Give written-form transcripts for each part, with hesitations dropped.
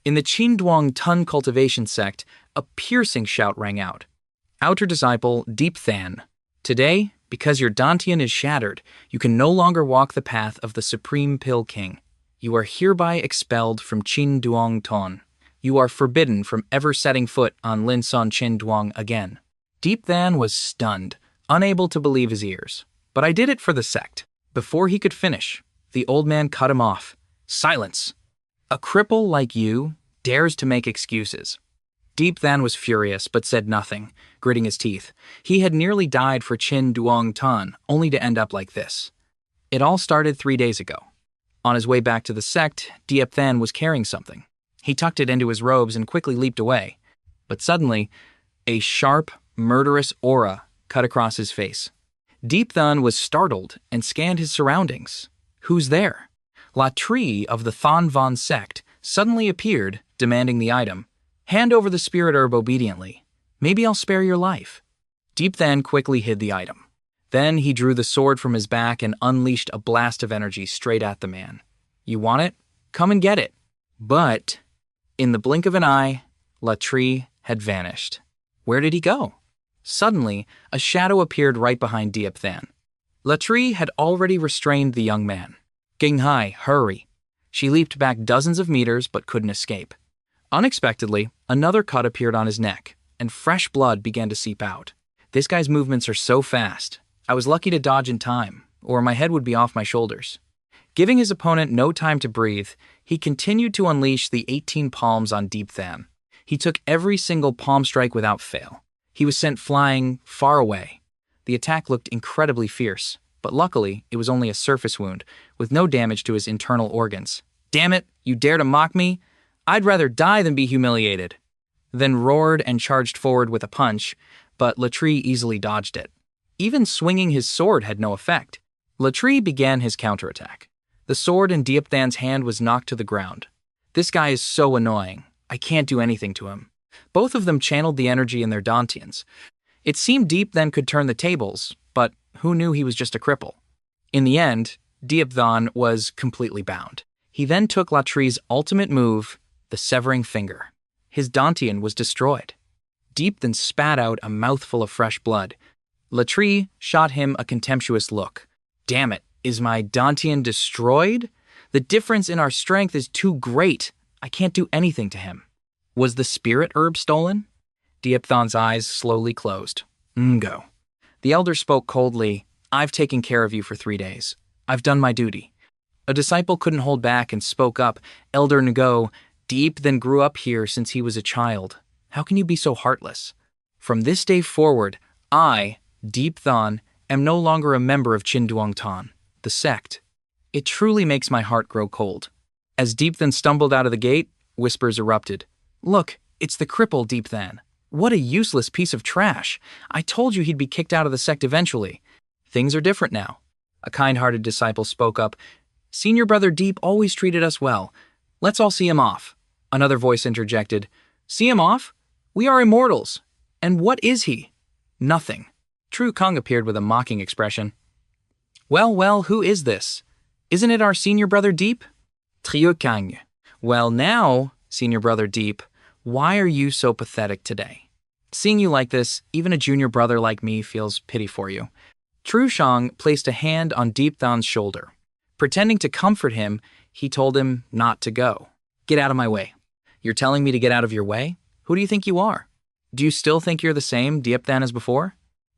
In the Qinduang Tun cultivation sect, a piercing shout rang out. Outer disciple Deep Than. Today, because your Dantian is shattered, you can no longer walk the path of the Supreme Pill King. You are hereby expelled from Qinduang Ton. You are forbidden from ever setting foot on Linson Qinduang again. Deep Than was stunned, unable to believe his ears. But I did it for the sect. Before he could finish, the old man cut him off. Silence! A cripple like you dares to make excuses. Deep Than was furious, but said nothing, gritting his teeth. He had nearly died for Qin Duong Tan, only to end up like this. It all started 3 days ago. On his way back to the sect, Deep Than was carrying something. He tucked it into his robes and quickly leaped away. But suddenly, a sharp, murderous aura cut across his face. Deep Than was startled and scanned his surroundings. Who's there? La Tree of the Than Von sect suddenly appeared, demanding the item. Hand over the spirit herb obediently. Maybe I'll spare your life. Deep Than quickly hid the item. Then he drew the sword from his back and unleashed a blast of energy straight at the man. You want it? Come and get it. But, in the blink of an eye, La Tree had vanished. Where did he go? Suddenly, a shadow appeared right behind Deep Than. La Tree had already restrained the young man. Ginghai, hurry. She leaped back dozens of meters but couldn't escape. Unexpectedly, another cut appeared on his neck, and fresh blood began to seep out. This guy's movements are so fast. I was lucky to dodge in time, or my head would be off my shoulders. Giving his opponent no time to breathe, he continued to unleash the 18 palms on Deep Than. He took every single palm strike without fail. He was sent flying far away. The attack looked incredibly fierce, but luckily it was only a surface wound, with no damage to his internal organs. Damn it, you dare to mock me? I'd rather die than be humiliated. Then roared and charged forward with a punch, but La Tree easily dodged it. Even swinging his sword had no effect. La Tree began his counterattack. The sword in Deep Than's hand was knocked to the ground. This guy is so annoying. I can't do anything to him. Both of them channeled the energy in their Dantians. It seemed Deep Than could turn the tables, but who knew he was just a cripple? In the end, Deep Than was completely bound. He then took La Tree's ultimate move, the severing finger. His Dantian was destroyed. Deep Than spat out a mouthful of fresh blood. La Tree shot him a contemptuous look. Damn it, is my Dantian destroyed? The difference in our strength is too great. I can't do anything to him. Was the spirit herb stolen? Deep Than's eyes slowly closed. Go. The elder spoke coldly. I've taken care of you for 3 days. I've done my duty. A disciple couldn't hold back and spoke up. Elder Ngo, Deep Than grew up here since he was a child. How can you be so heartless? From this day forward, I, Deep Than, am no longer a member of Qinduang Tan, the sect. It truly makes my heart grow cold. As Deep Than stumbled out of the gate, whispers erupted. Look, it's the cripple Deep Than. What a useless piece of trash. I told you he'd be kicked out of the sect eventually. Things are different now. A kind-hearted disciple spoke up. Senior brother Deep always treated us well. Let's all see him off. Another voice interjected. See him off? We are immortals. And what is he? Nothing. Tru Kung appeared with a mocking expression. Well, who is this? Isn't it our senior brother Deep? Tru Kung. Well now, senior brother Deep, why are you so pathetic today? Seeing you like this, even a junior brother like me feels pity for you. Tru Shang placed a hand on Deep Than's shoulder. Pretending to comfort him, he told him not to go. Get out of my way. You're telling me to get out of your way? Who do you think you are? Do you still think you're the same Deep Than as before?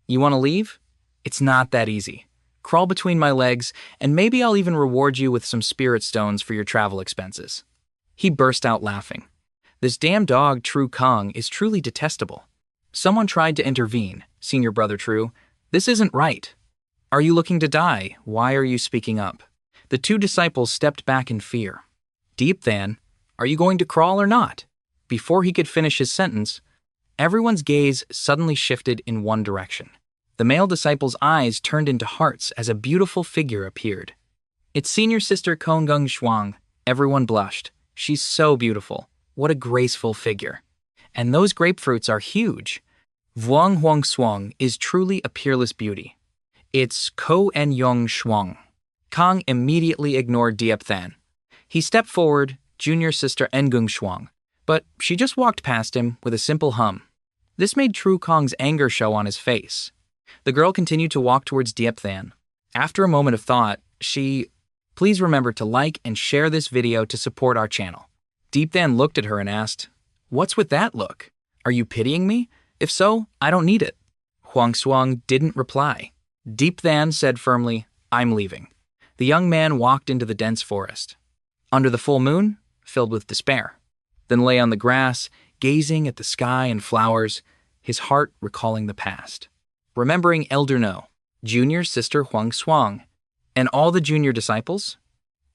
You want to leave? It's not that easy. Crawl between my legs, and maybe I'll even reward you with some spirit stones for your travel expenses. He burst out laughing. This damn dog, Tru Kung, is truly detestable. Someone tried to intervene, senior brother Tru. This isn't right. Are you looking to die? Why are you speaking up? The two disciples stepped back in fear. Deep Than, are you going to crawl or not? Before he could finish his sentence, everyone's gaze suddenly shifted in one direction. The male disciple's eyes turned into hearts as a beautiful figure appeared. It's senior sister Kongung Shuang. Everyone blushed. She's so beautiful. What a graceful figure. And those grapefruits are huge. Vuong Huang Suang is truly a peerless beauty. It's Ko En Yong Shuang. Kang immediately ignored Deep Than. He stepped forward, junior sister Ngung Shuang. but she just walked past him with a simple hum. This made Tru Kong's anger show on his face. The girl continued to walk towards Diepthan. After a moment of thought, please remember to like and share this video to support our channel. Diepthan looked at her and asked, "What's with that look? Are you pitying me? If so, I don't need it." Huang Xuang didn't reply. Diepthan said firmly, "I'm leaving." The young man walked into the dense forest, under the full moon, filled with despair, then lay on the grass, gazing at the sky and flowers, his heart recalling the past. Remembering Elder No, junior sister Huang Xuang, and all the junior disciples,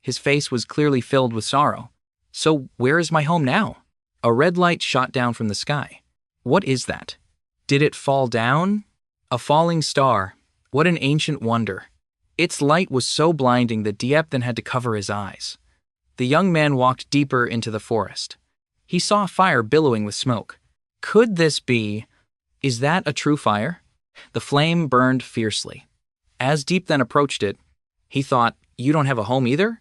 his face was clearly filled with sorrow. So where is my home now? A red light shot down from the sky. What is that? Did it fall down? A falling star. What an ancient wonder. Its light was so blinding that Diepthan had to cover his eyes. The young man walked deeper into the forest. He saw a fire billowing with smoke. Could this be? Is that a true fire? The flame burned fiercely. As Diepthan approached it, he thought, "You don't have a home either?"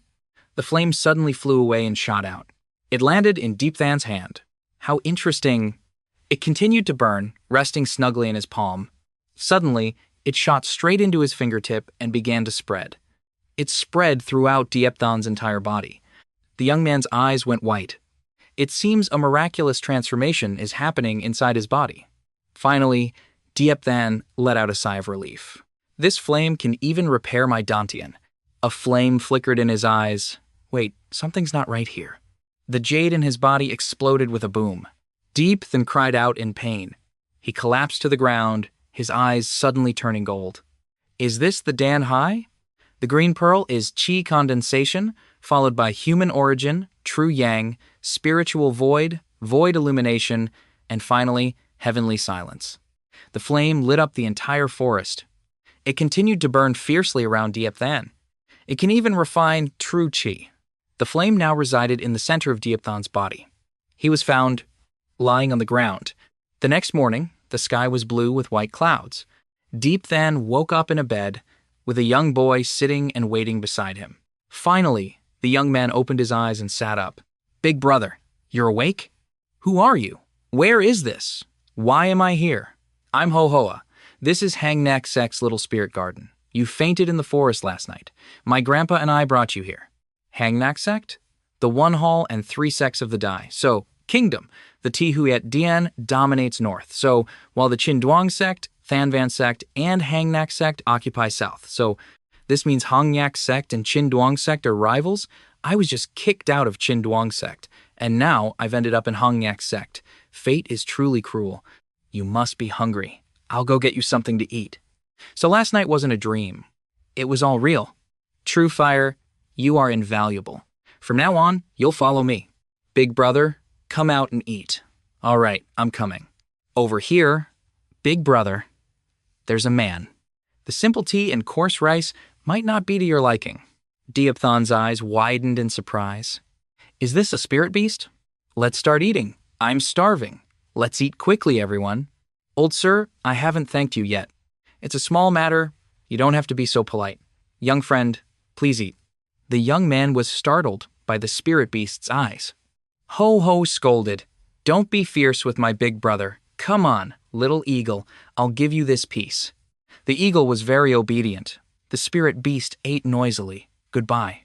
The flame suddenly flew away and shot out. It landed in Diepthan's hand. How interesting. It continued to burn, resting snugly in his palm. Suddenly, it shot straight into his fingertip and began to spread. It spread throughout Diepthan's entire body. The young man's eyes went white. It seems a miraculous transformation is happening inside his body. Finally, Diepthan let out a sigh of relief. This flame can even repair my dantian. A flame flickered in his eyes. Wait, something's not right here. The jade in his body exploded with a boom. Diepthan cried out in pain. He collapsed to the ground, his eyes suddenly turning gold. Is this the Dan Hai? The green pearl is chi condensation, followed by human origin, true yang, spiritual void, void illumination, and finally, heavenly silence. The flame lit up the entire forest. It continued to burn fiercely around Diepthan. It can even refine true chi. The flame now resided in the center of Diepthan's body. He was found lying on the ground. The next morning, the sky was blue with white clouds. Diepthan woke up in a bed with a young boy sitting and waiting beside him. Finally, the young man opened his eyes and sat up. "Big brother, you're awake? Who are you? Where is this? Why am I here?" "I'm Ho-Hoa. This is Hangnak Sek's little spirit garden. You fainted in the forest last night. My grandpa and I brought you here." Hangnak sect? The one hall and 3 sects of the Dai. So, kingdom. The Tihuet Dian dominates north. So, while the Chinduang sect, Thanvan sect, and Hangnak sect occupy south. So, this means Hangnak sect and Chinduang sect are rivals? I was just kicked out of Chinduang sect, and now I've ended up in Hangnak sect. Fate is truly cruel. You must be hungry. I'll go get you something to eat. So last night wasn't a dream. It was all real. True fire, you are invaluable. From now on, you'll follow me. Big brother, come out and eat. All right, I'm coming. Over here, big brother, there's a man. The simple tea and coarse rice might not be to your liking. Diepthan's eyes widened in surprise. Is this a spirit beast? Let's start eating. I'm starving. Let's eat quickly, everyone. Old sir, I haven't thanked you yet. It's a small matter. You don't have to be so polite. Young friend, please eat. The young man was startled by the spirit beast's eyes. Ho-Ho scolded. Don't be fierce with my big brother. Come on, little eagle. I'll give you this piece. The eagle was very obedient. The spirit beast ate noisily. Goodbye.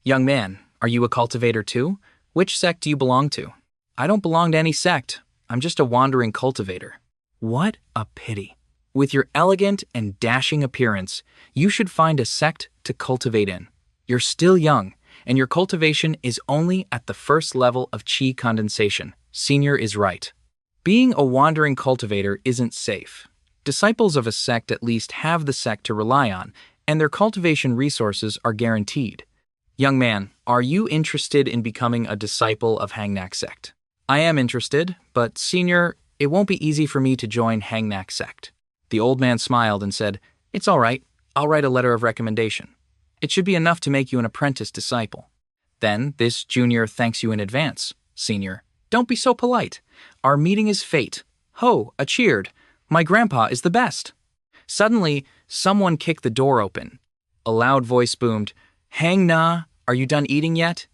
Young man, are you a cultivator too? Which sect do you belong to? I don't belong to any sect. I'm just a wandering cultivator. What a pity. With your elegant and dashing appearance, you should find a sect to cultivate in. You're still young, and your cultivation is only at the first level of chi condensation. Senior is right. Being a wandering cultivator isn't safe. Disciples of a sect at least have the sect to rely on, and their cultivation resources are guaranteed. Young man, are you interested in becoming a disciple of Hangnak sect? I am interested, but senior, it won't be easy for me to join Hangnak sect. The old man smiled and said, It's all right. I'll write a letter of recommendation. It should be enough to make you an apprentice disciple. Then this junior thanks you in advance. Senior, don't be so polite. Our meeting is fate. Ho, a cheered. My grandpa is the best. Suddenly, someone kicked the door open. A loud voice boomed, Hang Na, are you done eating yet?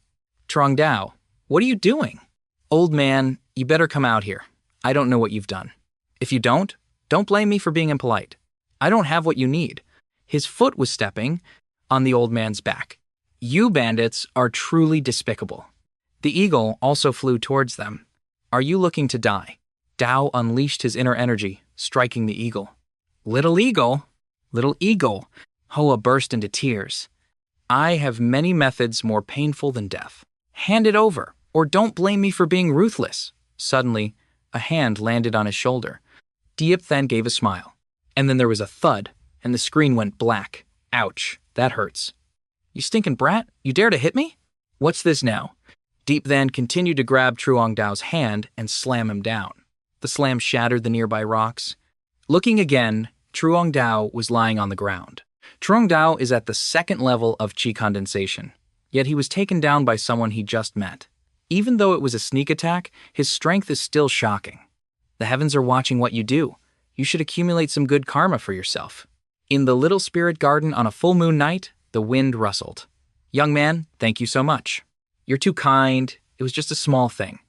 Trong Dao, what are you doing? Old man, You better come out here. I don't know what you've done. If you don't blame me for being impolite. I don't have what you need." His foot was stepping on the old man's back. "You bandits are truly despicable." The eagle also flew towards them. "Are you looking to die?" Dao unleashed his inner energy, striking the eagle. Little eagle! Little eagle! Hoa burst into tears. "I have many methods more painful than death. Hand it over, or don't blame me for being ruthless." Suddenly, a hand landed on his shoulder. Diep then gave a smile. And then there was a thud, and the screen went black. "Ouch, that hurts." "You stinking brat, you dare to hit me? What's this now?" Deep then continued to grab Truong Dao's hand and slam him down. The slam shattered the nearby rocks. Looking again, Truong Dao was lying on the ground. Truong Dao is at the second level of chi condensation, yet he was taken down by someone he just met. Even though it was a sneak attack, his strength is still shocking. The heavens are watching what you do. You should accumulate some good karma for yourself. In the little spirit garden on a full moon night, the wind rustled. "Young man, thank you so much. You're too kind. It was just a small thing.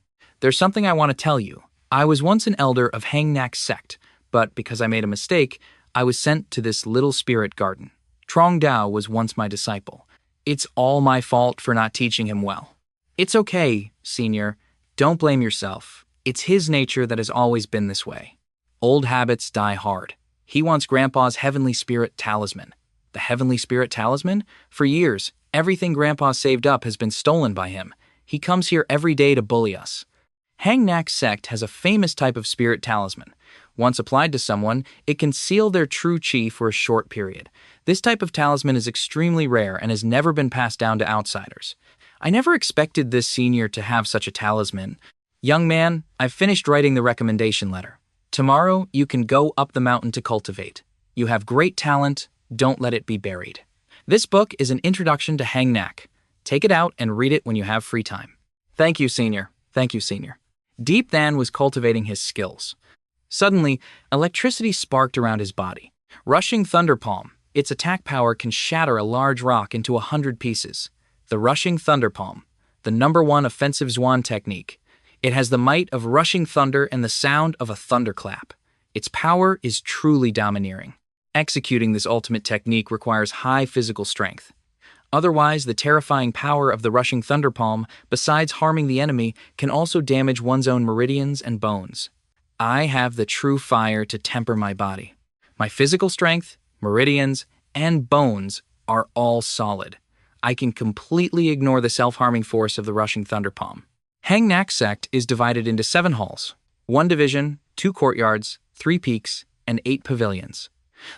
There's something I want to tell you. I was once an elder of Hangnak sect, but because I made a mistake, I was sent to this little spirit garden. Trong Dao was once my disciple. It's all my fault for not teaching him well." "It's okay, senior. Don't blame yourself. It's his nature that has always been this way. Old habits die hard. He wants Grandpa's heavenly spirit talisman." "The heavenly spirit talisman? For years, everything Grandpa saved up has been stolen by him. He comes here every day to bully us." Hangnak sect has a famous type of spirit talisman. Once applied to someone, it can seal their true chi for a short period. This type of talisman is extremely rare and has never been passed down to outsiders. I never expected this senior to have such a talisman. "Young man, I've finished writing the recommendation letter. Tomorrow, you can go up the mountain to cultivate. You have great talent. Don't let it be buried." This book is an introduction to Hangnak. Take it out and read it when you have free time. "Thank you, senior. Thank you, senior." Deep Than was cultivating his skills. Suddenly, electricity sparked around his body. Rushing Thunder Palm. Its attack power can shatter a large rock into 100 pieces. The Rushing Thunder Palm, the #1 offensive Zwan technique. It has the might of rushing thunder and the sound of a thunderclap. Its power is truly domineering. Executing this ultimate technique requires high physical strength. Otherwise, the terrifying power of the Rushing Thunder Palm, besides harming the enemy, can also damage one's own meridians and bones. I have the true fire to temper my body. My physical strength, meridians, and bones are all solid. I can completely ignore the self-harming force of the Rushing Thunder Palm. Hangnak sect is divided into 7 halls, 1 division, 2 courtyards, 3 peaks, and 8 pavilions.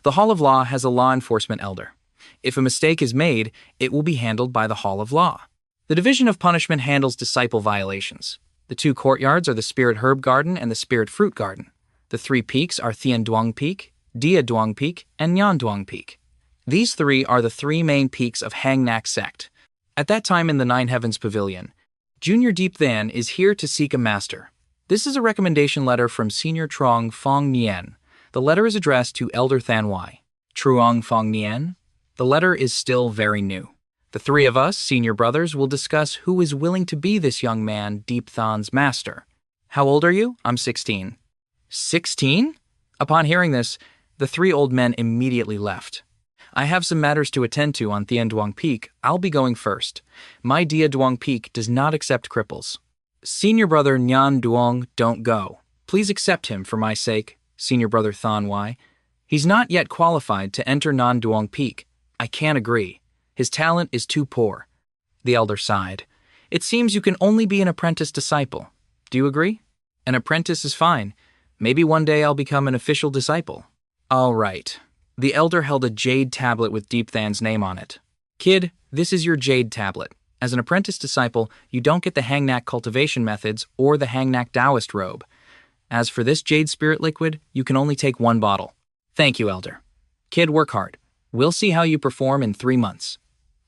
The Hall of Law has a law enforcement elder. If a mistake is made, it will be handled by the Hall of Law. The Division of Punishment handles disciple violations. The 2 courtyards are the Spirit Herb Garden and the Spirit Fruit Garden. The 3 peaks are Thien Duong Peak, Dia Duong Peak, and Nyan Duong Peak. These 3 are the 3 main peaks of Hangnak sect. At that time in the Nine Heavens Pavilion, Junior Deep Than is here to seek a master. This is a recommendation letter from Senior Trong Fong Nien. The letter is addressed to Elder Than Wai. Truong Fong Nien? The letter is still very new. The 3 of us, senior brothers, will discuss who is willing to be this young man, Deep Than's master. How old are you? I'm 16. 16? Upon hearing this, the 3 old men immediately left. I have some matters to attend to on Thien Duong Peak. I'll be going first. My Dia Duong Peak does not accept cripples. Senior brother Nyan Duong, don't go. Please accept him for my sake, Senior brother Than Wai. He's not yet qualified to enter Nyan Duong Peak. I can't agree. His talent is too poor. The elder sighed. It seems you can only be an apprentice disciple. Do you agree? An apprentice is fine. Maybe one day I'll become an official disciple. All right. The elder held a jade tablet with Deep Than's name on it. Kid, this is your jade tablet. As an apprentice disciple, you don't get the Hangnak cultivation methods or the Hangnak Taoist robe. As for this jade spirit liquid, you can only take 1 bottle. Thank you, elder. Kid, work hard. We'll see how you perform in 3 months.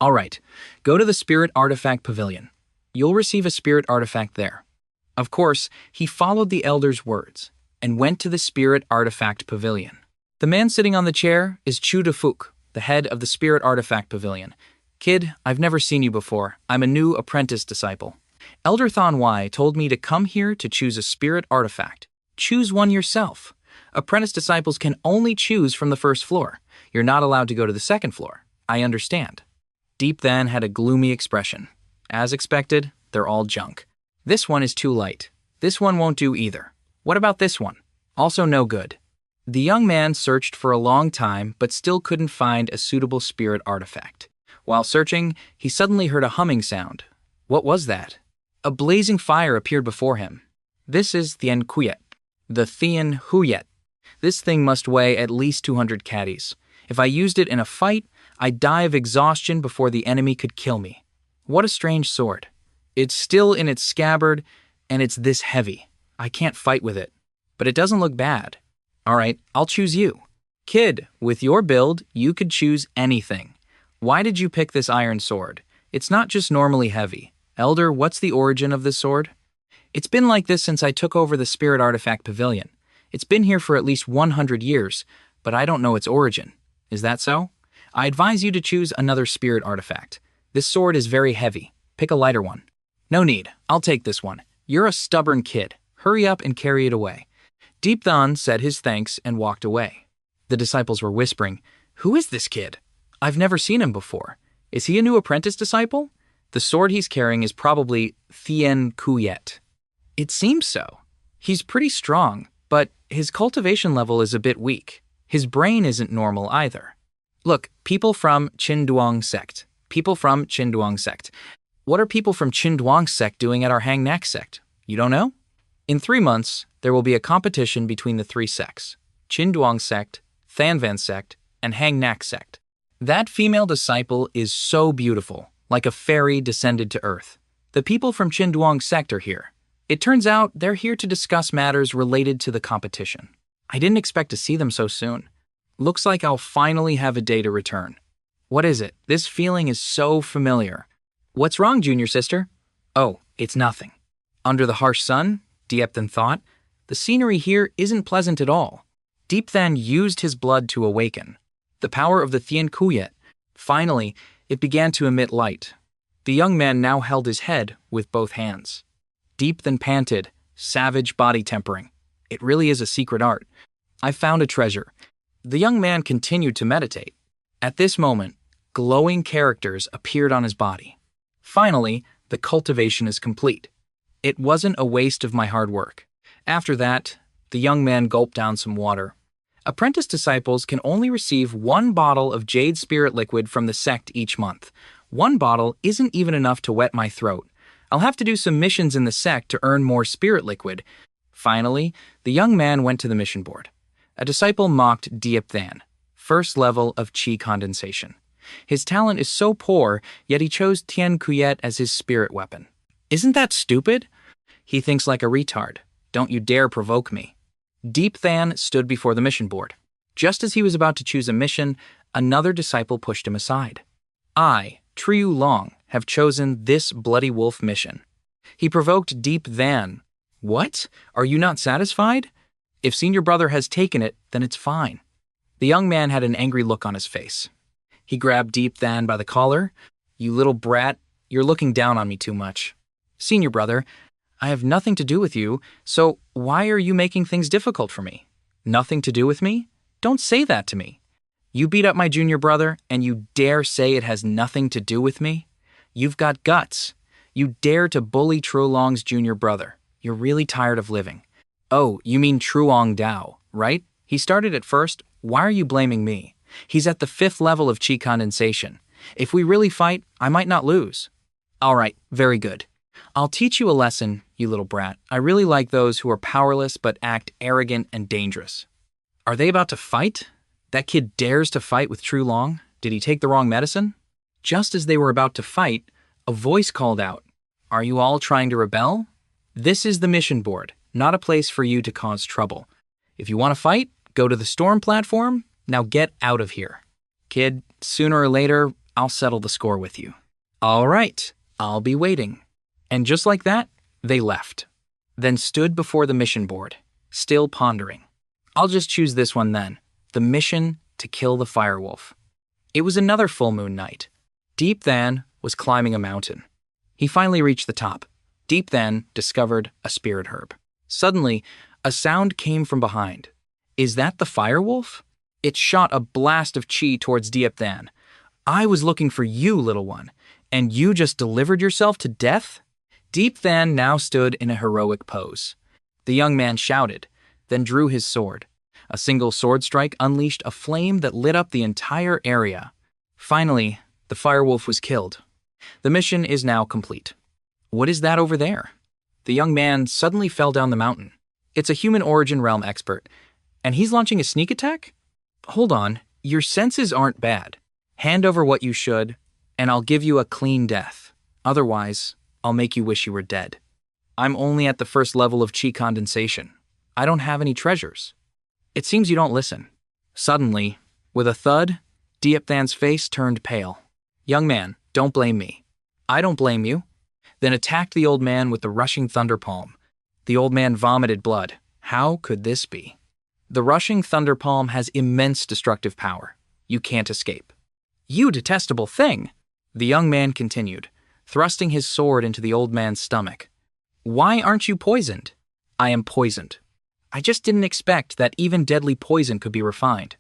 All right, go to the Spirit Artifact Pavilion. You'll receive a spirit artifact there. Of course, he followed the elder's words and went to the Spirit Artifact Pavilion. The man sitting on the chair is Chu De Fook, the head of the Spirit Artifact Pavilion. Kid, I've never seen you before. I'm a new apprentice disciple. Elder Thon Y told me to come here to choose a spirit artifact. Choose one yourself. Apprentice disciples can only choose from the first floor. You're not allowed to go to the second floor. I understand. Deep Than had a gloomy expression. As expected, they're all junk. This one is too light. This one won't do either. What about this one? Also no good. The young man searched for a long time but still couldn't find a suitable spirit artifact. While searching, he suddenly heard a humming sound. What was that? A blazing fire appeared before him. This is Thien Kuyet, the Thien Huyet. This thing must weigh at least 200 caddies. If I used it in a fight, I'd die of exhaustion before the enemy could kill me. What a strange sword. It's still in its scabbard, and it's this heavy. I can't fight with it. But it doesn't look bad. All right, I'll choose you. Kid, with your build, you could choose anything. Why did you pick this iron sword? It's not just normally heavy. Elder, what's the origin of this sword? It's been like this since I took over the Spirit Artifact Pavilion. It's been here for at least 100 years, but I don't know its origin. Is that so? I advise you to choose another Spirit Artifact. This sword is very heavy. Pick a lighter one. No need. I'll take this one. You're a stubborn kid. Hurry up and carry it away. Deep Than said his thanks and walked away. The disciples were whispering, "Who is this kid? I've never seen him before. Is he a new apprentice disciple? The sword he's carrying is probably Thien Kuyet." It seems so. He's pretty strong, but his cultivation level is a bit weak. His brain isn't normal either. Look, people from Qinduang sect. People from Qinduang sect. What are people from Qinduang sect doing at our Hangnak sect? You don't know? In 3 months, there will be a competition between the 3 sects, Qinduang sect, Thanvan sect, and Hangnak sect. That female disciple is so beautiful, like a fairy descended to earth. The people from Qinduang sect are here. It turns out they're here to discuss matters related to the competition. I didn't expect to see them so soon. Looks like I'll finally have a day to return. What is it? This feeling is so familiar. What's wrong, junior sister? Oh, it's nothing. Under the harsh sun, Deep Than thought, the scenery here isn't pleasant at all. Deep Than used his blood to awaken. The power of the Thien Kuyet. Finally, it began to emit light. The young man now held his head with both hands. Deep Than panted, savage body tempering. It really is a secret art. I found a treasure. The young man continued to meditate. At this moment, glowing characters appeared on his body. Finally, the cultivation is complete. It wasn't a waste of my hard work. After that, the young man gulped down some water. Apprentice disciples can only receive 1 bottle of Jade Spirit Liquid from the sect each month. 1 bottle isn't even enough to wet my throat. I'll have to do some missions in the sect to earn more Spirit Liquid. Finally, the young man went to the mission board. A disciple mocked Deep Than, first level of Qi condensation. His talent is so poor, yet he chose Thien Kuyet as his spirit weapon. Isn't that stupid? He thinks like a retard. Don't you dare provoke me. Deep Than stood before the mission board. Just as he was about to choose a mission, another disciple pushed him aside. I, Triu Long, have chosen this Bloody Wolf mission. He provoked Deep Than. What? Are you not satisfied? If senior brother has taken it, then it's fine. The young man had an angry look on his face. He grabbed Deep Than by the collar. You little brat, you're looking down on me too much. Senior brother, I have nothing to do with you, so why are you making things difficult for me? Nothing to do with me? Don't say that to me. You beat up my junior brother, and you dare say it has nothing to do with me? You've got guts. You dare to bully Truolong's junior brother. You're really tired of living. Oh, you mean Truong Dao, right? He started it first. Why are you blaming me? He's at the 5th level of Qi condensation. If we really fight, I might not lose. All right, very good. I'll teach you a lesson, you little brat. I really like those who are powerless but act arrogant and dangerous. Are they about to fight? That kid dares to fight with Truolong? Did he take the wrong medicine? Just as they were about to fight, a voice called out, "Are you all trying to rebel? This is the mission board, not a place for you to cause trouble. If you want to fight, go to the storm platform. Now get out of here. Kid, sooner or later, I'll settle the score with you." All right, I'll be waiting. And just like that, they left. Then stood before the mission board, still pondering. I'll just choose this one then. The mission to kill the firewolf. It was another full moon night. Deep Than was climbing a mountain. He finally reached the top. Deep then discovered a spirit herb. Suddenly, a sound came from behind. Is that the firewolf? It shot a blast of chi towards Deep Than. I was looking for you, little one, and you just delivered yourself to death? Deep Than now stood in a heroic pose. The young man shouted, then drew his sword. A single sword strike unleashed a flame that lit up the entire area. Finally, the firewolf was killed. The mission is now complete. What is that over there? The young man suddenly fell down the mountain. It's a human origin realm expert, and he's launching a sneak attack? Hold on, your senses aren't bad. Hand over what you should, and I'll give you a clean death. Otherwise, I'll make you wish you were dead. I'm only at the first level of chi condensation. I don't have any treasures. It seems you don't listen. Suddenly, with a thud, Deep Than's face turned pale. Young man, don't blame me. I don't blame you. Then attacked the old man with the rushing thunder palm. The old man vomited blood. How could this be? The rushing thunder palm has immense destructive power. You can't escape. You detestable thing! The young man continued, thrusting his sword into the old man's stomach. Why aren't you poisoned? I am poisoned. I just didn't expect that even deadly poison could be refined.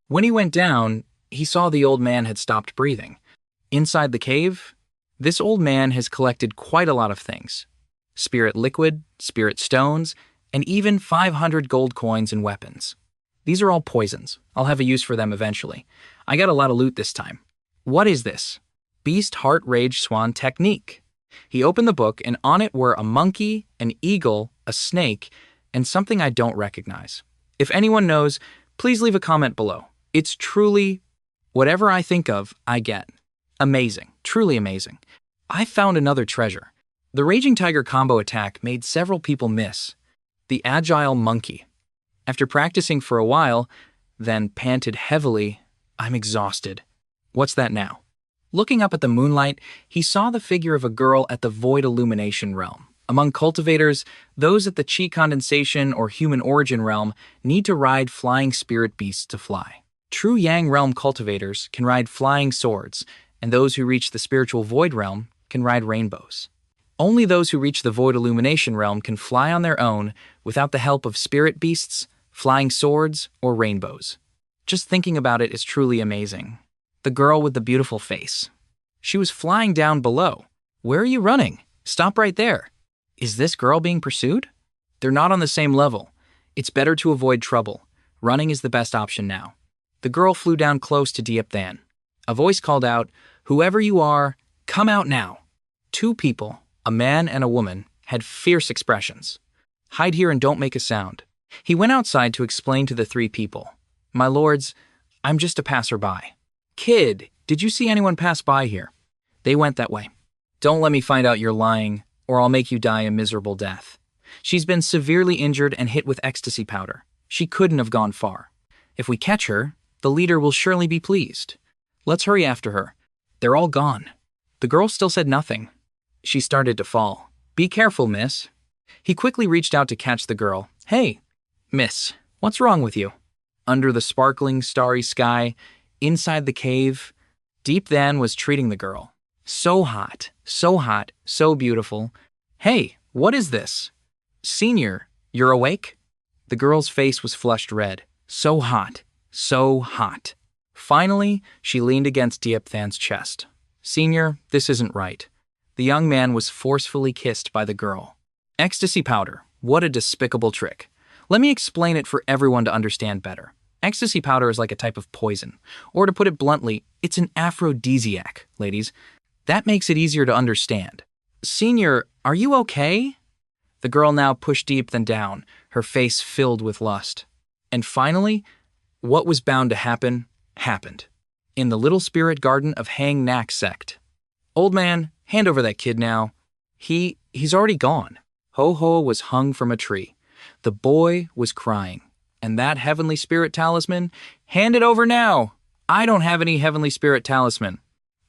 When he went down, he saw the old man had stopped breathing. Inside the cave, this old man has collected quite a lot of things. Spirit liquid, spirit stones, and even 500 gold coins and weapons. These are all poisons. I'll have a use for them eventually. I got a lot of loot this time. What is this? Beast Heart Rage Swan Technique. He opened the book, and on it were a monkey, an eagle, a snake, and something I don't recognize. If anyone knows, please leave a comment below. It's truly whatever I think of, I get. Amazing. Truly amazing. I found another treasure. The Raging Tiger combo attack made several people miss. The Agile Monkey. After practicing for a while, then panted heavily, I'm exhausted. What's that now? Looking up at the moonlight, he saw the figure of a girl at the Void Illumination realm. Among cultivators, those at the Chi Condensation or Human Origin realm need to ride flying spirit beasts to fly. True Yang realm cultivators can ride flying swords, and those who reach the Spiritual Void realm can ride rainbows. Only those who reach the Void Illumination realm can fly on their own without the help of spirit beasts, flying swords, or rainbows. Just thinking about it is truly amazing. The girl with the beautiful face. She was flying down below. Where are you running? Stop right there. Is this girl being pursued? They're not on the same level. It's better to avoid trouble. Running is the best option now. The girl flew down close to Deep Than. A voice called out, whoever you are, come out now. Two people, a man and a woman, had fierce expressions. Hide here and don't make a sound. He went outside to explain to the three people. My lords, I'm just a passerby. Kid, did you see anyone pass by here? They went that way. Don't let me find out you're lying, or I'll make you die a miserable death. She's been severely injured and hit with ecstasy powder. She couldn't have gone far. If we catch her, the leader will surely be pleased. Let's hurry after her. They're all gone. The girl still said nothing. She started to fall. Be careful, miss. He quickly reached out to catch the girl. Hey, miss, what's wrong with you? Under the sparkling, starry sky, inside the cave, Deep Than was treating the girl. So hot, so beautiful. Hey, what is this? Senior, you're awake? The girl's face was flushed red. So hot, so hot. Finally, she leaned against Deep Than's chest. Senior, this isn't right. The young man was forcefully kissed by the girl. Ecstasy powder, what a despicable trick. Let me explain it for everyone to understand better. Ecstasy powder is like a type of poison. Or to put it bluntly, it's an aphrodisiac, ladies. That makes it easier to understand. Senior, are you okay? The girl now pushed Deep Than down, her face filled with lust. And finally, what was bound to happen, happened. In the little spirit garden of Hang Nak sect. Old man, hand over that kid now. He's already gone. Ho-Ho was hung from a tree. The boy was crying. And that heavenly spirit talisman? Hand it over now! I don't have any heavenly spirit talisman.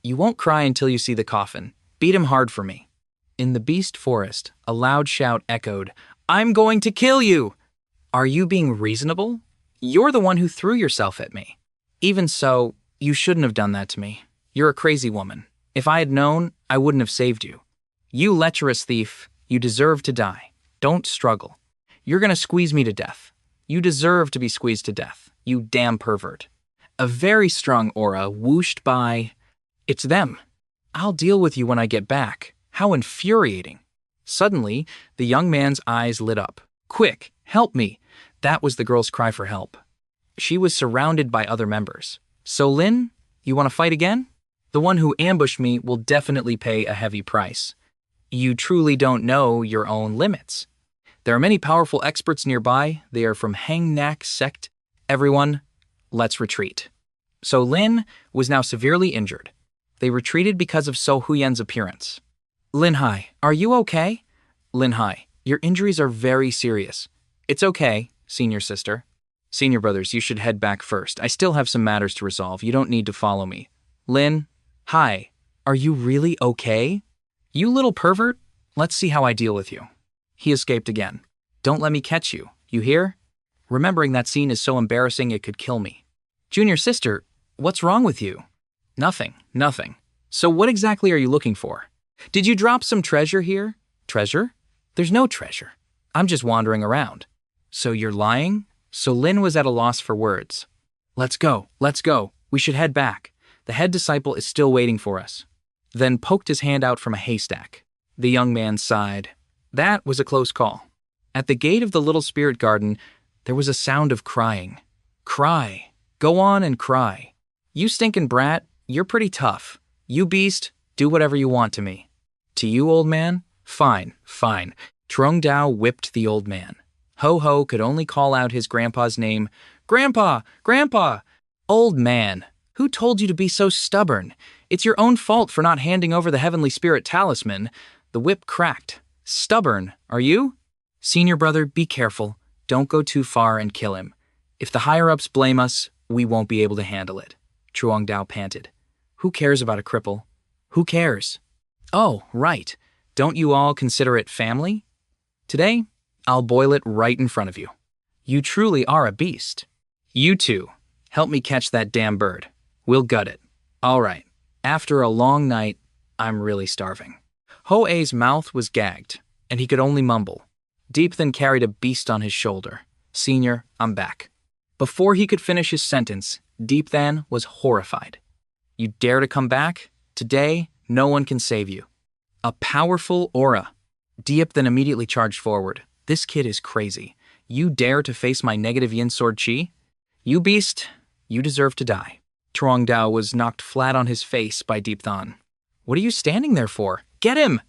You won't cry until you see the coffin. Beat him hard for me. In the beast forest, a loud shout echoed, I'm going to kill you! Are you being reasonable? You're the one who threw yourself at me. Even so, you shouldn't have done that to me. You're a crazy woman. If I had known, I wouldn't have saved you. You lecherous thief, You deserve to die. Don't struggle. You're gonna squeeze me to death. You deserve to be squeezed to death, you damn pervert. A very strong aura whooshed by. It's them. I'll deal with you when I get back. How infuriating. Suddenly, the young man's eyes lit up. Quick, help me. That was the girl's cry for help. She was surrounded by other members. So Lin, you want to fight again? The one who ambushed me will definitely pay a heavy price. You truly don't know your own limits. There are many powerful experts nearby. They are from Hangnak sect. Everyone, let's retreat. So Lin was now severely injured. They retreated because of So Huyen's appearance. Lin Hai, are you okay? Lin Hai, your injuries are very serious. It's okay, senior sister. Senior brothers, you should head back first. I still have some matters to resolve. You don't need to follow me. Lin Hai, are you really okay? You little pervert, let's see how I deal with you. He escaped again. Don't let me catch you, you hear? Remembering that scene is so embarrassing it could kill me. Junior sister, what's wrong with you? Nothing. So what exactly are you looking for? Did you drop some treasure here? Treasure? There's no treasure. I'm just wandering around. So you're lying? So Lin was at a loss for words. Let's go. We should head back. The head disciple is still waiting for us. Then poked his hand out from a haystack. The young man sighed. That was a close call. At the gate of the little spirit garden, there was a sound of crying. Cry. Go on and cry. You stinking brat, you're pretty tough. You beast, do whatever you want to me. To you, old man? Fine. Trung Dao whipped the old man. Ho-Ho could only call out his grandpa's name. Grandpa! Old man, who told you to be so stubborn? It's your own fault for not handing over the heavenly spirit talisman. The whip cracked. Stubborn, are you? Senior brother, be careful. Don't go too far and kill him. If the higher-ups blame us, we won't be able to handle it. Truong Dao panted. Who cares about a cripple? Who cares? Oh, right. Don't you all consider it family? Today, I'll boil it right in front of you. You truly are a beast. You two, help me catch that damn bird. We'll gut it. All right. After a long night, I'm really starving. Ho-A's mouth was gagged, and he could only mumble. Deep then carried a beast on his shoulder. Senior, I'm back. Before he could finish his sentence, Deep Than was horrified. You dare to come back? Today, no one can save you. A powerful aura. Deep then immediately charged forward. This kid is crazy. You dare to face my negative yin sword chi? You beast, you deserve to die. Truong Dao was knocked flat on his face by Deep Than. What are you standing there for? Get him!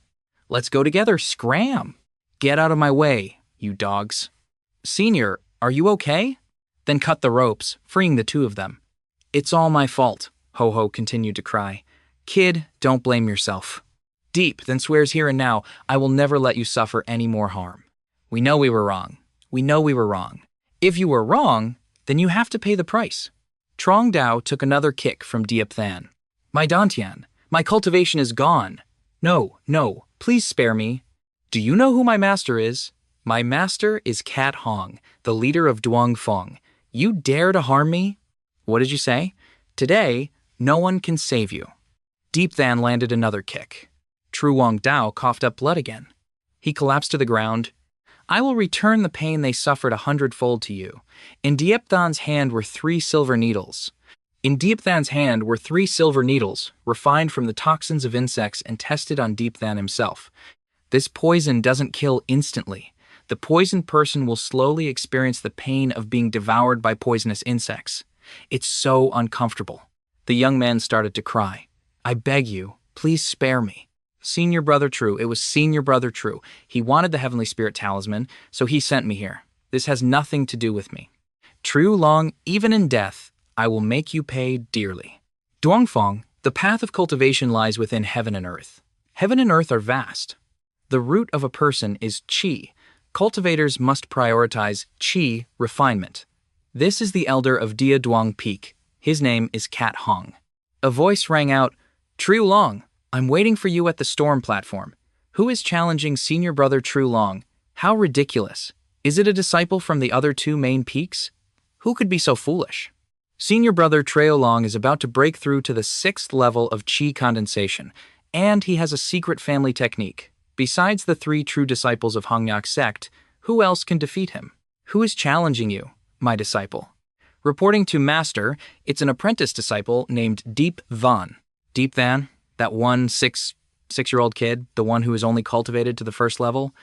Let's go together, scram! Get out of my way, you dogs. Senior, are you okay? Then cut the ropes, freeing the two of them. It's all my fault, Ho-Ho continued to cry. Kid, don't blame yourself. Deep then swears here and now, I will never let you suffer any more harm. We know we were wrong. If you were wrong, then you have to pay the price. Truong Dao took another kick from Diep Than. My Dantian, my cultivation is gone. No, please spare me. Do you know who my master is? My master is Cat Hong, the leader of Duong Feng. You dare to harm me? What did you say? Today, no one can save you. Deep Than landed another kick. Truong Dao coughed up blood again. He collapsed to the ground. I will return the pain they suffered 100-fold to you. In Diep Than's hand were 3 silver needles. Refined from the toxins of insects and tested on Deep Than himself. This poison doesn't kill instantly. The poisoned person will slowly experience the pain of being devoured by poisonous insects. It's so uncomfortable. The young man started to cry. I beg you, please spare me. Senior Brother True, it was Senior Brother True. He wanted the Heavenly Spirit Talisman, so he sent me here. This has nothing to do with me. True Long, even in death, I will make you pay dearly. Duongfeng, the path of cultivation lies within heaven and earth. Heaven and earth are vast. The root of a person is qi. Cultivators must prioritize qi refinement. This is the elder of Dia Duong Peak. His name is Cat Hong. A voice rang out, True Long, I'm waiting for you at the storm platform. Who is challenging Senior Brother True Long? How ridiculous. Is it a disciple from the other 2 main peaks? Who could be so foolish? Senior Brother Treo Long is about to break through to the 6th level of qi condensation, and he has a secret family technique. Besides the three true disciples of Hongyak sect, who else can defeat him? Who is challenging you, my disciple? Reporting to Master, it's an apprentice disciple named Deep Van. Deep Van, that one six-year-old kid, the one who is only cultivated to the first level.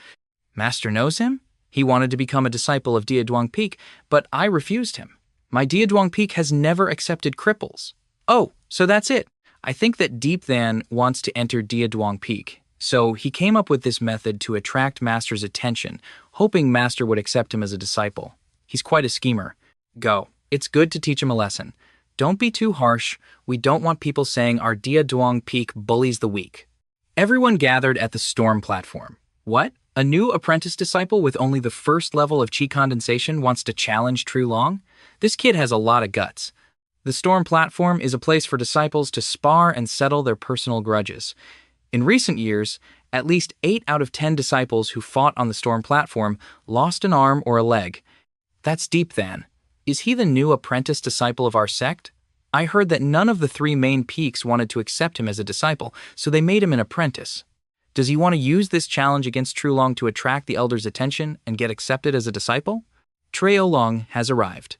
Master knows him? He wanted to become a disciple of Dia Duang Peak, but I refused him. My Dia Duang Peak has never accepted cripples. Oh, so that's it. I think that Deep Van wants to enter Dia Duang Peak, so he came up with this method to attract Master's attention, hoping Master would accept him as a disciple. He's quite a schemer. Go. It's good to teach him a lesson. Don't be too harsh. We don't want people saying our Dia Duang Peak bullies the weak. Everyone gathered at the storm platform. What? A new apprentice disciple with only the first level of chi condensation wants to challenge True Long? This kid has a lot of guts. The storm platform is a place for disciples to spar and settle their personal grudges. In recent years, at least 8 out of 10 disciples who fought on the storm platform lost an arm or a leg. That's Deep Than. Is he the new apprentice disciple of our sect? I heard that none of the 3 main peaks wanted to accept him as a disciple, so they made him an apprentice. Does he want to use this challenge against True Long to attract the elders' attention and get accepted as a disciple? Treo Long has arrived.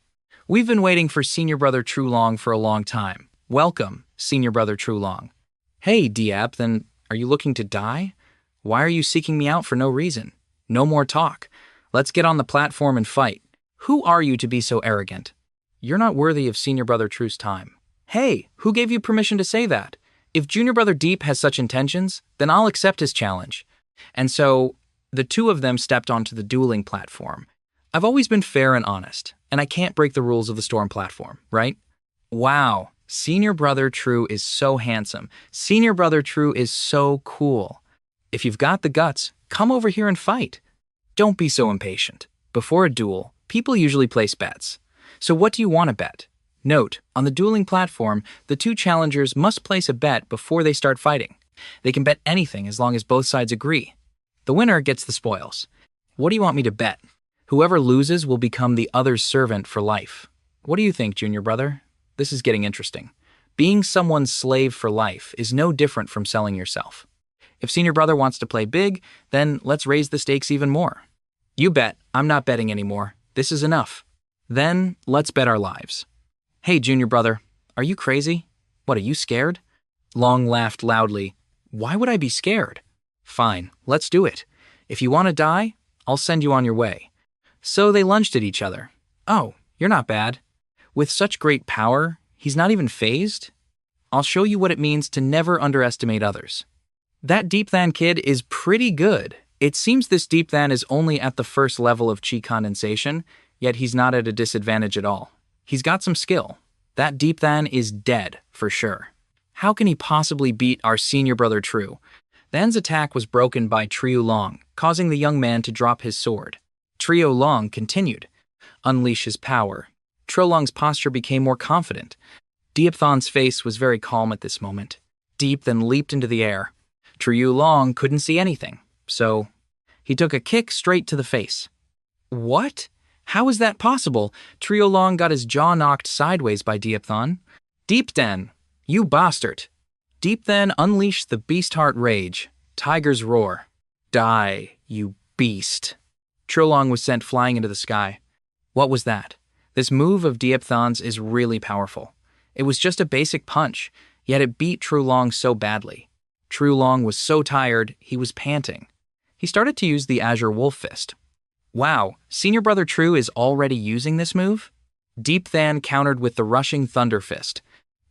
We've been waiting for Senior Brother True Long for a long time. Welcome, Senior Brother True Long. Hey, Diap, then are you looking to die? Why are you seeking me out for no reason? No more talk. Let's get on the platform and fight. Who are you to be so arrogant? You're not worthy of Senior Brother True's time. Hey, who gave you permission to say that? If Junior Brother Deep has such intentions, then I'll accept his challenge. And so, the 2 of them stepped onto the dueling platform. I've always been fair and honest, and I can't break the rules of the storm platform, right? Wow, Senior Brother True is so handsome. Senior Brother True is so cool. If you've got the guts, come over here and fight. Don't be so impatient. Before a duel, people usually place bets. So what do you want to bet? Note, on the dueling platform, the 2 challengers must place a bet before they start fighting. They can bet anything as long as both sides agree. The winner gets the spoils. What do you want me to bet? Whoever loses will become the other's servant for life. What do you think, Junior Brother? This is getting interesting. Being someone's slave for life is no different from selling yourself. If Senior Brother wants to play big, then let's raise the stakes even more. You bet. I'm not betting anymore. This is enough. Then, let's bet our lives. Hey, Junior Brother, are you crazy? What, are you scared? Long laughed loudly. Why would I be scared? Fine, let's do it. If you want to die, I'll send you on your way. So they lunged at each other. Oh, you're not bad. With such great power, he's not even phased? I'll show you what it means to never underestimate others. That Deep Than kid is pretty good. It seems this Deep Than is only at the first level of chi condensation, yet he's not at a disadvantage at all. He's got some skill. That Deep Than is dead, for sure. How can he possibly beat our Senior Brother True? Than's attack was broken by Trio Long, causing the young man to drop his sword. Trio Long continued. Unleash his power. Trio Long's posture became more confident. Deep Than's face was very calm at this moment. Deep then leaped into the air. Trio Long couldn't see anything, so he took a kick straight to the face. What? How is that possible? Trio Long got his jaw knocked sideways by Deep Than. Deep Than, you bastard! Deep Than unleashed the beast heart rage. Tiger's roar. Die, you beast. Trio Long was sent flying into the sky. What was that? This move of Deep Than's is really powerful. It was just a basic punch, yet it beat Trio Long so badly. Trio Long was so tired, he was panting. He started to use the Azure Wolf Fist. Wow, Senior Brother True is already using this move? Deep Than countered with the rushing Thunder Fist.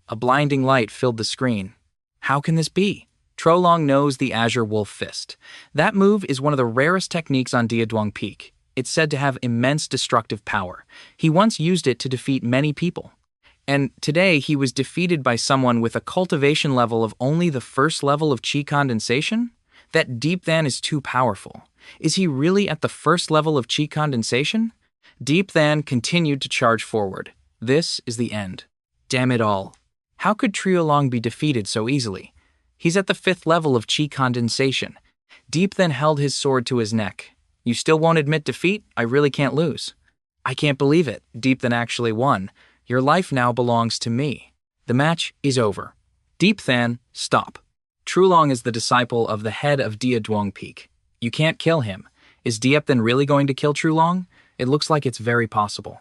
A blinding light filled the screen. How can this be? Trio Long knows the Azure Wolf Fist. That move is one of the rarest techniques on Dia Duang Peak. It's said to have immense destructive power. He once used it to defeat many people. And today he was defeated by someone with a cultivation level of only the first level of chi condensation? That Deep Than is too powerful. Is he really at the first level of chi condensation? Deep Than continued to charge forward. This is the end. Damn it all. How could Trio Long be defeated so easily? He's at the 5th level of chi condensation. Deep Than held his sword to his neck. You still won't admit defeat? I really can't lose. I can't believe it. Deep Than actually won. Your life now belongs to me. The match is over. Deep Than, stop. Trulong is the disciple of the head of Dia Duong Peak. You can't kill him. Is Diep then really going to kill Trulong? It looks like it's very possible.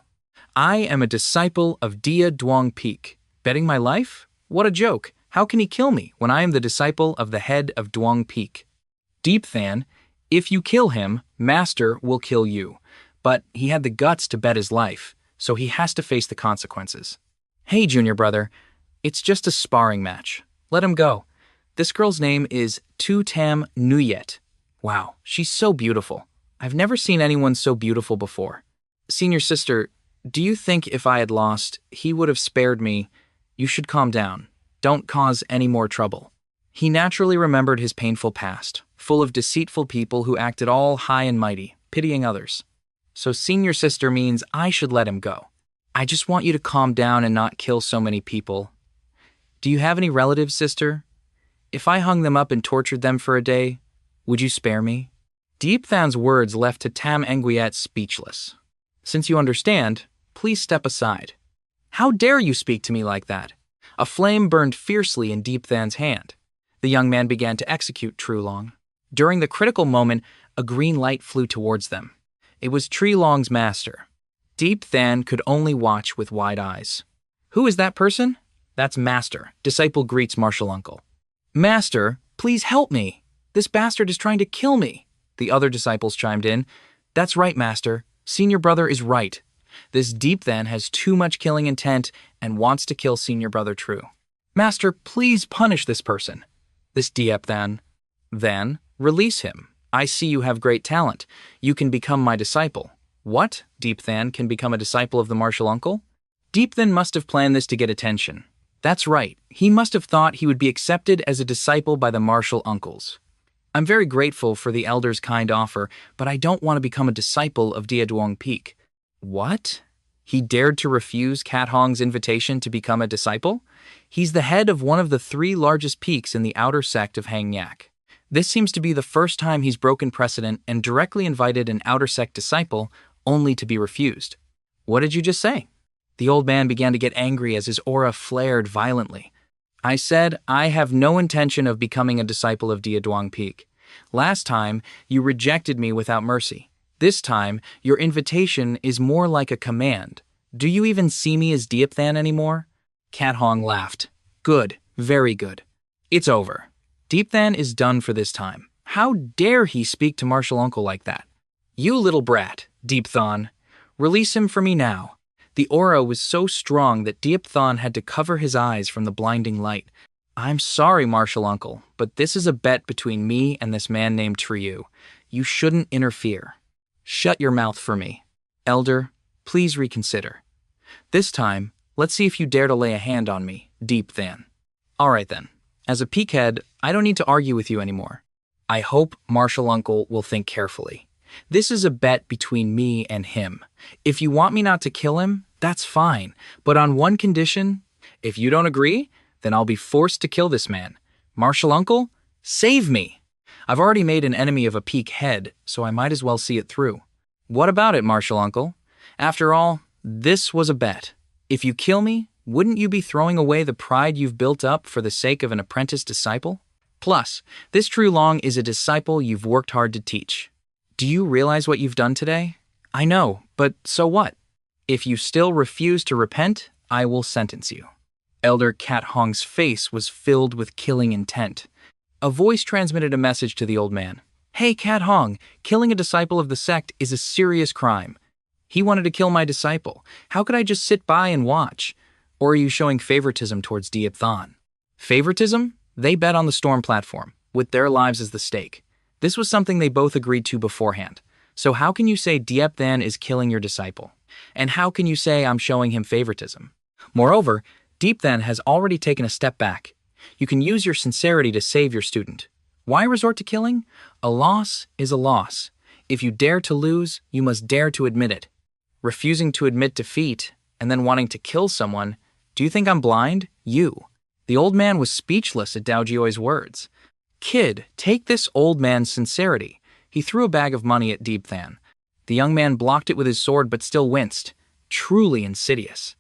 I am a disciple of Dia Duong Peak. Betting my life? What a joke. How can he kill me when I am the disciple of the head of Duong Peak? Deep Than, if you kill him, Master will kill you. But he had the guts to bet his life, so he has to face the consequences. Hey, junior brother, it's just a sparring match. Let him go. This girl's name is Tu Tam Nuyet. Wow, she's so beautiful. I've never seen anyone so beautiful before. Senior sister, do you think if I had lost, he would have spared me? You should calm down. Don't cause any more trouble. He naturally remembered his painful past, full of deceitful people who acted all high and mighty, pitying others. So senior sister means I should let him go. I just want you to calm down and not kill so many people. Do you have any relatives, sister? If I hung them up and tortured them for a day, would you spare me? Deep Than's words left Tam Nguyen speechless. Since you understand, please step aside. How dare you speak to me like that? A flame burned fiercely in Deep Than's hand. The young man began to execute Trulong. During the critical moment, a green light flew towards them. It was Trulong's master. Deep Than could only watch with wide eyes. Who is that person? That's Master. Disciple greets martial uncle. Master, please help me. This bastard is trying to kill me. The other disciples chimed in. That's right, Master. Senior brother is right. This Deep Than has too much killing intent and wants to kill senior brother True. Master, please punish this person. This Deep Than. Then, release him. I see you have great talent. You can become my disciple. What? Deep Than can become a disciple of the martial uncle? Deep Than must have planned this to get attention. That's right. He must have thought he would be accepted as a disciple by the martial uncles. I'm very grateful for the elder's kind offer, but I don't want to become a disciple of Dia Duong Peak. What? He dared to refuse Cat Hong's invitation to become a disciple? He's the head of one of the 3 largest peaks in the outer sect of Hangyak. This seems to be the first time he's broken precedent and directly invited an outer sect disciple only to be refused. What did you just say? The old man began to get angry as his aura flared violently. I said, I have no intention of becoming a disciple of Dia Duong Peak. Last time, you rejected me without mercy. This time, your invitation is more like a command. Do you even see me as Deep Than anymore? Cat Hong laughed. Good, very good. It's over. Deep Than is done for this time. How dare he speak to martial uncle like that? You little brat, Deep Than. Release him for me now. The aura was so strong that Deep Than had to cover his eyes from the blinding light. I'm sorry, martial uncle, but this is a bet between me and this man named Triyu. You shouldn't interfere. Shut your mouth for me. Elder, please reconsider. This time, let's see if you dare to lay a hand on me, Deep Than. All right then. As a peakhead, I don't need to argue with you anymore. I hope martial uncle will think carefully. This is a bet between me and him. If you want me not to kill him, that's fine. But on one condition, if you don't agree, then I'll be forced to kill this man. Martial uncle, save me! I've already made an enemy of a peak head, so I might as well see it through. What about it, martial uncle? After all, this was a bet. If you kill me, wouldn't you be throwing away the pride you've built up for the sake of an apprentice disciple? Plus, this Trulong is a disciple you've worked hard to teach. Do you realize what you've done today? I know, but so what? If you still refuse to repent, I will sentence you. Elder Cat Hong's face was filled with killing intent. A voice transmitted a message to the old man. Hey, Cat Hong, killing a disciple of the sect is a serious crime. He wanted to kill my disciple. How could I just sit by and watch? Or are you showing favoritism towards Deep Than? Favoritism? They bet on the storm platform, with their lives as the stake. This was something they both agreed to beforehand. So how can you say Deep Than is killing your disciple? And how can you say I'm showing him favoritism? Moreover, Deep Than has already taken a step back. You can use your sincerity to save your student. Why resort to killing? A loss is a loss. If you dare to lose, you must dare to admit it. Refusing to admit defeat and then wanting to kill someone, do you think I'm blind? You. The old man was speechless at Dao Jioi's words. Kid, take this old man's sincerity. He threw a bag of money at Deep Than. The young man blocked it with his sword but still winced. Truly insidious.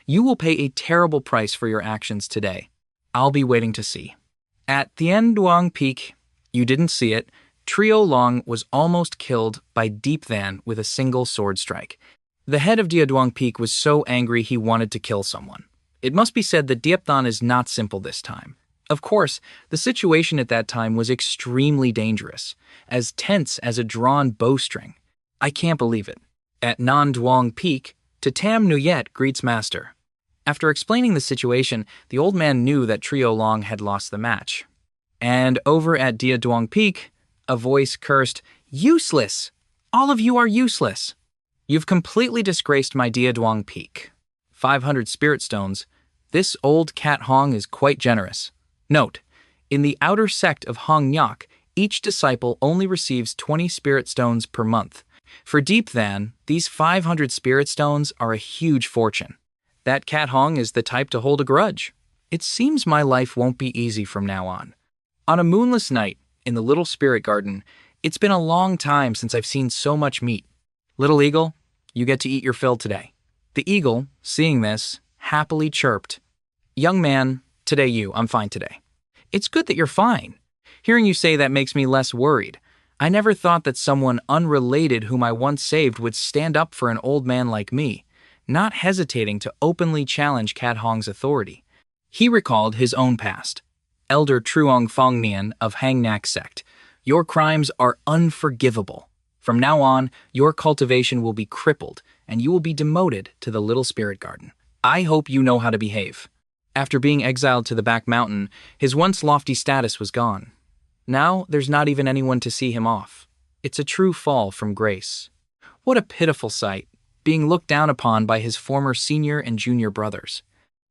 You will pay a terrible price for your actions today. I'll be waiting to see. At Thien Duong Peak, you didn't see it, Trio Long was almost killed by Deep Than with a single sword strike. The head of Dia Duong Peak was so angry he wanted to kill someone. It must be said that Diep Than is not simple this time. Of course, the situation at that time was extremely dangerous, as tense as a drawn bowstring. I can't believe it. At Nan Duong Peak, Tatam Nuyet greets Master. After explaining the situation, the old man knew that Trio Long had lost the match. And over at Dia Duong Peak, a voice cursed, "Useless! All of you are useless! You've completely disgraced my Dia Duong Peak. 500 spirit stones. This old cat Hong is quite generous. Note, in the outer sect of Hong Nyok, each disciple only receives 20 spirit stones per month. For Deep Than, these 500 spirit stones are a huge fortune. That cat Hong is the type to hold a grudge. It seems my life won't be easy from now on." On a moonless night, in the little spirit garden, it's been a long time since I've seen so much meat. Little eagle, you get to eat your fill today. The eagle, seeing this, happily chirped, "Young man, today I'm fine today." It's good that you're fine. Hearing you say that makes me less worried. I never thought that someone unrelated whom I once saved would stand up for an old man like me, not hesitating to openly challenge Cat Hong's authority. He recalled his own past. Elder Truong Fong Nian of Hangnak sect, your crimes are unforgivable. From now on, your cultivation will be crippled, and you will be demoted to the little spirit garden. I hope you know how to behave. After being exiled to the back mountain, his once lofty status was gone. Now there's not even anyone to see him off. It's a true fall from grace. What a pitiful sight, being looked down upon by his former senior and junior brothers.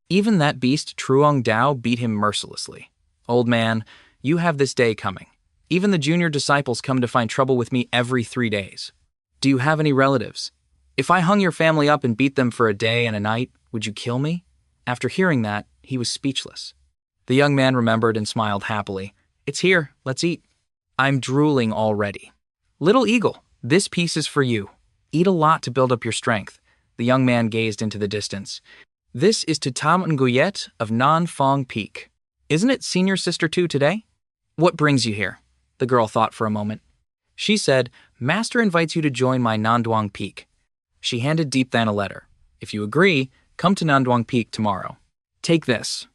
Even that beast Truong Dao beat him mercilessly. Old man, you have this day coming. Even the junior disciples come to find trouble with me every 3 days. Do you have any relatives? If I hung your family up and beat them for a day and a night, would you kill me? After hearing that, he was speechless. The young man remembered and smiled happily. It's here, let's eat. I'm drooling already. Little eagle, this piece is for you. Eat a lot to build up your strength. The young man gazed into the distance. This is to Tam Nguyet of Nan Fong Peak. Isn't it senior sister 2 today? What brings you here? The girl thought for a moment. She said, Master invites you to join my Nanduang Peak. She handed Deep Than a letter. If you agree, come to Nanduang Peak tomorrow. Take this.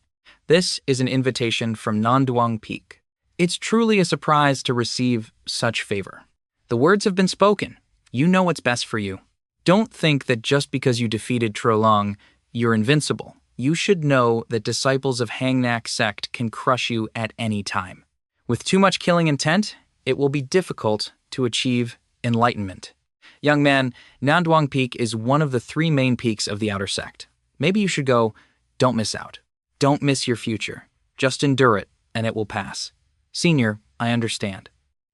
This is an invitation from Nanduang Peak. It's truly a surprise to receive such favor. The words have been spoken. You know what's best for you. Don't think that just because you defeated Trolong, you're invincible. You should know that disciples of Hangnak sect can crush you at any time. With too much killing intent, it will be difficult to achieve enlightenment. Young man, Nanduang Peak is one of the 3 main peaks of the outer sect. Maybe you should go. Don't miss out. Don't miss your future. Just endure it, and it will pass. Senior, I understand.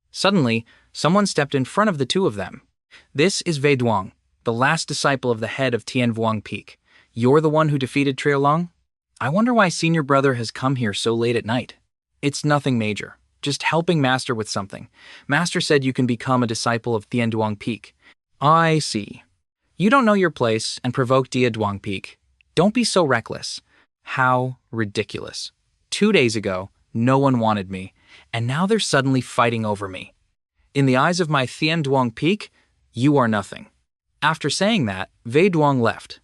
Suddenly, someone stepped in front of the 2 of them. This is Wei Duong, the last disciple of the head of Tien Vuong Peak. You're the one who defeated Triolong? I wonder why senior brother has come here so late at night. It's nothing major. Just helping Master with something. Master said you can become a disciple of Tien Duong Peak. I see. You don't know your place and provoke Dia Duong Peak. Don't be so reckless. How ridiculous. 2 days ago, no one wanted me, and now they're suddenly fighting over me. In the eyes of my Tien Duong Peak, you are nothing. After saying that, Wei Duong left.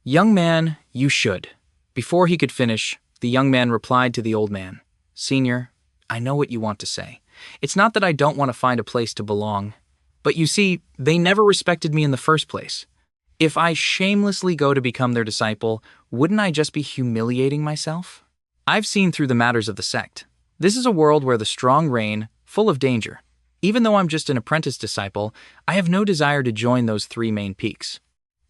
Young man, you should. Before he could finish, the young man replied to the old man. Senior, I know what you want to say. It's not that I don't want to find a place to belong. But you see, they never respected me in the first place. If I shamelessly go to become their disciple, wouldn't I just be humiliating myself? I've seen through the matters of the sect. This is a world where the strong reign, full of danger. Even though I'm just an apprentice disciple, I have no desire to join those 3 main peaks.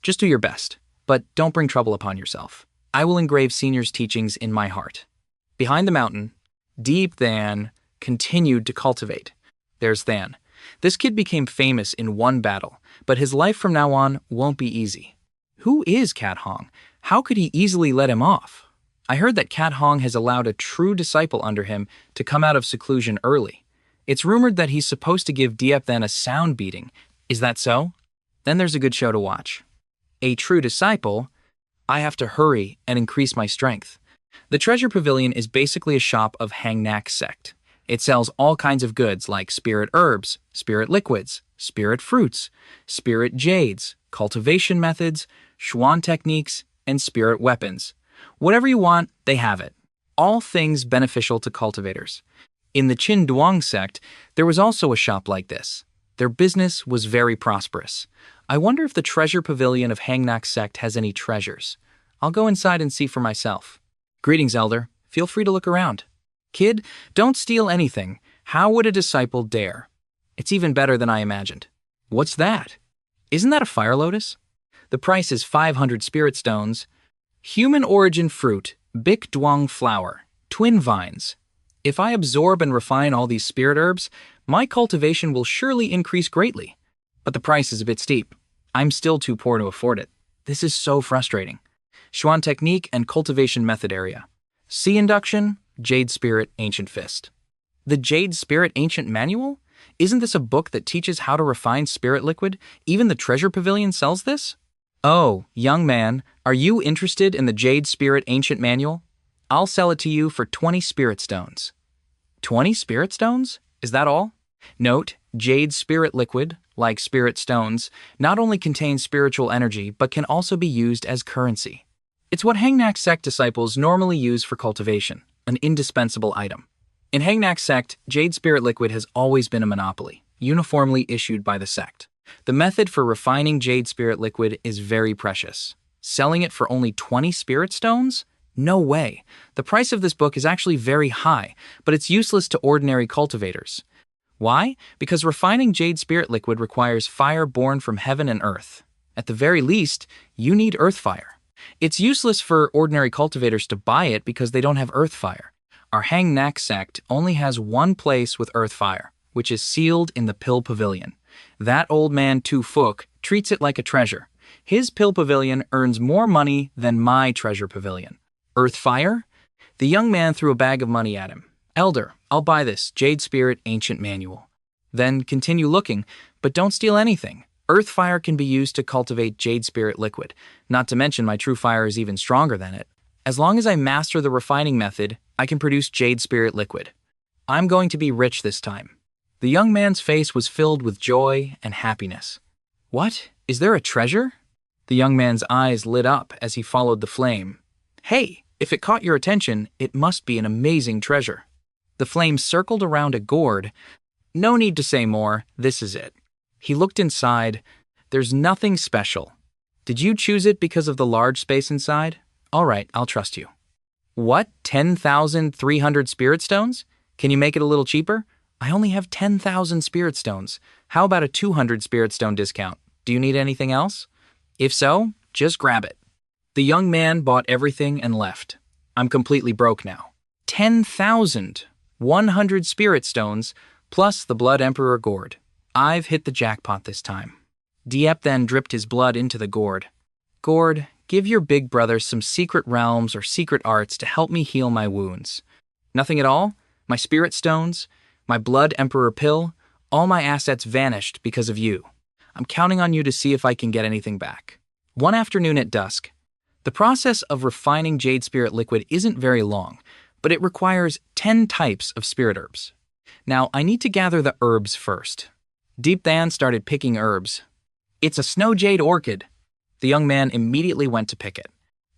Just do your best, but don't bring trouble upon yourself. I will engrave senior's teachings in my heart. Behind the mountain, Deep Than continued to cultivate. There's Than. This kid became famous in one battle, but his life from now on won't be easy. Who is Cat Hong? How could he easily let him off? I heard that Cat Hong has allowed a true disciple under him to come out of seclusion early. It's rumored that he's supposed to give Diep Than a sound beating. Is that so? Then there's a good show to watch. A true disciple? I have to hurry and increase my strength. The Treasure Pavilion is basically a shop of Hangnak sect. It sells all kinds of goods like spirit herbs, spirit liquids, spirit fruits, spirit jades, cultivation methods, Xuan techniques, and spirit weapons. Whatever you want, they have it. All things beneficial to cultivators. In the Qin Duang sect, there was also a shop like this. Their business was very prosperous. I wonder if the Treasure Pavilion of Hangnak sect has any treasures. I'll go inside and see for myself. Greetings, Elder. Feel free to look around. Kid, don't steal anything. How would a disciple dare? It's even better than I imagined. What's that? Isn't that a fire lotus? The price is 500 spirit stones. Human origin fruit, Bic Duang flower, twin vines. If I absorb and refine all these spirit herbs, my cultivation will surely increase greatly. But the price is a bit steep. I'm still too poor to afford it. This is so frustrating. Xuan technique and cultivation method area. Sea induction, Jade Spirit Ancient Fist. The Jade Spirit Ancient Manual? Isn't this a book that teaches how to refine spirit liquid? Even the Treasure Pavilion sells this? Oh, young man, are you interested in the Jade Spirit Ancient Manual? I'll sell it to you for 20 spirit stones. 20 spirit stones? Is that all? Note, Jade Spirit Liquid, like spirit stones, not only contains spiritual energy but can also be used as currency. It's what Hangnak sect disciples normally use for cultivation, an indispensable item. In Hangnak sect, Jade Spirit Liquid has always been a monopoly, uniformly issued by the sect. The method for refining Jade Spirit Liquid is very precious. Selling it for only 20 spirit stones? No way. The price of this book is actually very high, but it's useless to ordinary cultivators. Why? Because refining Jade Spirit Liquid requires fire born from heaven and earth. At the very least, you need earth fire. It's useless for ordinary cultivators to buy it because they don't have earth fire. Our Hangnak sect only has one place with earth fire, which is sealed in the Pill Pavilion. That old man Tu Fuk treats it like a treasure. His Pill Pavilion earns more money than my Treasure Pavilion. Earth fire? The young man threw a bag of money at him. Elder, I'll buy this Jade Spirit Ancient Manual. Then continue looking, but don't steal anything. Earth fire can be used to cultivate Jade Spirit Liquid, not to mention my true fire is even stronger than it. As long as I master the refining method, I can produce Jade Spirit Liquid. I'm going to be rich this time. The young man's face was filled with joy and happiness. What? Is there a treasure? The young man's eyes lit up as he followed the flame. Hey, if it caught your attention, it must be an amazing treasure. The flame circled around a gourd. No need to say more, this is it. He looked inside. There's nothing special. Did you choose it because of the large space inside? All right, I'll trust you. What, 10,300 spirit stones? Can you make it a little cheaper? I only have 10,000 spirit stones. How about a 200 spirit stone discount? Do you need anything else? If so, just grab it. The young man bought everything and left. I'm completely broke now. 10,100 spirit stones, plus the Blood Emperor gourd. I've hit the jackpot this time. Diep then dripped his blood into the gourd. Gourd, give your big brother some secret realms or secret arts to help me heal my wounds. Nothing at all? My spirit stones? My Blood Emperor pill? All my assets vanished because of you. I'm counting on you to see if I can get anything back. One afternoon at dusk. The process of refining Jade Spirit Liquid isn't very long, but it requires 10 types of spirit herbs. Now, I need to gather the herbs first. Deep Dan started picking herbs. It's a snow jade orchid. The young man immediately went to pick it.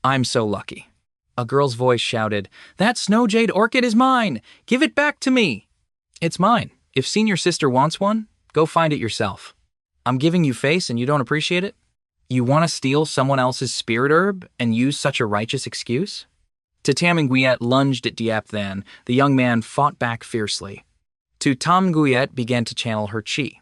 I'm so lucky. A girl's voice shouted, "That snow jade orchid is mine! Give it back to me!" It's mine. If senior sister wants one, go find it yourself. I'm giving you face and you don't appreciate it? You want to steal someone else's spirit herb and use such a righteous excuse? Tataminguyet lunged at Diep Than. The young man fought back fiercely. Tutamnguyet began to channel her chi.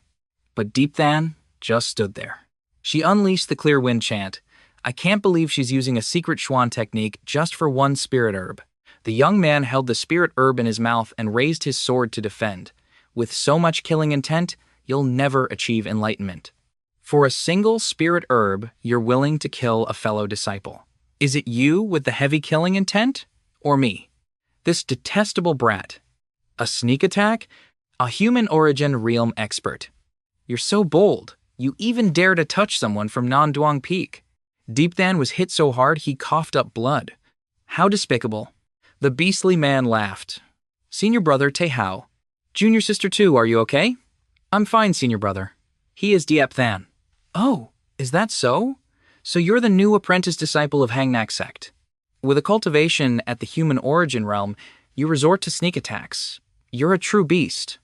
But Deep Than just stood there. She unleashed the clear wind chant. I can't believe she's using a secret Xuan technique just for one spirit herb. The young man held the spirit herb in his mouth and raised his sword to defend. With so much killing intent, you'll never achieve enlightenment. For a single spirit herb, you're willing to kill a fellow disciple. Is it you with the heavy killing intent? Or me? This detestable brat. A sneak attack? A human origin realm expert. You're so bold. You even dare to touch someone from Non-Duang Peak. Deep Than was hit so hard he coughed up blood. How despicable. The beastly man laughed. Senior brother Tehao. Junior sister too, are you okay? I'm fine, senior brother. He is Diep Than. Oh, is that so? So you're the new apprentice disciple of Hangnak sect. With a cultivation at the human origin realm, you resort to sneak attacks. You're a true beast.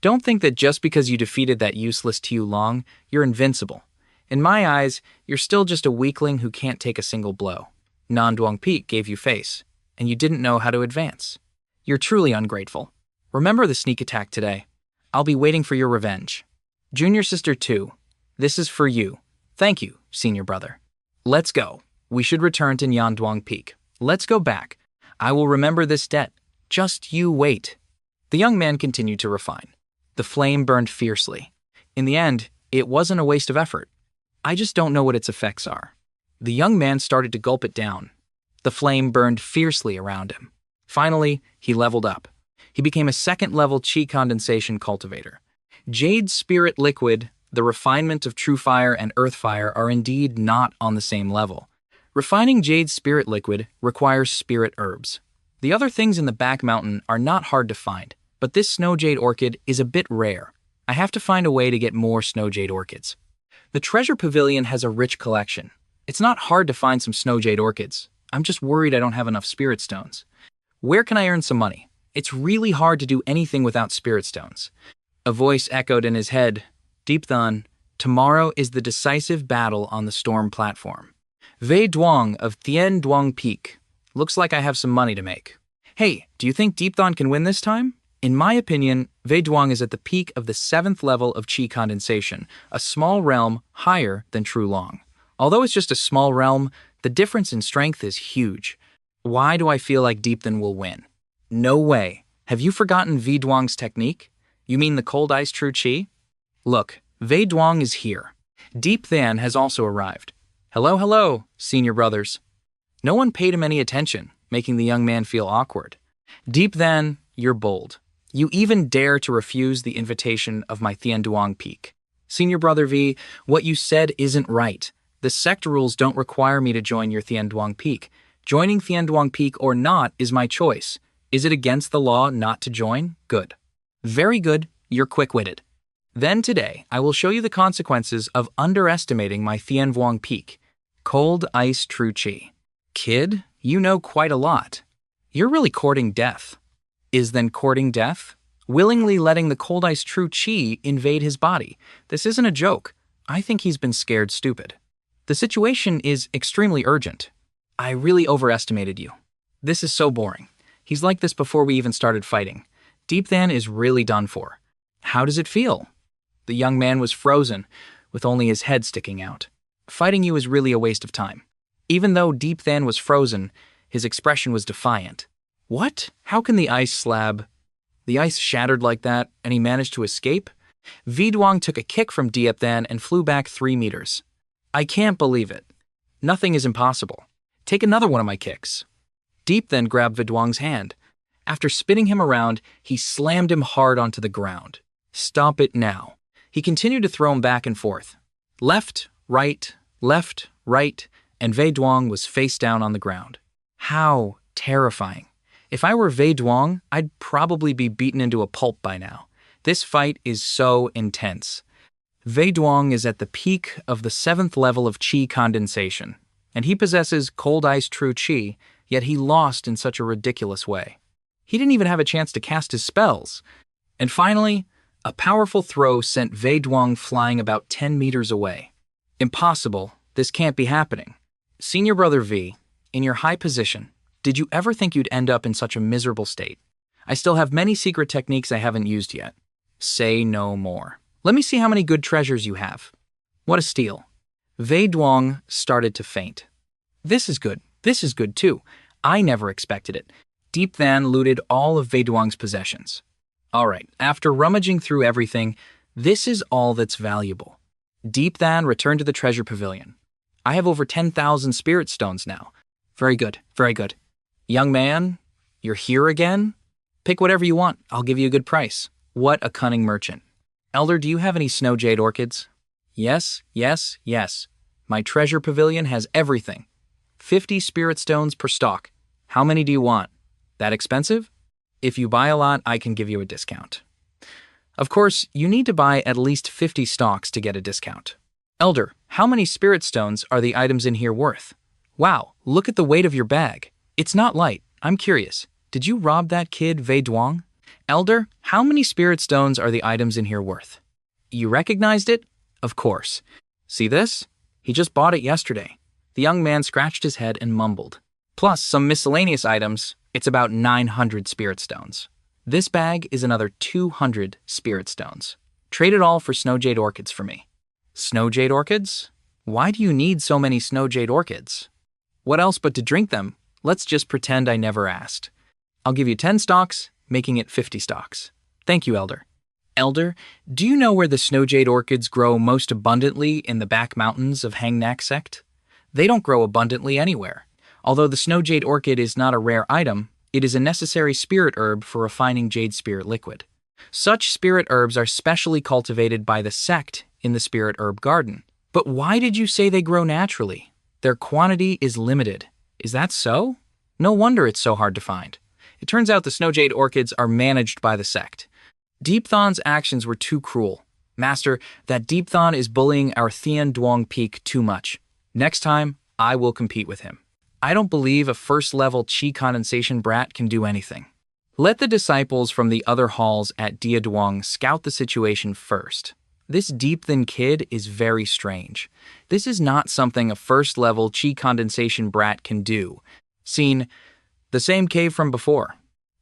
Don't think that just because you defeated that useless Tiu Long, you're invincible. In my eyes, you're still just a weakling who can't take a single blow. Nanduang Peak gave you face, and you didn't know how to advance. You're truly ungrateful. Remember the sneak attack today. I'll be waiting for your revenge. Junior sister 2, this is for you. Thank you, senior brother. Let's go. We should return to Nyanduang Peak. Let's go back. I will remember this debt. Just you wait. The young man continued to refine. The flame burned fiercely. In the end, it wasn't a waste of effort. I just don't know what its effects are. The young man started to gulp it down. The flame burned fiercely around him. Finally, he leveled up. He became a second-level chi condensation cultivator. Jade spirit liquid, the refinement of true fire and earth fire are indeed not on the same level. Refining jade spirit liquid requires spirit herbs. The other things in the back mountain are not hard to find, but this snow jade orchid is a bit rare. I have to find a way to get more snow jade orchids. The treasure pavilion has a rich collection. It's not hard to find some snow jade orchids. I'm just worried I don't have enough spirit stones. Where can I earn some money? It's really hard to do anything without spirit stones. A voice echoed in his head. Deep Thun, tomorrow is the decisive battle on the storm platform. Wei Duang of Thien Duang Peak. Looks like I have some money to make. Hey, do you think Deep Thun can win this time? In my opinion, Wei Duang is at the peak of the 7th level of chi condensation, a small realm higher than True Long. Although it's just a small realm, the difference in strength is huge. Why do I feel like Deep Thun will win? No way. Have you forgotten Wei Duang's technique? You mean the cold ice true chi? Look, Wei Duang is here. Deep Than has also arrived. Hello, hello, senior brothers. No one paid him any attention, making the young man feel awkward. Deep Than, you're bold. You even dare to refuse the invitation of my Thien Duang Peak. Senior brother V, what you said isn't right. The sect rules don't require me to join your Thien Duang Peak. Joining Thien Duang Peak or not is my choice. Is it against the law not to join? Good. Very good, you're quick-witted. Then today, I will show you the consequences of underestimating my Thien Duang Peak. Cold ice true chi. Kid, you know quite a lot. You're really courting death. Is then courting death? Willingly letting the cold ice true chi invade his body. This isn't a joke. I think he's been scared stupid. The situation is extremely urgent. I really overestimated you. This is so boring. He's like this before we even started fighting. Deep Than is really done for. How does it feel? The young man was frozen, with only his head sticking out. Fighting you is really a waste of time. Even though Deep Than was frozen, his expression was defiant. What? How can the ice slab? The ice shattered like that, and he managed to escape? Wei Duang took a kick from Diep Than and flew back 3 meters. I can't believe it. Nothing is impossible. Take another one of my kicks. Deep then grabbed Wei Duang's hand. After spinning him around, he slammed him hard onto the ground. Stop it now. He continued to throw him back and forth. Left, right, and Wei Duang was face down on the ground. How terrifying. If I were Wei Duang, I'd probably be beaten into a pulp by now. This fight is so intense. Wei Duang is at the peak of the 7th level of chi condensation, and he possesses cold ice true chi, yet he lost in such a ridiculous way. He didn't even have a chance to cast his spells. And finally, a powerful throw sent Wei Duang flying about 10 meters away. Impossible. This can't be happening. Senior brother V, in your high position, did you ever think you'd end up in such a miserable state? I still have many secret techniques I haven't used yet. Say no more. Let me see how many good treasures you have. What a steal. Wei Duang started to faint. This is good too. I never expected it. Deep Than looted all of Wei Duang's possessions. Alright, after rummaging through everything, this is all that's valuable. Deep Than returned to the treasure pavilion. I have over 10,000 spirit stones now. Very good, very good. Young man, you're here again? Pick whatever you want, I'll give you a good price. What a cunning merchant. Elder, do you have any snow jade orchids? Yes. My treasure pavilion has everything. 50 spirit stones per stalk. How many do you want? That expensive? If you buy a lot, I can give you a discount. Of course, you need to buy at least 50 stocks to get a discount. Elder, how many spirit stones are the items in here worth? Wow, look at the weight of your bag. It's not light. I'm curious. Did you rob that kid, Wei Duong? Elder, how many spirit stones are the items in here worth? You recognized it? Of course. See this? He just bought it yesterday. The young man scratched his head and mumbled. Plus some miscellaneous items, it's about 900 spirit stones. This bag is another 200 spirit stones. Trade it all for snow jade orchids for me. Snow jade orchids? Why do you need so many snow jade orchids? What else but to drink them? Let's just pretend I never asked. I'll give you 10 stocks, making it 50 stocks. Thank you, Elder. Elder, do you know where the snow jade orchids grow most abundantly in the back mountains of Hangnak sect? They don't grow abundantly anywhere. Although the snow jade orchid is not a rare item, it is a necessary spirit herb for refining jade spirit liquid. Such spirit herbs are specially cultivated by the sect in the spirit herb garden. But why did you say they grow naturally? Their quantity is limited. Is that so? No wonder it's so hard to find. It turns out the snow jade orchids are managed by the sect. Deep Thon's actions were too cruel. Master, that Deep Thon is bullying our Thian Duong Peak too much. Next time, I will compete with him. I don't believe a first-level chi condensation brat can do anything. Let the disciples from the other halls at Dia Duong scout the situation first. This Deep Thin kid is very strange. This is not something a first-level chi condensation brat can do. Scene, the same cave from before.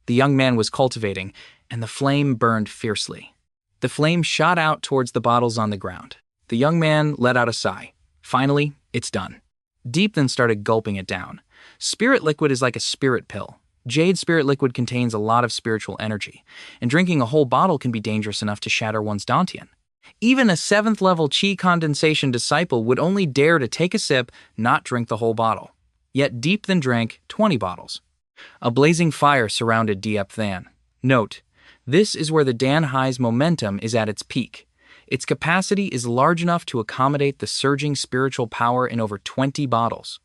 The young man was cultivating, and the flame burned fiercely. The flame shot out towards the bottles on the ground. The young man let out a sigh. Finally, it's done. Deep Thin started gulping it down. Spirit liquid is like a spirit pill. Jade spirit liquid contains a lot of spiritual energy, and drinking a whole bottle can be dangerous enough to shatter one's dantian. Even a 7th level chi condensation disciple would only dare to take a sip, not drink the whole bottle. Yet Deep Thin drank 20 bottles. A blazing fire surrounded Diep Than. Note, this is where the Dan Hai's momentum is at its peak. Its capacity is large enough to accommodate the surging spiritual power in over 20 bottles.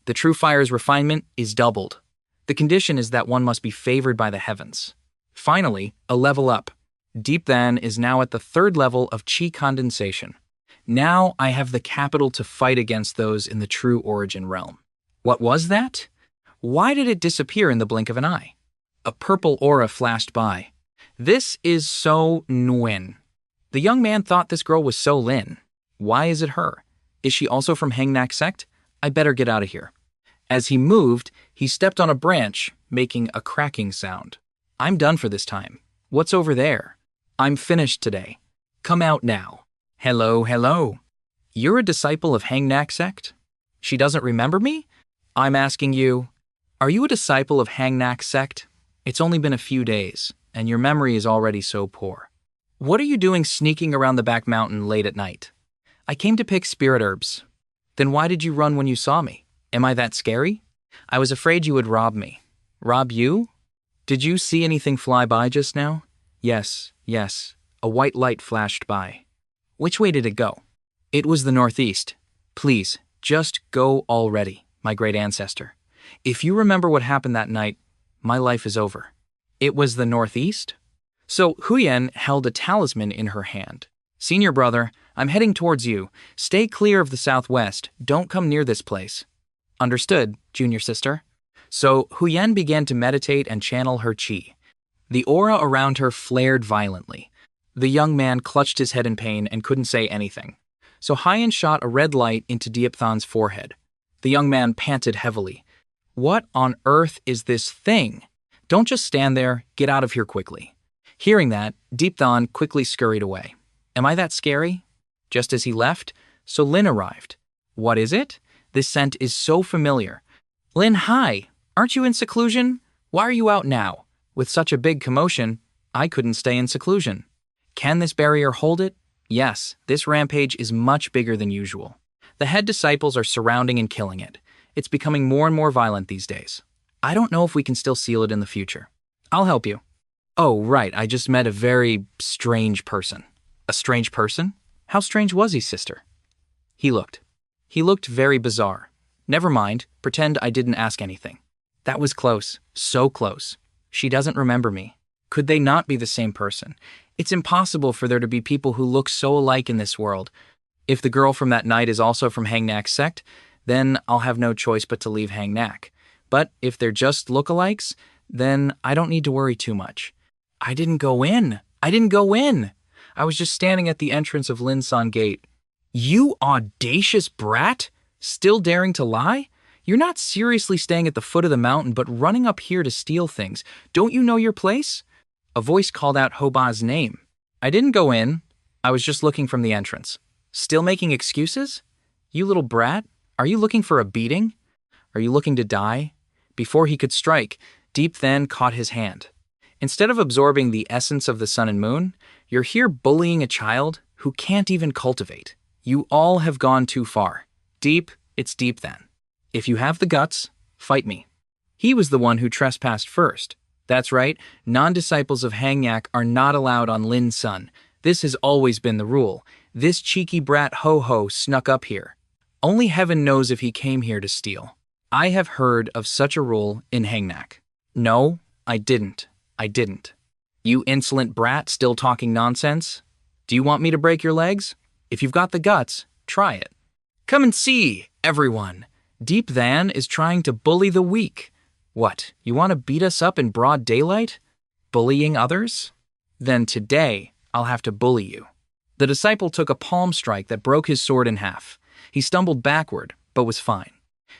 The true fire's refinement is doubled. The condition is that one must be favored by the heavens. Finally, a level up. Deep Than is now at the 3rd level of chi condensation. Now I have the capital to fight against those in the true origin realm. What was that? Why did it disappear in the blink of an eye? A purple aura flashed by. This is So Nguyen. The young man thought this girl was So Lin. Why is it her? Is she also from Hangnak sect? I better get out of here. As he moved, he stepped on a branch, making a cracking sound. I'm done for this time. What's over there? I'm finished today. Come out now. Hello, hello. You're a disciple of Hangnak sect? She doesn't remember me? I'm asking you, are you a disciple of Hangnak sect? It's only been a few days, and your memory is already so poor. What are you doing sneaking around the back mountain late at night? I came to pick spirit herbs. Then why did you run when you saw me? Am I that scary? I was afraid you would rob me. Rob you? Did you see anything fly by just now? Yes. A white light flashed by. Which way did it go? It was the northeast. Please, just go already, my great ancestor. If you remember what happened that night, my life is over. It was the northeast? So Huyen held a talisman in her hand. Senior brother, I'm heading towards you. Stay clear of the southwest. Don't come near this place. Understood, junior sister. So Huyen began to meditate and channel her chi. The aura around her flared violently. The young man clutched his head in pain and couldn't say anything. So Hyen shot a red light into Diep Than's forehead. The young man panted heavily. What on earth is this thing? Don't just stand there. Get out of here quickly. Hearing that, Deep Than quickly scurried away. Am I that scary? Just as he left, So Lin arrived. What is it? This scent is so familiar. Lin, hi. Aren't you in seclusion? Why are you out now? With such a big commotion, I couldn't stay in seclusion. Can this barrier hold it? Yes, this rampage is much bigger than usual. The head disciples are surrounding and killing it. It's becoming more and more violent these days. I don't know if we can still seal it in the future. I'll help you. Oh, right, I just met a very strange person. A strange person? How strange was he, sister? He looked very bizarre. Never mind, pretend I didn't ask anything. That was close, so close. She doesn't remember me. Could they not be the same person? It's impossible for there to be people who look so alike in this world. If the girl from that night is also from Hangnak's sect, then I'll have no choice but to leave Hangnak. But if they're just lookalikes, then I don't need to worry too much. I didn't go in. I was just standing at the entrance of Linsan Gate. You audacious brat! Still daring to lie? You're not seriously staying at the foot of the mountain, but running up here to steal things. Don't you know your place? A voice called out Hoba's name. I didn't go in. I was just looking from the entrance. Still making excuses? You little brat, are you looking for a beating? Are you looking to die? Before he could strike, Deep Than caught his hand. Instead of absorbing the essence of the sun and moon, you're here bullying a child who can't even cultivate. You all have gone too far. Deep, it's Deep Than. If you have the guts, fight me. He was the one who trespassed first. That's right, non-disciples of Hangnak are not allowed on Lin Sun. This has always been the rule. This cheeky brat Ho-Ho snuck up here. Only heaven knows if he came here to steal. I have heard of such a rule in Hangnak. No, I didn't. You insolent brat still talking nonsense? Do you want me to break your legs? If you've got the guts, try it. Come and see, everyone. Deep Than is trying to bully the weak. What, you want to beat us up in broad daylight? Bullying others? Then today, I'll have to bully you. The disciple took a palm strike that broke his sword in half. He stumbled backward, but was fine.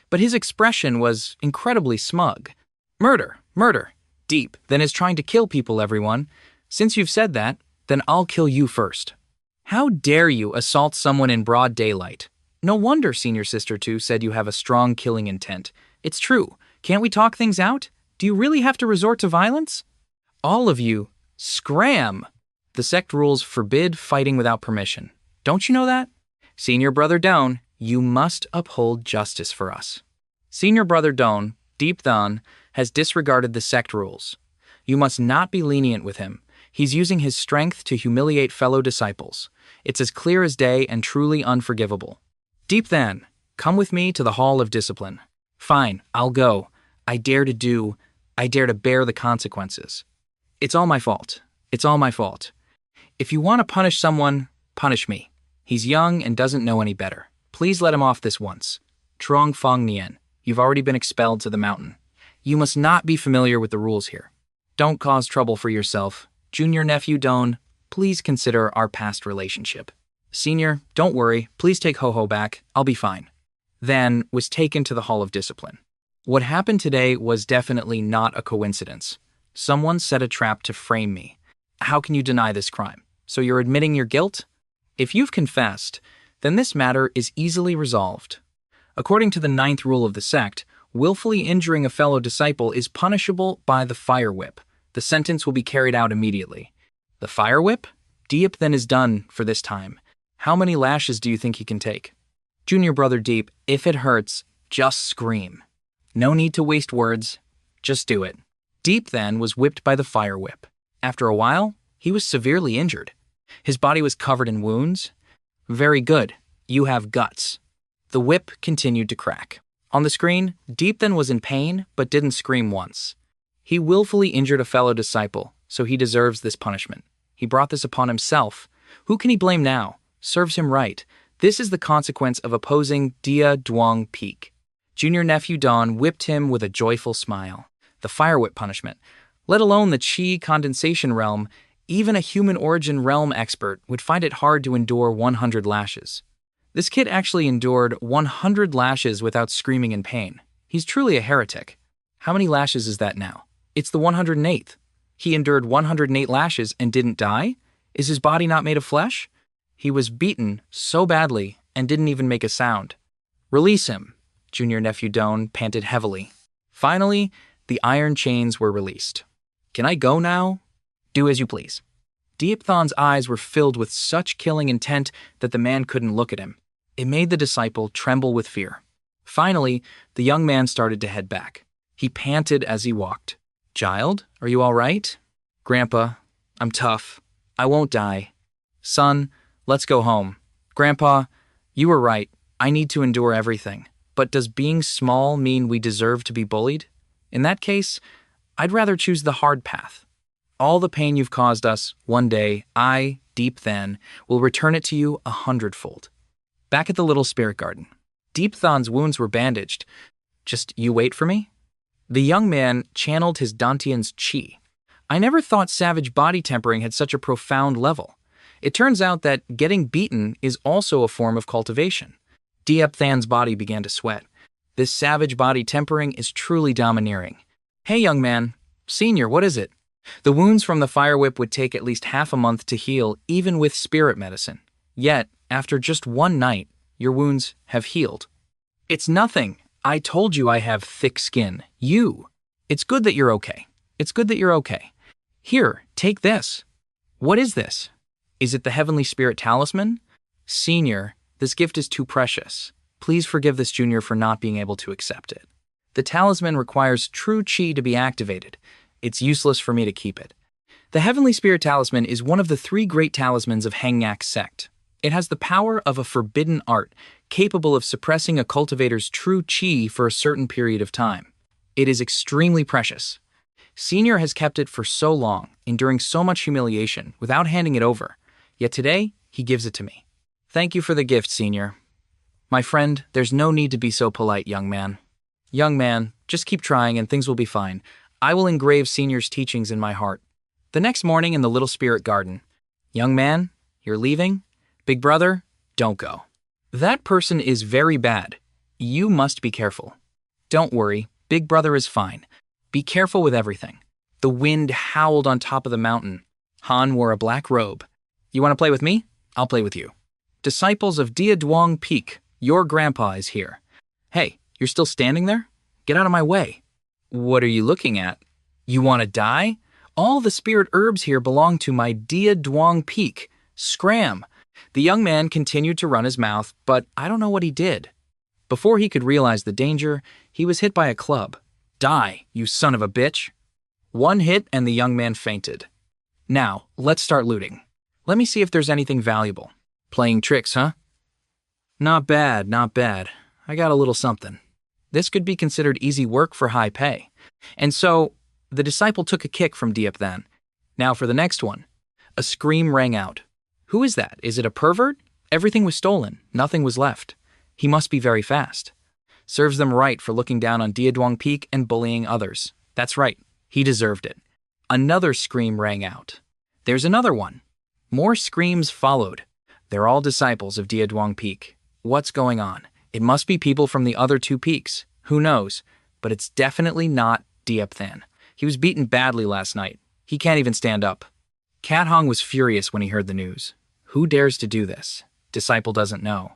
But his expression was incredibly smug. Murder. Deep Than is trying to kill people, everyone. Since you've said that, then I'll kill you first. How dare you assault someone in broad daylight? No wonder Senior Sister 2 said you have a strong killing intent. It's true. Can't we talk things out? Do you really have to resort to violence? All of you, scram! The sect rules forbid fighting without permission. Don't you know that? Senior Brother Don, you must uphold justice for us. Senior Brother Don, Deep Than, has disregarded the sect rules. You must not be lenient with him. He's using his strength to humiliate fellow disciples. It's as clear as day and truly unforgivable. Deep Than, come with me to the Hall of Discipline. Fine, I'll go. I dare to bear the consequences. It's all my fault. If you want to punish someone, punish me. He's young and doesn't know any better. Please let him off this once. Trong Fong Nien, you've already been expelled to the mountain. You must not be familiar with the rules here. Don't cause trouble for yourself. Junior nephew Don, please consider our past relationship. Senior, don't worry. Please take Ho-Ho back. I'll be fine. Then was taken to the Hall of Discipline. What happened today was definitely not a coincidence. Someone set a trap to frame me. How can you deny this crime? So you're admitting your guilt? If you've confessed, then this matter is easily resolved. According to the 9th rule of the sect, willfully injuring a fellow disciple is punishable by the fire whip. The sentence will be carried out immediately. The fire whip? Deep then is done for this time. How many lashes do you think he can take? Junior Brother Deep, if it hurts, just scream. No need to waste words. Just do it. Deep then was whipped by the fire whip. After a while, he was severely injured. His body was covered in wounds. Very good. You have guts. The whip continued to crack. On the screen, Deep then was in pain, but didn't scream once. He willfully injured a fellow disciple, so he deserves this punishment. He brought this upon himself. Who can he blame now? Serves him right. This is the consequence of opposing Dia Duong Peak. Junior nephew Don whipped him with a joyful smile. The fire whip punishment. Let alone the Qi condensation realm, even a human origin realm expert would find it hard to endure 100 lashes. This kid actually endured 100 lashes without screaming in pain. He's truly a heretic. How many lashes is that now? It's the 108th. He endured 108 lashes and didn't die? Is his body not made of flesh? He was beaten so badly and didn't even make a sound. Release him, Junior nephew Don panted heavily. Finally, the iron chains were released. Can I go now? Do as you please. Deep Than's eyes were filled with such killing intent that the man couldn't look at him. It made the disciple tremble with fear. Finally, the young man started to head back. He panted as he walked. Child, are you all right? Grandpa, I'm tough. I won't die. Son, let's go home. Grandpa, you were right. I need to endure everything. But does being small mean we deserve to be bullied? In that case, I'd rather choose the hard path. All the pain you've caused us, one day, I, Deep Than, will return it to you 100-fold. Back at the little spirit garden, Deep Than's wounds were bandaged. Just you wait for me? The young man channeled his Dantian's chi. I never thought savage body tempering had such a profound level. It turns out that getting beaten is also a form of cultivation. Deep Than's body began to sweat. This savage body tempering is truly domineering. Hey, young man. Senior, what is it? The wounds from the fire whip would take at least half a month to heal, even with spirit medicine. Yet, after just one night, your wounds have healed. It's nothing. I told you I have thick skin. It's good that you're okay. It's good that you're okay. Here, take this. What is this? Is it the Heavenly Spirit Talisman? Senior, this gift is too precious. Please forgive this junior for not being able to accept it. The talisman requires true chi to be activated. It's useless for me to keep it. The Heavenly Spirit Talisman is one of the 3 great talismans of Handicap sect. It has the power of a forbidden art, capable of suppressing a cultivator's true chi for a certain period of time. It is extremely precious. Senior has kept it for so long, enduring so much humiliation, without handing it over. Yet today, he gives it to me. Thank you for the gift, Senior. My friend, there's no need to be so polite, young man. Young man, just keep trying and things will be fine. I will engrave Senior's teachings in my heart. The next morning in the little spirit garden. Young man, you're leaving? Big brother, don't go. That person is very bad. You must be careful. Don't worry, Big brother is fine. Be careful with everything. The wind howled on top of the mountain. Han wore a black robe. You want to play with me? I'll play with you. Disciples of Dia Duong Peak, your grandpa is here. Hey, you're still standing there? Get out of my way. What are you looking at? You want to die? All the spirit herbs here belong to my Dia Duong Peak. Scram! The young man continued to run his mouth, but I don't know what he did. Before he could realize the danger, he was hit by a club. Die, you son of a bitch! One hit and the young man fainted. Now, let's start looting. Let me see if there's anything valuable. Playing tricks, huh? Not bad, not bad. I got a little something. This could be considered easy work for high pay. And so, the disciple took a kick from Diep then. Now for the next one. A scream rang out. Who is that? Is it a pervert? Everything was stolen. Nothing was left. He must be very fast. Serves them right for looking down on Dia Duong Peak and bullying others. That's right. He deserved it. Another scream rang out. There's another one. More screams followed. They're all disciples of Dia Duong Peak. What's going on? It must be people from the other 2 peaks. Who knows? But it's definitely not Diep Than. He was beaten badly last night. He can't even stand up. Cat Hong was furious when he heard the news. Who dares to do this? Disciple doesn't know.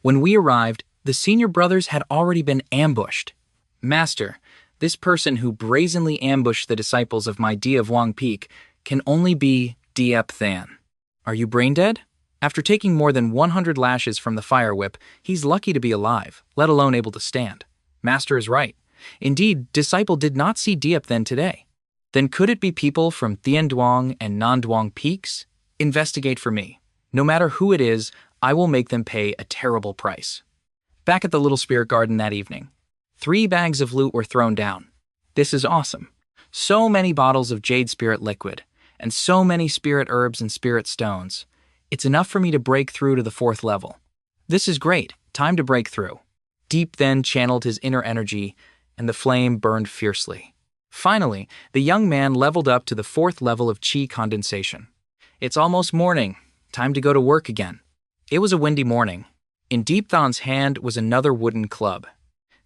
When we arrived, the senior brothers had already been ambushed. Master, this person who brazenly ambushed the disciples of my Dia Duong Peak can only be Diep Than. Are you brain dead? After taking more than 100 lashes from the fire whip, he's lucky to be alive, let alone able to stand. Master is right. Indeed, Disciple did not see Diep Than today. Then could it be people from Thien Duong and Nan Duong peaks? Investigate for me. No matter who it is, I will make them pay a terrible price. Back at the little spirit garden that evening, 3 bags of loot were thrown down. This is awesome. So many bottles of jade spirit liquid, and so many spirit herbs and spirit stones. It's enough for me to break through to the 4th level. This is great. Time to break through. Deep then channeled his inner energy, and the flame burned fiercely. Finally, the young man leveled up to the 4th level of chi condensation. It's almost morning. Time to go to work again. It was a windy morning. In Deep Than's hand was another wooden club.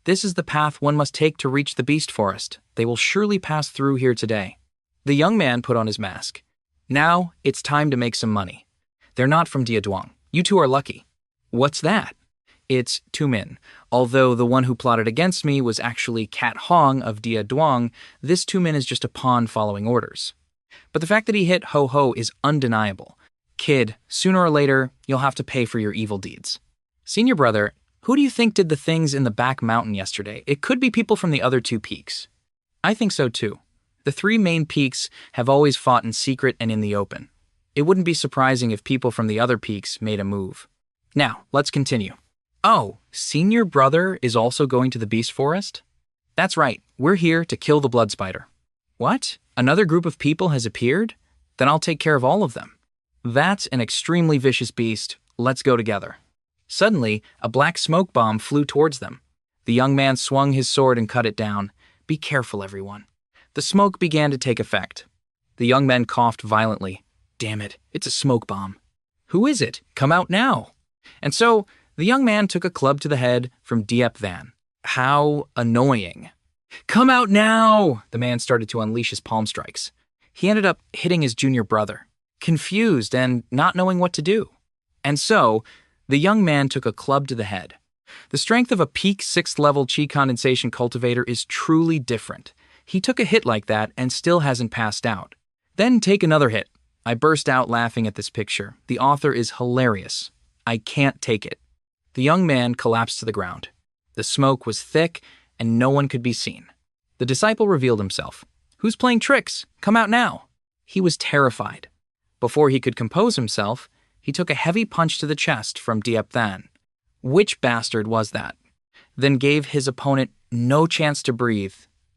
This is the path one must take to reach the beast forest. They will surely pass through here today. The young man put on his mask. Now, it's time to make some money. They're not from Dia Duong. You 2 are lucky. What's that? It's Tumin. Although the one who plotted against me was actually Cat Hong of Dia Duong, this Tumin is just a pawn following orders. But the fact that he hit Ho Ho is undeniable. Kid, sooner or later, you'll have to pay for your evil deeds. Senior brother, who do you think did the things in the back mountain yesterday? It could be people from the other 2 peaks. I think so too. The 3 main peaks have always fought in secret and in the open. It wouldn't be surprising if people from the other peaks made a move. Now, let's continue. Oh, Senior brother is also going to the beast forest? That's right, we're here to kill the blood spider. What? Another group of people has appeared? Then I'll take care of all of them. That's an extremely vicious beast. Let's go together. Suddenly, a black smoke bomb flew towards them. The young man swung his sword and cut it down. Be careful, everyone. The smoke began to take effect. The young men coughed violently. Damn it, it's a smoke bomb. Who is it? Come out now. And so, the young man took a club to the head from Diep Van. How annoying. Come out now! The man started to unleash his palm strikes. He ended up hitting his junior brother, confused and not knowing what to do. And so, the young man took a club to the head. The strength of a peak 6th level chi condensation cultivator is truly different. He took a hit like that and still hasn't passed out. Then take another hit. I burst out laughing at this picture. The author is hilarious. I can't take it. The young man collapsed to the ground. The smoke was thick and no one could be seen. The disciple revealed himself. Who's playing tricks? Come out now. He was terrified. Before he could compose himself, he took a heavy punch to the chest from Diep Than. Which bastard was that? Then gave his opponent no chance to breathe,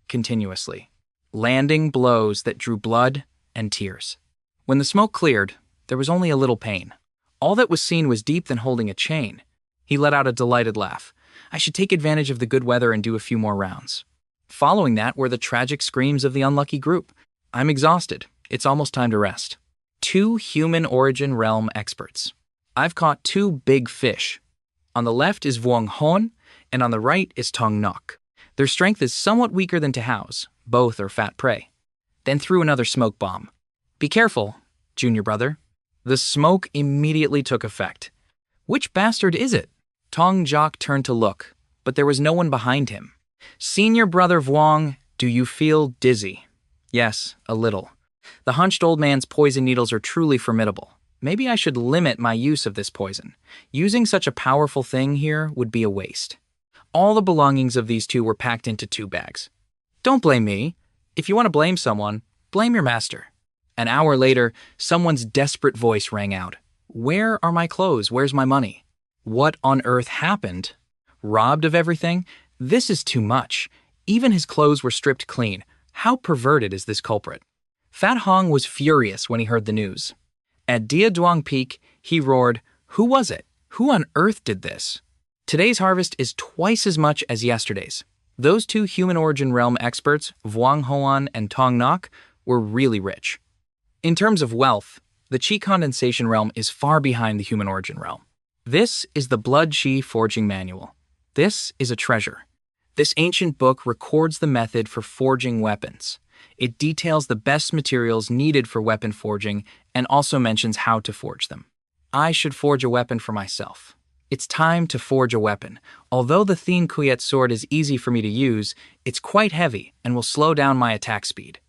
continuously, landing blows that drew blood and tears. When the smoke cleared, there was only a little pain. All that was seen was Diep Than holding a chain. He let out a delighted laugh. I should take advantage of the good weather and do a few more rounds. Following that were the tragic screams of the unlucky group. I'm exhausted. It's almost time to rest. 2 human origin realm experts. I've caught 2 big fish. On the left is Vuong Hon, and on the right is Tong Nok. Their strength is somewhat weaker than Tahao's. Both are fat prey. Then threw another smoke bomb. Be careful, junior brother. The smoke immediately took effect. Which bastard is it? Tong Jok turned to look, but there was no one behind him. Senior brother Vuong, do you feel dizzy? Yes, a little. The hunched old man's poison needles are truly formidable. Maybe I should limit my use of this poison. Using such a powerful thing here would be a waste. All the belongings of these 2 were packed into 2 bags. Don't blame me. If you want to blame someone, blame your master. An hour later, someone's desperate voice rang out. Where are my clothes? Where's my money? What on earth happened? Robbed of everything? This is too much. Even his clothes were stripped clean. How perverted is this culprit? Fat Hong was furious when he heard the news. At Dia Duong Peak, he roared, Who was it? Who on earth did this? Today's harvest is twice as much as yesterday's. Those 2 human origin realm experts, Vuong Hoan and Tong Nok, were really rich. In terms of wealth, the chi condensation realm is far behind the human origin realm. This is the Blood Chi Forging Manual. This is a treasure. This ancient book records the method for forging weapons. It details the best materials needed for weapon forging and also mentions how to forge them. I should forge a weapon for myself. It's time to forge a weapon. Although the Thien Kuyet sword is easy for me to use, it's quite heavy and will slow down my attack speed.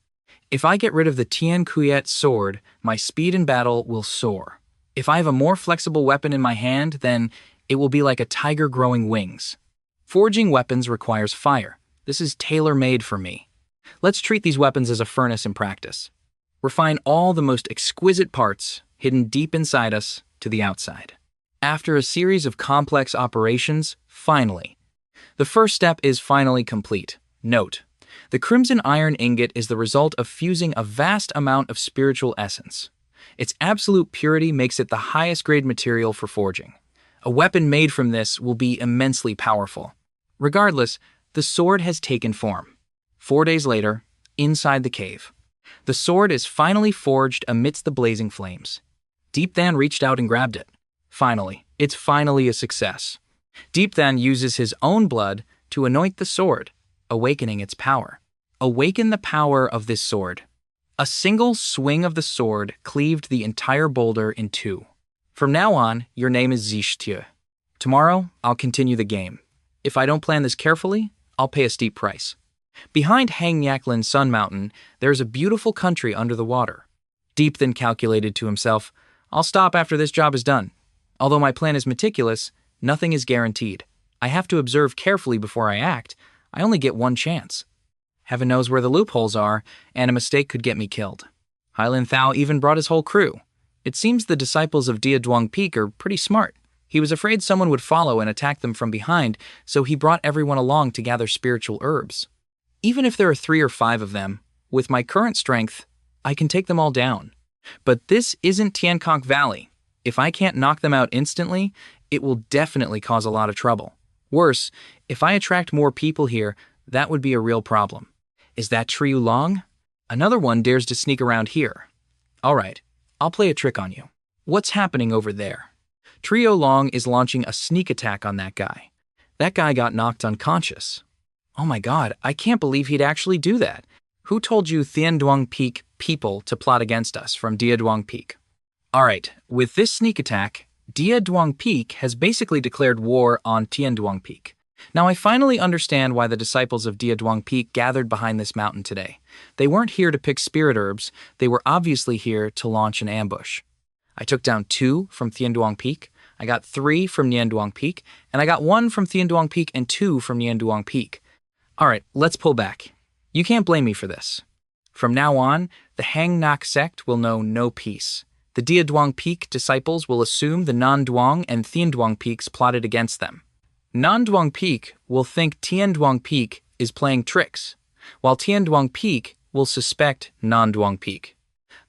If I get rid of the Tien Kuyet sword, my speed in battle will soar. If I have a more flexible weapon in my hand, then it will be like a tiger growing wings. Forging weapons requires fire. This is tailor-made for me. Let's treat these weapons as a furnace in practice. Refine all the most exquisite parts hidden deep inside us to the outside. After a series of complex operations, finally. The first step is finally complete. Note, the crimson iron ingot is the result of fusing a vast amount of spiritual essence. Its absolute purity makes it the highest grade material for forging. A weapon made from this will be immensely powerful. Regardless, the sword has taken form. 4 days later, inside the cave. The sword is finally forged amidst the blazing flames. Diep Than reached out and grabbed it. Finally, it's finally a success. Diep Than uses his own blood to anoint the sword, awakening its power. Awaken the power of this sword. A single swing of the sword cleaved the entire boulder in 2. From now on, your name is Zishtye. Tomorrow, I'll continue the game. If I don't plan this carefully, I'll pay a steep price. Behind Hang Yaklin Sun Mountain, there's a beautiful country under the water. Diep Than calculated to himself, I'll stop after this job is done. Although my plan is meticulous, nothing is guaranteed. I have to observe carefully before I act. I only get one chance. Heaven knows where the loopholes are, and a mistake could get me killed. Hylin Thao even brought his whole crew. It seems the disciples of Dia Duong Peak are pretty smart. He was afraid someone would follow and attack them from behind, so he brought everyone along to gather spiritual herbs. Even if there are 3 or 5 of them, With my current strength, I can take them all down. But this isn't Tiancong Valley. If I can't knock them out instantly, it will definitely cause a lot of trouble. Worse, if I attract more people here, that would be a real problem. Is that Triu Long? Another one dares to sneak around here. All right, I'll play a trick on you. What's happening over there? Trio Long is launching a sneak attack on that guy. That guy got knocked unconscious. Oh my god, I can't believe he'd actually do that. Who told you Tianduang Peak people to plot against us from Diaduang Peak? Alright, with this sneak attack, Diaduang Peak has basically declared war on Tianduang Peak. Now I finally understand why the disciples of Diaduang Peak gathered behind this mountain today. They weren't here to pick spirit herbs, they were obviously here to launch an ambush. I took down 2 from Tianduang Peak, I got 3 from Nianduang Peak, and I got 1 from Tianduang Peak and 2 from Nianduang Peak. Alright, let's pull back. You can't blame me for this. From now on, the Hangnak sect will know no peace. The Diaduang Peak disciples will assume the Nanduang and Tianduang Peaks plotted against them. Nanduang Peak will think Tianduang Peak is playing tricks, while Tianduang Peak will suspect Nanduang Peak.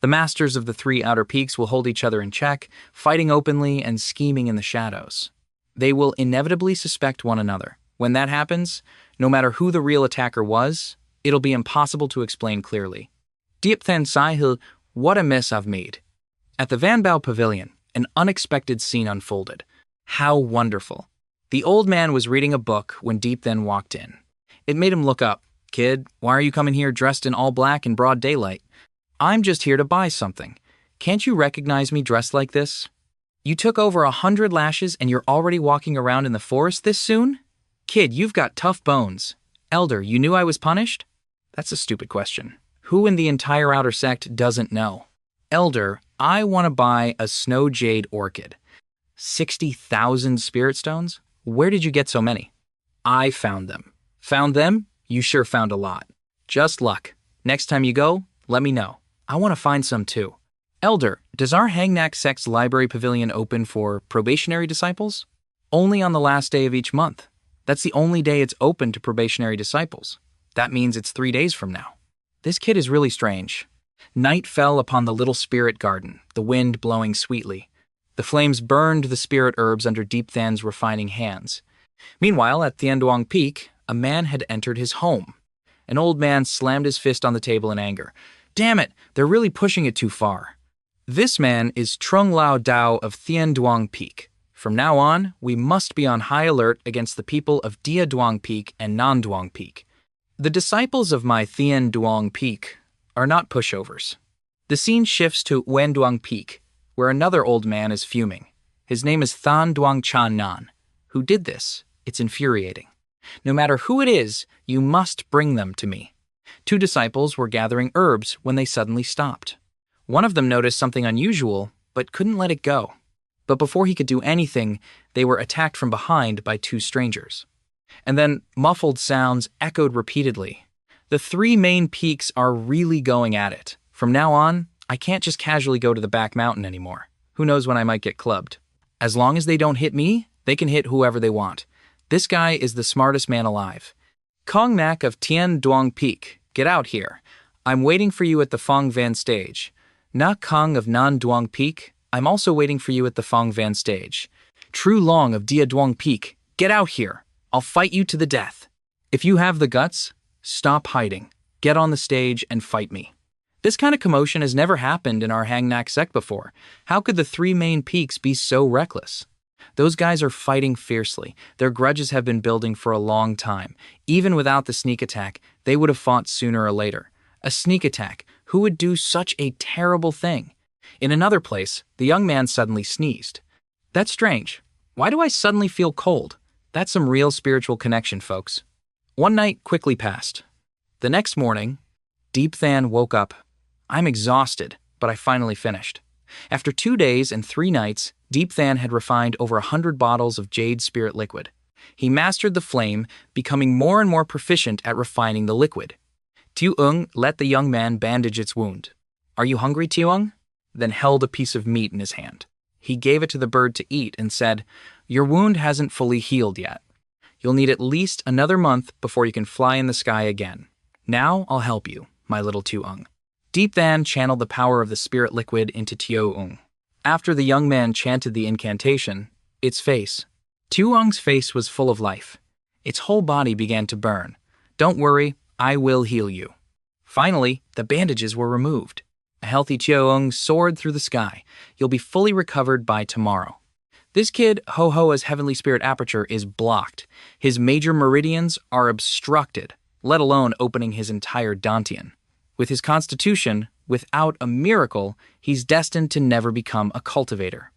The masters of the 3 outer peaks will hold each other in check, fighting openly and scheming in the shadows. They will inevitably suspect one another. When that happens, no matter who the real attacker was, it'll be impossible to explain clearly. Diep Than Sai Hil, what a mess I've made. At the Van Bao Pavilion, an unexpected scene unfolded. How wonderful. The old man was reading a book when Deep Then walked in. It made him look up. Kid, why are you coming here dressed in all black in broad daylight? I'm just here to buy something. Can't you recognize me dressed like this? You took over 100 lashes and you're already walking around in the forest this soon? Kid, you've got tough bones. Elder, you knew I was punished? That's a stupid question. Who in the entire outer sect doesn't know? Elder, I want to buy a snow jade orchid. 60,000 spirit stones? Where did you get so many? I found them. Found them? You sure found a lot. Just luck. Next time you go, let me know. I want to find some too. Elder, does our Hangnak sect's library pavilion open for probationary disciples? Only on the last day of each month. That's the only day it's open to probationary disciples. That means it's 3 days from now. This kid is really strange. Night fell upon the little spirit garden, the wind blowing sweetly. The flames burned the spirit herbs under Deep Than's refining hands. Meanwhile, at Tianduang Peak, a man had entered his home. An old man slammed his fist on the table in anger. Damn it, they're really pushing it too far. This man is Trung Lao Dao of Tianduang Peak. From now on, we must be on high alert against the people of Diaduang Peak and Nanduang Peak. The disciples of my Tianduang Peak are not pushovers. The scene shifts to Wenduang Peak, where another old man is fuming. His name is Than Duang Chan Nan. Who did this? It's infuriating. No matter who it is, you must bring them to me. 2 disciples were gathering herbs when they suddenly stopped. One of them noticed something unusual, but couldn't let it go. But before he could do anything, they were attacked from behind by 2 strangers. And then muffled sounds echoed repeatedly. The 3 main peaks are really going at it. From now on, I can't just casually go to the back mountain anymore. Who knows when I might get clubbed. As long as they don't hit me, they can hit whoever they want. This guy is the smartest man alive. Kong Mak of Tianduang Peak, get out here. I'm waiting for you at the Fong Van stage. Na Kong of Nanduang Peak, I'm also waiting for you at the Fong Van stage. True Long of Diaduang Peak, get out here. I'll fight you to the death. If you have the guts, stop hiding. Get on the stage and fight me. This kind of commotion has never happened in our Hangnak sect before. How could the 3 main peaks be so reckless? Those guys are fighting fiercely. Their grudges have been building for a long time. Even without the sneak attack, they would have fought sooner or later. A sneak attack. Who would do such a terrible thing? In another place, the young man suddenly sneezed. That's strange. Why do I suddenly feel cold? That's some real spiritual connection, folks. One night quickly passed. The next morning, Deep Than woke up. I'm exhausted, but I finally finished. After 2 days and 3 nights, Deep Than had refined over 100 bottles of jade spirit liquid. He mastered the flame, becoming more and more proficient at refining the liquid. Tiuung let the young man bandage its wound. Are you hungry, Tiuung? Then held a piece of meat in his hand. He gave it to the bird to eat and said, Your wound hasn't fully healed yet. You'll need at least another month before you can fly in the sky again. Now I'll help you. my little Tu-ung. Deep Than channeled the power of the spirit liquid into Tio-ung. After the young man chanted the incantation, its face. Tu-ung's face was full of life. Its whole body began to burn. Don't worry, I will heal you. Finally, the bandages were removed. A healthy Tio-ung soared through the sky. You'll be fully recovered by tomorrow. This kid, Ho-Ho's heavenly spirit aperture is blocked. His major meridians are obstructed, let alone opening his entire dantian. With his constitution, without a miracle, he's destined to never become a cultivator.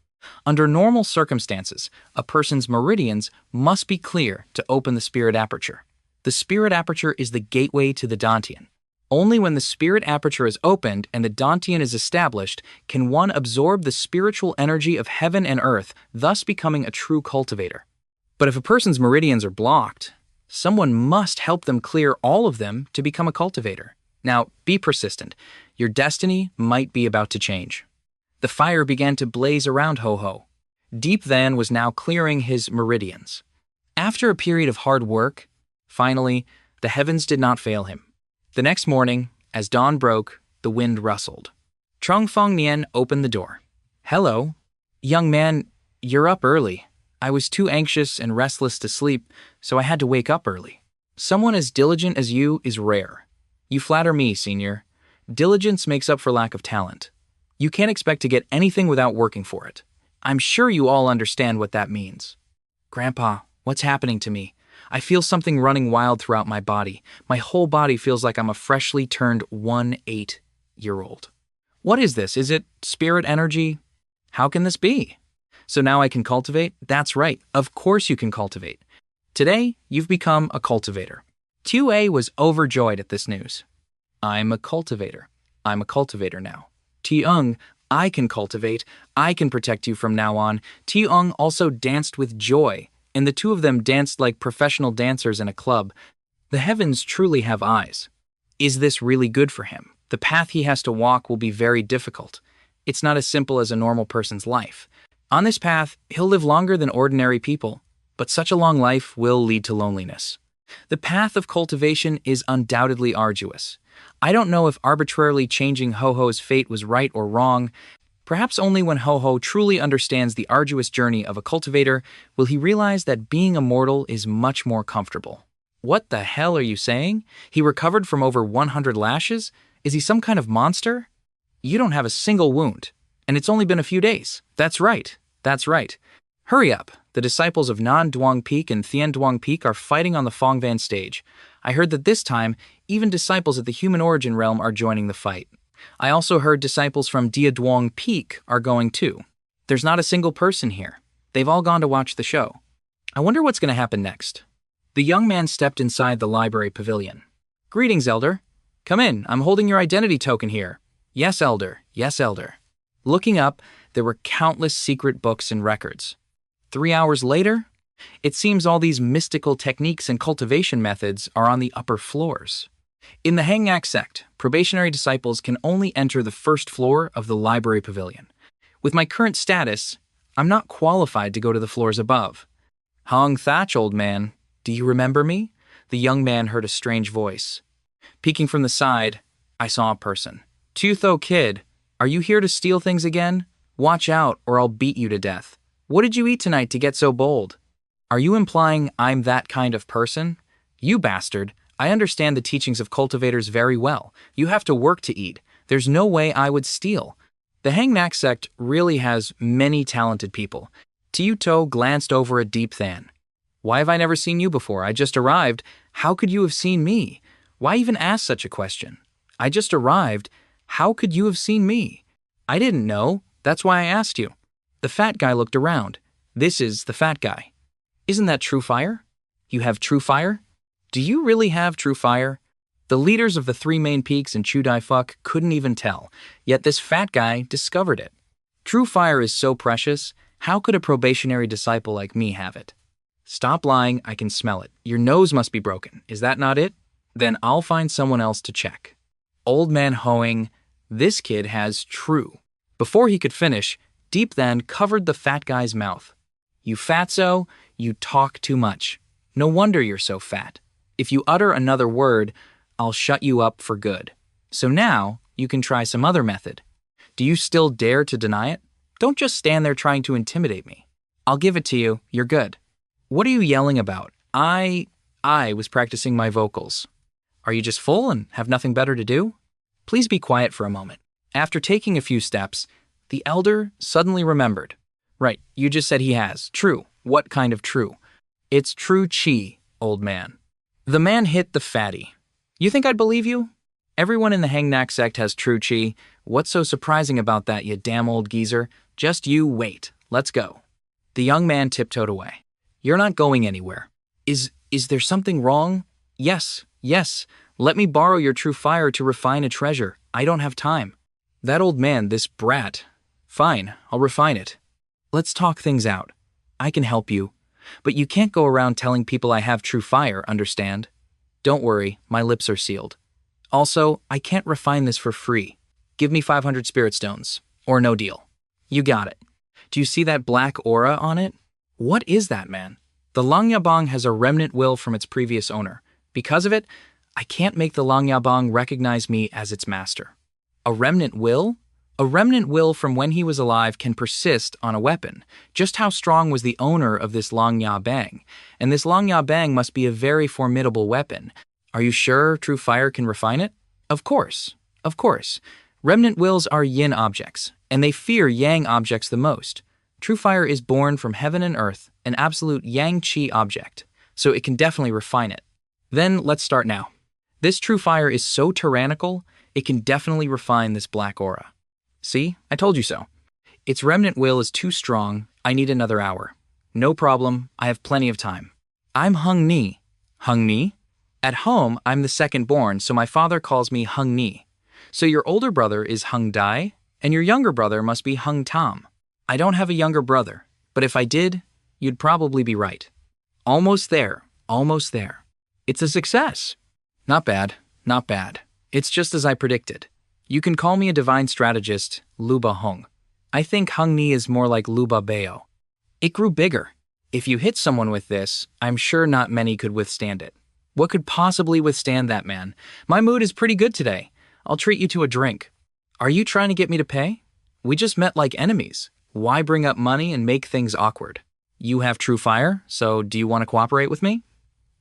Under normal circumstances, a person's meridians must be clear to open the spirit aperture. The spirit aperture is the gateway to the dantian. Only when the spirit aperture is opened and the dantian is established can one absorb the spiritual energy of heaven and earth, thus becoming a true cultivator. But if a person's meridians are blocked, someone must help them clear all of them to become a cultivator. Now, be persistent. Your destiny might be about to change. The fire began to blaze around Ho-Ho. Deep Than was now clearing his meridians. After a period of hard work, finally, the heavens did not fail him. The next morning, as dawn broke, the wind rustled. Trung Fong Nien opened the door. Hello. Young man, you're up early. I was too anxious and restless to sleep, so I had to wake up early. Someone as diligent as you is rare. You flatter me, senior. Diligence makes up for lack of talent. You can't expect to get anything without working for it. I'm sure you all understand what that means. Grandpa, what's happening to me? I feel something running wild throughout my body. My whole body feels like I'm a freshly turned 8-year-old. What is this? Is it spirit energy? How can this be? So now I can cultivate? That's right. Of course you can cultivate. Today, you've become a cultivator. Tu-A was overjoyed at this news. I'm a cultivator. I'm a cultivator now. Ti-ung, I can cultivate. I can protect you from now on. Ti-ung also danced with joy, and the two of them danced like professional dancers in a club. The heavens truly have eyes. Is this really good for him? The path he has to walk will be very difficult. It's not as simple as a normal person's life. On this path, he'll live longer than ordinary people, but such a long life will lead to loneliness. The path of cultivation is undoubtedly arduous. I don't know if arbitrarily changing Ho-Ho's fate was right or wrong. Perhaps only when Ho-Ho truly understands the arduous journey of a cultivator will he realize that being a mortal is much more comfortable. What the hell are you saying? He recovered from over 100 lashes? Is he some kind of monster? You don't have a single wound, and it's only been a few days. That's right. That's right. Hurry up. The disciples of Nan Duong Peak and Thien Duong Peak are fighting on the Fongvan stage. I heard that this time, even disciples at the human origin realm are joining the fight. I also heard disciples from Dia Duong Peak are going too. There's not a single person here. They've all gone to watch the show. I wonder what's going to happen next. The young man stepped inside the library pavilion. Greetings, Elder. Come in. I'm holding your identity token here. Yes, Elder. Yes, Elder. Looking up, there were countless secret books and records. 3 hours later, it seems all these mystical techniques and cultivation methods are on the upper floors. In the Hangak sect, probationary disciples can only enter the first floor of the library pavilion. With my current status, I'm not qualified to go to the floors above. Hong Thatch, old man, do you remember me? The young man heard a strange voice. Peeking from the side, I saw a person. Tootho kid, are you here to steal things again? Watch out, or I'll beat you to death. What did you eat tonight to get so bold? Are you implying I'm that kind of person? You bastard, I understand the teachings of cultivators very well. You have to work to eat. There's no way I would steal. The Hangnak sect really has many talented people. Tiuto glanced over at Deep Than. Why have I never seen you before? I just arrived. How could you have seen me? Why even ask such a question? I just arrived. How could you have seen me? I didn't know. That's why I asked you. The fat guy looked around. This is the fat guy. Isn't that True Fire? You have True Fire? Do you really have True Fire? The leaders of the 3 main peaks in Chudai Fuck couldn't even tell, yet this fat guy discovered it. True Fire is so precious, how could a probationary disciple like me have it? Stop lying, I can smell it. Your nose must be broken. Is that not it? Then I'll find someone else to check. Old man hoeing, this kid has true. Before he could finish, Deep Than covered the fat guy's mouth. You fatso, you talk too much. No wonder you're so fat. If you utter another word, I'll shut you up for good. So now, you can try some other method. Do you still dare to deny it? Don't just stand there trying to intimidate me. I'll give it to you, you're good. What are you yelling about? I was practicing my vocals. Are you just full and have nothing better to do? Please be quiet for a moment. After taking a few steps, the elder suddenly remembered. Right, you just said he has. True. What kind of true? It's true chi, old man. The man hit the fatty. You think I'd believe you? Everyone in the Hangnak sect has true chi. What's so surprising about that, you damn old geezer? Just you wait. Let's go. The young man tiptoed away. You're not going anywhere. Is there something wrong? Yes. Let me borrow your true fire to refine a treasure. I don't have time. That old man, this brat. Fine, I'll refine it. Let's talk things out. I can help you. But you can't go around telling people I have true fire, understand? Don't worry, my lips are sealed. Also, I can't refine this for free. Give me 500 spirit stones, or no deal. You got it. Do you see that black aura on it? What is that, man? The Langyabang has a remnant will from its previous owner. Because of it, I can't make the Langyabang recognize me as its master. A remnant will? A remnant will from when he was alive can persist on a weapon. Just how strong was the owner of this Langyabang? And this Langyabang must be a very formidable weapon. Are you sure true fire can refine it? Of course. Remnant wills are yin objects, and they fear yang objects the most. True fire is born from heaven and earth, an absolute yang chi object, so it can definitely refine it. Then let's start now. This true fire is so tyrannical, it can definitely refine this black aura. See, I told you so. Its remnant will is too strong, I need another hour. No problem, I have plenty of time. I'm Hung Ni. Hung Ni? At home, I'm the second born, so my father calls me Hung Ni. So your older brother is Hung Dai, and your younger brother must be Hung Tam. I don't have a younger brother, but if I did, you'd probably be right. Almost there. It's a success. Not bad. It's just as I predicted. You can call me a divine strategist, Luba Hung. I think Hung Ni is more like Luba Beo. It grew bigger. If you hit someone with this, I'm sure not many could withstand it. What could possibly withstand that, man? My mood is pretty good today. I'll treat you to a drink. Are you trying to get me to pay? We just met like enemies. Why bring up money and make things awkward? You have true fire, so do you want to cooperate with me?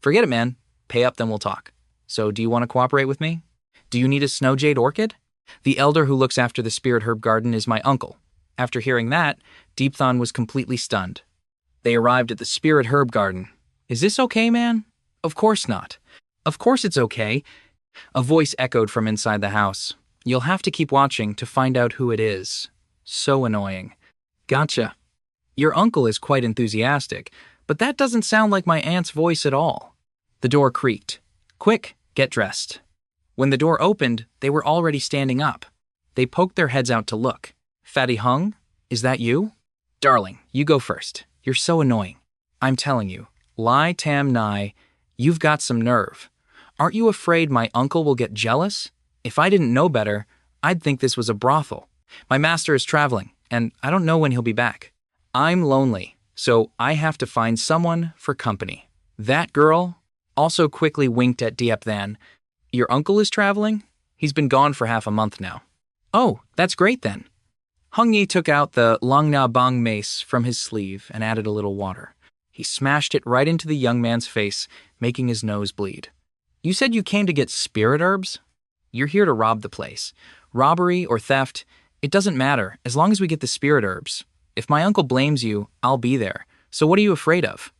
Forget it, man. Pay up, then we'll talk. So do you want to cooperate with me? Do you need a snow jade orchid? The elder who looks after the spirit herb garden is my uncle. After hearing that, Deepthon was completely stunned. They arrived at the spirit herb garden. Is this okay, man? Of course not. Of course it's okay. A voice echoed from inside the house. You'll have to keep watching to find out who it is. So annoying. Gotcha. Your uncle is quite enthusiastic, but that doesn't sound like my aunt's voice at all. The door creaked. Quick, get dressed. When the door opened, they were already standing up. They poked their heads out to look. Fatty Hung, is that you? Darling, you go first. You're so annoying. I'm telling you, Lai Tam Nai, you've got some nerve. Aren't you afraid my uncle will get jealous? If I didn't know better, I'd think this was a brothel. My master is traveling, and I don't know when he'll be back. I'm lonely, so I have to find someone for company. That girl also quickly winked at Diepthan. Your uncle is traveling? He's been gone for half a month now. Oh, that's great then. Hung Yi took out the Langna Bang mace from his sleeve and added a little water. He smashed it right into the young man's face, making his nose bleed. You said you came to get spirit herbs? You're here to rob the place. Robbery or theft, it doesn't matter, as long as we get the spirit herbs. If my uncle blames you, I'll be there. So what are you afraid of?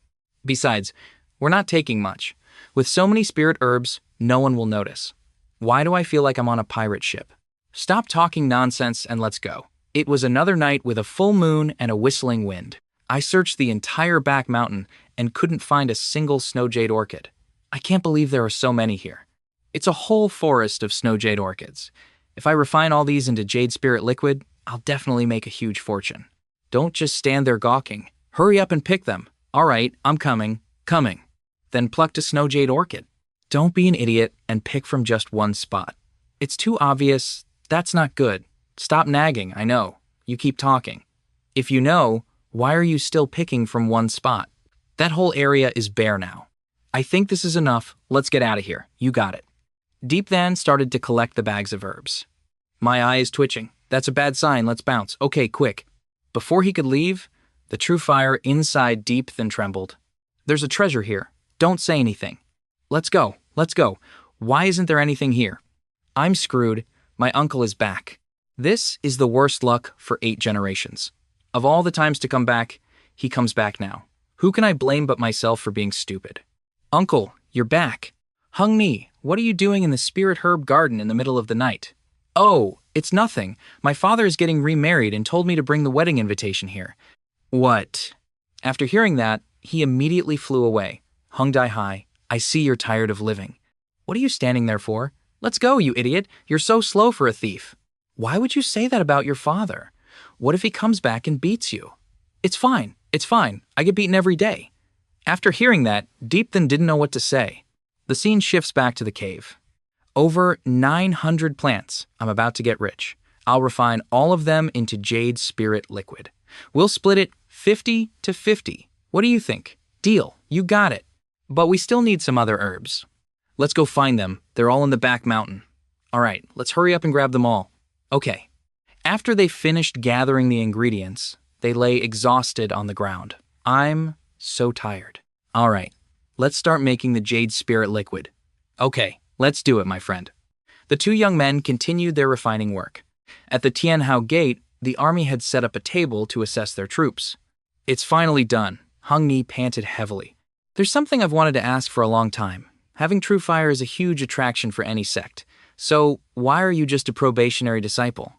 Besides, we're not taking much. With so many spirit herbs, no one will notice. Why do I feel like I'm on a pirate ship? Stop talking nonsense and let's go. It was another night with a full moon and a whistling wind. I searched the entire back mountain and couldn't find a single snow jade orchid. I can't believe there are so many here. It's a whole forest of snow jade orchids. If I refine all these into jade spirit liquid, I'll definitely make a huge fortune. Don't just stand there gawking. Hurry up and pick them. All right, I'm coming. Then plucked a snow jade orchid. Don't be an idiot and pick from just one spot. It's too obvious. That's not good. Stop nagging, I know. You keep talking. If you know, why are you still picking from one spot? That whole area is bare now. I think this is enough. Let's get out of here. You got it. Deep then started to collect the bags of herbs. My eye is twitching. That's a bad sign, let's bounce. Okay, quick. Before he could leave, the true fire inside Deep then trembled. There's a treasure here. Don't say anything. Let's go. Why isn't there anything here? I'm screwed. My uncle is back. This is the worst luck for 8 generations. Of all the times to come back, he comes back now. Who can I blame but myself for being stupid? Uncle, you're back. Hung me, what are you doing in the spirit herb garden in the middle of the night? Oh, it's nothing. My father is getting remarried and told me to bring the wedding invitation here. What? After hearing that, he immediately flew away. Hung Dai Hai, I see you're tired of living. What are you standing there for? Let's go, you idiot. You're so slow for a thief. Why would you say that about your father? What if he comes back and beats you? It's fine. I get beaten every day. After hearing that, Deep then didn't know what to say. The scene shifts back to the cave. Over 900 plants. I'm about to get rich. I'll refine all of them into jade spirit liquid. We'll split it 50-50. What do you think? Deal. You got it. But we still need some other herbs. Let's go find them. They're all in the back mountain. All right, let's hurry up and grab them all. Okay. After they finished gathering the ingredients, they lay exhausted on the ground. I'm so tired. All right, let's start making the jade spirit liquid. Okay, let's do it, my friend. The 2 young men continued their refining work. At the Tianhao Gate, the army had set up a table to assess their troops. It's finally done. Hung Ni panted heavily. There's something I've wanted to ask for a long time. Having true fire is a huge attraction for any sect. So why are you just a probationary disciple?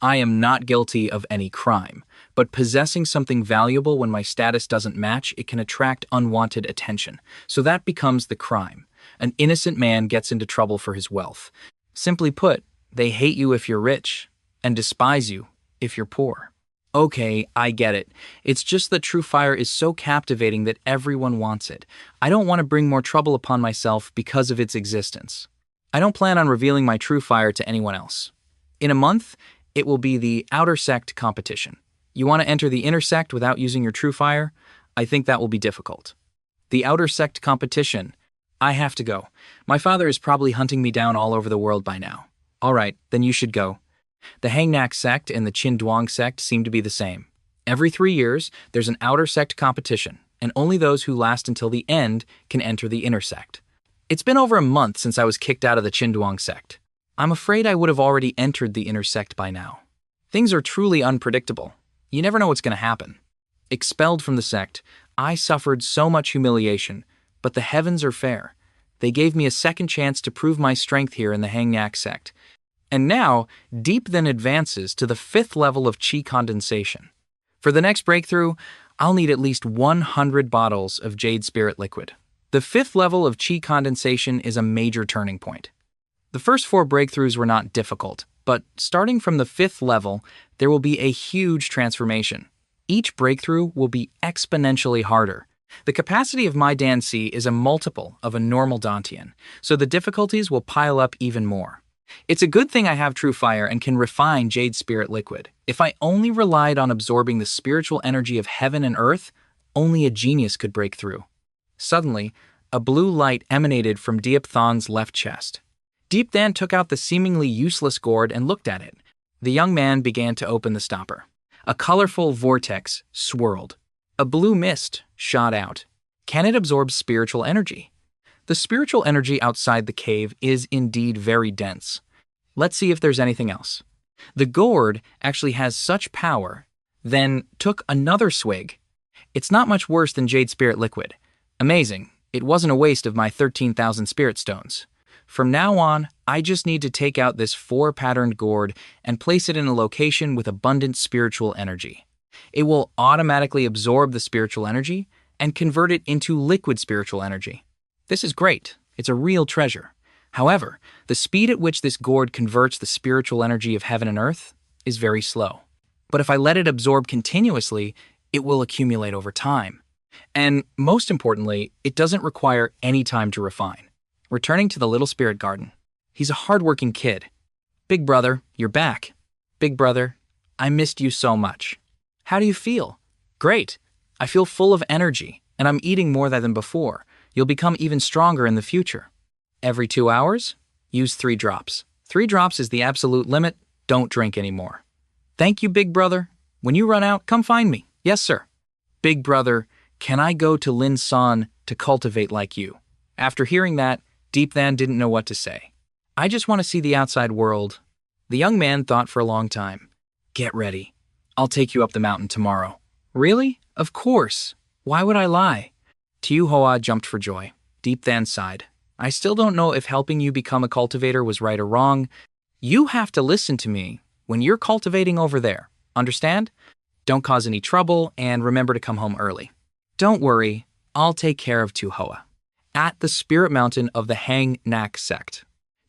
I am not guilty of any crime, but possessing something valuable when my status doesn't match, it can attract unwanted attention. So that becomes the crime. An innocent man gets into trouble for his wealth. Simply put, they hate you if you're rich and despise you if you're poor. Okay, I get it. It's just that true fire is so captivating that everyone wants it. I don't want to bring more trouble upon myself because of its existence. I don't plan on revealing my true fire to anyone else. In a month, it will be the outer sect competition. You want to enter the inner sect without using your true fire? I think that will be difficult. The outer sect competition. I have to go. My father is probably hunting me down all over the world by now. All right, then you should go. The Hangnak sect and the Qinduang sect seem to be the same. Every 3 years, there's an outer sect competition, and only those who last until the end can enter the inner sect. It's been over a month since I was kicked out of the Qinduang sect. I'm afraid I would have already entered the inner sect by now. Things are truly unpredictable. You never know what's going to happen. Expelled from the sect, I suffered so much humiliation, but the heavens are fair. They gave me a second chance to prove my strength here in the Hangnak sect. And now, Deep then advances to the 5th level of chi condensation. For the next breakthrough, I'll need at least 100 bottles of jade spirit liquid. The 5th level of chi condensation is a major turning point. The first 4 breakthroughs were not difficult, but starting from the 5th level, there will be a huge transformation. Each breakthrough will be exponentially harder. The capacity of my Danci is a multiple of a normal Dantian, so the difficulties will pile up even more. It's a good thing I have true fire and can refine jade spirit liquid. If I only relied on absorbing the spiritual energy of heaven and earth, only a genius could break through. Suddenly, a blue light emanated from Diep Than's left chest. Deep then took out the seemingly useless gourd and looked at it. The young man began to open the stopper. A colorful vortex swirled. A blue mist shot out. Can it absorb spiritual energy? The spiritual energy outside the cave is indeed very dense. Let's see if there's anything else. The gourd actually has such power, then took another swig. It's not much worse than jade spirit liquid. Amazing. It wasn't a waste of my 13,000 spirit stones. From now on, I just need to take out this 4-patterned gourd and place it in a location with abundant spiritual energy. It will automatically absorb the spiritual energy and convert it into liquid spiritual energy. This is great. It's a real treasure. However, the speed at which this gourd converts the spiritual energy of heaven and earth is very slow. But if I let it absorb continuously, it will accumulate over time. And most importantly, it doesn't require any time to refine. Returning to the little spirit garden. He's a hardworking kid. Big brother, you're back. Big brother, I missed you so much. How do you feel? Great. I feel full of energy, and I'm eating more than before. You'll become even stronger in the future. Every 2 hours? Use 3 drops. 3 drops is the absolute limit. Don't drink anymore. Thank you, big brother. When you run out, come find me. Yes, sir. Big brother, can I go to Lin San to cultivate like you? After hearing that, Deep Than didn't know what to say. I just want to see the outside world. The young man thought for a long time. Get ready. I'll take you up the mountain tomorrow. Really? Of course. Why would I lie? Tiu Hoa jumped for joy. Deep Than sighed. I still don't know if helping you become a cultivator was right or wrong. You have to listen to me when you're cultivating over there. Understand? Don't cause any trouble and remember to come home early. Don't worry, I'll take care of Tiu Hoa. At the spirit mountain of the Hang Nak sect.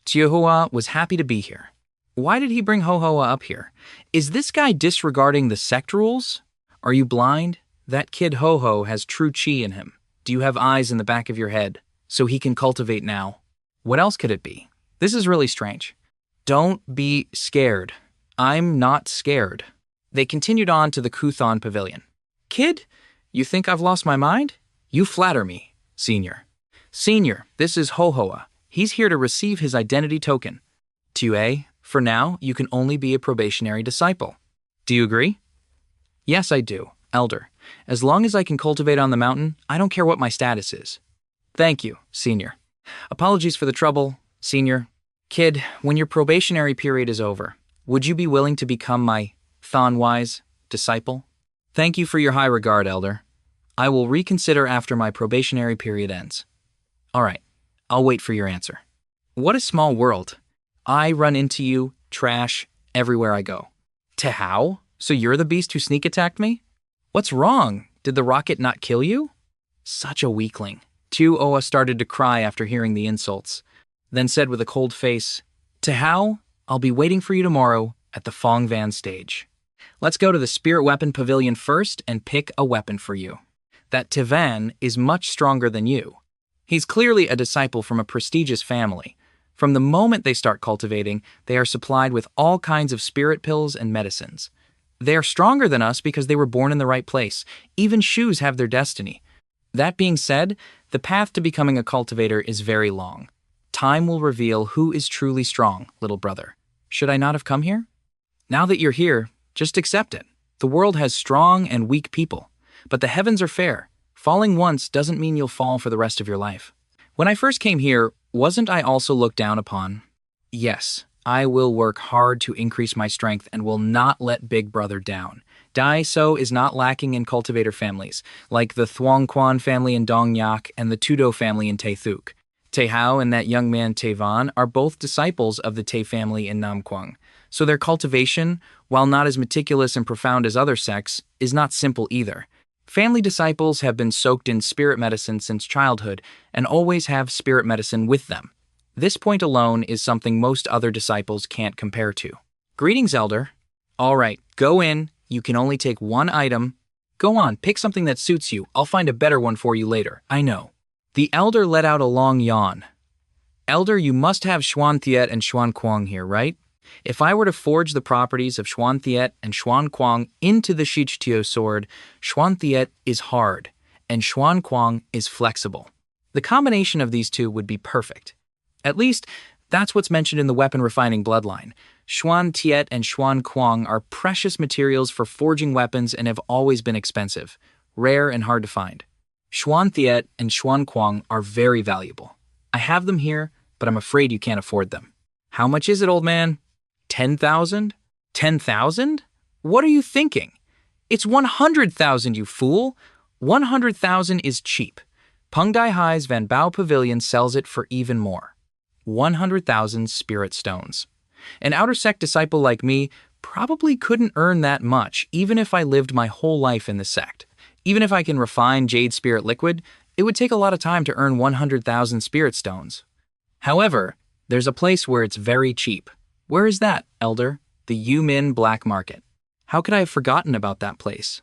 Tiu Hoa was happy to be here. Why did he bring Ho Hoa up here? Is this guy disregarding the sect rules? Are you blind? That kid Ho Ho has true chi in him. Do you have eyes in the back of your head so he can cultivate now? What else could it be? This is really strange. Don't be scared. I'm not scared. They continued on to the Kuthon Pavilion. Kid, you think I've lost my mind? You flatter me, Senior. Senior, this is Ho Hoa. He's here to receive his identity token. Tue, for now, you can only be a probationary disciple. Do you agree? Yes, I do, Elder. As long as I can cultivate on the mountain, I don't care what my status is. Thank you, Senior. Apologies for the trouble, Senior. Kid, when your probationary period is over, would you be willing to become my Thonwise disciple? Thank you for your high regard, Elder. I will reconsider after my probationary period ends. All right, I'll wait for your answer. What a small world. I run into you, trash, everywhere I go. Tehao? So you're the beast who sneak attacked me? What's wrong? Did the rocket not kill you? Such a weakling. Tiu Oa started to cry after hearing the insults, then said with a cold face, Tehao, I'll be waiting for you tomorrow at the Fong Van stage. Let's go to the Spirit Weapon Pavilion first and pick a weapon for you. That Tivan is much stronger than you. He's clearly a disciple from a prestigious family. From the moment they start cultivating, they are supplied with all kinds of spirit pills and medicines. They are stronger than us because they were born in the right place. Even shoes have their destiny. That being said, the path to becoming a cultivator is very long. Time will reveal who is truly strong, little brother. Should I not have come here? Now that you're here, just accept it. The world has strong and weak people, but the heavens are fair. Falling once doesn't mean you'll fall for the rest of your life. When I first came here, wasn't I also looked down upon? Yes, I will work hard to increase my strength and will not let Big Brother down. Dai So is not lacking in cultivator families, like the Thuong Quan family in Dong Nyak and the Tudo family in Tay Thuk. Tay Hao and that young man Tay Van are both disciples of the Tay family in Nam Quang, so their cultivation, while not as meticulous and profound as other sects, is not simple either. Family disciples have been soaked in spirit medicine since childhood and always have spirit medicine with them. This point alone is something most other disciples can't compare to. Greetings, Elder. All right, go in. You can only take one item. Go on, pick something that suits you. I'll find a better one for you later. I know. The Elder let out a long yawn. Elder, you must have Xuan Thiet and Xuan Quang here, right? If I were to forge the properties of Xuan Thiet and Xuan Quang into the Shichtio sword, Xuan Thiet is hard, and Xuan Quang is flexible. The combination of these two would be perfect. At least, that's what's mentioned in the weapon refining bloodline. Xuan Thiet and Xuan Quang are precious materials for forging weapons and have always been expensive, rare and hard to find. Xuan Thiet and Xuan Quang are very valuable. I have them here, but I'm afraid you can't afford them. How much is it, old man? 10,000? 10,000? What are you thinking? It's 100,000, you fool! 100,000 is cheap. Pengdai Hai's Van Bao Pavilion sells it for even more. 100,000 spirit stones. An outer sect disciple like me probably couldn't earn that much even if I lived my whole life in the sect. Even if I can refine jade spirit liquid, it would take a lot of time to earn 100,000 spirit stones. However, there's a place where it's very cheap. Where is that, Elder? The Yumin Black Market. How could I have forgotten about that place?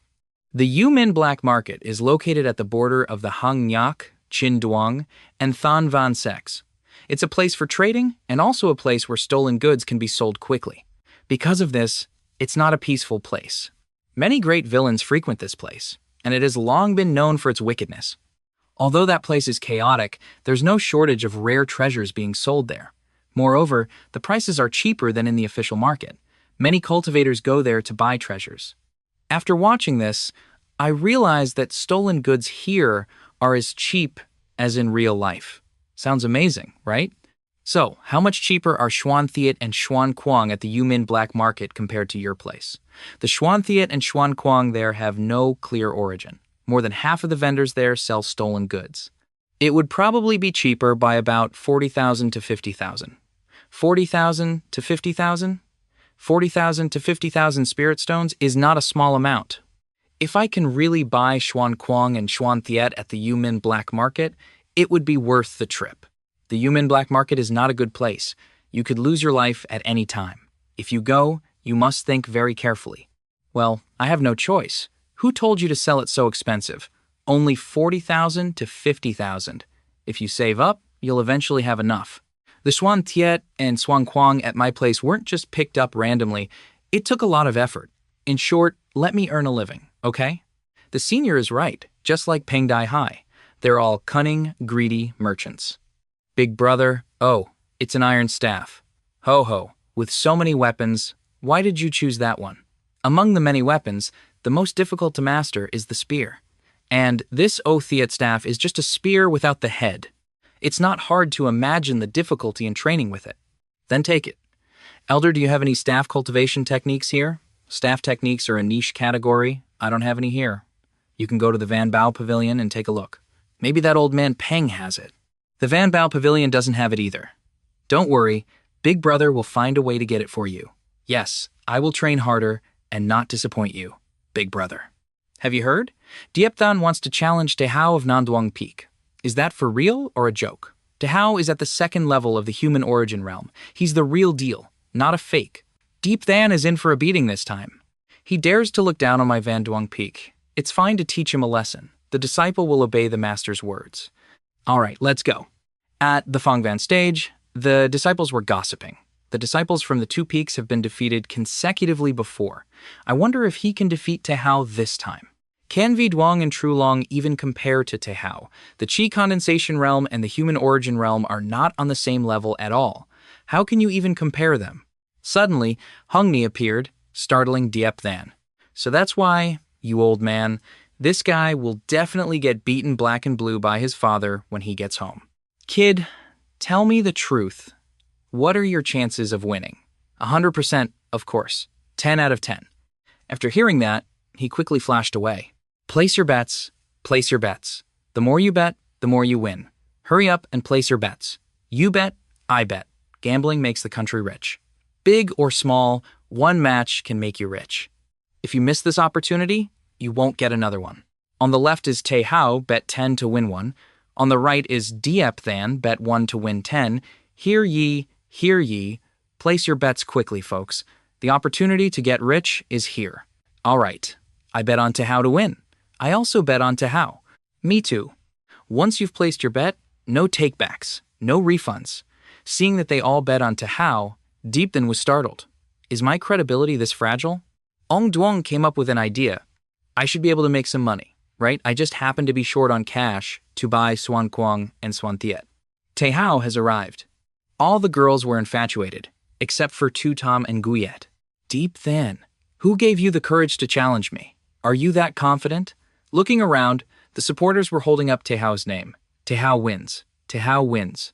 The Yumin Black Market is located at the border of the Hang Nyak, Chin Duong, and Than Van sects. It's a place for trading and also a place where stolen goods can be sold quickly. Because of this, it's not a peaceful place. Many great villains frequent this place, and it has long been known for its wickedness. Although that place is chaotic, there's no shortage of rare treasures being sold there. Moreover, the prices are cheaper than in the official market. Many cultivators go there to buy treasures. After watching this, I realized that stolen goods here are as cheap as in real life. Sounds amazing, right? So, how much cheaper are Xuan Thiet and Xuan Kuang at the Yumin black market compared to your place? The Xuan Thiet and Xuan Kuang there have no clear origin. More than half of the vendors there sell stolen goods. It would probably be cheaper by about 40,000 to 50,000. 40,000 to 50,000? 40,000 to 50,000 spirit stones is not a small amount. If I can really buy Xuan Kuang and Xuan Thiet at the Yumin black market, it would be worth the trip. The Yumin black market is not a good place. You could lose your life at any time. If you go, you must think very carefully. Well, I have no choice. Who told you to sell it so expensive? Only 40,000 to 50,000. If you save up, you'll eventually have enough. The Xuan Thiet and Xuan Kuang at my place weren't just picked up randomly. It took a lot of effort. In short, let me earn a living, okay? The senior is right, just like Pengdai High. They're all cunning, greedy merchants. Big brother, oh, it's an iron staff. Ho ho, with so many weapons, why did you choose that one? Among the many weapons, the most difficult to master is the spear. And this Thiet staff is just a spear without the head. It's not hard to imagine the difficulty in training with it. Then take it. Elder, do you have any staff cultivation techniques here? Staff techniques are a niche category. I don't have any here. You can go to the Van Bao Pavilion and take a look. Maybe that old man Peng has it. The Van Bao Pavilion doesn't have it either. Don't worry, Big Brother will find a way to get it for you. Yes, I will train harder and not disappoint you, Big Brother. Have you heard? Diepthan wants to challenge Tehao of Nanduang Peak. Is that for real or a joke? Tehao is at the second level of the human origin realm. He's the real deal, not a fake. Diepthan is in for a beating this time. He dares to look down on my Van Duang Peak. It's fine to teach him a lesson. The disciple will obey the master's words. All right, let's go. At the Fangvan stage, the disciples were gossiping. The disciples from the two peaks have been defeated consecutively before. I wonder if he can defeat Tehao this time. Can Viduang and Trulong even compare to Tehao? The Qi condensation realm and the human origin realm are not on the same level at all. How can you even compare them? Suddenly, Hungni appeared, startling Diepthan. So that's why, you old man, this guy will definitely get beaten black and blue by his father when he gets home. Kid, tell me the truth. What are your chances of winning? 100%, of course. 10 out of 10. After hearing that, he quickly flashed away. Place your bets. Place your bets. The more you bet, the more you win. Hurry up and place your bets. You bet, I bet. Gambling makes the country rich. Big or small, one match can make you rich. If you miss this opportunity, you won't get another one. On the left is Tehao, bet 10 to win 1. On the right is Diepthan, bet 1 to win 10. Hear ye, hear ye. Place your bets quickly, folks. The opportunity to get rich is here. All right, I bet on Tehao to win. I also bet on Tehao. Me too. Once you've placed your bet, no takebacks, no refunds. Seeing that they all bet on Tehao, Diepthan was startled. Is my credibility this fragile? Ong Duong came up with an idea. I should be able to make some money, right? I just happen to be short on cash to buy Xuan Kuang and Xuan Thiet. Tehao has arrived. All the girls were infatuated, except for Tu Tom and Guyet. Diepthan, who gave you the courage to challenge me? Are you that confident? Looking around, the supporters were holding up Tehao's name. Tehao wins. Tehao wins.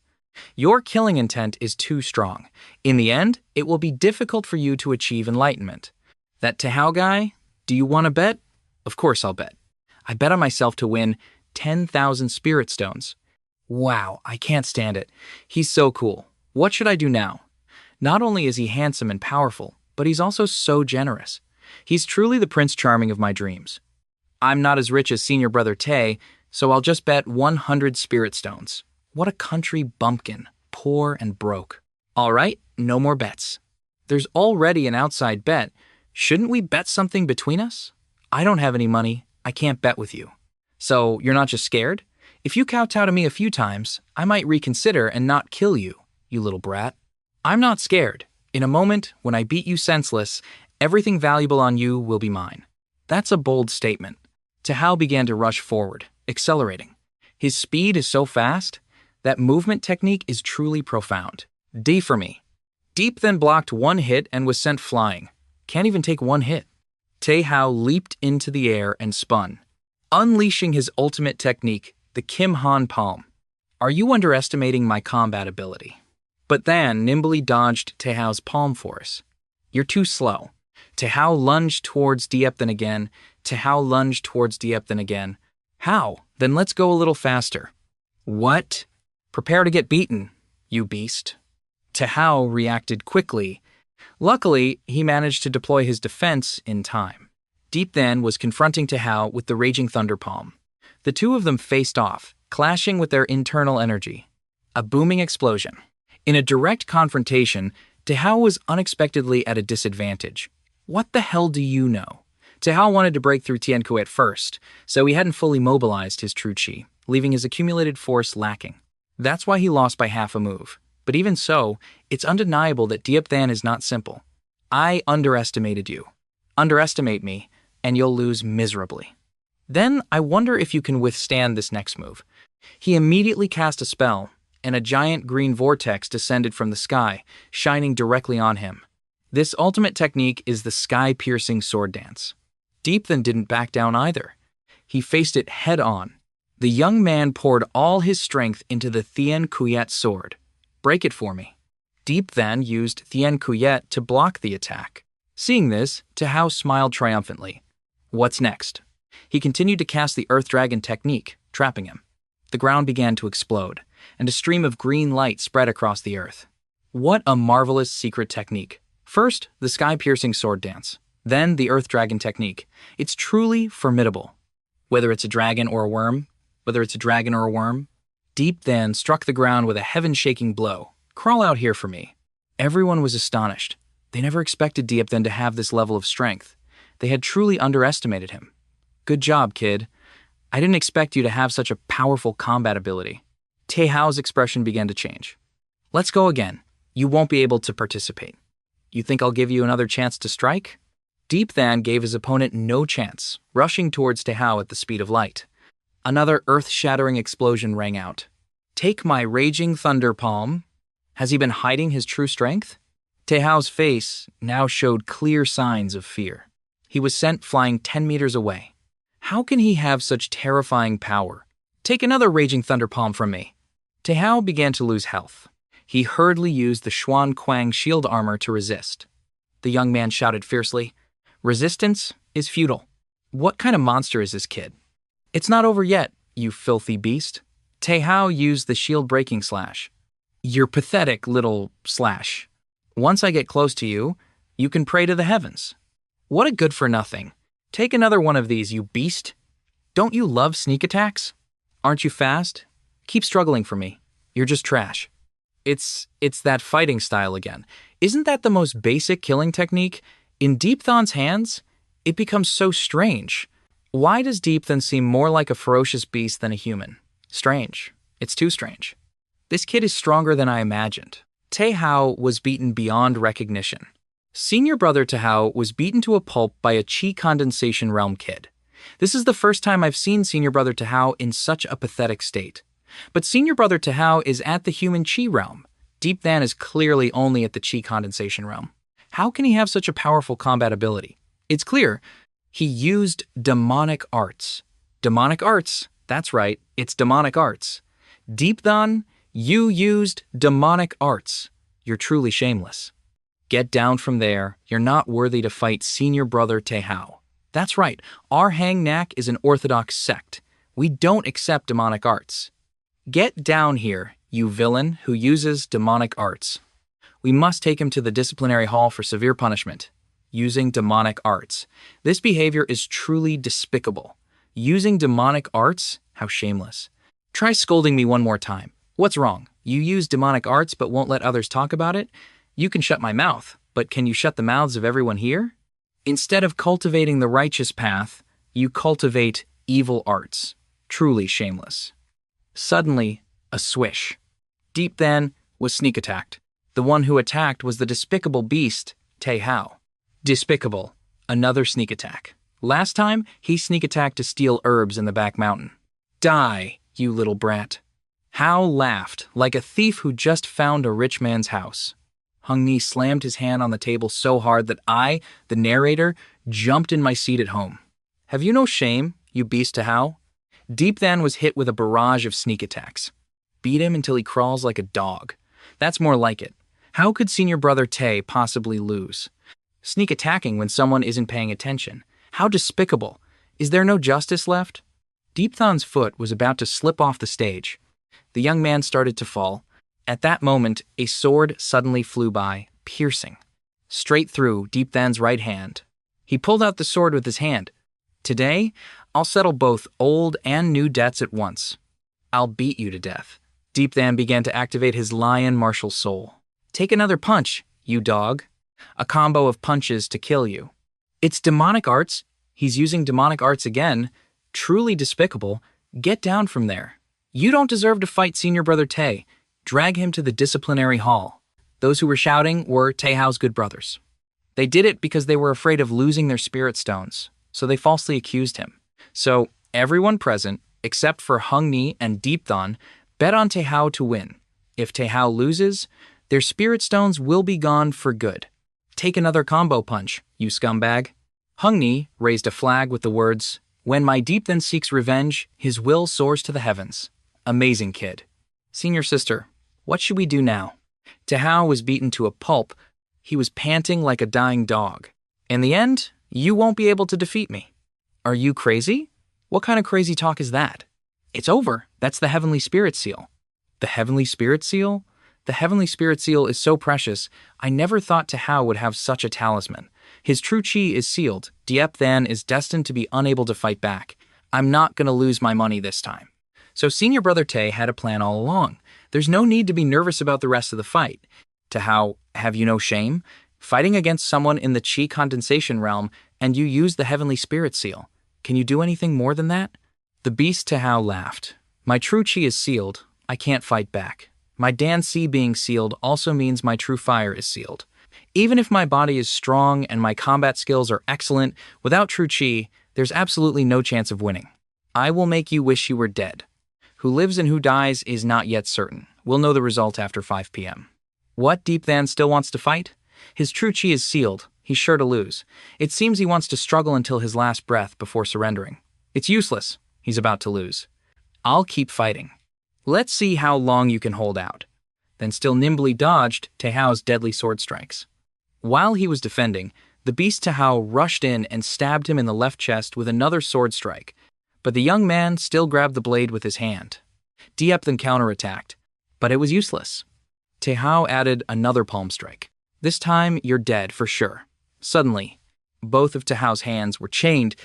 Your killing intent is too strong. In the end, it will be difficult for you to achieve enlightenment. That Tehao guy, do you want to bet? Of course I'll bet. I bet on myself to win 10,000 spirit stones. Wow, I can't stand it. He's so cool. What should I do now? Not only is he handsome and powerful, but he's also so generous. He's truly the Prince Charming of my dreams. I'm not as rich as senior brother Tay, so I'll just bet 100 spirit stones. What a country bumpkin, poor and broke. All right, no more bets. There's already an outside bet. Shouldn't we bet something between us? I don't have any money. I can't bet with you. So you're not just scared? If you kowtow to me a few times, I might reconsider and not kill you, you little brat. I'm not scared. In a moment, when I beat you senseless, everything valuable on you will be mine. That's a bold statement. Tehao began to rush forward, accelerating. His speed is so fast. That movement technique is truly profound. D for me. Deep then blocked one hit and was sent flying. Can't even take one hit. Tae-hao leaped into the air and spun, unleashing his ultimate technique, the Kim Han Palm. Are you underestimating my combat ability? But then nimbly dodged Tae-hao's palm force. You're too slow. Tae-hao lunged towards Diep then again. Tae-hao lunged towards Diep then again. How? Then let's go a little faster. What? Prepare to get beaten, you beast. Tae-hao reacted quickly. Luckily, he managed to deploy his defense in time. Deep then was confronting Tae-hao with the Raging Thunder Palm. The two of them faced off, clashing with their internal energy. A booming explosion. In a direct confrontation, Tae-hao was unexpectedly at a disadvantage. What the hell do you know? Tae-hao wanted to break through Tianku at first, so he hadn't fully mobilized his true chi, leaving his accumulated force lacking. That's why he lost by half a move. But even so, it's undeniable that Diep Than is not simple. I underestimated you. Underestimate me, and you'll lose miserably. Then I wonder if you can withstand this next move. He immediately cast a spell, and a giant green vortex descended from the sky, shining directly on him. This ultimate technique is the sky-piercing sword dance. Deep then didn't back down either. He faced it head-on. The young man poured all his strength into the Thien Kuyet sword. Break it for me. Deep then used Thien Kuyet to block the attack. Seeing this, Tae-hao smiled triumphantly. What's next? He continued to cast the Earth Dragon technique, trapping him. The ground began to explode, and a stream of green light spread across the earth. What a marvelous secret technique. First, the sky-piercing sword dance. Then, the Earth Dragon technique. It's truly formidable. Whether it's a dragon or a worm, Deep then struck the ground with a heaven-shaking blow. Crawl out here for me. Everyone was astonished. They never expected Diep then to have this level of strength. They had truly underestimated him. Good job, kid. I didn't expect you to have such a powerful combat ability. Tae-hao's expression began to change. Let's go again. You won't be able to participate. You think I'll give you another chance to strike? Deep Than gave his opponent no chance, rushing towards Tae-hao at the speed of light. Another earth-shattering explosion rang out. Take my Raging Thunder Palm. Has he been hiding his true strength? Tae-hao's face now showed clear signs of fear. He was sent flying 10 meters away. How can he have such terrifying power? Take another Raging Thunder Palm from me. Tae-hao began to lose health. He hurriedly used the Xuan Kuang shield armor to resist. The young man shouted fiercely, "Resistance is futile. What kind of monster is this kid? It's not over yet, you filthy beast." Tae-hao used the shield-breaking slash. You're pathetic, little slash. Once I get close to you, you can pray to the heavens. What a good-for-nothing. Take another one of these, you beast. Don't you love sneak attacks? Aren't you fast? Keep struggling for me. You're just trash. It's that fighting style again. Isn't that the most basic killing technique? In Deep Than's hands, it becomes so strange. Why does Deep Than seem more like a ferocious beast than a human? Strange. It's too strange. This kid is stronger than I imagined. Tae-hao was beaten beyond recognition. Senior brother Tae-hao was beaten to a pulp by a chi condensation realm kid. This is the first time I've seen senior brother Tae-hao in such a pathetic state. But senior brother Tae-hao is at the human chi realm. Deep Than is clearly only at the chi condensation realm. How can he have such a powerful combat ability? It's clear. He used demonic arts. Demonic arts. That's right. It's demonic arts. Deep Than, you used demonic arts. You're truly shameless. Get down from there. You're not worthy to fight senior brother Tae-hao. That's right. Our Hang Nak is an orthodox sect. We don't accept demonic arts. Get down here, you villain who uses demonic arts. We must take him to the disciplinary hall for severe punishment. Using demonic arts. This behavior is truly despicable. Using demonic arts? How shameless. Try scolding me one more time. What's wrong? You use demonic arts but won't let others talk about it? You can shut my mouth, but can you shut the mouths of everyone here? Instead of cultivating the righteous path, you cultivate evil arts. Truly shameless. Suddenly, a swish. Deep Than was sneak attacked. The one who attacked was the despicable beast, Tae-hao. Despicable. Another sneak attack. Last time, he sneak attacked to steal herbs in the back mountain. Die, you little brat. Hao laughed like a thief who just found a rich man's house. Hung Ni slammed his hand on the table so hard that I, the narrator, jumped in my seat at home. Have you no shame, you beast to Hao? Deep Than was hit with a barrage of sneak attacks. Beat him until he crawls like a dog. That's more like it. How could senior brother Tae possibly lose? Sneak attacking when someone isn't paying attention. How despicable. Is there no justice left? Deep Than's foot was about to slip off the stage. The young man started to fall. At that moment, a sword suddenly flew by, piercing. Straight through Deep Than's right hand. He pulled out the sword with his hand. Today, I'll settle both old and new debts at once. I'll beat you to death. Deep Than began to activate his lion martial soul. Take another punch, you dog. A combo of punches to kill you. It's demonic arts. He's using demonic arts again. Truly despicable. Get down from there. You don't deserve to fight senior brother Tae. Drag him to the disciplinary hall. Those who were shouting were Taehao's good brothers. They did it because they were afraid of losing their spirit stones, so they falsely accused him. So everyone present, except for Hung Ni and Deep Than, bet on Taehao to win. If Taehao loses, their spirit stones will be gone for good. Take another combo punch, you scumbag. Hung Ni raised a flag with the words, "When my Deep Than seeks revenge, his will soars to the heavens." Amazing kid. Senior sister, what should we do now? Taehao was beaten to a pulp. He was panting like a dying dog. In the end, you won't be able to defeat me. Are you crazy? What kind of crazy talk is that? It's over. That's the Heavenly Spirit Seal. The Heavenly Spirit Seal? The Heavenly Spirit Seal is so precious. I never thought Taehao would have such a talisman. His true chi is sealed. Deep Than is destined to be unable to fight back. I'm not going to lose my money this time. So senior brother Tae had a plan all along. There's no need to be nervous about the rest of the fight. Taehao, have you no shame? Fighting against someone in the chi condensation realm, and you use the Heavenly Spirit Seal. Can you do anything more than that? The beast Taehao laughed. My true chi is sealed. I can't fight back. My Dan Si being sealed also means my true fire is sealed. Even if my body is strong and my combat skills are excellent, without true chi, there's absolutely no chance of winning. I will make you wish you were dead. Who lives and who dies is not yet certain. We'll know the result after 5 p.m. What, Deep Than still wants to fight? His true chi is sealed. He's sure to lose. It seems he wants to struggle until his last breath before surrendering. It's useless. He's about to lose. I'll keep fighting. Let's see how long you can hold out. Then still nimbly dodged Taehao's deadly sword strikes. While he was defending, the beast Taehao rushed in and stabbed him in the left chest with another sword strike. But the young man still grabbed the blade with his hand. Deep then counterattacked, but it was useless. Taehao added another palm strike. This time, you're dead for sure. Suddenly, both of Taehao's hands were chained.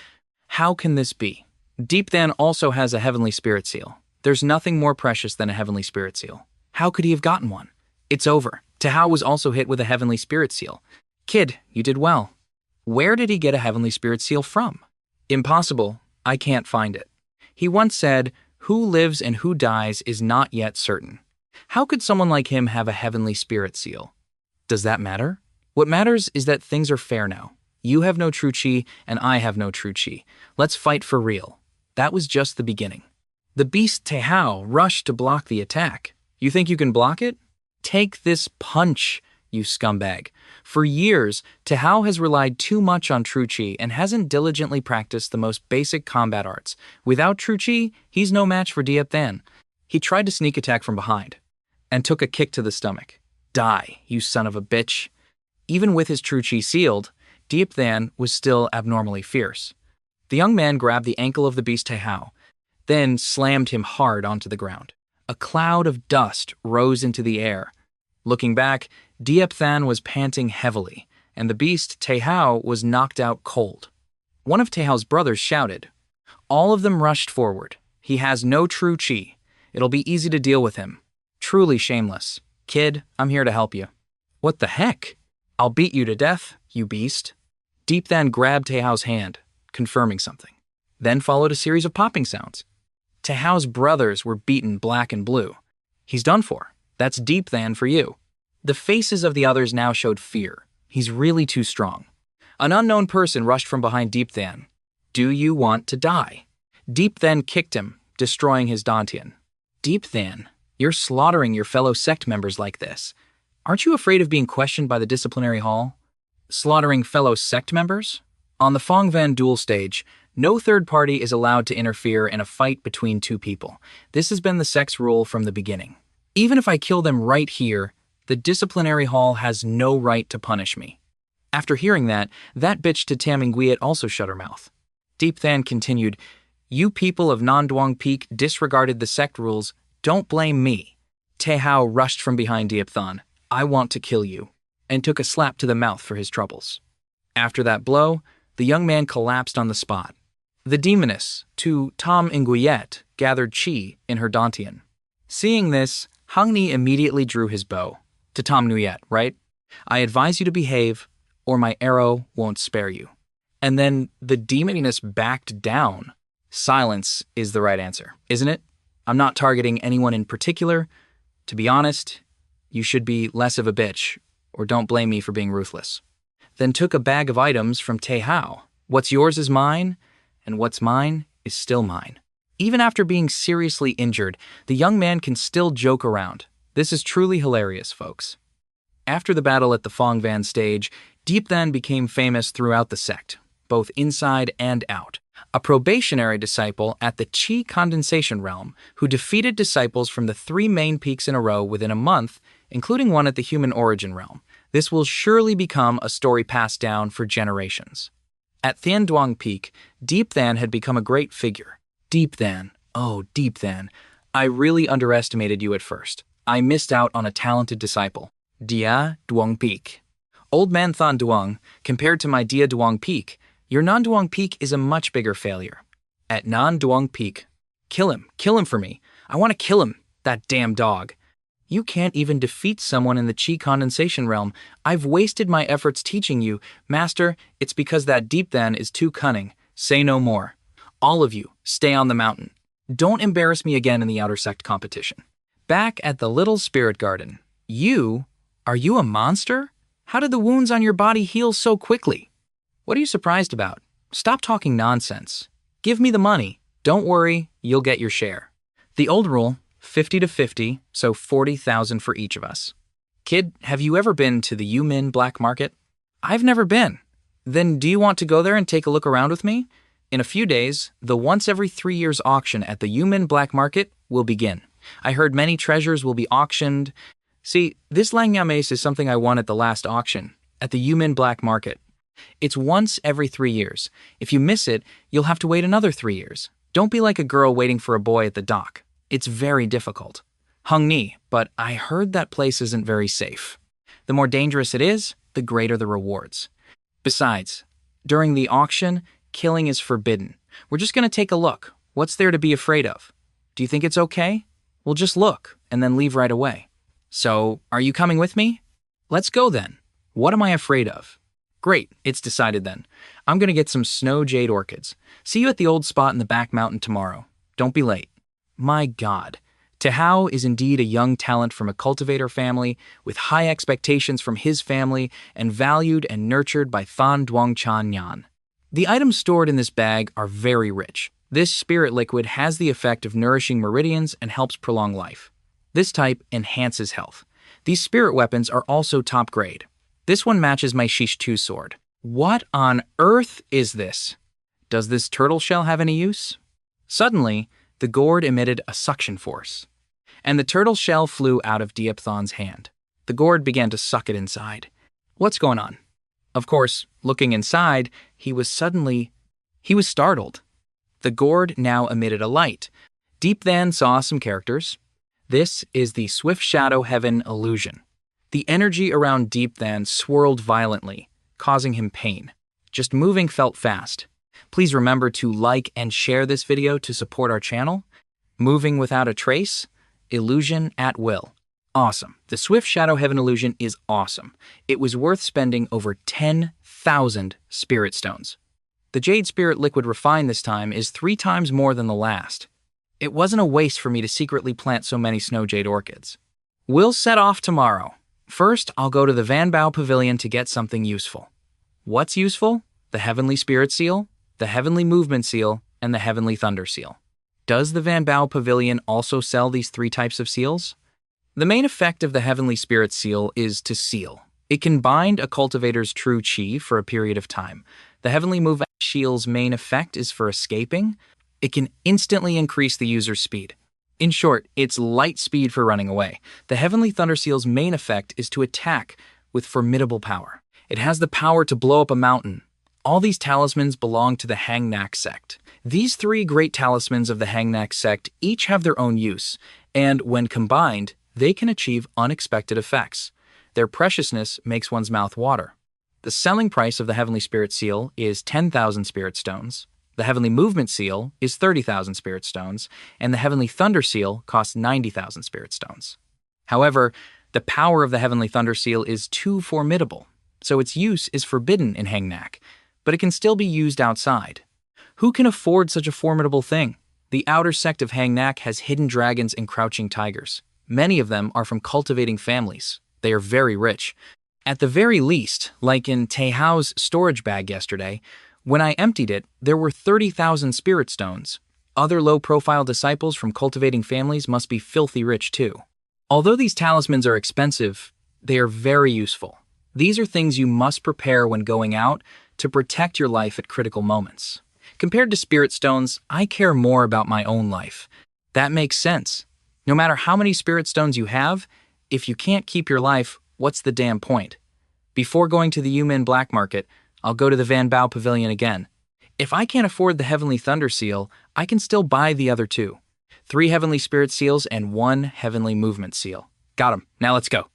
How can this be? Deep Than also has a Heavenly Spirit Seal. There's nothing more precious than a Heavenly Spirit Seal. How could he have gotten one? It's over. Taehao was also hit with a Heavenly Spirit Seal. Kid, you did well. Where did he get a Heavenly Spirit Seal from? Impossible. I can't find it. He once said, "Who lives and who dies is not yet certain." How could someone like him have a Heavenly Spirit Seal? Does that matter? What matters is that things are fair now. You have no true chi, and I have no true chi. Let's fight for real. That was just the beginning. The beast Taehao rushed to block the attack. You think you can block it? Take this punch, you scumbag. For years, Taehao has relied too much on true chi and hasn't diligently practiced the most basic combat arts. Without true chi, he's no match for Deep Than. He tried to sneak attack from behind and took a kick to the stomach. Die, you son of a bitch. Even with his true chi sealed, Deep Than was still abnormally fierce. The young man grabbed the ankle of the beast Taehao, then slammed him hard onto the ground. A cloud of dust rose into the air. Looking back, Deep Than was panting heavily, and the beast Taehao was knocked out cold. One of Taehao's brothers shouted. All of them rushed forward. He has no true chi. It'll be easy to deal with him. Truly shameless. Kid, I'm here to help you. What the heck? I'll beat you to death, you beast. Deep Than grabbed Taehao's hand, confirming something. Then followed a series of popping sounds. Taehao's brothers were beaten black and blue. He's done for. That's Deep Than for you. The faces of the others now showed fear. He's really too strong. An unknown person rushed from behind Deep Than. Do you want to die? Deep Than kicked him, destroying his dantian. Deep Than, You're slaughtering your fellow sect members like this. Aren't you afraid of being questioned by the disciplinary hall? Slaughtering fellow sect members? On the Fongvan duel stage, no third party is allowed to interfere in a fight between two people. This has been the sect's rule from the beginning. Even if I kill them right here, the disciplinary hall has no right to punish me. After hearing that bitch to Tamingwiat also shut her mouth. Deep Than continued, "You people of Non-Duong Peak disregarded the sect rules. Don't blame me." Tehao rushed from behind Diepthon. "I want to kill you," and took a slap to the mouth for his troubles. After that blow, the young man collapsed on the spot. The demoness, to Tom Nguyen, gathered chi in her dantian. Seeing this, Hang Ni immediately drew his bow. To Tom Nguyen, right? "I advise you to behave, or my arrow won't spare you." And then the demoness backed down. Silence is the right answer, isn't it? I'm not targeting anyone in particular. To be honest, you should be less of a bitch, or don't blame me for being ruthless. Then took a bag of items from Tehao. What's yours is mine, and what's mine is still mine. Even after being seriously injured, the young man can still joke around. This is truly hilarious, folks. After the battle at the Fongvan stage, Deep Than became famous throughout the sect, both inside and out. A probationary disciple at the Chi Condensation Realm who defeated disciples from the 3 main peaks in a row within a month, including one at the Human Origin Realm. This will surely become a story passed down for generations. At Thien Duong Peak, Deep Than had become a great figure. Deep Than, oh Deep Than, I really underestimated you at first. I missed out on a talented disciple. Dia Duong Peak. Old man Than Duong, compared to my Dia Duong Peak, your Non-Duong Peak is a much bigger failure. At Non-Duong Peak, kill him for me. I want to kill him, that damn dog. You can't even defeat someone in the Chi Condensation Realm. I've wasted my efforts teaching you. Master, it's because that Deep Than is too cunning. Say no more. All of you, stay on the mountain. Don't embarrass me again in the Outer Sect competition. Back at the Little Spirit Garden. Are you a monster? How did the wounds on your body heal so quickly? What are you surprised about? Stop talking nonsense. Give me the money. Don't worry, you'll get your share. The old rule, 50 to 50, so 40,000 for each of us. Kid, have you ever been to the Yumin Black Market? I've never been. Then do you want to go there and take a look around with me? In a few days, the once every 3 years auction at the Yumin Black Market will begin. I heard many treasures will be auctioned. See, this Langya mace is something I won at the last auction, at the Yumin Black Market. It's once every 3 years. If you miss it, you'll have to wait another 3 years. Don't be like a girl waiting for a boy at the dock. It's very difficult. Hung Ni, but I heard that place isn't very safe. The more dangerous it is, the greater the rewards. Besides, during the auction, killing is forbidden. We're just going to take a look. What's there to be afraid of? Do you think it's okay? We'll just look and then leave right away. So, are you coming with me? Let's go then. What am I afraid of? Great, it's decided then. I'm going to get some snow jade orchids. See you at the old spot in the back mountain tomorrow. Don't be late. My God, Tehao is indeed a young talent from a cultivator family with high expectations from his family and valued and nurtured by Than Duong Chan Nyan. The items stored in this bag are very rich. This spirit liquid has the effect of nourishing meridians and helps prolong life. This type enhances health. These spirit weapons are also top grade. This one matches my Shish 2 sword. What on earth is this? Does this turtle shell have any use? Suddenly, the gourd emitted a suction force, and the turtle shell flew out of Diepthon's hand. The gourd began to suck it inside. What's going on? Of course, looking inside, he was startled. The gourd now emitted a light. Deep Than saw some characters. This is the Swift Shadow Heaven illusion. The energy around Deep Than swirled violently, causing him pain. Just moving felt fast. Please remember to like and share this video to support our channel. Moving without a trace, illusion at will. Awesome. The Swift Shadow Heaven illusion is awesome. It was worth spending over 10,000 spirit stones. The Jade Spirit Liquid refined this time is 3 times more than the last. It wasn't a waste for me to secretly plant so many snow jade orchids. We'll set off tomorrow. First, I'll go to the Van Bao Pavilion to get something useful. What's useful? The Heavenly Spirit Seal, the Heavenly Movement Seal, and the Heavenly Thunder Seal. Does the Van Bao Pavilion also sell these three types of seals? The main effect of the Heavenly Spirit seal is to seal. It can bind a cultivator's true chi for a period of time. The Heavenly Movement Seal's main effect is for escaping. It can instantly increase the user's speed. In short, it's light speed for running away. The Heavenly Thunder Seal's main effect is to attack with formidable power. It has the power to blow up a mountain. All these talismans belong to the Hangnak sect. These three great talismans of the Hangnak sect each have their own use, and when combined, they can achieve unexpected effects. Their preciousness makes one's mouth water. The selling price of the Heavenly Spirit Seal is 10,000 Spirit Stones. The Heavenly Movement Seal is 30,000 Spirit Stones, and the Heavenly Thunder Seal costs 90,000 Spirit Stones. However, the power of the Heavenly Thunder Seal is too formidable, so its use is forbidden in Hangnak, but it can still be used outside. Who can afford such a formidable thing? The outer sect of Hangnak has hidden dragons and crouching tigers. Many of them are from cultivating families. They are very rich. At the very least, like in Teihao's storage bag yesterday, when I emptied it, there were 30,000 Spirit Stones. Other low-profile disciples from cultivating families must be filthy rich too. Although these talismans are expensive, they are very useful. These are things you must prepare when going out to protect your life at critical moments. Compared to Spirit Stones, I care more about my own life. That makes sense. No matter how many Spirit Stones you have, if you can't keep your life, what's the damn point? Before going to the Yumin black market, I'll go to the Van Bao Pavilion again. If I can't afford the Heavenly Thunder Seal, I can still buy the other two. 3 Heavenly Spirit Seals and 1 Heavenly Movement Seal. Got 'em. Now let's go.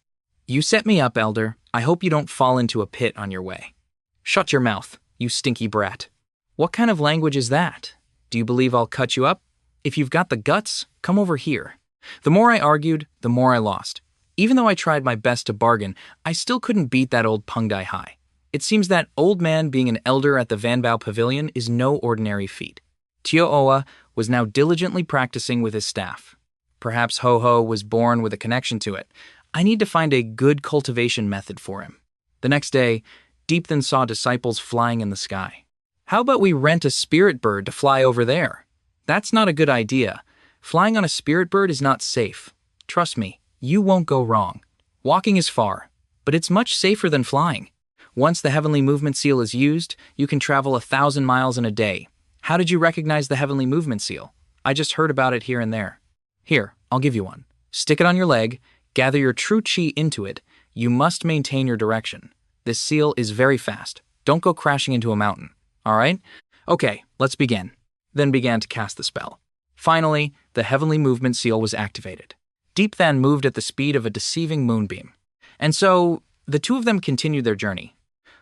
You set me up, Elder. I hope you don't fall into a pit on your way. Shut your mouth, you stinky brat. What kind of language is that? Do you believe I'll cut you up? If you've got the guts, come over here. The more I argued, the more I lost. Even though I tried my best to bargain, I still couldn't beat that old Pengdai Hai. It seems that old man being an elder at the Van Bao Pavilion is no ordinary feat. Tio Oa was now diligently practicing with his staff. Perhaps Ho-Ho was born with a connection to it. I need to find a good cultivation method for him. The next day, Deepthan saw disciples flying in the sky. How about we rent a spirit bird to fly over there? That's not a good idea. Flying on a spirit bird is not safe. Trust me, you won't go wrong. Walking is far, but it's much safer than flying. Once the Heavenly Movement Seal is used, you can travel 1,000 miles in a day. How did you recognize the Heavenly Movement Seal? I just heard about it here and there. Here, I'll give you one. Stick it on your leg, gather your true chi into it. You must maintain your direction. This seal is very fast. Don't go crashing into a mountain. All right? Okay, let's begin. Then began to cast the spell. Finally, the Heavenly Movement Seal was activated. Deepthan moved at the speed of a deceiving moonbeam. And so, the two of them continued their journey.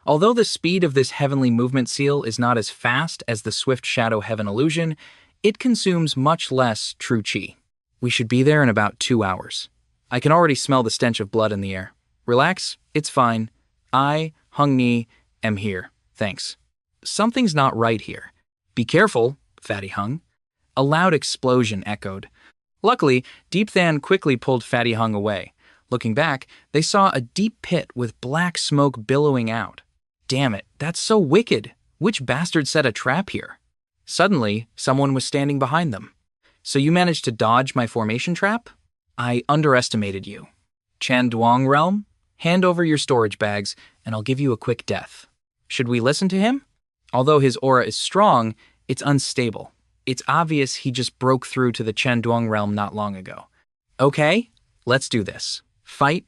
Although the speed of this Heavenly Movement Seal is not as fast as the Swift Shadow Heaven illusion, it consumes much less true chi. We should be there in about 2 hours. I can already smell the stench of blood in the air. Relax, it's fine. I, Hung Ni, am here. Thanks. Something's not right here. Be careful, Fatty Hung. A loud explosion echoed. Luckily, Deepthan quickly pulled Fatty Hung away. Looking back, they saw a deep pit with black smoke billowing out. Damn it, that's so wicked. Which bastard set a trap here? Suddenly, someone was standing behind them. So you managed to dodge my formation trap? I underestimated you. Chan Duong Realm? Hand over your storage bags, and I'll give you a quick death. Should we listen to him? Although his aura is strong, it's unstable. It's obvious he just broke through to the Chen Duong Realm not long ago. Okay, let's do this. Fight,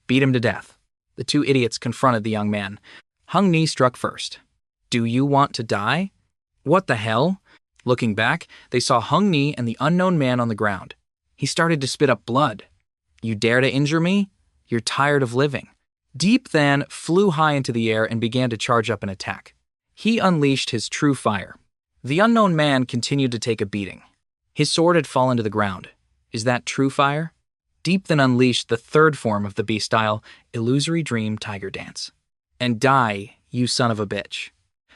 beat him to death. The two idiots confronted the young man. Hung Ni struck first. Do you want to die? What the hell? Looking back, they saw Hung Ni and the unknown man on the ground. He started to spit up blood. You dare to injure me? You're tired of living. Deepthan flew high into the air and began to charge up an attack. He unleashed his true fire. The unknown man continued to take a beating. His sword had fallen to the ground. Is that true fire? Deepthan unleashed the third form of the beast-style, Illusory Dream Tiger Dance. And die, you son of a bitch.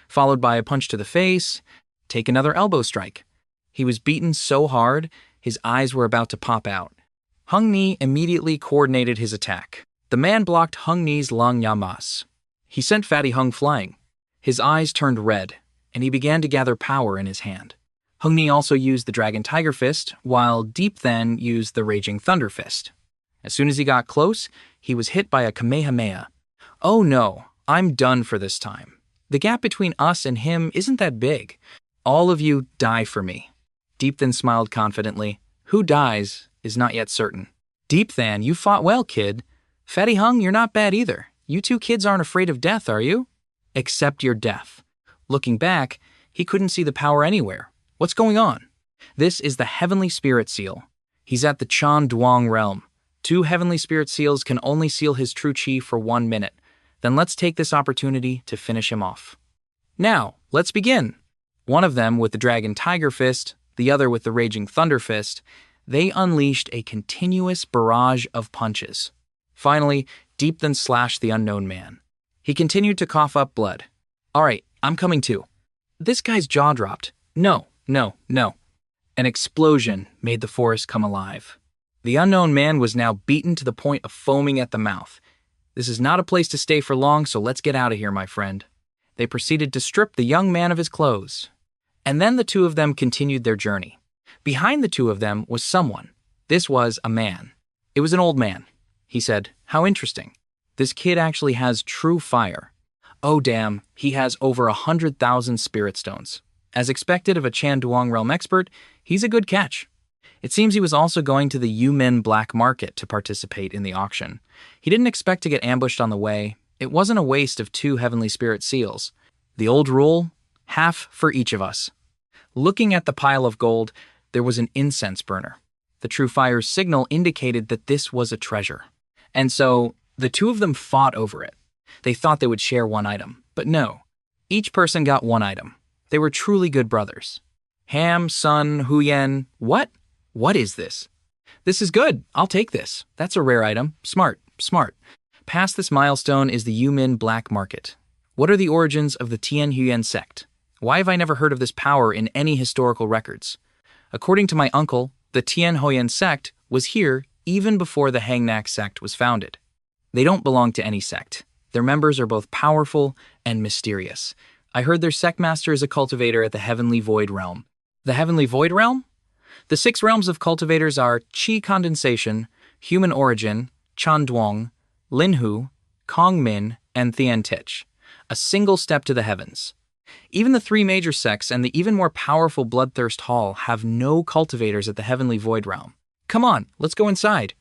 Followed by a punch to the face, take another elbow strike. He was beaten so hard, his eyes were about to pop out. Hung Ni immediately coordinated his attack. The man blocked Hung Ni's Lang Yamas. He sent Fatty Hung flying. His eyes turned red, and he began to gather power in his hand. Hungni also used the Dragon Tiger Fist, while Deep Than used the Raging Thunder Fist. As soon as he got close, he was hit by a Kamehameha. Oh no, I'm done for this time. The gap between us and him isn't that big. All of you die for me. Deep Than smiled confidently. Who dies is not yet certain. Deep Than, you fought well, kid. Fatty Hung, you're not bad either. You two kids aren't afraid of death, are you? Accept your death. Looking back, he couldn't see the power anywhere. What's going on? This is the Heavenly Spirit Seal. He's at the Chan Duong realm. 2 Heavenly Spirit Seals can only seal his true chi for 1 minute. Then let's take this opportunity to finish him off. Now, let's begin. One of them with the Dragon Tiger Fist, the other with the Raging Thunder Fist, they unleashed a continuous barrage of punches. Finally, Deep Than slashed the unknown man. He continued to cough up blood. All right, I'm coming too. This guy's jaw dropped. No. An explosion made the forest come alive. The unknown man was now beaten to the point of foaming at the mouth. This is not a place to stay for long, so let's get out of here, my friend. They proceeded to strip the young man of his clothes. And then the 2 of them continued their journey. Behind the 2 of them was someone. This was a man. It was an old man. He said, "How interesting. This kid actually has true fire. Oh damn, he has over 100,000 spirit stones. As expected of a Chan Duong realm expert, he's a good catch." It seems he was also going to the Yumin black market to participate in the auction. He didn't expect to get ambushed on the way. It wasn't a waste of 2 Heavenly Spirit Seals. The old rule, half for each of us. Looking at the pile of gold, there was an incense burner. The true fire's signal indicated that this was a treasure. And so, the 2 of them fought over it. They thought they would share 1 item, but no. Each person got 1 item. They were truly good brothers. Ham, Sun, Huyen, what? What is this? This is good. I'll take this. That's a rare item. Smart. Past this milestone is the Yumin black market. What are the origins of the Tian Huyen sect? Why have I never heard of this power in any historical records? According to my uncle, the Tian Huyen sect was here even before the Hangnak sect was founded. They don't belong to any sect. Their members are both powerful and mysterious. I heard their sect master is a cultivator at the Heavenly Void Realm. The Heavenly Void Realm? The 6 realms of cultivators are Qi Condensation, Human Origin, Chan Duong, Linhu, Kong Min, and Thien Tich. A single step to the heavens. Even the 3 major sects and the even more powerful Bloodthirst Hall have no cultivators at the Heavenly Void Realm. Come on, let's go inside.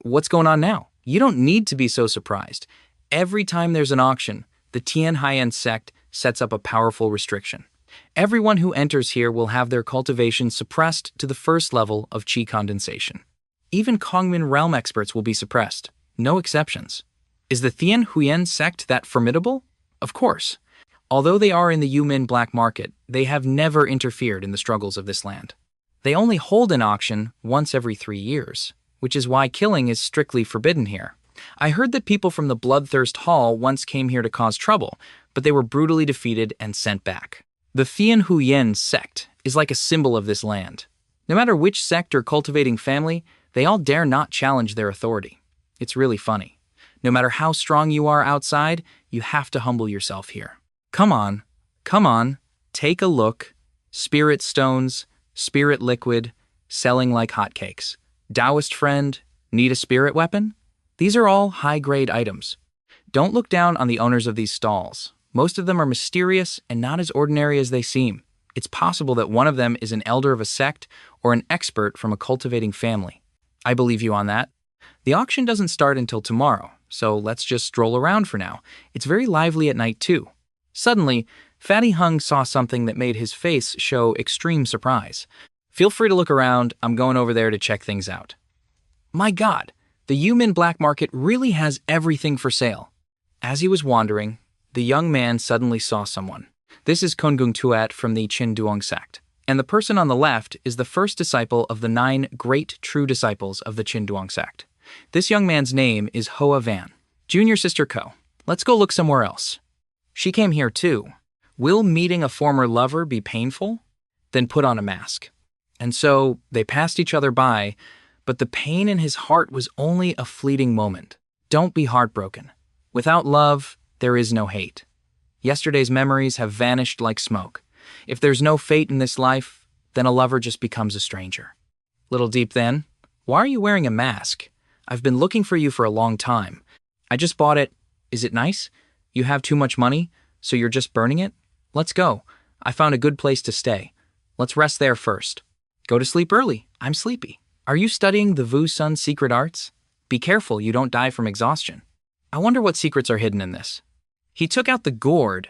What's going on now? You don't need to be so surprised. Every time there's an auction, the Tian Huyen sect sets up a powerful restriction. Everyone who enters here will have their cultivation suppressed to the 1st level of Qi Condensation. Even Kongmin realm experts will be suppressed. No exceptions. Is the Tian Huyen sect that formidable? Of course. Although they are in the Yumin black market, they have never interfered in the struggles of this land. They only hold an auction once every 3 years, which is why killing is strictly forbidden here. I heard that people from the Bloodthirst Hall once came here to cause trouble, but they were brutally defeated and sent back. The Tian Huyen sect is like a symbol of this land. No matter which sect or cultivating family, they all dare not challenge their authority. It's really funny. No matter how strong you are outside, you have to humble yourself here. Come on, take a look. Spirit stones, spirit liquid, selling like hotcakes. Taoist friend, need a spirit weapon? These are all high-grade items. Don't look down on the owners of these stalls. Most of them are mysterious and not as ordinary as they seem. It's possible that one of them is an elder of a sect or an expert from a cultivating family. I believe you on that. The auction doesn't start until tomorrow, so let's just stroll around for now. It's very lively at night too. Suddenly, Fatty Hung saw something that made his face show extreme surprise. Feel free to look around. I'm going over there to check things out. My God, the Yumin black market really has everything for sale. As he was wandering, the young man suddenly saw someone. This is Kongung Tuat from the Chin Duong sect, and the person on the left is the first disciple of the 9 great true disciples of the Chin Duong sect. This young man's name is Hoa Van. Junior sister Ko. Let's go look somewhere else. She came here too. Will meeting a former lover be painful? Then put on a mask. And so they passed each other by, but the pain in his heart was only a fleeting moment. Don't be heartbroken. Without love, there is no hate. Yesterday's memories have vanished like smoke. If there's no fate in this life, then a lover just becomes a stranger. Little Deep Than, why are you wearing a mask? I've been looking for you for a long time. I just bought it. Is it nice? You have too much money, so you're just burning it? Let's go. I found a good place to stay. Let's rest there first. Go to sleep early. I'm sleepy. Are you studying the Vu Sun's secret arts? Be careful you don't die from exhaustion. I wonder what secrets are hidden in this. He took out the gourd.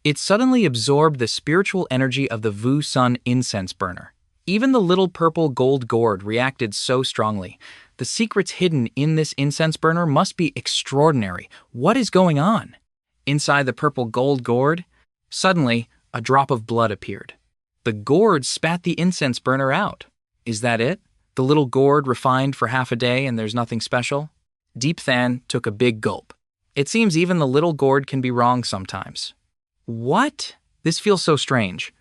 It suddenly absorbed the spiritual energy of the Vu Sun incense burner. Even the little purple gold gourd reacted so strongly. The secrets hidden in this incense burner must be extraordinary. What is going on? Inside the purple gold gourd, suddenly a drop of blood appeared. The gourd spat the incense burner out. Is that it? The little gourd refined for half a day and there's nothing special? Deep Than took a big gulp. It seems even the little gourd can be wrong sometimes. What? This feels so strange.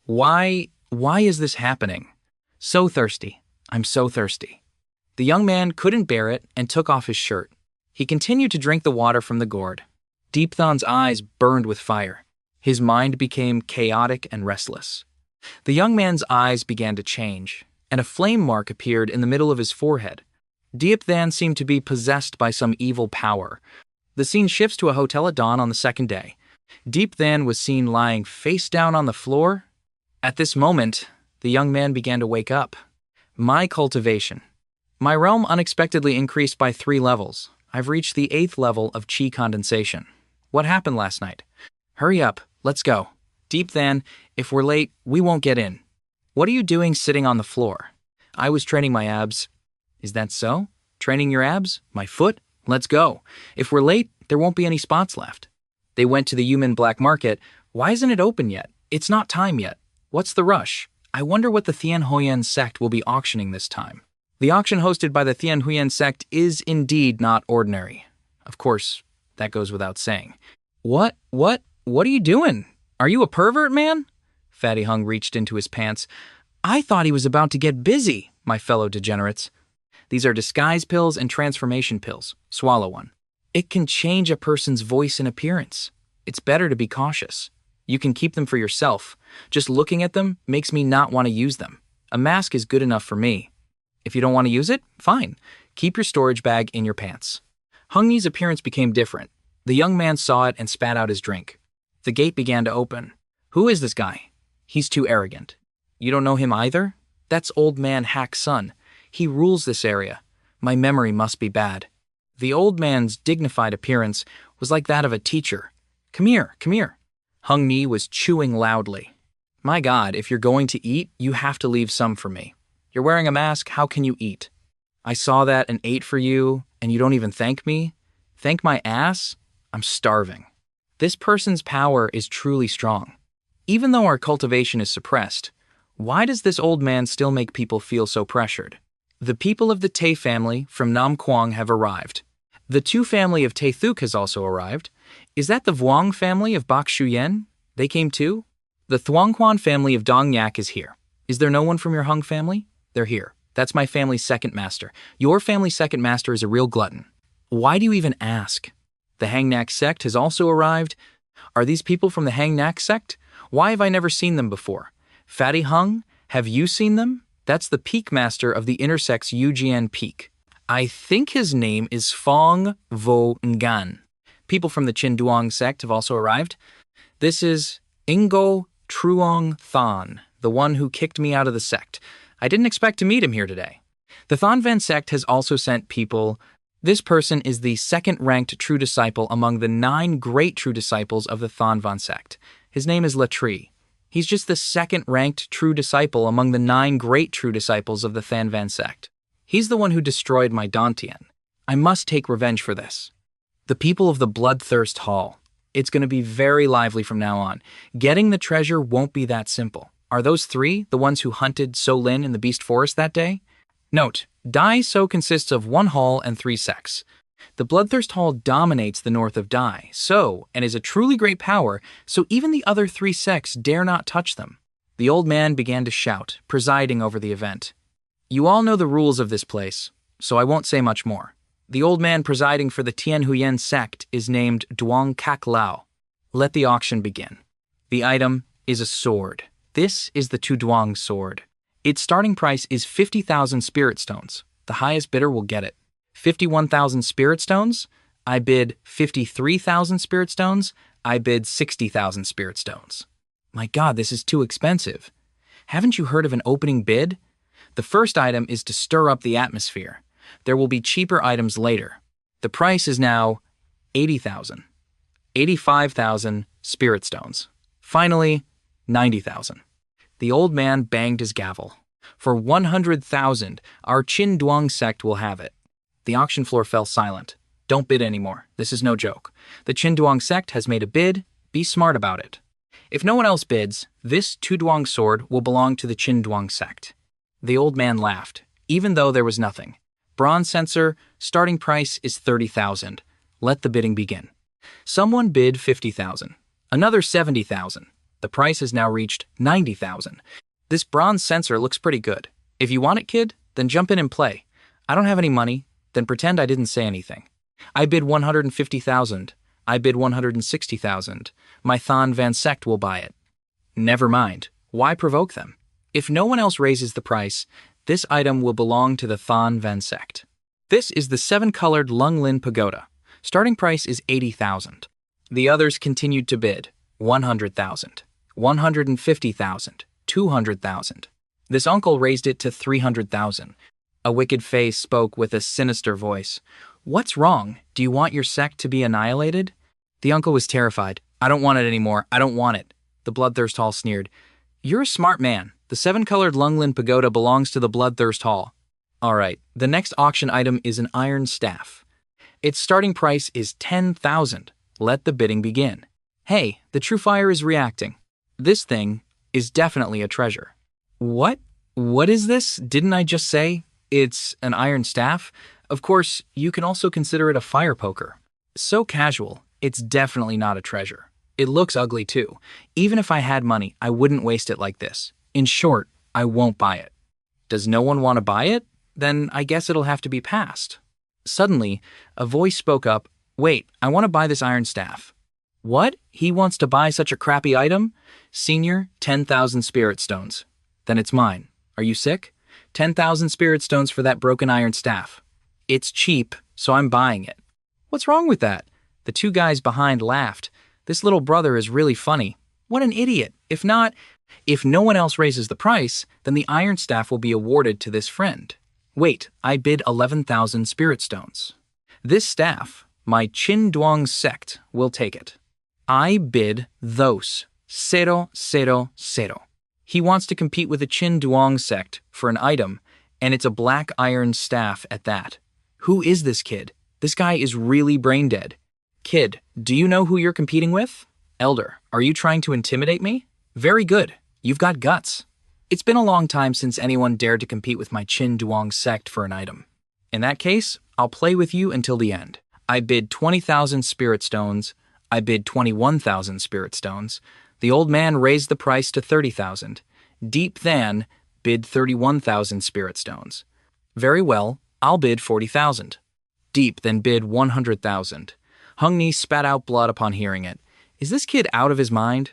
Why is this happening? So thirsty. I'm so thirsty. The young man couldn't bear it and took off his shirt. He continued to drink the water from the gourd. Deep Than's eyes burned with fire. His mind became chaotic and restless. The young man's eyes began to change, and a flame mark appeared in the middle of his forehead. Deep Than seemed to be possessed by some evil power. The scene shifts to a hotel at dawn on the second day. Deep Than was seen lying face down on the floor. At this moment, the young man began to wake up. My cultivation. My realm unexpectedly increased by 3 levels. I've reached the 8th level of chi condensation. What happened last night? Hurry up, let's go. Deep Than, if we're late, we won't get in. What are you doing sitting on the floor? I was training my abs. Is that so? Training your abs? My foot? Let's go. If we're late, there won't be any spots left. They went to the human black market. Why isn't it open yet? It's not time yet. What's the rush? I wonder what the Tianhuyan sect will be auctioning this time. The auction hosted by the Tianhuyan sect is indeed not ordinary. Of course, that goes without saying. What are you doing? Are you a pervert, man? Fatty Hung reached into his pants. I thought he was about to get busy, my fellow degenerates. These are disguise pills and transformation pills. Swallow one. It can change a person's voice and appearance. It's better to be cautious. You can keep them for yourself. Just looking at them makes me not want to use them. A mask is good enough for me. If you don't want to use it, fine. Keep your storage bag in your pants. Hung Yi's appearance became different. The young man saw it and spat out his drink. The gate began to open. Who is this guy? He's too arrogant. You don't know him either? That's Old Man Hack's son. He rules this area. My memory must be bad. The old man's dignified appearance was like that of a teacher. Come here, come here. Hung Yi was chewing loudly. My God, if you're going to eat, you have to leave some for me. You're wearing a mask, how can you eat? I saw that and ate for you, and you don't even thank me? Thank my ass? I'm starving. This person's power is truly strong. Even though our cultivation is suppressed, why does this old man still make people feel so pressured? The people of the Tay family from Nam Quang have arrived. The Tu family of Tay Thuk has also arrived. Is that the Vuong family of Bak Shuyen? They came too? The Thuong Quan family of Dong Yak is here. Is there no one from your Hung family? They're here. That's my family's second master. Your family's second master is a real glutton. Why do you even ask? The Hangnak sect has also arrived. Are these people from the Hangnak sect? Why have I never seen them before? Fatty Hung, have you seen them? That's the peak master of the intersects Yujian Peak. I think his name is Fong Vo Ngan. People from the Chinduang sect have also arrived. This is Ingo Truong Than, the one who kicked me out of the sect. I didn't expect to meet him here today. The Thanvan sect has also sent people. This person is the second-ranked true disciple among the 9 great true disciples of the Thanvan sect. His name is Latri. He's just the second-ranked true disciple among the 9 great true disciples of the Thanvan sect. He's the one who destroyed my Dantian. I must take revenge for this. The people of the Bloodthirst Hall. It's going to be very lively from now on. Getting the treasure won't be that simple. Are those 3 the ones who hunted So Lin in the Beast Forest that day? Note, Dai So consists of 1 hall and 3 sects. The Bloodthirst Hall dominates the north of Dai, and is a truly great power, so even the other 3 sects dare not touch them. The old man began to shout, presiding over the event. You all know the rules of this place, so I won't say much more. The old man presiding for the Tianhuyan sect is named Duong Kak Lao. Let the auction begin. The item is a sword. This is the Tuduang sword. Its starting price is 50,000 spirit stones. The highest bidder will get it. 51,000 spirit stones? I bid 53,000 spirit stones. I bid 60,000 spirit stones. My God, this is too expensive. Haven't you heard of an opening bid? The first item is to stir up the atmosphere. There will be cheaper items later. The price is now 80,000. 85,000 spirit stones. Finally, 90,000. The old man banged his gavel. For 100,000, our Chin Duang sect will have it. The auction floor fell silent. Don't bid anymore. This is no joke. The Chin Duang sect has made a bid. Be smart about it. If no one else bids, this Tuduang sword will belong to the Chin Duang sect. The old man laughed, even though there was nothing. Bronze censer, starting price is 30,000. Let the bidding begin. Someone bid 50,000. Another 70,000. The price has now reached 90,000. This bronze censer looks pretty good. If you want it, kid, then jump in and play. I don't have any money, then pretend I didn't say anything. I bid 150,000. I bid 160,000. My Thon Van sect will buy it. Never mind. Why provoke them? If no one else raises the price, this item will belong to the Thon Van sect. This is the 7-colored Lung Lin Pagoda. Starting price is 80,000. The others continued to bid 100,000, 150,000, 200,000. This uncle raised it to 300,000. A wicked face spoke with a sinister voice. What's wrong? Do you want your sect to be annihilated? The uncle was terrified. I don't want it anymore. I don't want it. The Bloodthirst Hall sneered. You're a smart man. The 7-colored Lung Lin Pagoda belongs to the Bloodthirst Hall. All right, the next auction item is an iron staff. Its starting price is 10,000. Let the bidding begin. Hey, the true fire is reacting. This thing is definitely a treasure. What? What is this? Didn't I just say it's an iron staff? Of course, you can also consider it a fire poker. So casual, it's definitely not a treasure. It looks ugly too. Even if I had money, I wouldn't waste it like this. In short, I won't buy it. Does no one want to buy it? Then I guess it'll have to be passed. Suddenly, a voice spoke up. Wait, I want to buy this iron staff. What? He wants to buy such a crappy item? Senior, 10,000 spirit stones. Then it's mine. Are you sick? 10,000 spirit stones for that broken iron staff. It's cheap, so I'm buying it. What's wrong with that? The two guys behind laughed. This little brother is really funny. What an idiot. If no one else raises the price, then the iron staff will be awarded to this friend. Wait, I bid 11,000 spirit stones. This staff, my Chin Duang sect, will take it. I bid those 000. He wants to compete with the Chin Duang sect for an item, and it's a black iron staff at that. Who is this kid? This guy is really brain dead. Kid, do you know who you're competing with? Elder, are you trying to intimidate me? Very good. You've got guts. It's been a long time since anyone dared to compete with my Chin Duang sect for an item. In that case, I'll play with you until the end. I bid 20,000 spirit stones. I bid 21,000 spirit stones. The old man raised the price to 30,000. Deep Than bid 31,000 spirit stones. Very well, I'll bid 40,000. Deep then bid 100,000. Hung Ni spat out blood upon hearing it. Is this kid out of his mind?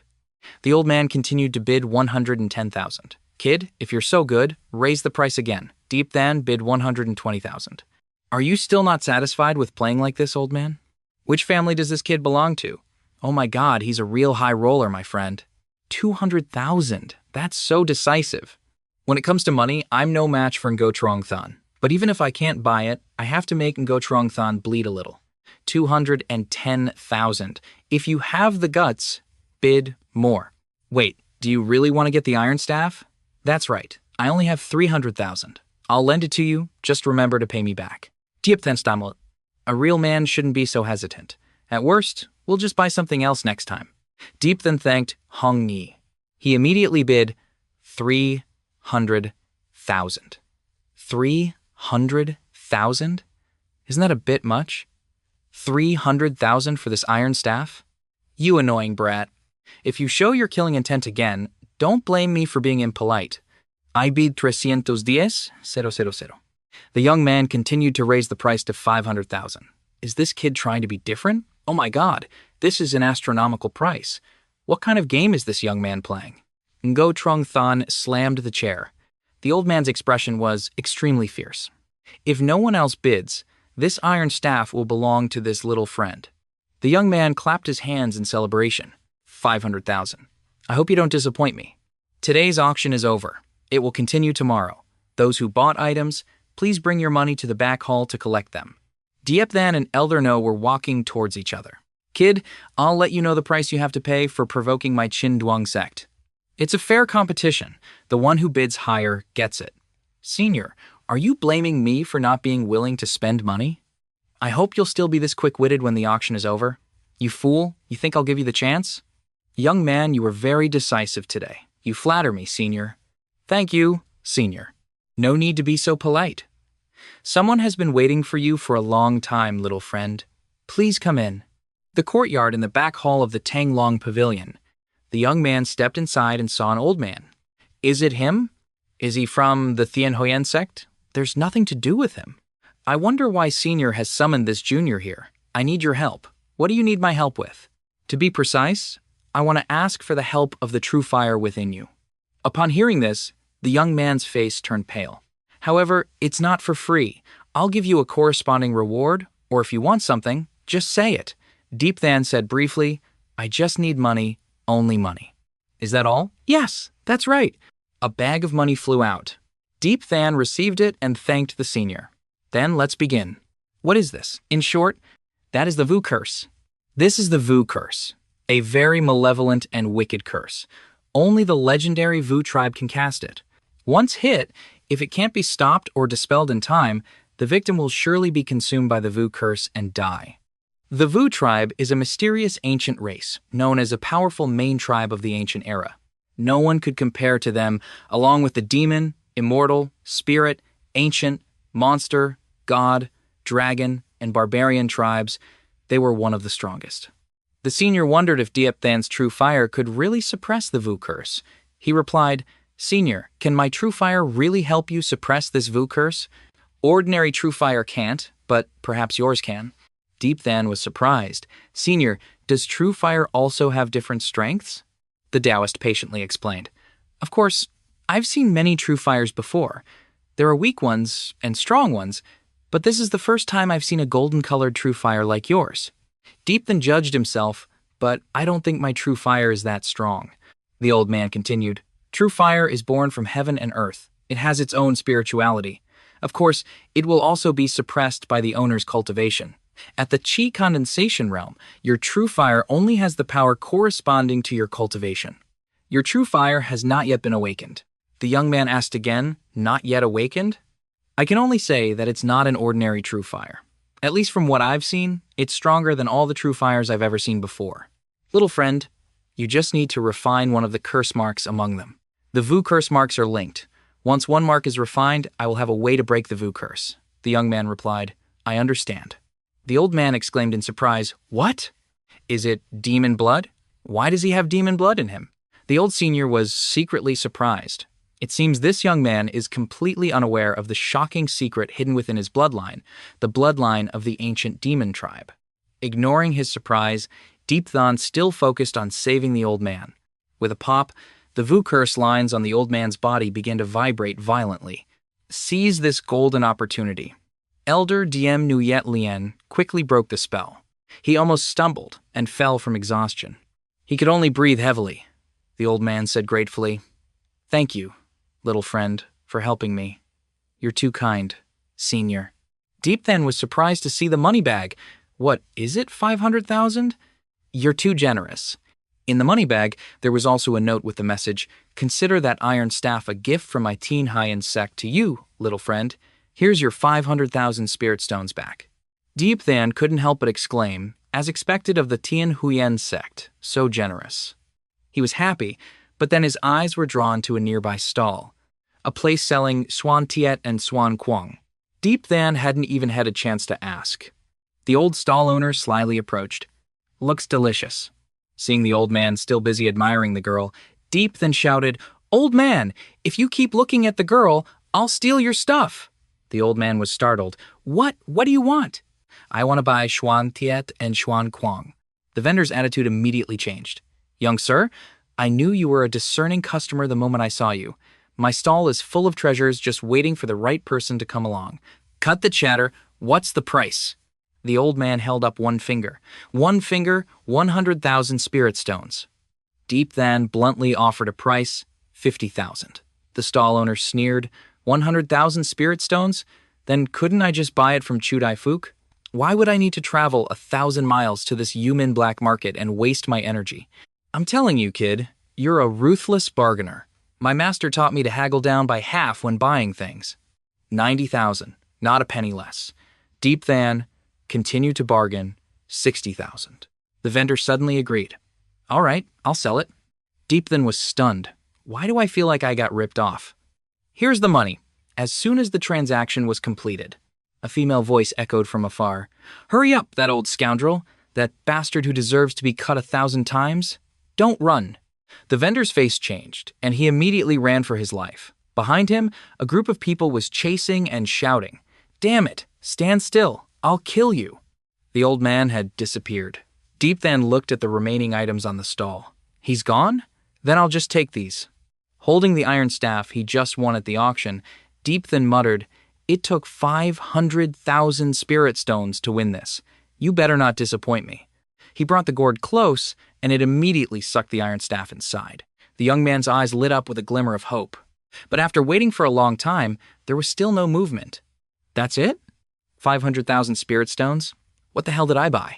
The old man continued to bid 110,000. Kid, if you're so good, raise the price again. Deep Than bid 120,000. Are you still not satisfied with playing like this, old man? Which family does this kid belong to? Oh my God, he's a real high roller, my friend. 200,000. That's so decisive. When it comes to money, I'm no match for Ngo Trong Thon. But even if I can't buy it, I have to make Ngo Trong Thon bleed a little. 210,000. If you have the guts, bid more. Wait, do you really want to get the iron staff? That's right. I only have 300,000. I'll lend it to you. Just remember to pay me back. Diep Than Stamlet. A real man shouldn't be so hesitant. At worst, we'll just buy something else next time. Deep then thanked Hung Ni. He immediately bid 300,000. 300,000? Isn't that a bit much? 300,000 for this iron staff? You annoying brat. If you show your killing intent again, don't blame me for being impolite. I bid 310,000. The young man continued to raise the price to 500,000. Is this kid trying to be different? Oh my God, this is an astronomical price. What kind of game is this young man playing? Ngo Trong Than slammed the chair. The old man's expression was extremely fierce. If no one else bids, this iron staff will belong to this little friend. The young man clapped his hands in celebration. 500,000. I hope you don't disappoint me. Today's auction is over. It will continue tomorrow. Those who bought items, please bring your money to the back hall to collect them. Diep Than and Elder No were walking towards each other. Kid, I'll let you know the price you have to pay for provoking my Chin Duang sect. It's a fair competition. The one who bids higher gets it. Senior, are you blaming me for not being willing to spend money? I hope you'll still be this quick-witted when the auction is over. You fool, you think I'll give you the chance? Young man, you were very decisive today. You flatter me, Senior. Thank you, Senior. No need to be so polite. Someone has been waiting for you for a long time, little friend. Please come in. The courtyard in the back hall of the Tanglong Pavilion. The young man stepped inside and saw an old man. Is it him? Is he from the Tien Hoyen sect? There's nothing to do with him. I wonder why Senior has summoned this junior here. I need your help. What do you need my help with? To be precise, I want to ask for the help of the true fire within you. Upon hearing this, the young man's face turned pale. However, it's not for free. I'll give you a corresponding reward, or if you want something, just say it. Diep Than said briefly, I just need money, only money. Is that all? Yes, that's right. A bag of money flew out. Diep Than received it and thanked the senior. Then let's begin. What is this? In short, that is the Vu curse. This is the Vu curse, a very malevolent and wicked curse. Only the legendary Vu tribe can cast it. Once hit, if it can't be stopped or dispelled in time, the victim will surely be consumed by the Vu curse and die. The Vu tribe is a mysterious ancient race, known as a powerful main tribe of the ancient era. No one could compare to them, along with the demon, immortal, spirit, ancient, monster, god, dragon, and barbarian tribes. They were one of the strongest. The senior wondered if Diep Than's true fire could really suppress the Vu curse. He replied, Senior, can my true fire really help you suppress this Vu curse? Ordinary true fire can't, but perhaps yours can. Diep Than was surprised. Senior, does true fire also have different strengths? The Taoist patiently explained. Of course, I've seen many true fires before. There are weak ones and strong ones, but this is the first time I've seen a golden-colored true fire like yours. Diep Than judged himself, but I don't think my true fire is that strong. The old man continued. True fire is born from heaven and earth. It has its own spirituality. Of course, it will also be suppressed by the owner's cultivation. At the Qi condensation realm, your true fire only has the power corresponding to your cultivation. Your true fire has not yet been awakened. The young man asked again, not yet awakened? I can only say that it's not an ordinary true fire. At least from what I've seen, it's stronger than all the true fires I've ever seen before. Little friend, you just need to refine one of the curse marks among them. The Vu curse marks are linked. Once one mark is refined, I will have a way to break the Vu curse. The young man replied, I understand. The old man exclaimed in surprise, What? Is it demon blood? Why does he have demon blood in him? The old senior was secretly surprised. It seems this young man is completely unaware of the shocking secret hidden within his bloodline, the bloodline of the ancient demon tribe. Ignoring his surprise, Diep Than still focused on saving the old man. With a pop, the Vu curse lines on the old man's body began to vibrate violently. Seize this golden opportunity. Elder Diem Nuyet Lien quickly broke the spell. He almost stumbled and fell from exhaustion. He could only breathe heavily. The old man said gratefully, Thank you, little friend, for helping me. You're too kind, senior. Diep Than was surprised to see the money bag. What, is it 500,000? You're too generous. In the money bag, there was also a note with the message, Consider that iron staff a gift from my Tien Hoyen sect to you, little friend. Here's your 500,000 spirit stones back. Diep Than couldn't help but exclaim, as expected of the Tien Hoyen sect, so generous. He was happy, but then his eyes were drawn to a nearby stall, a place selling Swan Tiet and Swan Quang. Diep Than hadn't even had a chance to ask. The old stall owner slyly approached. Looks delicious. Seeing the old man still busy admiring the girl, Diep Than shouted, Old man, if you keep looking at the girl, I'll steal your stuff. The old man was startled. What do you want? I want to buy Swan Tiet and Swan Quang. The vendor's attitude immediately changed. Young sir, I knew you were a discerning customer the moment I saw you. My stall is full of treasures just waiting for the right person to come along. Cut the chatter. What's the price? The old man held up one finger. One finger, 100,000 spirit stones. Deep Than bluntly offered a price, 50,000. The stall owner sneered, 100,000 spirit stones? Then couldn't I just buy it from Chudai Fook? Why would I need to travel 1,000 miles to this human black market and waste my energy? I'm telling you, kid, you're a ruthless bargainer. My master taught me to haggle down by half when buying things. 90,000, not a penny less. Deep Than continued to bargain, 60,000. The vendor suddenly agreed. All right, I'll sell it. Deep Than was stunned. Why do I feel like I got ripped off? Here's the money. As soon as the transaction was completed, a female voice echoed from afar. Hurry up, that old scoundrel, that bastard who deserves to be cut 1,000 times. Don't run. The vendor's face changed, and he immediately ran for his life. Behind him, a group of people was chasing and shouting. Damn it, stand still, I'll kill you. The old man had disappeared. Deep Than looked at the remaining items on the stall. He's gone? Then I'll just take these. Holding the iron staff he just won at the auction, Deep Than muttered, It took 500,000 spirit stones to win this. You better not disappoint me. He brought the gourd close, and it immediately sucked the iron staff inside. The young man's eyes lit up with a glimmer of hope. But after waiting for a long time, there was still no movement. That's it? 500,000 spirit stones? What the hell did I buy?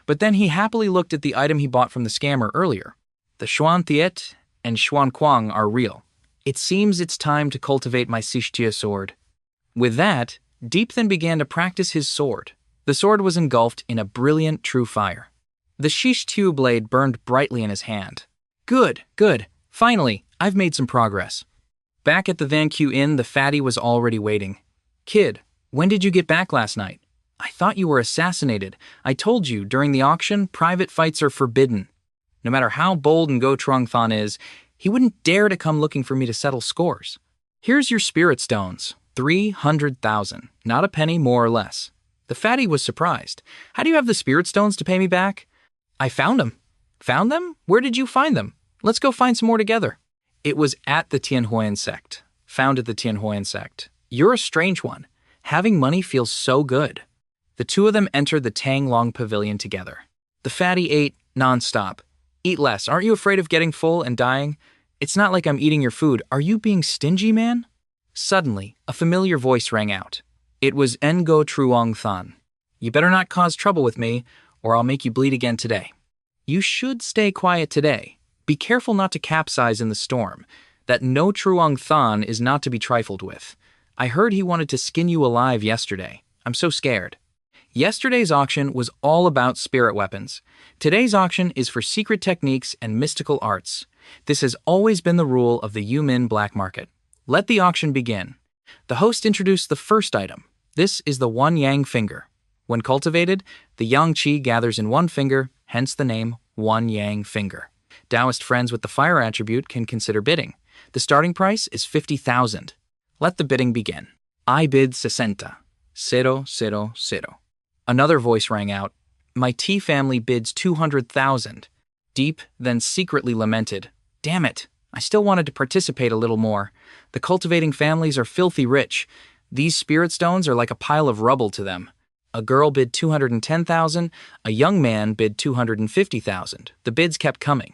But then he happily looked at the item he bought from the scammer earlier. The Xuan Thiet and Xuan Kuang are real. It seems it's time to cultivate my Sishtia sword. With that, Deep Than began to practice his sword. The sword was engulfed in a brilliant true fire. The Shishtiu blade burned brightly in his hand. Good, good. Finally, I've made some progress. Back at the Van Q Inn, the fatty was already waiting. Kid, when did you get back last night? I thought you were assassinated. I told you, during the auction, private fights are forbidden. No matter how bold Ngo Trong Thon is, he wouldn't dare to come looking for me to settle scores. Here's your spirit stones, 300,000, not a penny more or less. The fatty was surprised. How do you have the spirit stones to pay me back? I found them. Found them? Where did you find them? Let's go find some more together. It was at the Tianhuan sect. Found at the Tianhuan sect. You're a strange one. Having money feels so good. The two of them entered the Tang Long Pavilion together. The fatty ate nonstop. Eat less. Aren't you afraid of getting full and dying? It's not like I'm eating your food. Are you being stingy, man? Suddenly, a familiar voice rang out. It was Ngo Truong Than. You better not cause trouble with me, or I'll make you bleed again today. You should stay quiet today. Be careful not to capsize in the storm. That No Truong Than is not to be trifled with. I heard he wanted to skin you alive yesterday. I'm so scared. Yesterday's auction was all about spirit weapons. Today's auction is for secret techniques and mystical arts. This has always been the rule of the Yumin black market. Let the auction begin. The host introduced the first item. This is the One Yang finger. When cultivated, the Yang Qi gathers in one finger, hence the name One Yang finger. Taoist friends with the fire attribute can consider bidding. The starting price is 50,000. Let the bidding begin. I bid 60. 000. Another voice rang out. My tea family bids 200,000. Deep Than secretly lamented. Damn it, I still wanted to participate a little more. The cultivating families are filthy rich. These spirit stones are like a pile of rubble to them. A girl bid 210,000, a young man bid 250,000. The bids kept coming.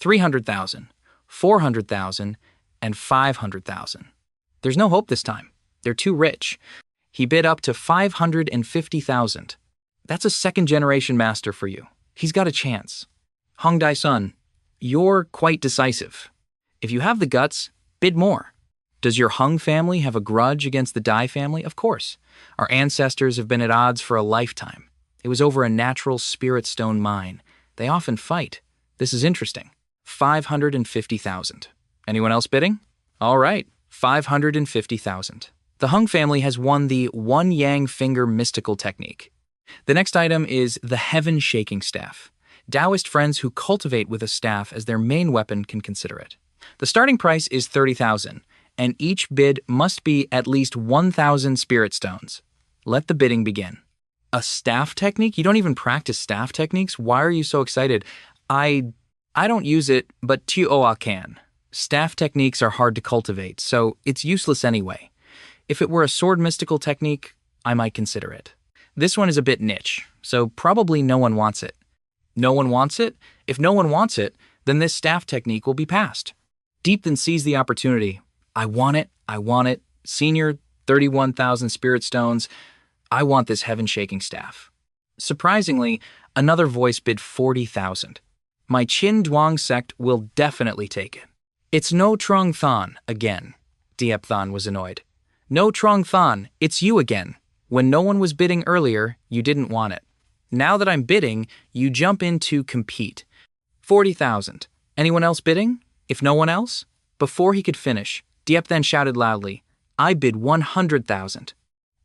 300,000, 400,000, and 500,000. There's no hope this time. They're too rich. He bid up to 550,000. That's a second-generation master for you. He's got a chance. Hong Dai-sun, you're quite decisive. If you have the guts, bid more. Does your Hung family have a grudge against the Dai family? Of course. Our ancestors have been at odds for a lifetime. It was over a natural spirit stone mine. They often fight. This is interesting. 550,000. Anyone else bidding? All right, 550,000. The Hung family has won the One Yang finger mystical technique. The next item is the Heaven Shaking Staff. Taoist friends who cultivate with a staff as their main weapon can consider it. The starting price is 30,000, and each bid must be at least 1,000 spirit stones. Let the bidding begin. A staff technique? You don't even practice staff techniques? Why are you so excited? I I don't use it, but Tuoa can. Staff techniques are hard to cultivate, so it's useless anyway. If it were a sword mystical technique, I might consider it. This one is a bit niche, so probably no one wants it. No one wants it? If no one wants it, then this staff technique will be passed. Deep then sees the opportunity. I want it, I want it. Senior, 31,000 spirit stones. I want this heaven-shaking staff. Surprisingly, another voice bid 40,000. My Chin Duang sect will definitely take it. It's no Trong Than again. Diep Than was annoyed. No Trong Than, it's you again. When no one was bidding earlier, you didn't want it. Now that I'm bidding, you jump in to compete. 40,000. Anyone else bidding? If no one else? Before he could finish, Diep then shouted loudly, I bid 100,000.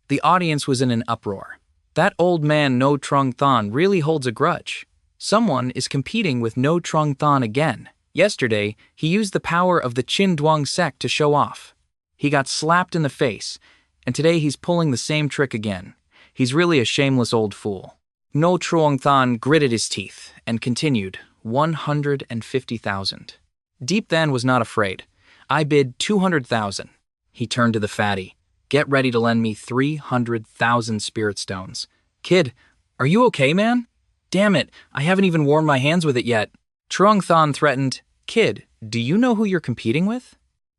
The audience was in an uproar. That old man No Trong Than really holds a grudge. Someone is competing with No Trong Than again. Yesterday, he used the power of the Chin Duang sect to show off. He got slapped in the face, and today he's pulling the same trick again. He's really a shameless old fool. No Trong Than gritted his teeth and continued, 150,000. Deep then was not afraid. I bid 200,000. He turned to the fatty. Get ready to lend me 300,000 spirit stones. Kid, are you okay, man? Damn it, I haven't even warmed my hands with it yet. Trong Than threatened, Kid, do you know who you're competing with?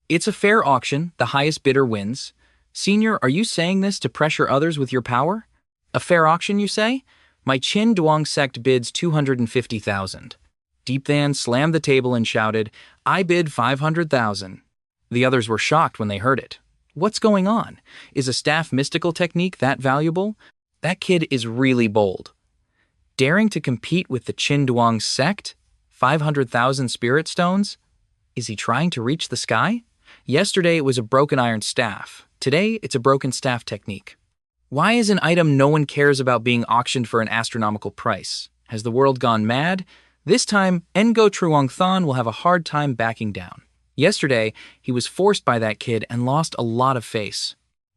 It's a fair auction, the highest bidder wins. Senior, are you saying this to pressure others with your power? A fair auction, you say? My Chin Duang sect bids 250,000. Deep Than slammed the table and shouted, I bid 500,000. The others were shocked when they heard it. What's going on? Is a staff mystical technique that valuable? That kid is really bold. Daring to compete with the Chin Duang sect? 500,000 spirit stones? Is he trying to reach the sky? Yesterday it was a broken iron staff. Today it's a broken staff technique. Why is an item no one cares about being auctioned for an astronomical price? Has the world gone mad? This time, Ngo Truong Than will have a hard time backing down. Yesterday, he was forced by that kid and lost a lot of face.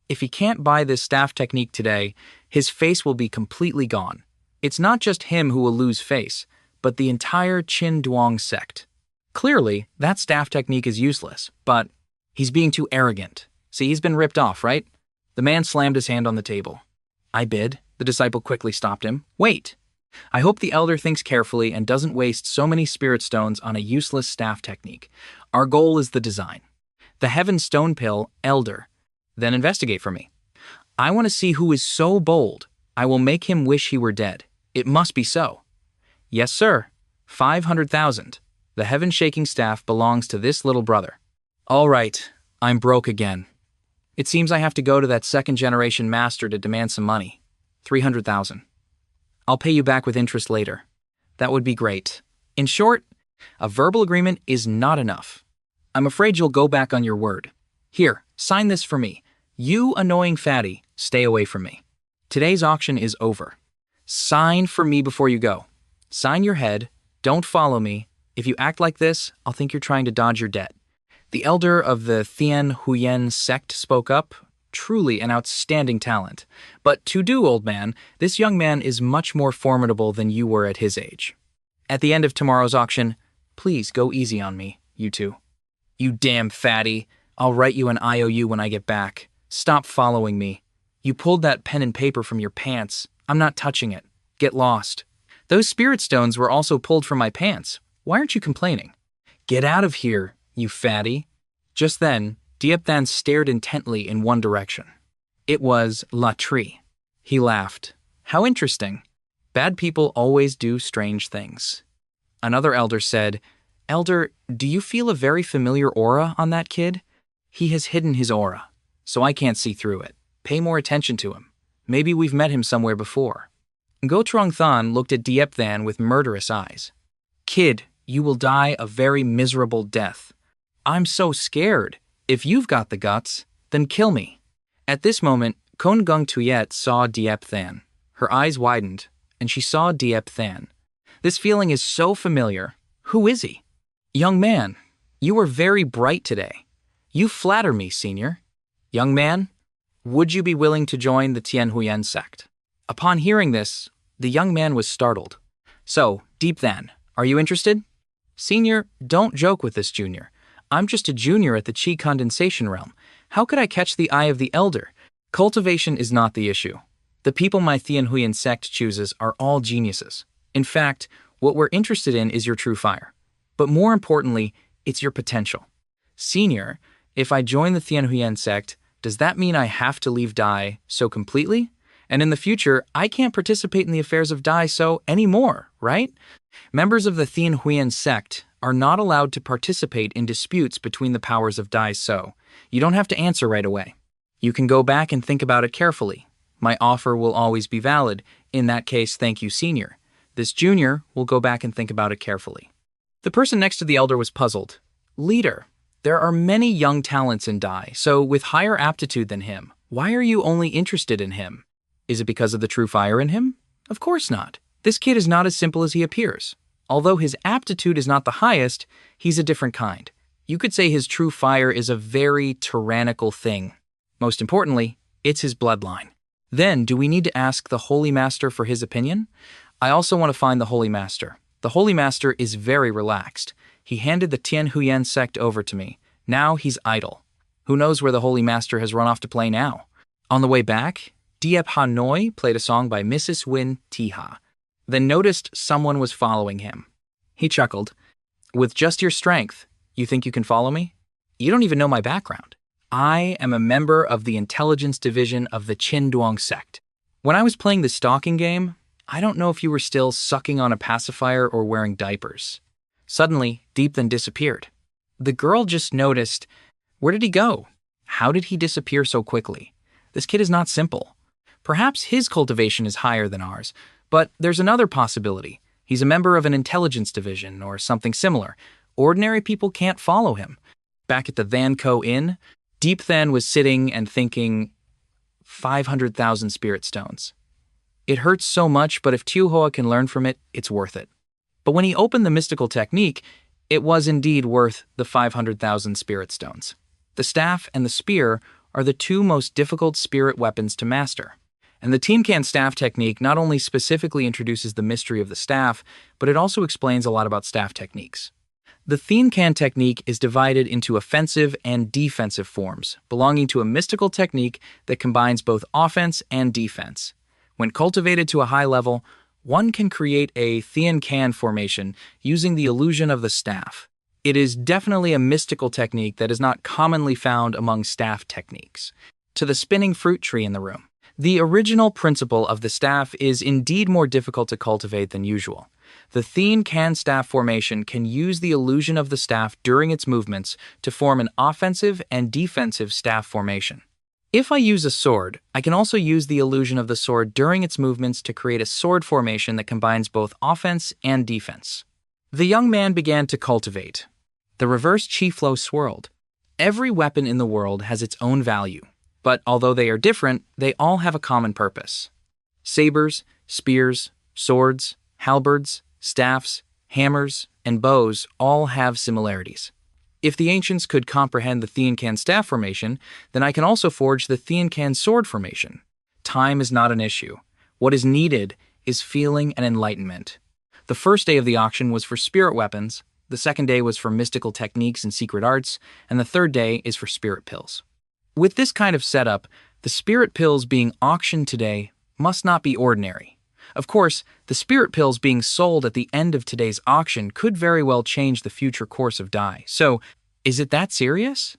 If he can't buy this staff technique today, his face will be completely gone. It's not just him who will lose face, but the entire Chin Duang sect. Clearly, that staff technique is useless, but he's being too arrogant. See, he's been ripped off, right? The man slammed his hand on the table. I bid. The disciple quickly stopped him. Wait. I hope the elder thinks carefully and doesn't waste so many spirit stones on a useless staff technique. Our goal is the design. The Heaven Stone Pill, Elder. Then investigate for me. I want to see who is so bold. I will make him wish he were dead. It must be so. Yes, sir. 500,000. The heaven-shaking staff belongs to this little brother. All right, I'm broke again. It seems I have to go to that second-generation master to demand some money. 300,000. I'll pay you back with interest later. That would be great. In short, a verbal agreement is not enough. I'm afraid you'll go back on your word. Here, sign this for me. You annoying fatty, stay away from me. Today's auction is over. Sign for me before you go. Sign your head. Don't follow me. If you act like this, I'll think you're trying to dodge your debt. The elder of the Thien Huyen sect spoke up. Truly an outstanding talent. But to do, old man, this young man is much more formidable than you were at his age. At the end of tomorrow's auction, please go easy on me, you two. You damn fatty. I'll write you an IOU when I get back. Stop following me. You pulled that pen and paper from your pants. I'm not touching it. Get lost. Those spirit stones were also pulled from my pants. Why aren't you complaining? Get out of here, you fatty. Just then, Diep Than stared intently in one direction. It was La Tree. He laughed. How interesting. Bad people always do strange things. Another elder said, Elder, do you feel a very familiar aura on that kid? He has hidden his aura, so I can't see through it. Pay more attention to him. Maybe we've met him somewhere before. Ngo Trong Than looked at Diep Than with murderous eyes. Kid, you will die a very miserable death. I'm so scared. If you've got the guts, then kill me. At this moment, Kon Gung Tuyet saw Diep Than. Her eyes widened, and she saw Diep Than. This feeling is so familiar. Who is he? Young man, you were very bright today. You flatter me, senior. Young man, would you be willing to join the Tien Huyen sect? Upon hearing this, the young man was startled. So, Diep Than, are you interested? Senior, don't joke with this junior. I'm just a junior at the Qi condensation realm. How could I catch the eye of the elder? Cultivation is not the issue. The people my Tianhuian sect chooses are all geniuses. In fact, what we're interested in is your true fire. But more importantly, it's your potential. Senior, if I join the Tianhuian sect, does that mean I have to leave Dai so completely? And in the future, I can't participate in the affairs of Dai so anymore, right? Members of the Tianhuian sect are not allowed to participate in disputes between the powers of Dai so. You don't have to answer right away. You can go back and think about it carefully. My offer will always be valid. In that case, thank you, Senior. This junior will go back and think about it carefully. The person next to the elder was puzzled. Leader, there are many young talents in Dai, so with higher aptitude than him, why are you only interested in him? Is it because of the true fire in him? Of course not. This kid is not as simple as he appears. Although his aptitude is not the highest, he's a different kind. You could say his true fire is a very tyrannical thing. Most importantly, it's his bloodline. Then, do we need to ask the Holy Master for his opinion? I also want to find the Holy Master. The Holy Master is very relaxed. He handed the Tianhuian sect over to me. Now he's idle. Who knows where the Holy Master has run off to play now? On the way back, Diep Hanoi played a song by Mrs. Win Tiha, then noticed someone was following him. He chuckled. With just your strength, you think you can follow me? You don't even know my background. I am a member of the intelligence division of the Qinduang sect. When I was playing the stalking game, I don't know if you were still sucking on a pacifier or wearing diapers. Suddenly, Deep then disappeared. The girl just noticed, where did he go? How did he disappear so quickly? This kid is not simple. Perhaps his cultivation is higher than ours, but there's another possibility. He's a member of an intelligence division or something similar. Ordinary people can't follow him. Back at the Thanko Inn, Deep Than was sitting and thinking, 500,000 spirit stones. It hurts so much, but if Tuhoa can learn from it, it's worth it. But when he opened the mystical technique, it was indeed worth the 500,000 spirit stones. The staff and the spear are the two most difficult spirit weapons to master. And the Tiancan staff technique not only specifically introduces the mystery of the staff, but it also explains a lot about staff techniques. The Tiancan technique is divided into offensive and defensive forms, belonging to a mystical technique that combines both offense and defense. When cultivated to a high level, one can create a Tiancan formation using the illusion of the staff. It is definitely a mystical technique that is not commonly found among staff techniques. To the spinning fruit tree in the room. The original principle of the staff is indeed more difficult to cultivate than usual. The Tiancan staff formation can use the illusion of the staff during its movements to form an offensive and defensive staff formation. If I use a sword, I can also use the illusion of the sword during its movements to create a sword formation that combines both offense and defense. The young man began to cultivate. The reverse chi flow swirled. Every weapon in the world has its own value, but although they are different, they all have a common purpose. Sabers, spears, swords, halberds, staffs, hammers, and bows all have similarities. If the ancients could comprehend the Tiancan staff formation, then I can also forge the Tiancan sword formation. Time is not an issue. What is needed is feeling and enlightenment. The first day of the auction was for spirit weapons, the second day was for mystical techniques and secret arts, and the third day is for spirit pills. With this kind of setup, the spirit pills being auctioned today must not be ordinary. Of course, the spirit pills being sold at the end of today's auction could very well change the future course of Dai. So, is it that serious?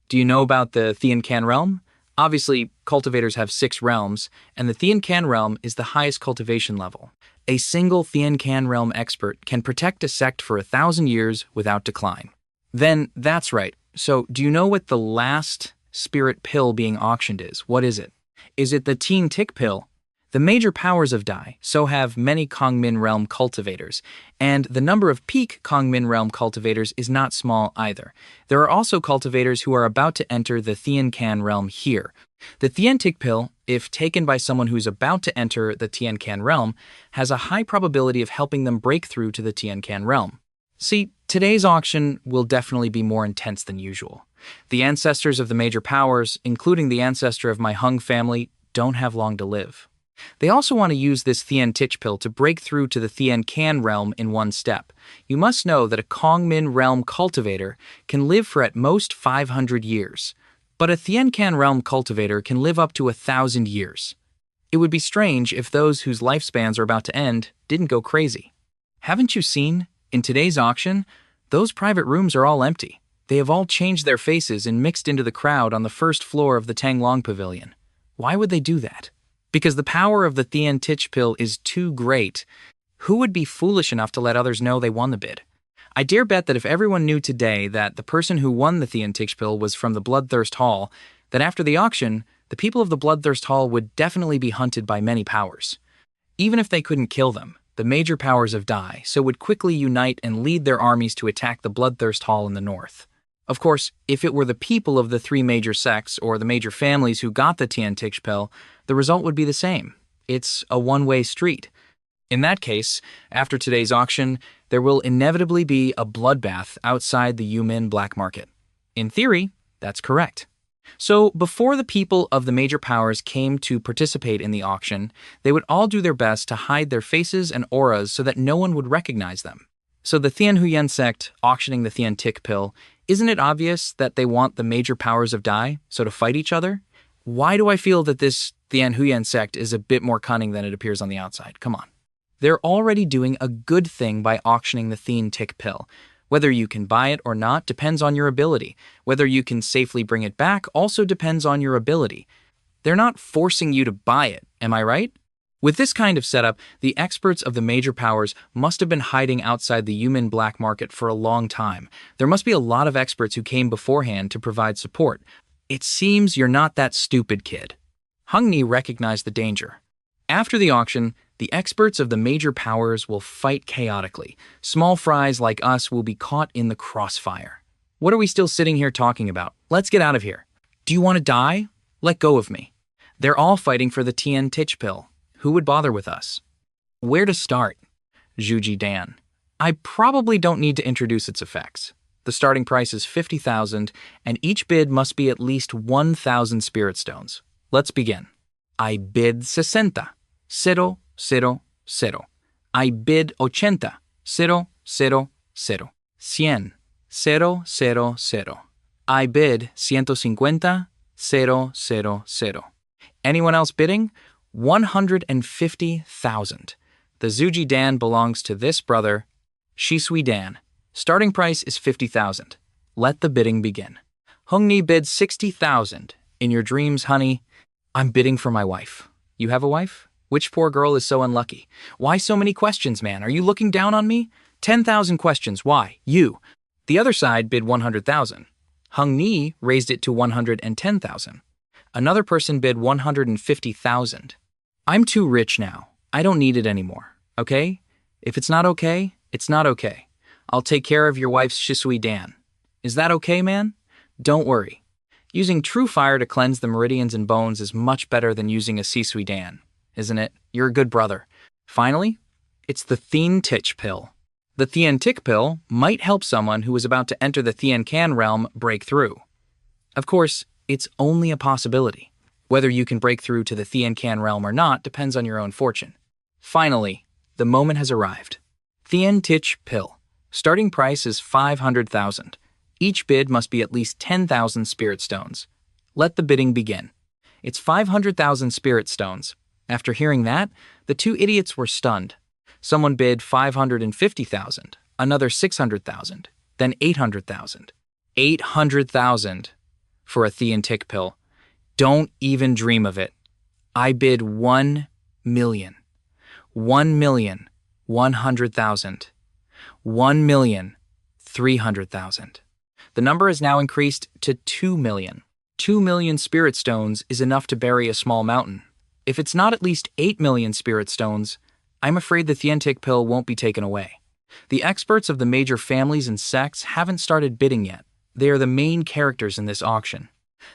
Do you know about the Tiancan realm? Obviously, cultivators have 6 realms, and the Tiancan realm is the highest cultivation level. A single Tiancan realm expert can protect a sect for 1,000 years without decline. Then, that's right. So, do you know what the last spirit pill being auctioned is? What is it? Is it the Teen Tick pill? The major powers of Dai so have many Kongmin realm cultivators, and the number of peak Kongmin realm cultivators is not small either. There are also cultivators who are about to enter the Tiancan realm here. The Tien Tick pill, if taken by someone who's about to enter the Tiancan realm, has a high probability of helping them break through to the Tiancan realm. See, today's auction will definitely be more intense than usual. The ancestors of the major powers, including the ancestor of my Hung family, don't have long to live. They also want to use this Thien Tich pill to break through to the Thien Can realm in one step. You must know that a Kongmin realm cultivator can live for at most 500 years, but a Thien Can realm cultivator can live up to 1,000 years. It would be strange if those whose lifespans are about to end didn't go crazy. Haven't you seen? In today's auction, those private rooms are all empty. They have all changed their faces and mixed into the crowd on the first floor of the Tanglong Pavilion. Why would they do that? Because the power of the Thien Tich pill is too great. Who would be foolish enough to let others know they won the bid? I dare bet that if everyone knew today that the person who won the Thien Tich pill was from the Bloodthirst Hall, that after the auction, the people of the Bloodthirst Hall would definitely be hunted by many powers. Even if they couldn't kill them, the major powers of Dai so would quickly unite and lead their armies to attack the Bloodthirst Hall in the north. Of course, if it were the people of the three major sects or the major families who got the Thien Tich pill, the result would be the same. It's a one-way street. In that case, after today's auction, there will inevitably be a bloodbath outside the Yumin black market. In theory, that's correct. So, before the people of the major powers came to participate in the auction, they would all do their best to hide their faces and auras so that no one would recognize them. So the Thien Huyen sect auctioning the Thien Tich pill, isn't it obvious that they want the major powers of Dai, so to fight each other? Why do I feel that this Thien Huyen sect is a bit more cunning than it appears on the outside? Come on. They're already doing a good thing by auctioning the Thien Tich pill. Whether you can buy it or not depends on your ability. Whether you can safely bring it back also depends on your ability. They're not forcing you to buy it, am I right? With this kind of setup, the experts of the major powers must have been hiding outside the Yumin black market for a long time. There must be a lot of experts who came beforehand to provide support. It seems you're not that stupid, kid. Hung Ni recognized the danger. After the auction, the experts of the major powers will fight chaotically. Small fries like us will be caught in the crossfire. What are we still sitting here talking about? Let's get out of here. Do you want to die? Let go of me. They're all fighting for the Thien Tich pill. Who would bother with us? Where to start? Zhuji Dan. I probably don't need to introduce its effects. The starting price is 50,000, and each bid must be at least 1,000 spirit stones. Let's begin. I bid 60. 0, 0, 0. I bid 80. 0, 0, 0. 100. 0, 0, 0. I bid 150. 0, 0, 0. Anyone else bidding? 150,000. The Zhuji Dan belongs to this brother, Shisui Dan. Starting price is 50,000. Let the bidding begin. Hung Ni bids 60,000. In your dreams, honey, I'm bidding for my wife. You have a wife? Which poor girl is so unlucky? Why so many questions, man? Are you looking down on me? 10,000 questions. Why? You. The other side bid 100,000. Hung Ni raised it to 110,000. Another person bid 150,000. I'm too rich now. I don't need it anymore. Okay? If it's not okay, it's not okay. I'll take care of your wife's Shisui Dan. Is that okay, man? Don't worry. Using true fire to cleanse the meridians and bones is much better than using a Shisui Dan, isn't it? You're a good brother. Finally, it's the Thien Tich pill. The Thien Tich pill might help someone who is about to enter the Thien Can realm break through. Of course, it's only a possibility. Whether you can break through to the Thien Can realm or not depends on your own fortune. Finally, the moment has arrived. Thien Tich pill. Starting price is 500,000. Each bid must be at least 10,000 spirit stones. Let the bidding begin. It's 500,000 spirit stones. After hearing that, the two idiots were stunned. Someone bid 550,000, another 600,000, then 800,000. 800,000 for a Thien Tich pill. Don't even dream of it. I bid 1 million. 1,100,000. 1,300,000. The number is now increased to 2 million. 2 million spirit stones is enough to bury a small mountain. If it's not at least 8 million spirit stones, I'm afraid the Thien Tich pill won't be taken away. The experts of the major families and sects haven't started bidding yet. They are the main characters in this auction.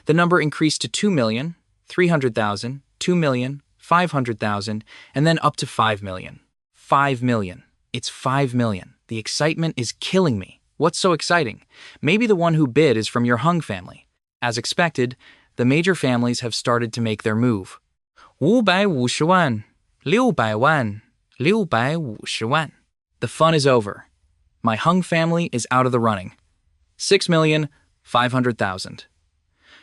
The number increased to 2,300,000, 2,500,000, and then up to 5 million. 5 million. It's 5 million. The excitement is killing me. What's so exciting? Maybe the one who bid is from your Hung family. As expected, the major families have started to make their move. 550万 600万 650万 The fun is over. My Hung family is out of the running. 6,500,000.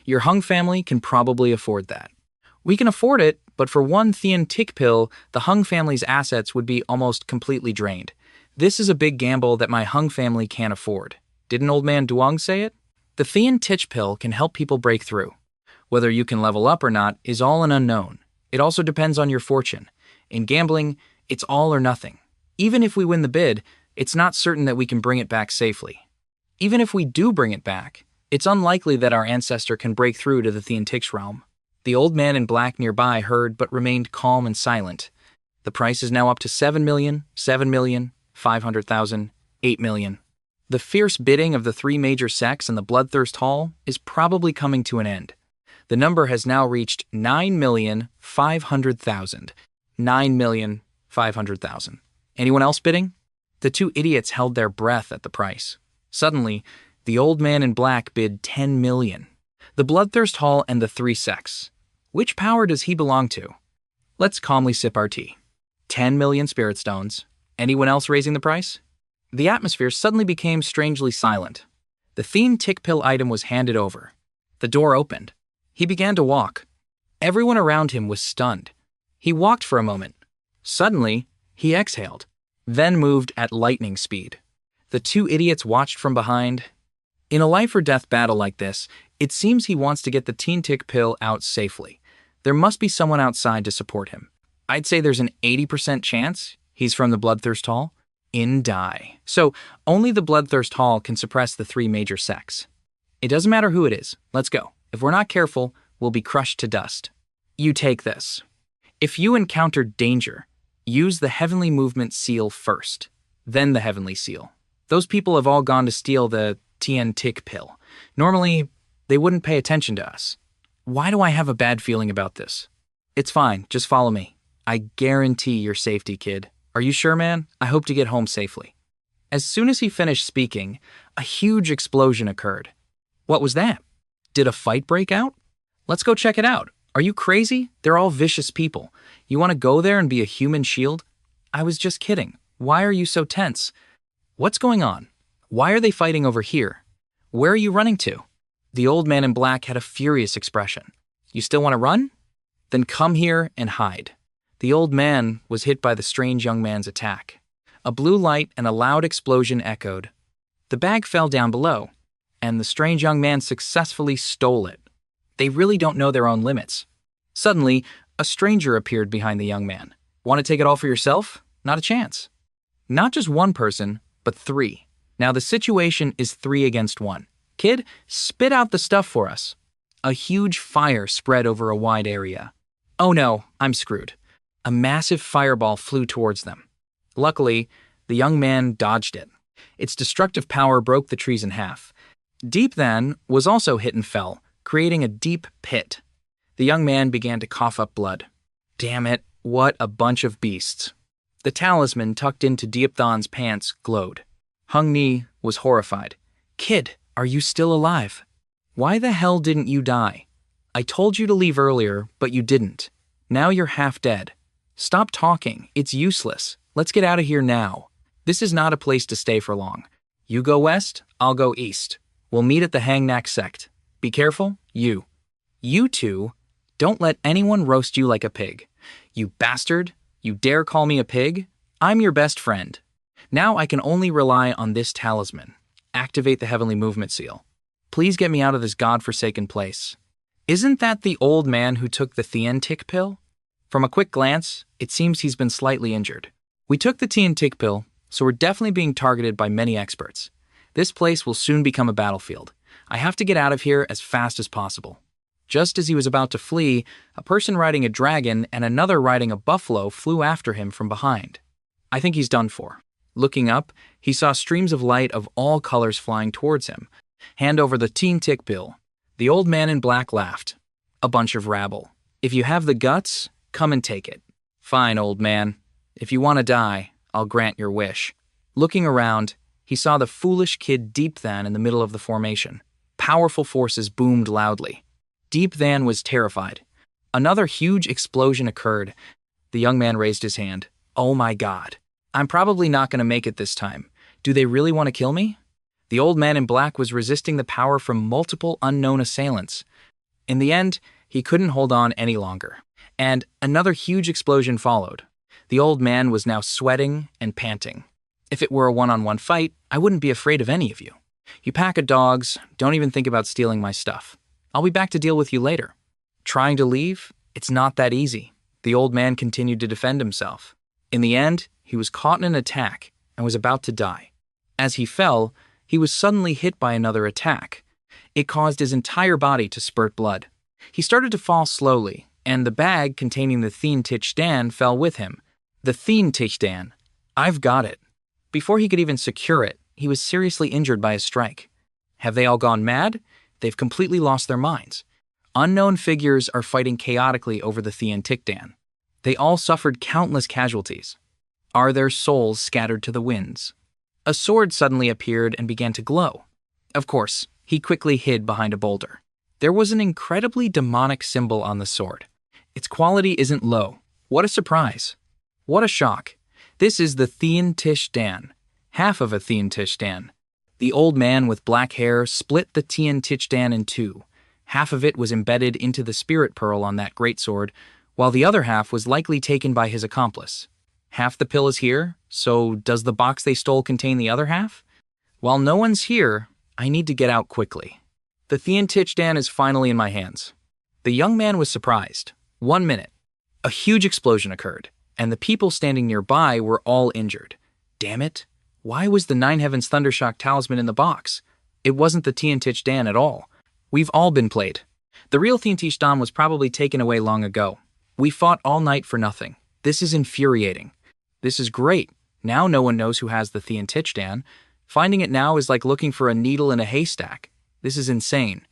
Your Hung family can probably afford that. We can afford it, but for one Thien tick pill, the Hung family's assets would be almost completely drained. This is a big gamble that my Hung family can't afford. Didn't Old Man Duong say it? The Thien Tich pill can help people break through. Whether you can level up or not is all an unknown. It also depends on your fortune. In gambling, it's all or nothing. Even if we win the bid, it's not certain that we can bring it back safely. Even if we do bring it back, it's unlikely that our ancestor can break through to the Thien Tich realm. The old man in black nearby heard but remained calm and silent. The price is now up to 7 million, 7 million, 500,000, 8 million. The fierce bidding of the three major sects in the Bloodthirst Hall is probably coming to an end. The number has now reached 9,500,000. 9,500,000. Anyone else bidding? The two idiots held their breath at the price. Suddenly, the old man in black bid 10 million. The Bloodthirst Hall and the three sects. Which power does he belong to? Let's calmly sip our tea. 10 million spirit stones. Anyone else raising the price? The atmosphere suddenly became strangely silent. The Thien Tick pill item was handed over. The door opened. He began to walk. Everyone around him was stunned. He walked for a moment. Suddenly, he exhaled, then moved at lightning speed. The two idiots watched from behind. In a life-or-death battle like this, it seems he wants to get the Thien Tick pill out safely. There must be someone outside to support him. I'd say there's an 80% chance he's from the Bloodthirst Hall. In die. So, only the Bloodthirst Hall can suppress the three major sects. It doesn't matter who it is. Let's go. If we're not careful, we'll be crushed to dust. You take this. If you encounter danger, use the Heavenly Movement seal first, then the Heavenly Seal. Those people have all gone to steal the Thien Tick pill. Normally, they wouldn't pay attention to us. Why do I have a bad feeling about this? It's fine. Just follow me. I guarantee your safety, kid. Are you sure, man? I hope to get home safely. As soon as he finished speaking, a huge explosion occurred. What was that? Did a fight break out? Let's go check it out. Are you crazy? They're all vicious people. You want to go there and be a human shield? I was just kidding. Why are you so tense? What's going on? Why are they fighting over here? Where are you running to? The old man in black had a furious expression. You still want to run? Then come here and hide. The old man was hit by the strange young man's attack. A blue light and a loud explosion echoed. The bag fell down below, and the strange young man successfully stole it. They really don't know their own limits. Suddenly, a stranger appeared behind the young man. Want to take it all for yourself? Not a chance. Not just one person, but three. Now the situation is 3 against 1. Kid, spit out the stuff for us. A huge fire spread over a wide area. Oh no, I'm screwed. A massive fireball flew towards them. Luckily, the young man dodged it. Its destructive power broke the trees in half. Deep Than was also hit and fell, creating a deep pit. The young man began to cough up blood. Damn it, what a bunch of beasts. The talisman tucked into Deep Than's pants glowed. Hung Ni was horrified. Kid, are you still alive? Why the hell didn't you die? I told you to leave earlier, but you didn't. Now you're half dead. Stop talking. It's useless. Let's get out of here now. This is not a place to stay for long. You go west, I'll go east. We'll meet at the Hangnak sect. Be careful, you. You two, don't let anyone roast you like a pig. You bastard, you dare call me a pig? I'm your best friend. Now I can only rely on this talisman. Activate the Heavenly Movement Seal. Please get me out of this godforsaken place. Isn't that the old man who took the Thien Tick pill? From a quick glance, it seems he's been slightly injured. We took the Thien Tick pill, so we're definitely being targeted by many experts. This place will soon become a battlefield. I have to get out of here as fast as possible. Just as he was about to flee, a person riding a dragon and another riding a buffalo flew after him from behind. I think he's done for. Looking up, he saw streams of light of all colors flying towards him. Hand over the Thien Tick pill. The old man in black laughed. A bunch of rabble. If you have the guts, come and take it. Fine, old man. If you want to die, I'll grant your wish. Looking around, he saw the foolish kid Deep Than in the middle of the formation. Powerful forces boomed loudly. Deep Than was terrified. Another huge explosion occurred. The young man raised his hand. Oh my God. I'm probably not going to make it this time. Do they really want to kill me? The old man in black was resisting the power from multiple unknown assailants. In the end, he couldn't hold on any longer. And another huge explosion followed. The old man was now sweating and panting. If it were a one-on-one fight, I wouldn't be afraid of any of you. You pack of dogs, don't even think about stealing my stuff. I'll be back to deal with you later. Trying to leave? It's not that easy. The old man continued to defend himself. In the end, he was caught in an attack and was about to die. As he fell, he was suddenly hit by another attack. It caused his entire body to spurt blood. He started to fall slowly, and the bag containing the Thien Tich Dan fell with him. The Thien Tich Dan. I've got it. Before he could even secure it, he was seriously injured by a strike. Have they all gone mad? They've completely lost their minds. Unknown figures are fighting chaotically over the Thien Tich Dan. They all suffered countless casualties. Are their souls scattered to the winds? A sword suddenly appeared and began to glow. Of course, he quickly hid behind a boulder. There was an incredibly demonic symbol on the sword. Its quality isn't low. What a surprise. What a shock. This is the Thien Tich Dan. Half of a Thien Tich Dan. The old man with black hair split the Thien Tich Dan in two. Half of it was embedded into the spirit pearl on that greatsword, while the other half was likely taken by his accomplice. Half the pill is here, so does the box they stole contain the other half? While no one's here, I need to get out quickly. The Thien Tich Dan is finally in my hands. The young man was surprised. 1 minute. A huge explosion occurred, and the people standing nearby were all injured. Damn it. Why was the Nine Heavens Thundershock talisman in the box? It wasn't the Thien Tich Dan at all. We've all been played. The real Thien Tich Dan was probably taken away long ago. We fought all night for nothing. This is infuriating. This is great. Now no one knows who has the Thien Tich Dan. Finding it now is like looking for a needle in a haystack. This is insane.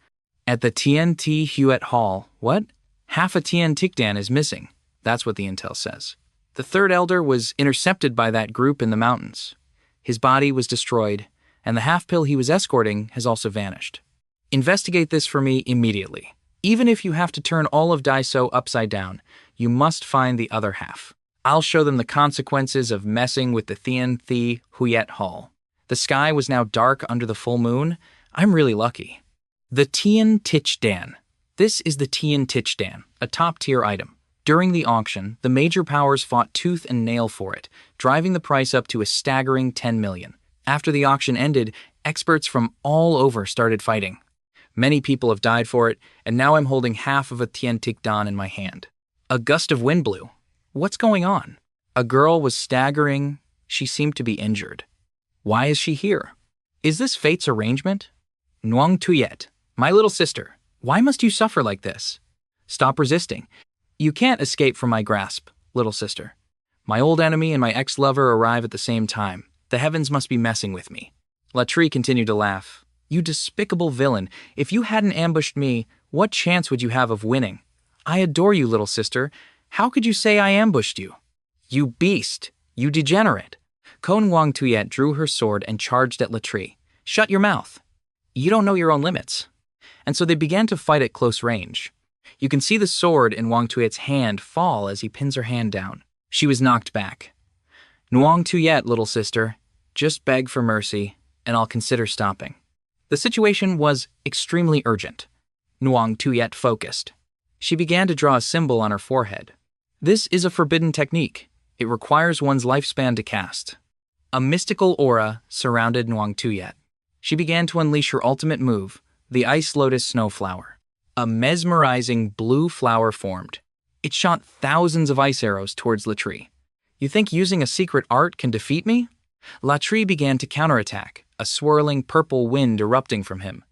At the TNT Huet Hall, what? Half a Thien Tich Dan is missing. That's what the intel says. The third elder was intercepted by that group in the mountains. His body was destroyed, and the half-pill he was escorting has also vanished. Investigate this for me immediately. Even if you have to turn all of Daiso upside down, you must find the other half. I'll show them the consequences of messing with the Thien Thi Huyet Hall. The sky was now dark under the full moon. I'm really lucky. The Thien Tich Dan. This is the Thien Tich Dan, a top-tier item. During the auction, the major powers fought tooth and nail for it, driving the price up to a staggering 10 million. After the auction ended, experts from all over started fighting. Many people have died for it, and now I'm holding half of a Thien Tich Dan in my hand. A gust of wind blew. What's going on? A girl was staggering. She seemed to be injured. Why is she here? Is this fate's arrangement? Nuang Tuyet, my little sister, why must you suffer like this? Stop resisting. You can't escape from my grasp, little sister. My old enemy and my ex-lover arrive at the same time. The heavens must be messing with me. Latri continued to laugh. You despicable villain. If you hadn't ambushed me, what chance would you have of winning? I adore you, little sister. How could you say I ambushed you? You beast. You degenerate. Kon Wang Tuyet drew her sword and charged at Latri. Shut your mouth. You don't know your own limits. And so they began to fight at close range. You can see the sword in Wang Tuyet's hand fall as he pins her hand down. She was knocked back. Nuang Tuyet, little sister, just beg for mercy, and I'll consider stopping. The situation was extremely urgent. Nuang Tuyet focused. She began to draw a symbol on her forehead. This is a forbidden technique. It requires one's lifespan to cast. A mystical aura surrounded Nuang Tuyet. She began to unleash her ultimate move, the Ice Lotus Snowflower. A mesmerizing blue flower formed. It shot thousands of ice arrows towards Latri. You think using a secret art can defeat me? Latri began to counterattack, a swirling purple wind erupting from him.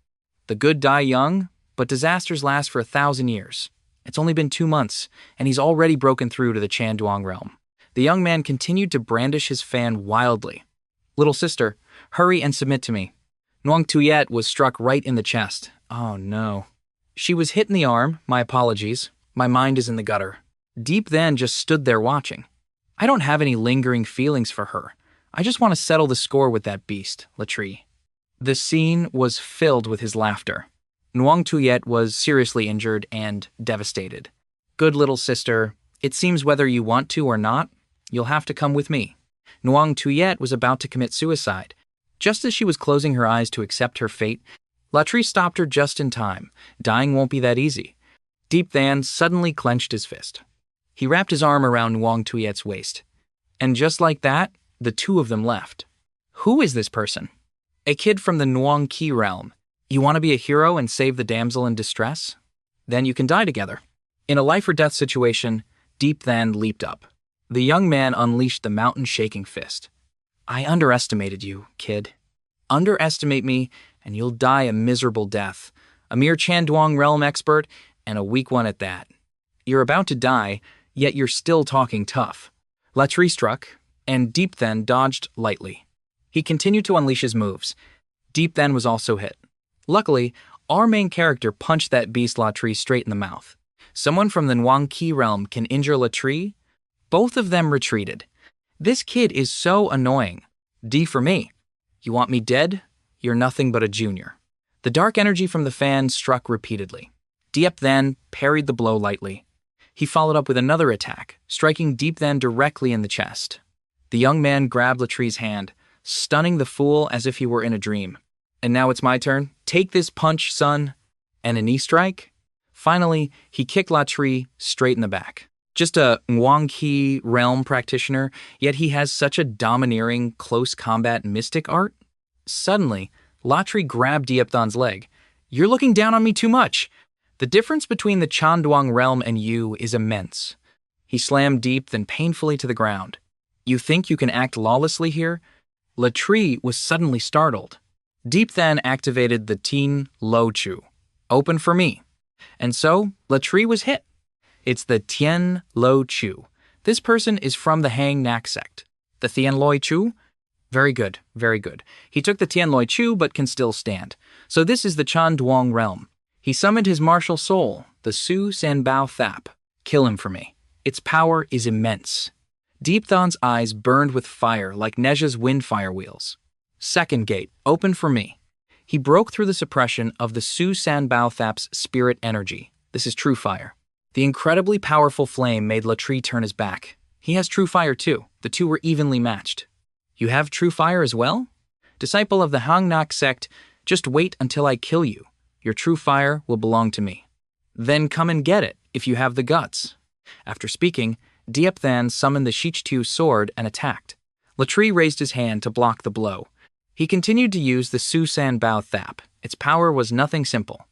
The good die young, but disasters last for 1,000 years. It's only been 2 months, and he's already broken through to the Chanduang realm. The young man continued to brandish his fan wildly. Little sister, hurry and submit to me. Nuang Tuyet was struck right in the chest. Oh no. She was hit in the arm, my apologies. My mind is in the gutter. Deep then just stood there watching. I don't have any lingering feelings for her. I just want to settle the score with that beast, Latri. The scene was filled with his laughter. Nuang Tuyet was seriously injured and devastated. Good little sister, it seems whether you want to or not, you'll have to come with me. Nguyen Tuyet was about to commit suicide. Just as she was closing her eyes to accept her fate, Latri stopped her just in time. Dying won't be that easy. Deep Than suddenly clenched his fist. He wrapped his arm around Nguyen Tuyet's waist. And just like that, the two of them left. Who is this person? A kid from the Nguyen Ki realm. You want to be a hero and save the damsel in distress? Then you can die together. In a life-or-death situation, Deep Than leaped up. The young man unleashed the mountain-shaking fist. I underestimated you, kid. Underestimate me, and you'll die a miserable death. A mere Chanduang realm expert, and a weak one at that. You're about to die, yet you're still talking tough. Latri struck, and Deep Than dodged lightly. He continued to unleash his moves. Deep Than was also hit. Luckily, our main character punched that beast Latri straight in the mouth. Someone from the Nguyen Ki realm can injure Latri? Both of them retreated. This kid is so annoying. D for me. You want me dead? You're nothing but a junior. The dark energy from the fan struck repeatedly. Deep Than parried the blow lightly. He followed up with another attack, striking Deep Than directly in the chest. The young man grabbed Latri's hand, stunning the fool as if he were in a dream. And now it's my turn. Take this punch, son. And a knee strike? Finally, he kicked Latri straight in the back. Just a Nguyen Ki realm practitioner, yet he has such a domineering, close combat mystic art. Suddenly, Latri grabbed Deep Than's leg. You're looking down on me too much. The difference between the Chanduang realm and you is immense. He slammed Deep Than painfully to the ground. You think you can act lawlessly here? Latri was suddenly startled. Deep Than activated the Tien Lo Chu. Open for me. And so, Latri was hit. It's the Tien Lo Chu. This person is from the Hang Nak sect. The Tien Loi Chu? Very good, very good. He took the Tien Loi Chu but can still stand. So this is the Chan Duong realm. He summoned his martial soul, the Su Sanbao Thap. Kill him for me. Its power is immense. Deep Than's eyes burned with fire like Neja's wind fire wheels. Second gate, open for me. He broke through the suppression of the Su Sanbao Thap's spirit energy. This is true fire. The incredibly powerful flame made Latri turn his back. He has true fire too. The two were evenly matched. You have true fire as well? Disciple of the Hang Nak sect, just wait until I kill you. Your true fire will belong to me. Then come and get it, if you have the guts. After speaking, Deep Than summoned the Shichtu sword and attacked. Latri raised his hand to block the blow. He continued to use the Su Sanbao Thap. Its power was nothing simple.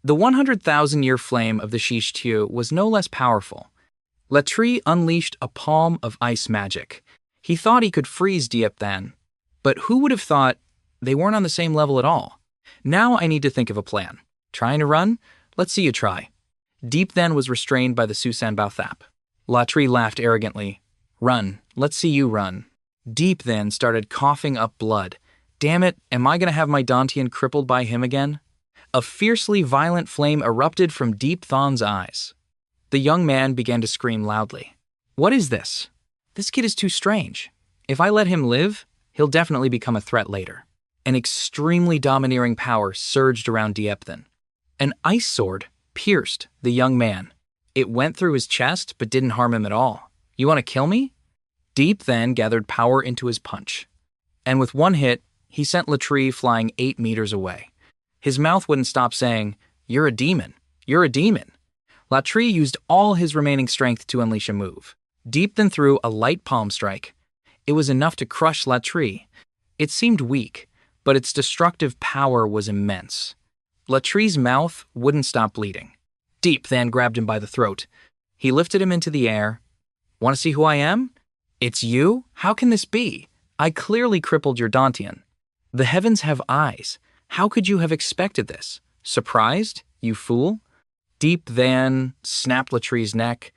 The 100,000-year flame of the Shichtu was no less powerful. Latri unleashed a palm of ice magic. He thought he could freeze Deep Than. But who would have thought they weren't on the same level at all? Now I need to think of a plan. Trying to run? Let's see you try. Deep Than was restrained by the Su Sanbao Thap. Latri laughed arrogantly. Run. Let's see you run. Deep Than started coughing up blood. Damn it, am I going to have my Dantian crippled by him again? A fiercely violent flame erupted from Deep Than's eyes. The young man began to scream loudly. What is this? This kid is too strange. If I let him live, he'll definitely become a threat later. An extremely domineering power surged around Deep Than. An ice sword pierced the young man. It went through his chest but didn't harm him at all. You want to kill me? Deep Than gathered power into his punch. And with one hit, he sent Latri flying 8 meters away. His mouth wouldn't stop saying, You're a demon. You're a demon. Latri used all his remaining strength to unleash a move. Deep Than threw a light palm strike. It was enough to crush Latri. It seemed weak, but its destructive power was immense. Latri's mouth wouldn't stop bleeding. Deep Than grabbed him by the throat. He lifted him into the air. Want to see who I am? It's you? How can this be? I clearly crippled your Dantian. The heavens have eyes. How could you have expected this? Surprised? You fool? Deep Than snapped Latri's neck.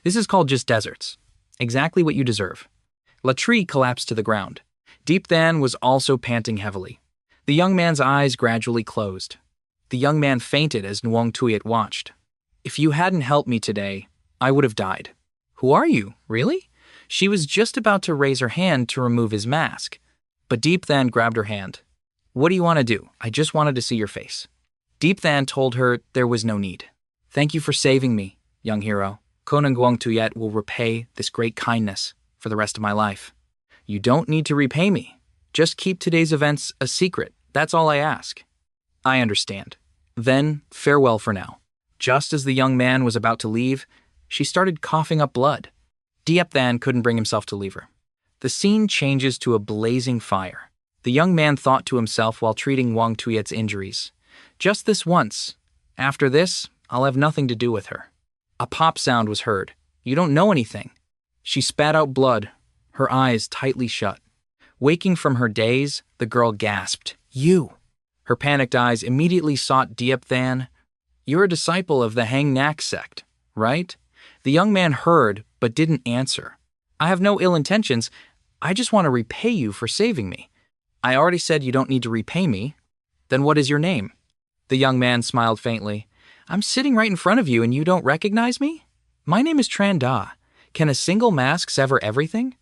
This is called just deserts. Exactly what you deserve. Latri collapsed to the ground. Deep Than was also panting heavily. The young man's eyes gradually closed. The young man fainted as Nguyen Tuyet watched. If you hadn't helped me today, I would have died. Who are you, really? She was just about to raise her hand to remove his mask. But Deep Than grabbed her hand. What do you want to do? I just wanted to see your face. Deep Than told her there was no need. Thank you for saving me, young hero. Konangwang Tuyet will repay this great kindness for the rest of my life. You don't need to repay me. Just keep today's events a secret. That's all I ask. I understand. Then, farewell for now. Just as the young man was about to leave, she started coughing up blood. Diepthan couldn't bring himself to leave her. The scene changes to a blazing fire. The young man thought to himself while treating Wang Tuyet's injuries, just this once. After this, I'll have nothing to do with her. A pop sound was heard. You don't know anything. She spat out blood, her eyes tightly shut. Waking from her daze, the girl gasped, "You!" Her panicked eyes immediately sought Diepthan. You're a disciple of the Hangnak sect, right? The young man heard, but didn't answer. I have no ill intentions. I just want to repay you for saving me. I already said you don't need to repay me. Then what is your name? The young man smiled faintly. I'm sitting right in front of you and you don't recognize me? My name is Tranda. Can a single mask sever everything?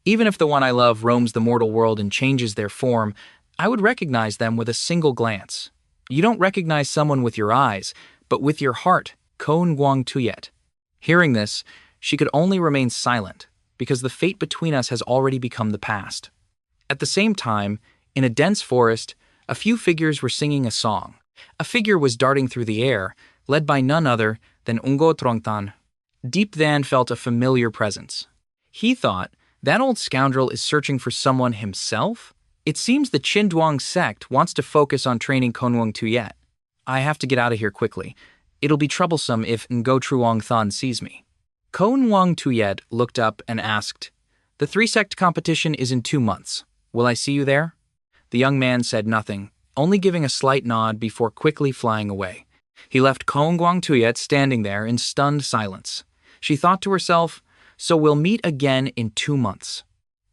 Even if the one I love roams the mortal world and changes their form, I would recognize them with a single glance. You don't recognize someone with your eyes, but with your heart, Konangwang Tuyet. Hearing this, she could only remain silent, because the fate between us has already become the past. At the same time, in a dense forest, a few figures were singing a song. A figure was darting through the air, led by none other than Ungo Trongtan. Diepthan felt a familiar presence. He thought, that old scoundrel is searching for someone himself? It seems the Chinduang sect wants to focus on training Konwang Tuyet. I have to get out of here quickly. It'll be troublesome if Ngo Truong Than sees me. Konwang Tuyet looked up and asked, The 3-sect competition is in 2 months. Will I see you there? The young man said nothing, only giving a slight nod before quickly flying away. He left Konwang Tuyet standing there in stunned silence. She thought to herself, so we'll meet again in 2 months.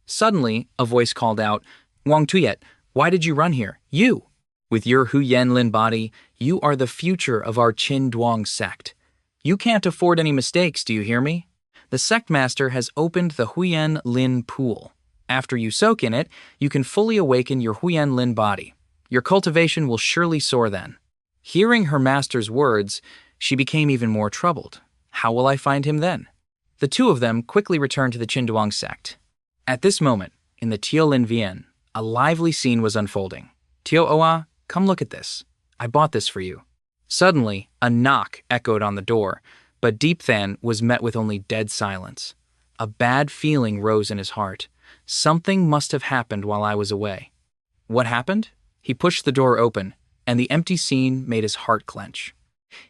Suddenly, a voice called out, Wang Tuyet, why did you run here? You! With your Huyen Lin body, you are the future of our Qin Duang sect. You can't afford any mistakes, do you hear me? The sect master has opened the Huyen Lin pool. After you soak in it, you can fully awaken your Huyen Lin body. Your cultivation will surely soar then. Hearing her master's words, she became even more troubled. How will I find him then? The two of them quickly returned to the Qinduang sect. At this moment, in the Tiolin Vienne, a lively scene was unfolding. Tio Oa, come look at this. I bought this for you. Suddenly, a knock echoed on the door, but Diepthan was met with only dead silence. A bad feeling rose in his heart. Something must have happened while I was away. What happened? He pushed the door open, and the empty scene made his heart clench.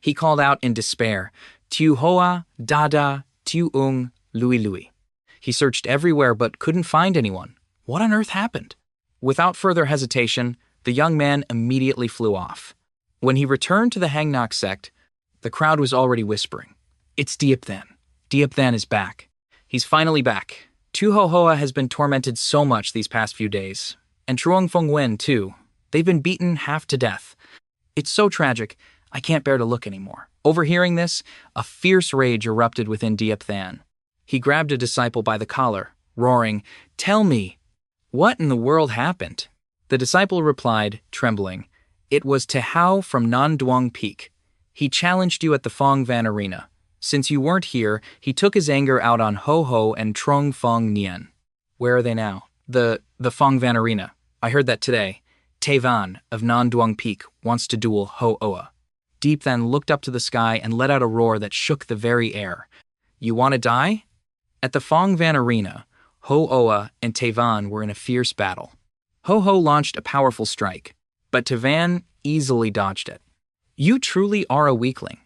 He called out in despair, Tiu Hoa, Dada, Tiu Ung, Lui Lui. He searched everywhere but couldn't find anyone. What on earth happened? Without further hesitation, the young man immediately flew off. When he returned to the Hangnak sect, the crowd was already whispering, It's Diepthan. Diepthan is back. He's finally back. Tu Ho Hoa has been tormented so much these past few days. And Truong Feng Wen, too. They've been beaten half to death. It's so tragic, I can't bear to look anymore. Overhearing this, a fierce rage erupted within Diepthan. He grabbed a disciple by the collar, roaring, Tell me, what in the world happened? The disciple replied, trembling, It was Tehao from Nan Duong Peak. He challenged you at the Fong Van Arena. Since you weren't here, he took his anger out on Ho Ho and Trong Fong Nian. Where are they now? The Fong Van Arena. I heard that today. Taevan of Nan Duong Peak wants to duel Ho Oa. Diepthan looked up to the sky and let out a roar that shook the very air. You want to die? At the Fong Van Arena, Ho Oa and Taevan were in a fierce battle. Ho Ho launched a powerful strike, but Taevan easily dodged it. You truly are a weakling.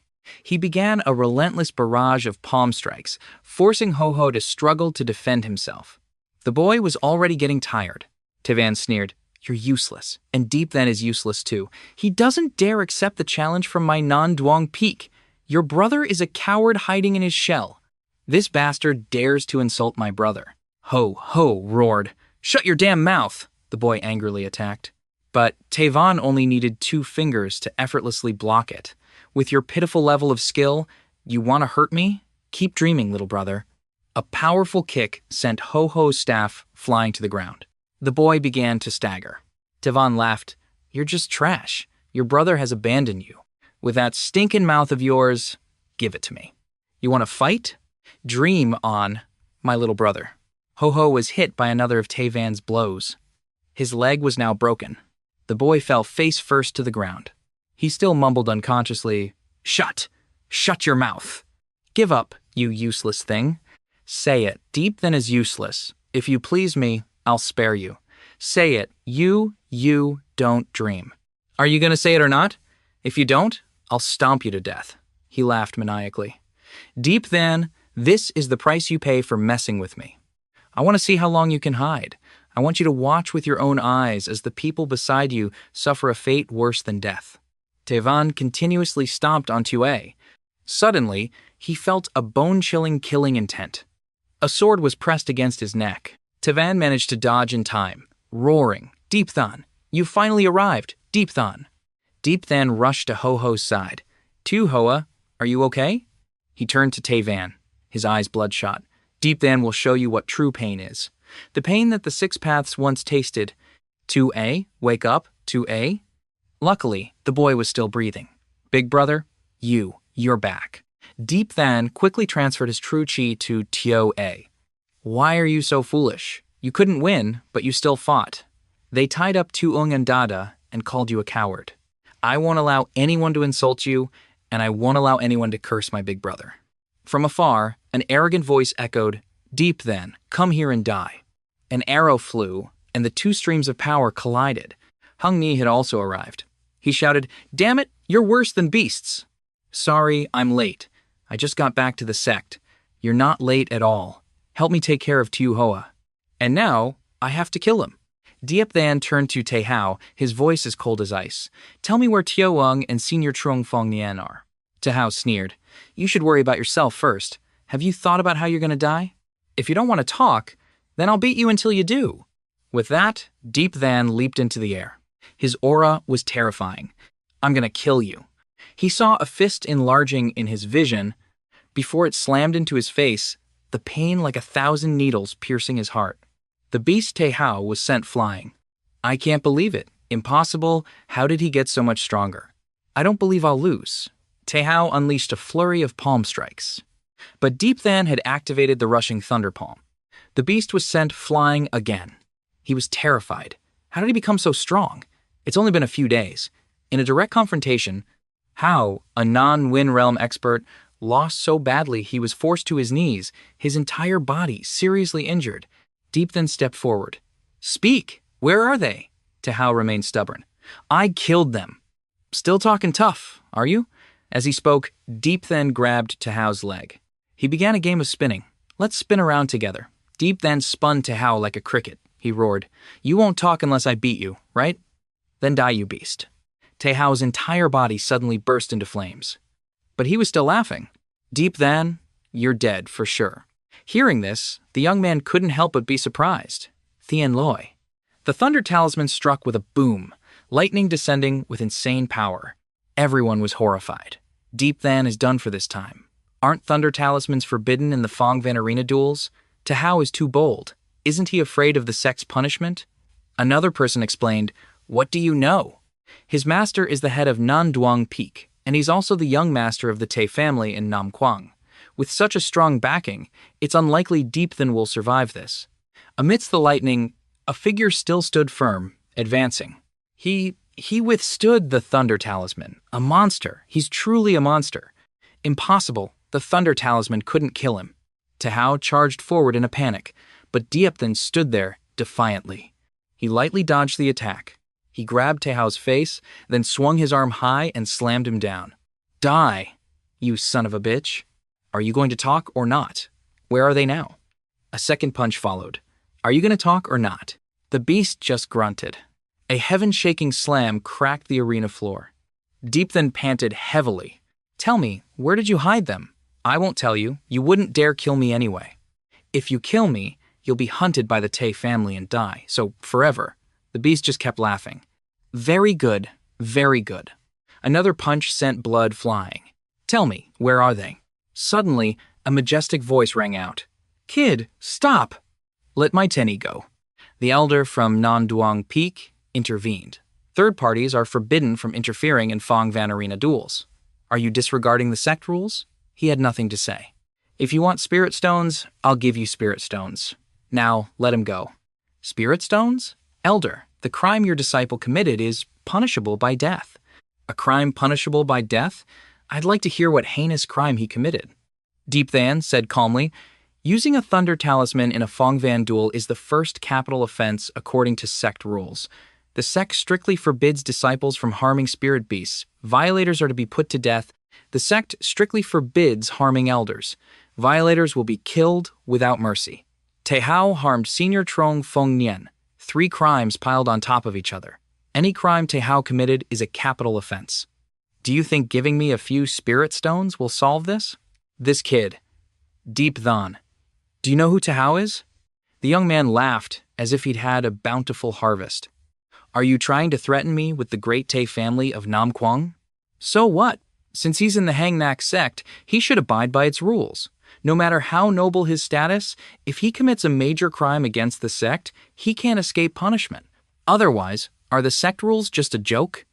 He began a relentless barrage of palm strikes, forcing Ho Ho to struggle to defend himself. The boy was already getting tired. Taevan sneered, You're useless, and Diepthan is useless too. He doesn't dare accept the challenge from my Nan Duong Peak. Your brother is a coward hiding in his shell. This bastard dares to insult my brother. Ho Ho roared. Shut your damn mouth, the boy angrily attacked. But Taevan only needed 2 fingers to effortlessly block it. With your pitiful level of skill, you want to hurt me? Keep dreaming, little brother. A powerful kick sent Ho Ho's staff flying to the ground. The boy began to stagger. Taevan laughed. You're just trash. Your brother has abandoned you. With that stinking mouth of yours, give it to me. You want to fight? Dream on, my little brother. Ho-Ho was hit by another of Tae-Van's blows. His leg was now broken. The boy fell face first to the ground. He still mumbled unconsciously, "Shut! Shut your mouth! Give up, you useless thing. Say it, deep then is useless. If you please me, I'll spare you. Say it, you don't dream. Are you going to say it or not? If you don't, I'll stomp you to death." He laughed maniacally. "Deep then, this is the price you pay for messing with me. I want to see how long you can hide. I want you to watch with your own eyes as the people beside you suffer a fate worse than death." Tae-Van continuously stomped on Tue. Suddenly, he felt a bone-chilling killing intent. A sword was pressed against his neck. Tae-Van managed to dodge in time, roaring, "Deep Than, you finally arrived, Deep Than." Deep Than rushed to Ho-Ho's side. "Tu Hoa, are you okay?" He turned to Tae-Van, his eyes bloodshot. "Deep Than will show you what true pain is. The pain that the Six Paths once tasted. Tu-A, wake up, Tu-A." Luckily, the boy was still breathing. "Big brother, you're back." Deep Than quickly transferred his true chi to Tio-A. "Why are you so foolish? You couldn't win, but you still fought. They tied up Tu-Ung and Dada and called you a coward. I won't allow anyone to insult you, and I won't allow anyone to curse my big brother." From afar, an arrogant voice echoed, "Deep then, come here and die." An arrow flew, and the two streams of power collided. Hung Mi had also arrived. He shouted, "Damn it, you're worse than beasts." "Sorry, I'm late. I just got back to the sect." "You're not late at all. Help me take care of Tu Hoa." "And now, I have to kill him." Diep Than turned to Tae Hao, his voice as cold as ice. "Tell me where Tio Ung and Senior Trung Fong Nian are." Tae Hao sneered. "You should worry about yourself first. Have you thought about how you're going to die? If you don't want to talk, then I'll beat you until you do." With that, Deep Than leaped into the air. His aura was terrifying. "I'm going to kill you." He saw a fist enlarging in his vision. Before it slammed into his face, the pain like 1,000 needles piercing his heart. The beast Tae Hao was sent flying. "I can't believe it. Impossible. How did he get so much stronger? I don't believe I'll lose." Tae Hao unleashed a flurry of palm strikes. But Deep Than had activated the rushing thunder palm. The beast was sent flying again. He was terrified. How did he become so strong? It's only been a few days. In a direct confrontation, Hao, a non-Win Realm expert, lost so badly he was forced to his knees, his entire body seriously injured. Deep then stepped forward. "Speak! Where are they?" Tae Hao remained stubborn. "I killed them." "Still talking tough, are you?" As he spoke, Deep then grabbed Tae Hao's leg. He began a game of spinning. "Let's spin around together." Deep then spun Tae Hao like a cricket. He roared, "You won't talk unless I beat you, right? Then die, you beast." Tae Hao's entire body suddenly burst into flames. But he was still laughing. "Deep then, you're dead, for sure." Hearing this, the young man couldn't help but be surprised. Thien Loi. The Thunder Talisman struck with a boom, lightning descending with insane power. Everyone was horrified. Deep Than is done for this time. Aren't Thunder Talismans forbidden in the Fong Van Arena duels? Tae Hao is too bold. Isn't he afraid of the sect's punishment? Another person explained, "What do you know? His master is the head of Nan Duong Peak, and he's also the young master of the Tae family in Nam Quang. With such a strong backing, it's unlikely Deep Than will survive this." Amidst the lightning, a figure still stood firm, advancing. He withstood the Thunder Talisman. A monster. He's truly a monster. Impossible. The Thunder Talisman couldn't kill him. Tae Hao charged forward in a panic, but Diep then stood there defiantly. He lightly dodged the attack. He grabbed Tae Hao's face, then swung his arm high and slammed him down. "Die, you son of a bitch. Are you going to talk or not? Where are they now?" A second punch followed. "Are you going to talk or not?" The beast just grunted. A heaven-shaking slam cracked the arena floor. Deep then panted heavily. "Tell me, where did you hide them?" "I won't tell you. You wouldn't dare kill me anyway. If you kill me, you'll be hunted by the Tae family and die, so forever." The beast just kept laughing. "Very good, very good." Another punch sent blood flying. "Tell me, where are they?" Suddenly, a majestic voice rang out. "Kid, stop! Let my Tenny go." The elder from Nan Duong Peak intervened. Third parties are forbidden from interfering in Fong Van Arena duels. Are you disregarding the sect rules? He had nothing to say. If you want spirit stones, I'll give you spirit stones. Now, let him go. Spirit stones? Elder, the crime your disciple committed is punishable by death. A crime punishable by death? I'd like to hear what heinous crime he committed. Deep Than said calmly, using a thunder talisman in a Fongvan duel is the first capital offense according to sect rules. The sect strictly forbids disciples from harming spirit beasts. Violators are to be put to death. The sect strictly forbids harming elders. Violators will be killed without mercy. Tehao harmed Senior Trong Fong Nian. 3 crimes piled on top of each other. Any crime Tehao committed is a capital offense. Do you think giving me a few spirit stones will solve this? This kid, Deep Than. Do you know who Tehao is? The young man laughed as if he'd had a bountiful harvest. Are you trying to threaten me with the great Tay family of Nam Quang? So what? Since he's in the Hangnak sect, he should abide by its rules. No matter how noble his status, if he commits a major crime against the sect, he can't escape punishment. Otherwise, are the sect rules just a joke?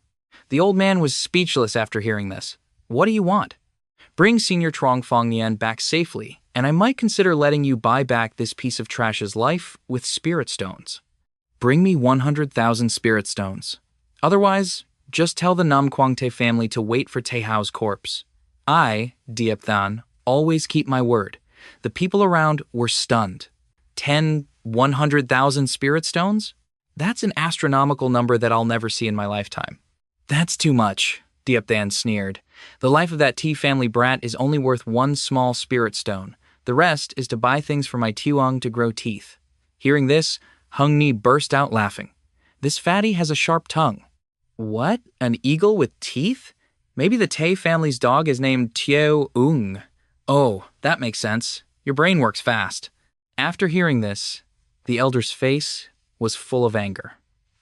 The old man was speechless after hearing this. What do you want? Bring Senior Trong Fong Nian back safely, and I might consider letting you buy back this piece of trash's life with spirit stones. Bring me 100,000 spirit stones. Otherwise, just tell the Nam Quang Te family to wait for Tehao's corpse. I, Diep Than, always keep my word. The people around were stunned. 100,000 spirit stones? That's an astronomical number that I'll never see in my lifetime. That's too much, Diep Than sneered. The life of that T family brat is only worth 1 small spirit stone. The rest is to buy things for my Tuong to grow teeth. Hearing this, Hung Ni burst out laughing. This fatty has a sharp tongue. What? An eagle with teeth? Maybe the Tay family's dog is named Tieo Ung. Oh, that makes sense. Your brain works fast. After hearing this, the elder's face was full of anger.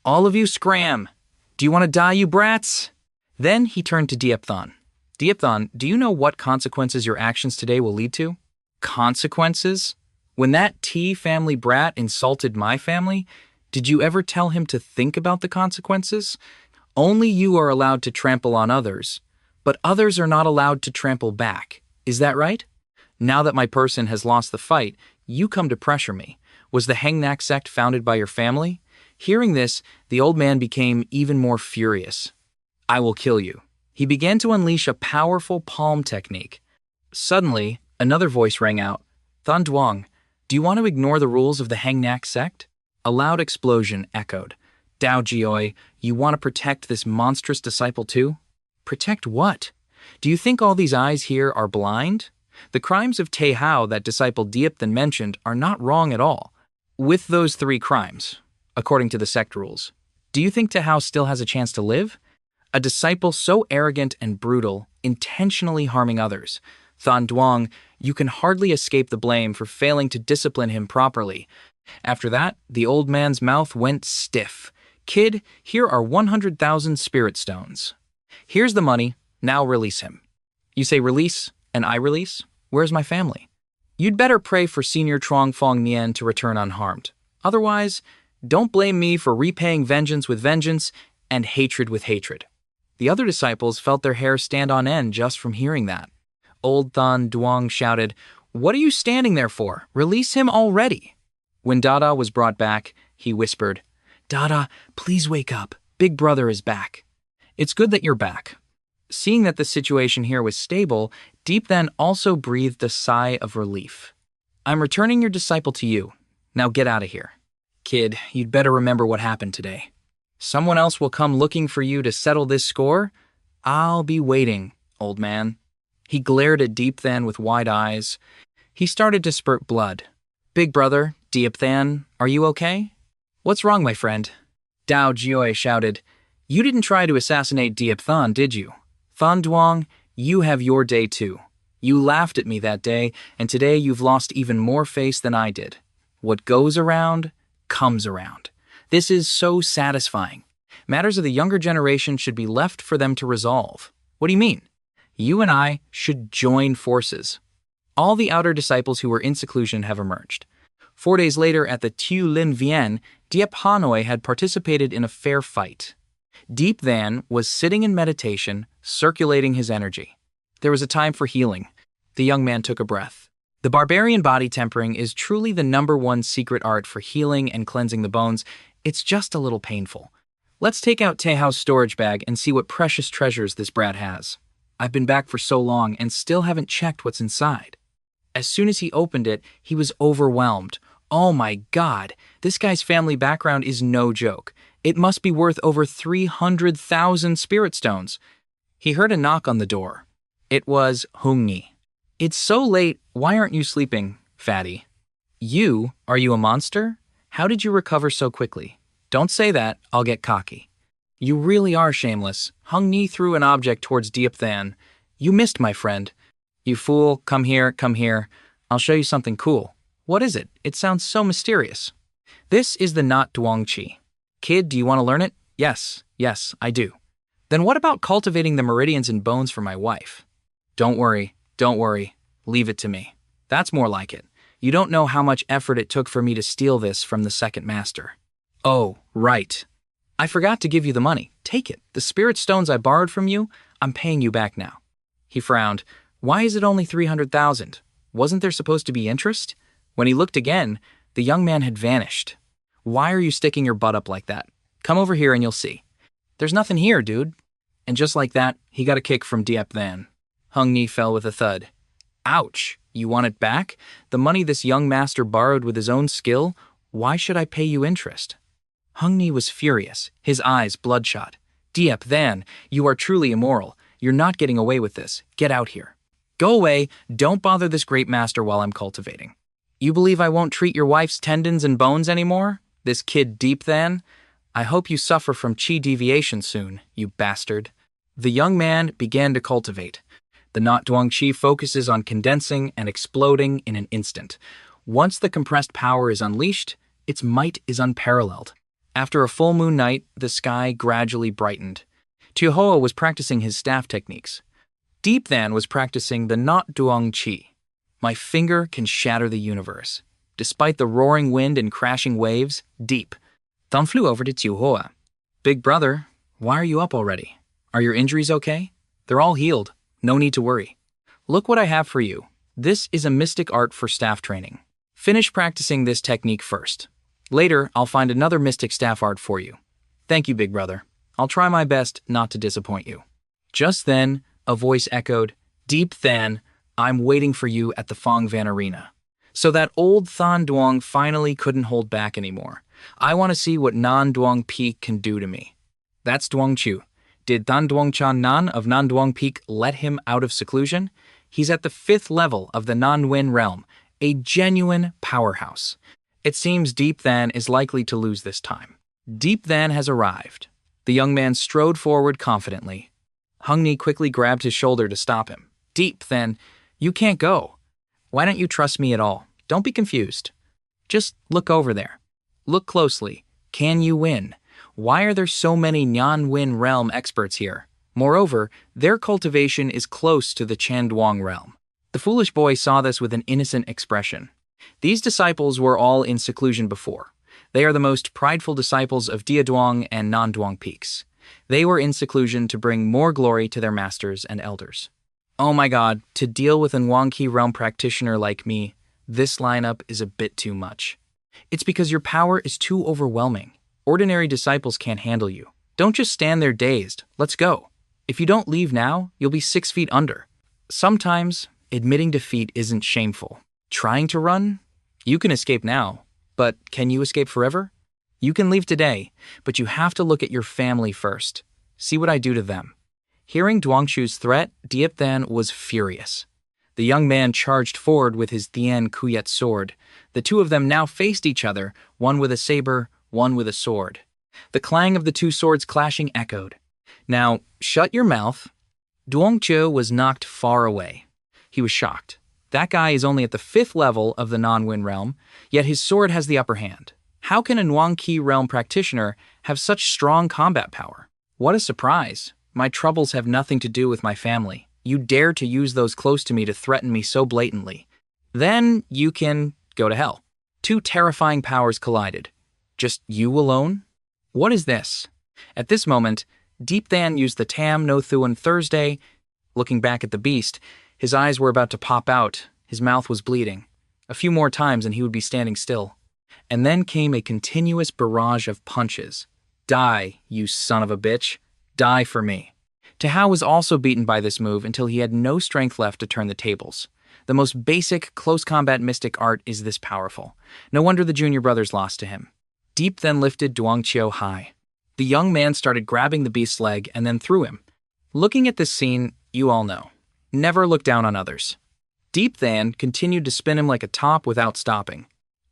All of you scram! Do you want to die, you brats? Then he turned to Diep Than. Diep Than, do you know what consequences your actions today will lead to? Consequences? When that T family brat insulted my family, did you ever tell him to think about the consequences? Only you are allowed to trample on others, but others are not allowed to trample back. Is that right? Now that my person has lost the fight, you come to pressure me. Was the Hangnak sect founded by your family? Hearing this, the old man became even more furious. I will kill you. He began to unleash a powerful palm technique. Suddenly, another voice rang out. Than Duong, do you want to ignore the rules of the Hangnak sect? A loud explosion echoed. Dao Jioi, you want to protect this monstrous disciple too? Protect what? Do you think all these eyes here are blind? The crimes of Tehao that disciple Diep Than mentioned are not wrong at all. With those 3 crimes, according to the sect rules, do you think Tehao still has a chance to live? A disciple so arrogant and brutal, intentionally harming others. Than Duong, you can hardly escape the blame for failing to discipline him properly. After that, the old man's mouth went stiff. Kid, here are 100,000 spirit stones. Here's the money, now release him. You say release, and I release? Where's my family? You'd better pray for Senior Trong Fong Nian to return unharmed. Otherwise, don't blame me for repaying vengeance with vengeance and hatred with hatred. The other disciples felt their hair stand on end just from hearing that. Old Than Duong shouted, What are you standing there for? Release him already. When Dada was brought back, he whispered, Dada, please wake up. Big brother is back. It's good that you're back. Seeing that the situation here was stable, Deep Than also breathed a sigh of relief. I'm returning your disciple to you. Now get out of here. Kid, you'd better remember what happened today. Someone else will come looking for you to settle this score. I'll be waiting, old man. He glared at Deep Than with wide eyes. He started to spurt blood. Big brother, Deep Than, are you okay? What's wrong, my friend? Dao Jioi shouted. You didn't try to assassinate Diep Than, did you? Than Duong, you have your day too. You laughed at me that day, and today you've lost even more face than I did. What goes around, comes around. This is so satisfying. Matters of the younger generation should be left for them to resolve. What do you mean? You and I should join forces. All the outer disciples who were in seclusion have emerged. 4 days later at the Tu Lin Vien, Diep Hanoi had participated in a fair fight. Deep Than was sitting in meditation, circulating his energy. There was a time for healing. The young man took a breath. The barbarian body tempering is truly the #1 secret art for healing and cleansing the bones. It's just a little painful. Let's take out Taehao's storage bag and see what precious treasures this brat has. I've been back for so long and still haven't checked what's inside. As soon as he opened it, he was overwhelmed. Oh my god, this guy's family background is no joke. It must be worth over 300,000 spirit stones. He heard a knock on the door. It was Hungni. It's so late, why aren't you sleeping, fatty? Are you a monster? How did you recover so quickly? Don't say that, I'll get cocky. You really are shameless. Hungni threw an object towards Diepthan. You missed, my friend. You fool, come here, come here. I'll show you something cool. What is it? It sounds so mysterious. This is the knot Duangqi. Kid, do you want to learn it? Yes, I do. Then what about cultivating the meridians and bones for my wife? Don't worry, leave it to me. That's more like it. You don't know how much effort it took for me to steal this from the second master. Oh, right. I forgot to give you the money. Take it. The spirit stones I borrowed from you, I'm paying you back now. He frowned. Why is it only 300,000? Wasn't there supposed to be interest? When he looked again, the young man had vanished. Why are you sticking your butt up like that? Come over here and you'll see. There's nothing here, dude. And just like that, he got a kick from Diepthan. Hungni fell with a thud. Ouch! You want it back? The money this young master borrowed with his own skill? Why should I pay you interest? Hungni was furious, his eyes bloodshot. Diepthan, you are truly immoral. You're not getting away with this. Get out here. Go away. Don't bother this great master while I'm cultivating. You believe I won't treat your wife's tendons and bones anymore? This kid Diepthan? I hope you suffer from chi deviation soon, you bastard. The young man began to cultivate. The knot Duangqi focuses on condensing and exploding in an instant. Once the compressed power is unleashed, its might is unparalleled. After a full moon night, the sky gradually brightened. Tiohoa was practicing his staff techniques. Diepthan was practicing the knot Duangqi. My finger can shatter the universe. Despite the roaring wind and crashing waves, Deep. Thumb flew over to Tiohoa. Big brother, why are you up already? Are your injuries okay? They're all healed. No need to worry. Look what I have for you. This is a mystic art for staff training. Finish practicing this technique first. Later, I'll find another mystic staff art for you. Thank you, big brother. I'll try my best not to disappoint you. Just then, a voice echoed, Diepthan, I'm waiting for you at the Fongvan Arena. So that old Than Duong finally couldn't hold back anymore. I want to see what Nan Duong Peak can do to me. That's Duong Chu. Did Than Duong Chan Nan of Nan Duong Peak let him out of seclusion? He's at the 5th level of the Nan Wen realm, a genuine powerhouse. It seems Diepthan is likely to lose this time. Diepthan has arrived. The young man strode forward confidently. Hungni quickly grabbed his shoulder to stop him. Diepthan, you can't go. Why don't you trust me at all? Don't be confused. Just look over there. Look closely. Can you win? Why are there so many Nyan Win realm experts here? Moreover, their cultivation is close to the Chanduang realm. The foolish boy saw this with an innocent expression. These disciples were all in seclusion before. They are the most prideful disciples of Diaduang and Nanduang peaks. They were in seclusion to bring more glory to their masters and elders. Oh my god, to deal with an Wangqi realm practitioner like me, this lineup is a bit too much. It's because your power is too overwhelming. Ordinary disciples can't handle you. Don't just stand there dazed. Let's go. If you don't leave now, you'll be 6 feet under. Sometimes, admitting defeat isn't shameful. Trying to run? You can escape now. But can you escape forever? You can leave today, but you have to look at your family first. See what I do to them. Hearing Duangchu's threat, Diepthan was furious. The young man charged forward with his Tian Kuyet sword. The two of them now faced each other, one with a saber, one with a sword. The clang of the two swords clashing echoed. Now, shut your mouth. Duangchu was knocked far away. He was shocked. That guy is only at the 5th level of the non-Win realm, yet his sword has the upper hand. How can a Nuang-Ki realm practitioner have such strong combat power? What a surprise. My troubles have nothing to do with my family. You dare to use those close to me to threaten me so blatantly. Then you can go to hell. Two terrifying powers collided. Just you alone? What is this? At this moment, Diepthan used the Tam No Thuan Thursday. Looking back at the beast, his eyes were about to pop out, His mouth was bleeding. A few more times and he would be standing still. And then came a continuous barrage of punches. Die, you son of a bitch. Die for me. Tahao was also beaten by this move until he had no strength left to turn the tables. The most basic close combat mystic art is this powerful. No wonder the junior brothers lost to him. Deep then lifted Duangqiu high. The young man started grabbing the beast's leg and then threw him. Looking at this scene, you all know. Never look down on others. Deep then continued to spin him like a top without stopping.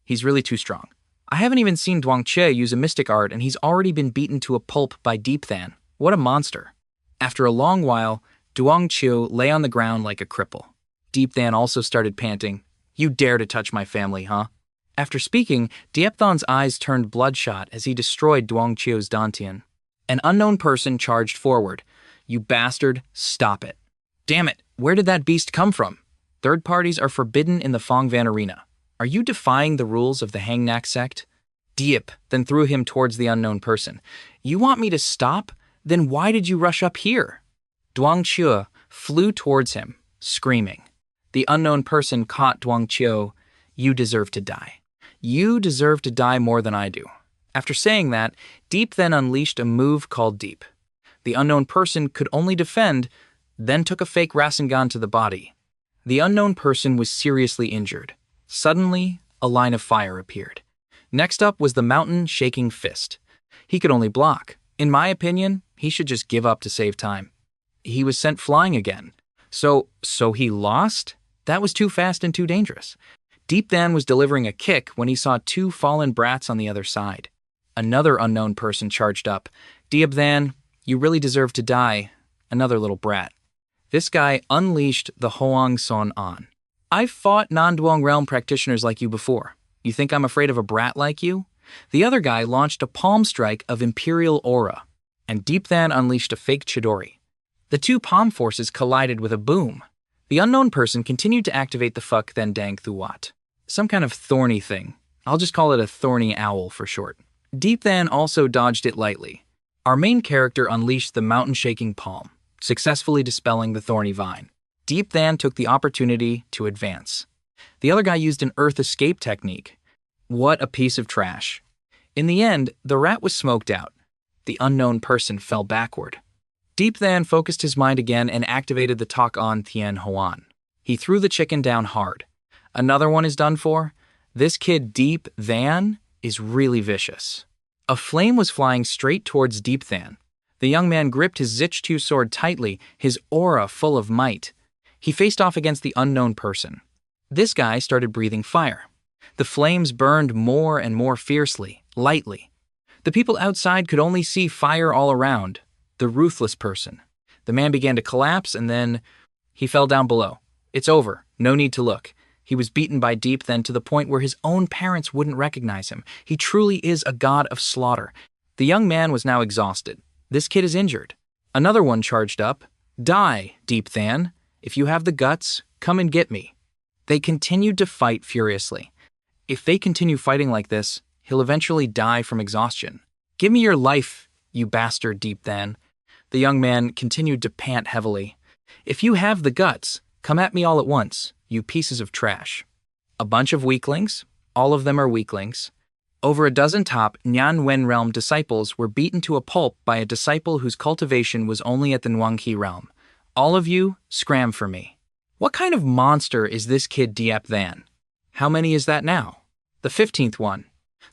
He's really too strong. I haven't even seen Duangqiu use a mystic art and he's already been beaten to a pulp by Deep Than. What a monster. After a long while, Duangqiu lay on the ground like a cripple. Deep Than also started panting. You dare to touch my family, huh? After speaking, Diep Than's eyes turned bloodshot as he destroyed Duangqiu's dantian. An unknown person charged forward. You bastard, stop it. Damn it, where did that beast come from? Third parties are forbidden in the Fongvan arena. Are you defying the rules of the Hangnak sect? Diep then threw him towards the unknown person. You want me to stop? Then why did you rush up here? Duangqiu flew towards him, screaming. The unknown person caught Duangqiu. You deserve to die. You deserve to die more than I do. After saying that, Deep then unleashed a move called Deep. The unknown person could only defend, then took a fake Rasengan to the body. The unknown person was seriously injured. Suddenly, a line of fire appeared. Next up was the mountain-shaking fist. He could only block. In my opinion, he should just give up to save time. He was sent flying again. So he lost? That was too fast and too dangerous. Deep Than was delivering a kick when he saw two fallen brats on the other side. Another unknown person charged up. Deep Than, you really deserve to die. Another little brat. This guy unleashed the Hoang Son An. I've fought non-Duong realm practitioners like you before. You think I'm afraid of a brat like you? The other guy launched a palm strike of Imperial Aura, and Deep Than unleashed a fake Chidori. The two palm forces collided with a boom. The unknown person continued to activate the Fuck Then Dang Thuat. Some kind of thorny thing. I'll just call it a thorny owl for short. Deep Than also dodged it lightly. Our main character unleashed the mountain-shaking palm, successfully dispelling the thorny vine. Deep Than took the opportunity to advance. The other guy used an earth escape technique. What a piece of trash. In the end, the rat was smoked out. The unknown person fell backward. Deep Than focused his mind again and activated the Tok On Tien Hoan. He threw the chicken down hard. Another one is done for. This kid Deep Than is really vicious. A flame was flying straight towards Deep Than. The young man gripped his Zichtu sword tightly, his aura full of might. He faced off against the unknown person. This guy started breathing fire. The flames burned more and more fiercely, lightly. The people outside could only see fire all around. The ruthless person. The man began to collapse and then he fell down below. It's over. No need to look. He was beaten by Deep Than to the point where his own parents wouldn't recognize him. He truly is a god of slaughter. The young man was now exhausted. This kid is injured. Another one charged up. Die, Deep Than. If you have the guts, come and get me. They continued to fight furiously. If they continue fighting like this, he'll eventually die from exhaustion. Give me your life, you bastard, Deep Than. The young man continued to pant heavily. If you have the guts, come at me all at once, you pieces of trash. A bunch of weaklings. All of them are weaklings. Over a dozen top Nyan Wen realm disciples were beaten to a pulp by a disciple whose cultivation was only at the Nwangqi realm. All of you, scram for me. What kind of monster is this kid Diep Than? How many is that now? The 15th one.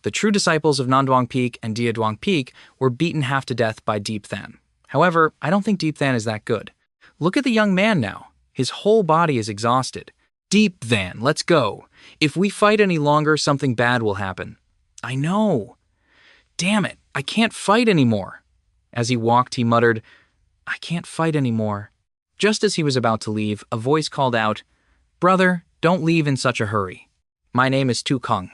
The true disciples of Nanduang Peak and Dia Duang Peak were beaten half to death by Deep Than. However, I don't think Deep Than is that good. Look at the young man now. His whole body is exhausted. Deep Than, let's go. If we fight any longer, something bad will happen. I know. Damn it, I can't fight anymore. As he walked, he muttered, I can't fight anymore. Just as he was about to leave, a voice called out, Brother, don't leave in such a hurry. My name is Tu Kung.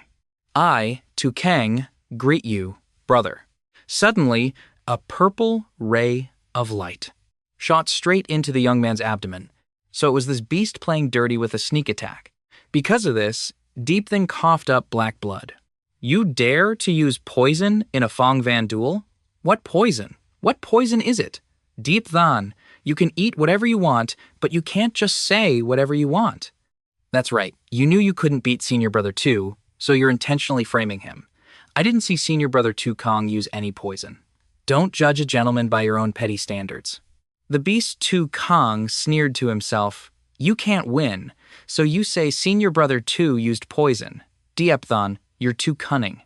I, Tu Kang, greet you, brother. Suddenly, a purple ray of light shot straight into the young man's abdomen. So it was this beast playing dirty with a sneak attack. Because of this, Deep Than coughed up black blood. You dare to use poison in a Fongvan duel? What poison? What poison is it? Deep Than, you can eat whatever you want, but you can't just say whatever you want. That's right. You knew you couldn't beat Senior Brother 2, so you're intentionally framing him. I didn't see Senior Brother 2 Kong use any poison. Don't judge a gentleman by your own petty standards. The Beast 2 Kong sneered to himself, "You can't win, so you say Senior Brother 2 used poison. Diepthon, you're too cunning.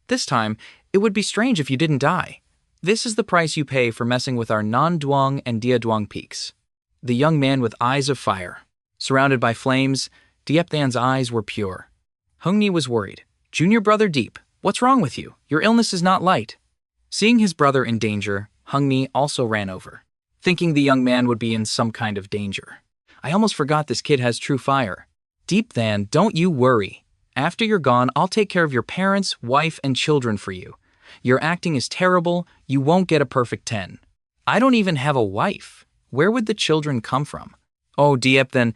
This time, it would be strange if you didn't die. This is the price you pay for messing with our Non-Duong and Dia-Duong peaks." The young man with eyes of fire. Surrounded by flames, Diepthan's eyes were pure. Hungni was worried. "Junior Brother Deep, what's wrong with you? Your illness is not light." Seeing his brother in danger, Hungni also ran over, thinking the young man would be in some kind of danger. "I almost forgot this kid has true fire. Diepthan, don't you worry. After you're gone, I'll take care of your parents, wife, and children for you. Your acting is terrible, you won't get a perfect 10. I don't even have a wife. Where would the children come from?" "Oh, Diepthan,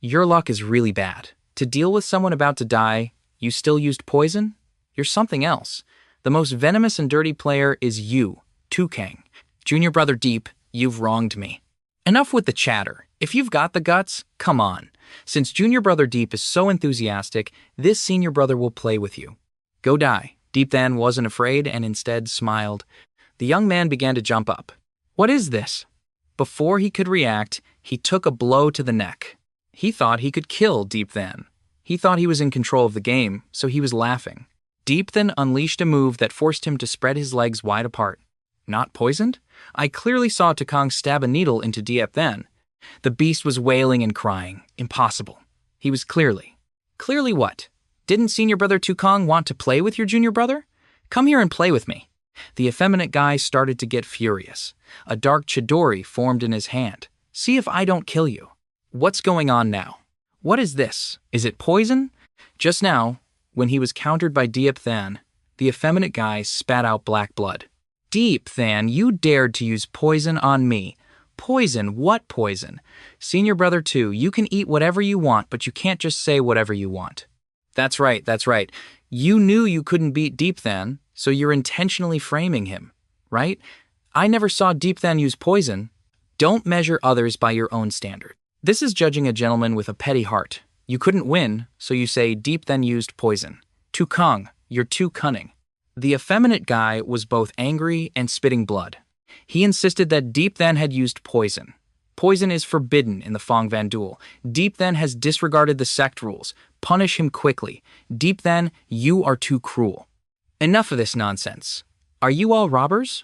your luck is really bad. To deal with someone about to die, you still used poison? You're something else. The most venomous and dirty player is you, Tukang. Junior Brother Deep, you've wronged me." Enough with the chatter. If you've got the guts, come on. Since Junior Brother Deep is so enthusiastic, this senior brother will play with you. Go die. Diepthan wasn't afraid and instead smiled. The young man began to jump up. "What is this?" Before he could react, he took a blow to the neck. He thought he could kill Diepthan. He thought he was in control of the game, so he was laughing. Diepthan unleashed a move that forced him to spread his legs wide apart. Not poisoned? I clearly saw Tukang stab a needle into Diepthan. The beast was wailing and crying. Impossible. He was clearly. Clearly what? Didn't Senior Brother Tukang want to play with your junior brother? Come here and play with me. The effeminate guy started to get furious. A dark chidori formed in his hand. See if I don't kill you. What's going on now? What is this? Is it poison? Just now, when he was countered by Diepthan, the effeminate guy spat out black blood. Diepthan, you dared to use poison on me. Poison? What poison? Senior Brother 2, you can eat whatever you want, but you can't just say whatever you want. That's right, that's right. You knew you couldn't beat Diepthan, so you're intentionally framing him, right? I never saw Diepthan use poison. Don't measure others by your own standard. This is judging a gentleman with a petty heart. You couldn't win, so you say Diepthan used poison. Tukang, you're too cunning. The effeminate guy was both angry and spitting blood. He insisted that Diepthan had used poison. Poison is forbidden in the Fong Van duel. Diepthan has disregarded the sect rules. Punish him quickly. Diepthan, you are too cruel. Enough of this nonsense. Are you all robbers?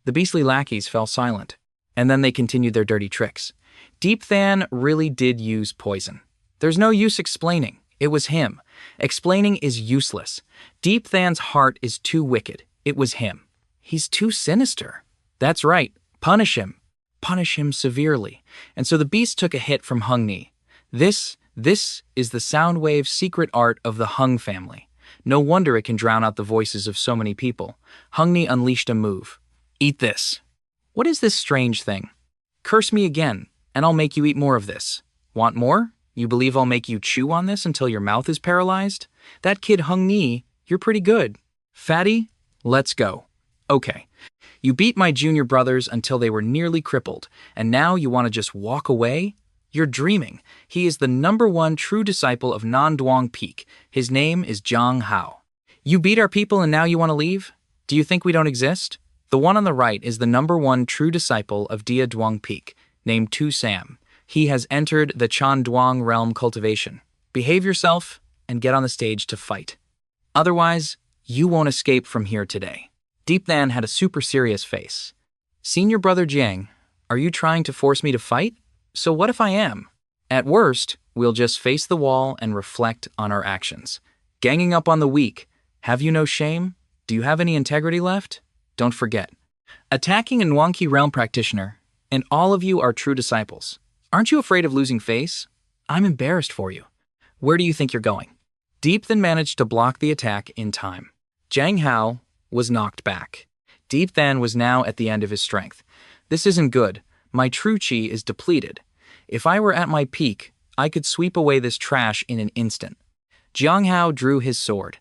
The beastly lackeys fell silent, and then they continued their dirty tricks. Diepthan really did use poison. There's no use explaining. It was him. Explaining is useless. Diepthan's heart is too wicked. It was him. He's too sinister. That's right. Punish him. Punish him severely. And so the beast took a hit from Hungni. This is the Soundwave secret art of the Hung family. No wonder it can drown out the voices of so many people. Hungni unleashed a move. Eat this. What is this strange thing? Curse me again, and I'll make you eat more of this. Want more? You believe I'll make you chew on this until your mouth is paralyzed? That kid Hungni, you're pretty good. Fatty, let's go. Okay. You beat my junior brothers until they were nearly crippled, and now you want to just walk away? You're dreaming. He is the #1 true disciple of Non-Duong Peak. His name is Zhang Hao. You beat our people and now you want to leave? Do you think we don't exist? The one on the right is the #1 true disciple of Dia Duong Peak, named Tu Sam. He has entered the Chan Duong realm cultivation. Behave yourself and get on the stage to fight. Otherwise, you won't escape from here today. Diepthan had a super serious face. Senior Brother Jiang, are you trying to force me to fight? So what if I am? At worst, we'll just face the wall and reflect on our actions. Ganging up on the weak. Have you no shame? Do you have any integrity left? Don't forget. Attacking a Nwanki realm practitioner, and all of you are true disciples. Aren't you afraid of losing face? I'm embarrassed for you. Where do you think you're going? Diepthan managed to block the attack in time. Zhang Hao was knocked back. Diepthan was now at the end of his strength. This isn't good. My true chi is depleted. If I were at my peak, I could sweep away this trash in an instant. Jiang Hao drew his sword.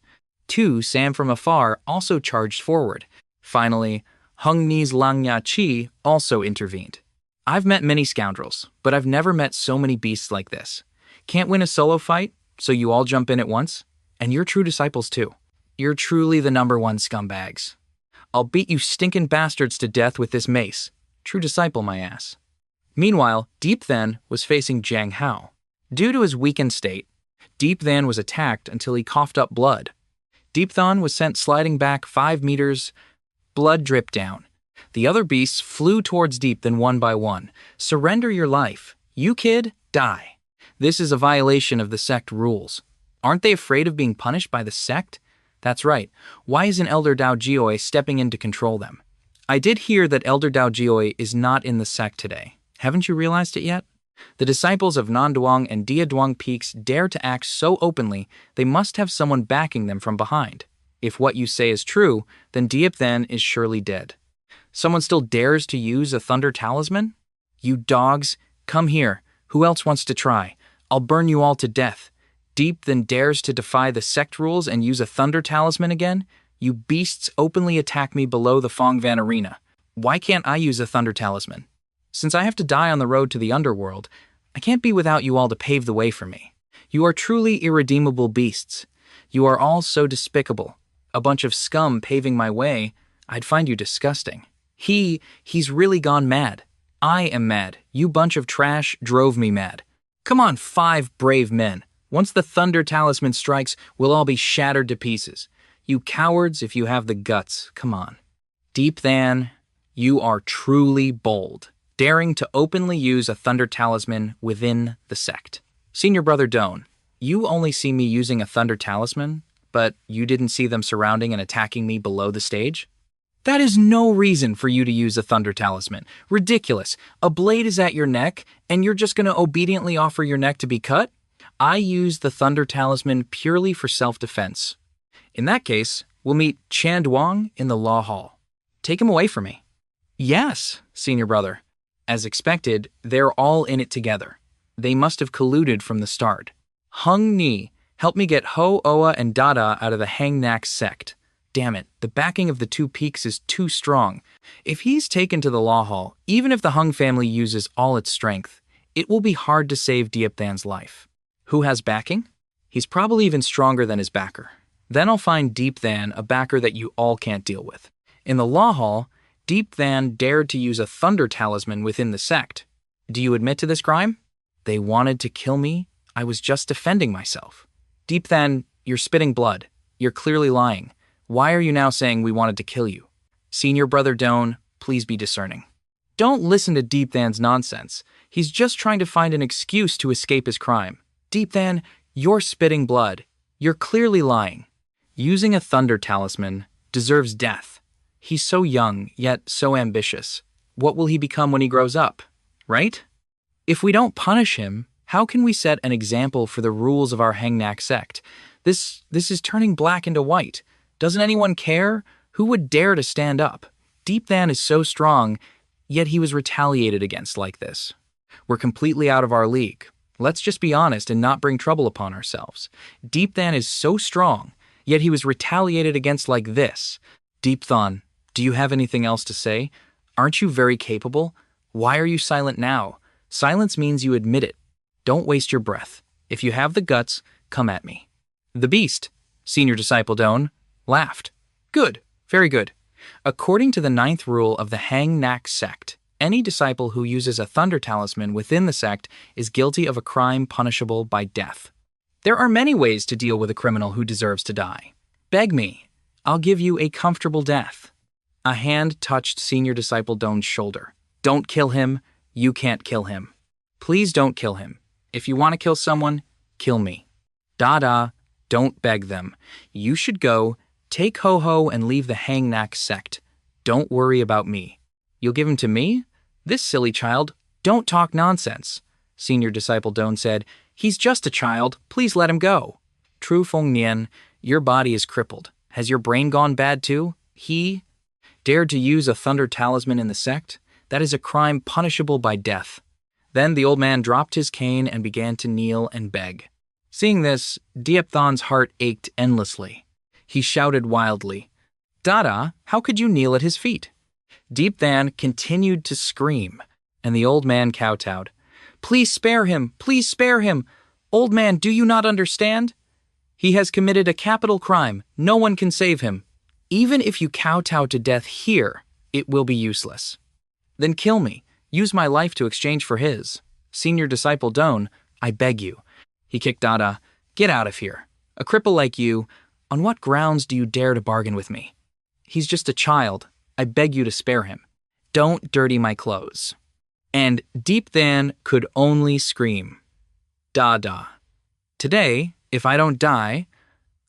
Tu Sam from afar also charged forward. Finally, Hung Ni's Langya Chi also intervened. I've met many scoundrels, but I've never met so many beasts like this. Can't win a solo fight? So you all jump in at once? And you're true disciples too. You're truly the #1 scumbags. I'll beat you stinkin' bastards to death with this mace. True disciple, my ass. Meanwhile, Deep Than was facing Jiang Hao. Due to his weakened state, Deep Than was attacked until he coughed up blood. Deep Than was sent sliding back 5 meters. Blood dripped down. The other beasts flew towards Deep Than one by one. Surrender your life. You kid, die. This is a violation of the sect rules. Aren't they afraid of being punished by the sect? That's right. Why isn't Elder Dao Jioi stepping in to control them? I did hear that Elder Dao Jioi is not in the sect today. Haven't you realized it yet? The disciples of Nanduang and Diaduang peaks dare to act so openly, they must have someone backing them from behind. If what you say is true, then Diep Than is surely dead. Someone still dares to use a thunder talisman? You dogs, come here. Who else wants to try? I'll burn you all to death. Deep Than dares to defy the sect rules and use a thunder talisman again? You beasts openly attack me below the Fongvan arena. Why can't I use a thunder talisman? Since I have to die on the road to the underworld, I can't be without you all to pave the way for me. You are truly irredeemable beasts. You are all so despicable. A bunch of scum paving my way. I'd find you disgusting. He's really gone mad. I am mad. You bunch of trash drove me mad. Come on, 5 brave men. Once the thunder talisman strikes, we'll all be shattered to pieces. You cowards, if you have the guts, come on. Deep Than, you are truly bold, daring to openly use a thunder talisman within the sect. Senior Brother Doan, you only see me using a thunder talisman, but you didn't see them surrounding and attacking me below the stage? That is no reason for you to use a thunder talisman. Ridiculous. A blade is at your neck, and you're just going to obediently offer your neck to be cut? I use the thunder talisman purely for self-defense. In that case, we'll meet Chan Duang in the law hall. Take him away from me. Yes, Senior Brother. As expected, they're all in it together. They must have colluded from the start. Hung Ni, help me get Ho, Oa, and Dada out of the Hang Nak sect. Damn it, the backing of the 2 peaks is too strong. If he's taken to the law hall, even if the Hung family uses all its strength, it will be hard to save Diep Than's life. Who has backing? He's probably even stronger than his backer. Then I'll find Deep Than a backer that you all can't deal with. In the law hall, Deep Than dared to use a thunder talisman within the sect. Do you admit to this crime? They wanted to kill me. I was just defending myself. Deep Than, you're spitting blood. You're clearly lying. Why are you now saying we wanted to kill you? Senior Brother Doan, please be discerning. Don't listen to Deep Than's nonsense. He's just trying to find an excuse to escape his crime. Deep Than, you're spitting blood. You're clearly lying. Using a thunder talisman deserves death. He's so young, yet so ambitious. What will he become when he grows up, right? If we don't punish him, how can we set an example for the rules of our Hangnak sect? This is turning black into white. Doesn't anyone care? Who would dare to stand up? Deep Than is so strong, yet he was retaliated against like this. We're completely out of our league. Let's just be honest and not bring trouble upon ourselves. Deep Than is so strong, yet he was retaliated against like this. Deep Than, do you have anything else to say? Aren't you very capable? Why are you silent now? Silence means you admit it. Don't waste your breath. If you have the guts, come at me. The beast, Senior Disciple Doan, laughed. Good, very good. According to the 9th rule of the Hang Nak sect, any disciple who uses a thunder talisman within the sect is guilty of a crime punishable by death. There are many ways to deal with a criminal who deserves to die. Beg me. I'll give you a comfortable death. A hand touched Senior Disciple Doan's shoulder. Don't kill him. You can't kill him. Please don't kill him. If you want to kill someone, kill me. Dada, don't beg them. You should go, take Ho-Ho and leave the Hang Nak sect. Don't worry about me. You'll give him to me? This silly child, don't talk nonsense. Senior Disciple Doan said, he's just a child. Please let him go. True Feng Nian, your body is crippled. Has your brain gone bad too? He dared to use a thunder talisman in the sect? That is a crime punishable by death. Then the old man dropped his cane and began to kneel and beg. Seeing this, Diep Than's heart ached endlessly. He shouted wildly, Dada, how could you kneel at his feet? Deep Than continued to scream, and the old man kowtowed. Please spare him! Please spare him! Old man, do you not understand? He has committed a capital crime. No one can save him. Even if you kowtow to death here, it will be useless. Then kill me. Use my life to exchange for his. Senior disciple Don, I beg you. He kicked Dada. Get out of here. A cripple like you, on what grounds do you dare to bargain with me? He's just a child. I beg you to spare him. Don't dirty my clothes. And Deep Than could only scream. Dada. Today, if I don't die,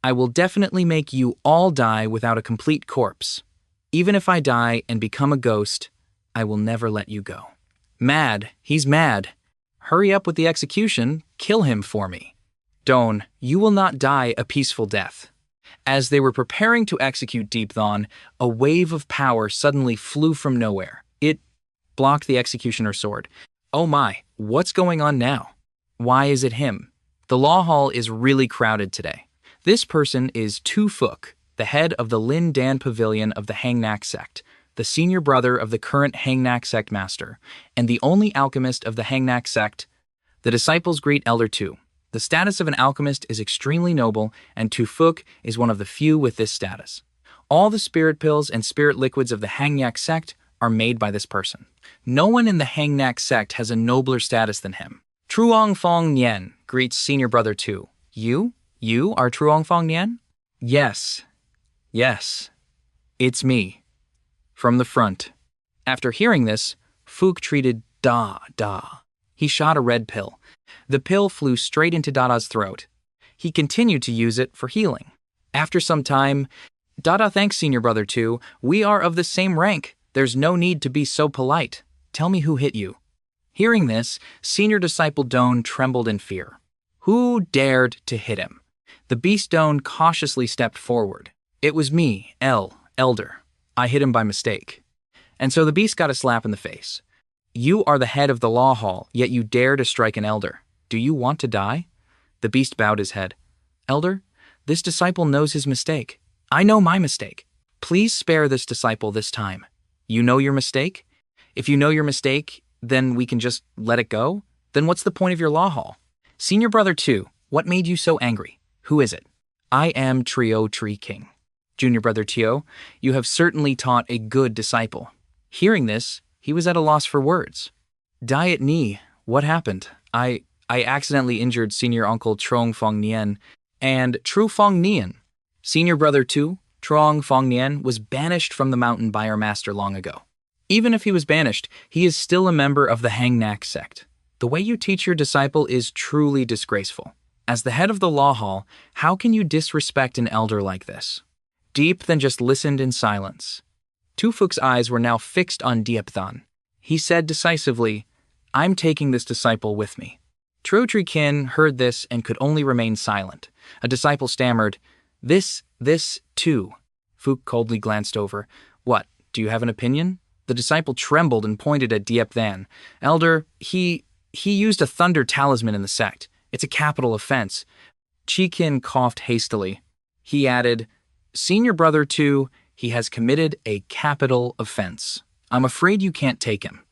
I will definitely make you all die without a complete corpse. Even if I die and become a ghost, I will never let you go. Mad, he's mad. Hurry up with the execution, kill him for me. Don, you will not die a peaceful death. As they were preparing to execute Deep Than, a wave of power suddenly flew from nowhere. It blocked the executioner's sword. Oh my, what's going on now? Why is it him? The law hall is really crowded today. This person is Tu Phuc, the head of the Lin Dan Pavilion of the Hangnak sect, the senior brother of the current Hangnak sect master, and the only alchemist of the Hangnak sect. The disciples greet Elder Tu. The status of an alchemist is extremely noble, and Tu Phuc is one of the few with this status. All the spirit pills and spirit liquids of the Hangnak sect are made by this person. No one in the Hangnak sect has a nobler status than him. Truong Fong Nian greets senior brother Tu. You? You are Truong Fong Nian? Yes. Yes. It's me. From the front. After hearing this, Phuc treated Da. He shot a red pill. The pill flew straight into Dada's throat. He continued to use it for healing. After some time, Dada thanks senior brother Tu. We are of the same rank. There's no need to be so polite. Tell me who hit you. Hearing this, senior disciple Don trembled in fear. Who dared to hit him? The beast Don cautiously stepped forward. It was me, Elder. I hit him by mistake. And so the beast got a slap in the face. You are the head of the law hall, yet you dare to strike an elder. Do you want to die? The beast bowed his head. Elder, this disciple knows his mistake. I know my mistake. Please spare this disciple this time. You know your mistake? If you know your mistake, then we can just let it go? Then what's the point of your law hall? Senior brother Tu, what made you so angry? Who is it? I am Trio Tree King. Junior brother Tio, you have certainly taught a good disciple. Hearing this, he was at a loss for words. Diet Ni, what happened? I accidentally injured senior uncle Trong Fong Nian and Tru Fong Nian. Senior brother Tu, Trong Fong Nian, was banished from the mountain by our master long ago. Even if he was banished, he is still a member of the Hangnak sect. The way you teach your disciple is truly disgraceful. As the head of the law hall, how can you disrespect an elder like this? Deep Than just listened in silence. Tu Phuc's eyes were now fixed on Deep Than. He said decisively, I'm taking this disciple with me. Tro Tree Kin heard this and could only remain silent. A disciple stammered, This, too. Phuc coldly glanced over. What, do you have an opinion? The disciple trembled and pointed at Deep Than. Elder, he used a thunder talisman in the sect. It's a capital offense. Chi Kin coughed hastily. He added, Senior brother Tu, he has committed a capital offense. I'm afraid you can't take him.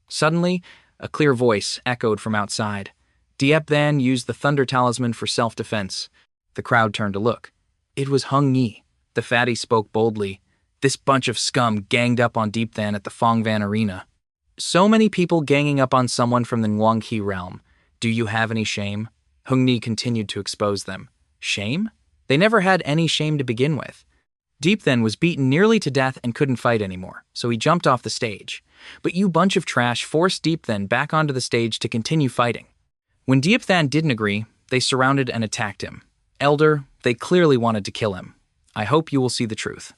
Suddenly, a clear voice echoed from outside. Deep Than used the thunder talisman for self-defense. The crowd turned to look. It was Hung Yi. The fatty spoke boldly. This bunch of scum ganged up on Deep Than at the Fongvan Arena. So many people ganging up on someone from the Nguangqi realm. Do you have any shame? Hung Ni continued to expose them. Shame? They never had any shame to begin with. Deep Than was beaten nearly to death and couldn't fight anymore, so he jumped off the stage. But you bunch of trash forced Deep Than back onto the stage to continue fighting. When Deep Than didn't agree, they surrounded and attacked him. Elder, they clearly wanted to kill him. I hope you will see the truth.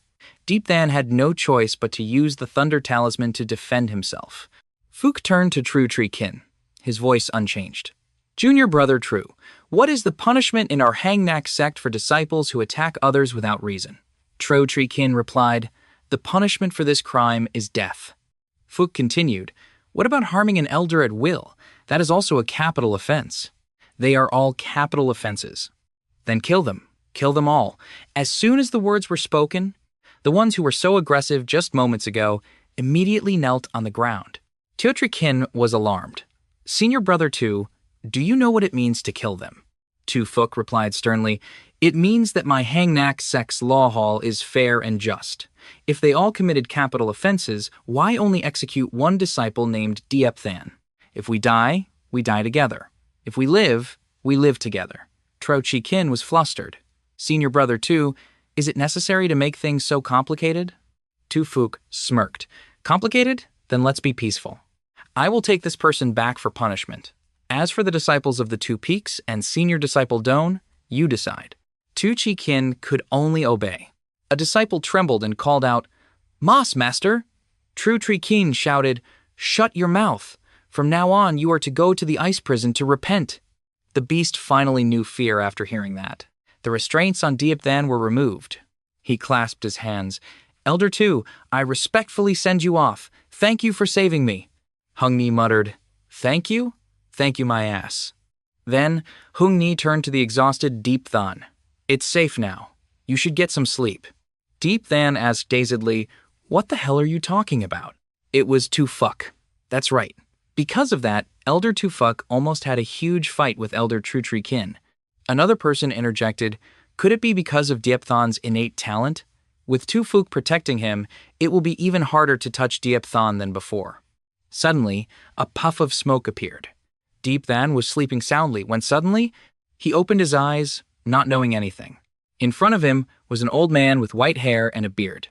Deep Than had no choice but to use the Thunder Talisman to defend himself. Phuc turned to Tru Tree Kin, his voice unchanged. Junior brother Tru, what is the punishment in our Hangnak sect for disciples who attack others without reason? Tro Tree Kin replied, The punishment for this crime is death. Phuc continued, What about harming an elder at will? That is also a capital offense. They are all capital offenses. Then kill them. Kill them all. As soon as the words were spoken, the ones who were so aggressive just moments ago immediately knelt on the ground. Teo Tree Kin was alarmed. Senior brother Tu, do you know what it means to kill them? Tu Fuk replied sternly. It means that my Hangnak sect's law hall is fair and just. If they all committed capital offenses, why only execute one disciple named Diepthan? If we die together. If we live together. Tro Chi Kin was flustered. Senior brother too, is it necessary to make things so complicated? Tu Fuk smirked. Complicated? Then let's be peaceful. I will take this person back for punishment. As for the disciples of the Two Peaks and senior disciple Doan, you decide. Tu Chi Kin could only obey. A disciple trembled and called out, Mas, master! Tru Chi Kin shouted, Shut your mouth! From now on you are to go to the ice prison to repent. The beast finally knew fear after hearing that. The restraints on Diepthan were removed. He clasped his hands. Elder Tu, I respectfully send you off. Thank you for saving me. Hung Ni muttered, Thank you? Thank you my ass. Then, Hung Ni turned to the exhausted Diepthan. It's safe now. You should get some sleep. Diepthan asked dazedly, What the hell are you talking about? It was Tu Fuk. That's right. Because of that, Elder Tu Fuk almost had a huge fight with Elder Tru Chi Kin. Another person interjected, Could it be because of Diepthan's innate talent? With Tu Fuk protecting him, it will be even harder to touch Diepthan than before. Suddenly, a puff of smoke appeared. Diepthan was sleeping soundly when suddenly, he opened his eyes, not knowing anything. In front of him was an old man with white hair and a beard.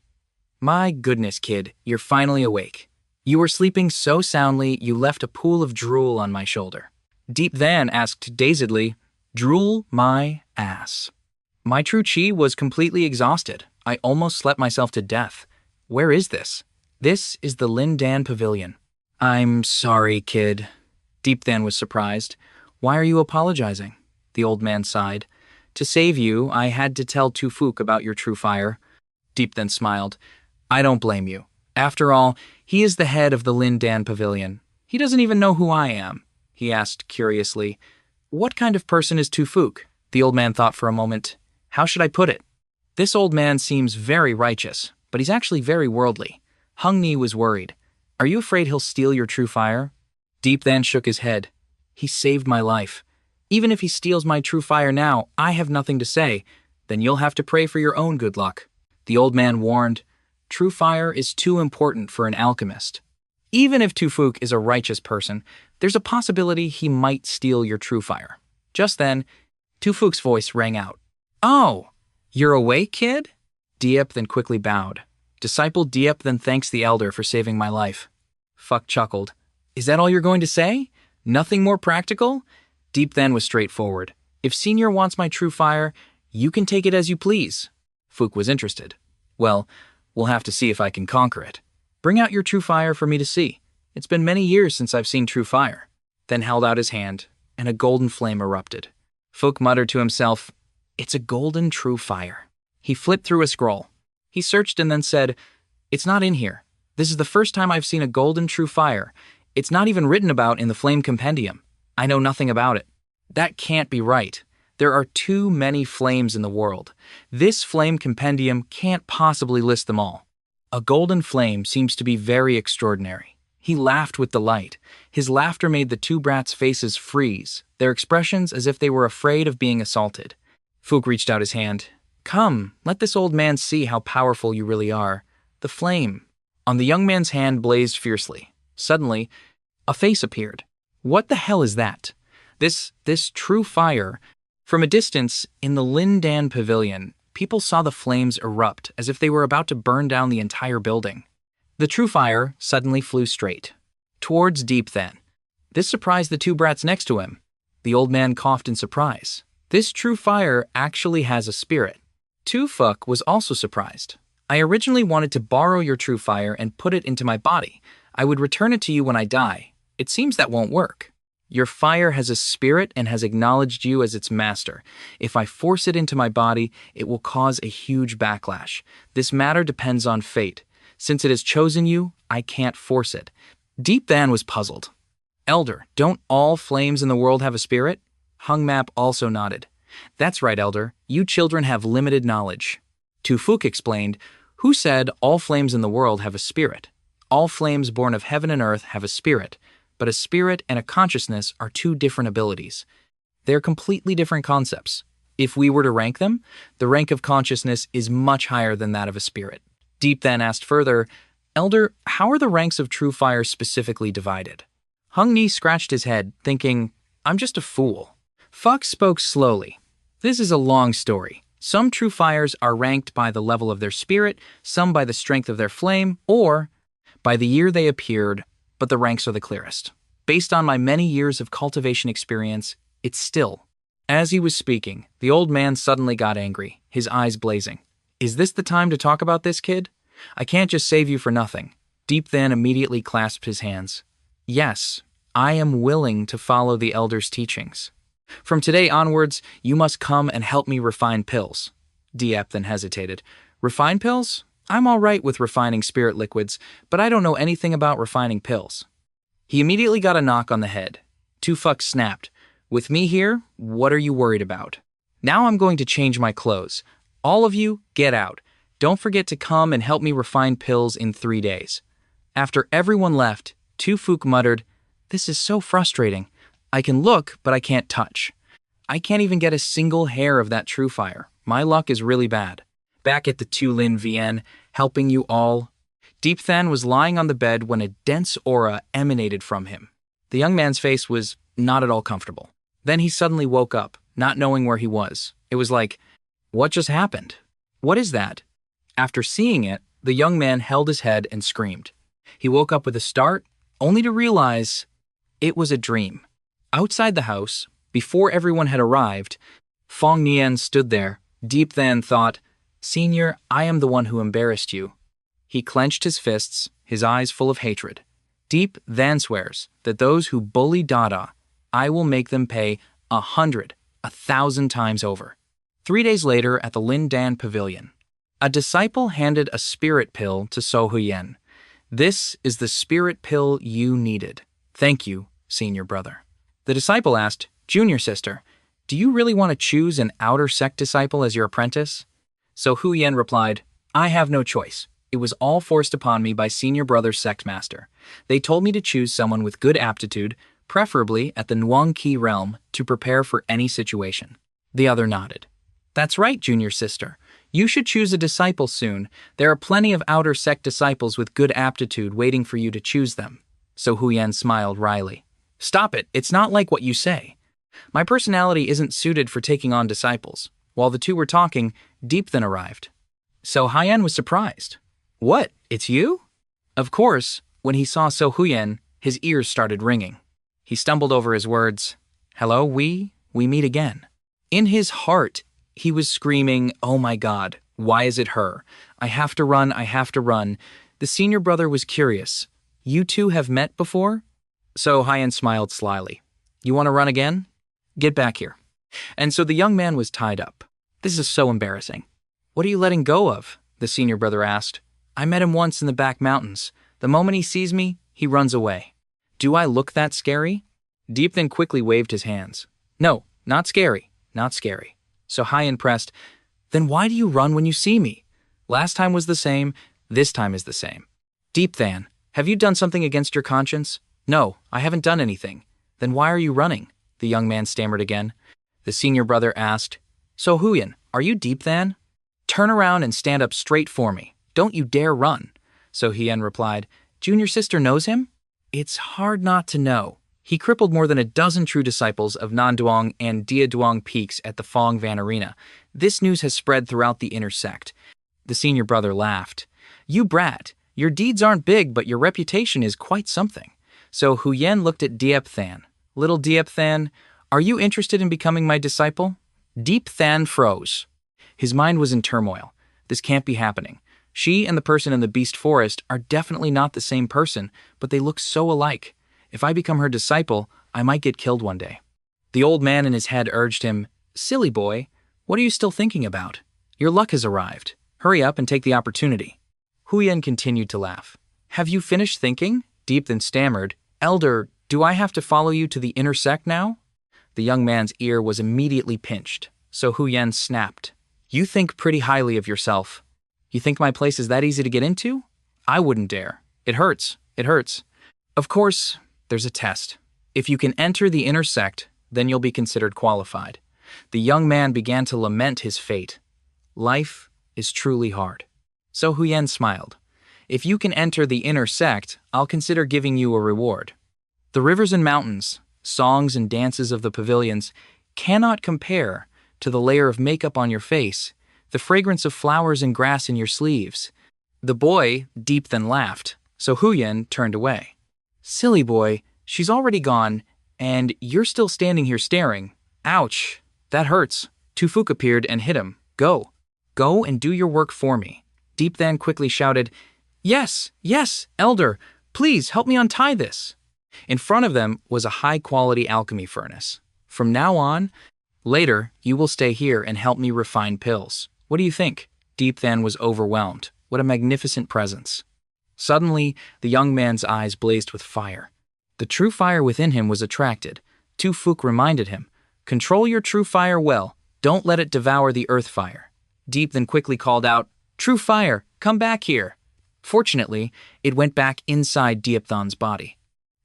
My goodness, kid, you're finally awake. You were sleeping so soundly you left a pool of drool on my shoulder. Diepthan asked dazedly, Drool my ass. My true chi was completely exhausted. I almost slept myself to death. Where is this? This is the Lin Dan Pavilion. I'm sorry, kid. Diepthan was surprised. Why are you apologizing? The old man sighed. To save you, I had to tell Tu Fuk about your true fire. Diepthan smiled. I don't blame you. After all, he is the head of the Lin Dan Pavilion. He doesn't even know who I am. He asked curiously. What kind of person is Tu Fuk? The old man thought for a moment. How should I put it? This old man seems very righteous, but he's actually very worldly. Hung Ni was worried. Are you afraid he'll steal your true fire? Diepthan shook his head. He saved my life. Even if he steals my true fire now, I have nothing to say. Then you'll have to pray for your own good luck. The old man warned. True fire is too important for an alchemist. Even if Tu Fuk is a righteous person, there's a possibility he might steal your true fire. Just then, Tu Fuk's voice rang out. Oh, you're awake, kid? Diep then quickly bowed. Disciple Diep then thanks the elder for saving my life. Fuk chuckled. Is that all you're going to say? Nothing more practical? Diepthan was straightforward. If Senior wants my true fire, you can take it as you please. Fuk was interested. Well, we'll have to see if I can conquer it. Bring out your true fire for me to see. It's been many years since I've seen true fire. Then held out his hand, and a golden flame erupted. Fuk muttered to himself, It's a golden true fire. He flipped through a scroll. He searched and then said, It's not in here. This is the first time I've seen a golden true fire. It's not even written about in the Flame Compendium. I know nothing about it. That can't be right. There are too many flames in the world. This Flame Compendium can't possibly list them all. A golden flame seems to be very extraordinary. He laughed with delight. His laughter made the two brats' faces freeze, their expressions as if they were afraid of being assaulted. Fuk reached out his hand. Come, let this old man see how powerful you really are. The flame. On the young man's hand blazed fiercely. Suddenly, a face appeared. What the hell is that? This true fire. From a distance, in the Lin Dan Pavilion, people saw the flames erupt as if they were about to burn down the entire building. The true fire suddenly flew straight towards Diepthan. This surprised the two brats next to him. The old man coughed in surprise. This true fire actually has a spirit. Tu Fuk was also surprised. I originally wanted to borrow your true fire and put it into my body. I would return it to you when I die. It seems that won't work. Your fire has a spirit and has acknowledged you as its master. If I force it into my body, it will cause a huge backlash. This matter depends on fate. Since it has chosen you, I can't force it. Diepthan was puzzled. Elder, don't all flames in the world have a spirit? Hung Map also nodded. That's right, Elder. You children have limited knowledge. Tu Fuk explained, Who said all flames in the world have a spirit? All flames born of heaven and earth have a spirit, but a spirit and a consciousness are two different abilities. They're completely different concepts. If we were to rank them, the rank of consciousness is much higher than that of a spirit. Deep then asked further, Elder, how are the ranks of true fire specifically divided? Hung Ni scratched his head, thinking, I'm just a fool. Fox spoke slowly. This is a long story. Some true fires are ranked by the level of their spirit, some by the strength of their flame, or by the year they appeared, but the ranks are the clearest. Based on my many years of cultivation experience, it's still. As he was speaking, the old man suddenly got angry, his eyes blazing. Is this the time to talk about this, kid? I can't just save you for nothing. Deep then immediately clasped his hands. Yes, I am willing to follow the elder's teachings. From today onwards, you must come and help me refine pills. Diep then hesitated. Refine pills? I'm all right with refining spirit liquids, but I don't know anything about refining pills. He immediately got a knock on the head. Tufuk snapped. With me here, what are you worried about? Now I'm going to change my clothes. All of you, get out. Don't forget to come and help me refine pills in 3 days. After everyone left, Tufuk muttered, This is so frustrating. I can look, but I can't touch. I can't even get a single hair of that true fire. My luck is really bad. Back at the Tulin Vien, helping you all. Deep Than was lying on the bed when a dense aura emanated from him. The young man's face was not at all comfortable. Then he suddenly woke up, not knowing where he was. It was like, what just happened? What is that? After seeing it, the young man held his head and screamed. He woke up with a start, only to realize it was a dream. Outside the house, before everyone had arrived, Fong Nian stood there. Deep Than thought, Senior, I am the one who embarrassed you. He clenched his fists, his eyes full of hatred. Deep Than swears that those who bully Dada, I will make them pay 100, 1,000 times over. 3 days later at the Lin Dan Pavilion, a disciple handed a spirit pill to So Huyen. This is the spirit pill you needed. Thank you, senior brother. The disciple asked, Junior sister, do you really want to choose an outer sect disciple as your apprentice? So Huyen replied, I have no choice. It was all forced upon me by senior brother's sect master. They told me to choose someone with good aptitude, preferably at the Nuang Qi realm, to prepare for any situation. The other nodded. That's right, junior sister. You should choose a disciple soon. There are plenty of outer sect disciples with good aptitude waiting for you to choose them. So Huyen smiled wryly. Stop it, it's not like what you say. My personality isn't suited for taking on disciples. While the two were talking, Deep then arrived. So Haiyan was surprised. What, it's you? Of course, when he saw So Huyen, his ears started ringing. He stumbled over his words. Hello, we meet again. In his heart, he was screaming, oh my God, why is it her? I have to run, I have to run. The senior brother was curious. You two have met before? So Haiyan smiled slyly. You want to run again? Get back here. And so the young man was tied up. This is so embarrassing. What are you letting go of? The senior brother asked. I met him once in the back mountains. The moment he sees me, he runs away. Do I look that scary? Deep then quickly waved his hands. No, not scary, not scary. So Haiyan pressed, then why do you run when you see me? Last time was the same, this time is the same. Deep Than, have you done something against your conscience? No, I haven't done anything. Then why are you running? The young man stammered again. The senior brother asked, So Huyen, are you Deep Than? Turn around and stand up straight for me. Don't you dare run. So Hien replied, Junior sister knows him? It's hard not to know. He crippled more than a dozen true disciples of Nanduong and Diaduong peaks at the Fong Van Arena. This news has spread throughout the inner sect. The senior brother laughed. You brat, your deeds aren't big, but your reputation is quite something. So Huyen looked at Diep Than. Little Diep Than, are you interested in becoming my disciple? Deep Than froze. His mind was in turmoil. This can't be happening. She and the person in the beast forest are definitely not the same person, but they look so alike. If I become her disciple, I might get killed one day. The old man in his head urged him, Silly boy, what are you still thinking about? Your luck has arrived. Hurry up and take the opportunity. Huyen continued to laugh. Have you finished thinking? Deep then stammered, Elder, do I have to follow you to the inner sect now? The young man's ear was immediately pinched, so Huyen snapped. You think pretty highly of yourself. You think my place is that easy to get into? I wouldn't dare. It hurts. It hurts. Of course, there's a test. If you can enter the inner sect, then you'll be considered qualified. The young man began to lament his fate. Life is truly hard. So Huyen smiled. If you can enter the inner sect, I'll consider giving you a reward. The rivers and mountains, songs and dances of the pavilions cannot compare to the layer of makeup on your face, the fragrance of flowers and grass in your sleeves. The boy deep then laughed, so Huyen turned away. Silly boy, she's already gone, and you're still standing here staring. Ouch, that hurts. Tufuk appeared and hit him. Go. Go and do your work for me. Deep then quickly shouted, Yes, yes, elder, please help me untie this. In front of them was a high-quality alchemy furnace. From now on, later, you will stay here and help me refine pills. What do you think? Deep then was overwhelmed. What a magnificent presence. Suddenly, the young man's eyes blazed with fire. The true fire within him was attracted. Tufuk reminded him, Control your true fire well. Don't let it devour the earth fire. Deep then quickly called out, True fire, come back here. Fortunately, it went back inside Diopthon's body.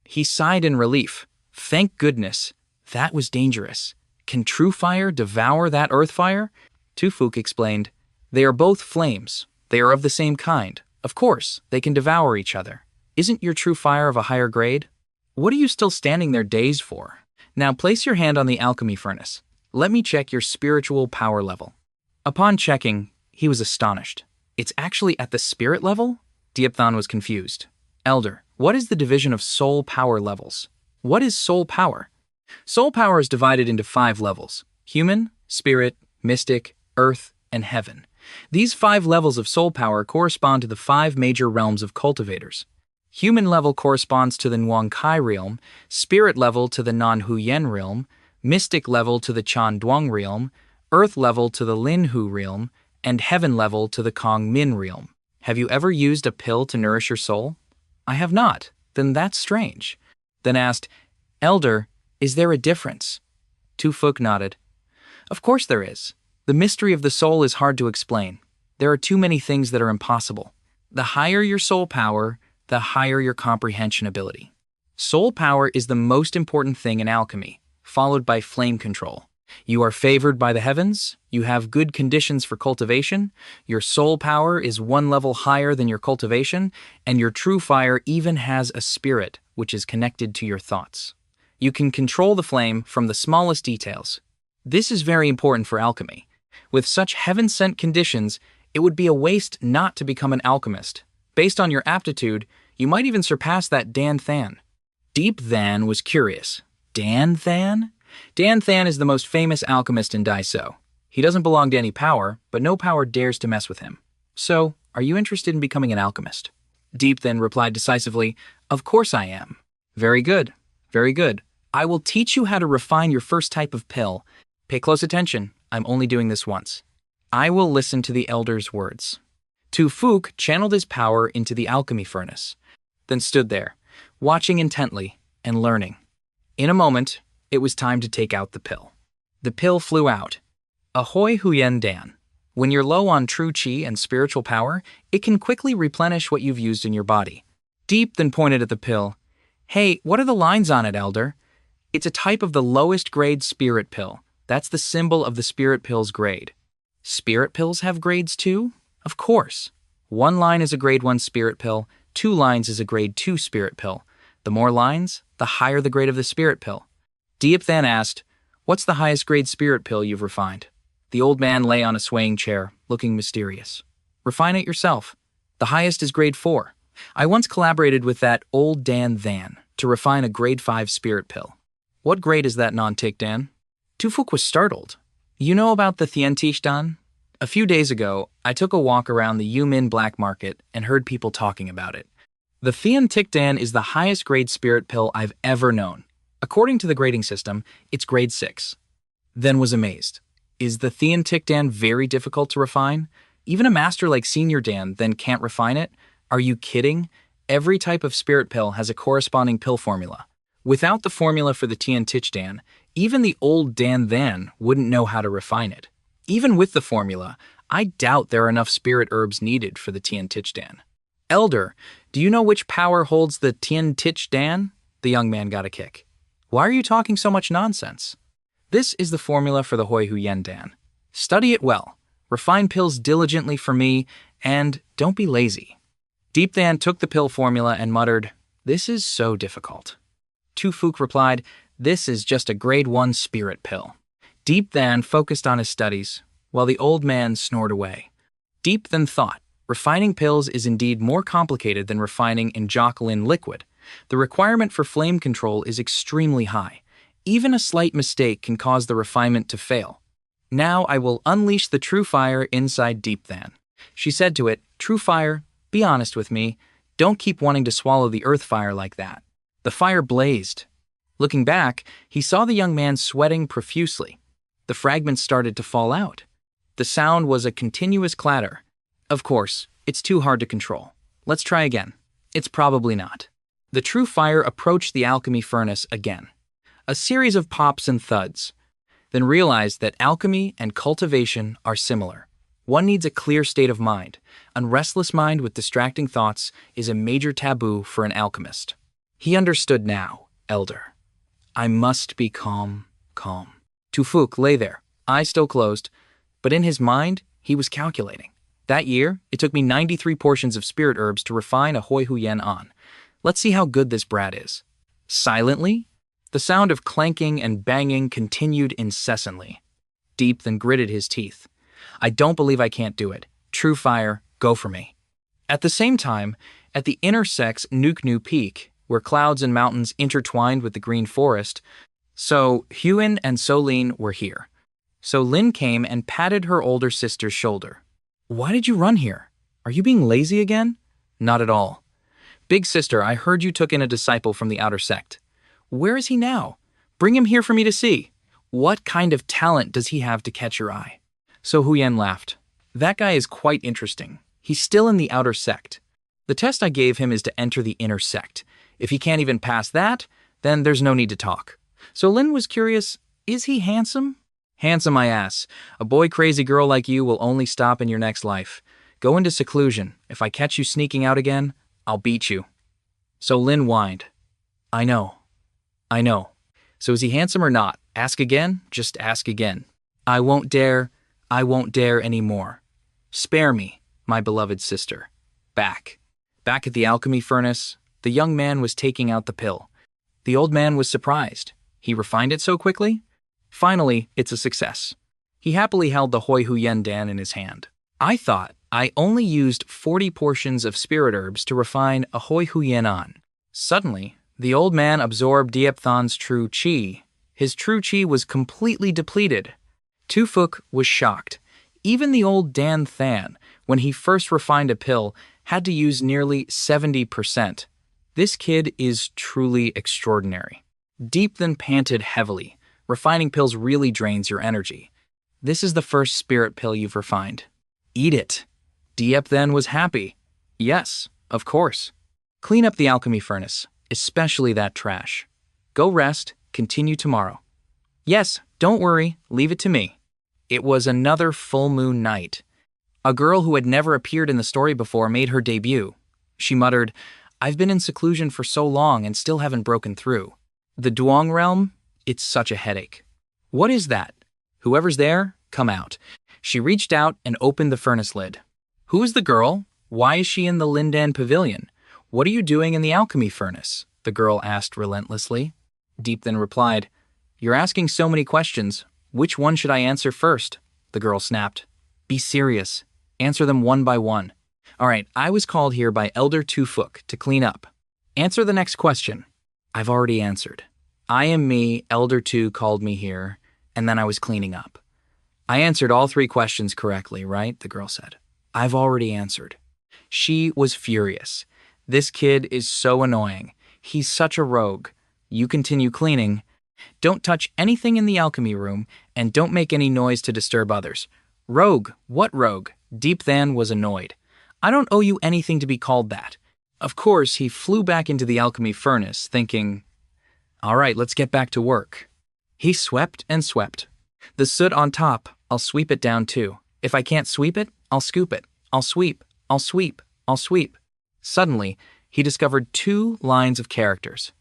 He sighed in relief. Thank goodness. That was dangerous. Can true fire devour that earth fire? Tufuk explained, They are both flames. They are of the same kind. Of course, they can devour each other. Isn't your true fire of a higher grade? What are you still standing there dazed for? Now place your hand on the alchemy furnace. Let me check your spiritual power level. Upon checking, he was astonished. It's actually at the spirit level? Diopthon was confused. Elder, what is the division of soul power levels? What is soul power? Soul power is divided into 5 levels: human, spirit, mystic, earth, and heaven. These 5 levels of soul power correspond to the 5 major realms of cultivators. Human level corresponds to the Nuang Kai realm, spirit level to the Nan Huyen realm, mystic level to the Chan Duang realm, earth level to the Lin Hu realm, and heaven level to the Kong Min realm. Have you ever used a pill to nourish your soul? I have not. Then that's strange. Then asked, Elder, is there a difference? Tufuk nodded. Of course there is. The mystery of the soul is hard to explain. There are too many things that are impossible. The higher your soul power, the higher your comprehension ability. Soul power is the most important thing in alchemy, followed by flame control. You are favored by the heavens, you have good conditions for cultivation, your soul power is 1 level higher than your cultivation, and your true fire even has a spirit which is connected to your thoughts. You can control the flame from the smallest details. This is very important for alchemy. With such heaven-sent conditions, it would be a waste not to become an alchemist. Based on your aptitude, you might even surpass that Dan Than. Deep Than was curious. Dan Than? Dan Than is the most famous alchemist in Daiso. He doesn't belong to any power, but no power dares to mess with him. So, are you interested in becoming an alchemist? Deep then replied decisively, Of course I am. Very good, very good. I will teach you how to refine your first type of pill. Pay close attention, I'm only doing this once. I will listen to the elder's words. Tufuk channeled his power into the alchemy furnace, then stood there, watching intently and learning. In a moment, it was time to take out the pill. The pill flew out. Ahoy Huyen Dan. When you're low on true qi and spiritual power, it can quickly replenish what you've used in your body. Deep then pointed at the pill. Hey, what are the lines on it, Elder? It's a type of the lowest grade spirit pill. That's the symbol of the spirit pill's grade. Spirit pills have grades too? Of course. 1 line is a grade 1 spirit pill, 2 lines is a grade 2 spirit pill. The more lines, the higher the grade of the spirit pill. Deep then asked, What's the highest grade spirit pill you've refined? The old man lay on a swaying chair, looking mysterious. Refine it yourself. The highest is grade 4. I once collaborated with that old Dan Than to refine a grade 5 spirit pill. What grade is that non-tick, Dan? Tufuk was startled. You know about the Tiantish Dan? A few days ago, I took a walk around the Yumin black market and heard people talking about it. The Thian Tic Dan is the highest grade spirit pill I've ever known. According to the grading system, it's grade 6. Then was amazed. Is the Thian Tic Dan very difficult to refine? Even a master like Senior Dan then can't refine it? Are you kidding? Every type of spirit pill has a corresponding pill formula. Without the formula for the Tian Tich Dan, even the old Dan Than wouldn't know how to refine it. Even with the formula, I doubt there are enough spirit herbs needed for the Tian Tich Dan. Elder, do you know which power holds the Tian Tich Dan? The young man got a kick. Why are you talking so much nonsense? This is the formula for the Hoi Hu Yen Dan. Study it well, refine pills diligently for me, and don't be lazy. Deep Than took the pill formula and muttered, "This is so difficult." Tu Fuk replied, "This is just a grade 1 spirit pill." Deep Than focused on his studies, while the old man snored away. Deep Than thought, refining pills is indeed more complicated than refining in Jocelyn liquid. The requirement for flame control is extremely high. Even a slight mistake can cause the refinement to fail. Now I will unleash the true fire inside Deep Than. She said to it, "True fire, be honest with me. Don't keep wanting to swallow the earth fire like that." The fire blazed. Looking back, he saw the young man sweating profusely. The fragments started to fall out. The sound was a continuous clatter. Of course, it's too hard to control. Let's try again. It's probably not. The true fire approached the alchemy furnace again. A series of pops and thuds. Then realized that alchemy and cultivation are similar. One needs a clear state of mind. A restless mind with distracting thoughts is a major taboo for an alchemist. He understood now, elder. I must be calm. Tu Fuk lay there, eyes still closed, but in his mind, he was calculating. That year, it took me 93 portions of spirit herbs to refine a Hoi Hu Yen on. Let's see how good this brat is. Silently, the sound of clanking and banging continued incessantly. Deep Than gritted his teeth. I don't believe I can't do it. True fire, go for me. At the same time, at the intersects Nuknu Peak, where clouds and mountains intertwined with the green forest, So Huan and Solin were here. So Lin came and patted her older sister's shoulder. Why did you run here? Are you being lazy again? Not at all. Big sister, I heard you took in a disciple from the outer sect. Where is he now? Bring him here for me to see. What kind of talent does he have to catch your eye? So Huyen laughed. That guy is quite interesting. He's still in the outer sect. The test I gave him is to enter the inner sect. If he can't even pass that, then there's no need to talk. So Lin was curious, is he handsome? Handsome, my ass. A boy-crazy girl like you will only stop in your next life. Go into seclusion. If I catch you sneaking out again, I'll beat you. So Lin whined. I know. So is he handsome or not? Ask again, just ask again. I won't dare anymore. Spare me, my beloved sister. Back at the alchemy furnace, the young man was taking out the pill. The old man was surprised. He refined it so quickly? Finally, it's a success. He happily held the Hoi Hu Yen Dan in his hand. I thought I only used 40 portions of spirit herbs to refine a Hoi Hu Yen on. Suddenly, the old man absorbed Diep Than's true chi. His true chi was completely depleted. Tu Fuk was shocked. Even the old Dan Than, when he first refined a pill, had to use nearly 70%. This kid is truly extraordinary. Deep Than panted heavily. Refining pills really drains your energy. This is the first spirit pill you've refined. Eat it. Diep Than was happy. Yes, of course. Clean up the alchemy furnace, especially that trash. Go rest, continue tomorrow. Yes, don't worry, leave it to me. It was another full moon night. A girl who had never appeared in the story before made her debut. She muttered, I've been in seclusion for so long and still haven't broken through. The Duong realm? It's such a headache. What is that? Whoever's there, come out. She reached out and opened the furnace lid. Who is the girl? Why is she in the Lindan pavilion? What are you doing in the alchemy furnace? The girl asked relentlessly. Deep Than replied, You're asking so many questions. Which one should I answer first? The girl snapped. Be serious. Answer them one by one. All right, I was called here by Elder Tu Fuk to clean up. Answer the next question. I've already answered. I am me, Elder Tu called me here, and then I was cleaning up. I answered all 3 questions correctly, right? The girl said. I've already answered. She was furious. This kid is so annoying. He's such a rogue. You continue cleaning. Don't touch anything in the alchemy room, and don't make any noise to disturb others. Rogue? What rogue? Deep Than was annoyed. I don't owe you anything to be called that. Of course, he flew back into the alchemy furnace, thinking, all right, let's get back to work. He swept and swept. The soot on top, I'll sweep it down too. If I can't sweep it, I'll scoop it. I'll sweep, I'll sweep, I'll sweep. Suddenly, he discovered 2 lines of characters.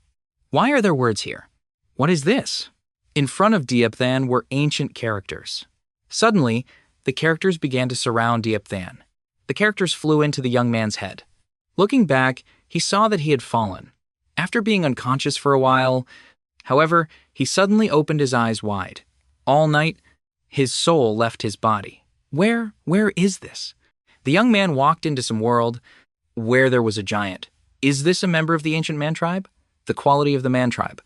Why are there words here? What is this? In front of Diepthan were ancient characters. Suddenly, the characters began to surround Diepthan. The characters flew into the young man's head. Looking back, he saw that he had fallen. After being unconscious for a while, however, he suddenly opened his eyes wide. All night, his soul left his body. Where is this? The young man walked into some world where there was a giant. Is this a member of the ancient man tribe? The quality of the man tribe.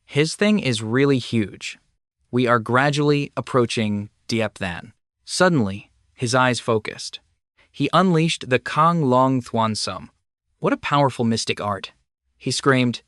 His thing is really huge. We are gradually approaching Diepthan. Suddenly, his eyes focused. He unleashed the Kang Long Thuan Sum. What a powerful mystic art. He screamed.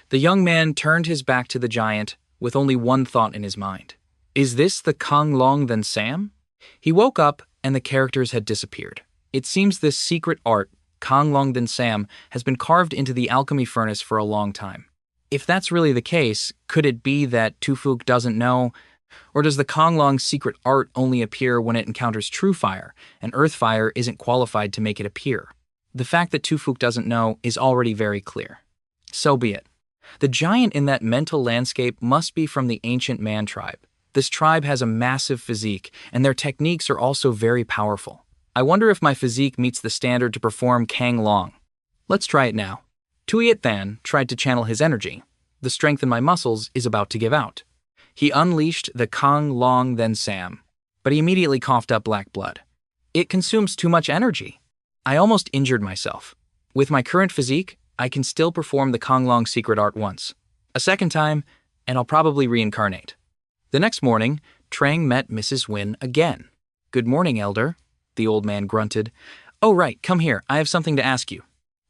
The young man turned his back to the giant with only one thought in his mind. Is this the Kang Long Then Sam? He woke up and the characters had disappeared. It seems this secret art, Kang Long Then Sam, has been carved into the alchemy furnace for a long time. If that's really the case, could it be that Tufuk doesn't know? Or does the Kang Long secret art only appear when it encounters true fire, and earth fire isn't qualified to make it appear? The fact that Tufuk doesn't know is already very clear. So be it. The giant in that mental landscape must be from the ancient man tribe. This tribe has a massive physique, and their techniques are also very powerful. I wonder if my physique meets the standard to perform Kang Long. Let's try it now. Tuyet Than tried to channel his energy. The strength in my muscles is about to give out. He unleashed the Kang Long Then Sam, but he immediately coughed up black blood. It consumes too much energy. I almost injured myself. With my current physique, I can still perform the Kang Long secret art once. A second time, and I'll probably reincarnate. The next morning, Trang met Mrs. Win again. Good morning, Elder, the old man grunted. Oh right, come here, I have something to ask you.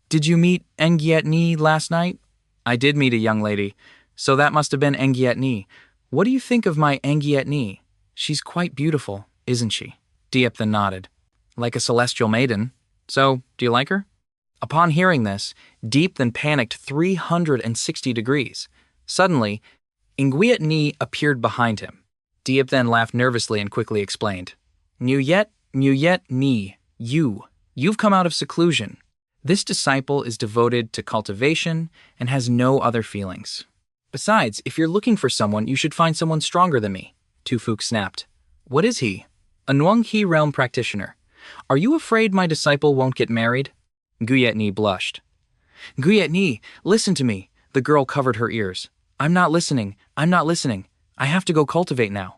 Did you meet Engiet Ni last night? I did meet a young lady, so that must have been Engiet Ni. What do you think of my Engiet Ni? She's quite beautiful, isn't she? Diepthan nodded. Like a celestial maiden. So, do you like her? Upon hearing this, Diepthan panicked 360 degrees. Suddenly, Nguyen Ni appeared behind him. Diepthan laughed nervously and quickly explained. Nguyet Ni, you've come out of seclusion. This disciple is devoted to cultivation and has no other feelings. Besides, if you're looking for someone, you should find someone stronger than me, Tufuk snapped. What is he? A Nuang He realm practitioner. Are you afraid my disciple won't get married? Nguyet Ni blushed. Nguyet Ni, listen to me. The girl covered her ears. I'm not listening. I have to go cultivate now.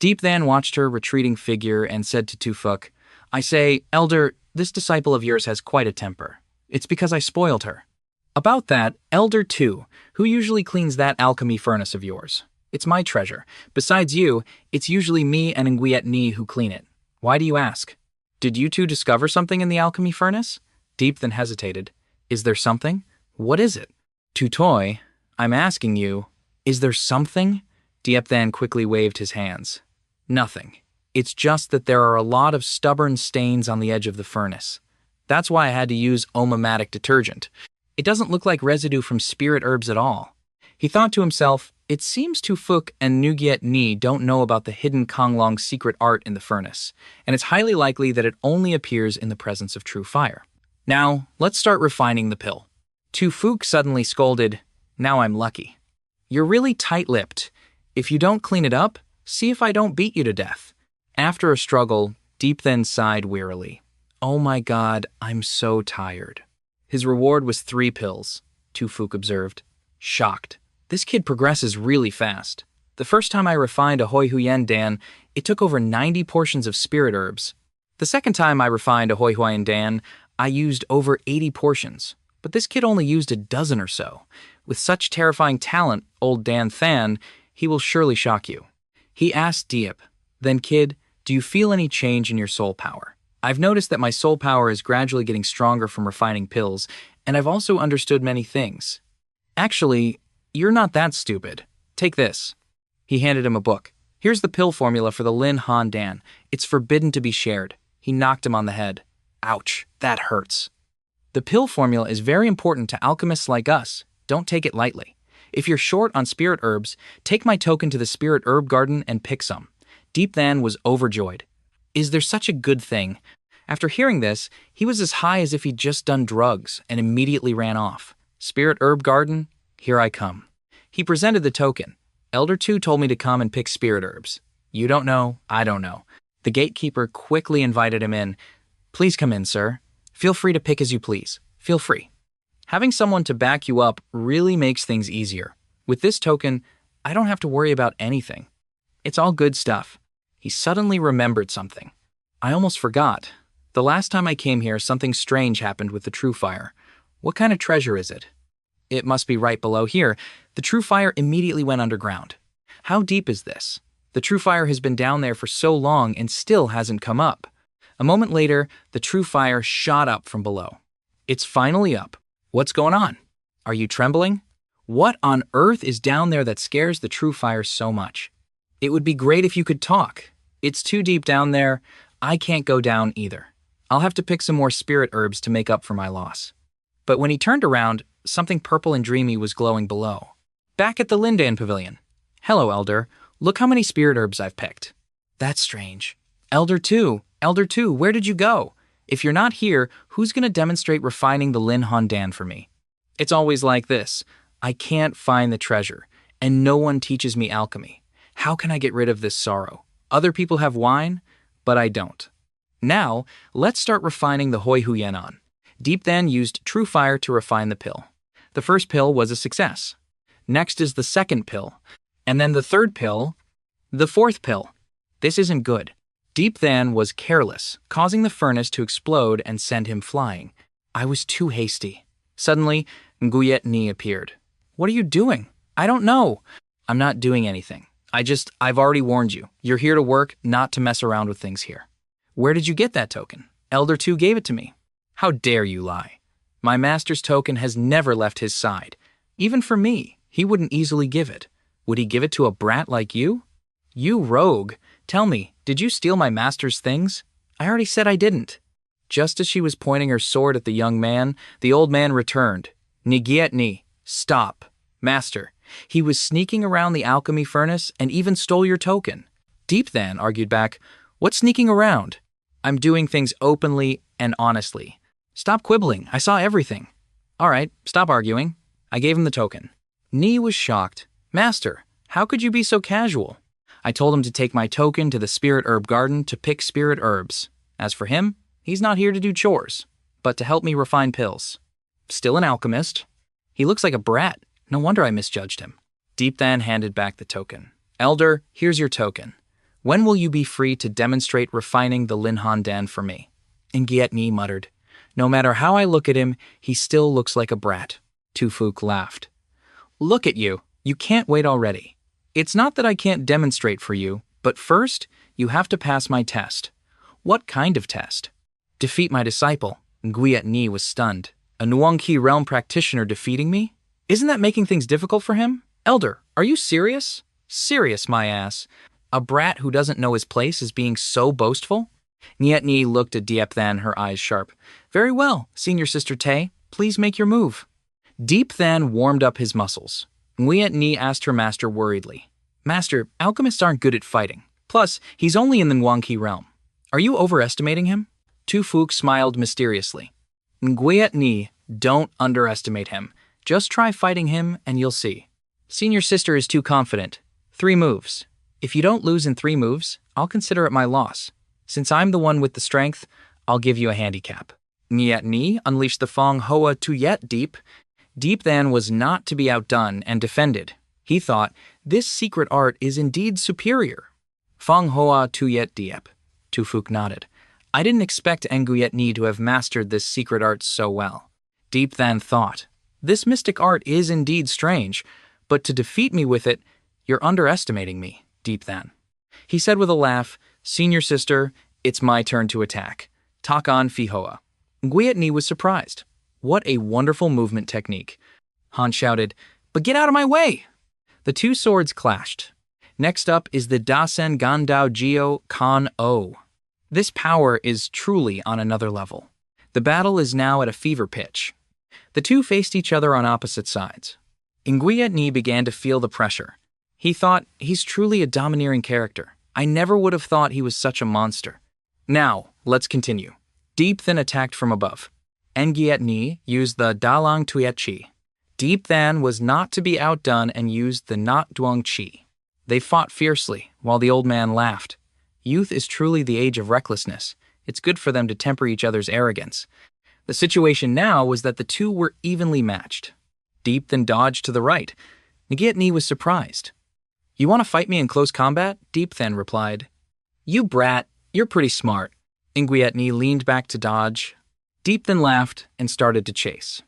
Diepthan watched her retreating figure and said to Tufuk, I say, Elder, this disciple of yours has quite a temper. It's because I spoiled her. About that, Elder too, who usually cleans that alchemy furnace of yours? It's my treasure. Besides you, it's usually me and Nguyet Ni who clean it. Why do you ask? Did you two discover something in the alchemy furnace? Diepthan hesitated. Is there something? What is it? Tutoy, I'm asking you, is there something? Diepthan quickly waved his hands. Nothing. It's just that there are a lot of stubborn stains on the edge of the furnace. That's why I had to use omomatic detergent. It doesn't look like residue from spirit herbs at all. He thought to himself, it seems Tufuk and Nguyet Ni don't know about the hidden Kang Long secret art in the furnace, and it's highly likely that it only appears in the presence of true fire. Now, let's start refining the pill. Tufuk suddenly scolded, Now I'm lucky. You're really tight-lipped. If you don't clean it up, see if I don't beat you to death. After a struggle, Diepthan sighed wearily. Oh my God, I'm so tired. His reward was 3 pills, Tufuk observed. Shocked. This kid progresses really fast. The first time I refined a Hoi Huyen Dan, it took over 90 portions of spirit herbs. The second time I refined a Hoi Huyen Dan, I used over 80 portions. But this kid only used a dozen or so. With such terrifying talent, old Dan Than, he will surely shock you. He asked Diep, Then kid, do you feel any change in your soul power? I've noticed that my soul power is gradually getting stronger from refining pills, and I've also understood many things. Actually, you're not that stupid. Take this. He handed him a book. Here's the pill formula for the Lin Han Dan. It's forbidden to be shared. He knocked him on the head. Ouch, that hurts. The pill formula is very important to alchemists like us. Don't take it lightly. If you're short on spirit herbs, take my token to the spirit herb garden and pick some. Diepthan was overjoyed. Is there such a good thing? After hearing this, he was as high as if he'd just done drugs and immediately ran off. Spirit herb garden, here I come. He presented the token. Elder 2 told me to come and pick spirit herbs. You don't know, I don't know. The gatekeeper quickly invited him in. Please come in, sir. Feel free to pick as you please. Feel free. Having someone to back you up really makes things easier. With this token, I don't have to worry about anything. It's all good stuff. He suddenly remembered something. I almost forgot. The last time I came here, something strange happened with the true fire. What kind of treasure is it? It must be right below here. The true fire immediately went underground. How deep is this? The true fire has been down there for so long and still hasn't come up. A moment later, the true fire shot up from below. It's finally up. What's going on? Are you trembling? What on earth is down there that scares the true fire so much? It would be great if you could talk. It's too deep down there. I can't go down either. I'll have to pick some more spirit herbs to make up for my loss. But when he turned around, something purple and dreamy was glowing below. Back at the Lindan Pavilion. Hello, Elder. Look how many spirit herbs I've picked. That's strange. Elder 2, where did you go? If you're not here, who's going to demonstrate refining the Lin Hondan for me? It's always like this. I can't find the treasure, and no one teaches me alchemy. How can I get rid of this sorrow? Other people have wine, but I don't. Now, let's start refining the Hoi Huyenan. Deep Than used true fire to refine the pill. The first pill was a success. Next is the second pill, and then the third pill, the fourth pill. This isn't good. Deep Than was careless, causing the furnace to explode and send him flying. I was too hasty. Suddenly, Nguyet Ni appeared. What are you doing? I don't know. I'm not doing anything. I've already warned you. You're here to work, not to mess around with things here. Where did you get that token? Elder 2 gave it to me. How dare you lie? My master's token has never left his side. Even for me, he wouldn't easily give it. Would he give it to a brat like you? You rogue. Tell me, did you steal my master's things? I already said I didn't. Just as she was pointing her sword at the young man, the old man returned. Nigiet Ni, stop. Master, he was sneaking around the alchemy furnace and even stole your token. Deep Than argued back, what's sneaking around? I'm doing things openly and honestly. Stop quibbling, I saw everything. All right, stop arguing. I gave him the token. Ni was shocked. Master, how could you be so casual? I told him to take my token to the spirit herb garden to pick spirit herbs. As for him, he's not here to do chores, but to help me refine pills. Still an alchemist. He looks like a brat. No wonder I misjudged him. Deep Than handed back the token. Elder, here's your token. When will you be free to demonstrate refining the Lin Hondan for me? Ngiet Ni muttered. No matter how I look at him, he still looks like a brat. Tufuk laughed. Look at you. You can't wait already. It's not that I can't demonstrate for you, but first, you have to pass my test. What kind of test? Defeat my disciple. Nguyet Ni was stunned. A Nuangqi realm practitioner defeating me? Isn't that making things difficult for him? Elder, are you serious? Serious, my ass. A brat who doesn't know his place is being so boastful? Nguyet Ni looked at Deep Than, her eyes sharp. Very well, Senior Sister Tay. Please make your move. Deep Than warmed up his muscles. Nguyet Ni asked her master worriedly. Master, alchemists aren't good at fighting. Plus, he's only in the Nuangqi realm. Are you overestimating him? Tufuk smiled mysteriously. Nguyet Ni, don't underestimate him. Just try fighting him and you'll see. Senior Sister is too confident. 3 moves. If you don't lose in 3 moves, I'll consider it my loss. Since I'm the one with the strength, I'll give you a handicap. Nguyet Ni unleashed the Fong Hoa Tuyet Deep. Deep Than was not to be outdone and defended. He thought, this secret art is indeed superior. Fong Hoa Tuyet Diep. Tufuk nodded. I didn't expect Nguyet Ni to have mastered this secret art so well. Deep Than thought, this mystic art is indeed strange, but to defeat me with it, you're underestimating me, Deep Than. He said with a laugh, Senior Sister, it's my turn to attack. Takan Fi Hoa. Nguyet Ni was surprised. What a wonderful movement technique. Han shouted, but get out of my way! The 2 swords clashed. Next up is the Dasen Gandao Jio Kan O. This power is truly on another level. The battle is now at a fever pitch. The 2 faced each other on opposite sides. Nguyet Ni began to feel the pressure. He thought, he's truly a domineering character. I never would have thought he was such a monster. Now, let's continue. Deep Than attacked from above. Nguyet Ni used the Dalang Tuyet Chi. Deep Than was not to be outdone and used the Not Duang Chi. They fought fiercely, while the old man laughed. Youth is truly the age of recklessness. It's good for them to temper each other's arrogance. The situation now was that the two were evenly matched. Deep then dodged to the right. Ngietni was surprised. "You want to fight me in close combat?" Deep then replied. "You brat, you're pretty smart." Ngietni leaned back to dodge. Deep then laughed and started to chase.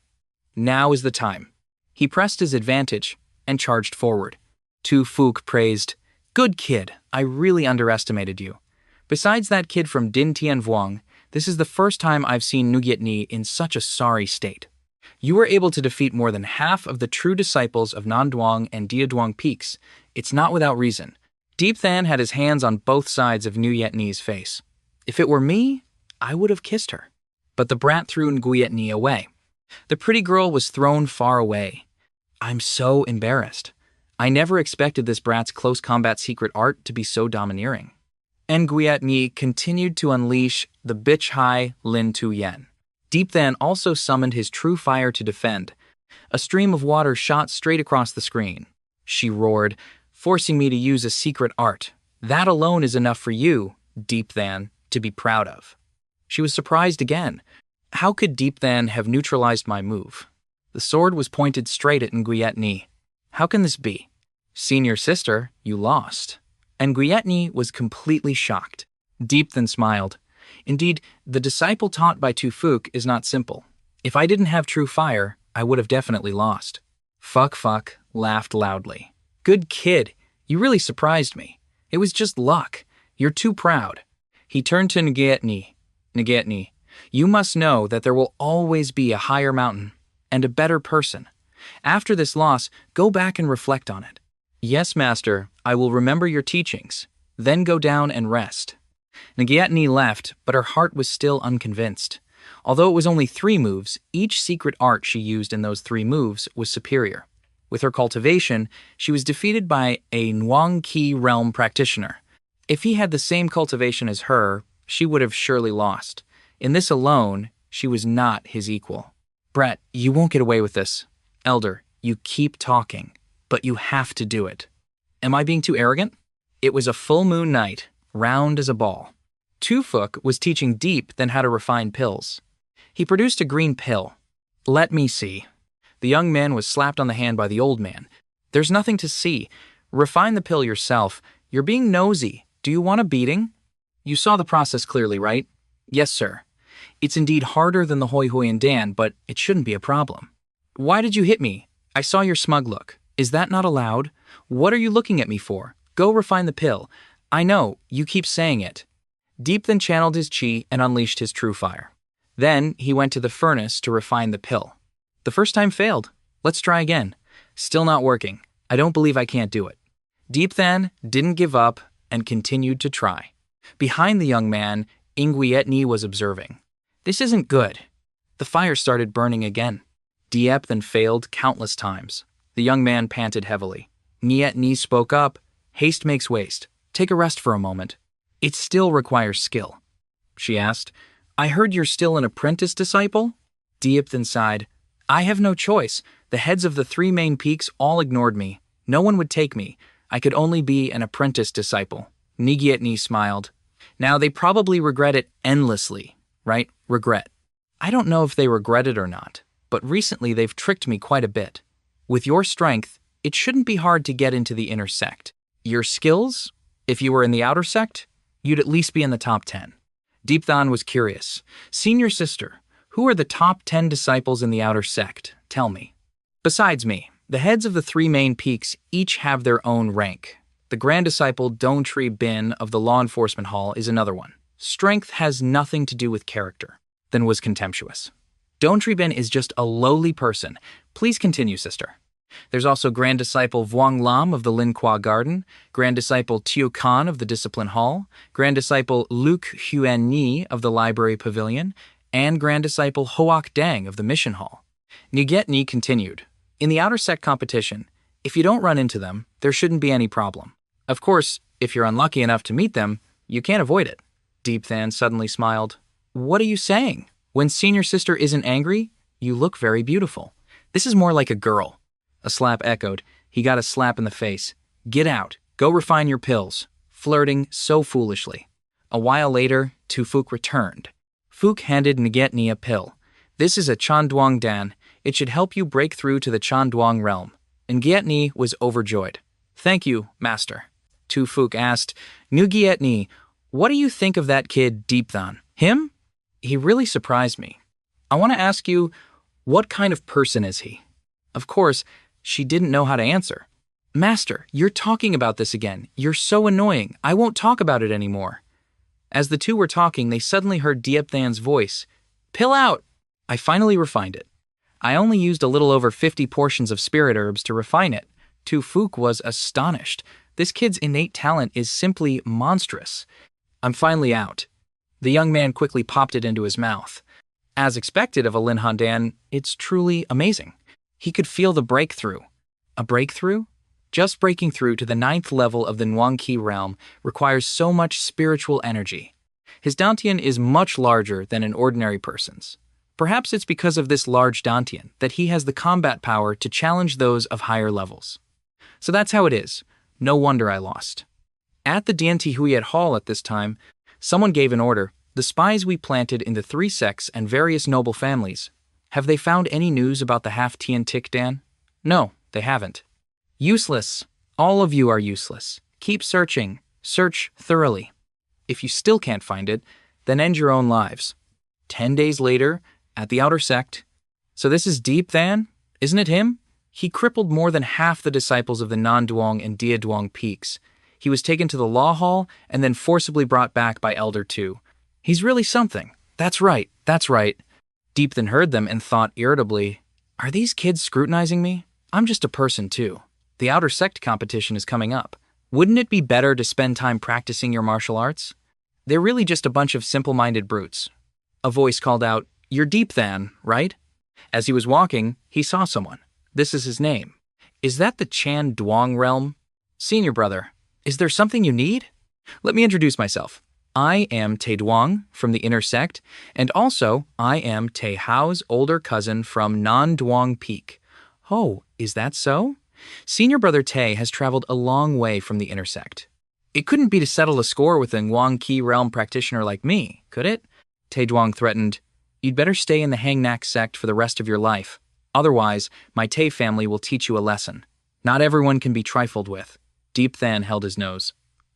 Now is the time. He pressed his advantage and charged forward. Tu Fook praised, "Good kid, I really underestimated you. Besides that kid from Din Tien Vuong, this is the first time I've seen Ngietni in such a sorry state. You were able to defeat more than half of the true disciples of Nanduong and Diaduong peaks. It's not without reason." Deep Than had his hands on both sides of Ngietni's face. If it were me, I would have kissed her. But the brat threw Ngietni away. The pretty girl was thrown far away. I'm so embarrassed. I never expected this brat's close combat secret art to be so domineering. Ngietni continued to unleash the bitch high Lin Tu Yen. Deep Than also summoned his true fire to defend. A stream of water shot straight across the screen. She roared, "Forcing me to use a secret art. That alone is enough for you, Deep Than, to be proud of." She was surprised again. How could Deep Than have neutralized my move? The sword was pointed straight at Ngietni. How can this be? "Senior sister, you lost." Ngietni was completely shocked. Deep Than smiled. Indeed, the disciple taught by Tu Fook is not simple. If I didn't have true fire, I would have definitely lost. Fuck laughed loudly. "Good kid, you really surprised me. It was just luck. You're too proud." He turned to Ngietni. "Ngietni, you must know that there will always be a higher mountain and a better person. After this loss, go back and reflect on it." "Yes, master, I will remember your teachings. Then go down and rest." Ngietni left, but her heart was still unconvinced. Although it was only 3 moves, each secret art she used in those 3 moves was superior. With her cultivation, she was defeated by a Nuang Qi realm practitioner. If he had the same cultivation as her, she would have surely lost. In this alone, she was not his equal. "Brett, you won't get away with this. Elder, you keep talking, but you have to do it." Am I being too arrogant? It was a full moon night, round as a ball. Tu Fook was teaching Deep Than how to refine pills. He produced a green pill. "Let me see." The young man was slapped on the hand by the old man. "There's nothing to see. Refine the pill yourself. You're being nosy. Do you want a beating?" "You saw the process clearly, right?" "Yes, sir. It's indeed harder than the Hoi Hoi and Dan, but it shouldn't be a problem." "Why did you hit me? I saw your smug look. Is that not allowed? What are you looking at me for? Go refine the pill. I know, you keep saying it." Deep Than channeled his chi and unleashed his true fire. Then he went to the furnace to refine the pill. "The first time failed. Let's try again." "Still not working. I don't believe I can't do it." Deep Than didn't give up and continued to try. Behind the young man, Ngietni was observing. "This isn't good." The fire started burning again. Deep Than failed countless times. The young man panted heavily. Ngietni spoke up. "Haste makes waste. Take a rest for a moment." "It still requires skill." She asked, "I heard you're still an apprentice disciple?" Deep Than sighed. "I have no choice. The heads of the 3 main peaks all ignored me. No one would take me. I could only be an apprentice disciple." Ngietni smiled. "Now they probably regret it endlessly, right? Regret. I don't know if they regret it or not, but recently they've tricked me quite a bit. With your strength, it shouldn't be hard to get into the inner sect. Your skills? If you were in the outer sect, you'd at least be in the top 10. Deep Than was curious. "Senior sister, who are the top 10 disciples in the outer sect? Tell me." "Besides me, the heads of the 3 main peaks each have their own rank. The Grand Disciple Dontri Bin of the Law Enforcement Hall is another one. Strength has nothing to do with character." Then was contemptuous. "Dontri Bin is just a lowly person. Please continue, sister." There's also Grand Disciple Vuong Lam of the Lin Kwa Garden, Grand Disciple Tio Khan of the Discipline Hall, Grand Disciple Luke Huan Ni of the Library Pavilion, and Grand Disciple Hoak Dang of the Mission Hall. Ngietni continued. "In the outer sect competition, if you don't run into them, there shouldn't be any problem. Of course, if you're unlucky enough to meet them, you can't avoid it." Deep Than suddenly smiled. "What are you saying? When senior sister isn't angry, you look very beautiful. This is more like a girl." A slap echoed. He got a slap in the face. "Get out. Go refine your pills, flirting so foolishly. A while later, Tufuk returned. Fook handed Ngetni a pill. This is a Chandwang Dan. It should help you break through to the Chandwang realm. Ngetni was overjoyed. Thank you, master. Tufuk asked, Ngetni, what do you think of that kid Deepthan? Him? He really surprised me. I want to ask you, what kind of person is he? Of course, she didn't know how to answer. Master, you're talking about this again. You're so annoying. I won't talk about it anymore. As the two were talking, they suddenly heard Deepthan's voice. Pill out! I finally refined it. I only used a little over 50 portions of spirit herbs to refine it. Tufuk was astonished. This kid's innate talent is simply monstrous. I'm finally out. The young man quickly popped it into his mouth. As expected of a Lin Handan, it's truly amazing. He could feel the breakthrough. A breakthrough? Just breaking through to the 9th level of the Nwangqi realm requires so much spiritual energy. His dantian is much larger than an ordinary person's. Perhaps it's because of this large dantian that he has the combat power to challenge those of higher levels. So that's how it is. No wonder I lost. At the Diantihuyet Hall at this time, someone gave an order. The spies we planted in the 3 sects and various noble families. Have they found any news about the half-Tian Tik Dan? No, they haven't. Useless. All of you are useless. Keep searching. Search thoroughly. If you still can't find it, then end your own lives. 10 days later, at the outer sect. So this is Deepthan? Isn't it him? He crippled more than half the disciples of the Nanduong and Diaduong peaks. He was taken to the law hall and then forcibly brought back by Elder 2. He's really something. That's right, that's right. Deepthan heard them and thought irritably, are these kids scrutinizing me? I'm just a person too. The outer sect competition is coming up. Wouldn't it be better to spend time practicing your martial arts? They're really just a bunch of simple-minded brutes. A voice called out, You're Deepthan, right? As he was walking, he saw someone. This is his name. Is that the Chan Duong realm? Senior brother, is there something you need? Let me introduce myself. I am Te Duong from the inner sect, and also I am Te Hao's older cousin from Nan Duong Peak. Oh, is that so? Senior brother Te has traveled a long way from the inner sect. It couldn't be to settle a score with a Nwangqi realm practitioner like me, could it? Te Duong threatened, You'd better stay in the Hangnak sect for the rest of your life. Otherwise, my Te family will teach you a lesson. Not everyone can be trifled with. Deepthan held his nose.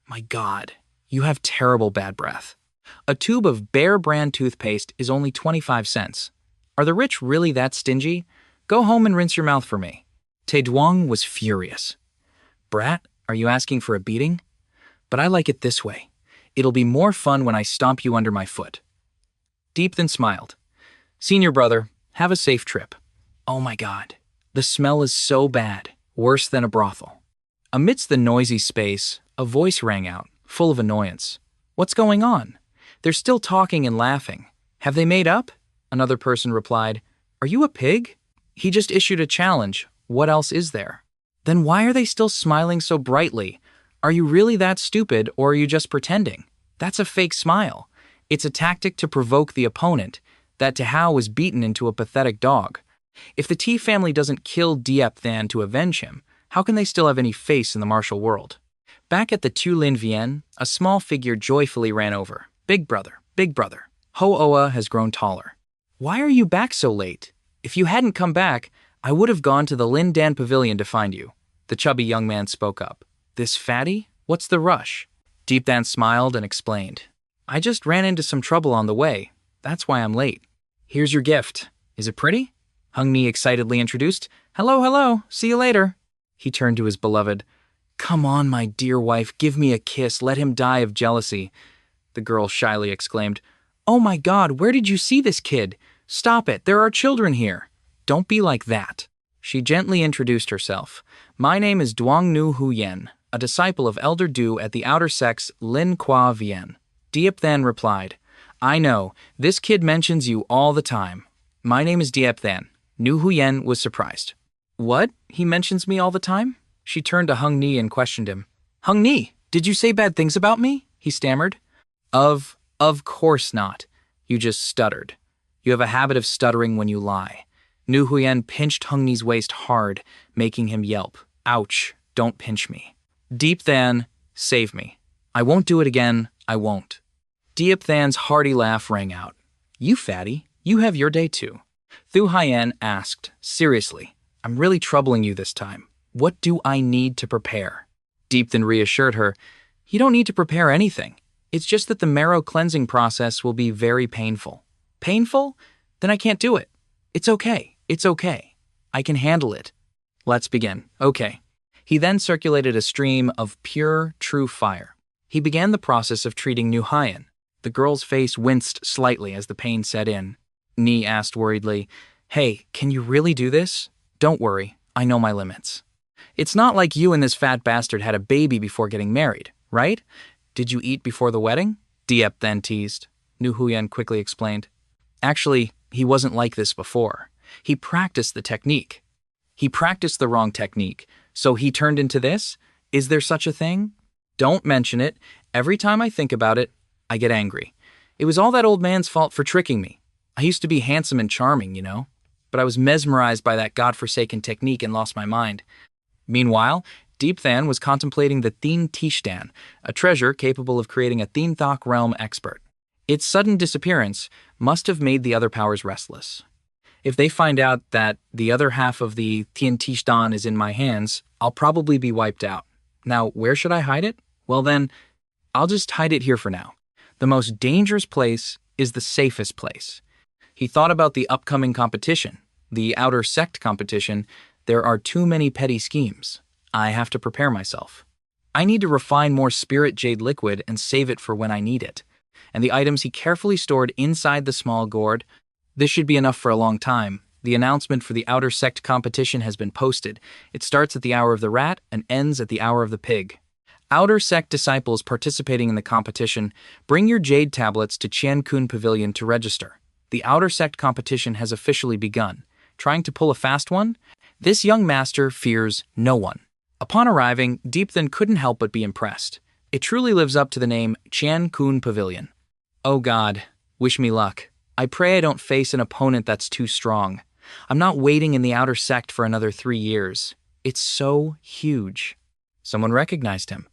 My God, you have terrible bad breath. A tube of Bear brand toothpaste is only 25 cents. Are the rich really that stingy? Go home and rinse your mouth for me. Te Duong was furious. Brat, are you asking for a beating? But I like it this way. It'll be more fun when I stomp you under my foot. Deepthan smiled. Senior brother, have a safe trip. Oh my God, the smell is so bad, worse than a brothel. Amidst the noisy space, a voice rang out, full of annoyance. What's going on? They're still talking and laughing. Have they made up? Another person replied, Are you a pig? He just issued a challenge. What else is there? Then why are they still smiling so brightly? Are you really that stupid, or are you just pretending? That's a fake smile. It's a tactic to provoke the opponent. That Te Hao was beaten into a pathetic dog. If the T family doesn't kill Deepthan to avenge him, how can they still have any face in the martial world? Back at the Tulin Vienne, a small figure joyfully ran over. Big brother, Ho-Oa has grown taller. Why are you back so late? If you hadn't come back, I would have gone to the Lin Dan Pavilion to find you. The chubby young man spoke up. This fatty? What's the rush? Deepthan smiled and explained. I just ran into some trouble on the way. That's why I'm late. Here's your gift. Is it pretty? Hung Ni excitedly introduced. Hello, see you later. He turned to his beloved. Come on, my dear wife, give me a kiss. Let him die of jealousy. The girl shyly exclaimed. Oh my God, where did you see this kid? Stop it, there are children here. Don't be like that. She gently introduced herself. My name is Duong Nu Huyen, a disciple of Elder Du at the outer sects Lin Qua Vien. Deepthan replied, I know, this kid mentions you all the time. My name is Deepthan. Nu Huyen was surprised. What? He mentions me all the time? She turned to Hung Ni and questioned him. Hung Ni, did you say bad things about me? He stammered. Of course not. You just stuttered. You have a habit of stuttering when you lie. Nu Huyen pinched Hung Ni's waist hard, making him yelp. Ouch, don't pinch me. Deep Than, save me. I won't do it again, I won't. Deep Than's hearty laugh rang out. You fatty, you have your day too. Thu Hien asked, seriously, I'm really troubling you this time. What do I need to prepare? Deep Than reassured her, you don't need to prepare anything. It's just that the marrow cleansing process will be very painful. Painful? Then I can't do it. It's okay. It's okay. I can handle it. Let's begin. Okay. He then circulated a stream of pure, true fire. He began the process of treating Nu Hien. The girl's face winced slightly as the pain set in. Ni asked worriedly, hey, can you really do this? Don't worry. I know my limits. It's not like you and this fat bastard had a baby before getting married, right? Did you eat before the wedding? Diep then teased. Nu Huyen quickly explained. Actually, he wasn't like this before. He practiced the technique. He practiced the wrong technique, so he turned into this? Is there such a thing? Don't mention it. Every time I think about it, I get angry. It was all that old man's fault for tricking me. I used to be handsome and charming, you know, but I was mesmerized by that godforsaken technique and lost my mind. Meanwhile, Deep Than was contemplating the Thin Tishtan, a treasure capable of creating a Thin Thok realm expert. Its sudden disappearance must have made the other powers restless. If they find out that the other half of the Thin Tishtan is in my hands, I'll probably be wiped out. Now, where should I hide it? Well then, I'll just hide it here for now. The most dangerous place is the safest place. He thought about the upcoming competition, the outer sect competition. There are too many petty schemes. I have to prepare myself. I need to refine more spirit jade liquid and save it for when I need it. And the items he carefully stored inside the small gourd. This should be enough for a long time. The announcement for the outer sect competition has been posted. It starts at the hour of the rat and ends at the hour of the pig. Outer sect disciples participating in the competition, bring your jade tablets to Qian Kun Pavilion to register. The outer sect competition has officially begun. Trying to pull a fast one? This young master fears no one. Upon arriving, Deep Than couldn't help but be impressed. It truly lives up to the name Qian Kun Pavilion. Oh God, wish me luck. I pray I don't face an opponent that's too strong. I'm not waiting in the outer sect for another 3 years. It's so huge. Someone recognized him.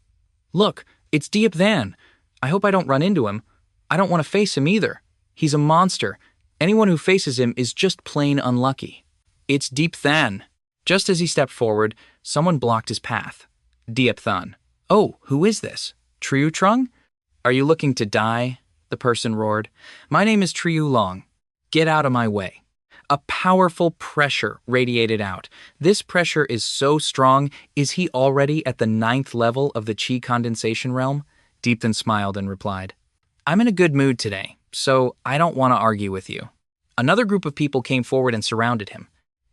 Look, it's Deep Than. I hope I don't run into him. I don't want to face him either. He's a monster. Anyone who faces him is just plain unlucky. It's Deep Than. Just as he stepped forward, someone blocked his path. Deep Than. Oh, who is this? Triu Trung? Are you looking to die? The person roared. My name is Triu Long. Get out of my way. A powerful pressure radiated out. This pressure is so strong, is he already at the 9th level of the Qi condensation realm? Deep Than smiled and replied, I'm in a good mood today, so I don't want to argue with you. Another group of people came forward and surrounded him.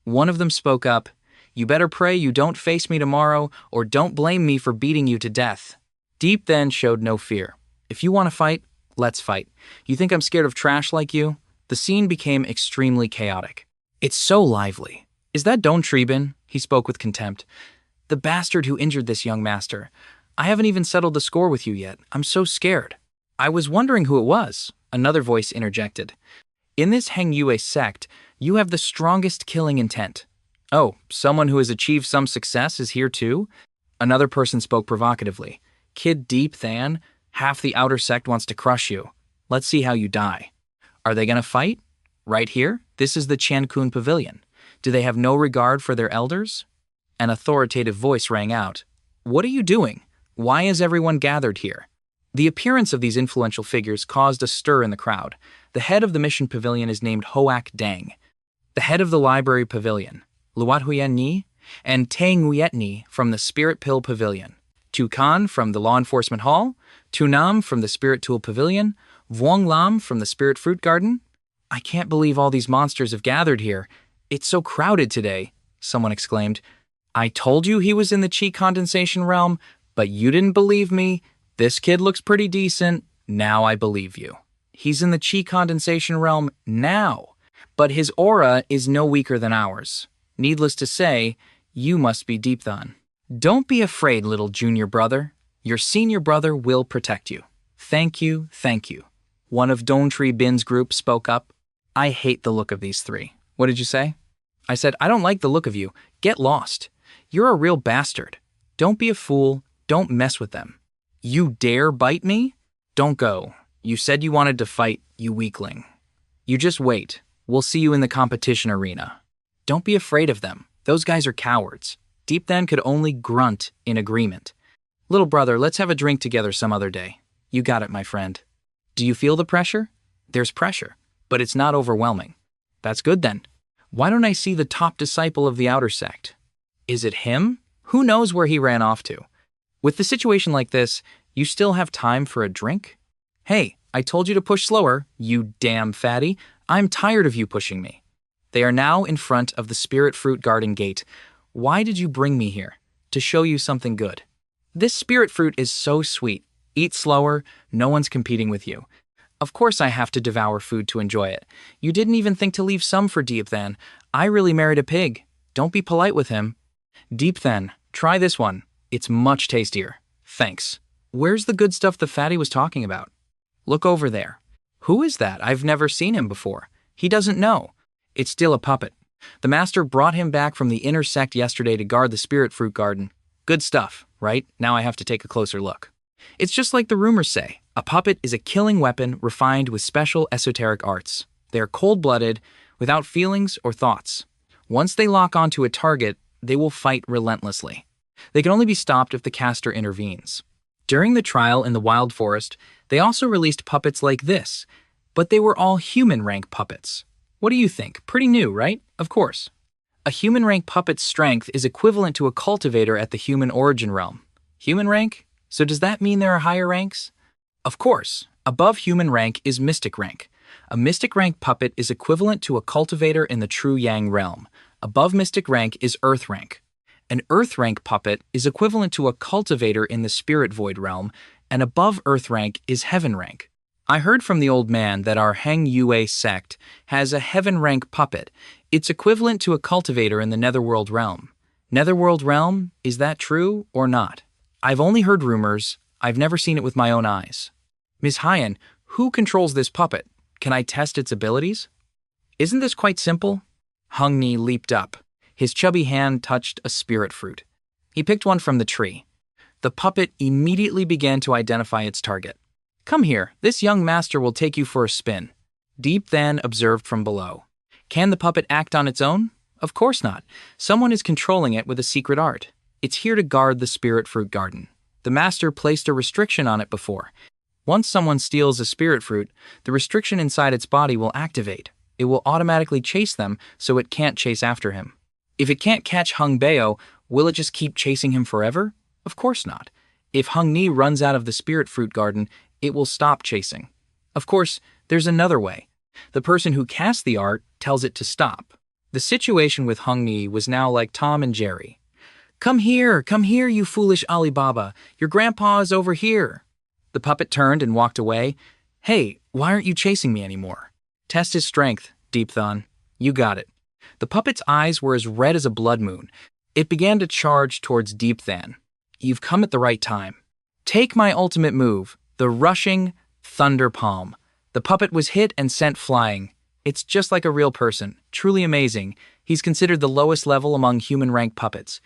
One of them spoke up, You better pray you don't face me tomorrow, or don't blame me for beating you to death. Deep Than showed no fear. If you want to fight, let's fight. You think I'm scared of trash like you? The scene became extremely chaotic. It's so lively. Is that Don Trebin? He spoke with contempt. The bastard who injured this young master. I haven't even settled the score with you yet. I'm so scared. I was wondering who it was. Another voice interjected. In this Heng Yue sect, you have the strongest killing intent. Oh, someone who has achieved some success is here too? Another person spoke provocatively. Kid Deep Than, half the outer sect wants to crush you. Let's see how you die. Are they going to fight? Right here? This is the Qian Kun Pavilion. Do they have no regard for their elders? An authoritative voice rang out. What are you doing? Why is everyone gathered here? The appearance of these influential figures caused a stir in the crowd. The head of the mission pavilion is named Hoak Dang. The head of the library pavilion, Luat Huyen Ni, and Tang Nguyet Ni from the Spirit Pill Pavilion. Tu Kan from the Law Enforcement Hall, Tu Nam from the Spirit Tool Pavilion, Vuong Lam from the Spirit Fruit Garden. I can't believe all these monsters have gathered here. It's so crowded today, someone exclaimed. I told you he was in the Qi condensation realm, but you didn't believe me. This kid looks pretty decent. Now I believe you. He's in the Qi condensation realm now, but his aura is no weaker than ours. Needless to say, you must be Deep Than. Don't be afraid, little junior brother. Your senior brother will protect you. Thank you, thank you. One of Don Trebin's group spoke up. I hate the look of these three. What did you say? I said, I don't like the look of you. Get lost. You're a real bastard. Don't be a fool. Don't mess with them. You dare bite me? Don't go. You said you wanted to fight, you weakling. You just wait. We'll see you in the competition arena. Don't be afraid of them. Those guys are cowards. Deep Then could only grunt in agreement. Little brother, let's have a drink together some other day. You got it, my friend. Do you feel the pressure? There's pressure, but it's not overwhelming. That's good then. Why don't I see the top disciple of the outer sect? Is it him? Who knows where he ran off to? With the situation like this, you still have time for a drink? Hey, I told you to push slower, you damn fatty. I'm tired of you pushing me. They are now in front of the Spirit Fruit Garden gate. Why did you bring me here? To show you something good. This spirit fruit is so sweet. Eat slower, no one's competing with you. Of course I have to devour food to enjoy it. You didn't even think to leave some for Deep Then. I really married a pig. Don't be polite with him. Deep Then, try this one. It's much tastier. Thanks. Where's the good stuff the fatty was talking about? Look over there. Who is that? I've never seen him before. He doesn't know. It's still a puppet. The master brought him back from the inner sect yesterday to guard the spirit fruit garden. Good stuff, right? Now I have to take a closer look. It's just like the rumors say. A puppet is a killing weapon refined with special esoteric arts. They are cold-blooded, without feelings or thoughts. Once they lock onto a target, they will fight relentlessly. They can only be stopped if the caster intervenes. During the trial in the wild forest, they also released puppets like this, but they were all human rank puppets. What do you think? Pretty new, right? Of course. A human rank puppet's strength is equivalent to a cultivator at the human origin realm. Human rank? So does that mean there are higher ranks? Of course. Above human rank is mystic rank. A mystic rank puppet is equivalent to a cultivator in the true yang realm. Above mystic rank is earth rank. An earth rank puppet is equivalent to a cultivator in the spirit void realm, and above earth rank is heaven rank. I heard from the old man that our Heng Yue sect has a heaven rank puppet. It's equivalent to a cultivator in the netherworld realm. Netherworld realm, is that true or not? I've only heard rumors. I've never seen it with my own eyes. Ms. Hyen, who controls this puppet? Can I test its abilities? Isn't this quite simple? Hung Ni leaped up. His chubby hand touched a spirit fruit. He picked one from the tree. The puppet immediately began to identify its target. Come here, this young master will take you for a spin. Deep Then observed from below. Can the puppet act on its own? Of course not. Someone is controlling it with a secret art. It's here to guard the spirit fruit garden. The master placed a restriction on it before. Once someone steals a spirit fruit, the restriction inside its body will activate. It will automatically chase them so it can't chase after him. If it can't catch Hung Bao, will it just keep chasing him forever? Of course not. If Hung Ni runs out of the spirit fruit garden, it will stop chasing. Of course, there's another way. The person who cast the art tells it to stop. The situation with Hung Ni was now like Tom and Jerry. Come here, you foolish Alibaba. Your grandpa is over here. The puppet turned and walked away. Hey, why aren't you chasing me anymore? Test his strength, Deep Then. You got it. The puppet's eyes were as red as a blood moon. It began to charge towards Deep Then. You've come at the right time. Take my ultimate move, the rushing thunder palm. The puppet was hit and sent flying. It's just like a real person, truly amazing. He's considered the lowest level among human rank puppets.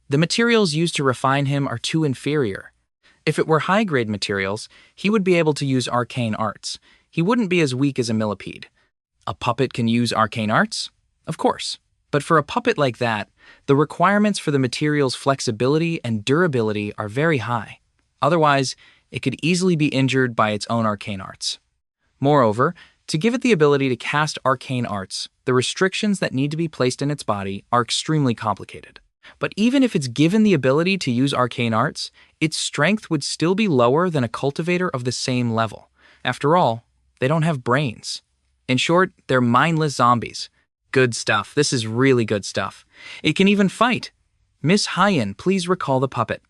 The materials used to refine him are too inferior. If it were high-grade materials, he would be able to use arcane arts. He wouldn't be as weak as a millipede. A puppet can use arcane arts? Of course. But for a puppet like that, the requirements for the material's flexibility and durability are very high. Otherwise, it could easily be injured by its own arcane arts. Moreover, to give it the ability to cast arcane arts, the restrictions that need to be placed in its body are extremely complicated. But even if it's given the ability to use arcane arts, its strength would still be lower than a cultivator of the same level. After all, they don't have brains. In short, they're mindless zombies. Good stuff. This is really good stuff. It can even fight. Miss Hyen, please recall the puppet.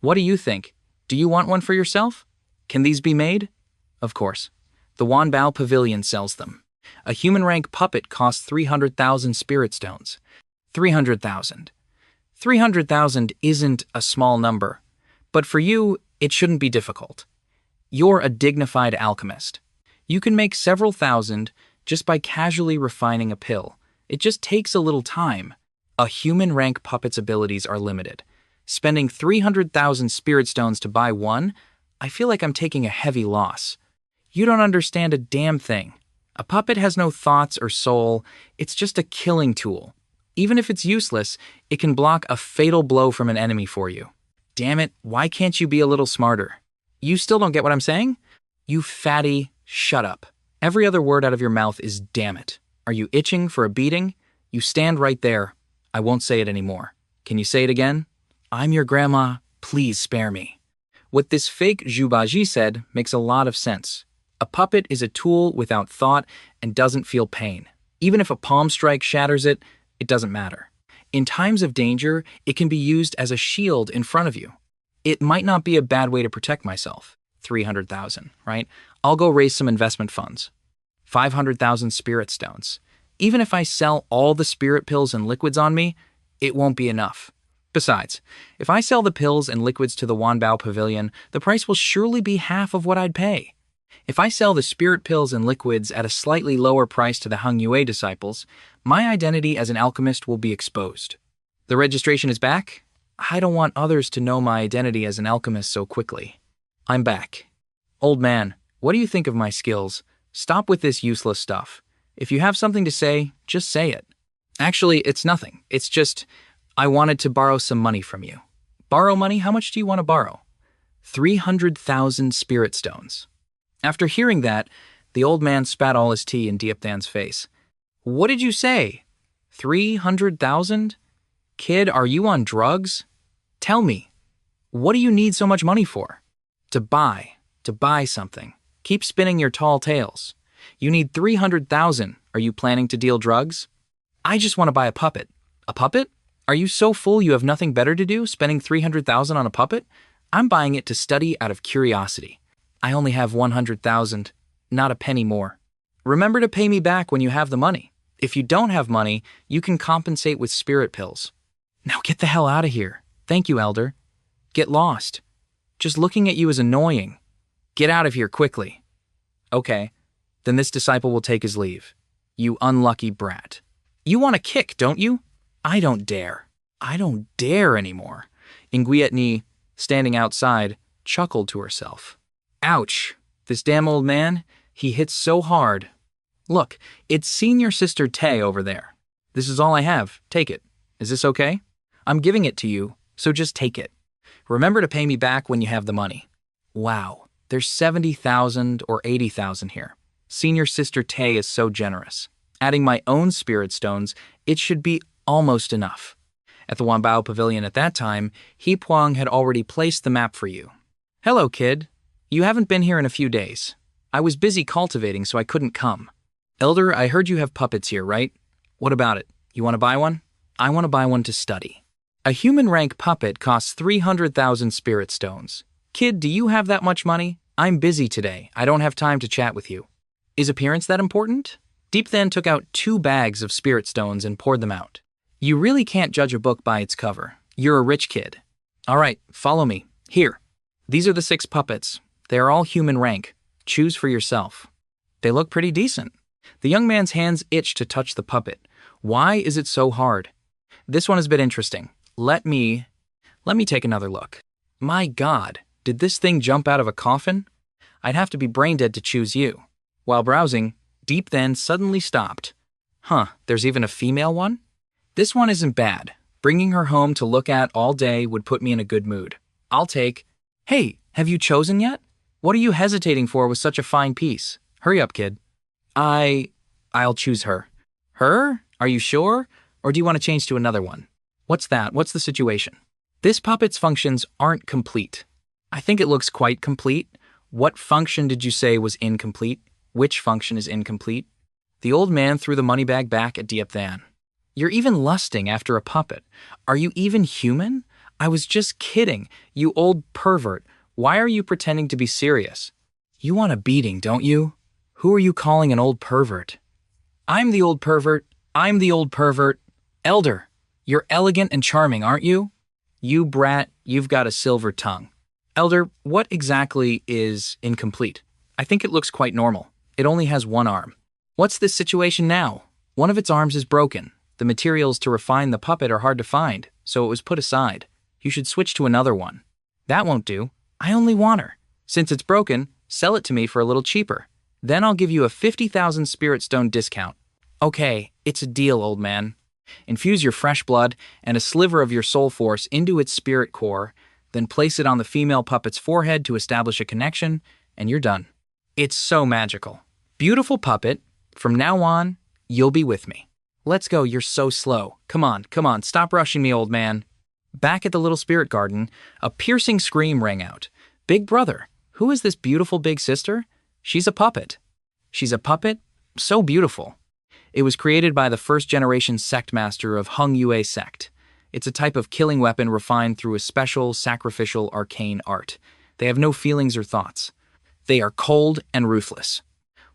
What do you think? Do you want one for yourself? Can these be made? Of course. The Wanbao Pavilion sells them. A human rank puppet costs 300,000 spirit stones. 300,000. 300,000 isn't a small number, but for you, it shouldn't be difficult. You're a dignified alchemist. You can make several thousand just by casually refining a pill. It just takes a little time. A human rank puppet's abilities are limited. Spending 300,000 spirit stones to buy one, I feel like I'm taking a heavy loss. You don't understand a damn thing. A puppet has no thoughts or soul, it's just a killing tool. Even if it's useless, it can block a fatal blow from an enemy for you. Damn it, why can't you be a little smarter? You still don't get what I'm saying? You fatty, shut up. Every other word out of your mouth is damn it. Are you itching for a beating? You stand right there. I won't say it anymore. Can you say it again? I'm your grandma, please spare me. What this fake Jubaji said makes a lot of sense. A puppet is a tool without thought and doesn't feel pain. Even if a palm strike shatters it, it doesn't matter. In times of danger, it can be used as a shield in front of you. It might not be a bad way to protect myself. 300,000, right? I'll go raise some investment funds. 500,000 spirit stones. Even if I sell all the spirit pills and liquids on me, it won't be enough. Besides, if I sell the pills and liquids to the Wanbao Pavilion, the price will surely be half of what I'd pay. If I sell the spirit pills and liquids at a slightly lower price to the Hung Yue disciples, my identity as an alchemist will be exposed. The registration is back? I don't want others to know my identity as an alchemist so quickly. I'm back. Old man, what do you think of my skills? Stop with this useless stuff. If you have something to say, just say it. Actually, it's nothing. It's just, I wanted to borrow some money from you. Borrow money? How much do you want to borrow? 300,000 spirit stones. After hearing that, the old man spat all his tea in Diepthan's face. What did you say? 300,000? Kid, are you on drugs? Tell me, what do you need so much money for? To buy something. Keep spinning your tall tales. You need 300,000. Are you planning to deal drugs? I just want to buy a puppet. A puppet? Are you so full you have nothing better to do, spending 300,000 on a puppet? I'm buying it to study out of curiosity. I only have 100,000, not a penny more. Remember to pay me back when you have the money. If you don't have money, you can compensate with spirit pills. Now get the hell out of here. Thank you, Elder. Get lost. Just looking at you is annoying. Get out of here quickly. Okay, then this disciple will take his leave. You unlucky brat. You want a kick, don't you? I don't dare. I don't dare anymore. Nguyen, standing outside, chuckled to herself. Ouch, this damn old man, he hits so hard. Look, it's senior sister Tay over there. This is all I have, take it. Is this okay? I'm giving it to you, so just take it. Remember to pay me back when you have the money. Wow, there's 70,000 or 80,000 here. Senior sister Tay is so generous. Adding my own spirit stones, it should be almost enough. At the Wanbao Pavilion at that time, He Puang had already placed the map for you. Hello, kid. You haven't been here in a few days. I was busy cultivating, so I couldn't come. Elder, I heard you have puppets here, right? What about it? You want to buy one? I want to buy one to study. A human rank puppet costs 300,000 spirit stones. Kid, do you have that much money? I'm busy today. I don't have time to chat with you. Is appearance that important? Diepthan took out 2 bags of spirit stones and poured them out. You really can't judge a book by its cover. You're a rich kid. All right, follow me. Here. These are the 6 puppets. They are all human rank. Choose for yourself. They look pretty decent. The young man's hands itch to touch the puppet. Why is it so hard? This one is a bit interesting. Let me take another look. My God, did this thing jump out of a coffin? I'd have to be brain dead to choose you. While browsing, Diepthan suddenly stopped. Huh, there's even a female one? This one isn't bad. Bringing her home to look at all day would put me in a good mood. I'll take... Hey, have you chosen yet? What are you hesitating for with such a fine piece? Hurry up, kid. I'll choose her. Her? Are you sure? Or do you want to change to another one? What's that? What's the situation? This puppet's functions aren't complete. I think it looks quite complete. What function did you say was incomplete? Which function is incomplete? The old man threw the money bag back at Diepthan. You're even lusting after a puppet. Are you even human? I was just kidding. You old pervert. Why are you pretending to be serious? You want a beating, don't you? Who are you calling an old pervert? I'm the old pervert. I'm the old pervert. Elder, you're elegant and charming, aren't you? You brat, you've got a silver tongue. Elder, what exactly is incomplete? I think it looks quite normal. It only has one arm. What's this situation now? One of its arms is broken. The materials to refine the puppet are hard to find, so it was put aside. You should switch to another one. That won't do. I only want her. Since it's broken, sell it to me for a little cheaper. Then I'll give you a 50,000 spirit stone discount. Okay, it's a deal, old man. Infuse your fresh blood and a sliver of your soul force into its spirit core, then place it on the female puppet's forehead to establish a connection, and you're done. It's so magical. Beautiful puppet, from now on, you'll be with me. Let's go, you're so slow. Come on, stop rushing me, old man. Back at the little spirit garden, a piercing scream rang out. Big brother, who is this beautiful big sister? She's a puppet. She's a puppet? So beautiful. It was created by the first-generation sect master of Hung Yue sect. It's a type of killing weapon refined through a special, sacrificial, arcane art. They have no feelings or thoughts. They are cold and ruthless.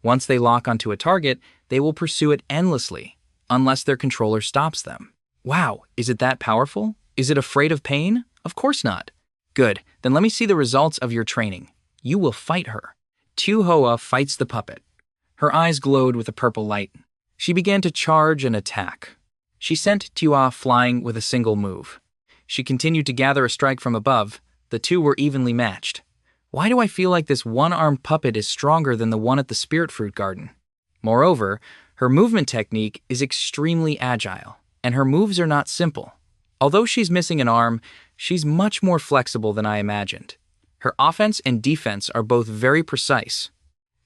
Once they lock onto a target, they will pursue it endlessly, unless their controller stops them. Wow, is it that powerful? Is it afraid of pain? Of course not. Good, then let me see the results of your training. You will fight her. Tu Hoa fights the puppet. Her eyes glowed with a purple light. She began to charge and attack. She sent Tua flying with a single move. She continued to gather a strike from above. The two were evenly matched. Why do I feel like this one-armed puppet is stronger than the one at the Spirit Fruit Garden? Moreover, her movement technique is extremely agile, and her moves are not simple. Although she's missing an arm, she's much more flexible than I imagined. Her offense and defense are both very precise.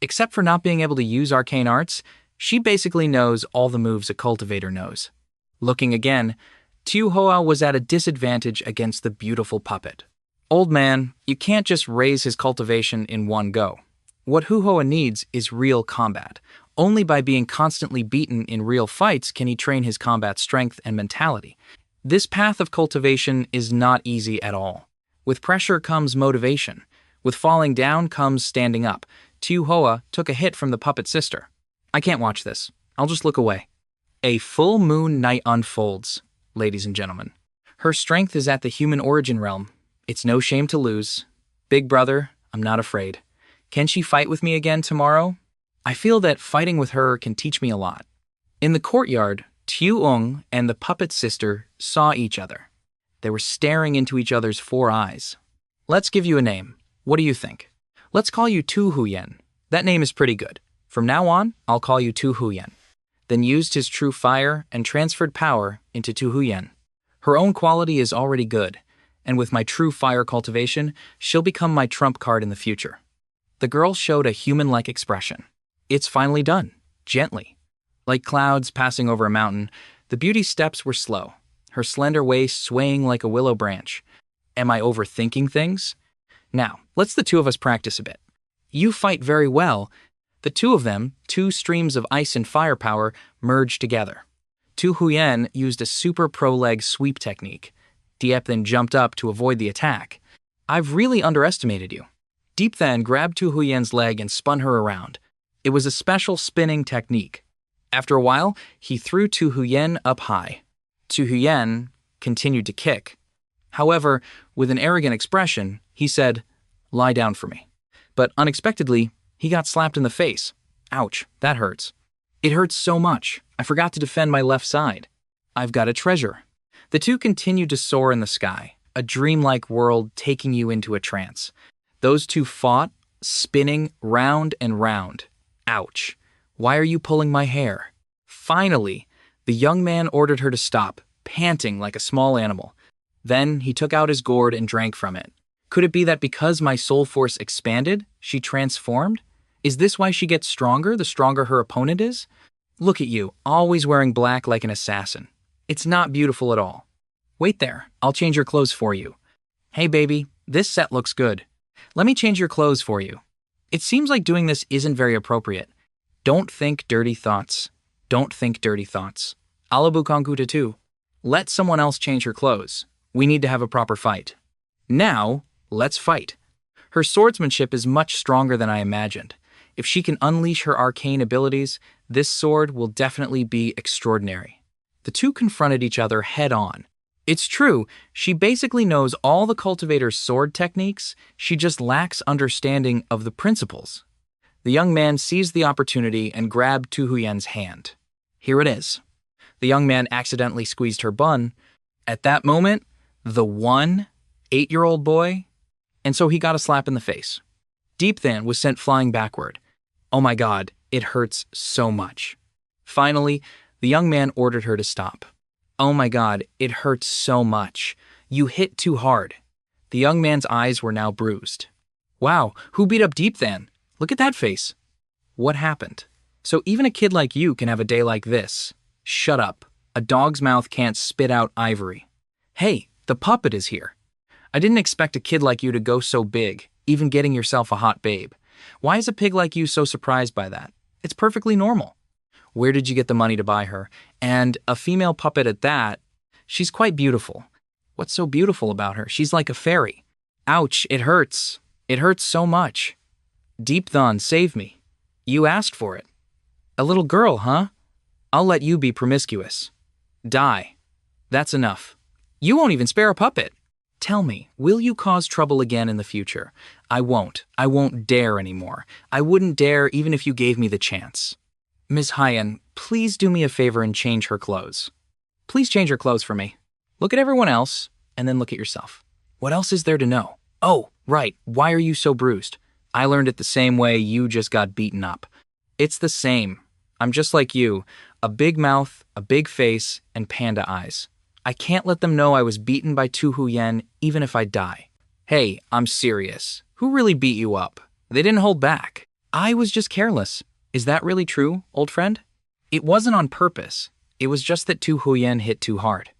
Except for not being able to use arcane arts, she basically knows all the moves a cultivator knows. Looking again, Tu Hoa was at a disadvantage against the beautiful puppet. Old man, you can't just raise his cultivation in one go. What Hu Hoa needs is real combat. Only by being constantly beaten in real fights can he train his combat strength and mentality. This path of cultivation is not easy at all. With pressure comes motivation. With falling down comes standing up. Tu Hoa took a hit from the puppet sister. I can't watch this. I'll just look away. A full moon night unfolds, ladies and gentlemen. Her strength is at the human origin realm. It's no shame to lose. Big brother, I'm not afraid. Can she fight with me again tomorrow? I feel that fighting with her can teach me a lot. In the courtyard, Tu Ung and the puppet sister saw each other. They were staring into each other's four eyes. Let's give you a name. What do you think? Let's call you Tu Huyen. That name is pretty good. From now on, I'll call you Tu Huyen. Then used his true fire and transferred power into Tu Huyen. Her own quality is already good, and with my true fire cultivation, she'll become my trump card in the future. The girl showed a human-like expression. It's finally done, gently. Like clouds passing over a mountain, the beauty's steps were slow, her slender waist swaying like a willow branch. Am I overthinking things? Now, let's the two of us practice a bit. You fight very well. The two of them, two streams of ice and fire power, merged together. Tu Huyen used a super pro leg sweep technique. Diep then jumped up to avoid the attack. I've really underestimated you. Deep then grabbed Tu Huyen's leg and spun her around. It was a special spinning technique. After a while, he threw Tu Huyen up high. Tu Huyen continued to kick. However, with an arrogant expression, he said, "Lie down for me." But unexpectedly, he got slapped in the face. Ouch, that hurts. It hurts so much. I forgot to defend my left side. I've got a treasure. The two continued to soar in the sky, a dreamlike world taking you into a trance. Those two fought, spinning round and round. Ouch. Why are you pulling my hair? Finally, the young man ordered her to stop, panting like a small animal. Then he took out his gourd and drank from it. Could it be that because my soul force expanded, she transformed? Is this why she gets stronger the stronger her opponent is? Look at you, always wearing black like an assassin. It's not beautiful at all. Wait there, I'll change your clothes for you. Hey baby, this set looks good. Let me change your clothes for you. It seems like doing this isn't very appropriate. Don't think dirty thoughts. Don't think dirty thoughts. Alabukanguta too. Let someone else change her clothes. We need to have a proper fight. Now, let's fight. Her swordsmanship is much stronger than I imagined. If she can unleash her arcane abilities, this sword will definitely be extraordinary. The two confronted each other head-on. It's true, she basically knows all the cultivator's sword techniques, she just lacks understanding of the principles. The young man seized the opportunity and grabbed Tu Huyen's hand. Here it is. The young man accidentally squeezed her bun. At that moment, the one 8-year-old boy? And so he got a slap in the face. Deep Than was sent flying backward. Oh my God, it hurts so much. Finally, the young man ordered her to stop. Oh my God, it hurts so much. You hit too hard. The young man's eyes were now bruised. Wow, who beat up Deep Than? Look at that face. What happened? So even a kid like you can have a day like this. Shut up. A dog's mouth can't spit out ivory. Hey, the puppet is here. I didn't expect a kid like you to go so big, even getting yourself a hot babe. Why is a pig like you so surprised by that? It's perfectly normal. Where did you get the money to buy her? And a female puppet at that? She's quite beautiful. What's so beautiful about her? She's like a fairy. Ouch, it hurts. It hurts so much. Deep Than, save me. You asked for it. A little girl, huh? I'll let you be promiscuous. Die. That's enough. You won't even spare a puppet. Tell me, will you cause trouble again in the future? I won't. I won't dare anymore. I wouldn't dare even if you gave me the chance. Ms. Hyen, please do me a favor and change her clothes. Please change her clothes for me. Look at everyone else, and then look at yourself. What else is there to know? Oh, right, why are you so bruised? I learned it the same way you just got beaten up. It's the same. I'm just like you, a big mouth, a big face, and panda eyes. I can't let them know I was beaten by Tu Huyen even if I die. Hey, I'm serious. Who really beat you up? They didn't hold back. I was just careless. Is that really true, old friend? It wasn't on purpose. It was just that Tu Huyen hit too hard.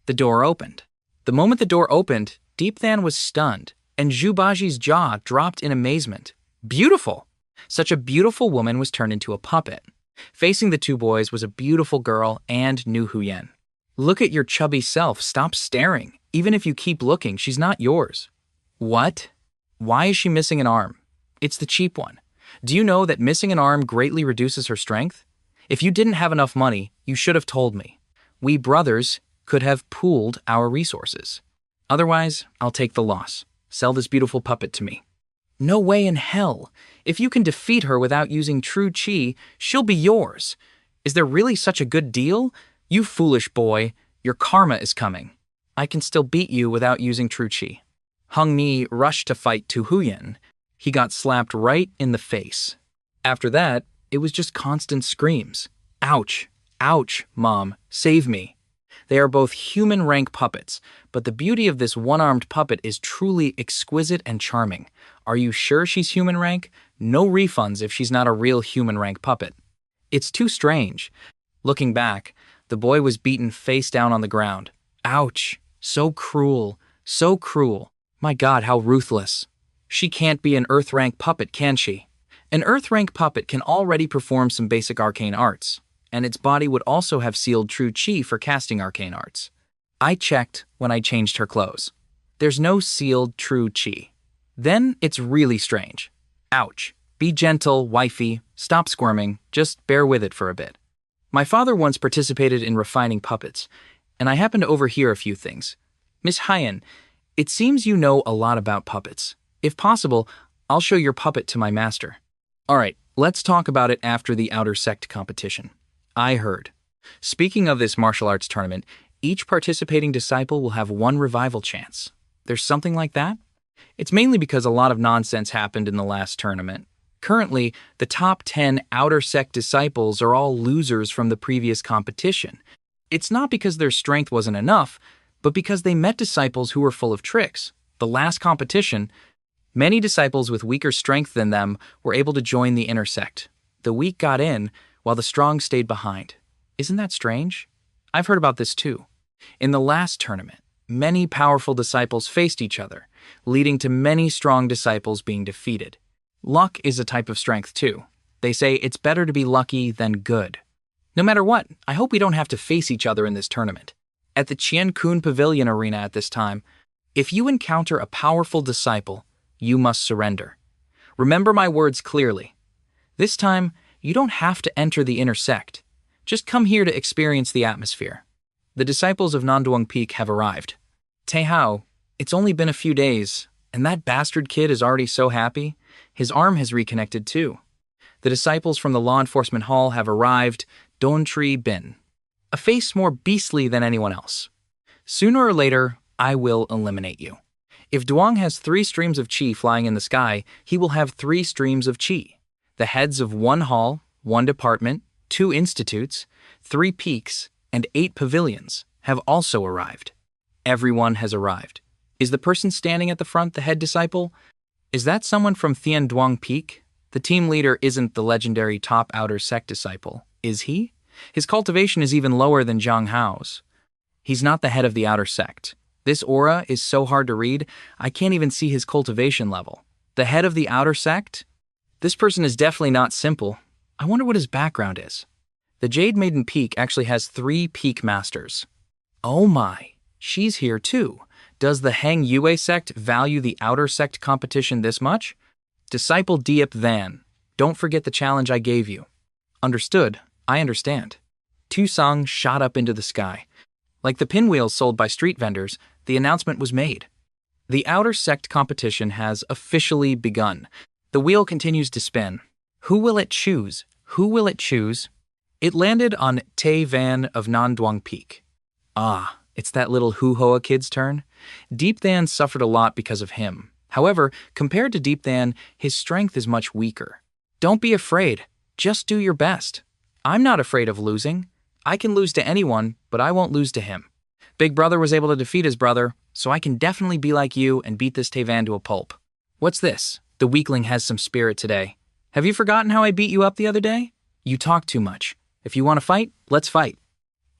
The door opened. The moment the door opened, Deep Than was stunned, and Zhu Baji's jaw dropped in amazement. Beautiful! Such a beautiful woman was turned into a puppet. Facing the two boys was a beautiful girl and Nu Huyen. Look at your chubby self. Stop staring. Even if you keep looking, she's not yours. What? Why is she missing an arm? It's the cheap one. Do you know that missing an arm greatly reduces her strength? If you didn't have enough money, you should have told me. We brothers could have pooled our resources. Otherwise, I'll take the loss. Sell this beautiful puppet to me. No way in hell. If you can defeat her without using true chi, she'll be yours. Is there really such a good deal? You foolish boy, your karma is coming. I can still beat you without using true chi. Hung Mi rushed to fight Tu Huyen. He got slapped right in the face. After that, it was just constant screams. Ouch, ouch, Mom, save me. They are both human rank puppets, but the beauty of this one-armed puppet is truly exquisite and charming. Are you sure she's human rank? No refunds if she's not a real human rank puppet. It's too strange. Looking back, the boy was beaten face down on the ground. Ouch, so cruel, so cruel. My God, how ruthless. She can't be an Earth rank puppet, can she? An Earth rank puppet can already perform some basic arcane arts, and its body would also have sealed true chi for casting arcane arts. I checked when I changed her clothes. There's no sealed true chi. Then it's really strange. Ouch. Be gentle, wifey. Stop squirming. Just bear with it for a bit. My father once participated in refining puppets, and I happened to overhear a few things. Miss Hyen, it seems you know a lot about puppets. If possible, I'll show your puppet to my master. All right, let's talk about it after the outer sect competition. I heard. Speaking of this martial arts tournament, each participating disciple will have one revival chance. There's something like that? It's mainly because a lot of nonsense happened in the last tournament. Currently, the top 10 outer sect disciples are all losers from the previous competition. It's not because their strength wasn't enough, but because they met disciples who were full of tricks. The last competition, many disciples with weaker strength than them were able to join the inner sect. The weak got in, while the strong stayed behind. Isn't that strange? I've heard about this too. In the last tournament, many powerful disciples faced each other, leading to many strong disciples being defeated. Luck is a type of strength too. They say it's better to be lucky than good. No matter what, I hope we don't have to face each other in this tournament. At the Chien Kun Pavilion Arena at this time, if you encounter a powerful disciple, you must surrender. Remember my words clearly. This time, you don't have to enter the inner sect. Just come here to experience the atmosphere. The disciples of Nanduang Peak have arrived. Taehao, it's only been a few days, and that bastard kid is already so happy. His arm has reconnected too. The disciples from the law enforcement hall have arrived, Don Tri Bin. A face more beastly than anyone else. Sooner or later, I will eliminate you. If Duong has 3 streams of qi flying in the sky, he will have 3 streams of qi. The heads of 1 hall, 1 department, 2 institutes, 3 peaks, and 8 pavilions have also arrived. Everyone has arrived. Is the person standing at the front the head disciple? Is that someone from Thien Duong Peak? The team leader isn't the legendary top outer sect disciple, is he? His cultivation is even lower than Zhang Hao's. He's not the head of the outer sect. This aura is so hard to read, I can't even see his cultivation level. The head of the outer sect? This person is definitely not simple. I wonder what his background is. The Jade Maiden Peak actually has 3 peak masters. Oh my, she's here too. Does the Heng Yue sect value the outer sect competition this much? Disciple Diep Van, don't forget the challenge I gave you. Understood, I understand. Tusong shot up into the sky. Like the pinwheels sold by street vendors, the announcement was made. The outer sect competition has officially begun. The wheel continues to spin. Who will it choose? Who will it choose? It landed on Tae Van of Nan Duong Peak. Ah, it's that little Hu Hoa kid's turn. Deep Than suffered a lot because of him. However, compared to Deep Than, his strength is much weaker. Don't be afraid. Just do your best. I'm not afraid of losing. I can lose to anyone, but I won't lose to him. Big Brother was able to defeat his brother, so I can definitely be like you and beat this Tae Van to a pulp. What's this? The weakling has some spirit today. Have you forgotten how I beat you up the other day? You talk too much. If you want to fight, let's fight.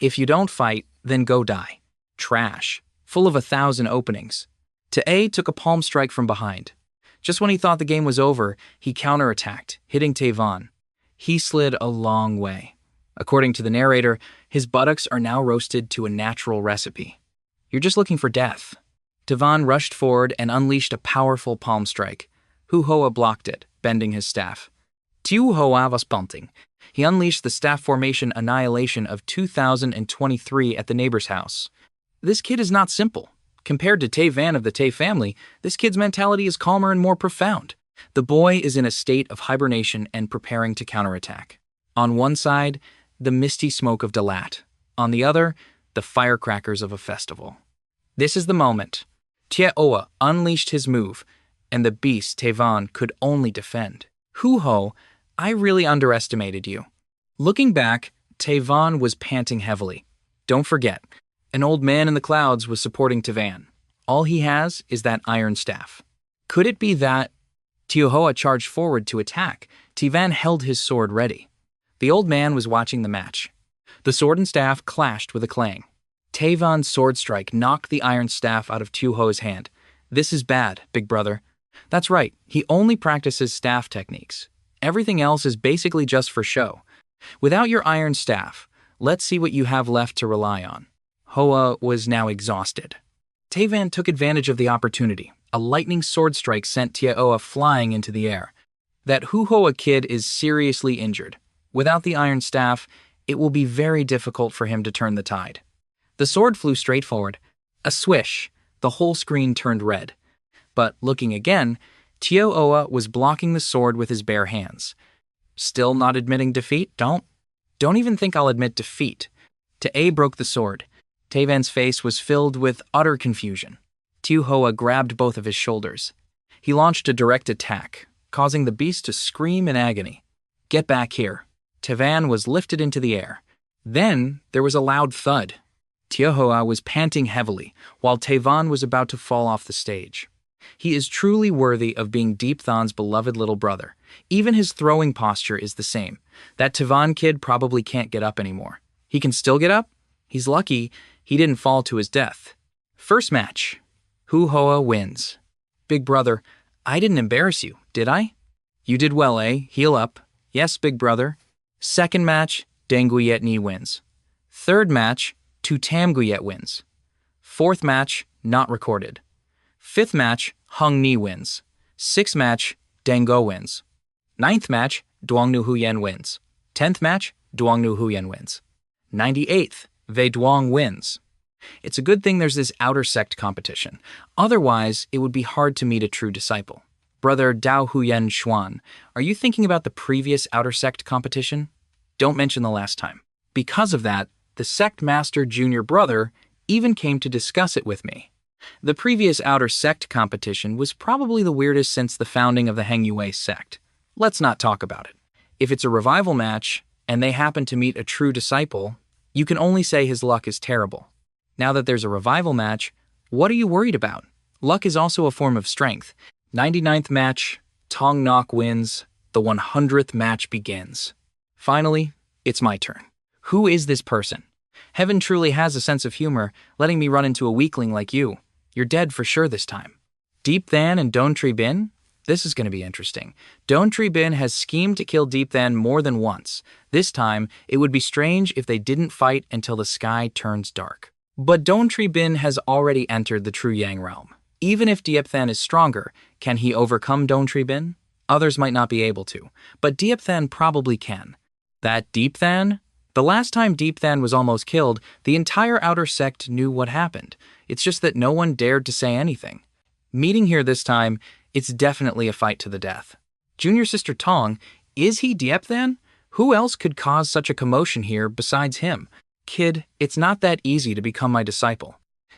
If you don't fight, then go die. Trash. Full of 1,000 openings. Tae took a palm strike from behind. Just when he thought the game was over, he counterattacked, hitting Tae Van. He slid a long way. According to the narrator, his buttocks are now roasted to a natural recipe. You're just looking for death. Tae Van rushed forward and unleashed a powerful palm strike. Hu Hoa blocked it, bending his staff. Tiu Hoa was bunting. He unleashed the staff formation annihilation of 2023 at the neighbor's house. This kid is not simple. Compared to Tae Van of the Tae family, this kid's mentality is calmer and more profound. The boy is in a state of hibernation and preparing to counterattack. On one side, the misty smoke of Dalat. On the other, the firecrackers of a festival. This is the moment. Tia Oa unleashed his move, and the beast Tae Van could only defend. Hu Ho, I really underestimated you. Looking back, Tae Van was panting heavily. Don't forget, an old man in the clouds was supporting Tae Van. All he has is that iron staff. Could it be that Tio Hoa charged forward to attack? Tae Van held his sword ready. The old man was watching the match. The sword and staff clashed with a clang. Tae Van's sword strike knocked the iron staff out of Tio Ho's hand. This is bad, big brother. That's right, he only practices staff techniques. Everything else is basically just for show. Without your iron staff, let's see what you have left to rely on. Hoa was now exhausted. Tae Van took advantage of the opportunity. A lightning sword strike sent Tia Oa flying into the air. That Hu Hoa kid is seriously injured. Without the iron staff, it will be very difficult for him to turn the tide. The sword flew straight forward. A swish. The whole screen turned red. But looking again, Tio Oa was blocking the sword with his bare hands. Still not admitting defeat? Don't even think I'll admit defeat. Tae broke the sword. Tae Van's face was filled with utter confusion. Tio Hoa grabbed both of his shoulders. He launched a direct attack, causing the beast to scream in agony. Get back here. Tae Van was lifted into the air. Then there was a loud thud. Tio Hoa was panting heavily, while Tae Van was about to fall off the stage. He is truly worthy of being Deep Than's beloved little brother. Even his throwing posture is the same. That Tae Van kid probably can't get up anymore. He can still get up? He's lucky he didn't fall to his death. First match. Hu Hoa wins. Big brother, I didn't embarrass you, did I? You did well, eh? Heal up. Yes, big brother. Second match, Deng Guyet Ni wins. Third match, Tu Tam Guyet wins. Fourth match, not recorded. Fifth match, Hung Ni wins. Sixth match, Deng Go wins. Ninth match, Duong Nu Huyen wins. 10th match, Duong Nu Huyen wins. 98th, Wei Duong wins. It's a good thing there's this outer sect competition. Otherwise, it would be hard to meet a true disciple. Brother Dao Huyen Xuan, are you thinking about the previous outer sect competition? Don't mention the last time. Because of that, the sect master junior brother even came to discuss it with me. The previous outer sect competition was probably the weirdest since the founding of the Hangyue sect. Let's not talk about it. If it's a revival match, and they happen to meet a true disciple, you can only say his luck is terrible. Now that there's a revival match, what are you worried about? Luck is also a form of strength. 99th match, Tong Nok wins, the 100th match begins. Finally, it's my turn. Who is this person? Heaven truly has a sense of humor, letting me run into a weakling like you. You're dead for sure this time. Deep Than and Don Tree Bin? This is going to be interesting. Don Tree Bin has schemed to kill Deep Than more than once. This time, it would be strange if they didn't fight until the sky turns dark. But Don Tree Bin has already entered the True Yang realm. Even if Deep Than is stronger, can he overcome Don Tree Bin? Others might not be able to, but Deep Than probably can. That Deep Than? The last time Deep Than was almost killed, the entire outer sect knew what happened. It's just that no one dared to say anything. Meeting here this time, it's definitely a fight to the death. Junior Sister Tong, is he Deep Than? Who else could cause such a commotion here besides him? Kid, it's not that easy to become my disciple.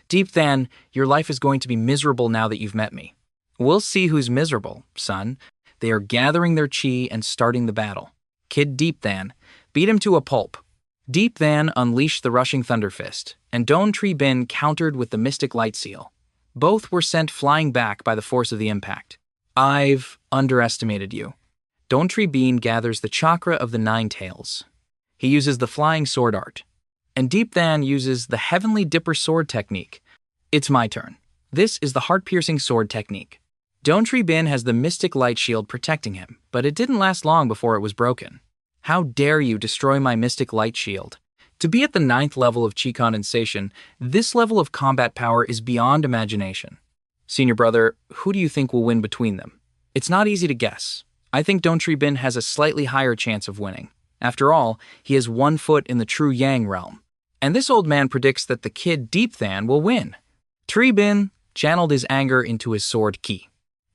Deep Than, your life is going to be miserable now that you've met me. We'll see who's miserable, son. They are gathering their chi and starting the battle. Kid Deep Than, beat him to a pulp. Deep Than unleashed the rushing Thunder Fist, and Don Tree Bin countered with the Mystic Light Seal. Both were sent flying back by the force of the impact. I've underestimated you. Don Tree Bin gathers the chakra of the Nine Tails. He uses the Flying Sword art. And Deep Than uses the Heavenly Dipper Sword technique. It's my turn. This is the Heart-Piercing Sword technique. Don Tree Bin has the Mystic Light Shield protecting him, but it didn't last long before it was broken. How dare you destroy my Mystic Light Shield? To be at the 9th level of Chi Condensation, this level of combat power is beyond imagination. Senior brother, who do you think will win between them? It's not easy to guess. I think Don Tree Bin has a slightly higher chance of winning. After all, he has one foot in the True Yang realm. And this old man predicts that the kid Deep Than will win. Tree Bin channeled his anger into his sword ki.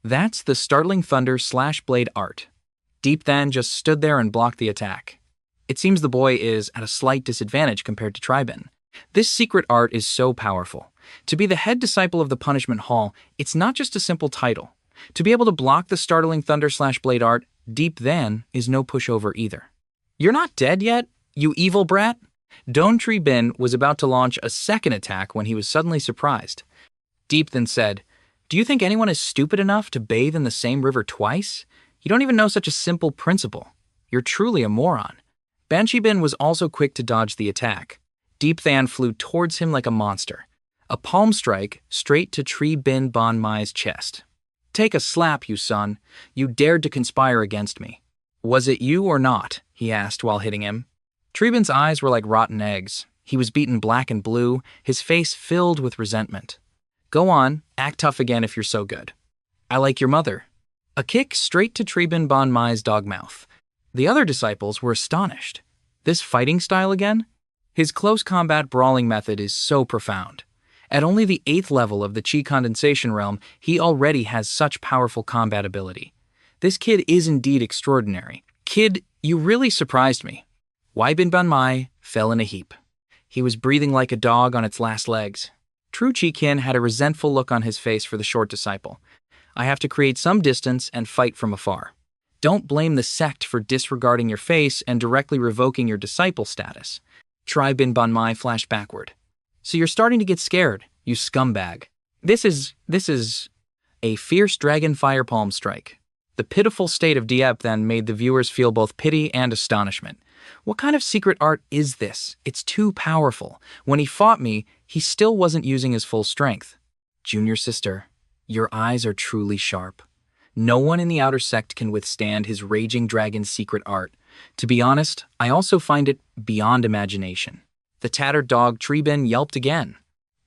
That's the Startling Thunder / Blade art. Deep Than just stood there and blocked the attack. It seems the boy is at a slight disadvantage compared to Tree Bin. This secret art is so powerful. To be the head disciple of the Punishment Hall, it's not just a simple title. To be able to block the Startling Thunder / Blade art, Deep Than is no pushover either. You're not dead yet, you evil brat? Don Tree Bin was about to launch a second attack when he was suddenly surprised. Deep then said, "Do you think anyone is stupid enough to bathe in the same river twice? You don't even know such a simple principle. You're truly a moron." Banshee Bin was also quick to dodge the attack. Deep Than flew towards him like a monster. A palm strike straight to Tree Bin Bon Mai's chest. "Take a slap, you son. You dared to conspire against me." "Was it you or not?" he asked while hitting him. Tree Bin's eyes were like rotten eggs. He was beaten black and blue, his face filled with resentment. "Go on, act tough again if you're so good." "I like your mother." A kick straight to Tree Bin Bon Mai's dog mouth. The other disciples were astonished. This fighting style again? His close combat brawling method is so profound. At only the 8th level of the Chi Condensation realm, he already has such powerful combat ability. This kid is indeed extraordinary. Kid, you really surprised me. Wai Bin Bon Mai fell in a heap. He was breathing like a dog on its last legs. True Chi Kin had a resentful look on his face for the short disciple. I have to create some distance and fight from afar. Don't blame the sect for disregarding your face and directly revoking your disciple status. Tree Bin Bon Mai flashed backward. So you're starting to get scared, you scumbag. This is a fierce dragon fire palm strike. The pitiful state of Deep Than made the viewers feel both pity and astonishment. What kind of secret art is this? It's too powerful. When he fought me, he still wasn't using his full strength. Junior sister, your eyes are truly sharp. No one in the outer sect can withstand his raging dragon's secret art. To be honest, I also find it beyond imagination. The tattered dog Tree Bin yelped again.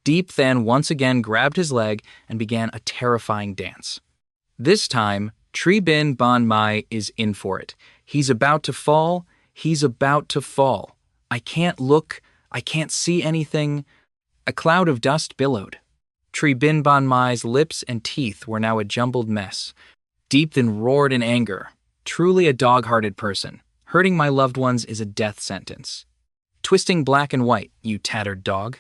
Deep Than once again grabbed his leg and began a terrifying dance. This time, Tree Bin Bon Mai is in for it. He's about to fall. He's about to fall. I can't look. I can't see anything. A cloud of dust billowed. Tree Bin Bon Mai's lips and teeth were now a jumbled mess. Deep Than roared in anger. Truly a dog-hearted person. Hurting my loved ones is a death sentence. Twisting black and white, you tattered dog.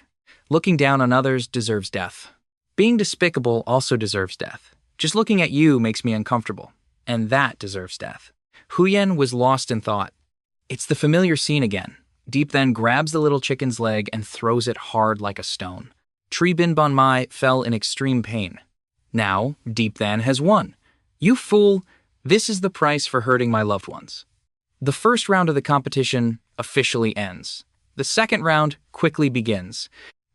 Looking down on others deserves death. Being despicable also deserves death. Just looking at you makes me uncomfortable, and that deserves death. Huyen was lost in thought. It's the familiar scene again. Deep then grabs the little chicken's leg and throws it hard like a stone. Tree Bin Bon Mai fell in extreme pain. Now, Deep Than has won. You fool, this is the price for hurting my loved ones. The first round of the competition officially ends. The second round quickly begins.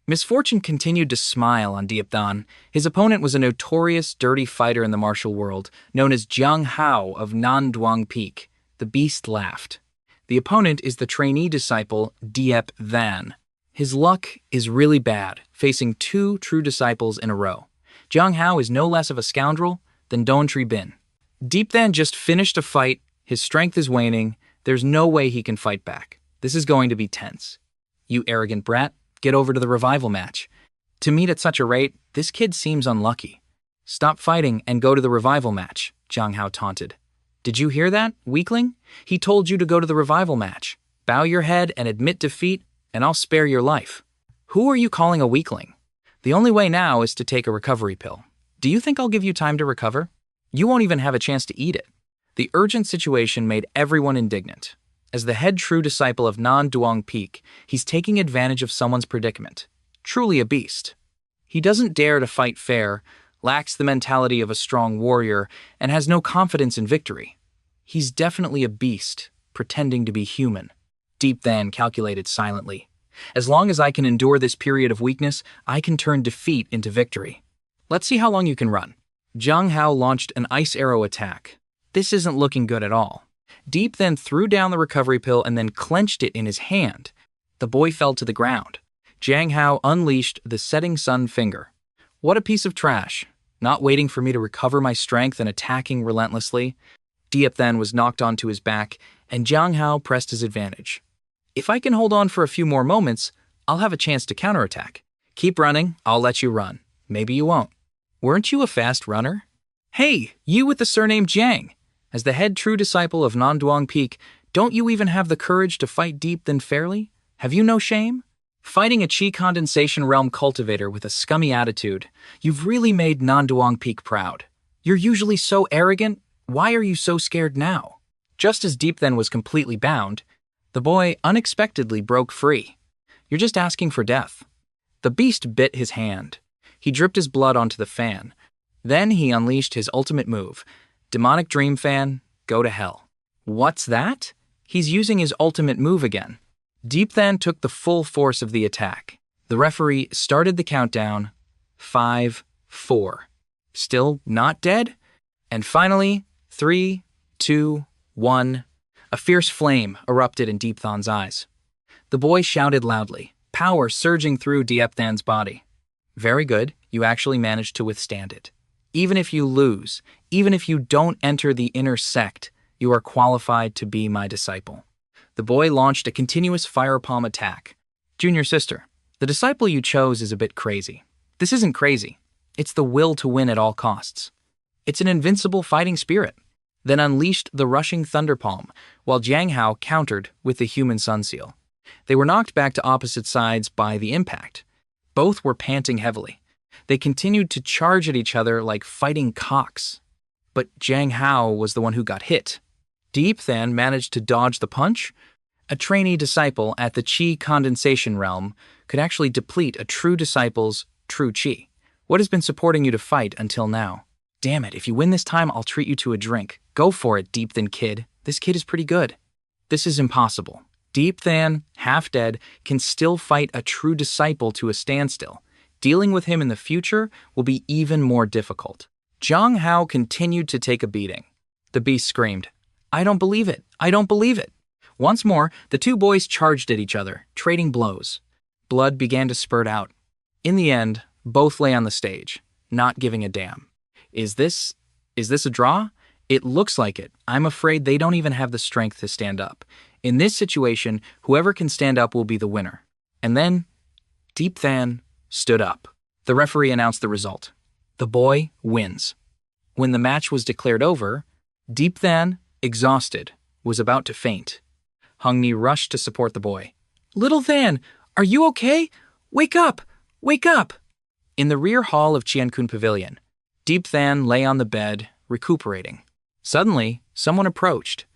Misfortune continued to smile on Deep Than. His opponent was a notorious dirty fighter in the martial world, known as Jiang Hao of Nan Duang Peak. The beast laughed. The opponent is the trainee disciple Diep Than. His luck is really bad, facing two true disciples in a row. Jiang Hao is no less of a scoundrel than Don Tree Bin. Deep Than just finished a fight, his strength is waning, there's no way he can fight back. This is going to be tense. You arrogant brat, get over to the revival match. To meet at such a rate, this kid seems unlucky. Stop fighting and go to the revival match, Jiang Hao taunted. Did you hear that, weakling? He told you to go to the revival match. Bow your head and admit defeat, and I'll spare your life. Who are you calling a weakling? The only way now is to take a recovery pill. Do you think I'll give you time to recover? You won't even have a chance to eat it. The urgent situation made everyone indignant. As the head true disciple of Nan Duang Peak, he's taking advantage of someone's predicament. Truly a beast. He doesn't dare to fight fair, lacks the mentality of a strong warrior, and has no confidence in victory. He's definitely a beast, pretending to be human. Deep Than calculated silently. As long as I can endure this period of weakness, I can turn defeat into victory. Let's see how long you can run. Jiang Hao launched an ice arrow attack. This isn't looking good at all. Deep then threw down the recovery pill and then clenched it in his hand. The boy fell to the ground. Jiang Hao unleashed the setting sun finger. What a piece of trash. Not waiting for me to recover my strength and attacking relentlessly. Diep then was knocked onto his back, and Jiang Hao pressed his advantage. If I can hold on for a few more moments, I'll have a chance to counterattack. Keep running, I'll let you run. Maybe you won't. Weren't you a fast runner? Hey, you with the surname Jiang. As the head true disciple of Nanduang Peak, don't you even have the courage to fight Deep Than fairly? Have you no shame? Fighting a Qi condensation realm cultivator with a scummy attitude, you've really made Nanduang Peak proud. You're usually so arrogant, why are you so scared now? Just as Deep Than was completely bound, the boy unexpectedly broke free. You're just asking for death. The beast bit his hand. He dripped his blood onto the fan. Then he unleashed his ultimate move. Demonic Dream Fan, go to hell. What's that? He's using his ultimate move again. Deep Than took the full force of the attack. The referee started the countdown. 5, 4. Still not dead? And finally, 3, 2, 1. A fierce flame erupted in Deep Than's eyes. The boy shouted loudly, power surging through Diep Than's body. Very good, you actually managed to withstand it. Even if you lose, even if you don't enter the inner sect, you are qualified to be my disciple. The boy launched a continuous fire palm attack. Junior sister, the disciple you chose is a bit crazy. This isn't crazy. It's the will to win at all costs. It's an invincible fighting spirit. Then unleashed the rushing thunder palm, while Jiang Hao countered with the human sun seal. They were knocked back to opposite sides by the impact. Both were panting heavily. They continued to charge at each other like fighting cocks. But Jiang Hao was the one who got hit. Deep Than managed to dodge the punch. A trainee disciple at the Qi condensation realm could actually deplete a true disciple's true Qi. What has been supporting you to fight until now? Damn it, if you win this time, I'll treat you to a drink. Go for it, Deep Than kid. This kid is pretty good. This is impossible. Deep Than, half dead, can still fight a true disciple to a standstill. Dealing with him in the future will be even more difficult. Jiang Hao continued to take a beating. The beast screamed, I don't believe it. I don't believe it. Once more, the two boys charged at each other, trading blows. Blood began to spurt out. In the end, both lay on the stage, not giving a damn. Is this a draw? It looks like it. I'm afraid they don't even have the strength to stand up. In this situation, whoever can stand up will be the winner. And then, Deep Than stood up. The referee announced the result. The boy wins. When the match was declared over, Deep Than, exhausted, was about to faint. Hung Ni rushed to support the boy. Little Than, are you okay? Wake up! Wake up! In the rear hall of Qiankun Pavilion, Deep Than lay on the bed, recuperating. Suddenly, someone approached.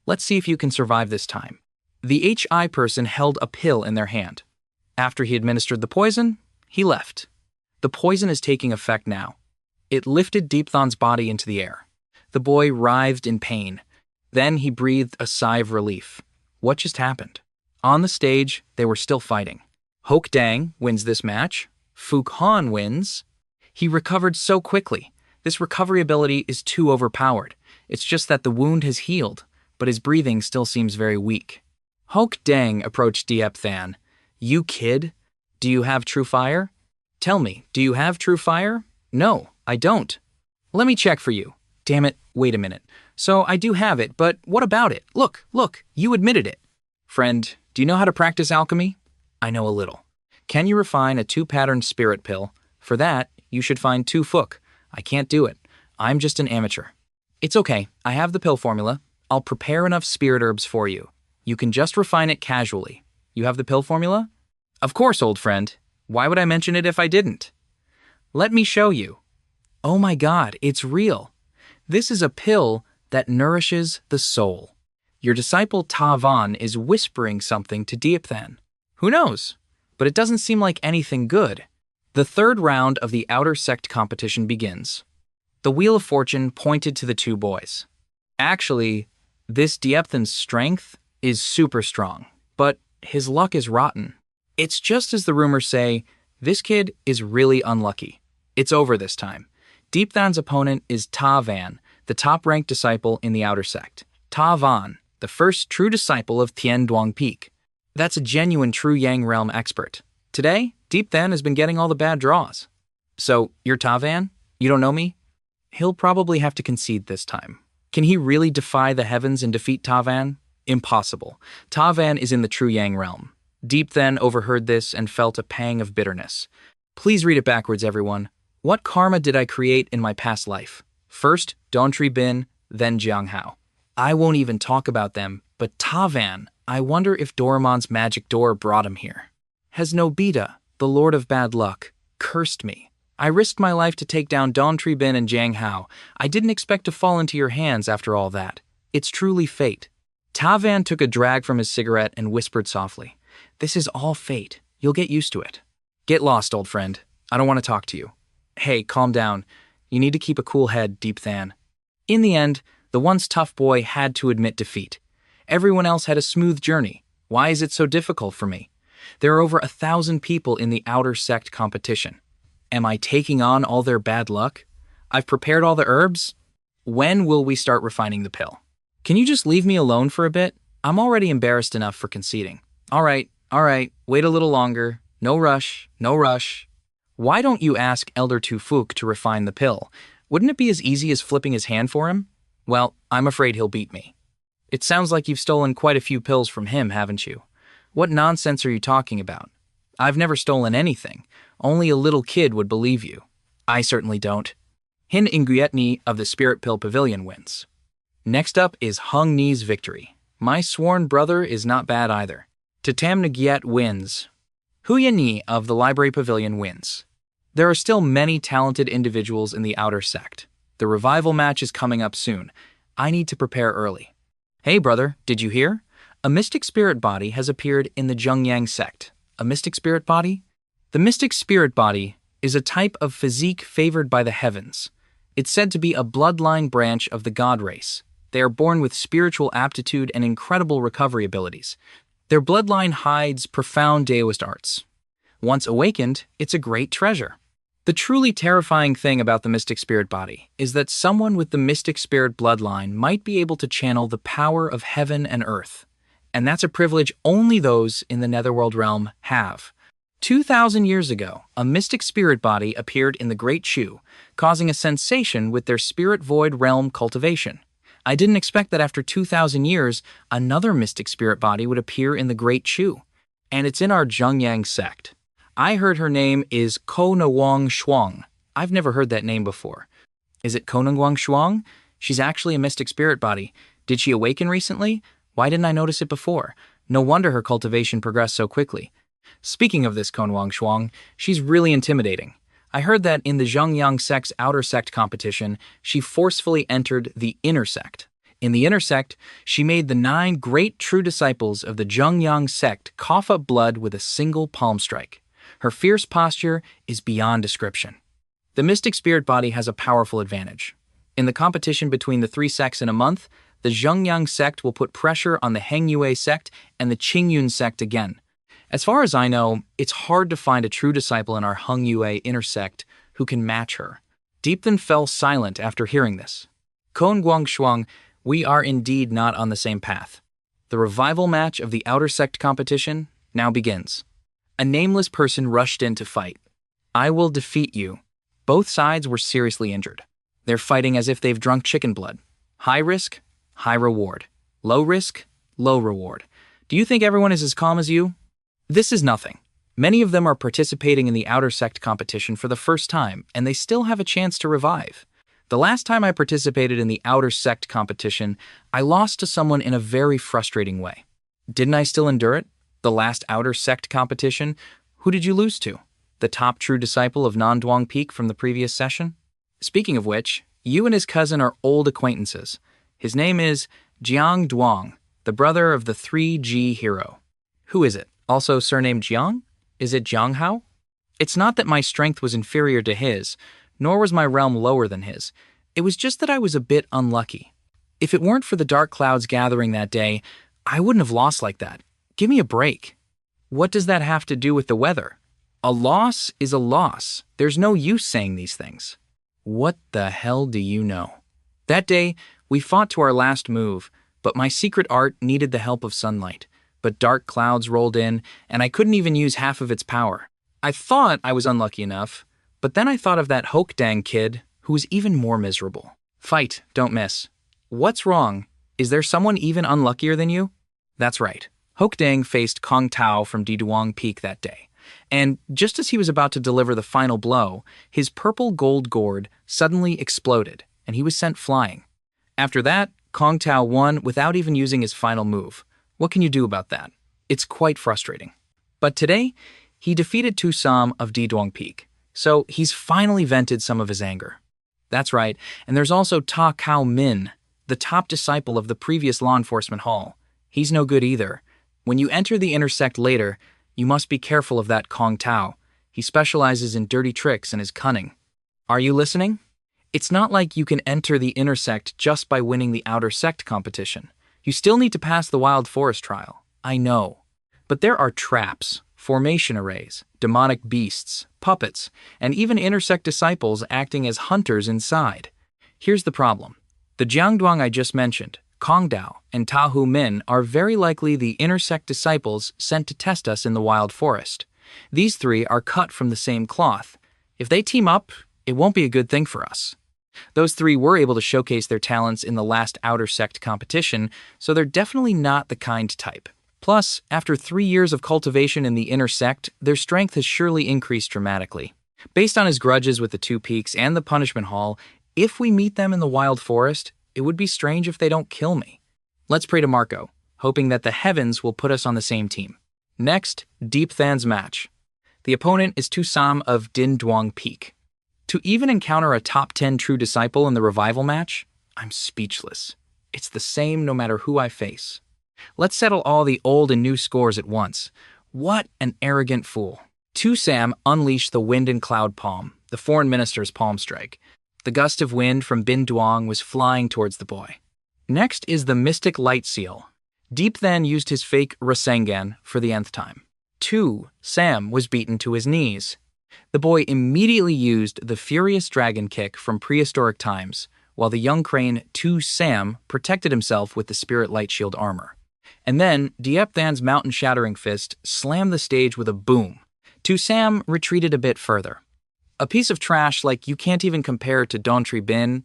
Let's see if you can survive this time. The HI person held a pill in their hand. After he administered the poison, he left. The poison is taking effect now. It lifted Deep Than's body into the air. The boy writhed in pain. Then he breathed a sigh of relief. What just happened? On the stage, they were still fighting. Hoke Dang wins this match. Fook Han wins. He recovered so quickly. This recovery ability is too overpowered. It's just that the wound has healed, but his breathing still seems very weak. Hoke Dang approached Diep Than. You kid? Do you have true fire? Tell me, do you have true fire? No, I don't. Let me check for you. Damn it, wait a minute. So I do have it, but what about it? Look, you admitted it. Friend, do you know how to practice alchemy? I know a little. Can you refine a 2-patterned spirit pill? For that, you should find 2 Fook. I can't do it. I'm just an amateur. It's okay, I have the pill formula. I'll prepare enough spirit herbs for you. You can just refine it casually. You have the pill formula? Of course, old friend. Why would I mention it if I didn't? Let me show you. Oh my God, it's real. This is a pill that nourishes the soul. Your disciple Ta Van is whispering something to Diep Than. Who knows? But it doesn't seem like anything good. The 3rd round of the outer sect competition begins. The Wheel of Fortune pointed to the 2 boys. Actually, this Diep Than's strength is super strong, but his luck is rotten. It's just as the rumors say, this kid is really unlucky. It's over this time. Deep Than's opponent is Ta Van, the top-ranked disciple in the outer sect. Ta Van, the first true disciple of Tien Duong Peak. That's a genuine true Yang realm expert. Today, Deep Than has been getting all the bad draws. So, you're Ta Van? You don't know me? He'll probably have to concede this time. Can he really defy the heavens and defeat Ta Van? Impossible. Ta Van is in the true Yang realm. Deep Than overheard this and felt a pang of bitterness. Please read it backwards, everyone. What karma did I create in my past life? First, Don Tri Bin, then Jiang Hao. I won't even talk about them, but Ta Van, I wonder if Doraemon's magic door brought him here. Has Nobita, the Lord of Bad Luck, cursed me? I risked my life to take down Don Tri Bin and Jiang Hao. I didn't expect to fall into your hands after all that. It's truly fate. Ta Van took a drag from his cigarette and whispered softly. This is all fate. You'll get used to it. Get lost, old friend. I don't want to talk to you. Hey, calm down. You need to keep a cool head, Deep Than. In the end, the once tough boy had to admit defeat. Everyone else had a smooth journey. Why is it so difficult for me? There are over 1,000 people in the outer sect competition. Am I taking on all their bad luck? I've prepared all the herbs. When will we start refining the pill? Can you just leave me alone for a bit? I'm already embarrassed enough for conceding. All right, wait a little longer. No rush. Why don't you ask Elder Tu Fook to refine the pill? Wouldn't it be as easy as flipping his hand for him? Well, I'm afraid he'll beat me. It sounds like you've stolen quite a few pills from him, haven't you? What nonsense are you talking about? I've never stolen anything. Only a little kid would believe you. I certainly don't. Hin Nguyen of the Spirit Pill Pavilion wins. Next up is Hung Ni's victory. My sworn brother is not bad either. Tatam Ngyat wins. Huya Ni of the Library Pavilion wins. There are still many talented individuals in the outer sect. The revival match is coming up soon. I need to prepare early. Hey brother, did you hear? A mystic spirit body has appeared in the Zhengyang sect. A mystic spirit body? The mystic spirit body is a type of physique favored by the heavens. It's said to be a bloodline branch of the god race. They are born with spiritual aptitude and incredible recovery abilities. Their bloodline hides profound Daoist arts. Once awakened, it's a great treasure. The truly terrifying thing about the mystic spirit body is that someone with the mystic spirit bloodline might be able to channel the power of heaven and earth. And that's a privilege only those in the netherworld realm have. 2,000 years ago, a mystic spirit body appeared in the Great Shu, causing a sensation with their spirit void realm cultivation. I didn't expect that after 2,000 years, another mystic spirit body would appear in the Great Shu. And it's in our Zhengyang sect. I heard her name is Ko Nawang Shuang. I've never heard that name before. Is it Ko Nawang Shuang? She's actually a mystic spirit body. Did she awaken recently? Why didn't I notice it before? No wonder her cultivation progressed so quickly. Speaking of this Ko Nawang Shuang, she's really intimidating. I heard that in the Zhengyang sect's outer sect competition, she forcefully entered the inner sect. In the inner sect, she made the 9 great true disciples of the Zhengyang sect cough up blood with a single palm strike. Her fierce posture is beyond description. The mystic spirit body has a powerful advantage. In the competition between the 3 sects in a month, the Zhengyang sect will put pressure on the Hengyue sect and the Qingyun sect again. As far as I know, it's hard to find a true disciple in our Hengyue inner sect who can match her. Deepthan fell silent after hearing this. Kon Guangshuang, we are indeed not on the same path. The revival match of the outer sect competition now begins. A nameless person rushed in to fight. I will defeat you. Both sides were seriously injured. They're fighting as if they've drunk chicken blood. High risk, high reward. Low risk, low reward. Do you think everyone is as calm as you? This is nothing. Many of them are participating in the outer sect competition for the first time, and they still have a chance to revive. The last time I participated in the outer sect competition, I lost to someone in a very frustrating way. Didn't I still endure it? The last outer sect competition? Who did you lose to? The top true disciple of Nanduang Peak from the previous session? Speaking of which, you and his cousin are old acquaintances. His name is Jiang Duang, the brother of the 3G hero. Who is it? Also surnamed Jiang? Is it Jiang Hao? It's not that my strength was inferior to his, nor was my realm lower than his. It was just that I was a bit unlucky. If it weren't for the dark clouds gathering that day, I wouldn't have lost like that. Give me a break. What does that have to do with the weather? A loss is a loss. There's no use saying these things. What the hell do you know? That day, we fought to our last move, but my secret art needed the help of sunlight. But dark clouds rolled in, and I couldn't even use half of its power. I thought I was unlucky enough, but then I thought of that Hokdang kid, who was even more miserable. Fight, don't miss. What's wrong? Is there someone even unluckier than you? That's right. Hokdang faced Kong Tao from Diduang Peak that day. And just as he was about to deliver the final blow, his purple gold gourd suddenly exploded, and he was sent flying. After that, Kong Tao won without even using his final move. What can you do about that? It's quite frustrating. But today, he defeated Tu Sam of Diduang Peak, so he's finally vented some of his anger. That's right, and there's also Ta Kao Min, the top disciple of the previous law enforcement hall. He's no good either. When you enter the inner sect later, you must be careful of that Kong Tao. He specializes in dirty tricks and is cunning. Are you listening? It's not like you can enter the inner sect just by winning the outer sect competition. You still need to pass the wild forest trial. I know. But there are traps, formation arrays, demonic beasts, puppets, and even inner sect disciples acting as hunters inside. Here's the problem. The Jiangduang I just mentioned, Kong Dao, and Ta Hu Min are very likely the inner sect disciples sent to test us in the wild forest. These 3 are cut from the same cloth. If they team up, it won't be a good thing for us. Those 3 were able to showcase their talents in the last outer sect competition, so they're definitely not the kind type. Plus, after 3 years of cultivation in the inner sect, their strength has surely increased dramatically. Based on his grudges with the 2 peaks and the punishment hall, if we meet them in the wild forest, it would be strange if they don't kill me. Let's pray to Marco, hoping that the heavens will put us on the same team. Next, Deepthan's match. The opponent is Tu Sam of Din Duang Peak. To even encounter a top 10 true disciple in the revival match, I'm speechless. It's the same no matter who I face. Let's settle all the old and new scores at once. What an arrogant fool. Tu Sam unleashed the wind and cloud palm, the foreign minister's palm strike. The gust of wind from Bin Duang was flying towards the boy. Next is the mystic light seal. Deepthan used his fake Rasengan for the nth time. Tu Sam was beaten to his knees. The boy immediately used the furious dragon kick from prehistoric times, while the young crane Tu Sam protected himself with the spirit light shield armor. And then Deepthan's mountain-shattering fist slammed the stage with a boom. Tu Sam retreated a bit further. A piece of trash like you can't even compare to Dontri Bin.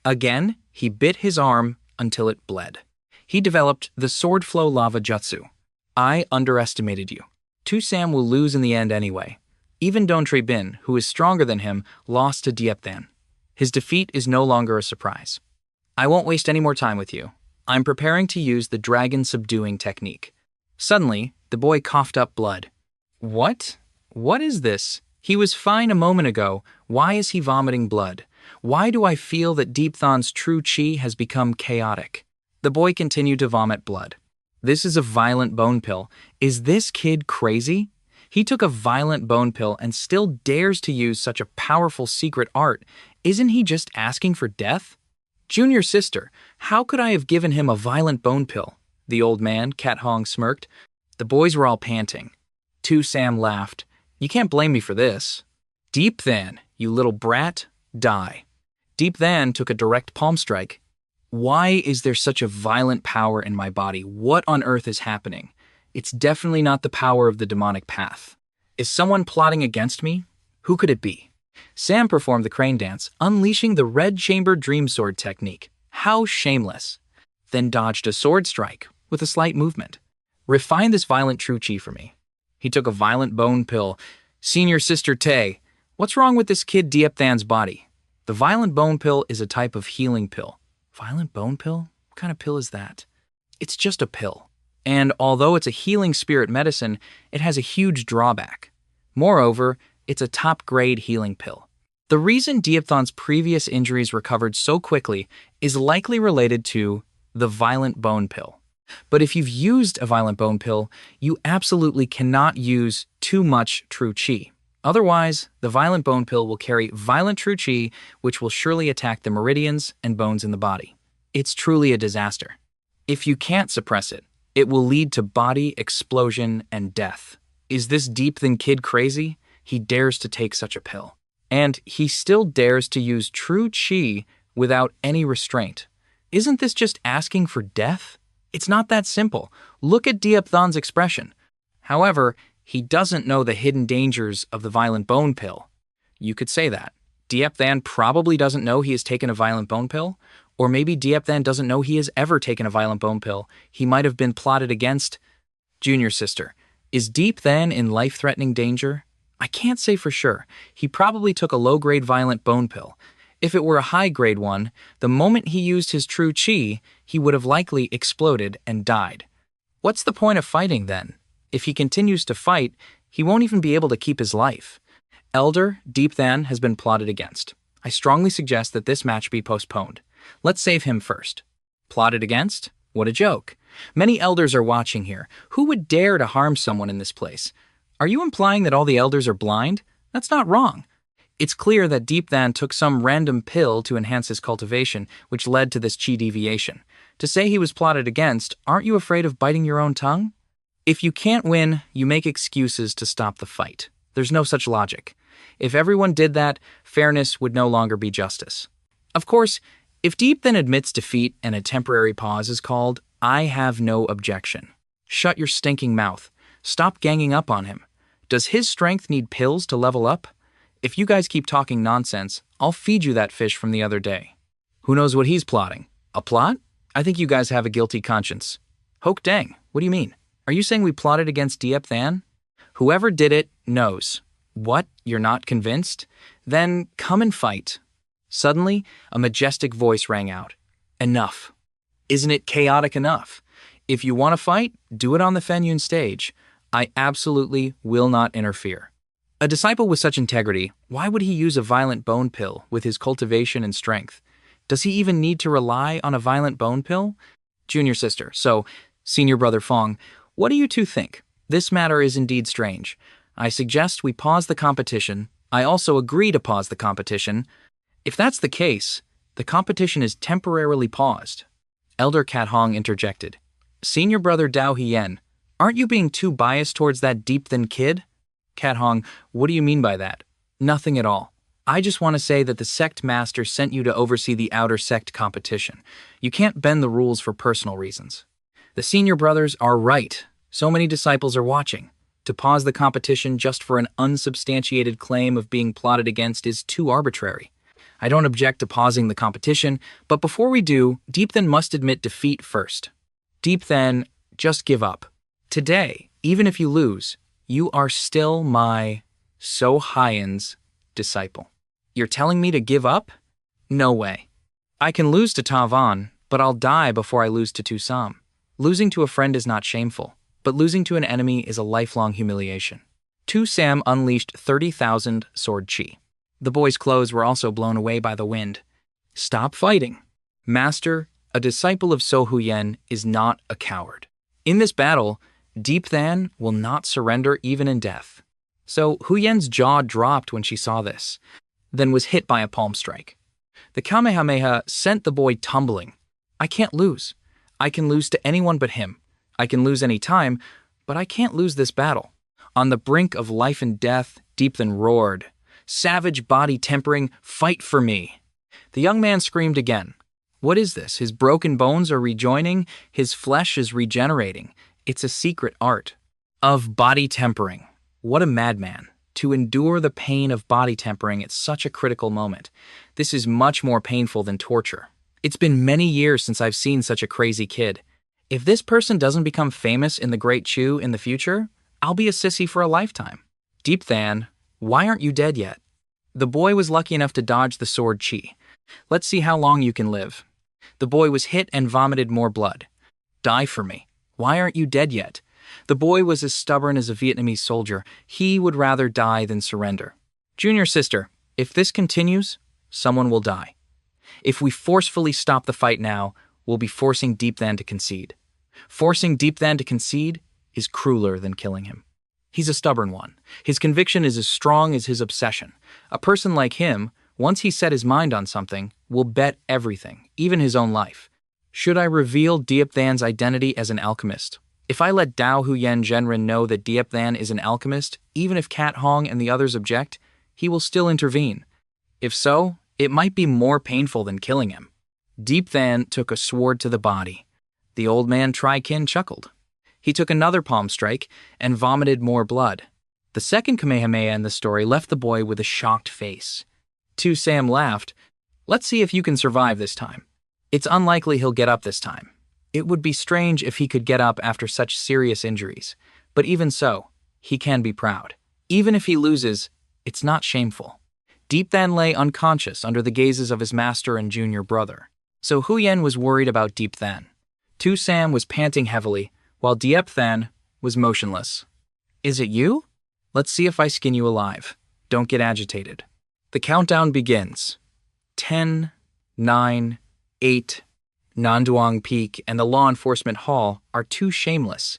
Again, he bit his arm until it bled. He developed the sword flow lava jutsu. I underestimated you. Tu Sam will lose in the end anyway. Even Dontri Bin, who is stronger than him, lost to Deepthan. His defeat is no longer a surprise. I won't waste any more time with you. I'm preparing to use the dragon subduing technique. Suddenly, the boy coughed up blood. What? What is this? He was fine a moment ago. Why is he vomiting blood? Why do I feel that Deep Than's true chi has become chaotic? The boy continued to vomit blood. This is a violent bone pill. Is this kid crazy? He took a violent bone pill and still dares to use such a powerful secret art. Isn't he just asking for death? Junior sister, how could I have given him a violent bone pill? The old man, Cat Hong, smirked. The boys were all panting. Sam laughed. You can't blame me for this. Deep Than, you little brat, die. Deep Than took a direct palm strike. Why is there such a violent power in my body? What on earth is happening? It's definitely not the power of the demonic path. Is someone plotting against me? Who could it be? Sam performed the crane dance, unleashing the red chamber dream sword technique. How shameless. Then dodged a sword strike with a slight movement. Refine this violent true chi for me. He took a violent bone pill. Senior sister Tay, what's wrong with this kid Deep Than's body? The violent bone pill is a type of healing pill. Violent bone pill? What kind of pill is that? It's just a pill. And although it's a healing spirit medicine, it has a huge drawback. Moreover, it's a top-grade healing pill. The reason Deep Than's previous injuries recovered so quickly is likely related to the violent bone pill. But if you've used a violent bone pill, you absolutely cannot use too much true chi. Otherwise, the violent bone pill will carry violent true chi, which will surely attack the meridians and bones in the body. It's truly a disaster. If you can't suppress it, it will lead to body explosion and death. Is this Deep Than kid crazy? He dares to take such a pill. And he still dares to use true chi without any restraint. Isn't this just asking for death? It's not that simple. Look at Deep Than's expression. However, he doesn't know the hidden dangers of the violent bone pill. You could say that. Deep Than probably doesn't know he has taken a violent bone pill, or maybe Deep Than doesn't know he has ever taken a violent bone pill. He might have been plotted against. Junior sister, is Deep Than in life-threatening danger? I can't say for sure. He probably took a low-grade violent bone pill. If it were a high-grade one, the moment he used his true chi, he would have likely exploded and died. What's the point of fighting then? If he continues to fight, he won't even be able to keep his life. Elder Deep Than has been plotted against. I strongly suggest that this match be postponed. Let's save him first. Plotted against? What a joke. Many elders are watching here. Who would dare to harm someone in this place? Are you implying that all the elders are blind? That's not wrong. It's clear that Deep Than took some random pill to enhance his cultivation, which led to this chi deviation. To say he was plotted against, aren't you afraid of biting your own tongue? If you can't win, you make excuses to stop the fight. There's no such logic. If everyone did that, fairness would no longer be justice. Of course, if Deep Than admits defeat and a temporary pause is called, I have no objection. Shut your stinking mouth. Stop ganging up on him. Does his strength need pills to level up? If you guys keep talking nonsense, I'll feed you that fish from the other day. Who knows what he's plotting? A plot? I think you guys have a guilty conscience. Hoke dang, what do you mean? Are you saying we plotted against Deep Than? Whoever did it knows. What? You're not convinced? Then come and fight. Suddenly, a majestic voice rang out. Enough. Isn't it chaotic enough? If you want to fight, do it on the Fenyun stage. I absolutely will not interfere. A disciple with such integrity, why would he use a violent bone pill with his cultivation and strength? Does he even need to rely on a violent bone pill? Junior sister, so, senior brother Fong, what do you two think? This matter is indeed strange. I suggest we pause the competition. I also agree to pause the competition. If that's the case, the competition is temporarily paused. Elder Cat Hong interjected. Senior brother Dao Hien, aren't you being too biased towards that Deep Than kid? Cat Hong, what do you mean by that? Nothing at all. I just want to say that the sect master sent you to oversee the outer sect competition. You can't bend the rules for personal reasons. The senior brothers are right. So many disciples are watching. To pause the competition just for an unsubstantiated claim of being plotted against is too arbitrary. I don't object to pausing the competition, but before we do, Deep Than must admit defeat first. Deep Than, just give up. Today, even if you lose, you are still my So-Hyen's disciple. You're telling me to give up? No way. I can lose to Tavan, but I'll die before I lose to Tusam. Losing to a friend is not shameful, but losing to an enemy is a lifelong humiliation. Tu Sam unleashed 30,000 sword chi. The boy's clothes were also blown away by the wind. Stop fighting. Master, a disciple of So Huyen is not a coward. In this battle, Deep Than will not surrender even in death. So Huyen's jaw dropped when she saw this, then was hit by a palm strike. The Kamehameha sent the boy tumbling. I can't lose. I can lose to anyone but him. I can lose any time, but I can't lose this battle. On the brink of life and death, Deep Than roared. Savage body tempering, fight for me. The young man screamed again. What is this? His broken bones are rejoining, his flesh is regenerating. It's a secret art of body tempering. What a madman. To endure the pain of body tempering at such a critical moment. This is much more painful than torture. It's been many years since I've seen such a crazy kid. If this person doesn't become famous in the Great Chu in the future, I'll be a sissy for a lifetime. Deep Than, why aren't you dead yet? The boy was lucky enough to dodge the sword chi. Let's see how long you can live. The boy was hit and vomited more blood. Die for me. Why aren't you dead yet? The boy was as stubborn as a Vietnamese soldier. He would rather die than surrender. Junior sister, if this continues, someone will die. If we forcefully stop the fight now, we'll be forcing Deep Than to concede. Forcing Deep Than to concede is crueler than killing him. He's a stubborn one. His conviction is as strong as his obsession. A person like him, once he set his mind on something, will bet everything, even his own life. Should I reveal Deep Than's identity as an alchemist? If I let Dao Huyen Zhenren know that Deep Than is an alchemist, even if Cat Hong and the others object, he will still intervene. If so, it might be more painful than killing him. Deep Than took a sword to the body. The old man Tri Kin chuckled. He took another palm strike and vomited more blood. The second Kamehameha in the story left the boy with a shocked face. Tu Sam laughed. Let's see if you can survive this time. It's unlikely he'll get up this time. It would be strange if he could get up after such serious injuries. But even so, he can be proud. Even if he loses, it's not shameful. Deep Than lay unconscious under the gazes of his master and junior brother. So Huyen was worried about Deep Than. Tu Sam was panting heavily, while Deep Than was motionless. Is it you? Let's see if I skin you alive. Don't get agitated. The countdown begins. 10, 9, 8. Nanduang Peak and the law enforcement hall are too shameless.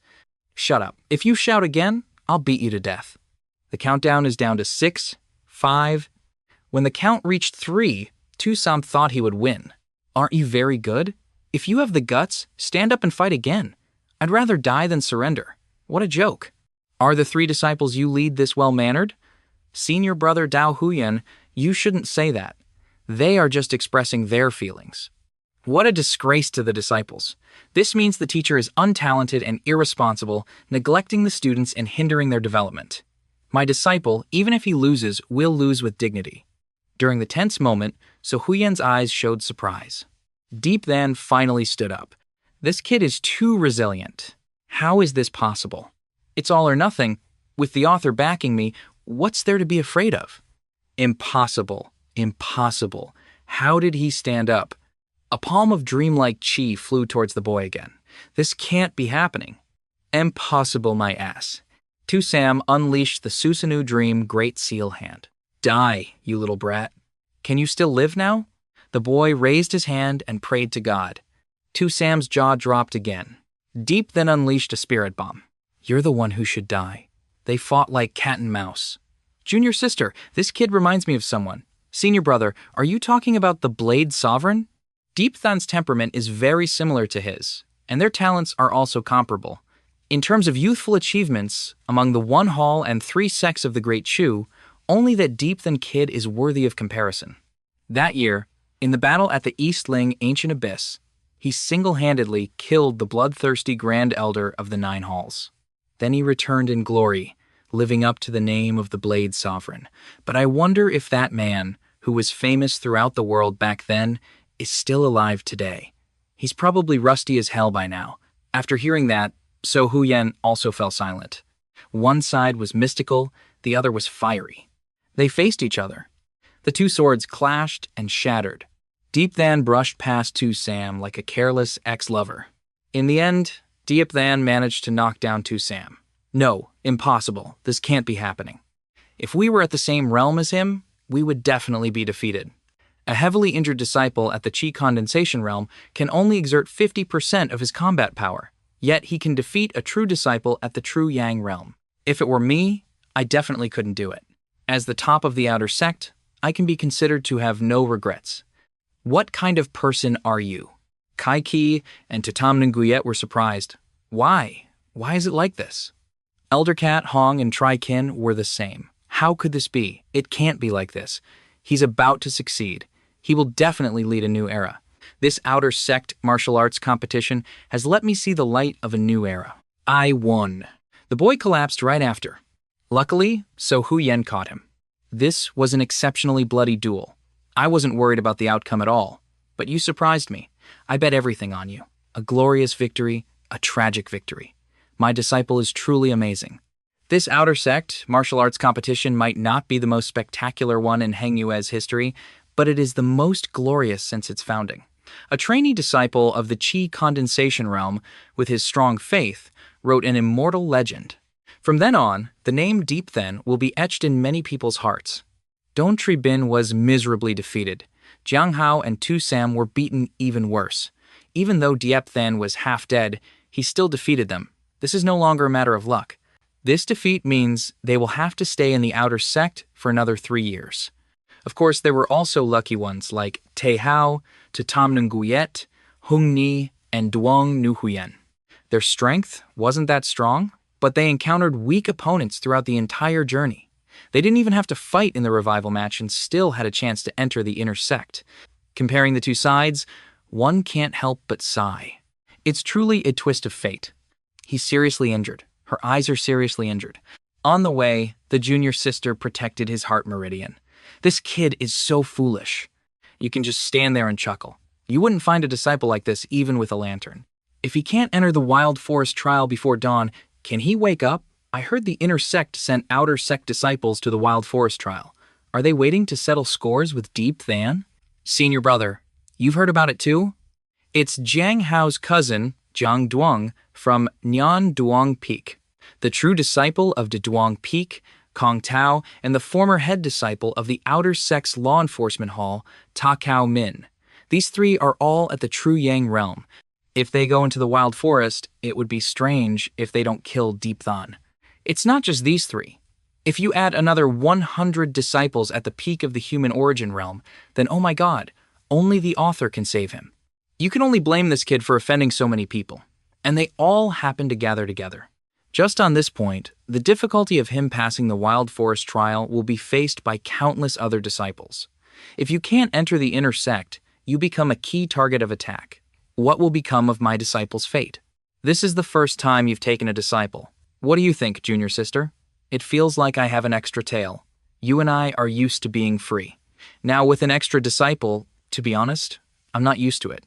Shut up. If you shout again, I'll beat you to death. The countdown is down to 6, 5. When the count reached 3, Tu Sam thought he would win. Aren't you very good? If you have the guts, stand up and fight again. I'd rather die than surrender. What a joke. Are the 3 disciples you lead this well-mannered? Senior brother Dao Huyen, you shouldn't say that. They are just expressing their feelings. What a disgrace to the disciples. This means the teacher is untalented and irresponsible, neglecting the students and hindering their development. My disciple, even if he loses, will lose with dignity. During the tense moment, So Huyen's eyes showed surprise. Deep Than finally stood up. This kid is too resilient. How is this possible? It's all or nothing. With the author backing me, what's there to be afraid of? Impossible. Impossible. How did he stand up? A palm of dreamlike chi flew towards the boy again. This can't be happening. Impossible, my ass. Tu Sam unleashed the Susanu Dream Great Seal Hand. Die, you little brat. Can you still live now? The boy raised his hand and prayed to God. Tu Sam's jaw dropped again. Deep then unleashed a spirit bomb. You're the one who should die. They fought like cat and mouse. Junior sister, this kid reminds me of someone. Senior brother, are you talking about the Blade Sovereign? Deep Than's temperament is very similar to his, and their talents are also comparable. In terms of youthful achievements, among the 1 hall and 3 sects of the Great Chu, only that Deep Than kid is worthy of comparison. That year, in the battle at the East Ling Ancient Abyss, he single-handedly killed the bloodthirsty Grand Elder of the 9 halls. Then he returned in glory, living up to the name of the Blade Sovereign. But I wonder if that man, who was famous throughout the world back then, is still alive today. He's probably rusty as hell by now. After hearing that, So Huyen also fell silent. One side was mystical, the other was fiery. They faced each other. The 2 swords clashed and shattered. Deep Than brushed past Tu Sam like a careless ex-lover. In the end, Deep Than managed to knock down Tu Sam. No, Impossible. This can't be happening. If we were at the same realm as him, we would definitely be defeated. A heavily injured disciple at the Qi condensation realm can only exert 50% of his combat power, yet he can defeat a true disciple at the true Yang realm. If it were me, I definitely couldn't do it. As the top of the outer sect, I can be considered to have no regrets. What kind of person are you? Kai Ki and Tatam Nguyet were surprised. Why? Why is it like this? Elder Cat, Hong, and Tri Kin were the same. How could this be? It can't be like this. He's about to succeed. He will definitely lead a new era. This outer sect martial arts competition has let me see the light of a new era. I won. The boy collapsed right after. Luckily, So Hu Yen caught him. This was an exceptionally bloody duel. I wasn't worried about the outcome at all, but you surprised me. I bet everything on you. A glorious victory, a tragic victory. My disciple is truly amazing. This outer sect martial arts competition might not be the most spectacular one in Hengyue's history, but it is the most glorious since its founding. A trainee disciple of the Qi condensation realm, with his strong faith, wrote an immortal legend. From then on, the name Deep Then will be etched in many people's hearts. Don Tri Bin was miserably defeated. Jiang Hao and Tu Sam were beaten even worse. Even though Diep Then was half dead, he still defeated them. This is no longer a matter of luck. This defeat means they will have to stay in the outer sect for another 3 years. Of course, there were also lucky ones like Te Hao, Tatam Nguyet, Hung Ni, and Duong Nu Huyen. Their strength wasn't that strong, but they encountered weak opponents throughout the entire journey. They didn't even have to fight in the revival match and still had a chance to enter the inner sect. Comparing the two sides, one can't help but sigh. It's truly a twist of fate. He's seriously injured. Her eyes are seriously injured. On the way, the junior sister protected his heart meridian. This kid is so foolish. You can just stand there and chuckle. You wouldn't find a disciple like this even with a lantern. If he can't enter the wild forest trial before dawn, can he wake up? I heard the inner sect sent outer sect disciples to the wild forest trial. Are they waiting to settle scores with Deep Than? Senior brother, you've heard about it too? It's Jiang Hao's cousin, Jiang Duong, from Nyan Duong Peak, the true disciple of De Duong Peak, Kong Tao, and the former head disciple of the Outer Sect's law enforcement hall, Ta Kao Min. These three are all at the true Yang realm. If they go into the wild forest, it would be strange if they don't kill Deep Than. It's not just these three. If you add another 100 disciples at the peak of the human origin realm, then oh my god, only the author can save him. You can only blame this kid for offending so many people. And they all happen to gather together. Just on this point, the difficulty of him passing the wild forest trial will be faced by countless other disciples. If you can't enter the inner sect, you become a key target of attack. What will become of my disciple's fate? This is the first time you've taken a disciple. What do you think, junior sister? It feels like I have an extra tail. You and I are used to being free. Now with an extra disciple, to be honest, I'm not used to it.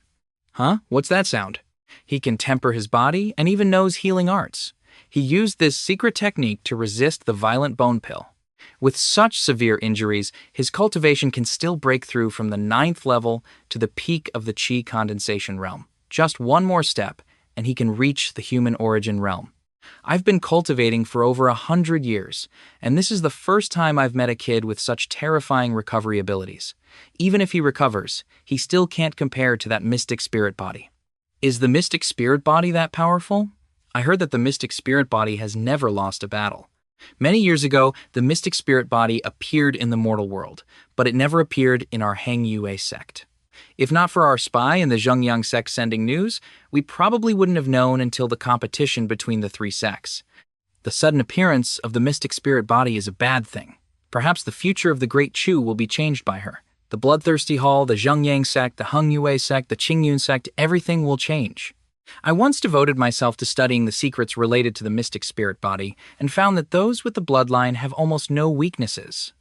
Huh? What's that sound? He can temper his body and even knows healing arts. He used this secret technique to resist the violent bone pill. With such severe injuries, his cultivation can still break through from the 9th level to the peak of the Qi condensation realm. Just one more step, and he can reach the human origin realm. I've been cultivating for over 100 years, and this is the first time I've met a kid with such terrifying recovery abilities. Even if he recovers, he still can't compare to that mystic spirit body. Is the mystic spirit body that powerful? I heard that the mystic spirit body has never lost a battle. Many years ago, the mystic spirit body appeared in the mortal world, but it never appeared in our Hengyue sect. If not for our spy and the Zhengyang sect sending news, we probably wouldn't have known until the competition between the three sects. The sudden appearance of the mystic spirit body is a bad thing. Perhaps the future of the Great Chu will be changed by her. The Bloodthirsty Hall, the Zhengyang sect, the Hengyue sect, the Qingyun sect, everything will change. I once devoted myself to studying the secrets related to the mystic spirit body and found that those with the bloodline have almost no weaknesses.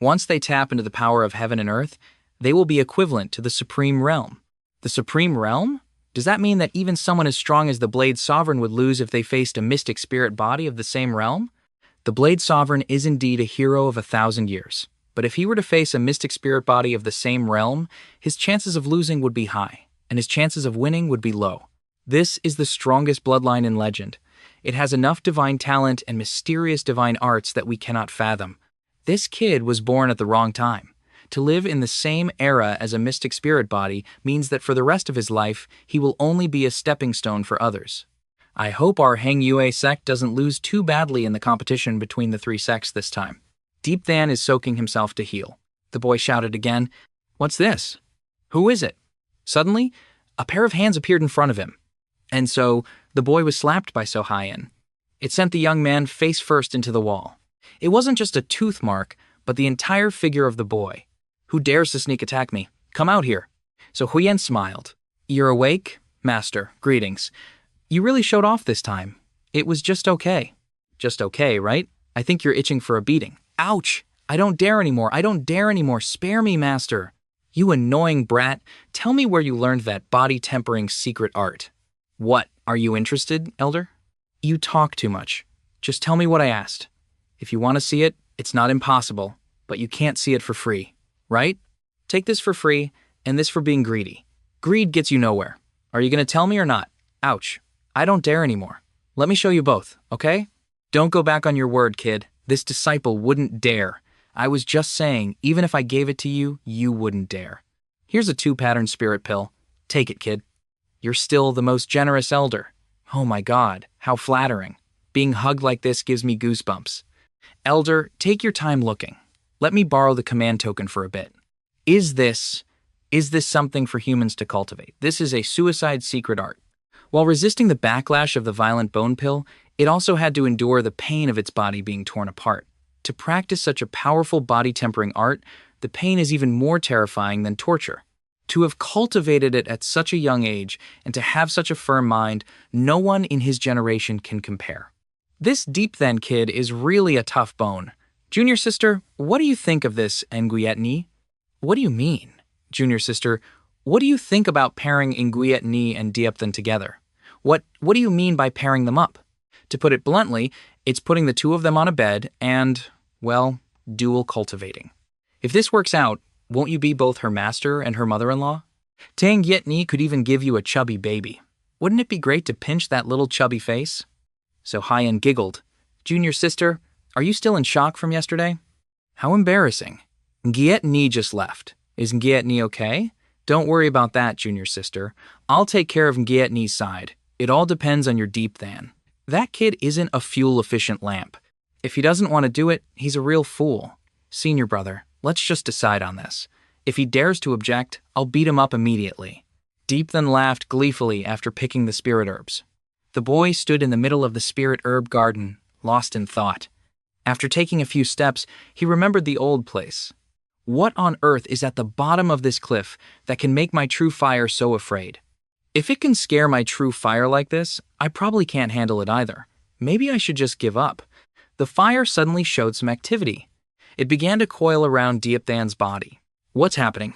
Once they tap into the power of heaven and earth, they will be equivalent to the Supreme Realm. The Supreme Realm? Does that mean that even someone as strong as the Blade Sovereign would lose if they faced a mystic spirit body of the same realm? The Blade Sovereign is indeed a hero of 1,000 years. But if he were to face a mystic spirit body of the same realm, his chances of losing would be high, and his chances of winning would be low. This is the strongest bloodline in legend. It has enough divine talent and mysterious divine arts that we cannot fathom. This kid was born at the wrong time. To live in the same era as a mystic spirit body means that for the rest of his life, he will only be a stepping stone for others. I hope our Hangyue sect doesn't lose too badly in the competition between the three sects this time. Deep Than is soaking himself to heal. The boy shouted again, "What's this? Who is it?" Suddenly, a pair of hands appeared in front of him. And so, the boy was slapped by Sohyan. It sent the young man face first into the wall. It wasn't just a tooth mark, but the entire figure of the boy. "Who dares to sneak attack me? Come out here." So Huyen smiled. "You're awake? Master, greetings. You really showed off this time. It was just okay." "Just okay, right? I think you're itching for a beating." "Ouch! I don't dare anymore. I don't dare anymore. Spare me, master." "You annoying brat. Tell me where you learned that body-tempering secret art." "What? Are you interested, elder?" "You talk too much. Just tell me what I asked. If you want to see it, it's not impossible, but you can't see it for free. Right? Take this for free, and this for being greedy. Greed gets you nowhere. Are you going to tell me or not?" "Ouch. I don't dare anymore. Let me show you both, okay?" "Don't go back on your word, kid. This disciple wouldn't dare. I was just saying, even if I gave it to you, you wouldn't dare. Here's a 2-pattern spirit pill. Take it, kid. You're still the most generous elder. Oh my God, how flattering. Being hugged like this gives me goosebumps. Elder, take your time looking. Let me borrow the command token for a bit. Is this something for humans to cultivate? This is a suicide secret art." While resisting the backlash of the violent bone pill, it also had to endure the pain of its body being torn apart. To practice such a powerful body-tempering art, the pain is even more terrifying than torture. To have cultivated it at such a young age and to have such a firm mind, no one in his generation can compare. This Deep Than kid is really a tough bone. Junior sister, what do you think of this Nguyen Ni? What do you mean? Junior sister, what do you think about pairing Nguyen Ni and Diep Than together? What do you mean by pairing them up? To put it bluntly, it's putting the two of them on a bed and, well, dual cultivating. If this works out, won't you be both her master and her mother-in-law? Tang Yet Ni could even give you a chubby baby. Wouldn't it be great to pinch that little chubby face? So Hyan giggled. Junior sister, are you still in shock from yesterday? How embarrassing. Ngiet Ni just left. Is Ngiet Ni okay? Don't worry about that, junior sister. I'll take care of Ngiet Ni's side. It all depends on your Deep Than. That kid isn't a fuel-efficient lamp. If he doesn't want to do it, he's a real fool. Senior brother, let's just decide on this. If he dares to object, I'll beat him up immediately. Deep Than laughed gleefully after picking the spirit herbs. The boy stood in the middle of the spirit herb garden, lost in thought. After taking a few steps, he remembered the old place. What on earth is at the bottom of this cliff that can make my true fire so afraid? If it can scare my true fire like this, I probably can't handle it either. Maybe I should just give up. The fire suddenly showed some activity. It began to coil around Deep Than's body. What's happening?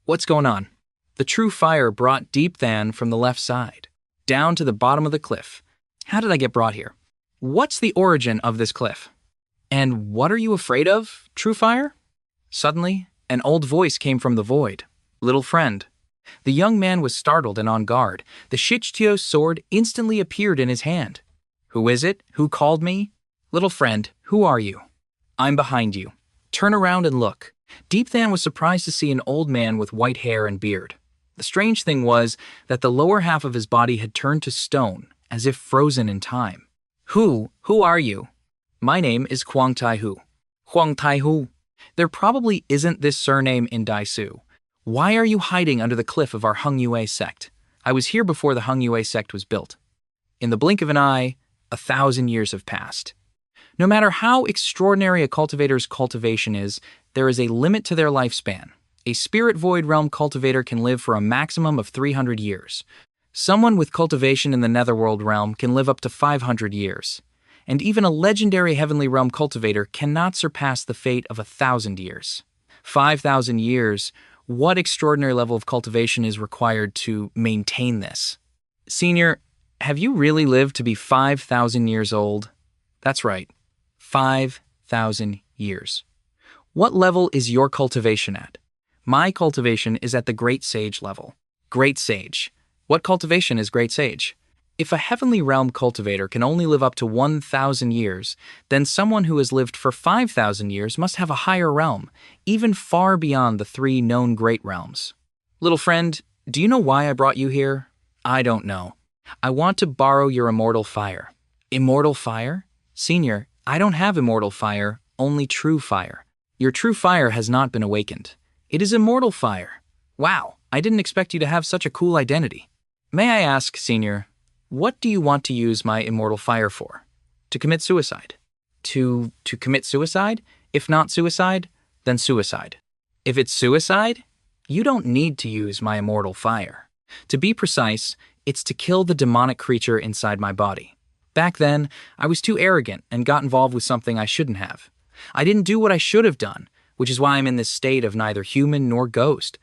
What's going on? The true fire brought Deep Than from the left side, down to the bottom of the cliff. How did I get brought here? What's the origin of this cliff? And what are you afraid of, true fire? Suddenly, an old voice came from the void. Little friend. The young man was startled and on guard. The Shichtio's sword instantly appeared in his hand. Who is it? Who called me? Little friend, who are you? I'm behind you. Turn around and look. Deep Than was surprised to see an old man with white hair and beard. The strange thing was that the lower half of his body had turned to stone, as if frozen in time. Who are you? My name is Huang Tai-hu. Huang Tai-hu. There probably isn't this surname in Daisu. Why are you hiding under the cliff of our Hangyue sect? I was here before the Hangyue sect was built. In the blink of an eye, 1,000 years have passed. No matter how extraordinary a cultivator's cultivation is, there is a limit to their lifespan. A spirit void realm cultivator can live for a maximum of 300 years. Someone with cultivation in the netherworld realm can live up to 500 years. And even a legendary heavenly realm cultivator cannot surpass the fate of 1,000 years. 5,000 years, what extraordinary level of cultivation is required to maintain this? Senior, have you really lived to be 5,000 years old? That's right, 5,000 years. What level is your cultivation at? My cultivation is at the Great Sage level. Great Sage. What cultivation is Great Sage? If a heavenly realm cultivator can only live up to 1,000 years, then someone who has lived for 5,000 years must have a higher realm, even far beyond the three known great realms. Little friend, do you know why I brought you here? I don't know. I want to borrow your immortal fire. Immortal fire? Senior, I don't have immortal fire, only true fire. Your true fire has not been awakened. It is immortal fire. Wow, I didn't expect you to have such a cool identity. May I ask, Senior, what do you want to use my immortal fire for? To commit suicide? To commit suicide? If not suicide, then suicide. If it's suicide, you don't need to use my immortal fire. To be precise, it's to kill the demonic creature inside my body. Back then, I was too arrogant and got involved with something I shouldn't have. I didn't do what I should have done, which is why I'm in this state of neither human nor ghost.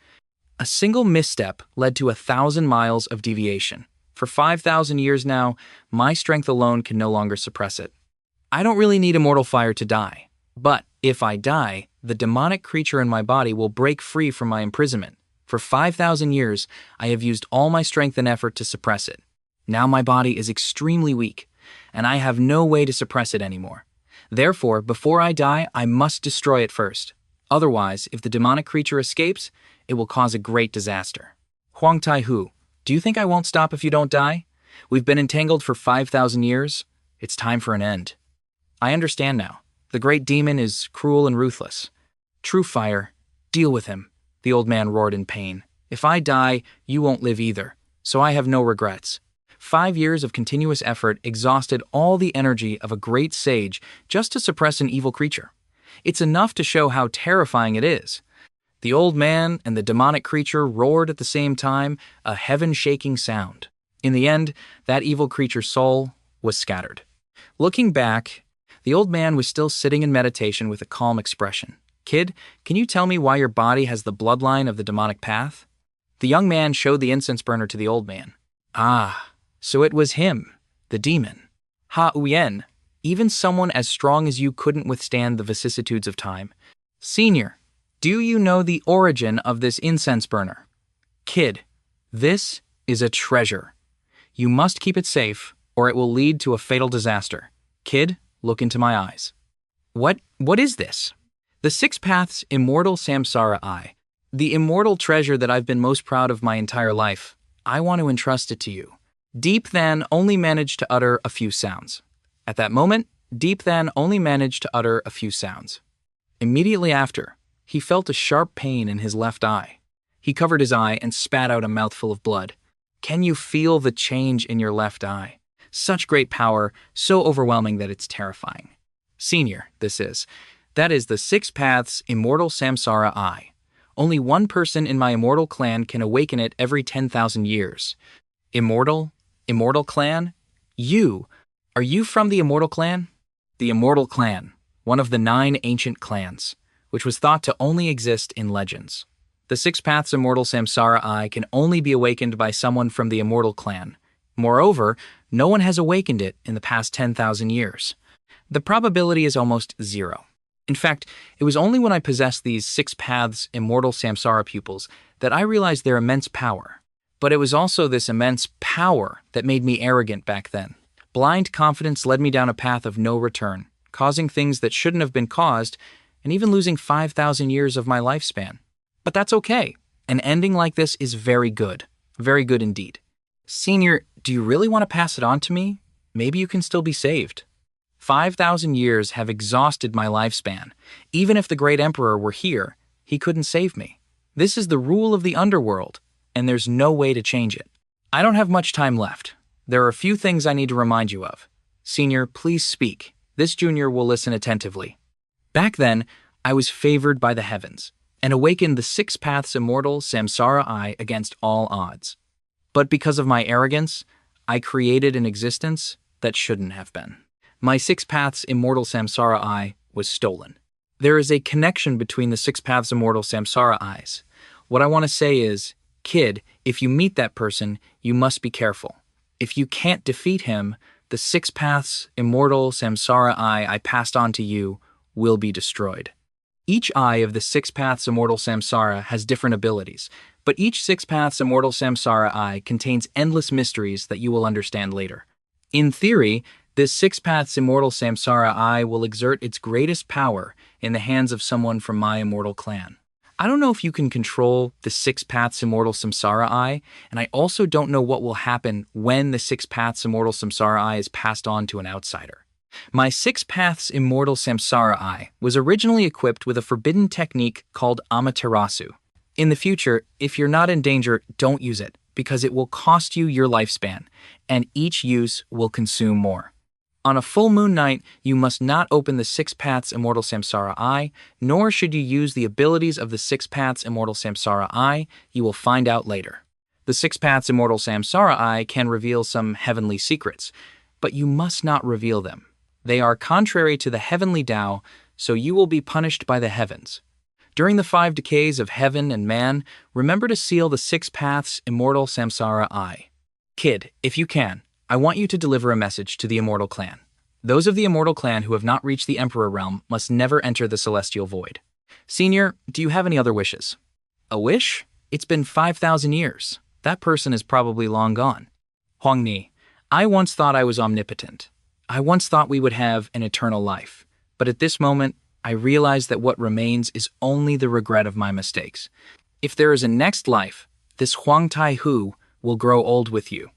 A single misstep led to 1,000 miles of deviation. For 5,000 years now, my strength alone can no longer suppress it. I don't really need immortal fire to die, but if I die, the demonic creature in my body will break free from my imprisonment. For 5,000 years, I have used all my strength and effort to suppress it. Now my body is extremely weak, and I have no way to suppress it anymore. Therefore, before I die, I must destroy it first. Otherwise, if the demonic creature escapes, it will cause a great disaster. Huang Tai-hu, do you think I won't stop if you don't die? We've been entangled for 5,000 years. It's time for an end. I understand now. The great demon is cruel and ruthless. True fire, deal with him, the old man roared in pain. If I die, you won't live either, so I have no regrets. 5 years of continuous effort exhausted all the energy of a great sage just to suppress an evil creature. It's enough to show how terrifying it is. The old man and the demonic creature roared at the same time, a heaven-shaking sound. In the end, that evil creature's soul was scattered. Looking back, the old man was still sitting in meditation with a calm expression. Kid, can you tell me why your body has the bloodline of the demonic path? The young man showed the incense burner to the old man. Ah, so it was him, the demon. Ha-Uyen, even someone as strong as you couldn't withstand the vicissitudes of time. Senior, do you know the origin of this incense burner? Kid, this is a treasure. You must keep it safe, or it will lead to a fatal disaster. Kid, look into my eyes. What is this? The Six Paths Immortal Samsara Eye. The immortal treasure that I've been most proud of my entire life. I want to entrust it to you. Deep Than only managed to utter a few sounds. At that moment, Deep Than only managed to utter a few sounds. Immediately after, he felt a sharp pain in his left eye. He covered his eye and spat out a mouthful of blood. Can you feel the change in your left eye? Such great power, so overwhelming that it's terrifying. Senior, this is. That is the Six Paths Immortal Samsara Eye. Only one person in my immortal clan can awaken it every 10,000 years. Immortal? Immortal clan? You? Are you from the immortal clan? The immortal clan, one of the 9 ancient clans, which was thought to only exist in legends. The Six Paths Immortal Samsara Eye can only be awakened by someone from the immortal clan. Moreover, no one has awakened it in the past 10,000 years. The probability is almost 0. In fact, it was only when I possessed these Six Paths Immortal Samsara pupils that I realized their immense power. But it was also this immense power that made me arrogant back then. Blind confidence led me down a path of no return, causing things that shouldn't have been caused, and even losing 5,000 years of my lifespan. But that's okay. An ending like this is very good indeed. Senior, do you really want to pass it on to me? Maybe you can still be saved. 5,000 years have exhausted my lifespan. Even if the great emperor were here, he couldn't save me. This is the rule of the underworld, and there's no way to change it. I don't have much time left. There are a few things I need to remind you of. Senior, please speak. This junior will listen attentively. Back then, I was favored by the heavens, and awakened the Six Paths Immortal Samsara Eye against all odds. But because of my arrogance, I created an existence that shouldn't have been. My Six Paths Immortal Samsara Eye was stolen. There is a connection between the Six Paths Immortal Samsara Eyes. What I want to say is, kid, if you meet that person, you must be careful. If you can't defeat him, the Six Paths Immortal Samsara Eye I passed on to you will be destroyed. Each eye of the Six Paths Immortal Samsara has different abilities, But each six paths immortal samsara eye contains endless mysteries that you will understand later. In theory, this six paths immortal samsara eye will exert its greatest power in the hands of someone from my immortal clan. I don't know if you can control the six paths immortal samsara eye, and I also don't know what will happen when the six paths immortal samsara eye is passed on to an outsider. My six paths immortal samsara eye was originally equipped with a forbidden technique called amaterasu. In the future, if you're not in danger, don't use it, because it will cost you your lifespan, and each use will consume more. On a full moon night, you must not open the six paths immortal samsara eye, nor should you use the abilities of the six paths immortal samsara eye. You will find out later. The six paths immortal samsara eye can reveal some heavenly secrets, but you must not reveal them. They are contrary to the heavenly Tao, so you will be punished by the heavens. During the 5 decays of heaven and man, remember to seal the six paths immortal samsara eye. Kid, if you can, I want you to deliver a message to the immortal clan. Those of the immortal clan who have not reached the emperor realm must never enter the celestial void. Senior, do you have any other wishes? A wish? It's been 5,000 years. That person is probably long gone. Huang Ni, I once thought I was omnipotent. I once thought we would have an eternal life. But at this moment, I realize that what remains is only the regret of my mistakes. If there is a next life, this Huang Tai Hu will grow old with you.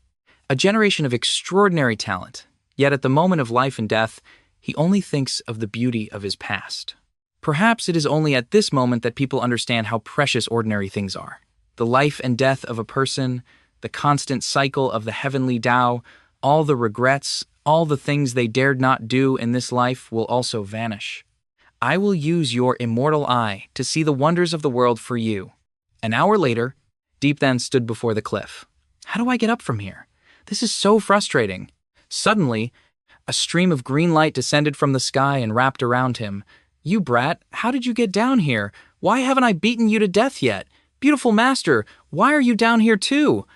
A generation of extraordinary talent, yet at the moment of life and death, he only thinks of the beauty of his past. Perhaps it is only at this moment that people understand how precious ordinary things are. The life and death of a person, the constant cycle of the heavenly Tao, all the regrets, all the things they dared not do in this life will also vanish. I will use your immortal eye to see the wonders of the world for you. An hour later, Deep then stood before the cliff. How do I get up from here? This is so frustrating. Suddenly, a stream of green light descended from the sky and wrapped around him. You brat, how did you get down here? Why haven't I beaten you to death yet? Beautiful master, why are you down here too?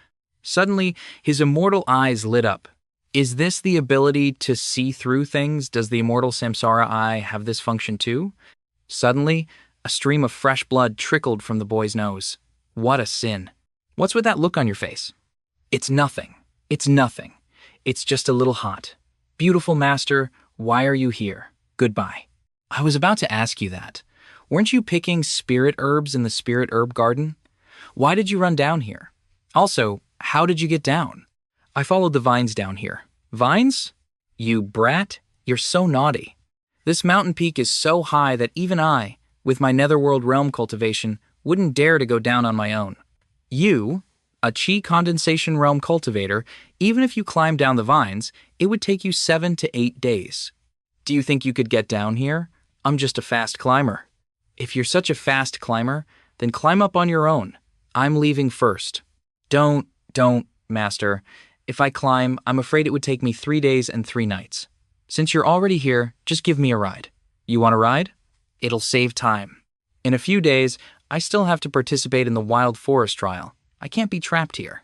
Suddenly, his immortal eyes lit up. Is this the ability to see through things? Does the immortal samsara eye have this function too? Suddenly, a stream of fresh blood trickled from the boy's nose. What a sin. What's with that look on your face? It's nothing. It's nothing. It's just a little hot. Beautiful master, why are you here? Goodbye. I was about to ask you that. Weren't you picking spirit herbs in the spirit herb garden? Why did you run down here? Also, how did you get down? I followed the vines down here. Vines? You brat, you're so naughty. This mountain peak is so high that even I, with my netherworld realm cultivation, wouldn't dare to go down on my own. You, a chi condensation realm cultivator, even if you climbed down the vines, it would take you 7 to 8 days. Do you think you could get down here? I'm just a fast climber. If you're such a fast climber, then climb up on your own. I'm leaving first. Don't, master. If I climb, I'm afraid it would take me 3 days and 3 nights. Since you're already here, just give me a ride. You want a ride? It'll save time. In a few days, I still have to participate in the wild forest trial. I can't be trapped here.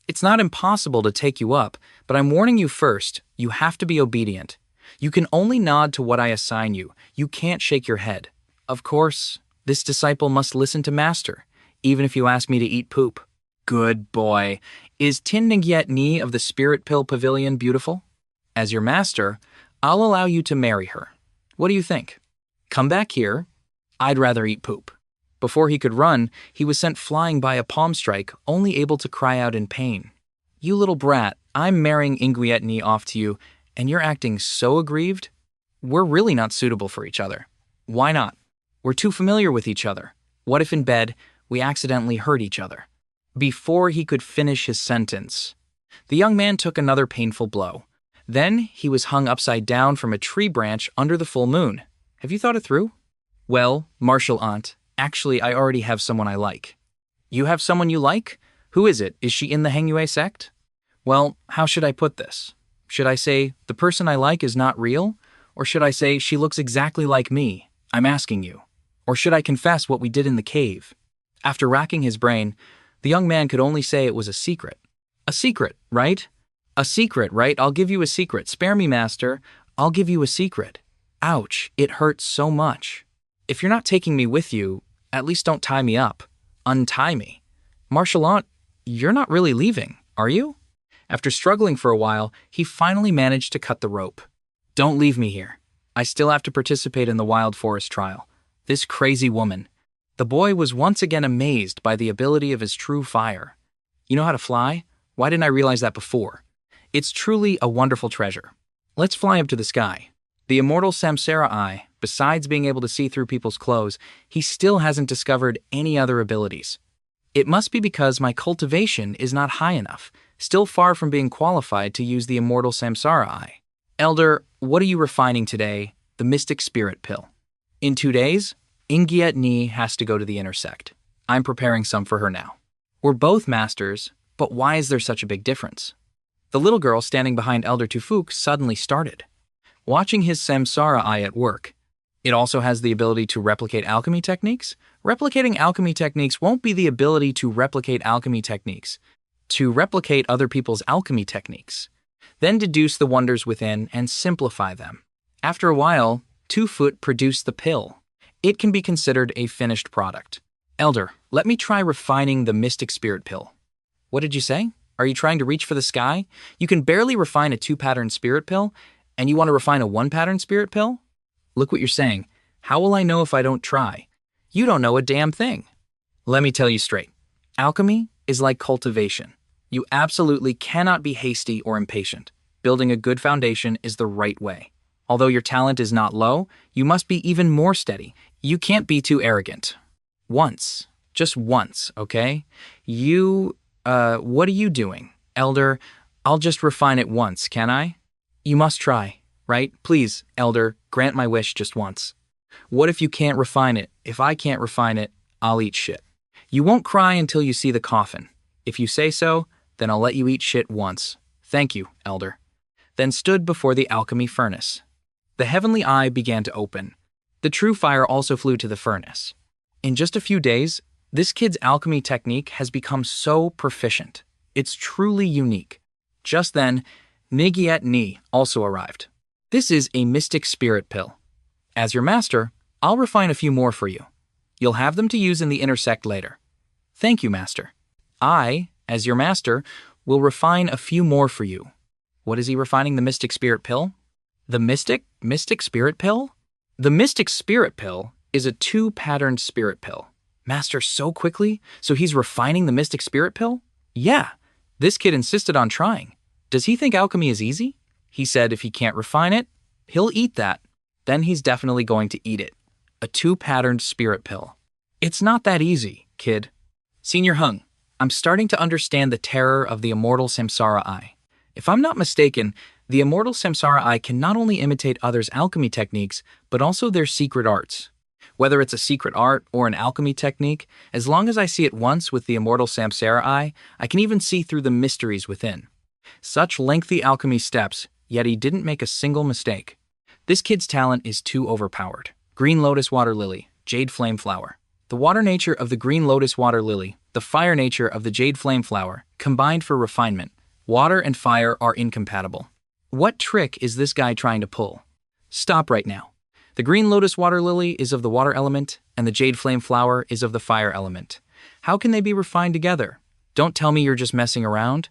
It's not impossible to take you up, but I'm warning you first, you have to be obedient. You can only nod to what I assign you. You can't shake your head. Of course, this disciple must listen to master, even if you ask me to eat poop. Good boy. Is Tin Ngyet Ni of the Spirit Pill Pavilion beautiful? As your master, I'll allow you to marry her. What do you think? Come back here. I'd rather eat poop. Before he could run, he was sent flying by a palm strike, only able to cry out in pain. You little brat, I'm marrying Ngyet Ni off to you, and you're acting so aggrieved? We're really not suitable for each other. Why not? We're too familiar with each other. What if in bed, we accidentally hurt each other? Before he could finish his sentence, the young man took another painful blow. Then he was hung upside down from a tree branch under the full moon. Have you thought it through? Well, martial aunt, actually I already have someone I like. You have someone you like? Who is it? Is she in the Hangyue sect? Well, how should I put this? Should I say, the person I like is not real? Or should I say, she looks exactly like me? I'm asking you. Or should I confess what we did in the cave? After racking his brain, the young man could only say it was a secret. A secret, right? A secret, right? I'll give you a secret. Spare me, master. I'll give you a secret. Ouch, it hurts so much. If you're not taking me with you, at least don't tie me up. Untie me. Martial art, you're not really leaving, are you? After struggling for a while, he finally managed to cut the rope. Don't leave me here. I still have to participate in the wild forest trial. This crazy woman. The boy was once again amazed by the ability of his true fire. You know how to fly? Why didn't I realize that before? It's truly a wonderful treasure. Let's fly up to the sky. The immortal Samsara Eye, besides being able to see through people's clothes, he still hasn't discovered any other abilities. It must be because my cultivation is not high enough, still far from being qualified to use the immortal Samsara Eye. Elder, what are you refining today? The Mystic Spirit Pill. In 2 days, Ingiet Ni has to go to the intersect. I'm preparing some for her now. We're both masters, but why is there such a big difference? The little girl standing behind Elder Tufuk suddenly started. Watching his Samsara Eye at work. It also has the ability to replicate alchemy techniques? Replicating alchemy techniques won't be the ability to replicate alchemy techniques. To replicate other people's alchemy techniques. Then deduce the wonders within and simplify them. After a while, Tufut produced the pill. It can be considered a finished product. Elder, let me try refining the Mystic Spirit Pill. What did you say? Are you trying to reach for the sky? You can barely refine a 2-pattern spirit pill, and you want to refine a 1-pattern spirit pill? Look what you're saying. How will I know if I don't try? You don't know a damn thing. Let me tell you straight. Alchemy is like cultivation. You absolutely cannot be hasty or impatient. Building a good foundation is the right way. Although your talent is not low, you must be even more steady. You can't be too arrogant. Once. Just once, okay? What are you doing? Elder, I'll just refine it once, can I? You must try, right? Please, Elder, grant my wish just once. What if you can't refine it? If I can't refine it, I'll eat shit. You won't cry until you see the coffin. If you say so, then I'll let you eat shit once. Thank you, Elder. Then stood before the alchemy furnace. The heavenly eye began to open. The true fire also flew to the furnace. In just a few days, this kid's alchemy technique has become so proficient. It's truly unique. Just then, Nigiet Ni also arrived. This is a mystic spirit pill. As your master, I'll refine a few more for you. You'll have them to use in the intersect later. Thank you, master. I, as your master, will refine a few more for you. What is he refining the mystic spirit pill? The mystic spirit pill? The mystic spirit pill is a 2-patterned spirit pill. Master, so quickly? So he's refining the mystic spirit pill? Yeah, this kid insisted on trying. Does he think alchemy is easy? He said if he can't refine it, he'll eat that. Then he's definitely going to eat it. A 2-patterned spirit pill. It's not that easy, kid. Senior Hung, I'm starting to understand the terror of the immortal Samsara Eye. If I'm not mistaken, the immortal Samsara Eye can not only imitate others' alchemy techniques, but also their secret arts. Whether it's a secret art or an alchemy technique, as long as I see it once with the immortal Samsara Eye, I can even see through the mysteries within. Such lengthy alchemy steps, yet he didn't make a single mistake. This kid's talent is too overpowered. Green Lotus Water Lily, Jade Flame Flower. The water nature of the Green Lotus Water Lily, the fire nature of the Jade Flame Flower, combined for refinement. Water and fire are incompatible. What trick is this guy trying to pull? Stop right now. The Green Lotus Water Lily is of the water element, and the Jade Flame Flower is of the fire element. How can they be refined together? Don't tell me you're just messing around.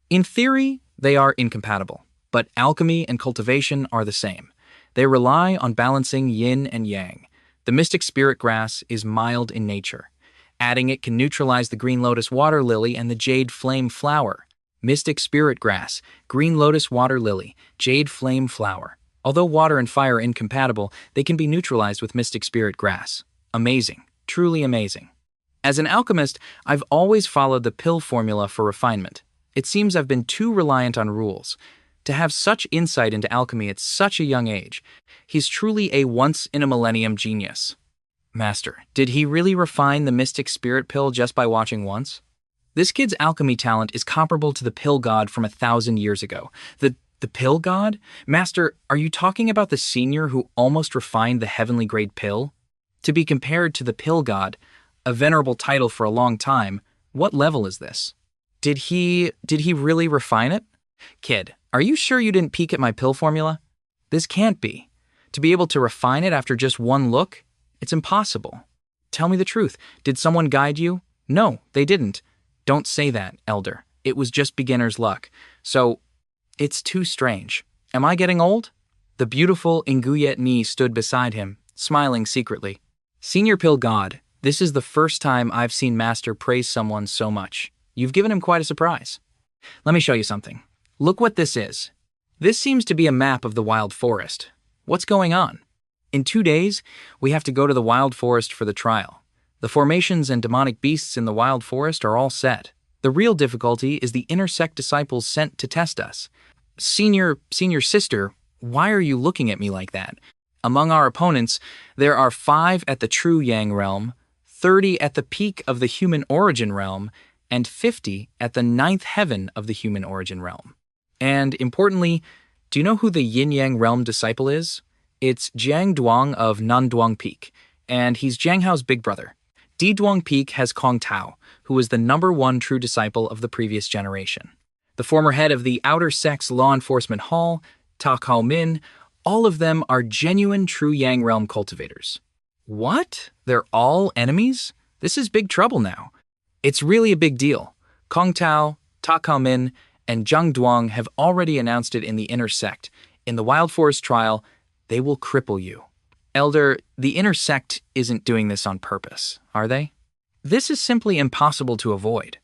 In theory, they are incompatible, but alchemy and cultivation are the same. They rely on balancing yin and yang. The mystic spirit grass is mild in nature. Adding it can neutralize the Green Lotus Water Lily and the Jade Flame Flower. Mystic spirit grass, Green Lotus Water Lily, Jade Flame Flower. Although water and fire are incompatible, they can be neutralized with mystic spirit grass. Amazing. Truly amazing. As an alchemist, I've always followed the pill formula for refinement. It seems I've been too reliant on rules. To have such insight into alchemy at such a young age, he's truly a once-in-a-millennium genius. Master, did he really refine the mystic spirit pill just by watching once? This kid's alchemy talent is comparable to the pill god from 1,000 years ago. The pill god? Master, are you talking about the senior who almost refined the heavenly grade pill? To be compared to the pill god, a venerable title for a long time, what level is this? Did he really refine it? Kid, are you sure you didn't peek at my pill formula? This can't be. To be able to refine it after just one look? It's impossible. Tell me the truth. Did someone guide you? No, they didn't. Don't say that, Elder. It was just beginner's luck. So, it's too strange. Am I getting old? The beautiful Nguyet Ni stood beside him, smiling secretly. Senior Pill God, this is the first time I've seen Master praise someone so much. You've given him quite a surprise. Let me show you something. Look what this is. This seems to be a map of the wild forest. What's going on? In 2 days, we have to go to the wild forest for the trial. The formations and demonic beasts in the wild forest are all set. The real difficulty is the inner sect disciples sent to test us. Senior sister, why are you looking at me like that? Among our opponents, there are 5 at the true Yang realm, 30 at the peak of the human origin realm, and 50 at the 9th heaven of the human origin realm. And importantly, do you know who the Yin-Yang realm disciple is? It's Jiang Duang of Nanduang Peak, and he's Jiang Hao's big brother. Di Duang Peak has Kong Tao, who was the #1 true disciple of the previous generation. The former head of the Outer Sect's Law Enforcement Hall, Ta Kao Min, all of them are genuine true Yang realm cultivators. What? They're all enemies? This is big trouble now. It's really a big deal. Kong Tao, Ta Kao Min, and Zhang Duang have already announced it in the Inner Sect. In the Wild Forest trial, they will cripple you. Elder, the Inner Sect isn't doing this on purpose, are they? This is simply impossible to avoid.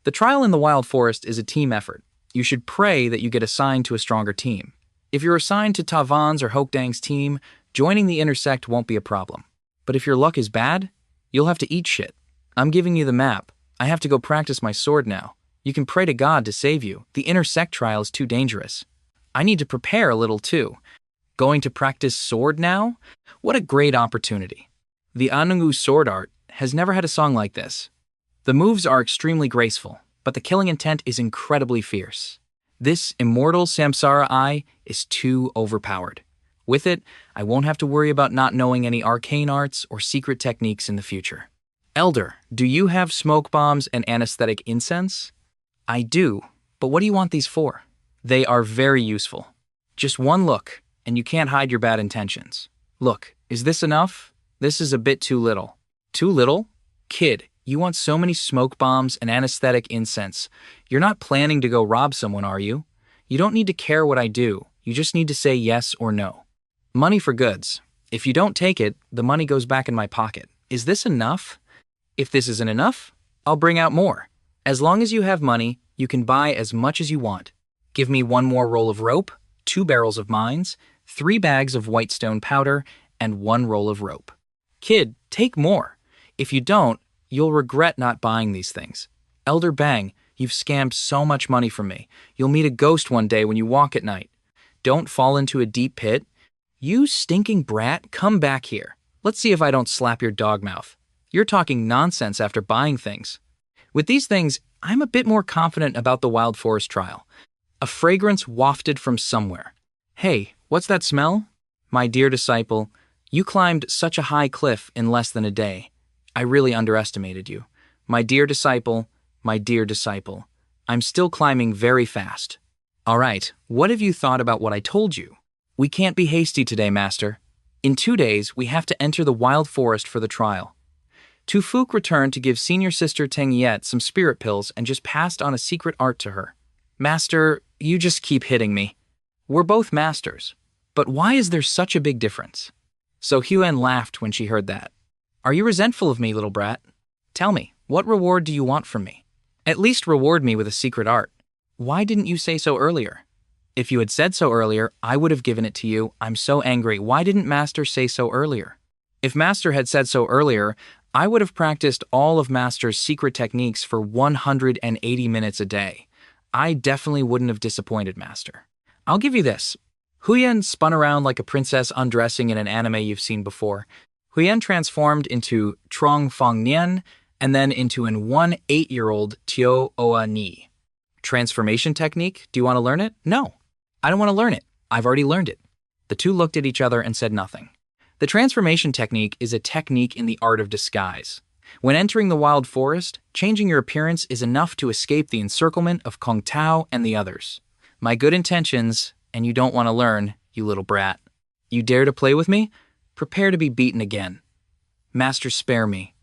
The trial in the Wild Forest is a team effort. You should pray that you get assigned to a stronger team. If you're assigned to Tavan's or Hokdang's team, joining the Inner Sect won't be a problem. But if your luck is bad, you'll have to eat shit. I'm giving you the map. I have to go practice my sword now. You can pray to God to save you. The Inner Sect trial is too dangerous. I need to prepare a little too. Going to practice sword now? What a great opportunity. The Anungu sword art has never had a song like this. The moves are extremely graceful, but the killing intent is incredibly fierce. This immortal Samsara eye is too overpowered. With it, I won't have to worry about not knowing any arcane arts or secret techniques in the future. Elder, do you have smoke bombs and anesthetic incense? I do, but what do you want these for? They are very useful. Just one look, and you can't hide your bad intentions. Look, is this enough? This is a bit too little. Too little? Kid, you want so many smoke bombs and anesthetic incense. You're not planning to go rob someone, are you? You don't need to care what I do. You just need to say yes or no. Money for goods. If you don't take it, the money goes back in my pocket. Is this enough? If this isn't enough, I'll bring out more. As long as you have money, you can buy as much as you want. Give me 1 more roll of rope, 2 barrels of mines, 3 bags of white stone powder, and 1 roll of rope. Kid, take more. If you don't, you'll regret not buying these things. Elder Bang, you've scammed so much money from me. You'll meet a ghost one day when you walk at night. Don't fall into a deep pit. You stinking brat, come back here. Let's see if I don't slap your dog mouth. You're talking nonsense after buying things. With these things, I'm a bit more confident about the Wild Forest trial. A fragrance wafted from somewhere. Hey, what's that smell? My dear disciple, you climbed such a high cliff in less than a day. I really underestimated you. My dear disciple, I'm still climbing very fast. All right, what have you thought about what I told you? We can't be hasty today, Master. In 2 days, we have to enter the Wild Forest for the trial. Tu Fook returned to give senior sister Teng Yet some spirit pills and just passed on a secret art to her. Master, you just keep hitting me. We're both masters. But why is there such a big difference? So Huan laughed when she heard that. Are you resentful of me, little brat? Tell me, what reward do you want from me? At least reward me with a secret art. Why didn't you say so earlier? If you had said so earlier, I would have given it to you. I'm so angry. Why didn't Master say so earlier? If Master had said so earlier, I would have practiced all of Master's secret techniques for 180 minutes a day. I definitely wouldn't have disappointed Master. I'll give you this. Huyen spun around like a princess undressing in an anime you've seen before. Huyen transformed into Trong Fong Nian and then into an 8-year-old Tio Oa Ni. Transformation technique? Do you want to learn it? No. I don't want to learn it. I've already learned it. The two looked at each other and said nothing. The transformation technique is a technique in the art of disguise. When entering the wild forest, changing your appearance is enough to escape the encirclement of Kong Tao and the others. My good intentions, and you don't want to learn, you little brat. You dare to play with me? Prepare to be beaten again. Master, spare me.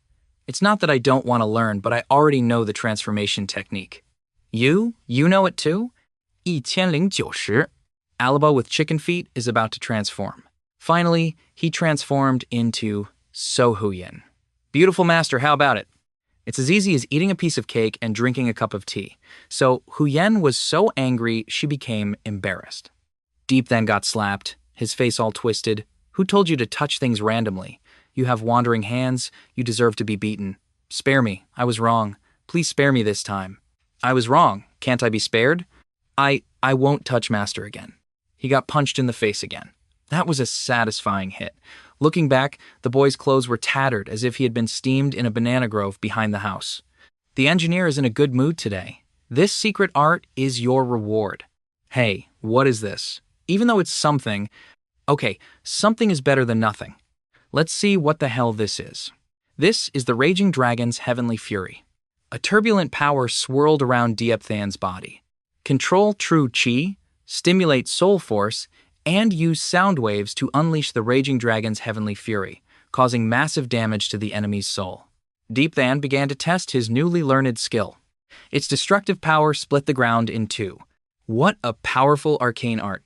It's not that I don't want to learn, but I already know the transformation technique. You know it too? 1090. Alaba with chicken feet is about to transform. Finally, he transformed into Sohuyin. Beautiful master, how about it? It's as easy as eating a piece of cake and drinking a cup of tea. So Huyen was so angry she became embarrassed. Deep then got slapped, his face all twisted. Who told you to touch things randomly? You have wandering hands, you deserve to be beaten. Spare me, I was wrong. Please spare me this time. I was wrong, can't I be spared? I won't touch master again. He got punched in the face again. That was a satisfying hit. Looking back, the boy's clothes were tattered as if he had been steamed in a banana grove behind the house. The engineer is in a good mood today. This secret art is your reward. Hey, what is this? Even though it's something, okay, something is better than nothing. Let's see what the hell this is. This is the Raging Dragon's Heavenly Fury. A turbulent power swirled around Diepthan's body. Control true chi, stimulate soul force, and use sound waves to unleash the Raging Dragon's Heavenly Fury, causing massive damage to the enemy's soul. Diepthan began to test his newly learned skill. Its destructive power split the ground in two. What a powerful arcane art.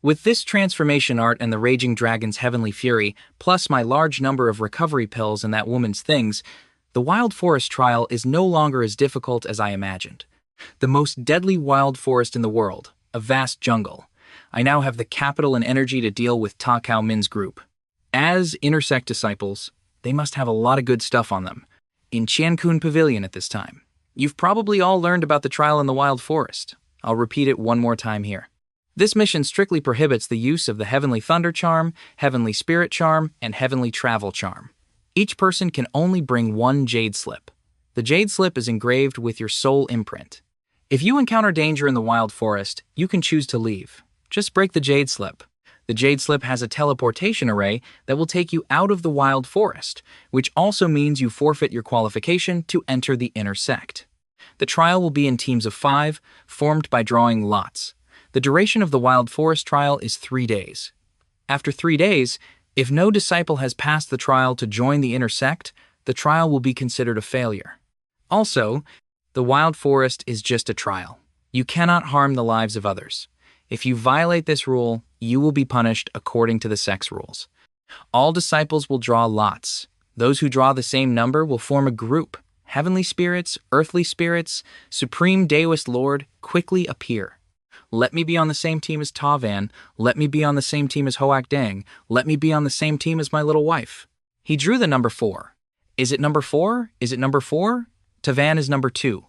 With this transformation art and the Raging Dragon's Heavenly Fury, plus my large number of recovery pills and that woman's things, the Wild Forest trial is no longer as difficult as I imagined. The most deadly wild forest in the world, a vast jungle. I now have the capital and energy to deal with Ta Kao Min's group. As intersect disciples, they must have a lot of good stuff on them. In Qiankun Pavilion at this time. You've probably all learned about the trial in the Wild Forest. I'll repeat it one more time here. This mission strictly prohibits the use of the Heavenly Thunder Charm, Heavenly Spirit Charm, and Heavenly Travel Charm. Each person can only bring one jade slip. The jade slip is engraved with your soul imprint. If you encounter danger in the Wild Forest, you can choose to leave. Just break the jade slip. The jade slip has a teleportation array that will take you out of the Wild Forest, which also means you forfeit your qualification to enter the inner sect. The trial will be in teams of 5, formed by drawing lots. The duration of the Wild Forest trial is 3 days. After 3 days, if no disciple has passed the trial to join the inner sect, the trial will be considered a failure. Also, the Wild Forest is just a trial. You cannot harm the lives of others. If you violate this rule, you will be punished according to the sect's rules. All disciples will draw lots. Those who draw the same number will form a group. Heavenly spirits, earthly spirits, Supreme Daoist Lord quickly appear. Let me be on the same team as Tavan. Let me be on the same team as Hoak Dang. Let me be on the same team as my little wife. He drew the number 4. Is it number 4? Is it number 4? Tavan is number 2.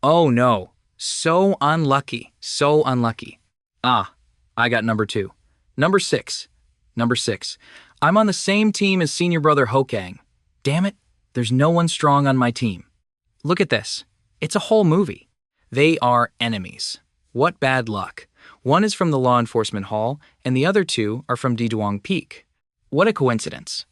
Oh no. So unlucky. So unlucky. Ah, I got number 2. Number 6. Number 6. I'm on the same team as senior brother Hokang. Damn it, there's no one strong on my team. Look at this. It's a whole movie. They are enemies. What bad luck. One is from the Law Enforcement Hall, and the other 2 are from Diduang Peak. What a coincidence.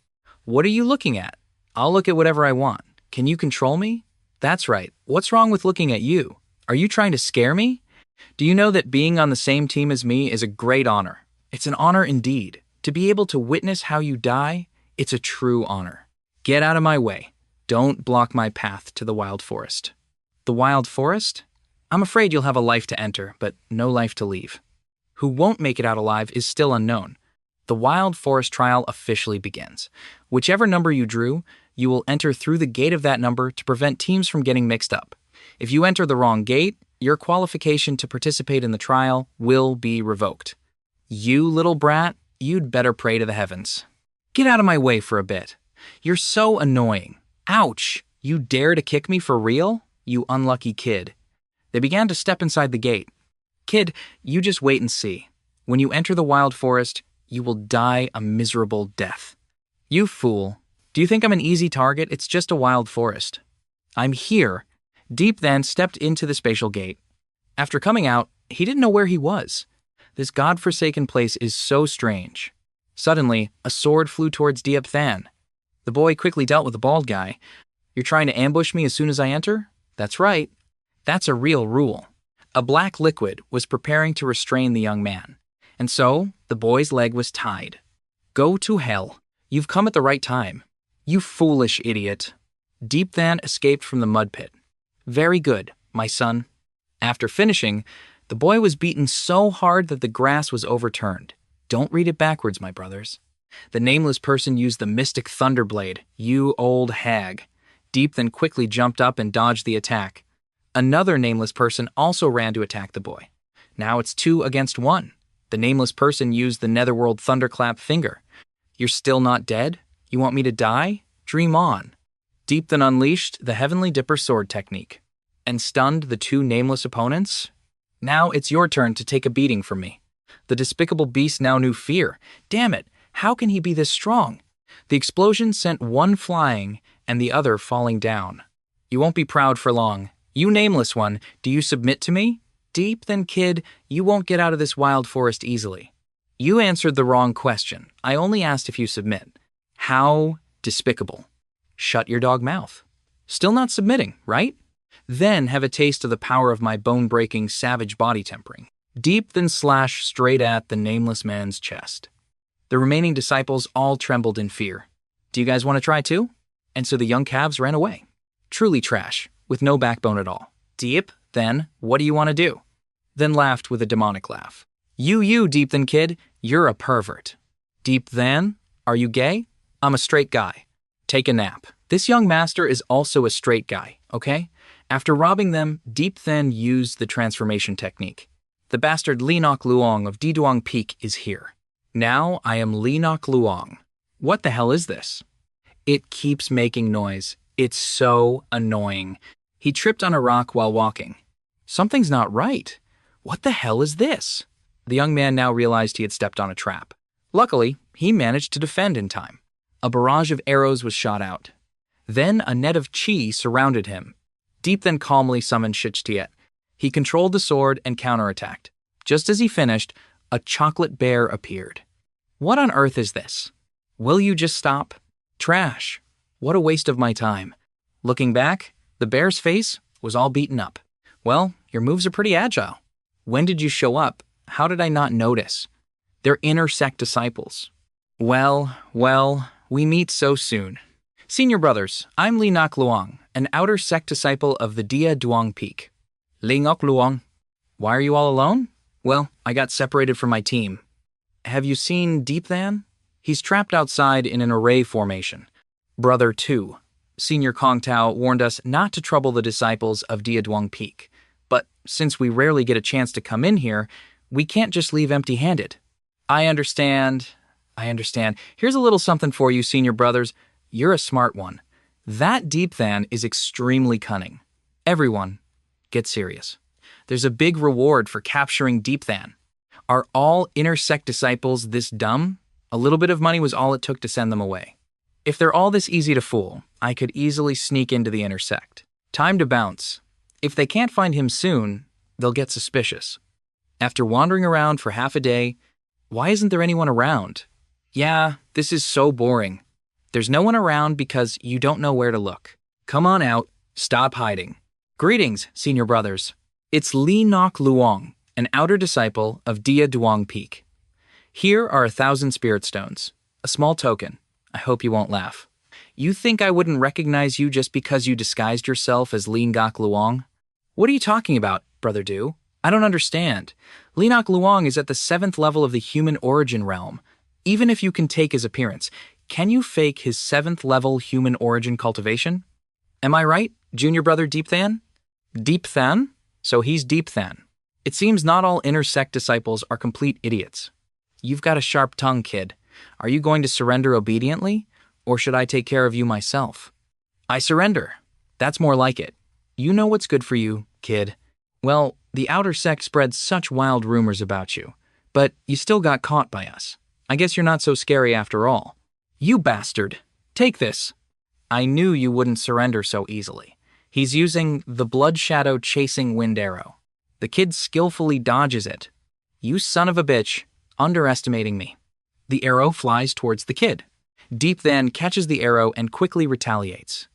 What are you looking at? I'll look at whatever I want. Can you control me? That's right. What's wrong with looking at you? Are you trying to scare me? Do you know that being on the same team as me is a great honor? It's an honor indeed. To be able to witness how you die, it's a true honor. Get out of my way. Don't block my path to the Wild Forest. The Wild Forest? I'm afraid you'll have a life to enter, but no life to leave. Who won't make it out alive is still unknown. The Wild Forest trial officially begins. Whichever number you drew, you will enter through the gate of that number to prevent teams from getting mixed up. If you enter the wrong gate, your qualification to participate in the trial will be revoked. You little brat, you'd better pray to the heavens. Get out of my way for a bit. You're so annoying. Ouch! You dare to kick me for real? You unlucky kid. They began to step inside the gate. Kid, you just wait and see. When you enter the Wild Forest, you will die a miserable death. You fool. Do you think I'm an easy target? It's just a wild forest. I'm here. Deep then stepped into the spatial gate. After coming out, he didn't know where he was. This godforsaken place is so strange. Suddenly, a sword flew towards Diepthan. The boy quickly dealt with the bald guy. You're trying to ambush me as soon as I enter? That's right. That's a real rule. A black liquid was preparing to restrain the young man, and so the boy's leg was tied. Go to hell. You've come at the right time. You foolish idiot. Deep Than escaped from the mud pit. Very good, my son. After finishing, the boy was beaten so hard that the grass was overturned. Don't read it backwards, my brothers. The nameless person used the mystic thunderblade. You old hag. Deep Than quickly jumped up and dodged the attack. Another nameless person also ran to attack the boy. Now it's 2 against 1. The nameless person used the netherworld thunderclap finger. You're still not dead? You want me to die? Dream on. Deep Than unleashed the Heavenly Dipper sword technique and stunned the 2 nameless opponents. Now it's your turn to take a beating from me. The despicable beast now knew fear. Damn it, how can he be this strong? The explosion sent one flying and the other falling down. You won't be proud for long. You nameless one, do you submit to me? Deep Than kid, you won't get out of this wild forest easily. You answered the wrong question. I only asked if you submit. How despicable. Shut your dog mouth. Still not submitting, right? Then have a taste of the power of my bone-breaking savage body tempering. Deep Than slashed straight at the nameless man's chest. The remaining disciples all trembled in fear. Do you guys want to try too? And so the young calves ran away. Truly trash, with no backbone at all. Deep Than, what do you want to do? Then laughed with a demonic laugh. You, Deep Than kid, you're a pervert. Deep Than, are you gay? I'm a straight guy. Take a nap. This young master is also a straight guy, okay? After robbing them, Deep Than used the transformation technique. The bastard Linok Luong of Diduang Peak is here. Now I am Linok Luong. What the hell is this? It keeps making noise. It's so annoying. He tripped on a rock while walking. Something's not right. What the hell is this? The young man now realized he had stepped on a trap. Luckily, he managed to defend in time. A barrage of arrows was shot out. Then a net of chi surrounded him. Deep Than calmly summoned Shichtiet. He controlled the sword and counterattacked. Just as he finished, a chocolate bear appeared. What on earth is this? Will you just stop? Trash. What a waste of my time. Looking back, the bear's face was all beaten up. Well, your moves are pretty agile. When did you show up? How did I not notice? They're inner sect disciples. Well, we meet so soon. Senior brothers, I'm Linok Luong, an outer sect disciple of the Dia Duong Peak. Linok Luong, why are you all alone? Well, I got separated from my team. Have you seen Deep Than? He's trapped outside in an array formation. Brother 2, Senior Kong Tao warned us not to trouble the disciples of Dia Duong Peak. But since we rarely get a chance to come in here, we can't just leave empty-handed. I understand. Here's a little something for you, senior brothers. You're a smart one. That Deep Than is extremely cunning. Everyone, get serious. There's a big reward for capturing Deep Than. Are all inner sect disciples this dumb? A little bit of money was all it took to send them away. If they're all this easy to fool, I could easily sneak into the inner sect. Time to bounce. If they can't find him soon, they'll get suspicious. After wandering around for half a day, why isn't there anyone around? Yeah, this is so boring. There's no one around because you don't know where to look. Come on out, stop hiding. Greetings, senior brothers. It's Linok Luong, an outer disciple of Dia Duong Peak. Here are 1,000 spirit stones, a small token. I hope you won't laugh. You think I wouldn't recognize you just because you disguised yourself as Linok Luong? What are you talking about, Brother Du? I don't understand. Linok Luong is at the 7th level of the human origin realm. Even if you can take his appearance, can you fake his 7th level human origin cultivation? Am I right, junior brother Deep Than? Deep Than? So he's Deep Than. It seems not all inner sect disciples are complete idiots. You've got a sharp tongue, kid. Are you going to surrender obediently, or should I take care of you myself? I surrender. That's more like it. You know what's good for you, kid. Well, the outer sect spread such wild rumors about you, but you still got caught by us. I guess you're not so scary after all. You bastard. Take this. I knew you wouldn't surrender so easily. He's using the Blood Shadow Chasing Wind Arrow. The kid skillfully dodges it. You son of a bitch, underestimating me. The arrow flies towards the kid. Deep Than catches the arrow and quickly retaliates.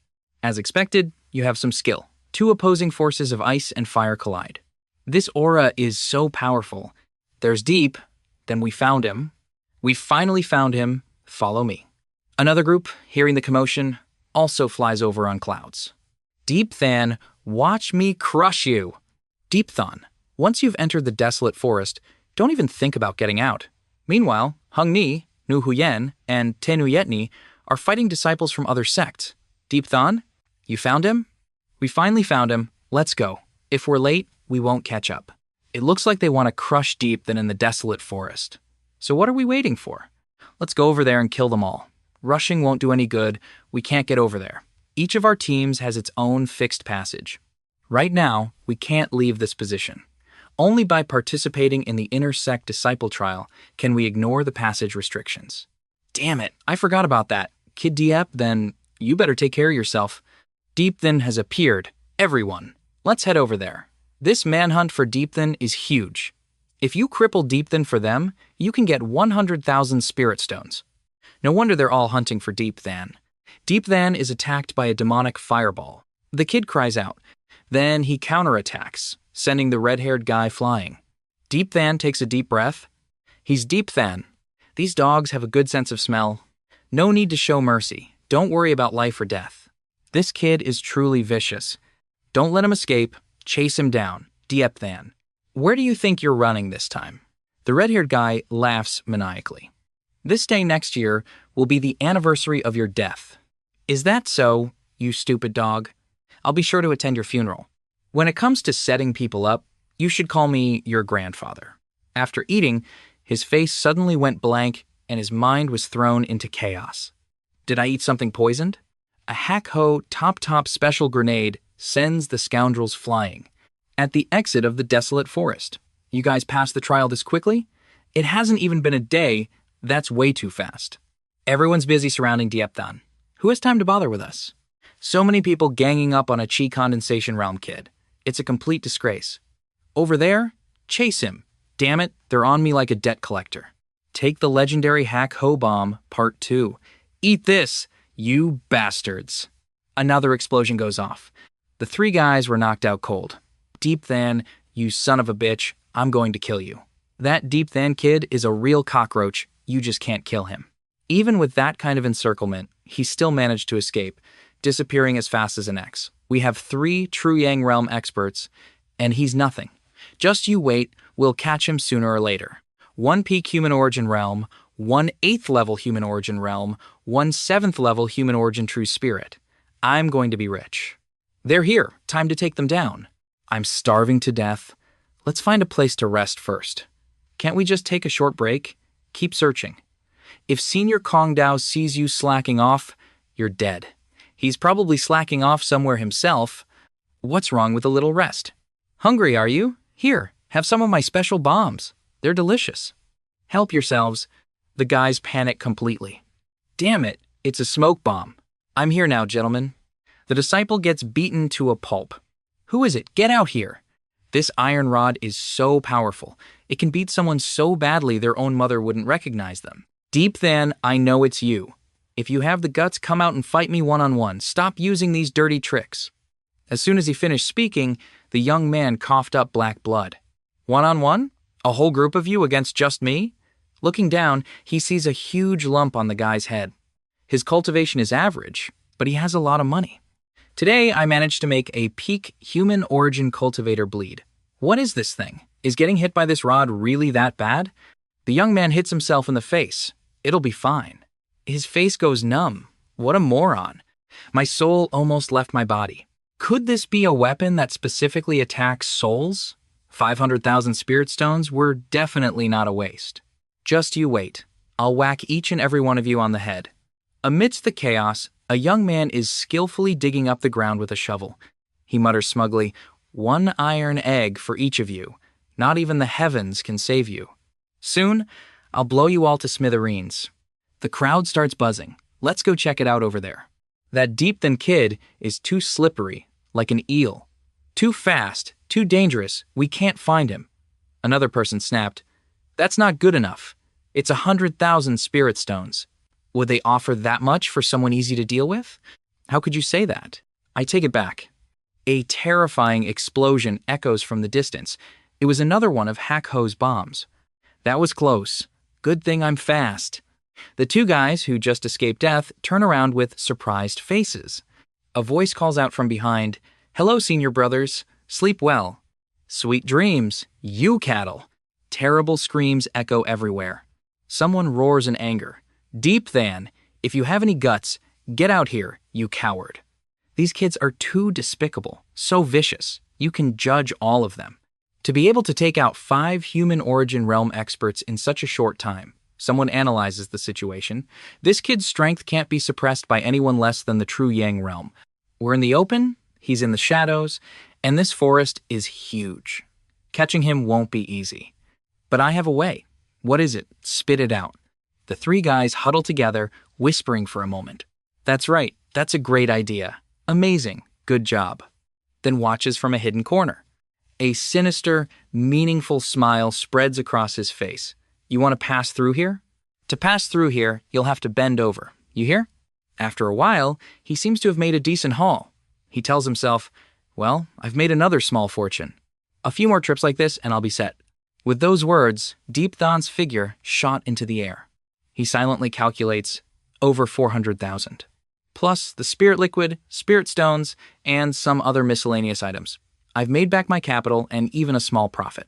As expected, you have some skill. 2 opposing forces of ice and fire collide. This aura is so powerful. There's Deep, then we found him. We finally found him. Follow me. Another group, hearing the commotion, also flies over on clouds. Deep Than, watch me crush you. Deep Thon, once you've entered the desolate forest, don't even think about getting out. Meanwhile, Hung Ni, Nu Huyen, and Te Nu Yetni are fighting disciples from other sects. Deep Thon, you found him? We finally found him. Let's go. If we're late, we won't catch up. It looks like they want to crush Deep Than in the desolate forest. So what are we waiting for? Let's go over there and kill them all. Rushing won't do any good. We can't get over there. Each of our teams has its own fixed passage. Right now, we can't leave this position. Only by participating in the intersect disciple trial can we ignore the passage restrictions. Damn it, I forgot about that. Kid Diep, then you better take care of yourself. Deep Than has appeared. Everyone, let's head over there. This manhunt for Deep Than is huge. If you cripple Deep Than for them, you can get 100,000 spirit stones. No wonder they're all hunting for Deep Than. Deep Than is attacked by a demonic fireball. The kid cries out. Then he counterattacks, sending the red-haired guy flying. Deep Than takes a deep breath. He's Deep Than. These dogs have a good sense of smell. No need to show mercy. Don't worry about life or death. This kid is truly vicious. Don't let him escape. Chase him down. Diep Than. Where do you think you're running this time? The red-haired guy laughs maniacally. This day next year will be the anniversary of your death. Is that so, you stupid dog? I'll be sure to attend your funeral. When it comes to setting people up, you should call me your grandfather. After eating, his face suddenly went blank and his mind was thrown into chaos. Did I eat something poisoned? A hack-ho top special grenade sends the scoundrels flying. At the exit of the desolate forest. You guys passed the trial this quickly? It hasn't even been a day. That's way too fast. Everyone's busy surrounding Diep Than. Who has time to bother with us? So many people ganging up on a chi condensation realm kid. It's a complete disgrace. Over there? Chase him. Damn it, they're on me like a debt collector. Take the legendary hack-ho bomb, part 2. Eat this, you bastards. Another explosion goes off. The 3 guys were knocked out cold. Deep Than, you son of a bitch, I'm going to kill you. That Deep Than kid is a real cockroach, you just can't kill him. Even with that kind of encirclement, he still managed to escape, disappearing as fast as an X. We have 3 True Yang Realm experts, and he's nothing. Just you wait, we'll catch him sooner or later. 1 peak human origin realm, 1 8th level human origin realm, 1 7th level human origin true spirit. I'm going to be rich. They're here, time to take them down. I'm starving to death. Let's find a place to rest first. Can't we just take a short break? Keep searching. If Senior Kong Dao sees you slacking off, you're dead. He's probably slacking off somewhere himself. What's wrong with a little rest? Hungry, are you? Here, have some of my special bombs. They're delicious. Help yourselves. The guys panic completely. Damn it, it's a smoke bomb. I'm here now, gentlemen. The disciple gets beaten to a pulp. Who is it? Get out here. This iron rod is so powerful. It can beat someone so badly their own mother wouldn't recognize them. Deep Than, I know it's you. If you have the guts, come out and fight me one-on-one. Stop using these dirty tricks. As soon as he finished speaking, the young man coughed up black blood. One-on-one? A whole group of you against just me? Looking down, he sees a huge lump on the guy's head. His cultivation is average, but he has a lot of money. Today, I managed to make a peak human origin cultivator bleed. What is this thing? Is getting hit by this rod really that bad? The young man hits himself in the face. It'll be fine. His face goes numb. What a moron. My soul almost left my body. Could this be a weapon that specifically attacks souls? 500,000 spirit stones were definitely not a waste. Just you wait. I'll whack each and every one of you on the head. Amidst the chaos, a young man is skillfully digging up the ground with a shovel. He mutters smugly, 1 iron egg for each of you. Not even the heavens can save you. Soon, I'll blow you all to smithereens. The crowd starts buzzing. Let's go check it out over there. That Deep Than kid is too slippery, like an eel. Too fast, too dangerous, we can't find him. Another person snapped, that's not good enough. It's 100,000 spirit stones. Would they offer that much for someone easy to deal with? How could you say that? I take it back. A terrifying explosion echoes from the distance. It was another one of Hack-Ho's bombs. That was close. Good thing I'm fast. The two guys who just escaped death turn around with surprised faces. A voice calls out from behind, "Hello, senior brothers. Sleep well." "Sweet dreams, you cattle." Terrible screams echo everywhere. Someone roars in anger. "Deep Than, if you have any guts, get out here, you coward." These kids are too despicable, so vicious, you can judge all of them. To be able to take out 5 human origin realm experts in such a short time, someone analyzes the situation. This kid's strength can't be suppressed by anyone less than the true Yang realm. We're in the open, he's in the shadows, and this forest is huge. Catching him won't be easy. But I have a way. What is it? Spit it out. The 3 guys huddle together, whispering for a moment. "That's right, that's a great idea. Amazing, good job." Then watches from a hidden corner. A sinister, meaningful smile spreads across his face. "You want to pass through here?" "To pass through here, you'll have to bend over. You hear?" After a while, he seems to have made a decent haul. He tells himself, "Well, I've made another small fortune. A few more trips like this and I'll be set." With those words, Deep Than's figure shot into the air. He silently calculates over 400,000. Plus the spirit liquid, spirit stones, and some other miscellaneous items. I've made back my capital and even a small profit.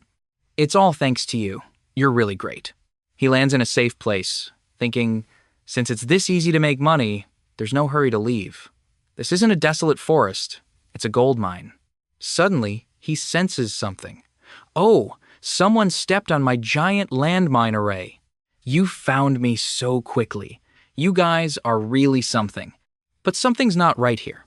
It's all thanks to you. You're really great. He lands in a safe place, thinking, since it's this easy to make money, there's no hurry to leave. This isn't a desolate forest, it's a gold mine. Suddenly, he senses something. Oh, someone stepped on my giant landmine array. You found me so quickly. You guys are really something. But something's not right here.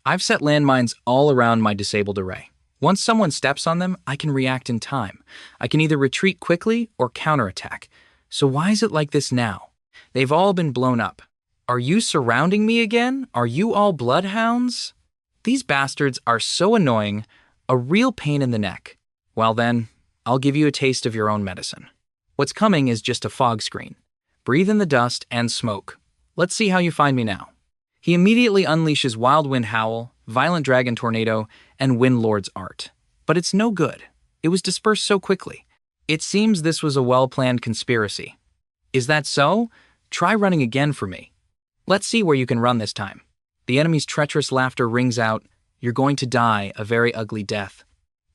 I've set landmines all around my disabled array. Once someone steps on them, I can react in time. I can either retreat quickly or counterattack. So why is it like this now? They've all been blown up. Are you surrounding me again? Are you all bloodhounds? These bastards are so annoying, a real pain in the neck. Well then, I'll give you a taste of your own medicine. What's coming is just a fog screen. Breathe in the dust and smoke. Let's see how you find me now. He immediately unleashes Wild Wind Howl, Violent Dragon Tornado, and Wind Lord's Art. But it's no good. It was dispersed so quickly. It seems this was a well-planned conspiracy. Is that so? Try running again for me. Let's see where you can run this time. The enemy's treacherous laughter rings out. You're going to die a very ugly death.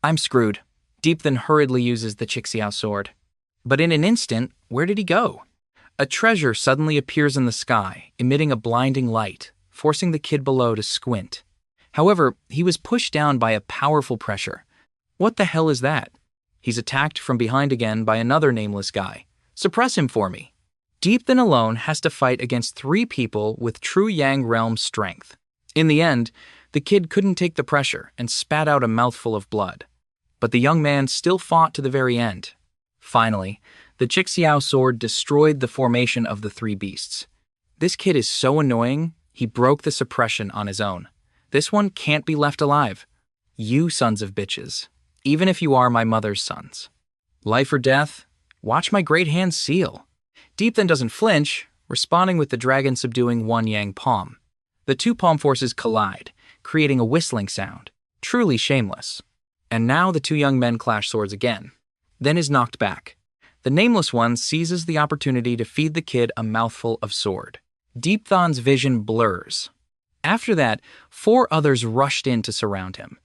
I'm screwed. Deep Than hurriedly uses the Chixiao sword. But in an instant, where did he go? A treasure suddenly appears in the sky, emitting a blinding light, forcing the kid below to squint. However, he was pushed down by a powerful pressure. What the hell is that? He's attacked from behind again by another nameless guy. Suppress him for me. Deep Than alone has to fight against 3 people with true Yang realm strength. In the end, the kid couldn't take the pressure and spat out a mouthful of blood. But the young man still fought to the very end. Finally, the Chixiao sword destroyed the formation of the 3 beasts. This kid is so annoying, he broke the suppression on his own. This one can't be left alive. You sons of bitches, even if you are my mother's sons. Life or death? Watch my great hand seal. Deep Than doesn't flinch, responding with the dragon subduing one Yang palm. The 2 palm forces collide, creating a whistling sound. Truly shameless. And now the 2 young men clash swords again. Then is knocked back. The nameless one seizes the opportunity to feed the kid a mouthful of sword. Deep Than's vision blurs. After that, 4 others rushed in to surround him.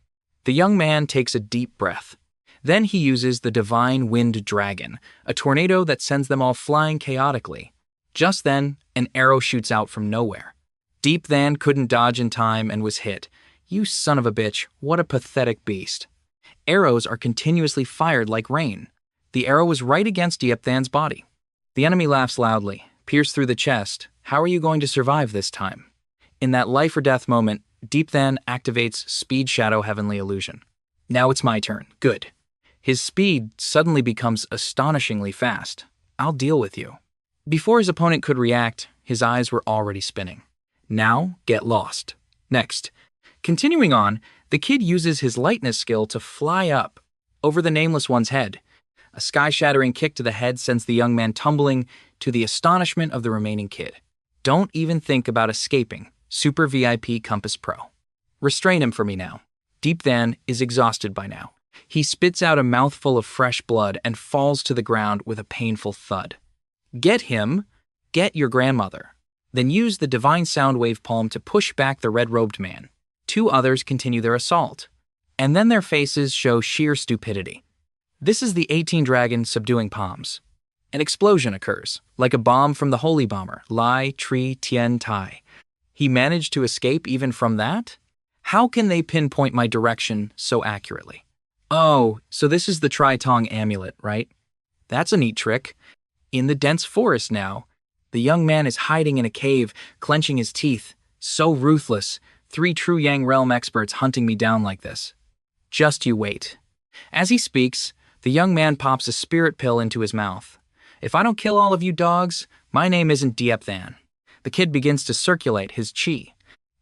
The young man takes a deep breath. Then he uses the Divine Wind Dragon, a tornado that sends them all flying chaotically. Just then, an arrow shoots out from nowhere. Deep Than couldn't dodge in time and was hit. You son of a bitch, what a pathetic beast. Arrows are continuously fired like rain. The arrow was right against Deep Than's body. The enemy laughs loudly, pierced through the chest. How are you going to survive this time? In that life or death moment, Deep Than activates Speed Shadow Heavenly Illusion. Now it's my turn. Good. His speed suddenly becomes astonishingly fast. I'll deal with you. Before his opponent could react, his eyes were already spinning. Now, get lost. Next. Continuing on, the kid uses his lightness skill to fly up over the nameless one's head. A sky-shattering kick to the head sends the young man tumbling, to the astonishment of the remaining kid. Don't even think about escaping. Super VIP Compass Pro. Restrain him for me now. Deep Than is exhausted by now. He spits out a mouthful of fresh blood and falls to the ground with a painful thud. Get him? Get your grandmother. Then use the divine soundwave palm to push back the red-robed man. 2 others continue their assault. And then their faces show sheer stupidity. This is the 18 dragon subduing palms. An explosion occurs, like a bomb from the holy bomber, Lai Tri Tien Tai. He managed to escape even from that? How can they pinpoint my direction so accurately? Oh, so this is the Tri-Tong amulet, right? That's a neat trick. In the dense forest now, the young man is hiding in a cave, clenching his teeth. So ruthless. 3 true Yang realm experts hunting me down like this. Just you wait. As he speaks, the young man pops a spirit pill into his mouth. If I don't kill all of you dogs, my name isn't Diepthan. The kid begins to circulate his chi.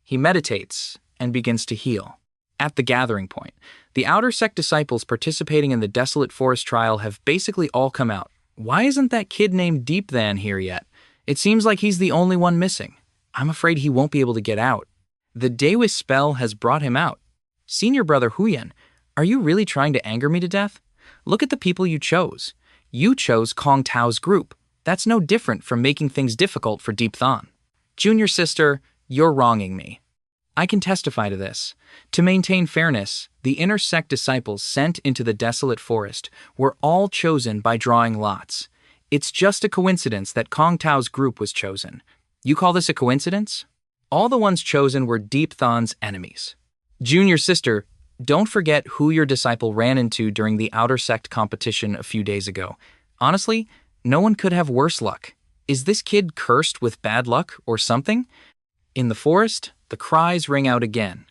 He meditates and begins to heal. At the gathering point, the outer sect disciples participating in the Desolate Forest trial have basically all come out. Why isn't that kid named Diepthan here yet? It seems like he's the only one missing. I'm afraid he won't be able to get out. The Daewis spell has brought him out. Senior brother Huyen, are you really trying to anger me to death? Look at the people you chose. You chose Kong Tao's group. That's no different from making things difficult for Diepthan. Junior sister, you're wronging me. I can testify to this. To maintain fairness, the inner sect disciples sent into the Desolate Forest were all chosen by drawing lots. It's just a coincidence that Kong Tao's group was chosen. You call this a coincidence? All the ones chosen were Diepthan's enemies. Junior sister, don't forget who your disciple ran into during the outer sect competition a few days ago. Honestly, no one could have worse luck. Is this kid cursed with bad luck or something? In the forest, the cries ring out again.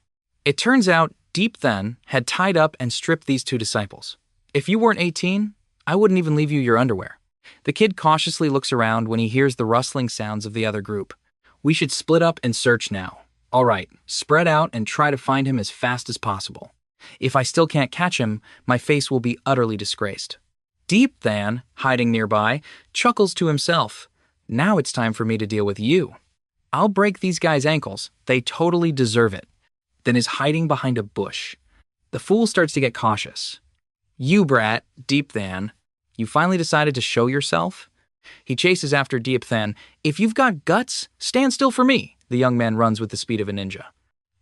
It turns out Diepthan had tied up and stripped these 2 disciples. If you weren't 18, I wouldn't even leave you your underwear. The kid cautiously looks around when he hears the rustling sounds of the other group. We should split up and search now. All right, spread out and try to find him as fast as possible. If I still can't catch him, my face will be utterly disgraced. Diepthan, hiding nearby, chuckles to himself. Now it's time for me to deal with you. I'll break these guys' ankles. They totally deserve it. Then is hiding behind a bush. The fool starts to get cautious. You brat, Diepthan, you finally decided to show yourself? He chases after Diepthan. If you've got guts, stand still for me. The young man runs with the speed of a ninja.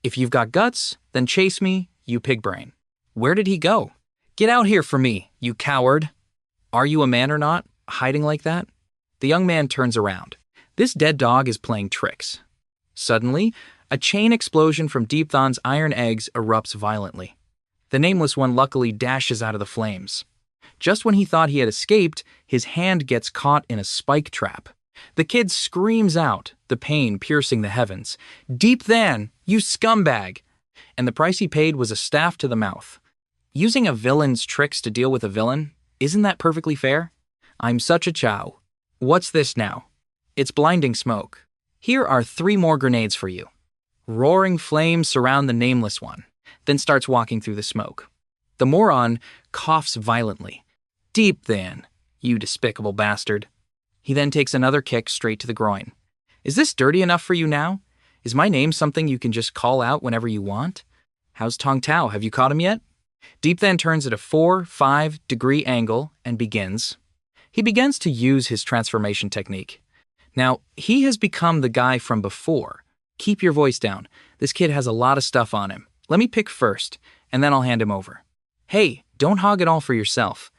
If you've got guts, then chase me, you pig brain. Where did he go? Get out here for me, you coward. Are you a man or not, hiding like that? The young man turns around. This dead dog is playing tricks. Suddenly, a chain explosion from Diepthan's iron eggs erupts violently. The nameless one luckily dashes out of the flames. Just when he thought he had escaped, his hand gets caught in a spike trap. The kid screams out, the pain piercing the heavens. Diepthan, you scumbag! And the price he paid was a staff to the mouth. Using a villain's tricks to deal with a villain, isn't that perfectly fair? I'm such a chow. What's this now? It's blinding smoke. Here are 3 more grenades for you. Roaring flames surround the nameless one, then starts walking through the smoke. The moron coughs violently. Diepthan, you despicable bastard. He then takes another kick straight to the groin. Is this dirty enough for you now? Is my name something you can just call out whenever you want? How's Tong Tao? Have you caught him yet? Diepthan turns at a 4-5 degree angle and begins. He begins to use his transformation technique. Now, he has become the guy from before. Keep your voice down. This kid has a lot of stuff on him. Let me pick first, and then I'll hand him over. Hey, don't hog it all for yourself.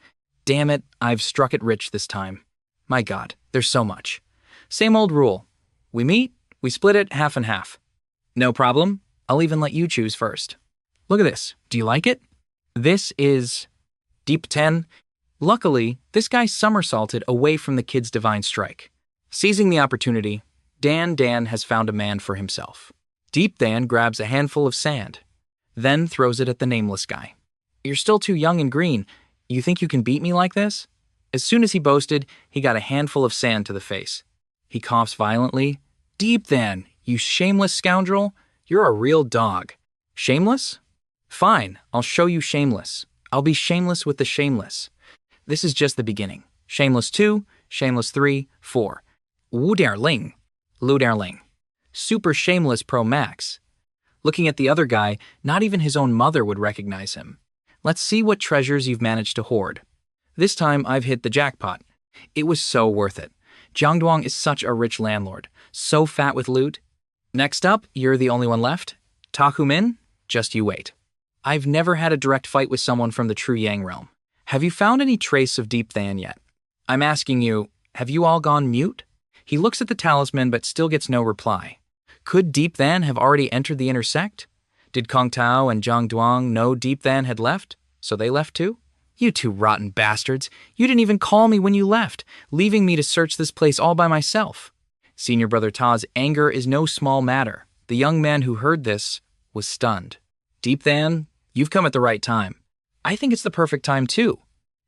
Damn it, I've struck it rich this time. My God, there's so much. Same old rule. We meet, we split it half and half. No problem. I'll even let you choose first. Look at this. Do you like it? This is Diepthan. Luckily, this guy somersaulted away from the kid's divine strike. Seizing the opportunity, Dan has found a man for himself. Diepthan grabs a handful of sand, then throws it at the nameless guy. You're still too young and green. You think you can beat me like this? As soon as he boasted, he got a handful of sand to the face. He coughs violently. Diepthan, you shameless scoundrel. You're a real dog. Shameless? Fine, I'll show you shameless. I'll be shameless with the shameless. This is just the beginning. Shameless 2, shameless 3, 4. Wu Der Ling. Lu Der Ling. Super shameless Pro Max. Looking at the other guy, not even his own mother would recognize him. Let's see what treasures you've managed to hoard. This time I've hit the jackpot. It was so worth it. Jiangduang is such a rich landlord, so fat with loot. Next up, you're the only one left. Takumin, just you wait. I've never had a direct fight with someone from the true Yang realm. Have you found any trace of Deep Than yet? I'm asking you, have you all gone mute? He looks at the talisman but still gets no reply. Could Deep Than have already entered the inner sect? Did Kong Tao and Zhang Duang know Deep Than had left, so they left too? You two rotten bastards, you didn't even call me when you left, leaving me to search this place all by myself. Senior Brother Ta's anger is no small matter. The young man who heard this was stunned. Deep Than, you've come at the right time. I think it's the perfect time too.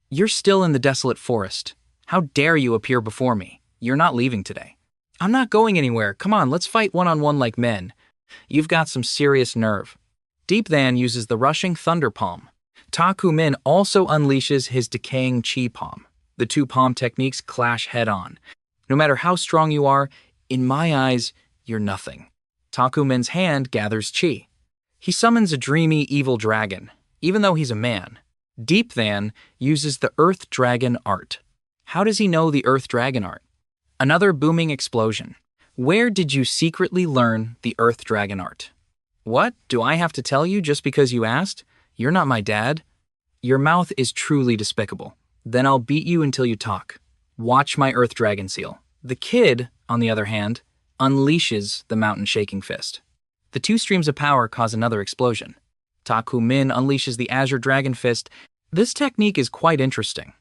You're still in the desolate forest. How dare you appear before me? You're not leaving today. I'm not going anywhere. Come on, let's fight one-on-one like men. You've got some serious nerve. Deep Than uses the rushing thunder palm. Takumin also unleashes his decaying chi palm. The two palm techniques clash head-on. No matter how strong you are, in my eyes, you're nothing. Takumin's hand gathers chi. He summons a dreamy, evil dragon, even though he's a man. Deep Than uses the Earth Dragon art. How does he know the Earth Dragon art? Another booming explosion. Where did you secretly learn the Earth Dragon art? What? Do I have to tell you just because you asked? You're not my dad. Your mouth is truly despicable. Then I'll beat you until you talk. Watch my Earth Dragon seal. The kid, on the other hand, unleashes the mountain shaking fist. The two streams of power cause another explosion. Takumin unleashes the Azure Dragon Fist. This technique is quite interesting.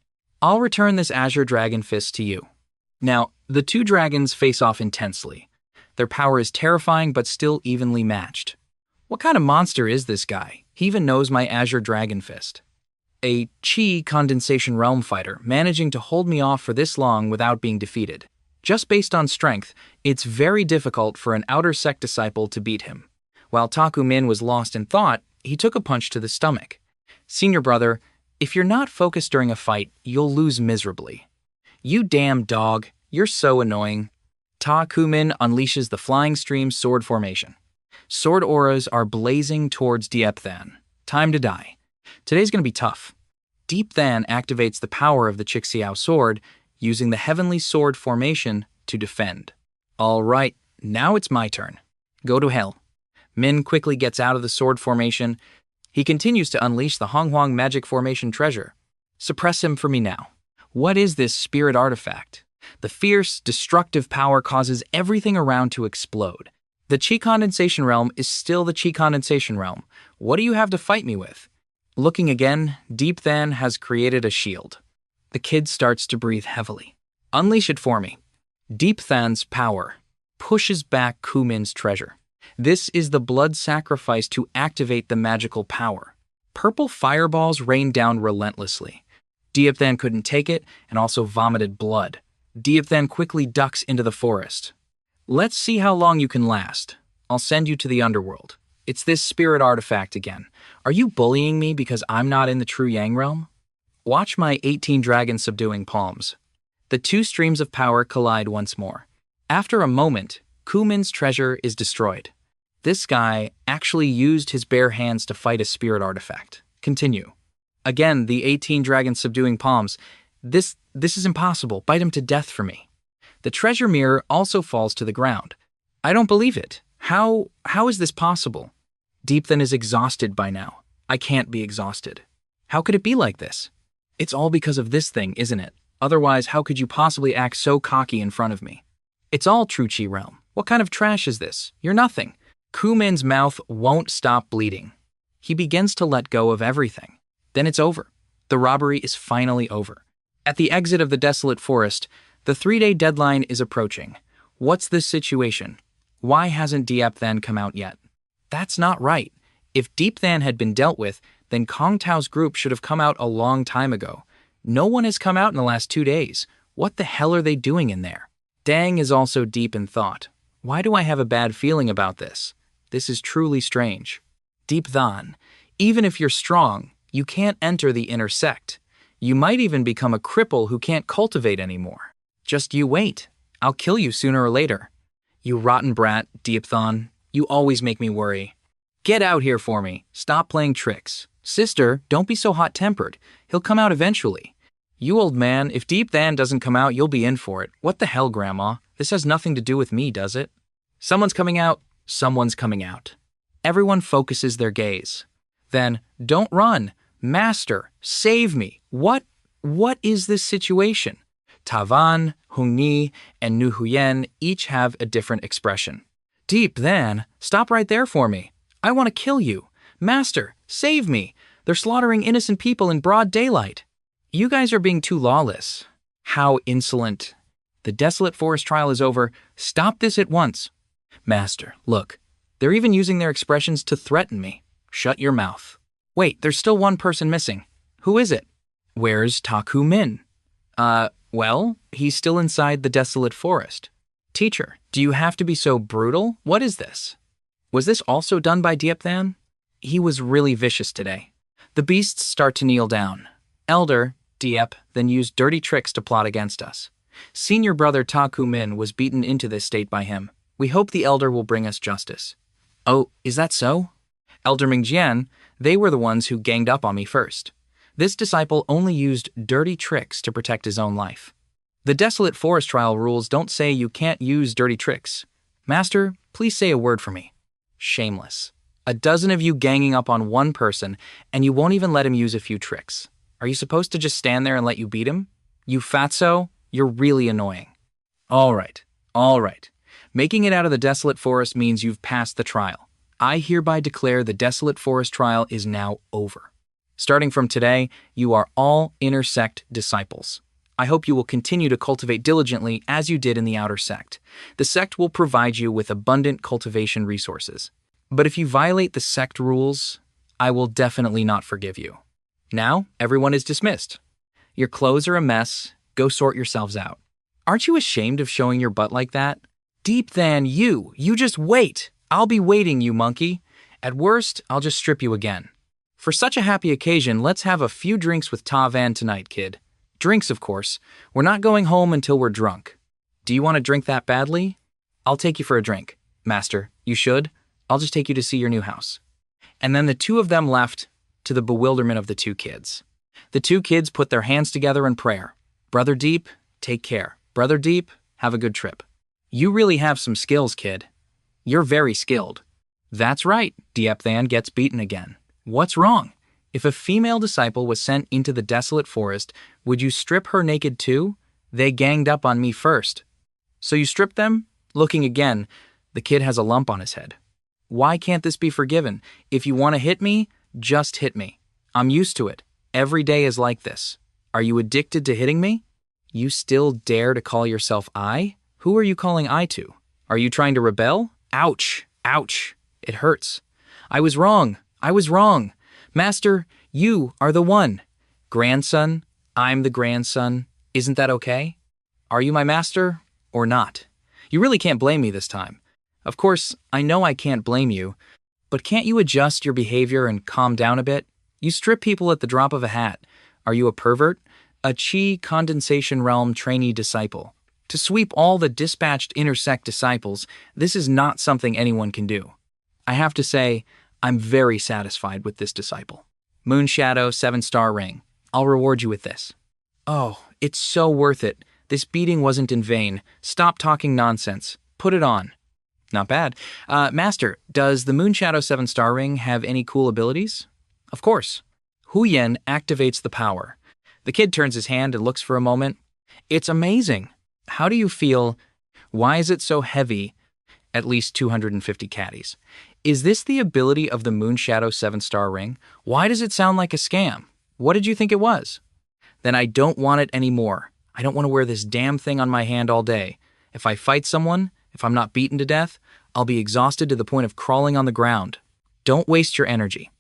I'll return this Azure Dragon Fist to you. Now, the two dragons face off intensely. Their power is terrifying but still evenly matched. What kind of monster is this guy? He even knows my Azure Dragon Fist. A Chi Condensation Realm fighter, managing to hold me off for this long without being defeated. Just based on strength, it's very difficult for an outer sect disciple to beat him. While Takumin was lost in thought, he took a punch to the stomach. Senior brother, if you're not focused during a fight, you'll lose miserably. You damn dog, you're so annoying. Takumin unleashes the Flying Stream Sword Formation. Sword auras are blazing towards Deep Than. Time to die. Today's gonna be tough. Deep Than activates the power of the Chixiao sword, using the Heavenly Sword Formation to defend. All right, now it's my turn. Go to hell. Min quickly gets out of the sword formation. He continues to unleash the Honghuang Magic Formation treasure. Suppress him for me now. What is this spirit artifact? The fierce, destructive power causes everything around to explode. The Chi Condensation Realm is still the Chi Condensation Realm. What do you have to fight me with? Looking again, Deep Than has created a shield. The kid starts to breathe heavily. Unleash it for me. Deep Than's power pushes back Kumin's treasure. This is the blood sacrifice to activate the magical power. Purple fireballs rain down relentlessly. Deep Than couldn't take it and also vomited blood. Deep Than quickly ducks into the forest. Let's see how long you can last. I'll send you to the underworld. It's this spirit artifact again. Are you bullying me because I'm not in the true Yang realm? Watch my 18 dragon subduing palms. The two streams of power collide once more. After a moment, Kumin's treasure is destroyed. This guy actually used his bare hands to fight a spirit artifact. Continue. Again, the 18 dragon subduing palms. This is impossible. Bite him to death for me. The treasure mirror also falls to the ground. I don't believe it. How is this possible? Deep Than is exhausted by now. I can't be exhausted. How could it be like this? It's all because of this thing, isn't it? Otherwise, how could you possibly act so cocky in front of me? It's all true Chi realm. What kind of trash is this? You're nothing. Kumin's mouth won't stop bleeding. He begins to let go of everything. Then it's over. The robbery is finally over. At the exit of the desolate forest, the 3-day deadline is approaching. What's this situation? Why hasn't Deep Than come out yet? That's not right. If Deep Than had been dealt with, then Kong Tao's group should have come out a long time ago. No one has come out in the last 2 days. What the hell are they doing in there? Dang is also deep in thought. Why do I have a bad feeling about this? This is truly strange. Deep Than, even if you're strong, you can't enter the inner sect. You might even become a cripple who can't cultivate anymore. Just you wait. I'll kill you sooner or later. You rotten brat, Deep Than. You always make me worry. Get out here for me. Stop playing tricks. Sister, don't be so hot-tempered. He'll come out eventually. You old man, if Deep Than doesn't come out, you'll be in for it. What the hell, Grandma? This has nothing to do with me, does it? Someone's coming out. Someone's coming out. Everyone focuses their gaze. Then, don't run. Master, save me. What is this situation? Tavan, Hungni, and Nu Huyen each have a different expression. Deep Than, stop right there for me. I want to kill you. Master, save me. They're slaughtering innocent people in broad daylight. You guys are being too lawless. How insolent. The desolate forest trial is over. Stop this at once. Master, look. They're even using their expressions to threaten me. Shut your mouth. Wait, there's still one person missing. Who is it? Where's Taku Min? Well, he's still inside the desolate forest. Teacher, do you have to be so brutal? What is this? Was this also done by Diep Than? He was really vicious today. The beasts start to kneel down. Elder, Diep, then used dirty tricks to plot against us. Senior brother Taku Min was beaten into this state by him. We hope the elder will bring us justice. Oh, is that so? Elder Mingjian, they were the ones who ganged up on me first. This disciple only used dirty tricks to protect his own life. The desolate forest trial rules don't say you can't use dirty tricks. Master, please say a word for me. Shameless. A dozen of you ganging up on one person, and you won't even let him use a few tricks. Are you supposed to just stand there and let you beat him? You fatso, you're really annoying. All right. Making it out of the desolate forest means you've passed the trial. I hereby declare the desolate forest trial is now over. Starting from today, you are all inner sect disciples. I hope you will continue to cultivate diligently as you did in the outer sect. The sect will provide you with abundant cultivation resources. But if you violate the sect rules, I will definitely not forgive you. Now, everyone is dismissed. Your clothes are a mess. Go sort yourselves out. Aren't you ashamed of showing your butt like that? Deep Than you just wait. I'll be waiting, you monkey. At worst, I'll just strip you again. For such a happy occasion, let's have a few drinks with Ta Van tonight, kid. Drinks, of course. We're not going home until we're drunk. Do you want to drink that badly? I'll take you for a drink. Master, you should. I'll just take you to see your new house. And then the two of them left, to the bewilderment of the two kids. The two kids put their hands together in prayer. Brother Deep, take care. Brother Deep, have a good trip. You really have some skills, kid. You're very skilled. That's right, Diep Than gets beaten again. What's wrong? If a female disciple was sent into the desolate forest, would you strip her naked too? They ganged up on me first. So you stripped them? Looking again, the kid has a lump on his head. Why can't this be forgiven? If you want to hit me, just hit me. I'm used to it. Every day is like this. Are you addicted to hitting me? You still dare to call yourself I? Who are you calling I to? Are you trying to rebel? Ouch! Ouch! It hurts. I was wrong. Master, you are the one. Grandson, I'm the grandson. Isn't that okay? Are you my master or not? You really can't blame me this time. Of course, I know I can't blame you, but can't you adjust your behavior and calm down a bit? You strip people at the drop of a hat. Are you a pervert? A Chi condensation realm trainee disciple. To sweep all the dispatched intersect disciples, this is not something anyone can do. I have to say, I'm very satisfied with this disciple. Moon Shadow 7-star ring. I'll reward you with this. Oh, it's so worth it. This beating wasn't in vain. Stop talking nonsense. Put it on. Not bad. Master, does the Moon Shadow 7-star ring have any cool abilities? Of course. Huyen activates the power. The kid turns his hand and looks for a moment. It's amazing. How do you feel? Why is it so heavy? At least 250 caddies. Is this the ability of the Moon Shadow 7-star ring? Why does it sound like a scam? What did you think it was? Then I don't want it anymore. I don't want to wear this damn thing on my hand all day. If I fight someone, if I'm not beaten to death, I'll be exhausted to the point of crawling on the ground. Don't waste your energy.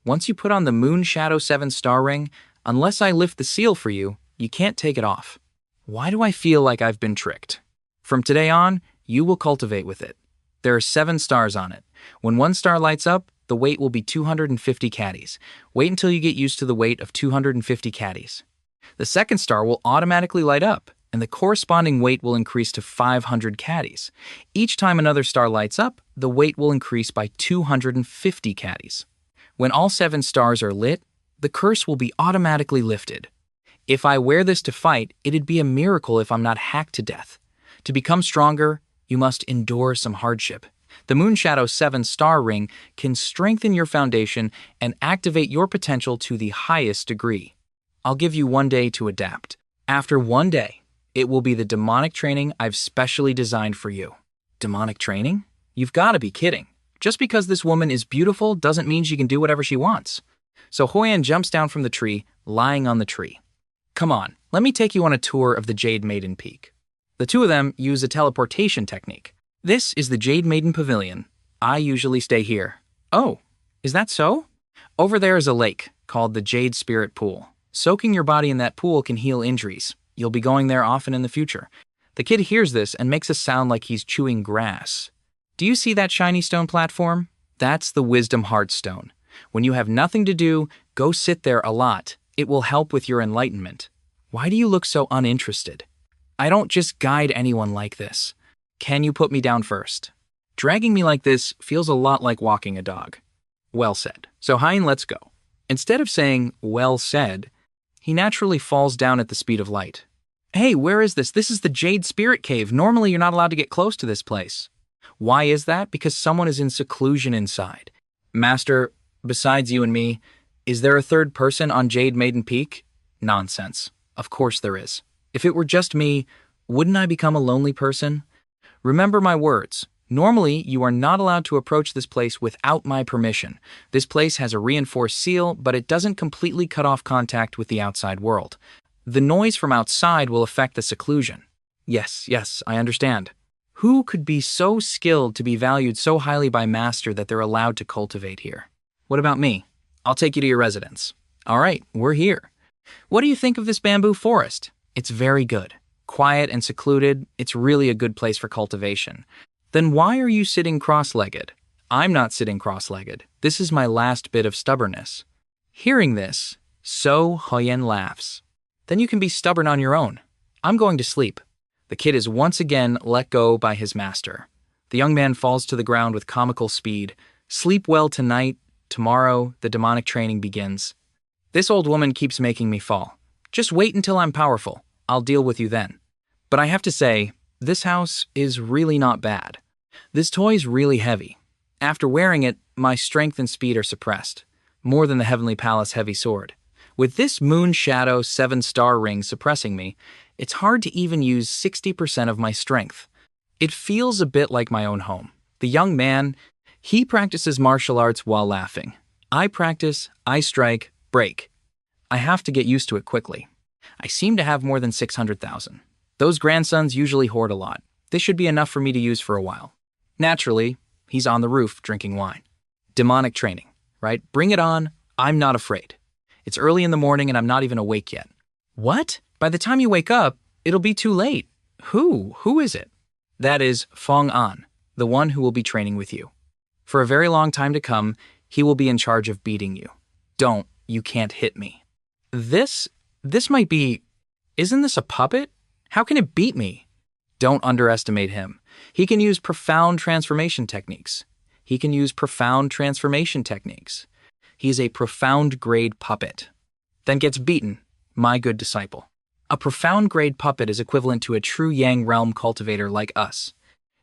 Once you put on the Moon Shadow 7-star ring, unless I lift the seal for you, you can't take it off. Why do I feel like I've been tricked? From today on, you will cultivate with it. There are 7 stars on it. When 1 star lights up, the weight will be 250 caddies. Wait until you get used to the weight of 250 caddies. The 2nd star will automatically light up, and the corresponding weight will increase to 500 caddies. Each time another star lights up, the weight will increase by 250 caddies. When all 7 stars are lit, the curse will be automatically lifted. If I wear this to fight, it'd be a miracle if I'm not hacked to death. To become stronger, you must endure some hardship. The Moonshadow 7-star ring can strengthen your foundation and activate your potential to the highest degree. I'll give you 1 day to adapt. After 1 day, it will be the demonic training I've specially designed for you. Demonic training? You've got to be kidding. Just because this woman is beautiful doesn't mean she can do whatever she wants. So Hoyan jumps down from the tree, lying on the tree. Come on, let me take you on a tour of the Jade Maiden Peak. The two of them use a teleportation technique. This is the Jade Maiden Pavilion. I usually stay here. Oh, is that so? Over there is a lake called the Jade Spirit Pool. Soaking your body in that pool can heal injuries. You'll be going there often in the future. The kid hears this and makes a sound like he's chewing grass. Do you see that shiny stone platform? That's the Wisdom Heart Stone. When you have nothing to do, go sit there a lot. It will help with your enlightenment. Why do you look so uninterested? I don't just guide anyone like this. Can you put me down first? Dragging me like this feels a lot like walking a dog. Well said. So Hein, let's go. Instead of saying, well said, he naturally falls down at the speed of light. Hey, where is this? This is the Jade Spirit Cave. Normally you're not allowed to get close to this place. Why is that? Because someone is in seclusion inside. Master, besides you and me, is there a third person on Jade Maiden Peak? Nonsense. Of course there is. If it were just me, wouldn't I become a lonely person? Remember my words. Normally, you are not allowed to approach this place without my permission. This place has a reinforced seal, but it doesn't completely cut off contact with the outside world. The noise from outside will affect the seclusion. Yes, I understand. Who could be so skilled to be valued so highly by Master that they're allowed to cultivate here? What about me? I'll take you to your residence. All right, we're here. What do you think of this bamboo forest? It's very good. Quiet and secluded, it's really a good place for cultivation. Then why are you sitting cross-legged? I'm not sitting cross-legged. This is my last bit of stubbornness. Hearing this, So Hoyen laughs. Then you can be stubborn on your own. I'm going to sleep. The kid is once again let go by his master. The young man falls to the ground with comical speed. Sleep well tonight. Tomorrow, the demonic training begins. This old woman keeps making me fall. Just wait until I'm powerful. I'll deal with you then. But I have to say, this house is really not bad. This toy's really heavy. After wearing it, my strength and speed are suppressed, more than the Heavenly Palace heavy sword. With this Moonshadow 7-star ring suppressing me, it's hard to even use 60% of my strength. It feels a bit like my own home. The young man, he practices martial arts while laughing. I practice, I strike, break. I have to get used to it quickly. I seem to have more than 600,000. Those grandsons usually hoard a lot. This should be enough for me to use for a while. Naturally, he's on the roof drinking wine. Demonic training, right? Bring it on. I'm not afraid. It's early in the morning and I'm not even awake yet. What? By the time you wake up, it'll be too late. Who is it? That is Fong An, the one who will be training with you. For a very long time to come, he will be in charge of beating you. Don't, you can't hit me. This might be, isn't this a puppet? How can it beat me? Don't underestimate him. He can use profound transformation techniques. He is a profound grade puppet. Then gets beaten, my good disciple. A profound grade puppet is equivalent to a true Yang realm cultivator like us.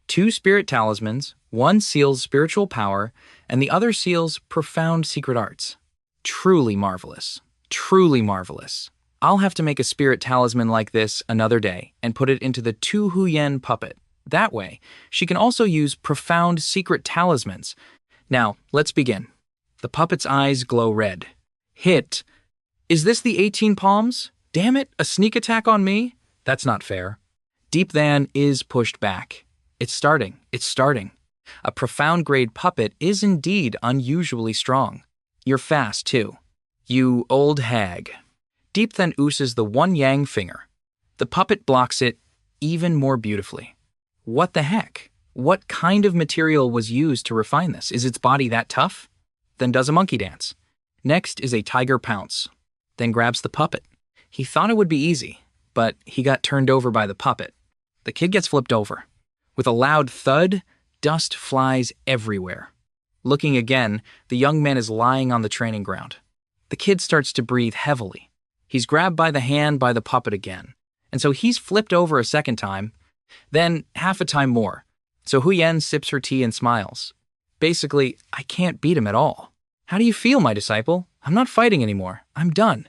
2 spirit talismans, one seals spiritual power, and the other seals profound secret arts. Truly marvelous. Truly marvelous. I'll have to make a spirit talisman like this another day and put it into the Tu Huyen puppet. That way, she can also use profound secret talismans. Now, let's begin. The puppet's eyes glow red. Hit. Is this the 18 palms? Damn it, a sneak attack on me? That's not fair. Deep Than is pushed back. It's starting. A profound grade puppet is indeed unusually strong. You're fast, too. You old hag. Deep Than oozes the one yang finger. The puppet blocks it even more beautifully. What the heck? What kind of material was used to refine this? Is its body that tough? Then does a monkey dance. Next is a tiger pounce. Then grabs the puppet. He thought it would be easy, but he got turned over by the puppet. The kid gets flipped over. With a loud thud, dust flies everywhere. Looking again, the young man is lying on the training ground. The kid starts to breathe heavily. He's grabbed by the hand by the puppet again. And so he's flipped over a second time, then half a time more. So Huyen sips her tea and smiles. Basically, I can't beat him at all. How do you feel, my disciple? I'm not fighting anymore. I'm done.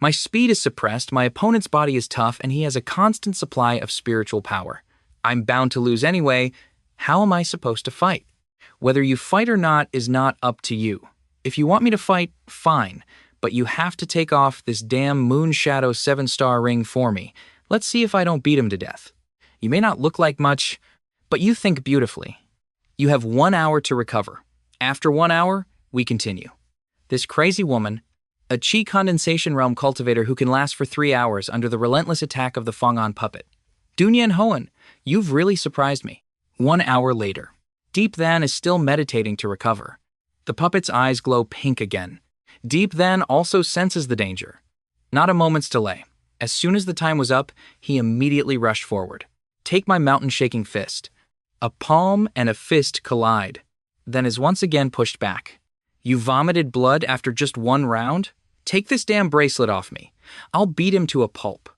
My speed is suppressed, my opponent's body is tough, and he has a constant supply of spiritual power. I'm bound to lose anyway. How am I supposed to fight? Whether you fight or not is not up to you. If you want me to fight, fine, but you have to take off this damn Moon Shadow 7-star ring for me. Let's see if I don't beat him to death. You may not look like much, but you think beautifully. You have 1 hour to recover. After 1 hour, we continue. This crazy woman, a chi condensation realm cultivator who can last for 3 hours under the relentless attack of the Fong'an puppet. Dunyan Hoen, you've really surprised me. 1 hour later. Deep Than is still meditating to recover. The puppet's eyes glow pink again. Deep Than also senses the danger. Not a moment's delay. As soon as the time was up, he immediately rushed forward. Take my mountain-shaking fist. A palm and a fist collide, then is once again pushed back. You vomited blood after just 1 round? Take this damn bracelet off me. I'll beat him to a pulp.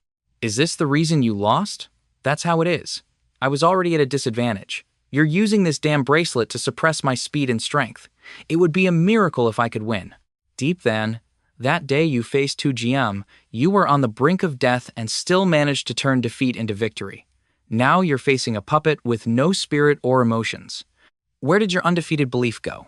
Is this the reason you lost? That's how it is. I was already at a disadvantage. You're using this damn bracelet to suppress my speed and strength. It would be a miracle if I could win. Deep Than, that day you faced Tu Jiam, you were on the brink of death and still managed to turn defeat into victory. Now you're facing a puppet with no spirit or emotions. Where did your undefeated belief go?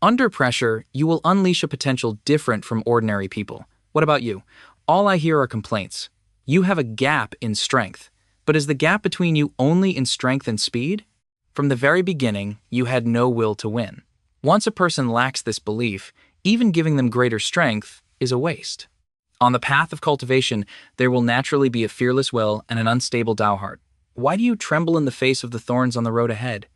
Under pressure, you will unleash a potential different from ordinary people. What about you? All I hear are complaints. You have a gap in strength. But is the gap between you only in strength and speed? From the very beginning, you had no will to win. Once a person lacks this belief, even giving them greater strength is a waste. On the path of cultivation, there will naturally be a fearless will and an unstable Tao heart. Why do you tremble in the face of the thorns on the road ahead?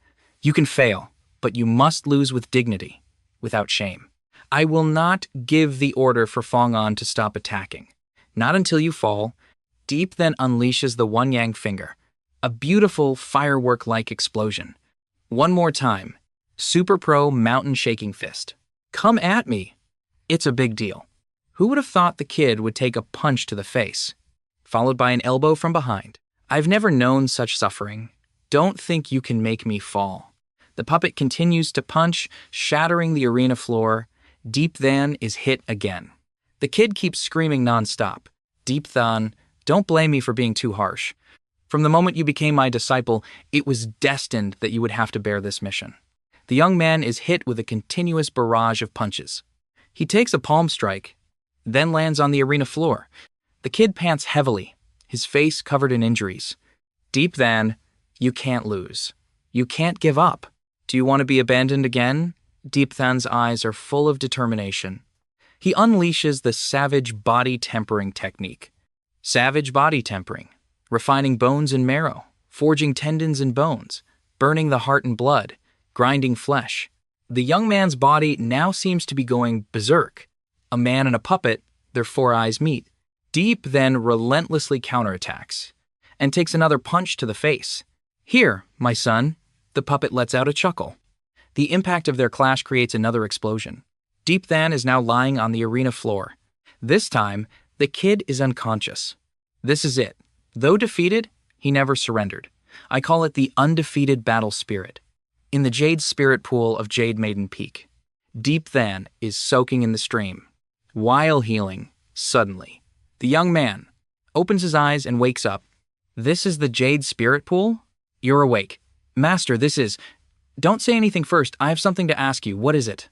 You can fail, but you must lose with dignity, without shame. I will not give the order for Fong'an to stop attacking. Not until you fall. Deep Then unleashes the One Yang finger, a beautiful firework-like explosion. One more time. Super Pro Mountain Shaking Fist. Come at me. It's a big deal. Who would have thought the kid would take a punch to the face, followed by an elbow from behind? I've never known such suffering. Don't think you can make me fall. The puppet continues to punch, shattering the arena floor. Deep Than is hit again. The kid keeps screaming nonstop. Deep Than, don't blame me for being too harsh. From the moment you became my disciple, it was destined that you would have to bear this mission. The young man is hit with a continuous barrage of punches. He takes a palm strike, then lands on the arena floor. The kid pants heavily, his face covered in injuries. Deep Than, you can't lose. You can't give up. Do you want to be abandoned again? Deep Than's eyes are full of determination. He unleashes the savage body tempering technique. Savage body tempering, refining bones and marrow, forging tendons and bones, burning the heart and blood, grinding flesh. The young man's body now seems to be going berserk. A man and a puppet, their 4 eyes meet. Deep then relentlessly counterattacks and takes another punch to the face. Here, my son, the puppet lets out a chuckle. The impact of their clash creates another explosion. Deep Than is now lying on the arena floor. This time, the kid is unconscious. This is it. Though defeated, he never surrendered. I call it the undefeated battle spirit. In the Jade Spirit Pool of Jade Maiden Peak, Deep Than is soaking in the stream. While healing, suddenly, the young man opens his eyes and wakes up. This is the Jade Spirit Pool? You're awake. Master, this is... Don't say anything first. I have something to ask you. What is it?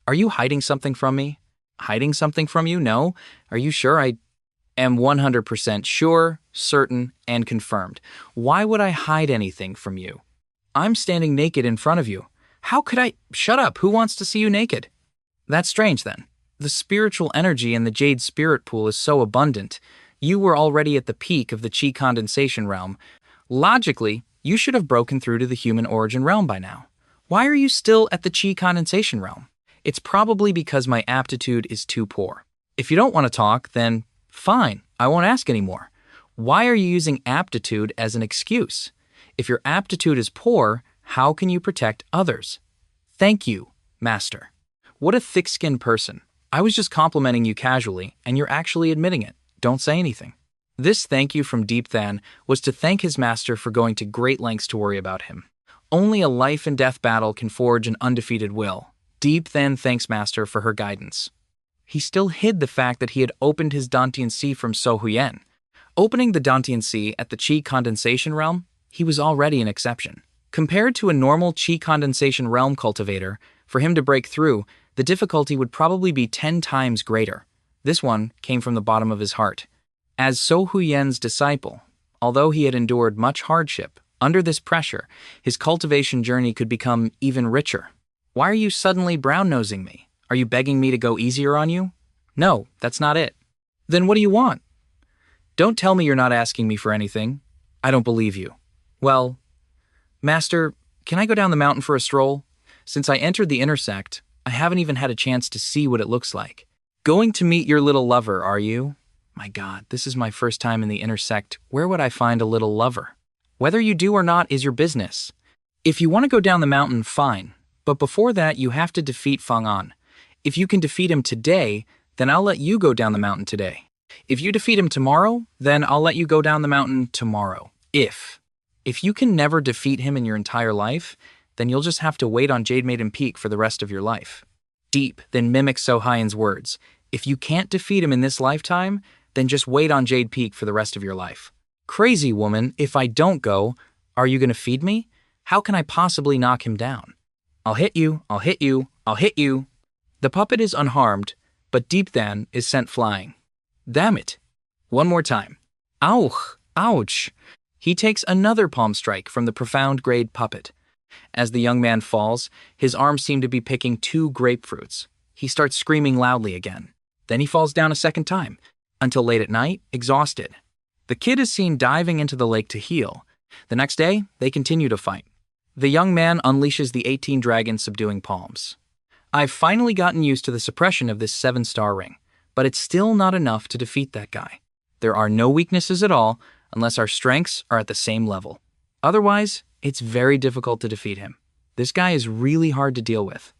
Are you hiding something from me? Hiding something from you? No. Are you sure? I am 100% sure, certain, and confirmed. Why would I hide anything from you? I'm standing naked in front of you. How could I... Shut up. Who wants to see you naked? That's strange, then. The spiritual energy in the Jade Spirit Pool is so abundant. You were already at the peak of the Chi condensation realm. Logically, you should have broken through to the human origin realm by now. Why are you still at the Chi condensation realm? It's probably because my aptitude is too poor. If you don't want to talk, then fine, I won't ask anymore. Why are you using aptitude as an excuse? If your aptitude is poor, how can you protect others? Thank you, Master. What a thick-skinned person. I was just complimenting you casually, and you're actually admitting it. Don't say anything. This thank you from Deep Than was to thank his master for going to great lengths to worry about him. Only a life and death battle can forge an undefeated will. Deep Than thanks master for her guidance. He still hid the fact that he had opened his Dantian Sea from So Huyen. Opening the Dantian Sea at the Qi condensation realm, he was already an exception. Compared to a normal Qi condensation realm cultivator, for him to break through, the difficulty would probably be 10 times greater. This one came from the bottom of his heart. As So Huyen's disciple, although he had endured much hardship, under this pressure, his cultivation journey could become even richer. Why are you suddenly brown-nosing me? Are you begging me to go easier on you? No, that's not it. Then what do you want? Don't tell me you're not asking me for anything. I don't believe you. Well, Master, can I go down the mountain for a stroll? Since I entered the intersect, I haven't even had a chance to see what it looks like. Going to meet your little lover, are you? My God, this is my first time in the intersect. Where would I find a little lover? Whether you do or not is your business. If you want to go down the mountain, fine. But before that, you have to defeat Feng An. If you can defeat him today, then I'll let you go down the mountain today. If you defeat him tomorrow, then I'll let you go down the mountain tomorrow. If you can never defeat him in your entire life, then you'll just have to wait on Jade Maiden Peak for the rest of your life. Deep then mimics So Hyen's words. If you can't defeat him in this lifetime, then just wait on Jade Peak for the rest of your life. Crazy woman, if I don't go, are you going to feed me? How can I possibly knock him down? I'll hit you, I'll hit you, I'll hit you. The puppet is unharmed, but Deep Than is sent flying. Damn it. One more time. Ouch, ouch. He takes another palm strike from the profound grade puppet. As the young man falls, his arms seem to be picking 2 grapefruits. He starts screaming loudly again. Then he falls down a second time, until late at night, exhausted. The kid is seen diving into the lake to heal. The next day, they continue to fight. The young man unleashes the 18 dragons subduing palms. I've finally gotten used to the suppression of this 7-star ring, but it's still not enough to defeat that guy. There are no weaknesses at all unless our strengths are at the same level. Otherwise, it's very difficult to defeat him. This guy is really hard to deal with.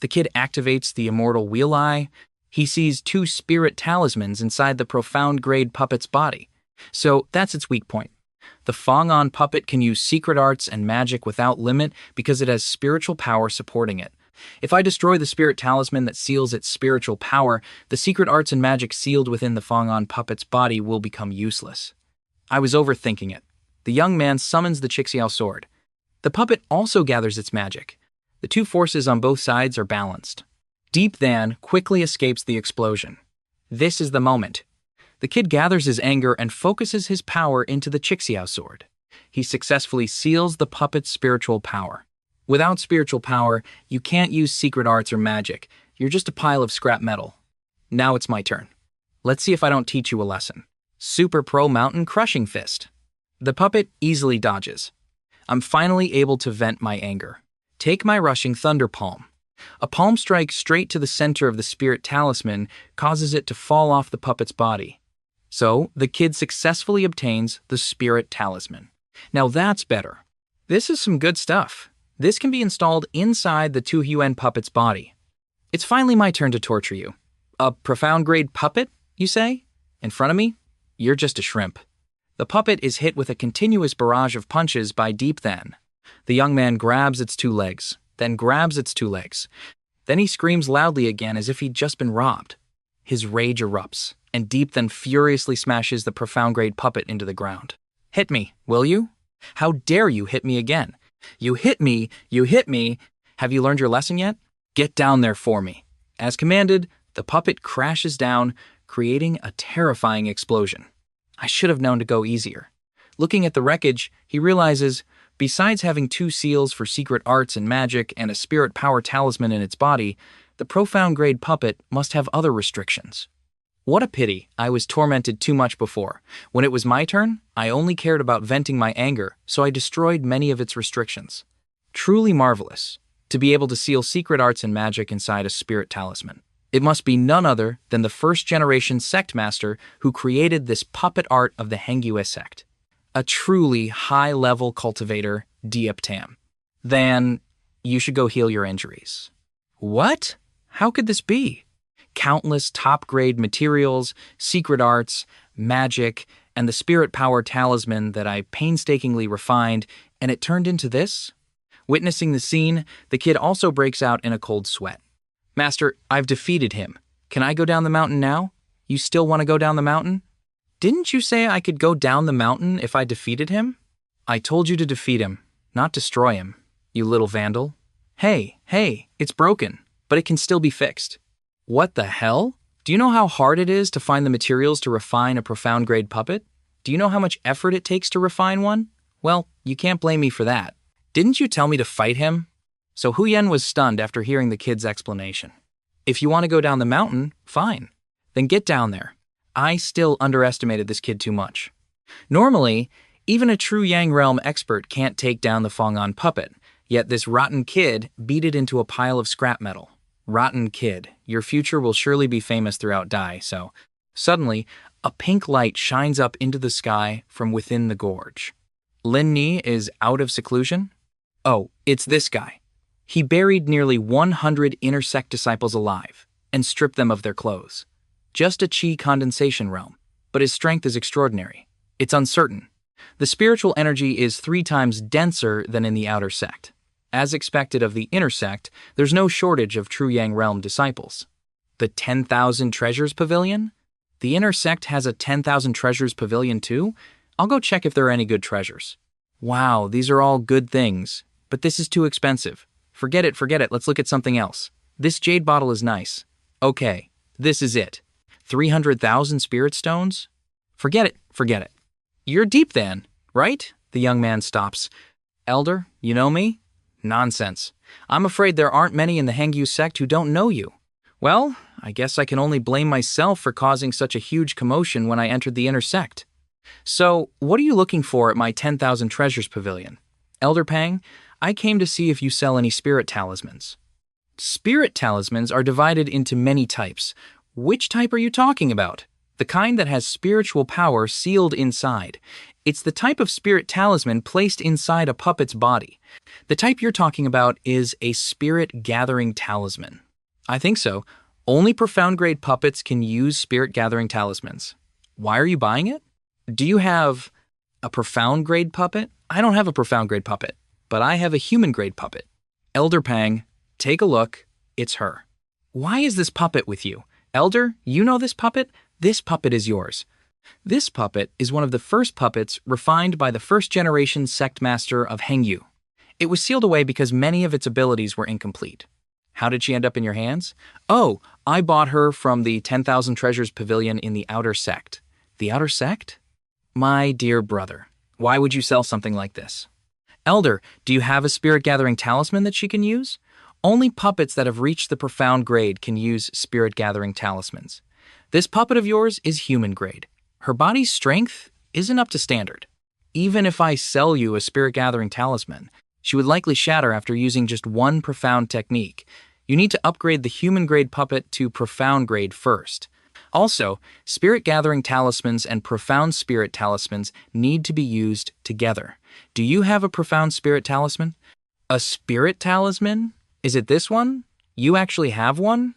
The kid activates the immortal wheel eye. He sees 2 spirit talismans inside the profound grade puppet's body. So that's its weak point. The Feng An puppet can use secret arts and magic without limit because it has spiritual power supporting it. If I destroy the spirit talisman that seals its spiritual power, the secret arts and magic sealed within the Feng An puppet's body will become useless. I was overthinking it. The young man summons the Chixiao sword. The puppet also gathers its magic. The 2 forces on both sides are balanced. Deep Than quickly escapes the explosion. This is the moment. The kid gathers his anger and focuses his power into the Chixiao sword. He successfully seals the puppet's spiritual power. Without spiritual power, you can't use secret arts or magic. You're just a pile of scrap metal. Now it's my turn. Let's see if I don't teach you a lesson. Super Pro Mountain Crushing Fist. The puppet easily dodges. I'm finally able to vent my anger. Take my rushing Thunder Palm. A palm strike straight to the center of the spirit talisman causes it to fall off the puppet's body. So, the kid successfully obtains the spirit talisman. Now that's better. This is some good stuff. This can be installed inside the Tu Huan puppet's body. It's finally my turn to torture you. A profound grade puppet, you say? In front of me? You're just a shrimp. The puppet is hit with a continuous barrage of punches by Deep Than. The young man grabs its 2 legs, then grabs its 2 legs. Then he screams loudly again as if he'd just been robbed. His rage erupts, and Deep Than furiously smashes the profound grade puppet into the ground. Hit me, will you? How dare you hit me again? You hit me, you hit me. Have you learned your lesson yet? Get down there for me. As commanded, the puppet crashes down, creating a terrifying explosion. I should have known to go easier. Looking at the wreckage, he realizes, besides having 2 seals for secret arts and magic and a spirit power talisman in its body, the profound grade puppet must have other restrictions. What a pity I was tormented too much before. When it was my turn, I only cared about venting my anger, so I destroyed many of its restrictions. Truly marvelous, to be able to seal secret arts and magic inside a spirit talisman. It must be none other than the first-generation sect master who created this puppet art of the Handicap sect. A truly high-level cultivator, Deep Than. Then, you should go heal your injuries. What? How could this be? Countless top-grade materials, secret arts, magic, and the spirit power talisman that I painstakingly refined, and it turned into this? Witnessing the scene, the kid also breaks out in a cold sweat. Master, I've defeated him. Can I go down the mountain now? You still want to go down the mountain? Didn't you say I could go down the mountain if I defeated him? I told you to defeat him, not destroy him, you little vandal. Hey, it's broken, but it can still be fixed. What the hell? Do you know how hard it is to find the materials to refine a profound grade puppet? Do you know how much effort it takes to refine one? Well, you can't blame me for that. Didn't you tell me to fight him? So Huyen was stunned after hearing the kid's explanation. If you want to go down the mountain, fine. Then get down there. I still underestimated this kid too much. Normally, even a true Yang Realm expert can't take down the Fongan puppet, yet this rotten kid beat it into a pile of scrap metal. Rotten kid, your future will surely be famous throughout Dai, so... Suddenly, a pink light shines up into the sky from within the gorge. Lin Ni is out of seclusion? Oh, it's this guy. He buried nearly 100 inner sect disciples alive and stripped them of their clothes. Just a chi condensation realm, but his strength is extraordinary. It's uncertain. The spiritual energy is 3 times denser than in the outer sect. As expected of the inner sect, there's no shortage of true Yang Realm disciples. The 10,000 Treasures Pavilion? The inner sect has a 10,000 Treasures Pavilion too? I'll go check if there are any good treasures. Wow, these are all good things, but this is too expensive. Forget it, let's look at something else. This jade bottle is nice. Okay, this is it. 300,000 spirit stones? Forget it. You're Deep Than, right? The young man stops. Elder, you know me? Nonsense. I'm afraid there aren't many in the Hangyu sect who don't know you. Well, I guess I can only blame myself for causing such a huge commotion when I entered the inner sect. So, what are you looking for at my 10,000 Treasures Pavilion? Elder Pang, I came to see if you sell any spirit talismans. Spirit talismans are divided into many types. Which type are you talking about? The kind that has spiritual power sealed inside. It's the type of spirit talisman placed inside a puppet's body. The type you're talking about is a spirit gathering talisman. I think so. Only profound grade puppets can use spirit gathering talismans. Why are you buying it? Do you have a profound grade puppet? I don't have a profound grade puppet, but I have a human grade puppet. Elder Pang, take a look. It's her. Why is this puppet with you? Elder, you know this puppet? This puppet is yours. This puppet is one of the first puppets refined by the first-generation sect master of Hangyu. It was sealed away because many of its abilities were incomplete. How did she end up in your hands? Oh, I bought her from the 10,000 Treasures Pavilion in the outer sect. The outer sect? My dear brother, why would you sell something like this? Elder, do you have a spirit-gathering talisman that she can use? Only puppets that have reached the profound grade can use spirit-gathering talismans. This puppet of yours is human grade. Her body's strength isn't up to standard. Even if I sell you a spirit-gathering talisman, she would likely shatter after using just one profound technique. You need to upgrade the human-grade puppet to profound grade first. Also, spirit-gathering talismans and profound spirit talismans need to be used together. Do you have a profound spirit talisman? A spirit talisman? Is it this one? You actually have one?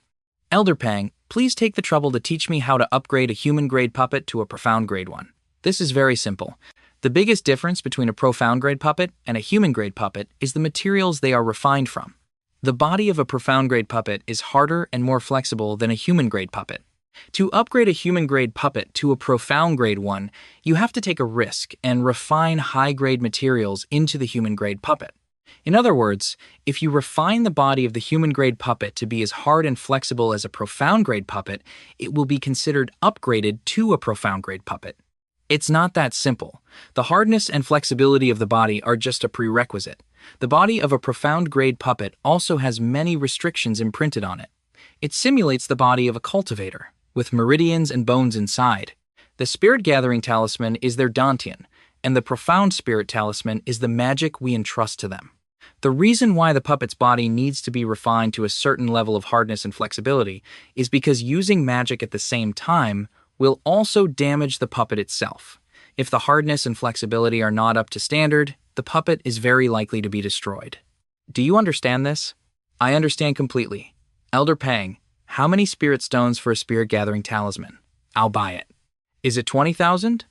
Elder Pang, please take the trouble to teach me how to upgrade a human-grade puppet to a profound-grade one. This is very simple. The biggest difference between a profound-grade puppet and a human-grade puppet is the materials they are refined from. The body of a profound-grade puppet is harder and more flexible than a human-grade puppet. To upgrade a human-grade puppet to a profound-grade one, you have to take a risk and refine high-grade materials into the human-grade puppet. In other words, if you refine the body of the human-grade puppet to be as hard and flexible as a profound-grade puppet, it will be considered upgraded to a profound-grade puppet. It's not that simple. The hardness and flexibility of the body are just a prerequisite. The body of a profound-grade puppet also has many restrictions imprinted on it. It simulates the body of a cultivator, with meridians and bones inside. The spirit-gathering talisman is their dantian, and the profound spirit talisman is the magic we entrust to them. The reason why the puppet's body needs to be refined to a certain level of hardness and flexibility is because using magic at the same time will also damage the puppet itself. If the hardness and flexibility are not up to standard, the puppet is very likely to be destroyed. Do you understand this? I understand completely. Elder Pang, how many spirit stones for a spirit gathering talisman? I'll buy it. Is it 20,000?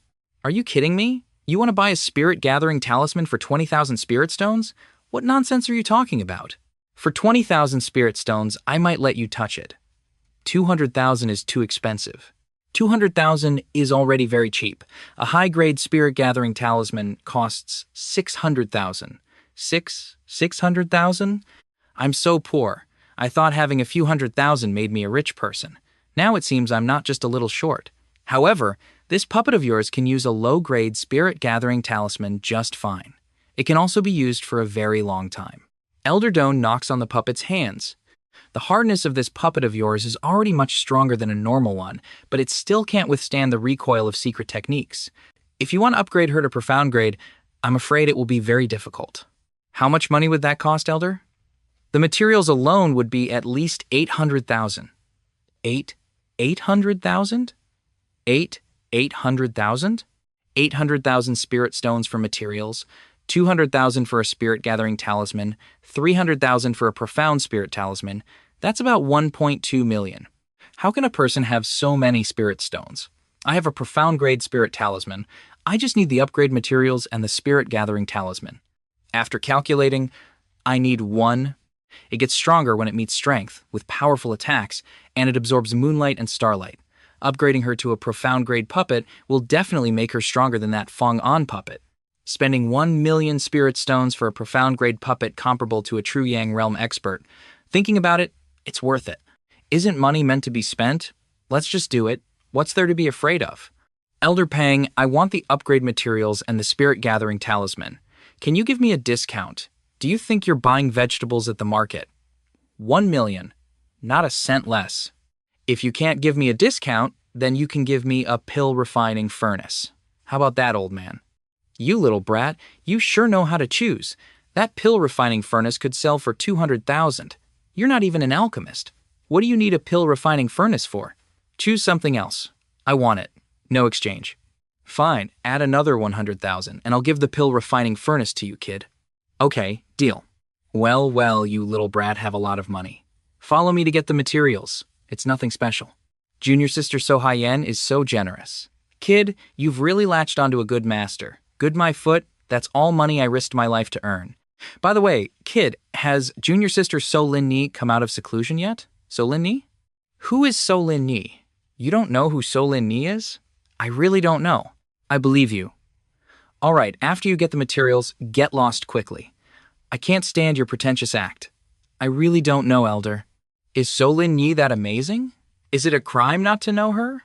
Are you kidding me? You want to buy a spirit gathering talisman for 20,000 spirit stones? What nonsense are you talking about? For 20,000 spirit stones, I might let you touch it. 200,000 is too expensive. 200,000 is already very cheap. A high-grade spirit gathering talisman costs 600,000. 600,000? I'm so poor. I thought having a few 100,000 made me a rich person. Now it seems I'm not just a little short. However, this puppet of yours can use a low-grade spirit gathering talisman just fine. It can also be used for a very long time. Elder Doan knocks on the puppet's hands. The hardness of this puppet of yours is already much stronger than a normal one, but it still can't withstand the recoil of secret techniques. If you want to upgrade her to profound grade, I'm afraid it will be very difficult. How much money would that cost, Elder? The materials alone would be at least 800,000. 800,000? 800,000? 800,000 spirit stones for materials, 200,000 for a spirit gathering talisman, 300,000 for a profound spirit talisman. That's about 1.2 million. How can a person have so many spirit stones? I have a profound grade spirit talisman. I just need the upgrade materials and the spirit gathering talisman. After calculating, I need 1. It gets stronger when it meets strength, with powerful attacks, and it absorbs moonlight and starlight. Upgrading her to a profound grade puppet will definitely make her stronger than that Fong An puppet. Spending 1 million spirit stones for a profound grade puppet comparable to a true Yang realm expert. Thinking about it, it's worth it. Isn't money meant to be spent? Let's just do it. What's there to be afraid of? Elder Pang, I want the upgrade materials and the spirit gathering talisman. Can you give me a discount? Do you think you're buying vegetables at the market? 1 million. Not a cent less. If you can't give me a discount, then you can give me a pill refining furnace. How about that, old man? You little brat, you sure know how to choose. That pill refining furnace could sell for 200,000. You're not even an alchemist. What do you need a pill refining furnace for? Choose something else. I want it. No exchange. Fine, add another 100,000 and I'll give the pill refining furnace to you, kid. Okay, deal. Well, you little brat have a lot of money. Follow me to get the materials. It's nothing special. Junior sister So Hyen is so generous. Kid, you've really latched onto a good master. Good my foot, that's all money I risked my life to earn. By the way, kid, has junior sister So Lin Ni come out of seclusion yet? So Lin Ni? Who is So Lin Ni? You don't know who So Lin Ni is? I really don't know. I believe you. All right, after you get the materials, get lost quickly. I can't stand your pretentious act. I really don't know, Elder. Is So Lin Ni that amazing? Is it a crime not to know her?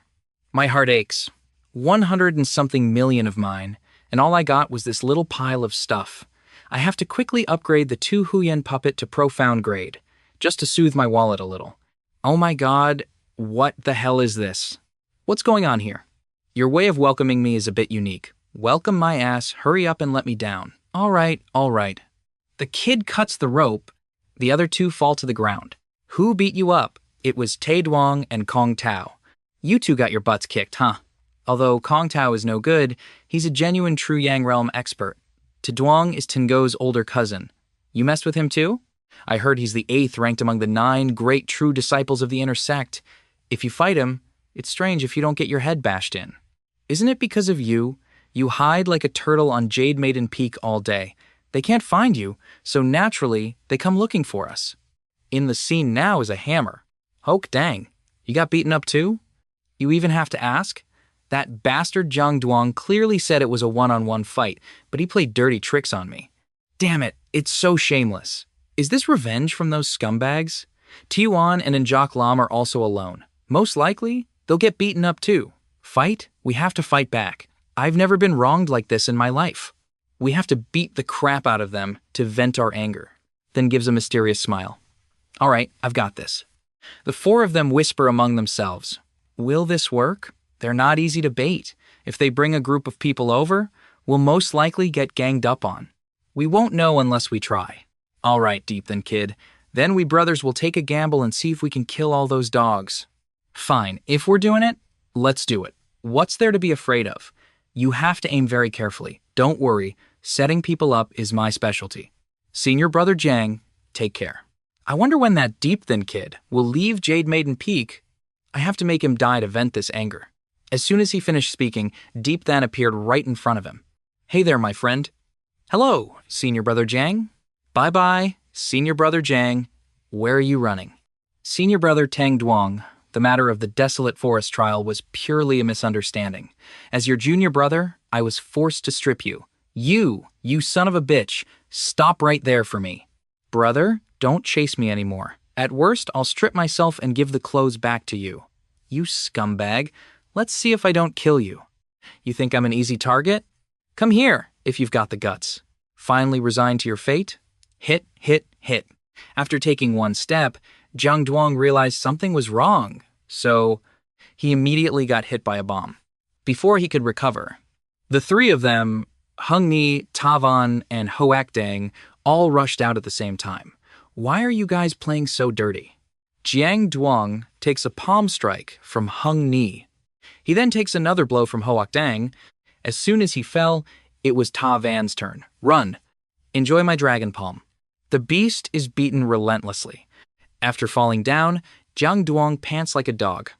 My heart aches. 100 and something million of mine, and all I got was this little pile of stuff. I have to quickly upgrade the 2 Huyen puppet to profound grade, just to soothe my wallet a little. Oh my god, what the hell is this? What's going on here? Your way of welcoming me is a bit unique. Welcome my ass, hurry up and let me down. All right. The kid cuts the rope, the other 2 fall to the ground. Who beat you up? It was Tae Duong and Kong Tao. You 2 got your butts kicked, huh? Although Kong Tao is no good, he's a genuine true Yang realm expert. Tae Duong is Tengo's older cousin. You messed with him too? I heard he's the 8th ranked among the 9 great true disciples of the inner sect. If you fight him, it's strange if you don't get your head bashed in. Isn't it because of you? You hide like a turtle on Jade Maiden Peak all day. They can't find you, so naturally, they come looking for us. In the scene now is a hammer. Hoke dang. You got beaten up too? You even have to ask? That bastard Zhang Duong clearly said it was a one-on-one fight, but he played dirty tricks on me. Damn it, it's so shameless. Is this revenge from those scumbags? Tiwan and Njok Lam are also alone. Most likely, they'll get beaten up too. Fight? We have to fight back. I've never been wronged like this in my life. We have to beat the crap out of them to vent our anger. Then gives a mysterious smile. All right, I've got this. The 4 of them whisper among themselves. Will this work? They're not easy to bait. If they bring a group of people over, we'll most likely get ganged up on. We won't know unless we try. All right, Deep Then Kid. Then we brothers will take a gamble and see if we can kill all those dogs. Fine, if we're doing it, let's do it. What's there to be afraid of? You have to aim very carefully. Don't worry, setting people up is my specialty. Senior brother Jang, take care. I wonder when that Deep Then Kid will leave Jade Maiden Peak. I have to make him die to vent this anger. As soon as he finished speaking, Deep Than appeared right in front of him. Hey there, my friend. Hello, Senior Brother Jang. Bye-bye, Senior Brother Jang. Where are you running? Senior Brother Tang Duong, the matter of the desolate forest trial was purely a misunderstanding. As your junior brother, I was forced to strip you. You son of a bitch, stop right there for me. Brother, don't chase me anymore. At worst, I'll strip myself and give the clothes back to you. You scumbag, let's see if I don't kill you. You think I'm an easy target? Come here, if you've got the guts. Finally resigned to your fate? Hit. After taking one step, Jiang Duong realized something was wrong, so he immediately got hit by a bomb. Before he could recover, the three of them, Hung Ni, Tavan, and Hoak Dang, all rushed out at the same time. Why are you guys playing so dirty? Jiang Duong takes a palm strike from Hung Ni. He then takes another blow from Hoak Dang. As soon as he fell, it was Ta Van's turn. Run. Enjoy my dragon palm. The beast is beaten relentlessly. After falling down, Jiang Duong pants like a dog.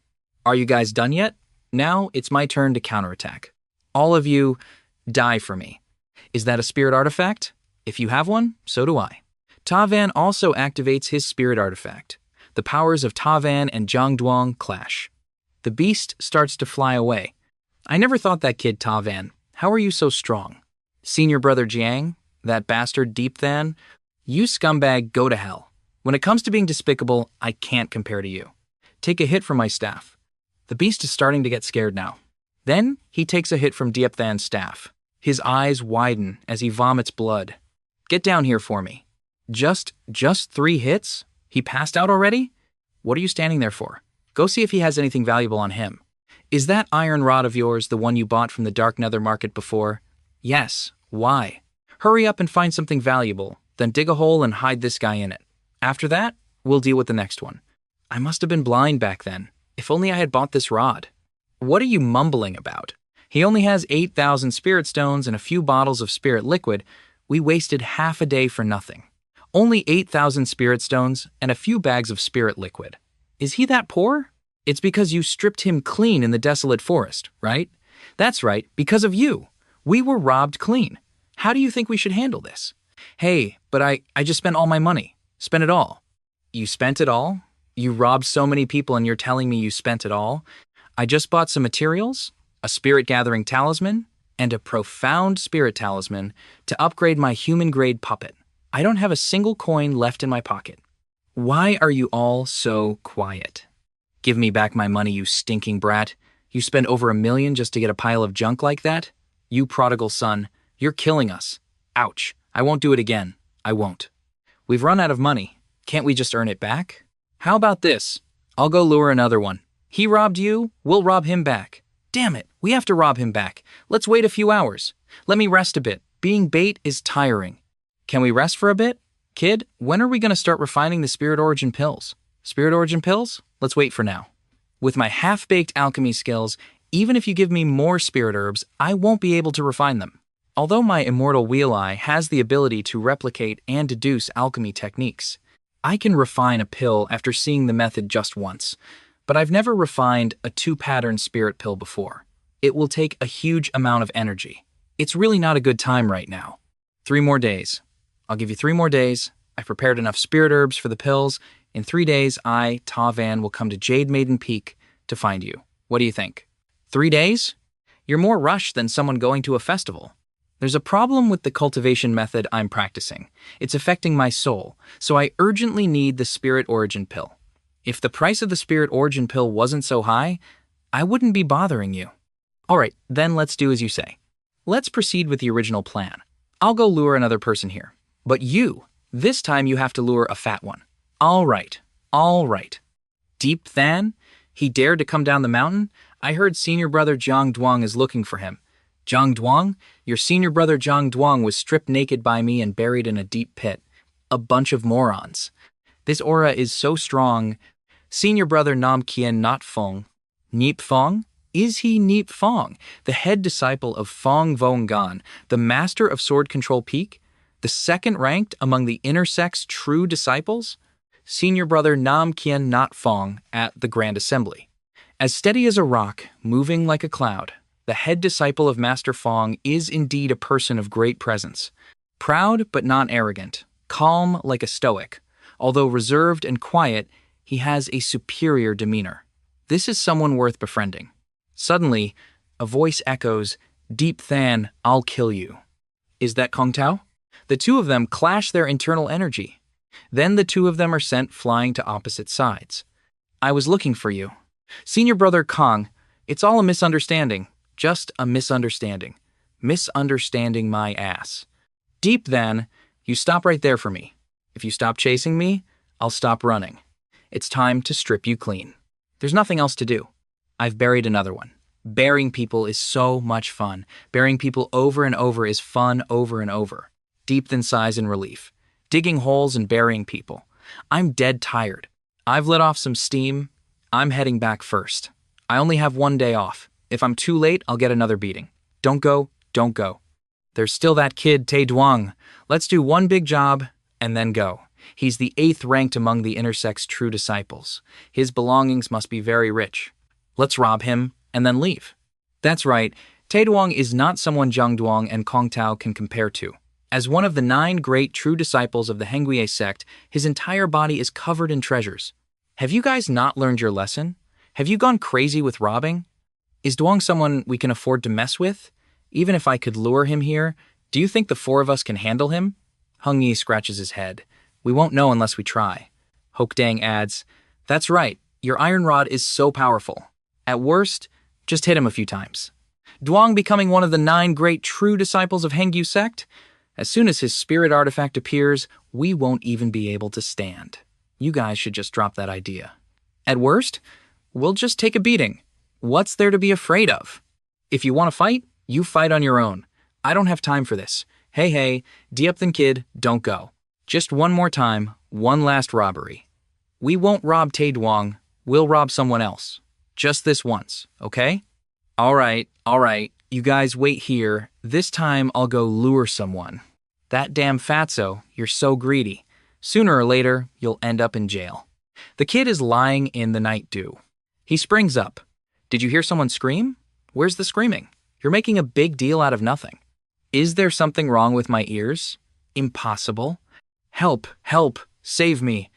Are you guys done yet? Now it's my turn to counterattack. All of you, die for me. Is that a spirit artifact? If you have one, so do I. Ta Van also activates his spirit artifact. The powers of Ta Van and Jiang Duong clash. The beast starts to fly away. I never thought that kid Ta Van. How are you so strong? Senior Brother Jiang, that bastard Deep Than, you scumbag, go to hell. When it comes to being despicable, I can't compare to you. Take a hit from my staff. The beast is starting to get scared now. Then he takes a hit from Deep Than's staff. His eyes widen as he vomits blood. Get down here for me. Just 3 hits? He passed out already? What are you standing there for? Go see if he has anything valuable on him. Is that iron rod of yours the one you bought from the Dark Nether Market before? Yes. Why? Hurry up and find something valuable, then dig a hole and hide this guy in it. After that, we'll deal with the next one. I must have been blind back then. If only I had bought this rod. What are you mumbling about? He only has 8,000 spirit stones and a few bottles of spirit liquid. We wasted half a day for nothing. Only 8,000 spirit stones and a few bags of spirit liquid. Is he that poor? It's because you stripped him clean in the desolate forest, right? That's right, because of you. We were robbed clean. How do you think we should handle this? Hey, but I just spent all my money. Spent it all. You spent it all? You robbed so many people and you're telling me you spent it all? I just bought some materials, a spirit-gathering talisman, and a profound spirit talisman to upgrade my human-grade puppet. I don't have a single coin left in my pocket. Why are you all so quiet? Give me back my money, you stinking brat. You spent over $1 million just to get a pile of junk like that? You prodigal son, you're killing us. Ouch. I won't do it again. I won't. We've run out of money. Can't we just earn it back? How about this? I'll go lure another one. He robbed you, we'll rob him back. Damn it, we have to rob him back. Let's wait a few hours. Let me rest a bit. Being bait is tiring. Can we rest for a bit? Kid, when are we going to start refining the Spirit Origin pills? Spirit Origin pills? Let's wait for now. With my half-baked alchemy skills, even if you give me more spirit herbs, I won't be able to refine them. Although my immortal wheel eye has the ability to replicate and deduce alchemy techniques, I can refine a pill after seeing the method just once, but I've never refined a 2-pattern spirit pill before. It will take a huge amount of energy. It's really not a good time right now. 3 more days. I'll give you 3 more days. I've prepared enough spirit herbs for the pills. In 3 days, I, Ta Van, will come to Jade Maiden Peak to find you. What do you think? 3 days? You're more rushed than someone going to a festival. There's a problem with the cultivation method I'm practicing. It's affecting my soul, so I urgently need the Spirit Origin pill. If the price of the Spirit Origin pill wasn't so high, I wouldn't be bothering you. Alright, then let's do as you say. Let's proceed with the original plan. I'll go lure another person here. But this time you have to lure a fat one. All right. Deep Than? He dared to come down the mountain? I heard Senior Brother Jiang Duong is looking for him. Jiang Duong? Your Senior Brother Jiang Duong was stripped naked by me and buried in a deep pit. A bunch of morons. This aura is so strong. Senior Brother Nam Kien Not Fong. Neep Fong? Is he Neep Fong, the head disciple of Fong Vong Gan, the master of Sword Control Peak? The second ranked among the intersex true disciples? Senior Brother Nam Kien Not Fong at the Grand Assembly. As steady as a rock, moving like a cloud, the head disciple of Master Fong is indeed a person of great presence. Proud but not arrogant, calm like a stoic. Although reserved and quiet, he has a superior demeanor. This is someone worth befriending. Suddenly, a voice echoes, "Deep Than, I'll kill you." Is that Kong Tao? The two of them clash their internal energy. Then the two of them are sent flying to opposite sides. I was looking for you. Senior brother Kong, it's all a misunderstanding. Just a misunderstanding. Misunderstanding my ass. Deep Than, you stop right there for me. If you stop chasing me, I'll stop running. It's time to strip you clean. There's nothing else to do. I've buried another one. Burying people is so much fun. Burying people over and over is fun over and over. Deep Than sighs in relief. Digging holes and burying people. I'm dead tired. I've let off some steam. I'm heading back first. I only have 1 day off. If I'm too late, I'll get another beating. Don't go, don't go. There's still that kid, Tae Duong. Let's do one big job and then go. He's the 8th ranked among the intersex true disciples. His belongings must be very rich. Let's rob him and then leave. That's right, Tae Duong is not someone Zhang Duong and Kong Tao can compare to. As one of the 9 great true disciples of the Hengui sect, his entire body is covered in treasures. Have you guys not learned your lesson? Have you gone crazy with robbing? Is Duong someone we can afford to mess with? Even if I could lure him here, do you think the 4 of us can handle him? Hung Yi scratches his head. We won't know unless we try. Hok Dang adds, that's right, your iron rod is so powerful. At worst, just hit him a few times. Duong becoming one of the 9 great true disciples of Hengyu sect? As soon as his spirit artifact appears, we won't even be able to stand. You guys should just drop that idea. At worst, we'll just take a beating. What's there to be afraid of? If you want to fight, you fight on your own. I don't have time for this. Hey, Deep Than kid, don't go. Just one more time, one last robbery. We won't rob Tae Duong, we'll rob someone else. Just this once, okay? All right, you guys wait here. This time I'll go lure someone. That damn fatso, you're so greedy. Sooner or later, you'll end up in jail. The kid is lying in the night dew. He springs up. Did you hear someone scream? Where's the screaming? You're making a big deal out of nothing. Is there something wrong with my ears? Impossible. Help, save me.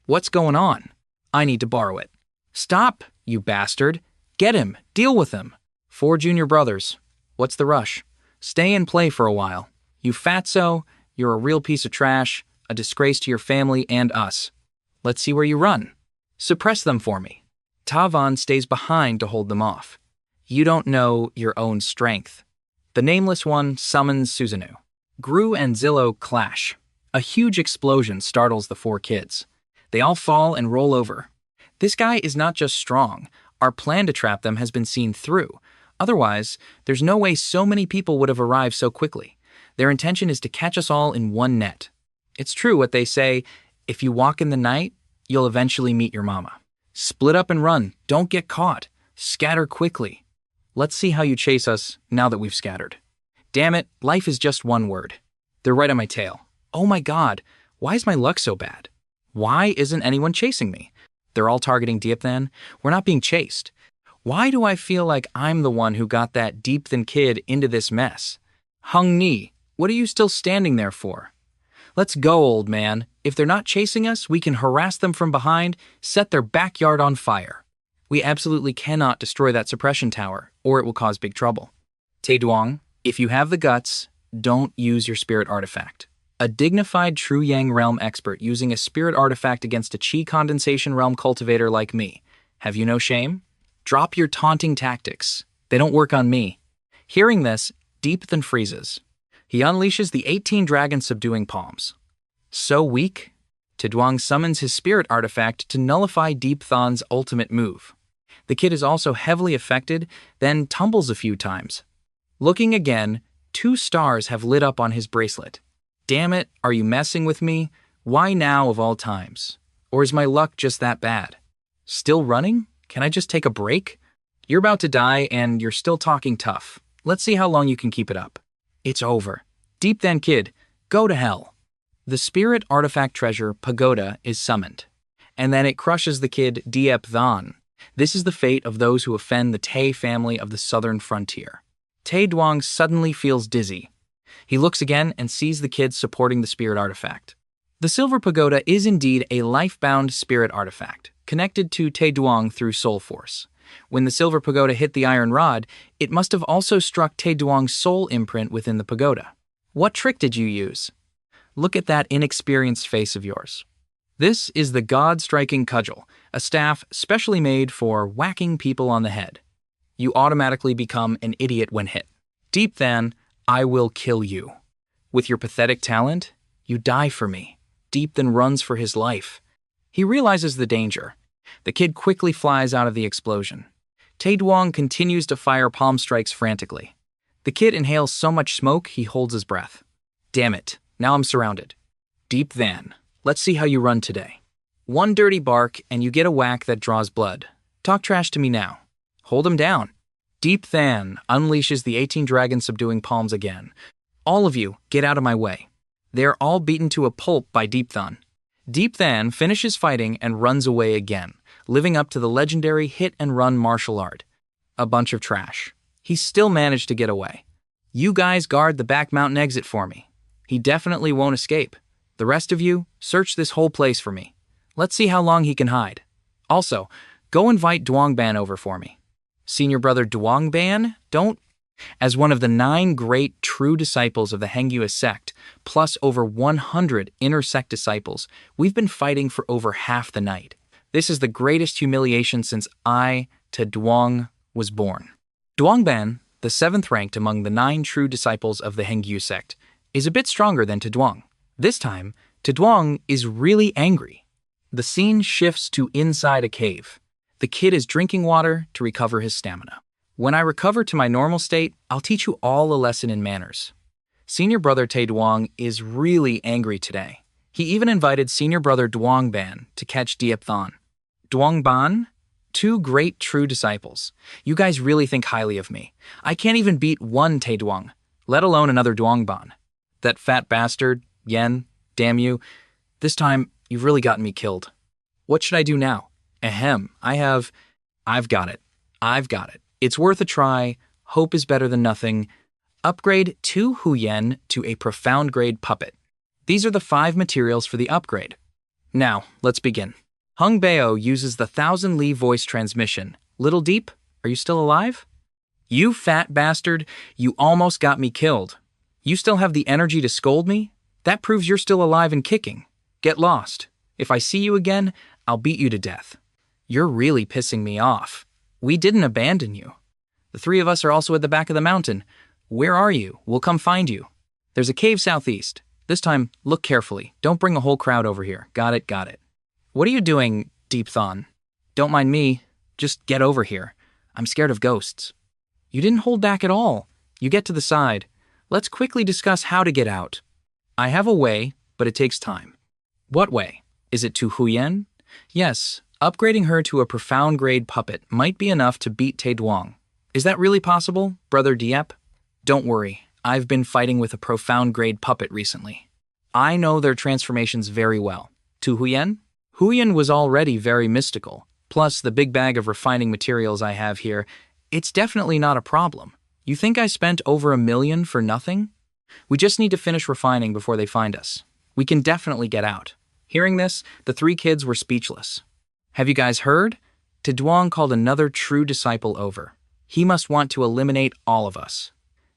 What's going on? I need to borrow it. Stop, you bastard. Get him, deal with him. 4 junior brothers. What's the rush? Stay and play for a while. You fatso, you're a real piece of trash, a disgrace to your family and us. Let's see where you run. Suppress them for me. Tavan stays behind to hold them off. You don't know your own strength. The Nameless One summons Susanoo. Gru and Zillow clash. A huge explosion startles the 4 kids. They all fall and roll over. This guy is not just strong. Our plan to trap them has been seen through. Otherwise, there's no way so many people would have arrived so quickly. Their intention is to catch us all in one net. It's true what they say, if you walk in the night, you'll eventually meet your mama. Split up and run, don't get caught. Scatter quickly. Let's see how you chase us now that we've scattered. Damn it, life is just one word. They're right on my tail. Oh my god, why is my luck so bad? Why isn't anyone chasing me? They're all targeting Deep Than. We're not being chased. Why do I feel like I'm the one who got that Deep Than kid into this mess? Hung Ni, what are you still standing there for? Let's go, old man. If they're not chasing us, we can harass them from behind, set their backyard on fire. We absolutely cannot destroy that suppression tower, or it will cause big trouble. Tae Duong, if you have the guts, don't use your spirit artifact. A dignified True Yang realm expert using a spirit artifact against a Qi condensation realm cultivator like me. Have you no shame? Drop your taunting tactics. They don't work on me. Hearing this, Deep Than freezes. He unleashes the 18 dragon subduing palms. So weak? Tae Duong summons his spirit artifact to nullify Deep Than's ultimate move. The kid is also heavily affected, then tumbles a few times. Looking again, 2 stars have lit up on his bracelet. Damn it, are you messing with me? Why now of all times? Or is my luck just that bad? Still running? Can I just take a break? You're about to die and you're still talking tough. Let's see how long you can keep it up. It's over. Deep Than kid, go to hell. The spirit artifact treasure Pagoda is summoned. And then it crushes the kid Deep Than. This is the fate of those who offend the Tay family of the southern frontier. Tae Duong suddenly feels dizzy. He looks again and sees the kids supporting the spirit artifact. The silver pagoda is indeed a life-bound spirit artifact, connected to Tae Duong through soul force. When the silver pagoda hit the iron rod, it must have also struck Tae Duong's soul imprint within the pagoda. What trick did you use? Look at that inexperienced face of yours. This is the God-striking cudgel, a staff specially made for whacking people on the head. You automatically become an idiot when hit. Deep Than, I will kill you. With your pathetic talent, you die for me. Deep Than runs for his life. He realizes the danger. The kid quickly flies out of the explosion. Tae Duong continues to fire palm strikes frantically. The kid inhales so much smoke he holds his breath. Damn it, now I'm surrounded. Deep Than, let's see how you run today. One dirty bark and you get a whack that draws blood. Talk trash to me now. Hold him down. Deep Than unleashes the 18 dragons subduing palms again. All of you, get out of my way. They are all beaten to a pulp by Deep Than. Deep Than finishes fighting and runs away again, living up to the legendary hit-and-run martial art. A bunch of trash. He still managed to get away. You guys guard the back mountain exit for me. He definitely won't escape. The rest of you, search this whole place for me. Let's see how long he can hide. Also, go invite Duongban over for me. Senior brother Duongban, don't... As one of the 9 great true disciples of the Hangua sect, plus over 100 inner sect disciples, we've been fighting for over half the night. This is the greatest humiliation since I, to Duong, was born. Duongban, the 7th ranked among the 9 true disciples of the Hangua sect, is a bit stronger than Duong. This time, Duong is really angry. The scene shifts to inside a cave. The kid is drinking water to recover his stamina. When I recover to my normal state, I'll teach you all a lesson in manners. Senior brother Tae Duong is really angry today. He even invited senior brother Duongban to catch Diep Than. Duongban? 2 great true disciples. You guys really think highly of me. I can't even beat one Tae Duong, let alone another Duongban. That fat bastard, Yen, damn you. This time, you've really gotten me killed. What should I do now? Ahem, I've got it. It's worth a try. Hope is better than nothing. Upgrade 2 Huyen to a profound grade puppet. These are the 5 materials for the upgrade. Now, let's begin. Hung Bao uses the 1,000 Li voice transmission. Little Deep, are you still alive? You fat bastard, you almost got me killed. You still have the energy to scold me? That proves you're still alive and kicking. Get lost. If I see you again, I'll beat you to death. You're really pissing me off. We didn't abandon you. The 3 of us are also at the back of the mountain. Where are you? We'll come find you. There's a cave southeast. This time, look carefully. Don't bring a whole crowd over here. Got it. What are you doing, Deep Than? Don't mind me. Just get over here. I'm scared of ghosts. You didn't hold back at all. You get to the side. Let's quickly discuss how to get out. I have a way, but it takes time. What way? Is it to Huyen? Yes, upgrading her to a profound grade puppet might be enough to beat Tae Duong. Is that really possible, Brother Diep? Don't worry, I've been fighting with a profound grade puppet recently. I know their transformations very well. To Huyen? Huyen was already very mystical, plus the big bag of refining materials I have here. It's definitely not a problem. You think I spent over $1 million for nothing? We just need to finish refining before they find us. We can definitely get out. Hearing this, the 3 kids were speechless. Have you guys heard? Tae Duong called another true disciple over. He must want to eliminate all of us.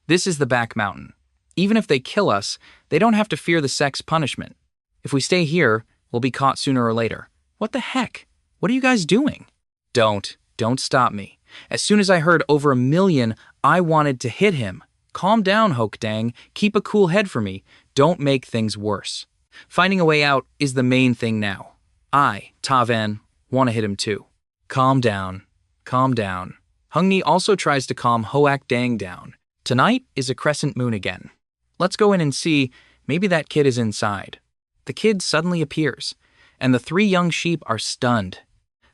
This is the back mountain. Even if they kill us, they don't have to fear the sect's punishment. If we stay here, we'll be caught sooner or later. What the heck? What are you guys doing? Don't stop me. As soon as I heard over $1 million, I wanted to hit him. Calm down, Hoke Dang. Keep a cool head for me. Don't make things worse. Finding a way out is the main thing now. I, Tavan, want to hit him too. Calm down. Hungni also tries to calm Hoak Dang down. Tonight is a crescent moon again. Let's go in and see. Maybe that kid is inside. The kid suddenly appears, and the 3 young sheep are stunned.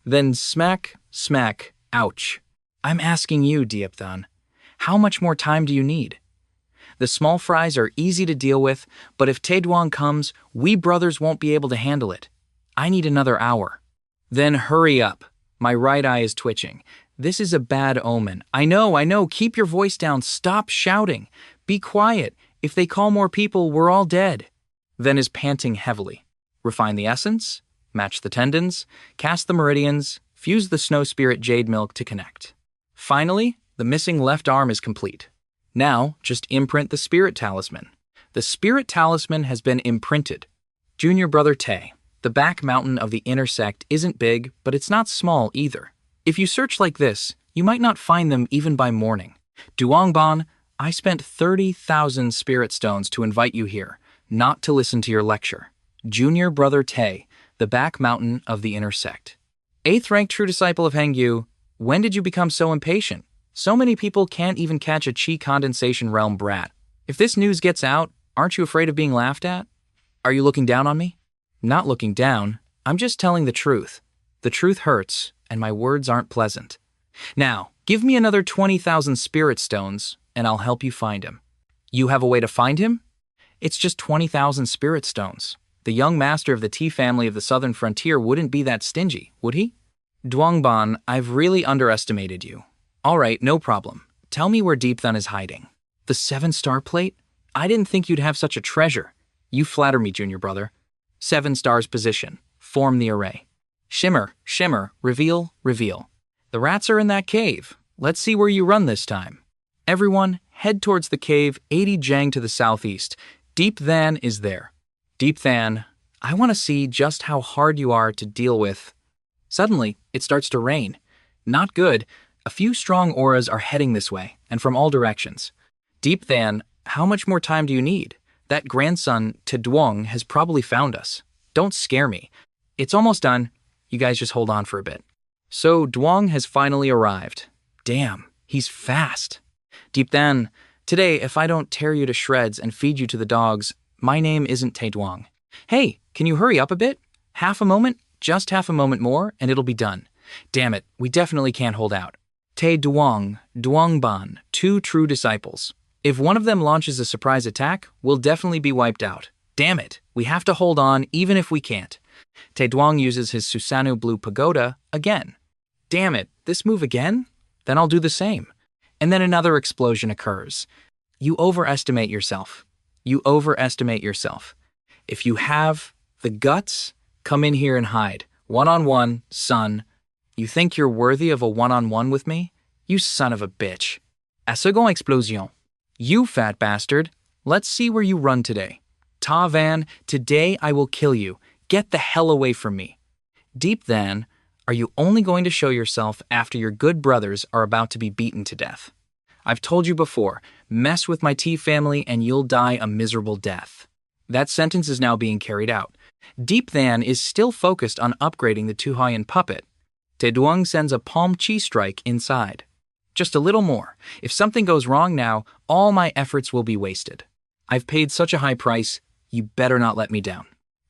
Then smack, ouch. I'm asking you, Diep Than, how much more time do you need? The small fries are easy to deal with, but if Tae Duong comes, we brothers won't be able to handle it. I need another hour. Then hurry up. My right eye is twitching. This is a bad omen. I know. Keep your voice down. Stop shouting. Be quiet. If they call more people, we're all dead. Then is panting heavily. Refine the essence, match the tendons, cast the meridians, fuse the snow spirit jade milk to connect. Finally, the missing left arm is complete. Now, just imprint the spirit talisman. The spirit talisman has been imprinted. Junior brother Tae, the back mountain of the intersect isn't big, but it's not small either. If you search like this, you might not find them even by morning. Duongban, I spent 30,000 spirit stones to invite you here, not to listen to your lecture. Junior brother Tae, the back mountain of the intersect. 8th ranked true disciple of Hangyu, when did you become so impatient? So many people can't even catch a chi condensation realm brat. If this news gets out, aren't you afraid of being laughed at? Are you looking down on me? Not looking down, I'm just telling the truth. The truth hurts, and my words aren't pleasant. Now, give me another 20,000 spirit stones, and I'll help you find him. You have a way to find him? It's just 20,000 spirit stones. The young master of the tea family of the southern frontier wouldn't be that stingy, would he? Duongban, I've really underestimated you. All right, no problem. Tell me where Deepthun is hiding. The 7-star plate? I didn't think you'd have such a treasure. You flatter me, junior brother. 7 stars position. Form the array. Shimmer, shimmer, reveal, reveal. The rats are in that cave. Let's see where you run this time. Everyone, head towards the cave 80 jang to the southeast. Deepthan is there. Deepthan, I want to see just how hard you are to deal with. Suddenly, it starts to rain. Not good. A few strong auras are heading this way, and from all directions. Deepthan, how much more time do you need? That grandson, Teduong, has probably found us. Don't scare me. It's almost done. You guys just hold on for a bit. So, Duong has finally arrived. Damn, he's fast. Deepthan, today, if I don't tear you to shreds and feed you to the dogs, my name isn't Taeduong. Hey, can you hurry up a bit? Half a moment? Just half a moment more, and it'll be done. Damn it, we definitely can't hold out. Taeduong, Duongban, 2 true disciples. If one of them launches a surprise attack, we'll definitely be wiped out. Damn it, we have to hold on even if we can't. Taeduong uses his Susanoo Blue Pagoda again. Damn it, this move again? Then I'll do the same. And then another explosion occurs. You overestimate yourself. You overestimate yourself. If you have the guts, come in here and hide. One-on-one, son. You think you're worthy of a one-on-one with me? You son of a bitch. A second explosion. You fat bastard. Let's see where you run today. Ta Van, today I will kill you. Get the hell away from me. Deepthan, are you only going to show yourself after your good brothers are about to be beaten to death? I've told you before, mess with my tea family and you'll die a miserable death. That sentence is now being carried out. Deepthan is still focused on upgrading the Tuhayan puppet. Taeduong sends a palm chi strike inside. Just a little more. If something goes wrong now, all my efforts will be wasted. I've paid such a high price, you better not let me down.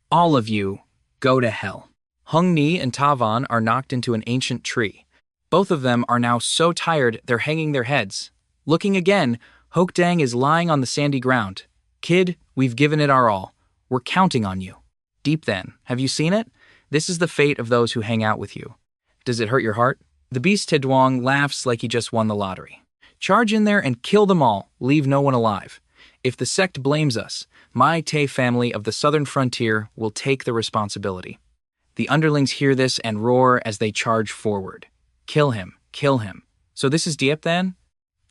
All of you, go to hell. Hung Ni and Tavan are knocked into an ancient tree. Both of them are now so tired they're hanging their heads. Looking again, Hokdang is lying on the sandy ground. Kid, we've given it our all. We're counting on you. Deepthan, have you seen it? This is the fate of those who hang out with you. Does it hurt your heart? The beast Taeduong laughs like he just won the lottery. Charge in there and kill them all, leave no one alive. If the sect blames us, my Tae family of the southern frontier will take the responsibility. The underlings hear this and roar as they charge forward. Kill him, kill him. So this is Deepthan?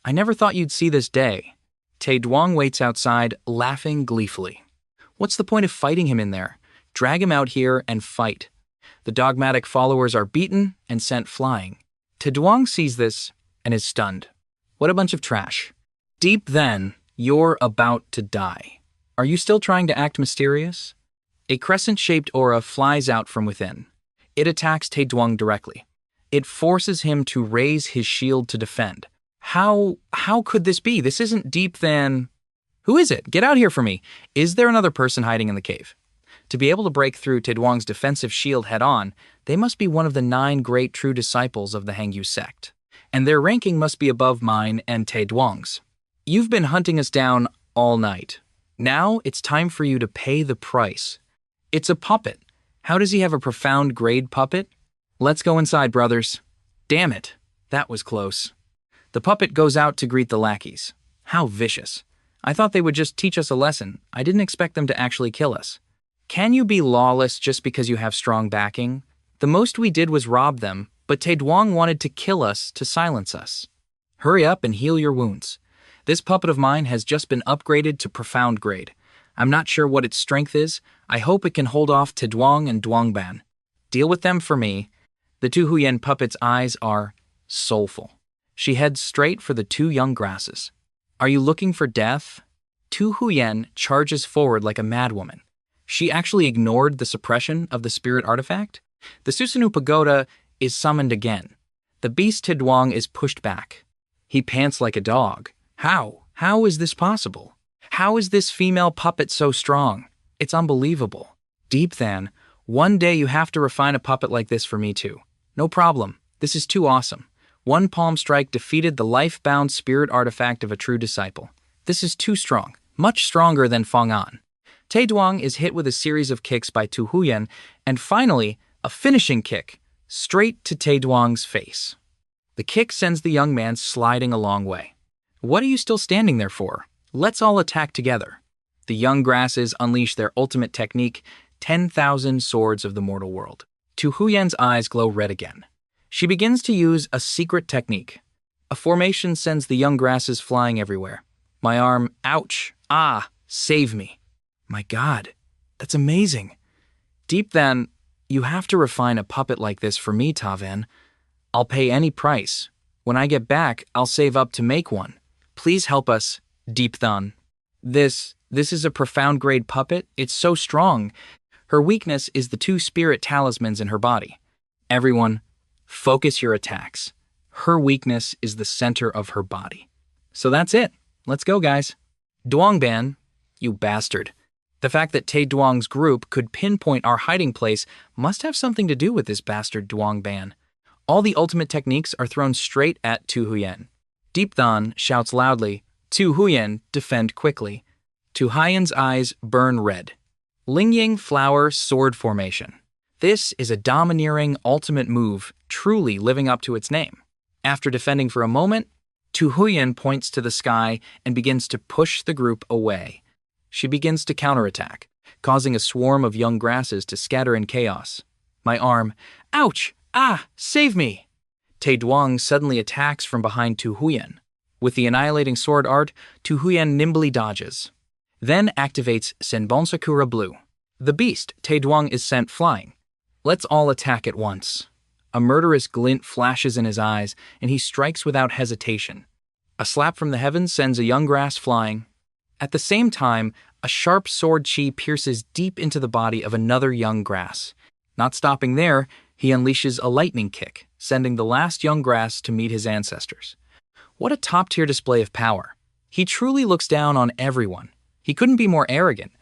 I never thought you'd see this day. Taeduong waits outside, laughing gleefully. What's the point of fighting him in there? Drag him out here and fight. The dogmatic followers are beaten and sent flying. Taeduong sees this and is stunned. What a bunch of trash. Deepthan, you're about to die. Are you still trying to act mysterious? A crescent-shaped aura flies out from within. It attacks Taeduong directly. It forces him to raise his shield to defend. How could this be? This isn't Deepthan. Who is it? Get out here for me. Is there another person hiding in the cave? To be able to break through Taeduong's defensive shield head-on, they must be one of the 9 great true disciples of the Hangyu sect. And their ranking must be above mine and Taeduong's. You've been hunting us down all night. Now it's time for you to pay the price. It's a puppet. How does he have a profound grade puppet? Let's go inside, brothers. Damn it, that was close. The puppet goes out to greet the lackeys. How vicious. I thought they would just teach us a lesson. I didn't expect them to actually kill us. Can you be lawless just because you have strong backing? The most we did was rob them, but Taeduong wanted to kill us to silence us. Hurry up and heal your wounds. This puppet of mine has just been upgraded to profound grade. I'm not sure what its strength is. I hope it can hold off Taeduong and Duongban. Deal with them for me. The Tu Huyen puppet's eyes are soulful. She heads straight for the two young grasses. Are you looking for death? Tu Huyen charges forward like a madwoman. She actually ignored the suppression of the spirit artifact. The Susanoo Pagoda is summoned again. The beast Taeduong is pushed back. He pants like a dog. How? How is this possible? How is this female puppet so strong? It's unbelievable. Deep Than, one day you have to refine a puppet like this for me too. No problem. This is too awesome. One palm strike defeated the life-bound spirit artifact of a true disciple. This is too strong, much stronger than Fong An. Taeduong is hit with a series of kicks by Tu Huyen, and finally, a finishing kick, straight to Taeduong's face. The kick sends the young man sliding a long way. What are you still standing there for? Let's all attack together. The young grasses unleash their ultimate technique, 10,000 swords of the mortal world. Tu Huyen's eyes glow red again. She begins to use a secret technique. A formation sends the young grasses flying everywhere. My arm, ouch, ah, save me. My God, that's amazing. Deep Than, you have to refine a puppet like this for me, Taven. I'll pay any price. When I get back, I'll save up to make one. Please help us, Deep Than. This is a profound grade puppet. It's so strong. Her weakness is the two spirit talismans in her body. Everyone, focus your attacks. Her weakness is the center of her body. So that's it. Let's go, guys. Duongban, you bastard. The fact that Taeduong's group could pinpoint our hiding place must have something to do with this bastard Duongban. All the ultimate techniques are thrown straight at Tu Huyen. Deep Than shouts loudly, Tu Huyen, defend quickly. Tu Huyen's eyes burn red. Lingying flower sword formation. This is a domineering ultimate move, truly living up to its name. After defending for a moment, Tu Huyen points to the sky and begins to push the group away. She begins to counterattack, causing a swarm of young grasses to scatter in chaos. My arm, ouch, ah, save me! Taeduong suddenly attacks from behind Tu Huyen. With the annihilating sword art, Tu Huyen nimbly dodges. Then activates Senbon Sakura Blue. The beast, Taeduong, is sent flying. Let's all attack at once. A murderous glint flashes in his eyes, and he strikes without hesitation. A slap from the heavens sends a young grass flying. At the same time, a sharp sword chi pierces deep into the body of another young grass. Not stopping there, he unleashes a lightning kick, sending the last young grass to meet his ancestors. What a top-tier display of power. He truly looks down on everyone. He couldn't be more arrogant.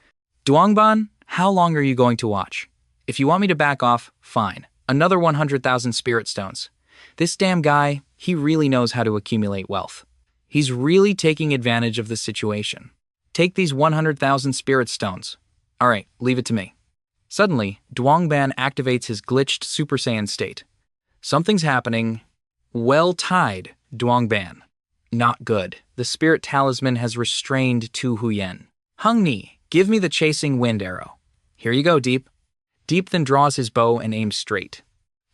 Duongban, how long are you going to watch? If you want me to back off, fine. Another 100,000 spirit stones. This damn guy, he really knows how to accumulate wealth. He's really taking advantage of the situation. Take these 100,000 spirit stones. All right, leave it to me. Suddenly, Duongban activates his glitched Super Saiyan state. Something's happening. Well tied, Duongban. Not good. The spirit talisman has restrained Tu Huyen. Hungni, give me the chasing wind arrow. Here you go, Deep. Deep then draws his bow and aims straight.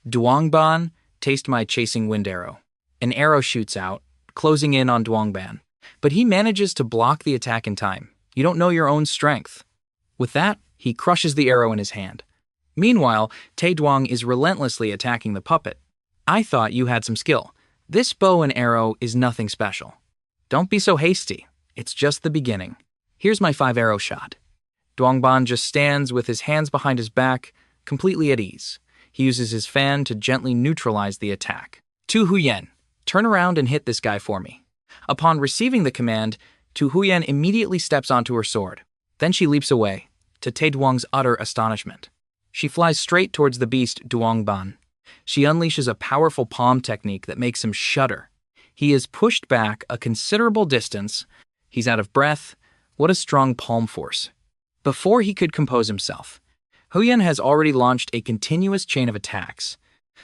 Duongban, taste my chasing wind arrow. An arrow shoots out, closing in on Duongban. But he manages to block the attack in time. You don't know your own strength. With that, he crushes the arrow in his hand. Meanwhile, Taeduong is relentlessly attacking the puppet. I thought you had some skill. This bow and arrow is nothing special. Don't be so hasty. It's just the beginning. Here's my 5-arrow shot. Duongban just stands with his hands behind his back, completely at ease. He uses his fan to gently neutralize the attack. Tu Huyen, turn around and hit this guy for me. Upon receiving the command, Tu Huyen immediately steps onto her sword. Then she leaps away, to Taeduong's utter astonishment. She flies straight towards the beast Duongban. She unleashes a powerful palm technique that makes him shudder. He is pushed back a considerable distance. He's out of breath. What a strong palm force. Before he could compose himself, Huyen has already launched a continuous chain of attacks.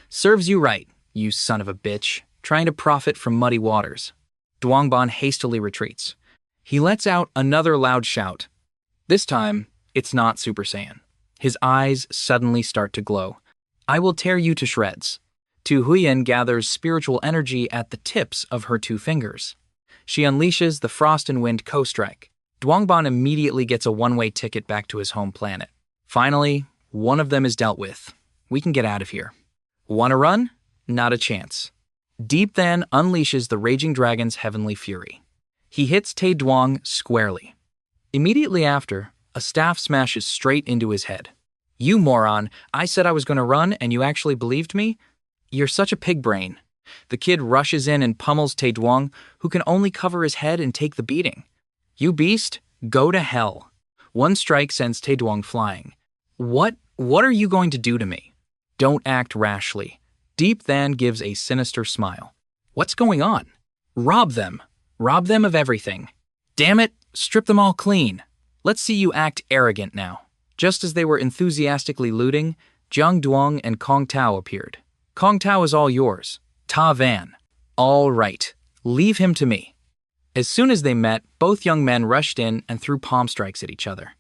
Serves you right, you son of a bitch, trying to profit from muddy waters. Duangban hastily retreats. He lets out another loud shout. This time, it's not Super Saiyan. His eyes suddenly start to glow. I will tear you to shreds. Tu Huyen gathers spiritual energy at the tips of her 2 fingers. She unleashes the Frost and Wind Co-Strike. Duangban immediately gets a one-way ticket back to his home planet. Finally, one of them is dealt with. We can get out of here. Want to run? Not a chance. Deep then unleashes the Raging Dragon's heavenly fury. He hits Tae Duong squarely. Immediately after, a staff smashes straight into his head. You moron, I said I was going to run and you actually believed me? You're such a pig brain. The kid rushes in and pummels Tae Duong, who can only cover his head and take the beating. You beast, go to hell. One strike sends Tae Duong flying. What are you going to do to me? Don't act rashly. Deep then gives a sinister smile. What's going on? Rob them. Rob them of everything. Damn it, strip them all clean. Let's see you act arrogant now. Just as they were enthusiastically looting, Jiang Duong and Kong Tao appeared. Kong Tao is all yours. Ta Van. All right. Leave him to me. As soon as they met, both young men rushed in and threw palm strikes at each other.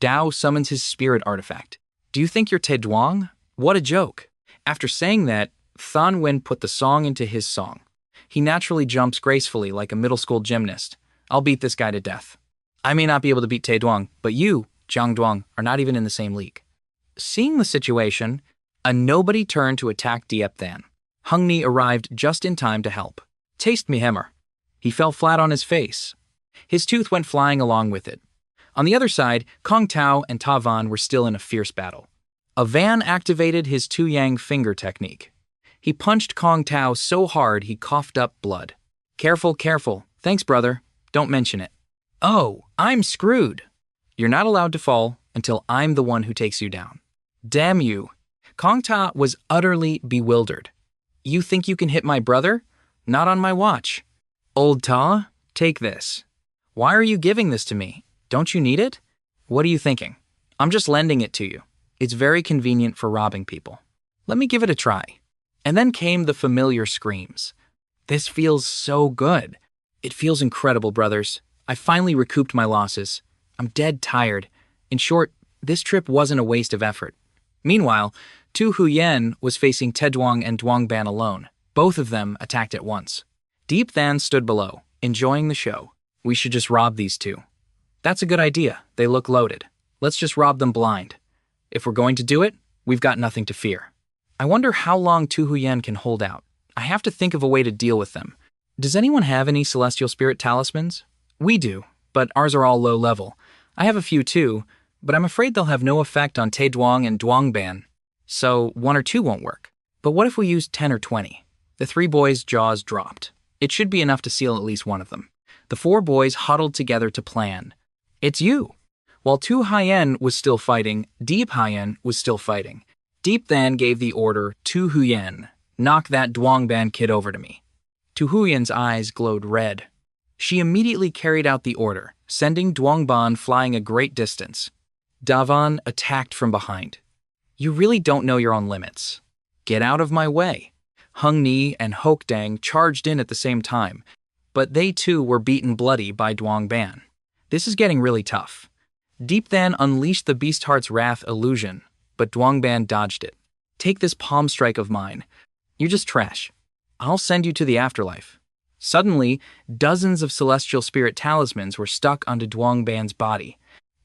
Dao summons his spirit artifact. Do you think you're Tae Duong? What a joke. After saying that, Than Wen put the song into his song. He naturally jumps gracefully like a middle school gymnast. I'll beat this guy to death. I may not be able to beat Tae Duong, but you, Jiang Duong, are not even in the same league. Seeing the situation, a nobody turned to attack Diep Than. Hung Ni arrived just in time to help. Taste me hammer. He fell flat on his face. His tooth went flying along with it. On the other side, Kong Tao and Ta Van were still in a fierce battle. A Van activated his Tu Yang finger technique. He punched Kong Tao so hard he coughed up blood. Careful, careful. Thanks, brother. Don't mention it. Oh, I'm screwed. You're not allowed to fall until I'm the one who takes you down. Damn you. Kong Tao was utterly bewildered. You think you can hit my brother? Not on my watch. Old Ta, take this. Why are you giving this to me? Don't you need it? What are you thinking? I'm just lending it to you. It's very convenient for robbing people. Let me give it a try. And then came the familiar screams. This feels so good. It feels incredible, brothers. I finally recouped my losses. I'm dead tired. In short, this trip wasn't a waste of effort. Meanwhile, Tu Huyen was facing Tae Duong and Duangban alone. Both of them attacked at once. Deep Than stood below, enjoying the show. We should just rob these two. That's a good idea. They look loaded. Let's just rob them blind. If we're going to do it, we've got nothing to fear. I wonder how long Tu Huyen can hold out. I have to think of a way to deal with them. Does anyone have any celestial spirit talismans? We do, but ours are all low level. I have a few too, but I'm afraid they'll have no effect on Tae Duong and Duangban. So 1 or 2 won't work. But what if we use 10 or 20? The 3 boys' jaws dropped. It should be enough to seal at least one of them. The 4 boys huddled together to plan. It's you! While Tu Huyen was still fighting, Deep Huyen was still fighting. Deep then gave the order, Tu Huyen, knock that Duangban kid over to me. Tu Huyen's eyes glowed red. She immediately carried out the order, sending Duangban flying a great distance. Davan attacked from behind. You really don't know your own limits. Get out of my way. Hung Ni and Hok Dang charged in at the same time, but they too were beaten bloody by Duangban. This is getting really tough. Deep then unleashed the Beast Heart's Wrath illusion, but Duangban dodged it. Take this palm strike of mine. You're just trash. I'll send you to the afterlife. Suddenly, dozens of celestial spirit talismans were stuck onto Duangban's body.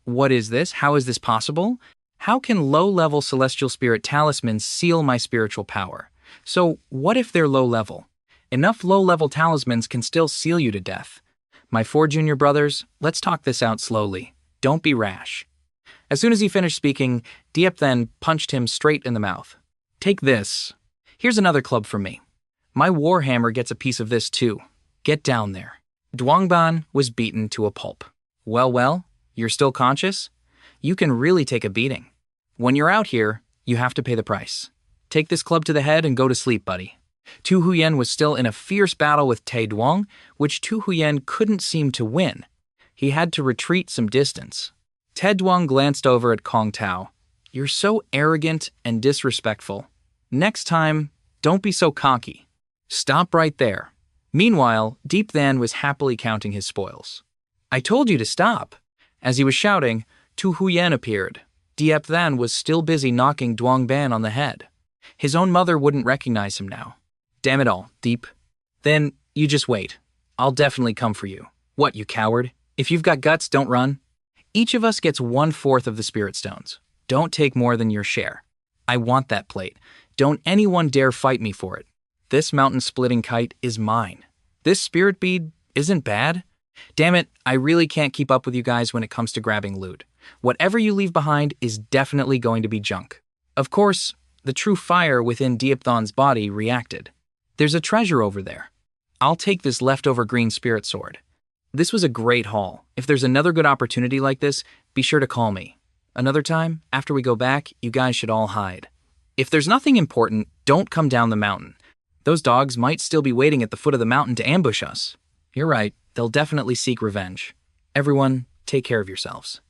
What is this? How is this possible? How can low-level celestial spirit talismans seal my spiritual power? So, what if they're low-level? Enough low-level talismans can still seal you to death. My 4 junior brothers, let's talk this out slowly. Don't be rash. As soon as he finished speaking, Diep then punched him straight in the mouth. Take this. Here's another club from me. My warhammer gets a piece of this too. Get down there. Duangban was beaten to a pulp. Well, you're still conscious? You can really take a beating. When you're out here, you have to pay the price. Take this club to the head and go to sleep, buddy. Tu Huyen was still in a fierce battle with Tae Duong, which Tu Huyen couldn't seem to win. He had to retreat some distance. Tae Duong glanced over at Kong Tao. You're so arrogant and disrespectful. Next time, Don't be so cocky. Stop right there. Meanwhile, Deep Than was happily counting his spoils. I told you to stop. As he was shouting, Tu Huyen appeared. Diep Than was still busy knocking Duong Ban on the head. His own mother wouldn't recognize him now. Damn it all, Deep. Then, you just wait. I'll definitely come for you. What, you coward? If you've got guts, don't run. Each of us gets 1/4 of the spirit stones. Don't take more than your share. I want that plate. Don't anyone dare fight me for it. This mountain-splitting kite is mine. This spirit bead isn't bad. Damn it, I really can't keep up with you guys when it comes to grabbing loot. Whatever you leave behind is definitely going to be junk. Of course, the true fire within Diep Than's body reacted. There's a treasure over there. I'll take this leftover green spirit sword. This was a great haul. If there's another good opportunity like this, be sure to call me. Another time, after we go back, you guys should all hide. If there's nothing important, don't come down the mountain. Those dogs might still be waiting at the foot of the mountain to ambush us. You're right, they'll definitely seek revenge. Everyone, take care of yourselves.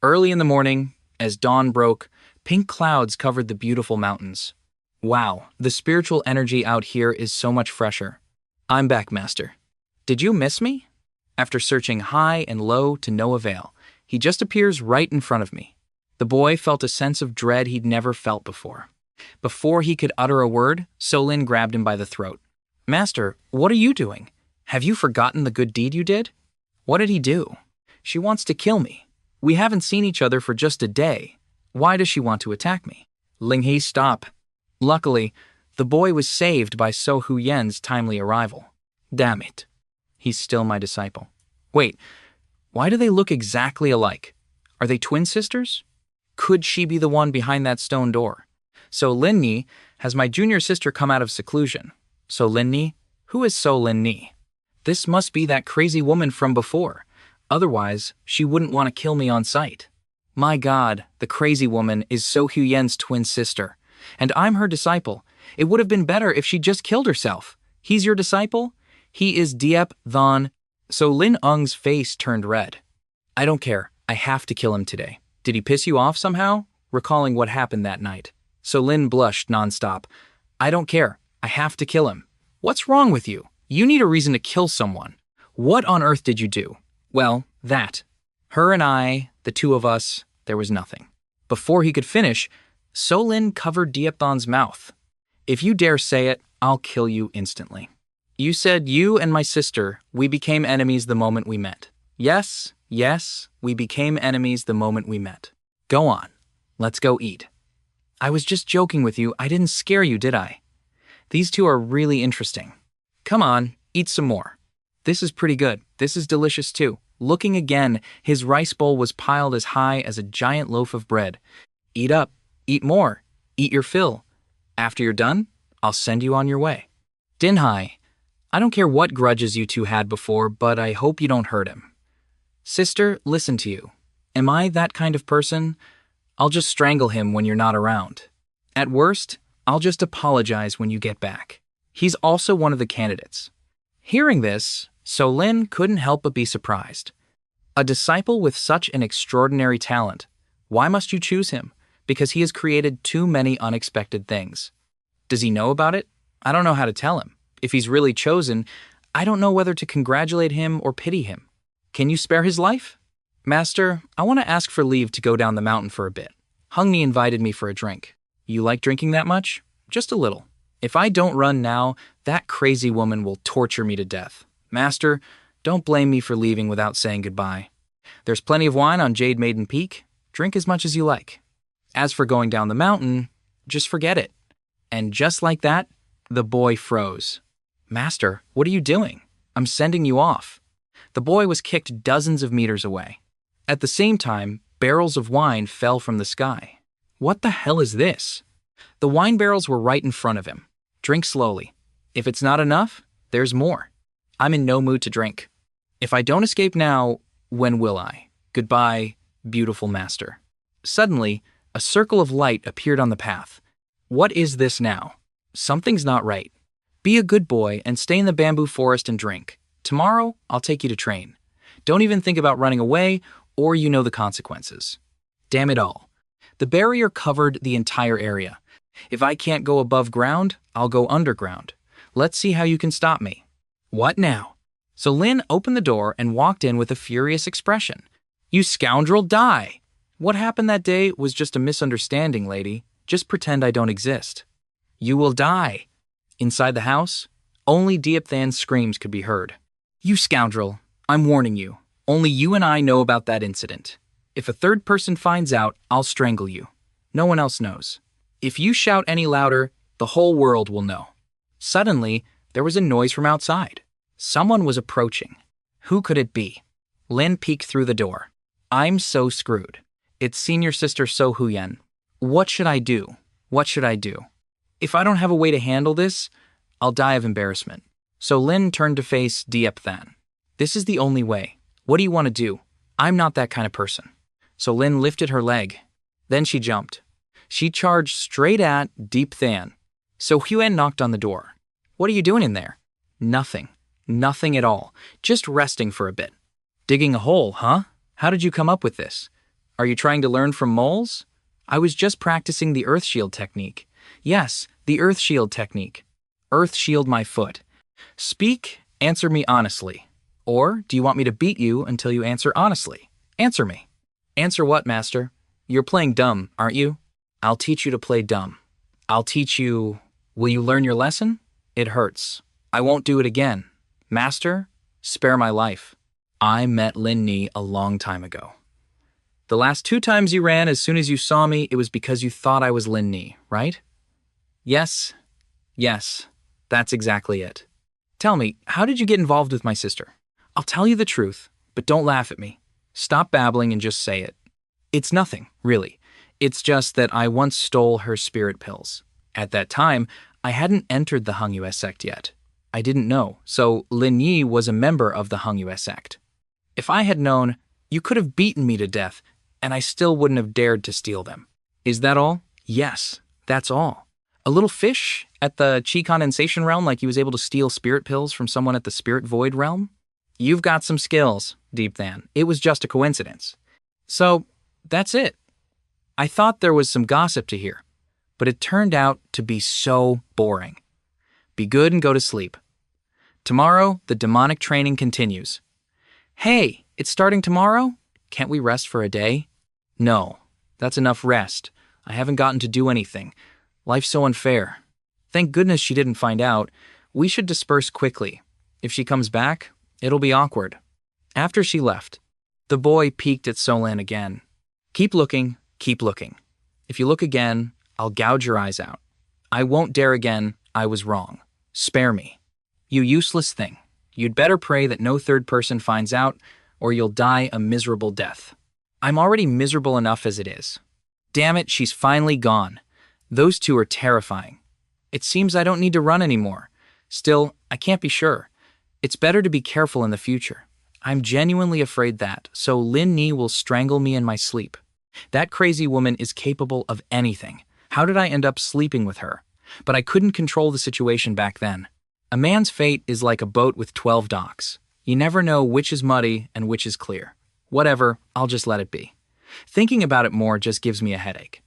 Early in the morning, as dawn broke, pink clouds covered the beautiful mountains. Wow, the spiritual energy out here is so much fresher. I'm back, Master. Did you miss me? After searching high and low to no avail, he just appears right in front of me. The boy felt a sense of dread he'd never felt before. Before he could utter a word, Solin grabbed him by the throat. Master, what are you doing? Have you forgotten the good deed you did? What did he do? She wants to kill me. We haven't seen each other for just a day. Why does she want to attack me? Linghe, stop. Luckily, the boy was saved by So Huyen's timely arrival. Damn it. He's still my disciple. Wait, why do they look exactly alike? Are they twin sisters? Could she be the one behind that stone door? So Linni has my junior sister come out of seclusion. So Linni? Who is So Linni? This must be that crazy woman from before. Otherwise, she wouldn't want to kill me on sight. My God, the crazy woman is So Huyen's twin sister. And I'm her disciple. It would have been better if she just killed herself. He's your disciple? He is Diep Than. So Lin Ung's face turned red. I don't care. I have to kill him today. Did he piss you off somehow? Recalling what happened that night. So Lin blushed nonstop. I don't care. I have to kill him. What's wrong with you? You need a reason to kill someone. What on earth did you do? Well, that. Her and I, the two of us, there was nothing. Before he could finish, So Lin covered Diep Than's mouth. If you dare say it, I'll kill you instantly. You said you and my sister, we became enemies the moment we met. Yes, we became enemies the moment we met. Go on. Let's go eat. I was just joking with you. I didn't scare you, did I? These two are really interesting. Come on, eat some more. This is pretty good. This is delicious too. Looking again, his rice bowl was piled as high as a giant loaf of bread. Eat up. Eat more. Eat your fill. After you're done, I'll send you on your way. Dinhai, I don't care what grudges you two had before, but I hope you don't hurt him. Sister, listen to you. Am I that kind of person? I'll just strangle him when you're not around. At worst, I'll just apologize when you get back. He's also one of the candidates. Hearing this, So Lin couldn't help but be surprised. A disciple with such an extraordinary talent. Why must you choose him? Because he has created too many unexpected things. Does he know about it? I don't know how to tell him. If he's really chosen, I don't know whether to congratulate him or pity him. Can you spare his life? Master, I want to ask for leave to go down the mountain for a bit. Hungni invited me for a drink. You like drinking that much? Just a little. If I don't run now, that crazy woman will torture me to death. Master, don't blame me for leaving without saying goodbye. There's plenty of wine on Jade Maiden Peak. Drink as much as you like. As for going down the mountain, just forget it. And just like that, the boy froze. Master, what are you doing? I'm sending you off. The boy was kicked dozens of meters away. At the same time, barrels of wine fell from the sky. What the hell is this? The wine barrels were right in front of him. Drink slowly. If it's not enough, there's more. I'm in no mood to drink. If I don't escape now, when will I? Goodbye, beautiful master. Suddenly, a circle of light appeared on the path. What is this now? Something's not right. Be a good boy and stay in the bamboo forest and drink. Tomorrow, I'll take you to train. Don't even think about running away, or you know the consequences. Damn it all. The barrier covered the entire area. If I can't go above ground, I'll go underground. Let's see how you can stop me. What now? So Lin opened the door and walked in with a furious expression. You scoundrel, die! What happened that day was just a misunderstanding, lady. Just pretend I don't exist. You will die. Inside the house, only Diopthan's screams could be heard. You scoundrel, I'm warning you. Only you and I know about that incident. If a third person finds out, I'll strangle you. No one else knows. If you shout any louder, the whole world will know. Suddenly, there was a noise from outside. Someone was approaching. Who could it be? Lin peeked through the door. I'm so screwed. It's senior sister So Huyen. What should I do? What should I do? If I don't have a way to handle this, I'll die of embarrassment. So Lin turned to face Diopthan. This is the only way. What do you want to do? I'm not that kind of person. So Lin lifted her leg. Then she jumped. She charged straight at Diopthan. So Huyen knocked on the door. What are you doing in there? Nothing. Nothing at all. Just resting for a bit. Digging a hole, huh? How did you come up with this? Are you trying to learn from moles? I was just practicing the earth shield technique. Yes, the earth shield technique. Earth shield my foot. Speak, answer me honestly. Or do you want me to beat you until you answer honestly? Answer me. Answer what, master? You're playing dumb, aren't you? I'll teach you to play dumb. I'll teach you... Will you learn your lesson? It hurts. I won't do it again. Master, spare my life. I met Lin Ni a long time ago. The last 2 times you ran as soon as you saw me, it was because you thought I was Lin Ni, right? Yes. Yes. That's exactly it. Tell me, how did you get involved with my sister? I'll tell you the truth, but don't laugh at me. Stop babbling and just say it. It's nothing, really. It's just that I once stole her spirit pills. At that time, I hadn't entered the Hangyue sect yet. I didn't know, so Lin Yi was a member of the Hangyue sect. If I had known, you could have beaten me to death, and I still wouldn't have dared to steal them. Is that all? Yes, that's all. A little fish at the chi condensation realm like he was able to steal spirit pills from someone at the spirit void realm? You've got some skills, Diopthan. It was just a coincidence. So, that's it. I thought there was some gossip to hear, but it turned out to be so boring. Be good and go to sleep. Tomorrow, the demonic training continues. Hey, it's starting tomorrow? Can't we rest for a day? No, that's enough rest. I haven't gotten to do anything. Life's so unfair. Thank goodness she didn't find out. We should disperse quickly. If she comes back, it'll be awkward. After she left, the boy peeked at Solan again. Keep looking, keep looking. If you look again, I'll gouge your eyes out. I won't dare again. I was wrong. Spare me. You useless thing. You'd better pray that no third person finds out, or you'll die a miserable death. I'm already miserable enough as it is. Damn it, she's finally gone. Those two are terrifying. It seems I don't need to run anymore. Still, I can't be sure. It's better to be careful in the future. I'm genuinely afraid that, so Lin Ni will strangle me in my sleep. That crazy woman is capable of anything. How did I end up sleeping with her? But I couldn't control the situation back then. A man's fate is like a boat with 12 docks. You never know which is muddy and which is clear. Whatever, I'll just let it be. Thinking about it more just gives me a headache.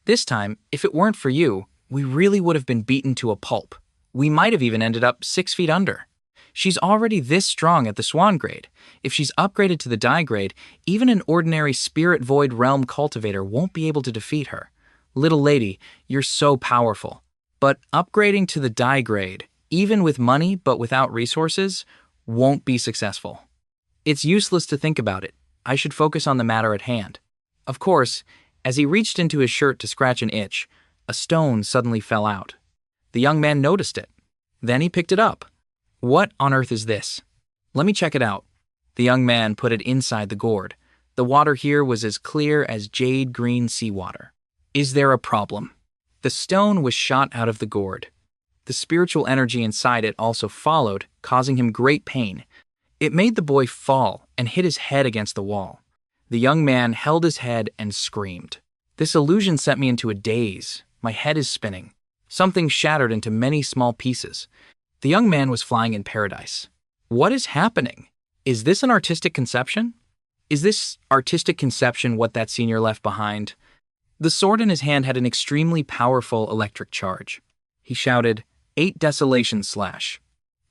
This time, if it weren't for you, we really would have been beaten to a pulp. We might have even ended up 6 feet under. She's already this strong at the Swan grade. If she's upgraded to the Die grade, even an ordinary Spirit Void Realm cultivator won't be able to defeat her. Little lady, you're so powerful. But upgrading to the Die grade, even with money but without resources, won't be successful. It's useless to think about it. I should focus on the matter at hand. Of course, as he reached into his shirt to scratch an itch, a stone suddenly fell out. The young man noticed it. Then he picked it up. What on earth is this? Let me check it out. The young man put it inside the gourd. The water here was as clear as jade green seawater. Is there a problem? The stone was shot out of the gourd. The spiritual energy inside it also followed, causing him great pain. It made the boy fall and hit his head against the wall. The young man held his head and screamed. This illusion sent me into a daze. My head is spinning. Something shattered into many small pieces. The young man was flying in paradise. What is happening? Is this an artistic conception? Is this artistic conception what that senior left behind? The sword in his hand had an extremely powerful electric charge. He shouted, 8 desolation slash.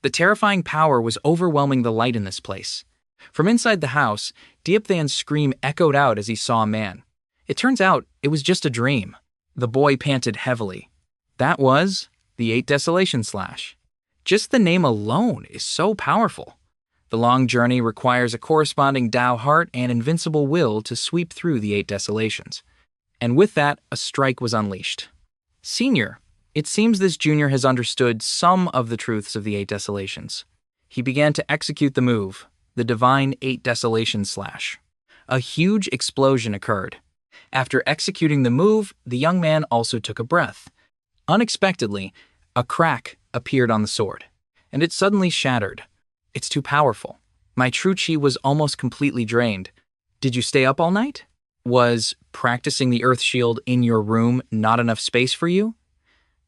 The terrifying power was overwhelming the light in this place. From inside the house, Diepthan's scream echoed out as he saw a man. It turns out it was just a dream. The boy panted heavily. That was the 8 desolation slash. Just the name alone is so powerful. The long journey requires a corresponding Tao heart and invincible will to sweep through the 8 desolations. And with that, a strike was unleashed. Senior, it seems this junior has understood some of the truths of the 8 desolations. He began to execute the move, the divine 8 desolation slash. A huge explosion occurred. After executing the move, the young man also took a breath. Unexpectedly, a crack appeared on the sword, and it suddenly shattered. It's too powerful. My true chi was almost completely drained. Did you stay up all night? Was practicing the earth shield in your room not enough space for you?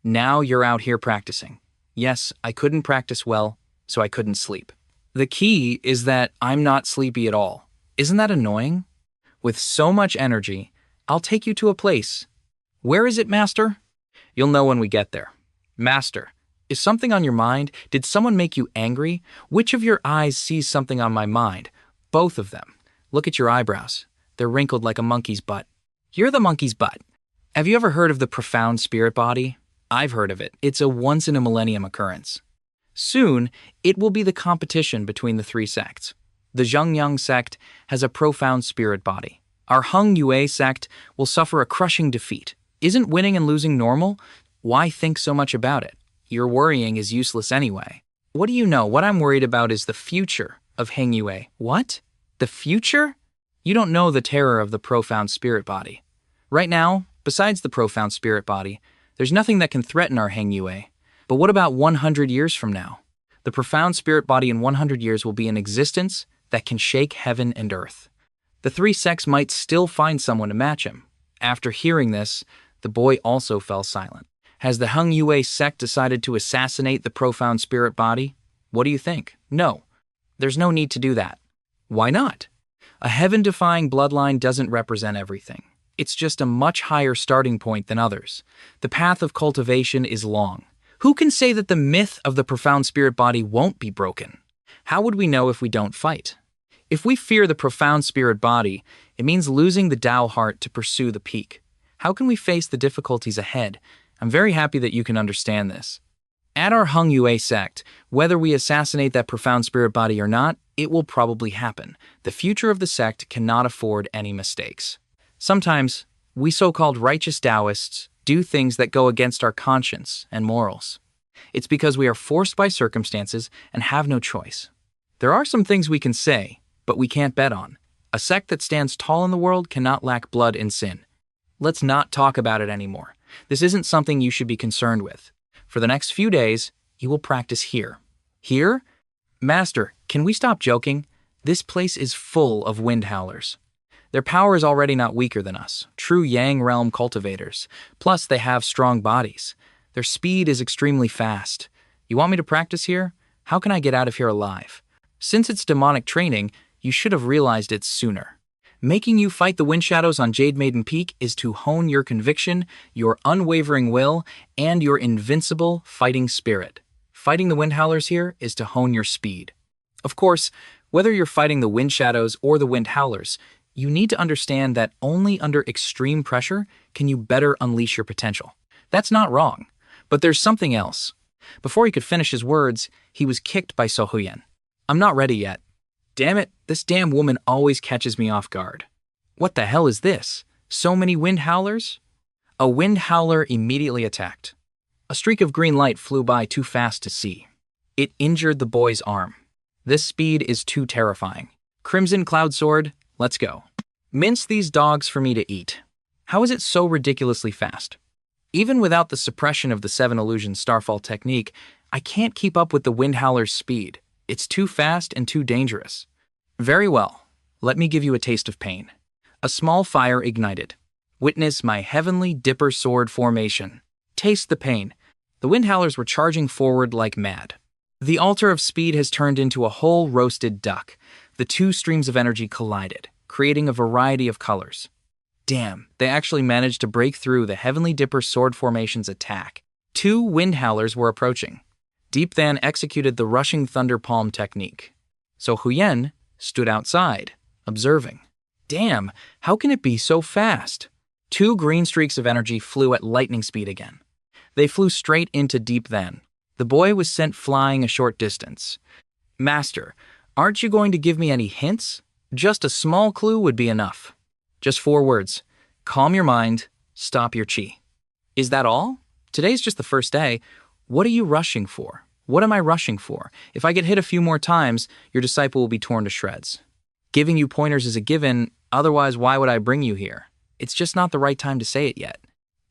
Now you're out here practicing. Yes, I couldn't practice well, so I couldn't sleep. The key is that I'm not sleepy at all. Isn't that annoying? With so much energy, I'll take you to a place. Where is it, Master? You'll know when we get there. Master, is something on your mind? Did someone make you angry? Which of your eyes sees something on my mind? Both of them. Look at your eyebrows. They're wrinkled like a monkey's butt. You're the monkey's butt. Have you ever heard of the profound spirit body? I've heard of it. It's a once-in-a-millennium occurrence. Soon, it will be the competition between the 3 sects. The Zhengyang sect has a profound spirit body. Our Hung Yue sect will suffer a crushing defeat. Isn't winning and losing normal? Why think so much about it? Your worrying is useless anyway. What do you know? What I'm worried about is the future of Heng Yue. What? The future? You don't know the terror of the profound spirit body. Right now, besides the profound spirit body, there's nothing that can threaten our Heng Yue. But what about 100 years from now? The profound spirit body in 100 years will be in existence that can shake heaven and earth. The 3 sects might still find someone to match him. After hearing this, the boy also fell silent. Has the Hung Yue sect decided to assassinate the profound spirit body? What do you think? No. There's no need to do that. Why not? A heaven-defying bloodline doesn't represent everything. It's just a much higher starting point than others. The path of cultivation is long. Who can say that the myth of the profound spirit body won't be broken? How would we know if we don't fight? If we fear the profound spirit body, it means losing the Tao heart to pursue the peak. How can we face the difficulties ahead? I'm very happy that you can understand this. At our Hung Yue sect, whether we assassinate that profound spirit body or not, it will probably happen. The future of the sect cannot afford any mistakes. Sometimes, we so-called righteous Taoists do things that go against our conscience and morals. It's because we are forced by circumstances and have no choice. There are some things we can say, but we can't bet on. A sect that stands tall in the world cannot lack blood and sin. Let's not talk about it anymore. This isn't something you should be concerned with. For the next few days, you will practice here. Here? Master, can we stop joking? This place is full of wind howlers. Their power is already not weaker than us, true Yang realm cultivators. Plus, they have strong bodies. Their speed is extremely fast. You want me to practice here? How can I get out of here alive? Since it's demonic training, you should have realized it sooner. Making you fight the wind shadows on Jade Maiden Peak is to hone your conviction, your unwavering will, and your invincible fighting spirit. Fighting the wind howlers here is to hone your speed. Of course, whether you're fighting the wind shadows or the wind howlers, you need to understand that only under extreme pressure can you better unleash your potential. That's not wrong, but there's something else. Before he could finish his words, he was kicked by Sohuyen. I'm not ready yet. Damn it, this damn woman always catches me off guard. What the hell is this? So many wind howlers? A wind howler immediately attacked. A streak of green light flew by too fast to see. It injured the boy's arm. This speed is too terrifying. Crimson Cloud Sword, let's go. Mince these dogs for me to eat. How is it so ridiculously fast? Even without the suppression of the 7 illusion starfall technique, I can't keep up with the wind howler's speed. It's too fast and too dangerous. Very well. Let me give you a taste of pain. A small fire ignited. Witness my heavenly dipper sword formation. Taste the pain. The wind howlers were charging forward like mad. The altar of speed has turned into a whole roasted duck. The 2 streams of energy collided, creating a variety of colors. Damn, they actually managed to break through the Heavenly Dipper Sword Formation's attack. 2 wind howlers were approaching. Deep Than executed the rushing thunder palm technique. So Huyen stood outside, observing. Damn, how can it be so fast? 2 green streaks of energy flew at lightning speed again. They flew straight into Deep Than. The boy was sent flying a short distance. Master, aren't you going to give me any hints? Just a small clue would be enough. Just 4 words. Calm your mind, stop your chi. Is that all? Today's just the first day. What are you rushing for? What am I rushing for? If I get hit a few more times, your disciple will be torn to shreds. Giving you pointers is a given, otherwise why would I bring you here? It's just not the right time to say it yet.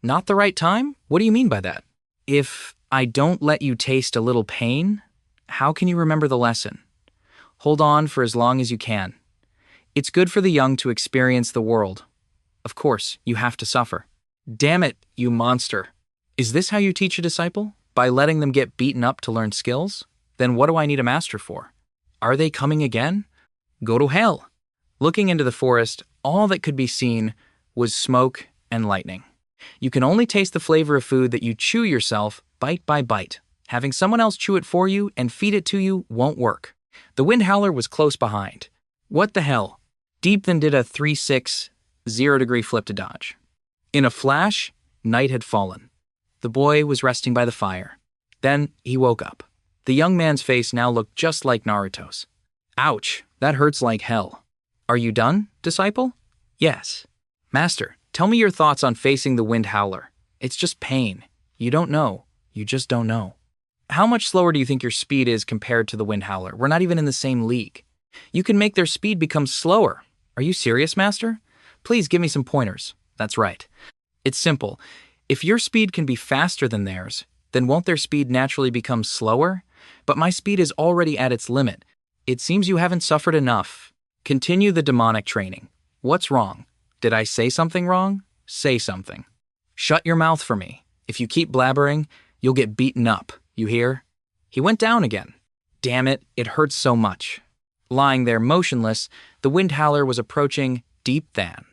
Not the right time? What do you mean by that? If I don't let you taste a little pain, how can you remember the lesson? Hold on for as long as you can. It's good for the young to experience the world. Of course, you have to suffer. Damn it, you monster. Is this how you teach a disciple? By letting them get beaten up to learn skills? Then what do I need a master for? Are they coming again? Go to hell. Looking into the forest, all that could be seen was smoke and lightning. You can only taste the flavor of food that you chew yourself bite by bite. Having someone else chew it for you and feed it to you won't work. The wind howler was close behind. What the hell? Deep Than did a 3-6, 0-degree flip to dodge. In a flash, night had fallen. The boy was resting by the fire. Then he woke up. The young man's face now looked just like Naruto's. Ouch, that hurts like hell. Are you done, disciple? Yes. Master, tell me your thoughts on facing the wind howler. It's just pain. You don't know. You just don't know. How much slower do you think your speed is compared to the wind howler? We're not even in the same league. You can make their speed become slower. Are you serious, Master? Please give me some pointers. That's right. It's simple. If your speed can be faster than theirs, then won't their speed naturally become slower? But my speed is already at its limit. It seems you haven't suffered enough. Continue the demonic training. What's wrong? Did I say something wrong? Say something. Shut your mouth for me. If you keep blabbering, you'll get beaten up. You hear? He went down again. Damn it, it hurts so much. Lying there motionless, the wind howler was approaching Deep Than.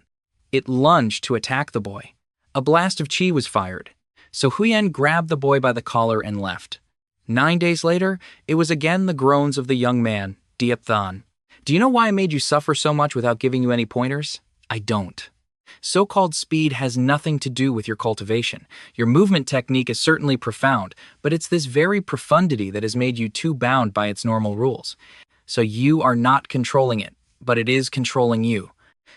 It lunged to attack the boy. A blast of chi was fired. So Huyen grabbed the boy by the collar and left. 9 days later, it was again the groans of the young man, Deep Than. Do you know why I made you suffer so much without giving you any pointers? I don't. So-called speed has nothing to do with your cultivation. Your movement technique is certainly profound, but it's this very profundity that has made you too bound by its normal rules. So you are not controlling it, but it is controlling you.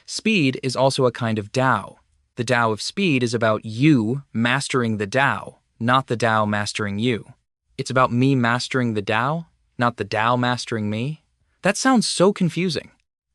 Speed is also a kind of Tao. The Tao of speed is about you mastering the Tao, not the Tao mastering you. It's about me mastering the Tao, not the Tao mastering me. That sounds so confusing.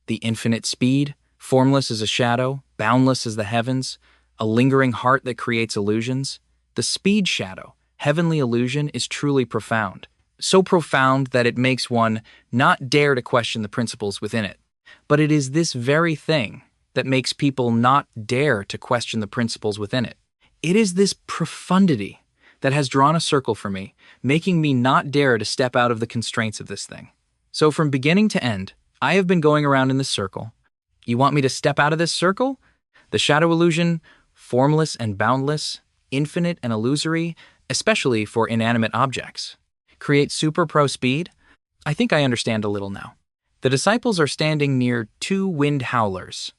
The infinite speed, formless as a shadow, boundless as the heavens, a lingering heart that creates illusions. The speed shadow, heavenly illusion, is truly profound. So profound that it makes one not dare to question the principles within it. But it is this very thing that makes people not dare to question the principles within it. It is this profundity that has drawn a circle for me, making me not dare to step out of the constraints of this thing. So from beginning to end, I have been going around in this circle. You want me to step out of this circle? The shadow illusion, formless and boundless, infinite and illusory, especially for inanimate objects. Create super pro speed? I think I understand a little now. The disciples are standing near 2 wind howlers.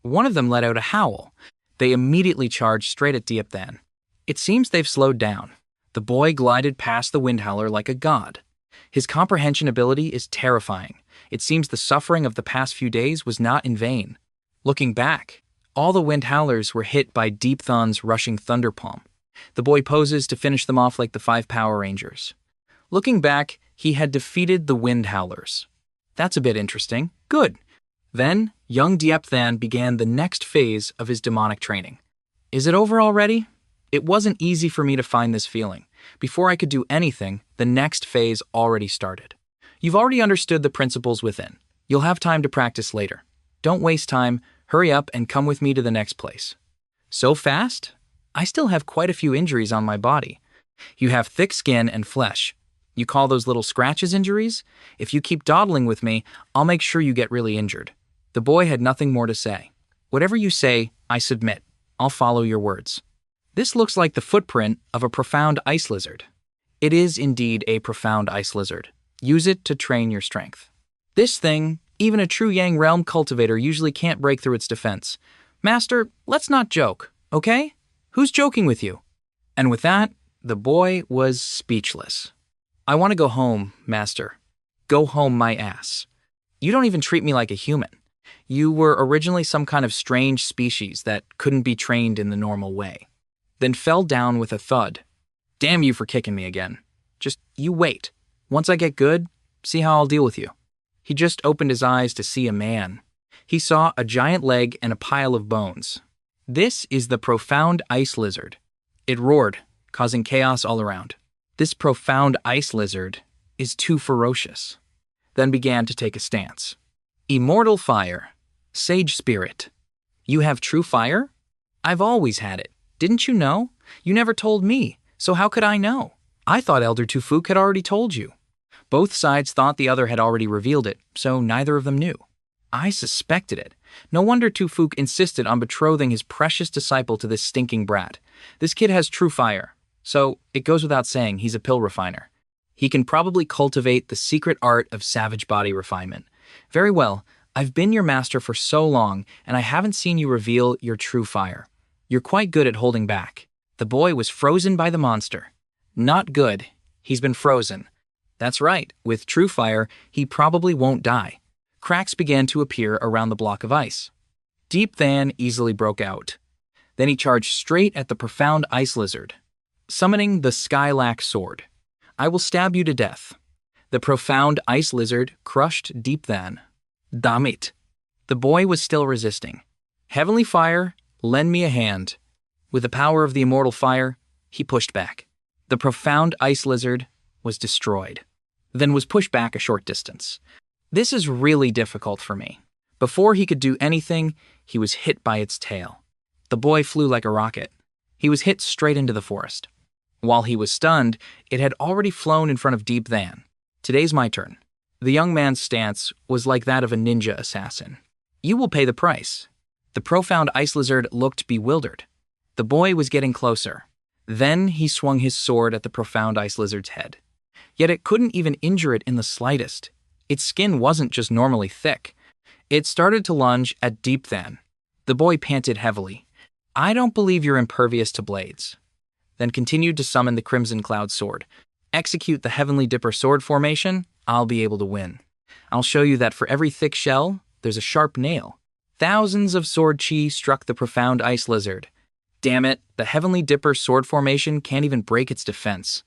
One of them let out a howl. They immediately charged straight at Deep Than. It seems they've slowed down. The boy glided past the wind howler like a god. His comprehension ability is terrifying. It seems the suffering of the past few days was not in vain. Looking back, all the wind howlers were hit by Deep Than's rushing thunder palm. The boy poses to finish them off like the 5 Power Rangers. Looking back, he had defeated the wind howlers. That's a bit interesting. Good. Then, young Deep Than began the next phase of his demonic training. Is it over already? It wasn't easy for me to find this feeling. Before I could do anything, the next phase already started. You've already understood the principles within. You'll have time to practice later. Don't waste time, hurry up and come with me to the next place. So fast? I still have quite a few injuries on my body. You have thick skin and flesh. You call those little scratches injuries? If you keep dawdling with me, I'll make sure you get really injured. The boy had nothing more to say. Whatever you say, I submit. I'll follow your words. This looks like the footprint of a profound ice lizard. It is indeed a profound ice lizard. Use it to train your strength. This thing, even a true Yang realm cultivator usually can't break through its defense. Master, let's not joke, okay? Who's joking with you? And with that, the boy was speechless. I want to go home, Master. Go home my ass. You don't even treat me like a human. You were originally some kind of strange species that couldn't be trained in the normal way. Then fell down with a thud. Damn you for kicking me again. Just you wait. Once I get good, see how I'll deal with you. He just opened his eyes to see a man. He saw a giant leg and a pile of bones. This is the profound ice lizard. It roared, causing chaos all around. This profound ice lizard is too ferocious. Then began to take a stance. Immortal fire. Sage spirit. You have true fire? I've always had it. Didn't you know? You never told me, so how could I know? I thought Elder Tufuk had already told you. Both sides thought the other had already revealed it, so neither of them knew. I suspected it. No wonder Tufuk insisted on betrothing his precious disciple to this stinking brat. This kid has true fire, so it goes without saying he's a pill refiner. He can probably cultivate the secret art of savage body refinement. Very well, I've been your master for so long, and I haven't seen you reveal your true fire. You're quite good at holding back. The boy was frozen by the monster. Not good. He's been frozen. That's right. With true fire, he probably won't die. Cracks began to appear around the block of ice. Deep Than easily broke out. Then he charged straight at the profound ice lizard, summoning the Skylac sword. I will stab you to death. The profound ice lizard crushed Deep Than. Damit. The boy was still resisting. Heavenly fire, lend me a hand. With the power of the immortal fire, he pushed back. The profound ice lizard was destroyed, then was pushed back a short distance. This is really difficult for me. Before he could do anything, he was hit by its tail. The boy flew like a rocket. He was hit straight into the forest. While he was stunned, it had already flown in front of Deep Than. Today's my turn. The young man's stance was like that of a ninja assassin. You will pay the price. The profound ice lizard looked bewildered. The boy was getting closer. Then he swung his sword at the profound ice lizard's head. Yet it couldn't even injure it in the slightest. Its skin wasn't just normally thick. It started to lunge at Deep Than. The boy panted heavily. I don't believe you're impervious to blades. Then continued to summon the Crimson Cloud sword. Execute the Heavenly Dipper sword formation, I'll be able to win. I'll show you that for every thick shell, there's a sharp nail. Thousands of sword chi struck the profound ice lizard. Damn it, the Heavenly Dipper sword formation can't even break its defense.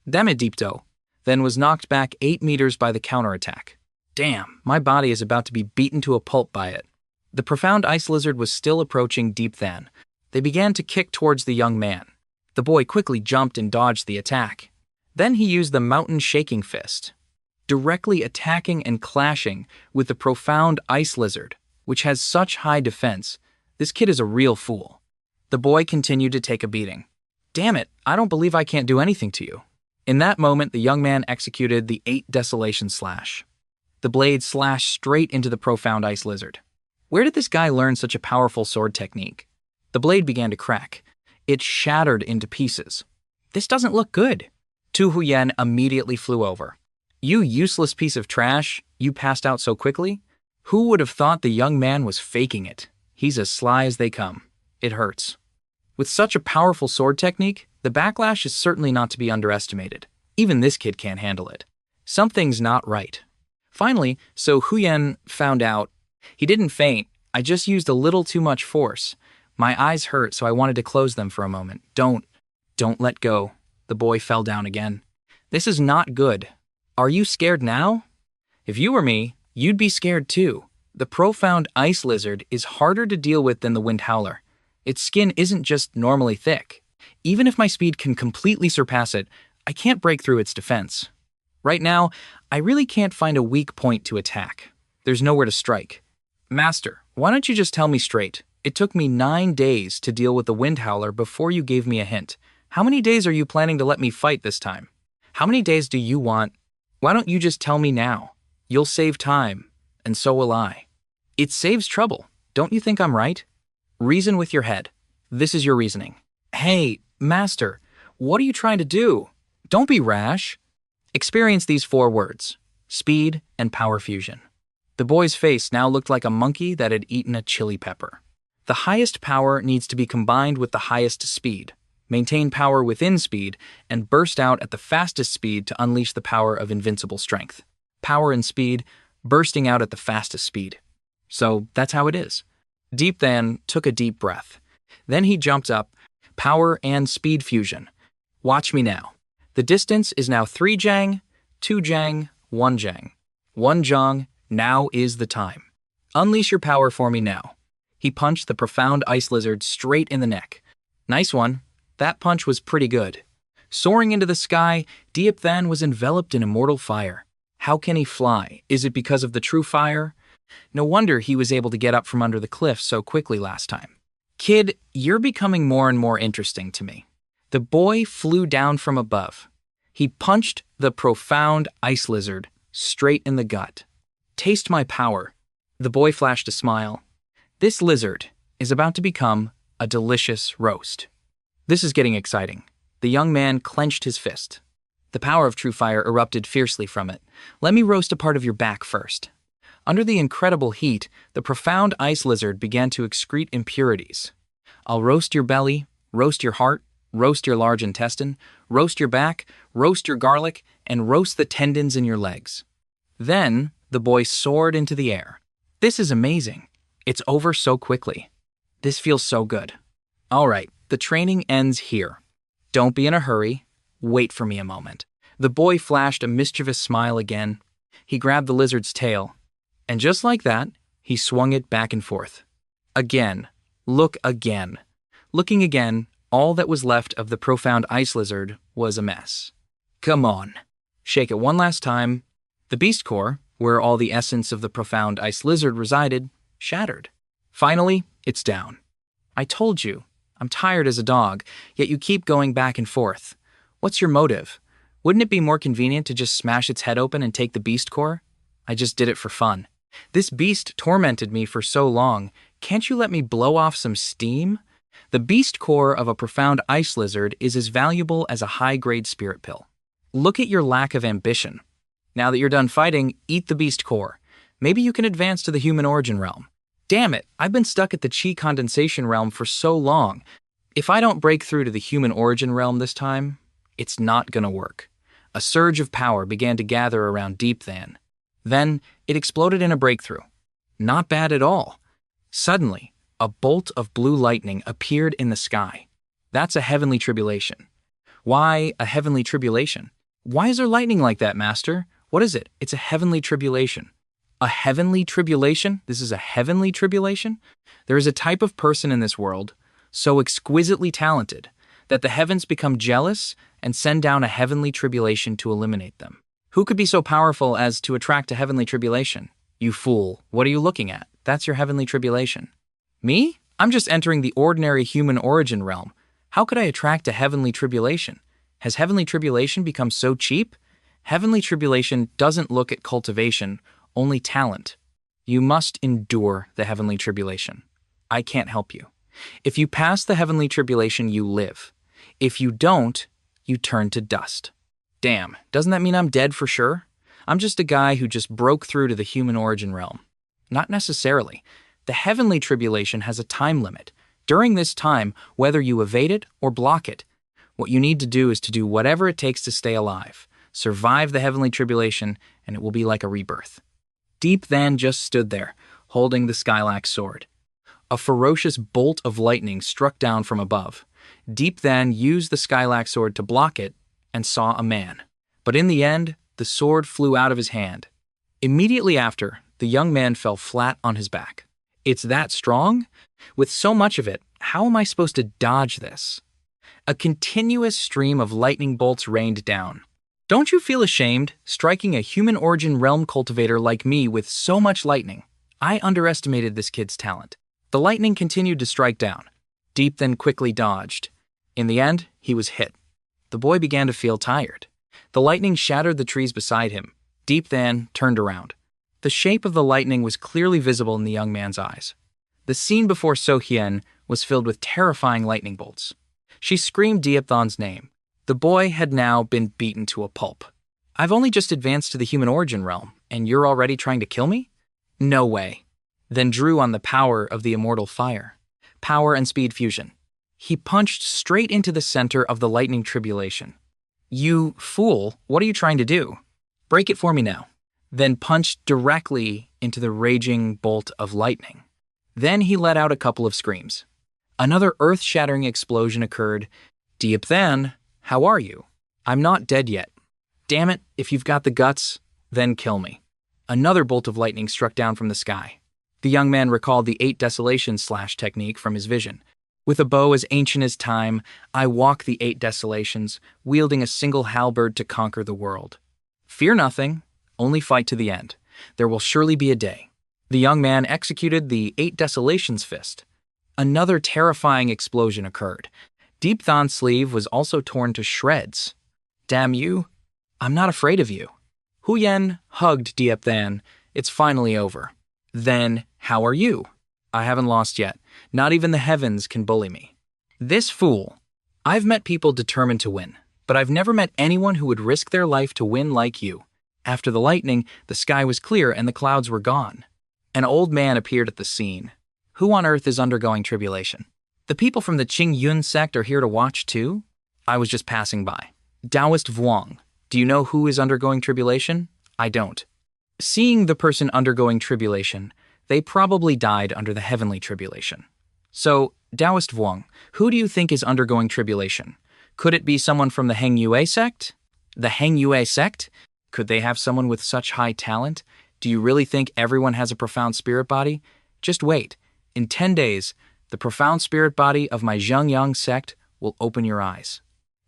Damn it, Deepto. Then was knocked back 8 meters by the counterattack. Damn, my body is about to be beaten to a pulp by it. The profound ice lizard was still approaching Deep Than. They began to kick towards the young man. The boy quickly jumped and dodged the attack. Then he used the mountain shaking fist, directly attacking and clashing with the profound ice lizard, which has such high defense. This kid is a real fool. The boy continued to take a beating. Damn it, I don't believe I can't do anything to you. In that moment, the young man executed the 8 Desolation Slash. The blade slashed straight into the profound ice lizard. Where did this guy learn such a powerful sword technique? The blade began to crack. It shattered into pieces. This doesn't look good. Tu Huyen immediately flew over. You useless piece of trash, you passed out so quickly? Who would have thought the young man was faking it? He's as sly as they come. It hurts. With such a powerful sword technique, the backlash is certainly not to be underestimated. Even this kid can't handle it. Something's not right. Finally, so Huyen found out. He didn't faint. I just used a little too much force. My eyes hurt, so I wanted to close them for a moment. Don't let go. The boy fell down again. This is not good. Are you scared now? If you were me, you'd be scared too. The profound ice lizard is harder to deal with than the wind howler. Its skin isn't just normally thick. Even if my speed can completely surpass it, I can't break through its defense. Right now, I really can't find a weak point to attack. There's nowhere to strike. Master, why don't you just tell me straight? It took me 9 days to deal with the wind howler before you gave me a hint. How many days are you planning to let me fight this time? How many days do you want? Why don't you just tell me now? You'll save time, and so will I. It saves trouble. Don't you think I'm right? Reason with your head. This is your reasoning. Hey, master, what are you trying to do? Don't be rash. Experience these 4 words: speed and power fusion. The boy's face now looked like a monkey that had eaten a chili pepper. The highest power needs to be combined with the highest speed, maintain power within speed, and burst out at the fastest speed to unleash the power of invincible strength. Power and speed, bursting out at the fastest speed. So that's how it is. Deep Than took a deep breath. Then he jumped up, power and speed fusion. Watch me now. The distance is now 3 jang, 2 jang, 1 jang. 1 jang, now is the time. Unleash your power for me now. He punched the profound ice lizard straight in the neck. Nice one. That punch was pretty good. Soaring into the sky, Deep Than was enveloped in immortal fire. How can he fly? Is it because of the true fire? No wonder he was able to get up from under the cliff so quickly last time. Kid, you're becoming more and more interesting to me. The boy flew down from above. He punched the profound ice lizard straight in the gut. Taste my power. The boy flashed a smile. This lizard is about to become a delicious roast. This is getting exciting. The young man clenched his fist. The power of true fire erupted fiercely from it. Let me roast a part of your back first. Under the incredible heat, the profound ice lizard began to excrete impurities. I'll roast your belly, roast your heart, roast your large intestine, roast your back, roast your garlic, and roast the tendons in your legs. Then, the boy soared into the air. This is amazing. It's over so quickly. This feels so good. All right, the training ends here. Don't be in a hurry. Wait for me a moment. The boy flashed a mischievous smile again. He grabbed the lizard's tail. And just like that, he swung it back and forth. Again. Look again. Looking again, all that was left of the profound ice lizard was a mess. Come on. Shake it one last time. The beast core, where all the essence of the profound ice lizard resided, shattered. Finally, it's down. I told you, I'm tired as a dog, yet you keep going back and forth. What's your motive? Wouldn't it be more convenient to just smash its head open and take the beast core? I just did it for fun. This beast tormented me for so long. Can't you let me blow off some steam? The beast core of a profound ice lizard is as valuable as a high-grade spirit pill. Look at your lack of ambition. Now that you're done fighting, eat the beast core. Maybe you can advance to the human origin realm. Damn it, I've been stuck at the chi condensation realm for so long. If I don't break through to the human origin realm this time, it's not gonna work. A surge of power began to gather around Deep Than. Then, it exploded in a breakthrough. Not bad at all. Suddenly, a bolt of blue lightning appeared in the sky. That's a heavenly tribulation. Why a heavenly tribulation? Why is there lightning like that, Master? What is it? It's a heavenly tribulation. A heavenly tribulation? This is a heavenly tribulation? There is a type of person in this world, so exquisitely talented, that the heavens become jealous and send down a heavenly tribulation to eliminate them. Who could be so powerful as to attract a heavenly tribulation? You fool, what are you looking at? That's your heavenly tribulation. Me? I'm just entering the ordinary human origin realm. How could I attract a heavenly tribulation? Has heavenly tribulation become so cheap? Heavenly tribulation doesn't look at cultivation, only talent. You must endure the heavenly tribulation. I can't help you. If you pass the heavenly tribulation, you live. If you don't, you turn to dust. Damn, doesn't that mean I'm dead for sure? I'm just a guy who just broke through to the human origin realm. Not necessarily. The heavenly tribulation has a time limit. During this time, whether you evade it or block it, what you need to do is to do whatever it takes to stay alive. Survive the heavenly tribulation, and it will be like a rebirth. Deep Than just stood there, holding the Skylax sword. A ferocious bolt of lightning struck down from above. Deep Than used the Skylax sword to block it and saw a man. But in the end, the sword flew out of his hand. Immediately after, the young man fell flat on his back. It's that strong? With so much of it, how am I supposed to dodge this? A continuous stream of lightning bolts rained down. Don't you feel ashamed striking a human origin realm cultivator like me with so much lightning? I underestimated this kid's talent. The lightning continued to strike down. Deep Than quickly dodged. In the end, he was hit. The boy began to feel tired. The lightning shattered the trees beside him. Deep Than turned around. The shape of the lightning was clearly visible in the young man's eyes. The scene before So-hyen was filled with terrifying lightning bolts. She screamed Diopthon's name. The boy had now been beaten to a pulp. I've only just advanced to the human origin realm, and you're already trying to kill me? No way. Then drew on the power of the immortal fire. Power and speed fusion. He punched straight into the center of the lightning tribulation. You fool, what are you trying to do? Break it for me now. Then punched directly into the raging bolt of lightning. Then he let out a couple of screams. Another earth-shattering explosion occurred. Diopthan, how are you? I'm not dead yet. Damn it, if you've got the guts, then kill me. Another bolt of lightning struck down from the sky. The young man recalled the 8 desolations slash technique from his vision. With a bow as ancient as time, I walk the 8 desolations, wielding a single halberd to conquer the world. Fear nothing, only fight to the end. There will surely be a day. The young man executed the 8 desolations fist. Another terrifying explosion occurred. Diopthan's sleeve was also torn to shreds. Damn you, I'm not afraid of you. Huyen hugged Diopthan. It's finally over. Then, how are you? I haven't lost yet. Not even the heavens can bully me. This fool. I've met people determined to win, but I've never met anyone who would risk their life to win like you. After the lightning, the sky was clear and the clouds were gone. An old man appeared at the scene. Who on earth is undergoing tribulation? The people from the Qing Yun sect are here to watch too? I was just passing by. Taoist Vuong. Do you know who is undergoing tribulation? I don't. Seeing the person undergoing tribulation, they probably died under the heavenly tribulation. So, Taoist Vuong, who do you think is undergoing tribulation? Could it be someone from the Heng Yue sect? The Heng Yue sect? Could they have someone with such high talent? Do you really think everyone has a profound spirit body? Just wait. In 10 days, the profound spirit body of my Zhengyang sect will open your eyes.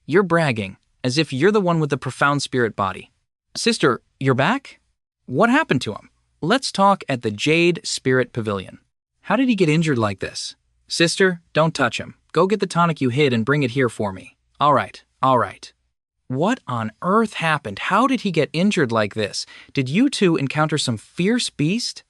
You're bragging, as if you're the one with the profound spirit body. Sister, you're back? What happened to him? Let's talk at the Jade Spirit Pavilion. How did he get injured like this? Sister, don't touch him. Go get the tonic you hid and bring it here for me. All right. What on earth happened? How did he get injured like this? Did you two encounter some fierce beast?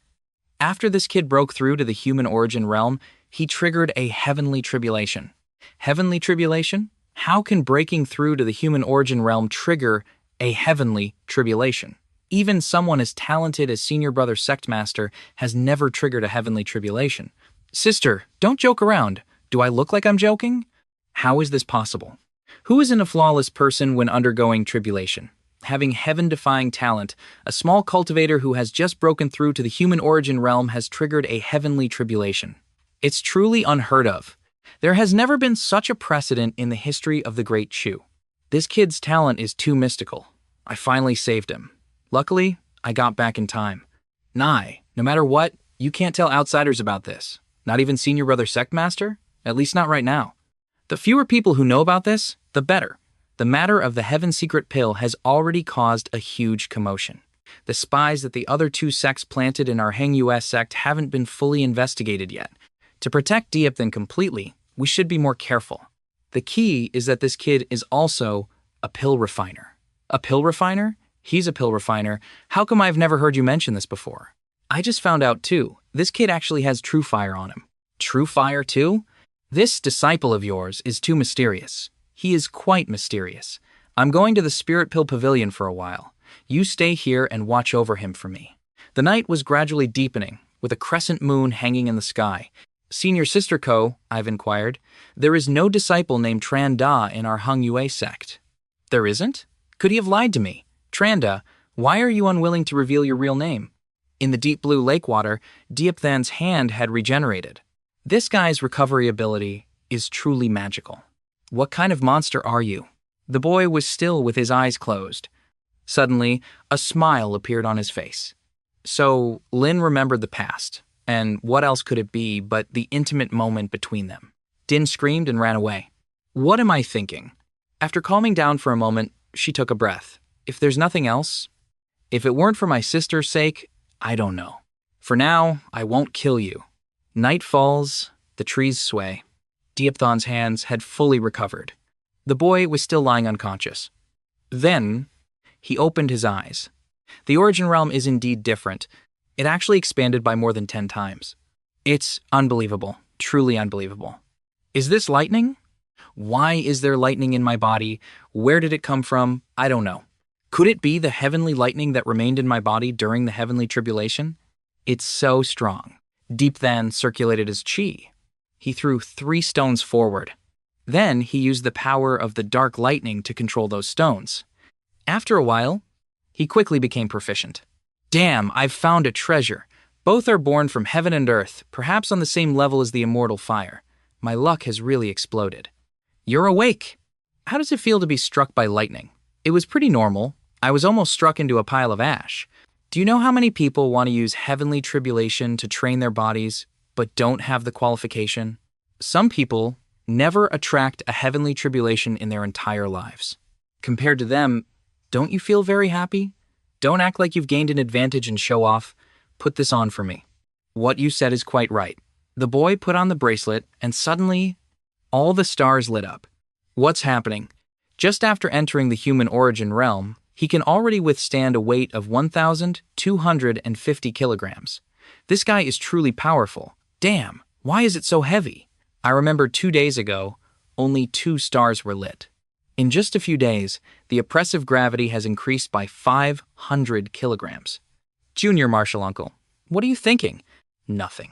After this kid broke through to the human origin realm, he triggered a heavenly tribulation. Heavenly tribulation? How can breaking through to the human origin realm trigger a heavenly tribulation? Even someone as talented as Senior Brother Sectmaster has never triggered a heavenly tribulation. Sister, don't joke around. Do I look like I'm joking? How is this possible? Who isn't a flawless person when undergoing tribulation? Having heaven-defying talent, a small cultivator who has just broken through to the human origin realm has triggered a heavenly tribulation. It's truly unheard of. There has never been such a precedent in the history of the Great Chu. This kid's talent is too mystical. I finally saved him. Luckily, I got back in time. Nai, no matter what, you can't tell outsiders about this. Not even Senior Brother Sectmaster? At least not right now. The fewer people who know about this, the better. The matter of the Heaven Secret Pill has already caused a huge commotion. The spies that the other 2 sects planted in our Heng Yue sect haven't been fully investigated yet. To protect Diopthan completely, we should be more careful. The key is that this kid is also a pill refiner. A pill refiner? He's a pill refiner. How come I've never heard you mention this before? I just found out too. This kid actually has true fire on him. True fire too? This disciple of yours is too mysterious. He is quite mysterious. I'm going to the Spirit Pill Pavilion for a while. You stay here and watch over him for me. The night was gradually deepening, with a crescent moon hanging in the sky. Senior Sister Ko, I've inquired, there is no disciple named Tranda in our Heng Yue sect. There isn't? Could he have lied to me? Tranda, why are you unwilling to reveal your real name? In the deep blue lake water, Diopthan's hand had regenerated. This guy's recovery ability is truly magical. What kind of monster are you? The boy was still with his eyes closed. Suddenly, a smile appeared on his face. So, Lin remembered the past, and what else could it be but the intimate moment between them? Din screamed and ran away. What am I thinking? After calming down for a moment, she took a breath. If there's nothing else, if it weren't for my sister's sake, I don't know. For now, I won't kill you. Night falls, the trees sway. Diopthan's hands had fully recovered. The boy was still lying unconscious. Then, he opened his eyes. The origin realm is indeed different. It actually expanded by more than 10 times. It's unbelievable. Truly unbelievable. Is this lightning? Why is there lightning in my body? Where did it come from? I don't know. Could it be the heavenly lightning that remained in my body during the heavenly tribulation? It's so strong. Deep Than circulated his chi. He threw 3 stones forward. Then he used the power of the dark lightning to control those stones. After a while, he quickly became proficient. Damn, I've found a treasure. Both are born from heaven and earth, perhaps on the same level as the immortal fire. My luck has really exploded. You're awake. How does it feel to be struck by lightning? It was pretty normal. I was almost struck into a pile of ash. Do you know how many people want to use heavenly tribulation to train their bodies, but don't have the qualification? Some people never attract a heavenly tribulation in their entire lives. Compared to them, don't you feel very happy? Don't act like you've gained an advantage and show off. Put this on for me. What you said is quite right. The boy put on the bracelet, and suddenly, all the stars lit up. What's happening? Just after entering the human origin realm, he can already withstand a weight of 1,250 kilograms. This guy is truly powerful. Damn, why is it so heavy? I remember 2 days ago, only 2 stars were lit. In just a few days, the oppressive gravity has increased by 500 kilograms. Junior Marshal Uncle, what are you thinking? Nothing.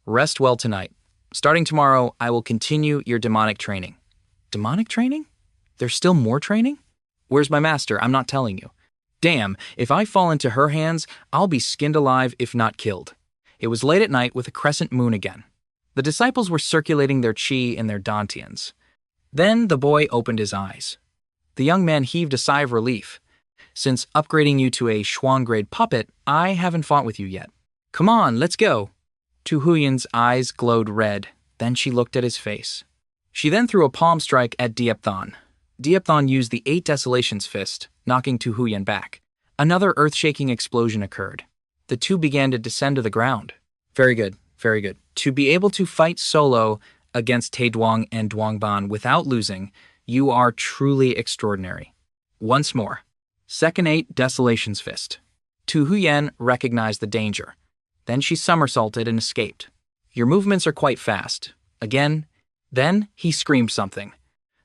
Rest well tonight. Starting tomorrow, I will continue your demonic training. Demonic training? There's still more training? Where's my master? I'm not telling you. Damn, if I fall into her hands, I'll be skinned alive if not killed. It was late at night with a crescent moon again. The disciples were circulating their chi in their dantians. Then the boy opened his eyes. The young man heaved a sigh of relief. Since upgrading you to a Schwan-grade puppet, I haven't fought with you yet. Come on, let's go. Tu Huyan's eyes glowed red. Then she looked at his face. She then threw a palm strike at Diepthon. Diepthon used the 8 Desolations fist, knocking Tu Huyan back. Another earth-shaking explosion occurred. The two began to descend to the ground. Very good, very good. To be able to fight solo against Taeduang and Duangban without losing, you are truly extraordinary. Once more. Second 8 Desolations fist. Tu Huyan recognized the danger. Then she somersaulted and escaped. Your movements are quite fast. Again. Then he screamed something.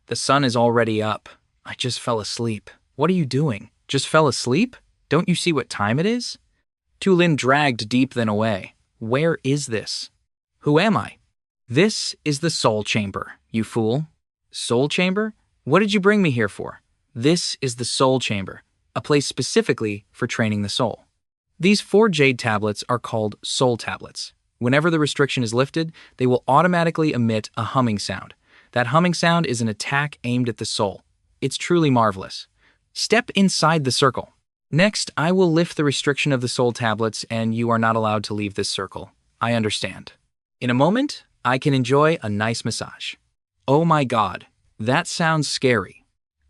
The sun is already up. I just fell asleep. What are you doing? Just fell asleep? Don't you see what time it is? Tu Lin dragged Deep Than away. Where is this? Who am I? This is the soul chamber, you fool. Soul chamber? What did you bring me here for? This is the soul chamber, a place specifically for training the soul. These 4 jade tablets are called soul tablets. Whenever the restriction is lifted, they will automatically emit a humming sound. That humming sound is an attack aimed at the soul. It's truly marvelous. Step inside the circle. Next, I will lift the restriction of the soul tablets and you are not allowed to leave this circle. I understand. In a moment, I can enjoy a nice massage. Oh my God, that sounds scary.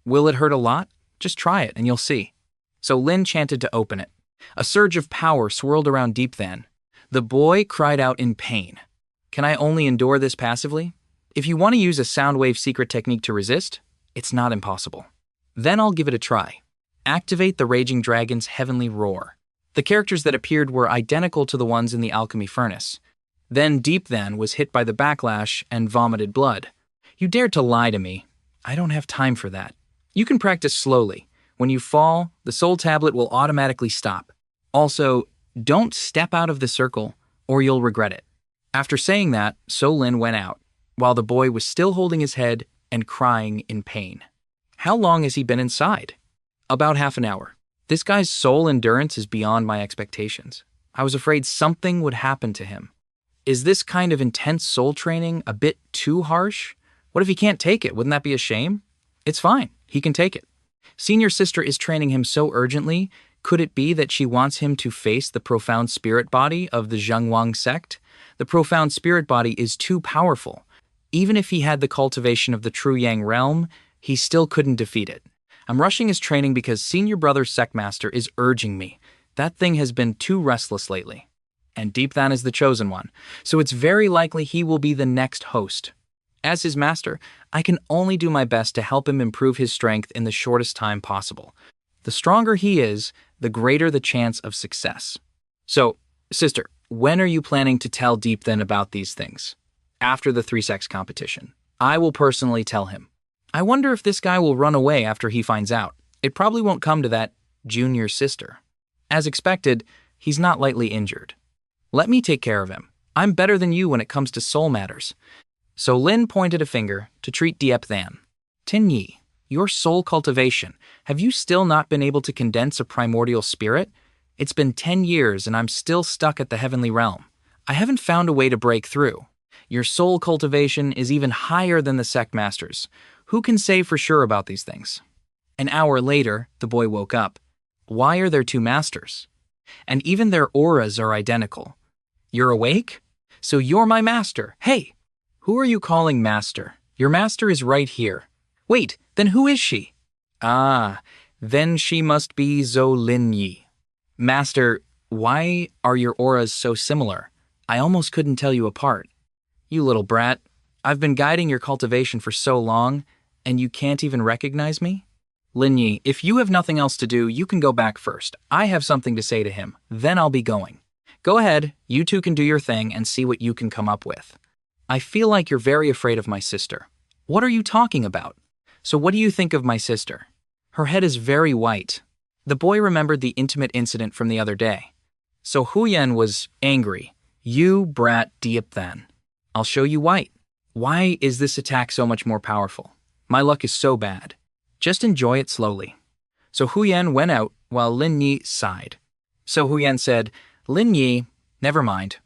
Will it hurt a lot? Just try it and you'll see. So Lin chanted to open it. A surge of power swirled around Deep Than. The boy cried out in pain. Can I only endure this passively? If you want to use a Soundwave secret technique to resist, it's not impossible. Then I'll give it a try. Activate the Raging Dragon's heavenly roar. The characters that appeared were identical to the ones in the alchemy furnace. Then Deep Than was hit by the backlash and vomited blood. You dared to lie to me. I don't have time for that. You can practice slowly. When you fall, the soul tablet will automatically stop. Also, don't step out of the circle or you'll regret it. After saying that, So Lin went out, while the boy was still holding his head and crying in pain. How long has he been inside? About half an hour. This guy's soul endurance is beyond my expectations. I was afraid something would happen to him. Is this kind of intense soul training a bit too harsh? What if he can't take it? Wouldn't that be a shame? It's fine. He can take it. Senior sister is training him so urgently. Could it be that she wants him to face the profound spirit body of the Zhengwang sect? The profound spirit body is too powerful. Even if he had the cultivation of the True Yang realm, he still couldn't defeat it. I'm rushing his training because senior brother Sectmaster is urging me. That thing has been too restless lately. And Deep Than is the chosen one, so it's very likely he will be the next host. As his master, I can only do my best to help him improve his strength in the shortest time possible. The stronger he is, the greater the chance of success. So, sister, when are you planning to tell Deep then about these things? After the three-sex competition. I will personally tell him. I wonder if this guy will run away after he finds out. It probably won't come to that junior sister. As expected, he's not lightly injured. Let me take care of him. I'm better than you when it comes to soul matters. So Lin pointed a finger to treat Diep Than. Tin Yi, your soul cultivation, have you still not been able to condense a primordial spirit? It's been 10 years and I'm still stuck at the heavenly realm. I haven't found a way to break through. Your soul cultivation is even higher than the sect masters. Who can say for sure about these things? An hour later, the boy woke up. Why are there two masters? And even their auras are identical. You're awake? So you're my master. Hey, who are you calling master? Your master is right here. Wait, then who is she? Ah, then she must be Zhou Lin Yi. Master, why are your auras so similar? I almost couldn't tell you apart. You little brat, I've been guiding your cultivation for so long, and you can't even recognize me? Lin Yi, if you have nothing else to do, you can go back first. I have something to say to him, then I'll be going. Go ahead, you two can do your thing and see what you can come up with. I feel like you're very afraid of my sister. What are you talking about? So what do you think of my sister? Her head is very white. The boy remembered the intimate incident from the other day. So Huyen was angry. You brat Diep Than. I'll show you white. Why is this attack so much more powerful? My luck is so bad. Just enjoy it slowly. So Huyen went out while Lin Yi sighed. So Huyen said, Lin Yi, never mind.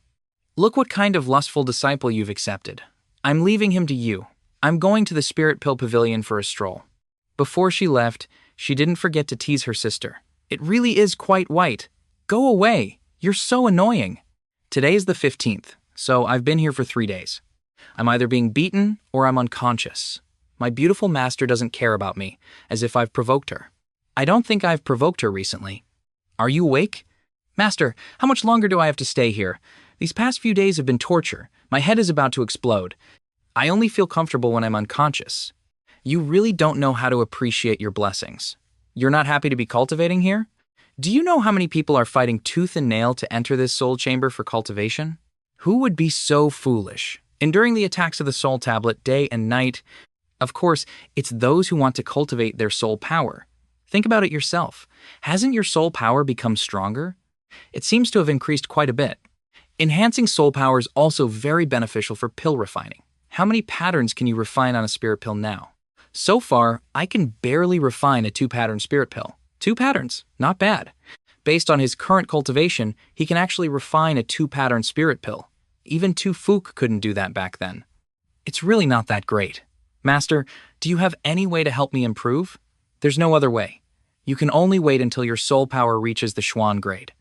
Look what kind of lustful disciple you've accepted. I'm leaving him to you. I'm going to the Spirit Pill Pavilion for a stroll. Before she left, she didn't forget to tease her sister. It really is quite white. Go away. You're so annoying. Today's the 15th, so I've been here for 3 days. I'm either being beaten or I'm unconscious. My beautiful master doesn't care about me, as if I've provoked her. I don't think I've provoked her recently. Are you awake? Master, how much longer do I have to stay here? These past few days have been torture. My head is about to explode. I only feel comfortable when I'm unconscious. You really don't know how to appreciate your blessings. You're not happy to be cultivating here? Do you know how many people are fighting tooth and nail to enter this soul chamber for cultivation? Who would be so foolish? Enduring the attacks of the soul tablet day and night. Of course, it's those who want to cultivate their soul power. Think about it yourself. Hasn't your soul power become stronger? It seems to have increased quite a bit. Enhancing soul power is also very beneficial for pill refining. How many patterns can you refine on a spirit pill now? So far, I can barely refine a 2-pattern spirit pill. 2 patterns, not bad. Based on his current cultivation, he can actually refine a 2-pattern spirit pill. Even Tu Fook couldn't do that back then. It's really not that great. Master, do you have any way to help me improve? There's no other way. You can only wait until your soul power reaches the Xuan grade.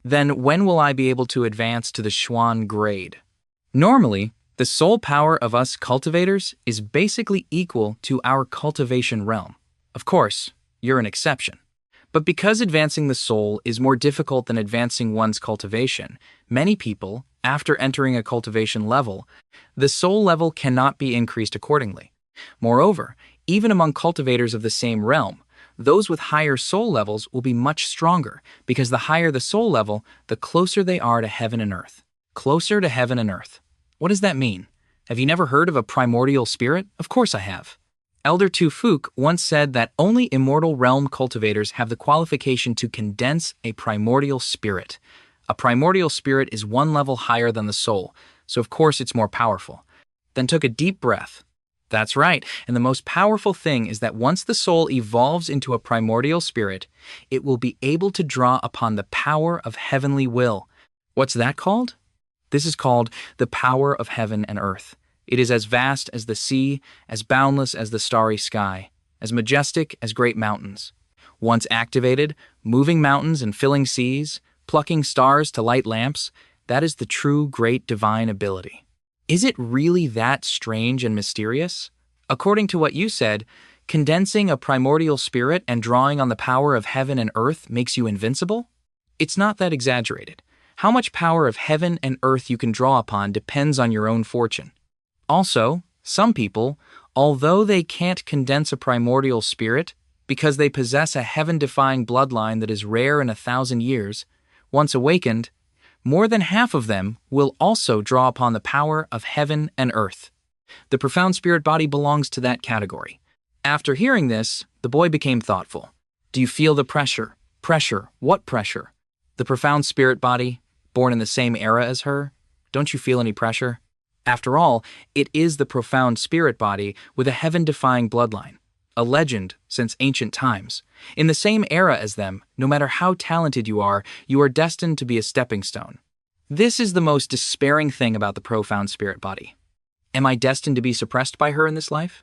Then when will I be able to advance to the Xuan grade? Normally, the soul power of us cultivators is basically equal to our cultivation realm. Of course, you're an exception. But because advancing the soul is more difficult than advancing one's cultivation, many people, after entering a cultivation level, the soul level cannot be increased accordingly. Moreover, even among cultivators of the same realm, those with higher soul levels will be much stronger because the higher the soul level, the closer they are to heaven and earth. Closer to heaven and earth. What does that mean? Have you never heard of a primordial spirit? Of course I have. Elder Tu Fook once said that only immortal realm cultivators have the qualification to condense a primordial spirit. A primordial spirit is 1 level higher than the soul, so of course it's more powerful. Then took a deep breath. That's right, and the most powerful thing is that once the soul evolves into a primordial spirit, it will be able to draw upon the power of heavenly will. What's that called? This is called the power of heaven and earth. It is as vast as the sea, as boundless as the starry sky, as majestic as great mountains. Once activated, moving mountains and filling seas, plucking stars to light lamps, that is the true great divine ability. Is it really that strange and mysterious? According to what you said, condensing a primordial spirit and drawing on the power of heaven and earth makes you invincible? It's not that exaggerated. How much power of heaven and earth you can draw upon depends on your own fortune. Also, some people, although they can't condense a primordial spirit because they possess a heaven-defying bloodline that is rare in 1,000 years, once awakened, More than half of them will also draw upon the power of heaven and earth. The profound spirit body belongs to that category. After hearing this, the boy became thoughtful. Do you feel the pressure? Pressure? What pressure? The profound spirit body, born in the same era as her? Don't you feel any pressure? After all, it is the profound spirit body with a heaven-defying bloodline, a legend since ancient times. In the same era as them, no matter how talented you are destined to be a stepping stone. This is the most despairing thing about the profound spirit body. Am I destined to be suppressed by her in this life?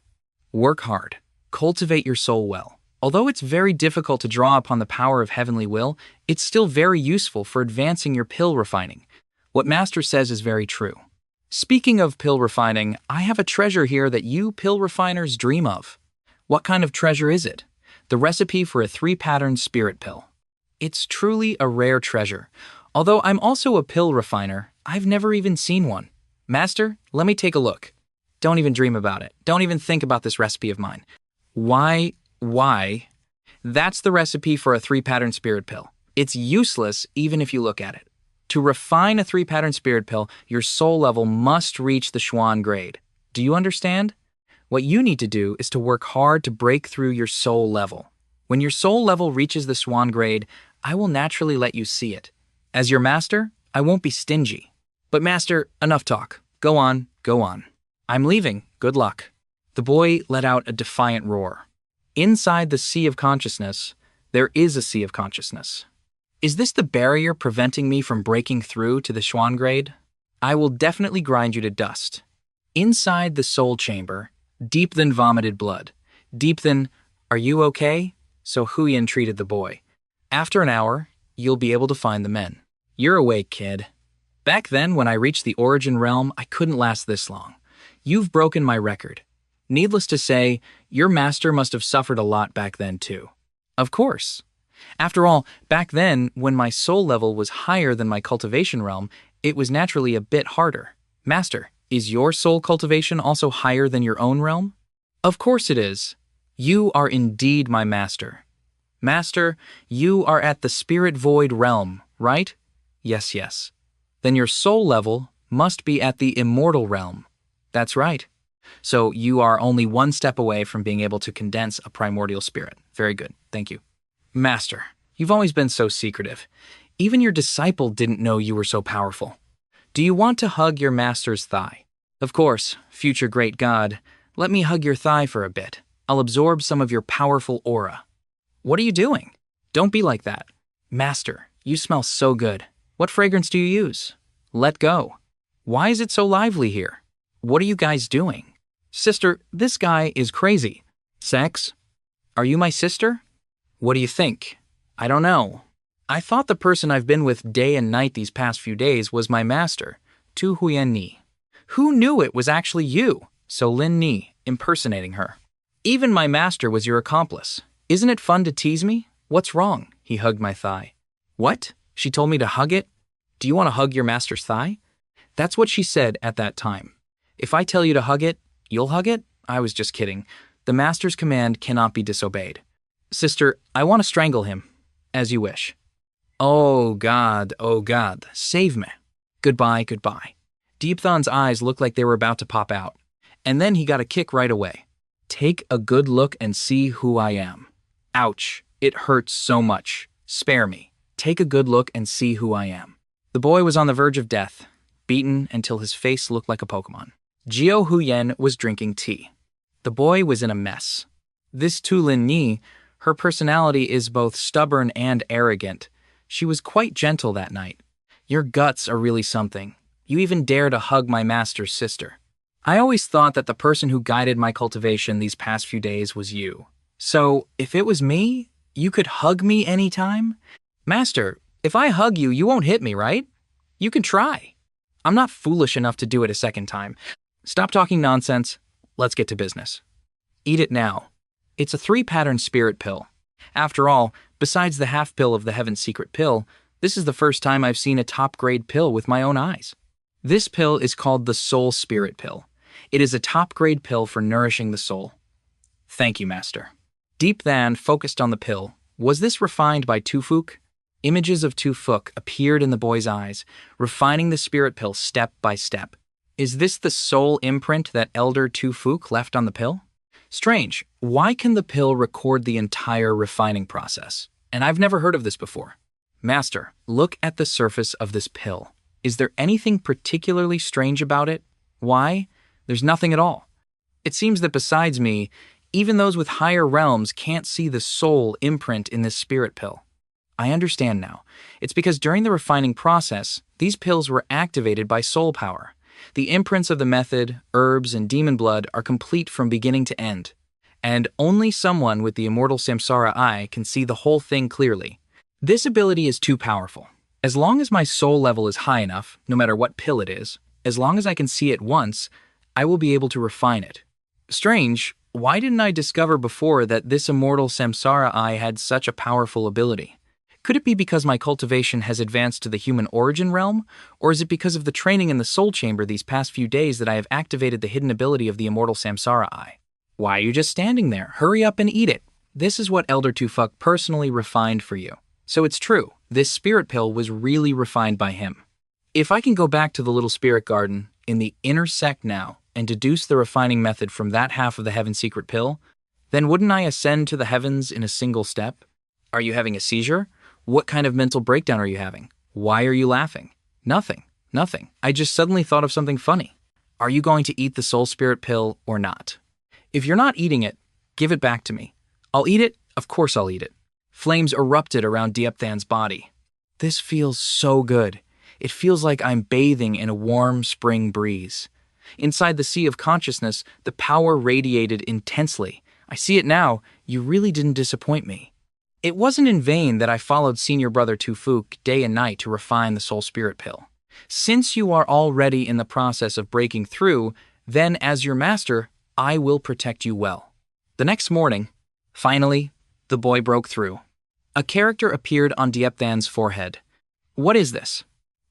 Work hard. Cultivate your soul well. Although it's very difficult to draw upon the power of heavenly will, it's still very useful for advancing your pill refining. What Master says is very true. Speaking of pill refining, I have a treasure here that you pill refiners dream of. What kind of treasure is it? The recipe for a 3-pattern spirit pill. It's truly a rare treasure. Although I'm also a pill refiner, I've never even seen one. Master, let me take a look. Don't even dream about it. Don't even think about this recipe of mine. Why? That's the recipe for a 3-pattern spirit pill. It's useless even if you look at it. To refine a 3-pattern spirit pill, your soul level must reach the Schwann grade. Do you understand? What you need to do is to work hard to break through your soul level. When your soul level reaches the Schwann grade, I will naturally let you see it. As your master, I won't be stingy. But master, enough talk. Go on. I'm leaving. Good luck. The boy let out a defiant roar. Inside the sea of consciousness, there is a sea of consciousness. Is this the barrier preventing me from breaking through to the Schwann grade? I will definitely grind you to dust. Inside the soul chamber, deep than vomited blood. Deep than, are you okay? So Huyen treated the boy. After an hour, you'll be able to find the men. You're awake, kid. Back then, when I reached the origin realm, I couldn't last this long. You've broken my record. Needless to say, your master must have suffered a lot back then too. Of course. After all, back then, when my soul level was higher than my cultivation realm, it was naturally a bit harder. Master, is your soul cultivation also higher than your own realm? Of course it is. You are indeed my master. Master, you are at the spirit void realm, right? Yes. Then your soul level must be at the immortal realm. That's right. So you are only one step away from being able to condense a primordial spirit. Very good. Thank you. Master, you've always been so secretive. Even your disciple didn't know you were so powerful. Do you want to hug your master's thigh? Of course, future great god. Let me hug your thigh for a bit. I'll absorb some of your powerful aura. What are you doing? Don't be like that. Master, you smell so good. What fragrance do you use? Let go. Why is it so lively here? What are you guys doing? Sister, this guy is crazy. Sex? Are you my sister? What do you think? I don't know. I thought the person I've been with day and night these past few days was my master, Tu Huyen Ni. Who knew it was actually you? So Lin Ni, impersonating her. Even my master was your accomplice. Isn't it fun to tease me? What's wrong? He hugged my thigh. What? She told me to hug it? Do you want to hug your master's thigh? That's what she said at that time. If I tell you to hug it, you'll hug it? I was just kidding. The master's command cannot be disobeyed. Sister, I want to strangle him. As you wish. Oh God, save me. Goodbye. Deepthan's eyes looked like they were about to pop out. And then he got a kick right away. Take a good look and see who I am. Ouch, it hurts so much. Spare me. Take a good look and see who I am. The boy was on the verge of death, beaten until his face looked like a Pokemon. Jiao Huyen was drinking tea. The boy was in a mess. This Tu Lin Ni, her personality is both stubborn and arrogant. She was quite gentle that night. Your guts are really something. You even dare to hug my master's sister. I always thought that the person who guided my cultivation these past few days was you. So, if it was me, you could hug me anytime? Master, if I hug you, you won't hit me, right? You can try. I'm not foolish enough to do it a second time. Stop talking nonsense. Let's get to business. Eat it now. It's a 3-pattern spirit pill. After all, besides the half pill of the Heaven's Secret pill, this is the first time I've seen a top-grade pill with my own eyes. This pill is called the Soul Spirit Pill. It is a top-grade pill for nourishing the soul. Thank you, Master. Deep Than focused on the pill. Was this refined by Tufuk? Images of Tu Fuk appeared in the boy's eyes, refining the spirit pill step by step. Is this the soul imprint that Elder Tu Fuk left on the pill? Strange, why can the pill record the entire refining process? And I've never heard of this before. Master, look at the surface of this pill. Is there anything particularly strange about it? Why? There's nothing at all. It seems that besides me, even those with higher realms can't see the soul imprint in this spirit pill. I understand now. It's because during the refining process, these pills were activated by soul power. The imprints of the method, herbs, and demon blood are complete from beginning to end. And only someone with the immortal Samsara eye can see the whole thing clearly. This ability is too powerful. As long as my soul level is high enough, no matter what pill it is, as long as I can see it once, I will be able to refine it. Strange, why didn't I discover before that this immortal Samsara eye had such a powerful ability? Could it be because my cultivation has advanced to the human origin realm, or is it because of the training in the soul chamber these past few days that I have activated the hidden ability of the immortal Samsara eye? Why are you just standing there? Hurry up and eat it. This is what Elder Tu Fuk personally refined for you. So it's true, this spirit pill was really refined by him. If I can go back to the little spirit garden in the inner sect now and deduce the refining method from that half of the heaven secret pill, then wouldn't I ascend to the heavens in a single step? Are you having a seizure? What kind of mental breakdown are you having? Why are you laughing? Nothing. I just suddenly thought of something funny. Are you going to eat the soul spirit pill or not? If you're not eating it, give it back to me. I'll eat it, of course I'll eat it. Flames erupted around Diepthan's body. This feels so good. It feels like I'm bathing in a warm spring breeze. Inside the sea of consciousness, the power radiated intensely. I see it now. You really didn't disappoint me. It wasn't in vain that I followed Senior Brother Tu Fuk day and night to refine the soul spirit pill. Since you are already in the process of breaking through, then as your master, I will protect you well. The next morning, finally, the boy broke through. A character appeared on Diepthan's forehead. What is this?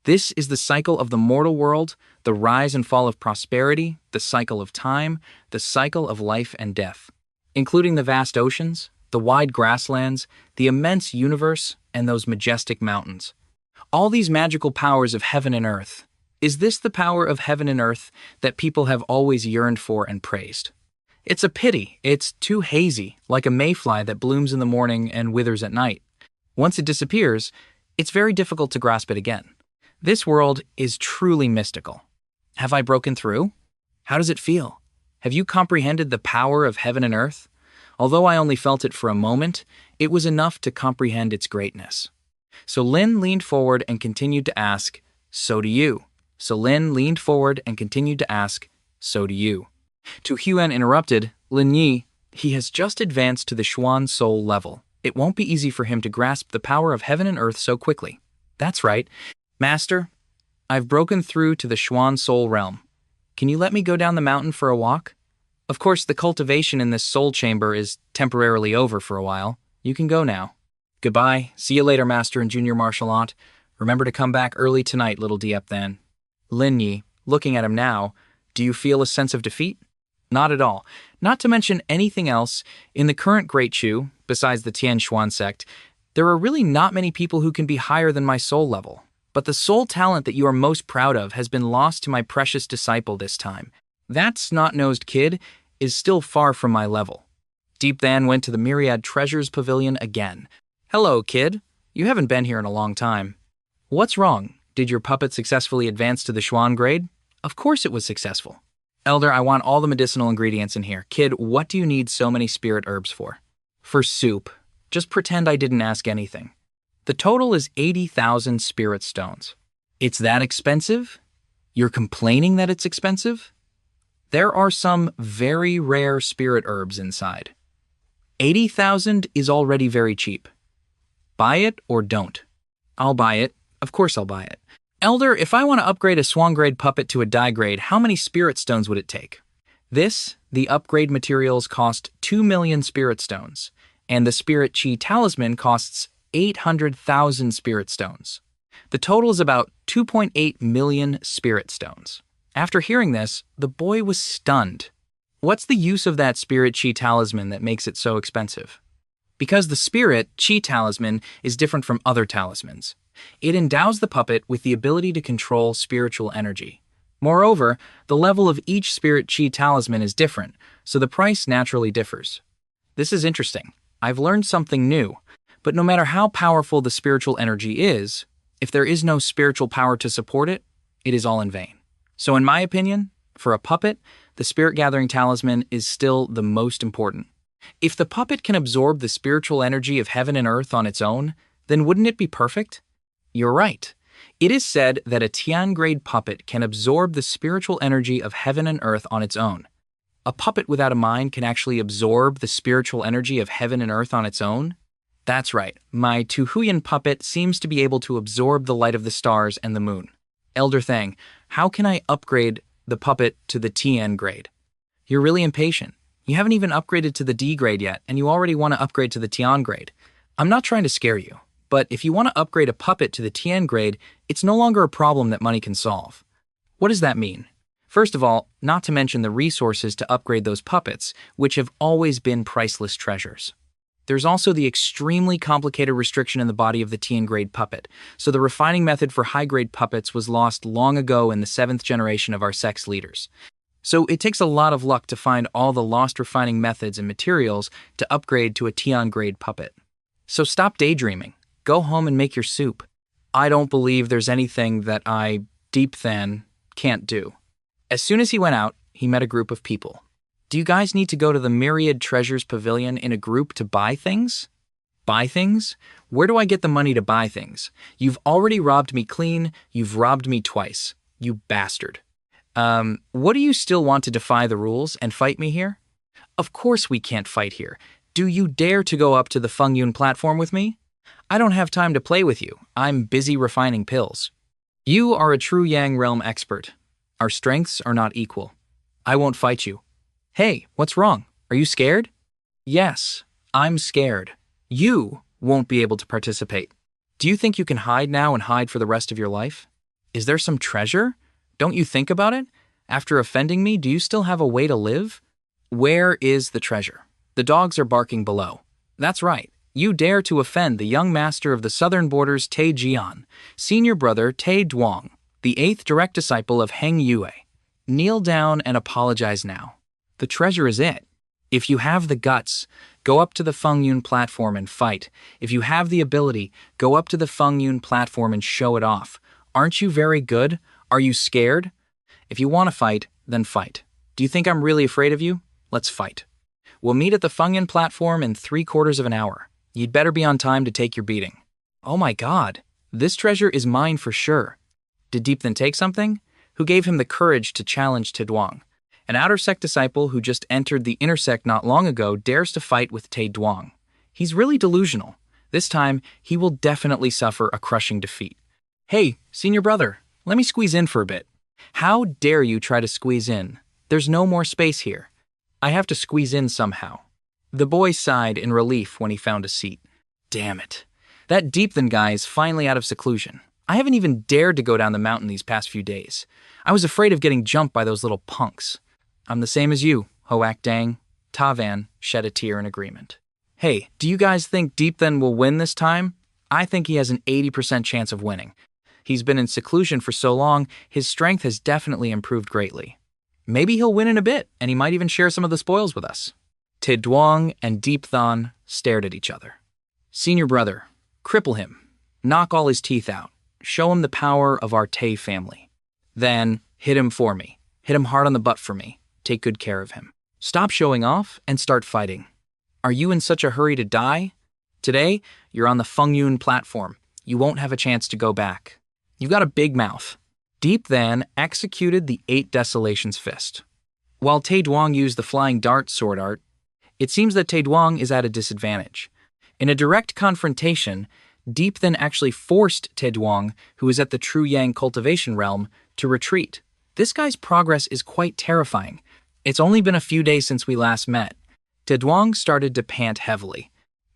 This is the cycle of the mortal world, the rise and fall of prosperity, the cycle of time, the cycle of life and death, including the vast oceans, the wide grasslands, the immense universe, and those majestic mountains. All these magical powers of heaven and earth. Is this the power of heaven and earth that people have always yearned for and praised? It's a pity. It's too hazy, like a mayfly that blooms in the morning and withers at night. Once it disappears, it's very difficult to grasp it again. This world is truly mystical. Have I broken through? How does it feel? Have you comprehended the power of heaven and earth? Although I only felt it for a moment, it was enough to comprehend its greatness. So Lin leaned forward and continued to ask, "So do you." So Lin leaned forward and continued to ask, "So do you." Tu Huan interrupted, "Lin Yi, he has just advanced to the Xuan soul level. It won't be easy for him to grasp the power of heaven and earth so quickly." "That's right. Master, I've broken through to the Xuan soul realm. Can you let me go down the mountain for a walk? Of course, the cultivation in this soul chamber is temporarily over for a while. You can go now." "Goodbye. See you later, Master and Junior Martial Aunt. Remember to come back early tonight, little Diepthan." Lin Yi, looking at him now, "Do you feel a sense of defeat?" "Not at all. Not to mention anything else, in the current Great Chu, besides the Tian Xuan sect, there are really not many people who can be higher than my soul level. But the soul talent that you are most proud of has been lost to my precious disciple this time. That snot-nosed kid is still far from my level." Diepthan went to the Myriad Treasures Pavilion again. "Hello, kid. You haven't been here in a long time. What's wrong? Did your puppet successfully advance to the Xuan grade?" "Of course it was successful." "Elder, I want all the medicinal ingredients in here. Kid, what do you need so many spirit herbs for?" "For soup. Just pretend I didn't ask anything." "The total is 80,000 spirit stones." "It's that expensive? You're complaining that it's expensive?" "There are some very rare spirit herbs inside. 80,000 is already very cheap. Buy it or don't." "I'll buy it. Of course I'll buy it." "Elder, if I want to upgrade a Swan grade puppet to a Die grade, how many spirit stones would it take?" The upgrade materials cost 2 million spirit stones, and the Spirit Chi Talisman costs 800,000 spirit stones. The total is about 2.8 million spirit stones. After hearing this, the boy was stunned. "What's the use of that Spirit Chi Talisman that makes it so expensive?" Because the spirit, chi talisman, is different from other talismans. It endows the puppet with the ability to control spiritual energy. Moreover, the level of each spirit chi talisman is different, so the price naturally differs. This is interesting. I've learned something new, but no matter how powerful the spiritual energy is, if there is no spiritual power to support it, it is all in vain. So in my opinion, for a puppet, the spirit gathering talisman is still the most important. If the puppet can absorb the spiritual energy of heaven and earth on its own, then wouldn't it be perfect? You're right. It is said that a Tian-grade puppet can absorb the spiritual energy of heaven and earth on its own. A puppet without a mind can actually absorb the spiritual energy of heaven and earth on its own? That's right, my Tuhuyan puppet seems to be able to absorb the light of the stars and the moon. Elder Thang, how can I upgrade the puppet to the Tian grade? You're really impatient. You haven't even upgraded to the D grade yet, and you already want to upgrade to the Tian grade. I'm not trying to scare you, but if you want to upgrade a puppet to the Tian grade, it's no longer a problem that money can solve. What does that mean? First of all, not to mention the resources to upgrade those puppets, which have always been priceless treasures. There's also the extremely complicated restriction in the body of the Tian-grade puppet, so the refining method for high-grade puppets was lost long ago in the 7th generation of our sex leaders. So it takes a lot of luck to find all the lost refining methods and materials to upgrade to a Tian-grade puppet. So stop daydreaming. Go home and make your soup. I don't believe there's anything that I, Deep Than, can't do. As soon as he went out, he met a group of people. Do you guys need to go to the Myriad Treasures Pavilion in a group to buy things? Buy things? Where do I get the money to buy things? You've already robbed me clean. You've robbed me twice. You bastard. What do you still want to defy the rules and fight me here? Of course we can't fight here. Do you dare to go up to the Fengyun platform with me? I don't have time to play with you. I'm busy refining pills. You are a true Yang realm expert. Our strengths are not equal. I won't fight you. Hey, what's wrong? Are you scared? Yes, I'm scared. You won't be able to participate. Do you think you can hide now and hide for the rest of your life? Is there some treasure? Don't you think about it? After offending me, do you still have a way to live? Where is the treasure? The dogs are barking below. That's right. You dare to offend the young master of the southern borders, Tae Jian, senior brother Tae Duong, the 8th direct disciple of Heng Yue. Kneel down and apologize now. The treasure is it. If you have the guts, go up to the Fengyun platform and fight. If you have the ability, go up to the Fengyun platform and show it off. Aren't you very good? Are you scared? If you want to fight, then fight. Do you think I'm really afraid of you? Let's fight. We'll meet at the Fengyun platform in 3/4 of an hour. You'd better be on time to take your beating. Oh my god, this treasure is mine for sure. Did Deep Than take something? Who gave him the courage to challenge Duong? An outer sect disciple who just entered the inner sect not long ago dares to fight with Tae Duong. He's really delusional. This time, he will definitely suffer a crushing defeat. Hey, senior brother, let me squeeze in for a bit. How dare you try to squeeze in? There's no more space here. I have to squeeze in somehow. The boy sighed in relief when he found a seat. Damn it. That Deep Than guy is finally out of seclusion. I haven't even dared to go down the mountain these past few days. I was afraid of getting jumped by those little punks. I'm the same as you, Hoak Dang. Tavan shed a tear in agreement. Hey, do you guys think Deep Than will win this time? I think he has an 80% chance of winning. He's been in seclusion for so long, his strength has definitely improved greatly. Maybe he'll win in a bit, and he might even share some of the spoils with us. Tae Duong and Deep Than stared at each other. Senior brother, cripple him. Knock all his teeth out. Show him the power of our Tae family. Then, hit him for me. Hit him hard on the butt for me. Take good care of him. Stop showing off and start fighting. Are you in such a hurry to die? Today, you're on the Fengyun platform. You won't have a chance to go back. You've got a big mouth. Deep Than executed the 8 Desolations Fist. While Tae Duong used the Flying Dart sword art, it seems that Tae Duong is at a disadvantage. In a direct confrontation, Deep Than actually forced Tae Duong, who is at the True Yang cultivation realm, to retreat. This guy's progress is quite terrifying. It's only been a few days since we last met. Tae Duong started to pant heavily.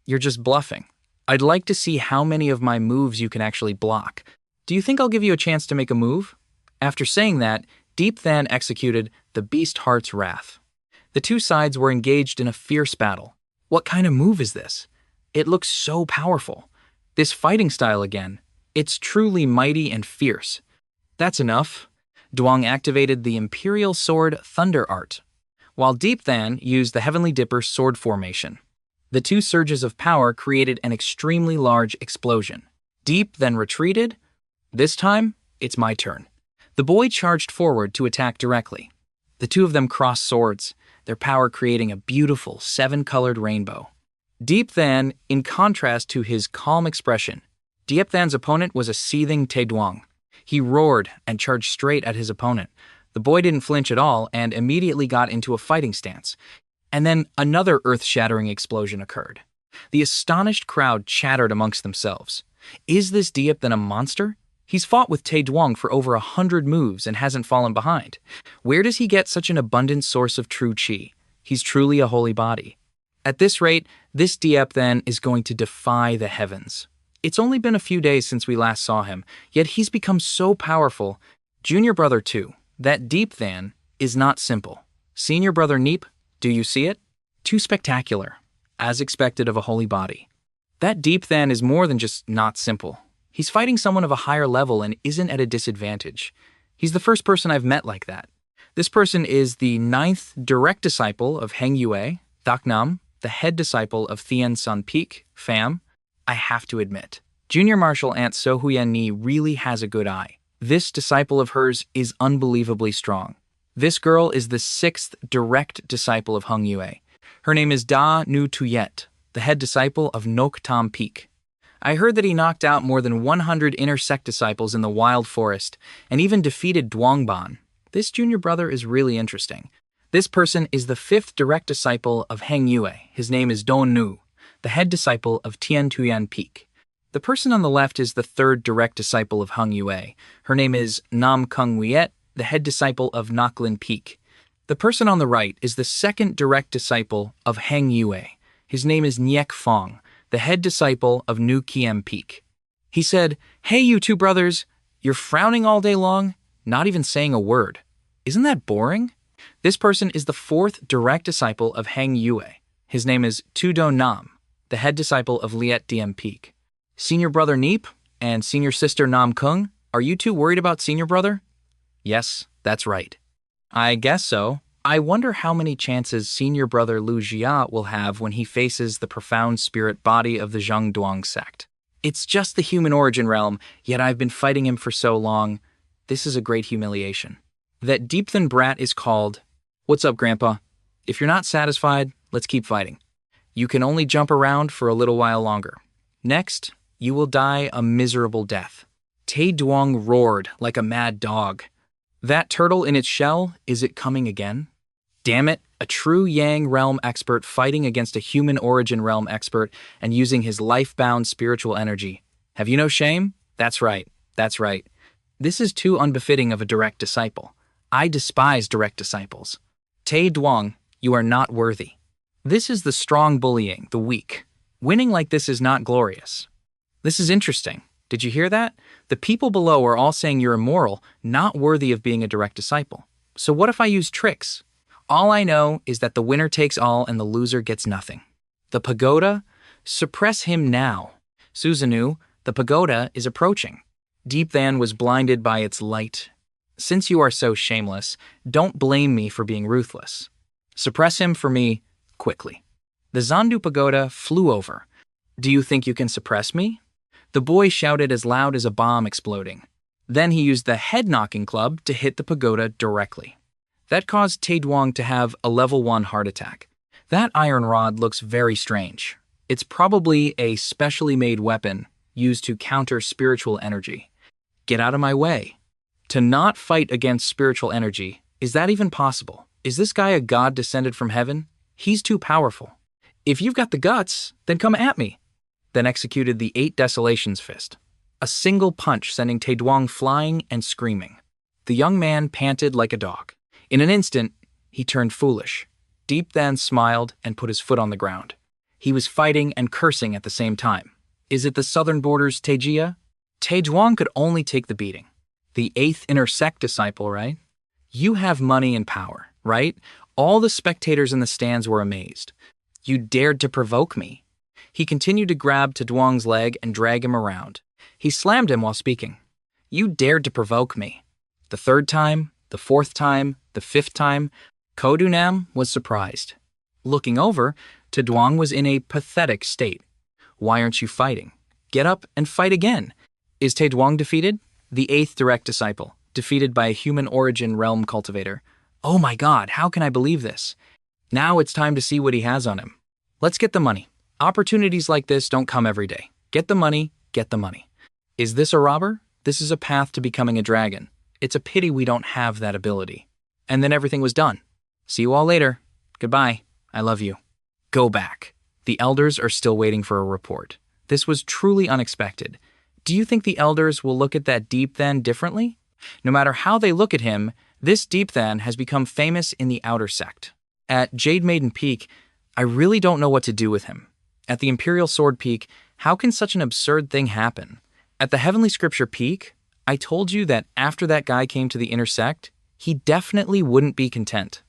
You're just bluffing. I'd like to see how many of my moves you can actually block. Do you think I'll give you a chance to make a move? After saying that, Deep Than executed the Beast Heart's Wrath. The two sides were engaged in a fierce battle. What kind of move is this? It looks so powerful. This fighting style again, it's truly mighty and fierce. That's enough. Duong activated the Imperial Sword Thunder Art, while Deep Than used the Heavenly Dipper Sword Formation. The two surges of power created an extremely large explosion. Deep then retreated. This time, it's my turn. The boy charged forward to attack directly. The two of them crossed swords, their power creating a beautiful 7-colored rainbow. Deep Than, in contrast to his calm expression, Deep Than's opponent was a seething Tae Duong. He roared and charged straight at his opponent. The boy didn't flinch at all and immediately got into a fighting stance. And then another earth-shattering explosion occurred. The astonished crowd chattered amongst themselves. Is this Deep Than a monster? He's fought with Tae Duong for over 100 moves and hasn't fallen behind. Where does he get such an abundant source of true chi? He's truly a holy body. At this rate, this Deep Than is going to defy the heavens. It's only been a few days since we last saw him, yet he's become so powerful. Junior brother too, that Deep Than is not simple. Senior brother Neep, do you see it? Too spectacular, as expected of a holy body. That Deep Than is more than just not simple. He's fighting someone of a higher level and isn't at a disadvantage. He's the first person I've met like that. This person is the 9th direct disciple of Heng Yue, Thak Nam, the head disciple of Thien Sun Peak, Pham. I have to admit, Junior Martial Aunt So Huyen Ni really has a good eye. This disciple of hers is unbelievably strong. This girl is the 6th direct disciple of Heng Yue. Her name is Da Nu Tuyet, the head disciple of Nok Tam Peak. I heard that he knocked out more than 100 inner sect disciples in the wild forest and even defeated Duongban. This junior brother is really interesting. This person is the 5th direct disciple of Heng Yue. His name is Don Nu, the head disciple of Tien Tuyan Peak. The person on the left is the 3rd direct disciple of Heng Yue. Her name is Nam Kung Wiet, the head disciple of Naklin Peak. The person on the right is the 2nd direct disciple of Heng Yue. His name is Nyek Fong, the head disciple of Nu Kiem Peak. He said, "Hey, you two brothers, you're frowning all day long, not even saying a word. Isn't that boring?" This person is the 4th direct disciple of Heng Yue. His name is Tu Do Nam, the head disciple of Liet Diem Peak. Senior brother Neep and senior sister Nam Kung, are you two worried about senior brother? Yes, that's right. I guess so. I wonder how many chances senior brother Lu Jia will have when he faces the profound spirit body of the Zheng Duang sect. It's just the human origin realm, yet I've been fighting him for so long. This is a great humiliation. That Deep Than brat is called, "What's up, Grandpa? If you're not satisfied, let's keep fighting. You can only jump around for a little while longer. Next, you will die a miserable death." Tae Duong roared like a mad dog. That turtle in its shell, is it coming again? Damn it, a true Yang realm expert fighting against a human origin realm expert and using his life-bound spiritual energy. Have you no shame? That's right. This is too unbefitting of a direct disciple. I despise direct disciples. Tae Duong, you are not worthy. This is the strong bullying the weak. Winning like this is not glorious. This is interesting. Did you hear that? The people below are all saying you're immoral, not worthy of being a direct disciple. So what if I use tricks? All I know is that the winner takes all and the loser gets nothing. The pagoda? Suppress him now. Susanoo, the pagoda is approaching. Deep Than was blinded by its light. Since you are so shameless, don't blame me for being ruthless. Suppress him for me, quickly. The Zandu pagoda flew over. Do you think you can suppress me? The boy shouted as loud as a bomb exploding. Then he used the head-knocking club to hit the pagoda directly. That caused Tae Duong to have a level 1 heart attack. That iron rod looks very strange. It's probably a specially made weapon used to counter spiritual energy. Get out of my way. To not fight against spiritual energy, is that even possible? Is this guy a god descended from heaven? He's too powerful. If you've got the guts, then come at me. Then executed the 8 Desolations Fist. A single punch sending Tae Duong flying and screaming. The young man panted like a dog. In an instant, he turned foolish. Deep Than smiled and put his foot on the ground. He was fighting and cursing at the same time. Is it the southern border's Taejia? Tae Duong could only take the beating. The 8th inner sect disciple, right? You have money and power, right? All the spectators in the stands were amazed. You dared to provoke me. He continued to grab Taedwong's leg and drag him around. He slammed him while speaking. You dared to provoke me. The third time, the fourth time, the fifth time, Kodunam was surprised. Looking over, Taedwong was in a pathetic state. Why aren't you fighting? Get up and fight again. Is Taedwong defeated? The eighth direct disciple, defeated by a human origin realm cultivator. Oh my god, how can I believe this? Now it's time to see what he has on him. Let's get the money. Opportunities like this don't come every day. Get the money, get the money. Is this a robber? This is a path to becoming a dragon. It's a pity we don't have that ability. And then everything was done. See you all later. Goodbye. I love you. Go back. The elders are still waiting for a report. This was truly unexpected. Do you think the elders will look at that Deep Than differently? No matter how they look at him, this Deep Than has become famous in the outer sect. At Jade Maiden Peak, I really don't know what to do with him. At the Imperial Sword Peak, how can such an absurd thing happen? At the Heavenly Scripture Peak, I told you that after that guy came to the inner sect, he definitely wouldn't be content.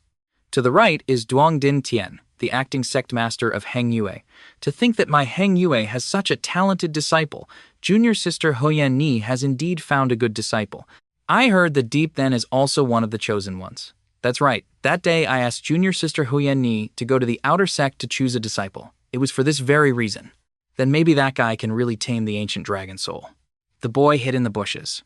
To the right is Duong Din Tien, the acting sect master of Heng Yue. To think that my Heng Yue has such a talented disciple. Junior sister Hoyan Ni has indeed found a good disciple. I heard that Deep Then is also one of the chosen ones. That's right, that day I asked junior sister Hoyan Ni to go to the outer sect to choose a disciple. It was for this very reason. Then maybe that guy can really tame the ancient dragon soul. The boy hid in the bushes.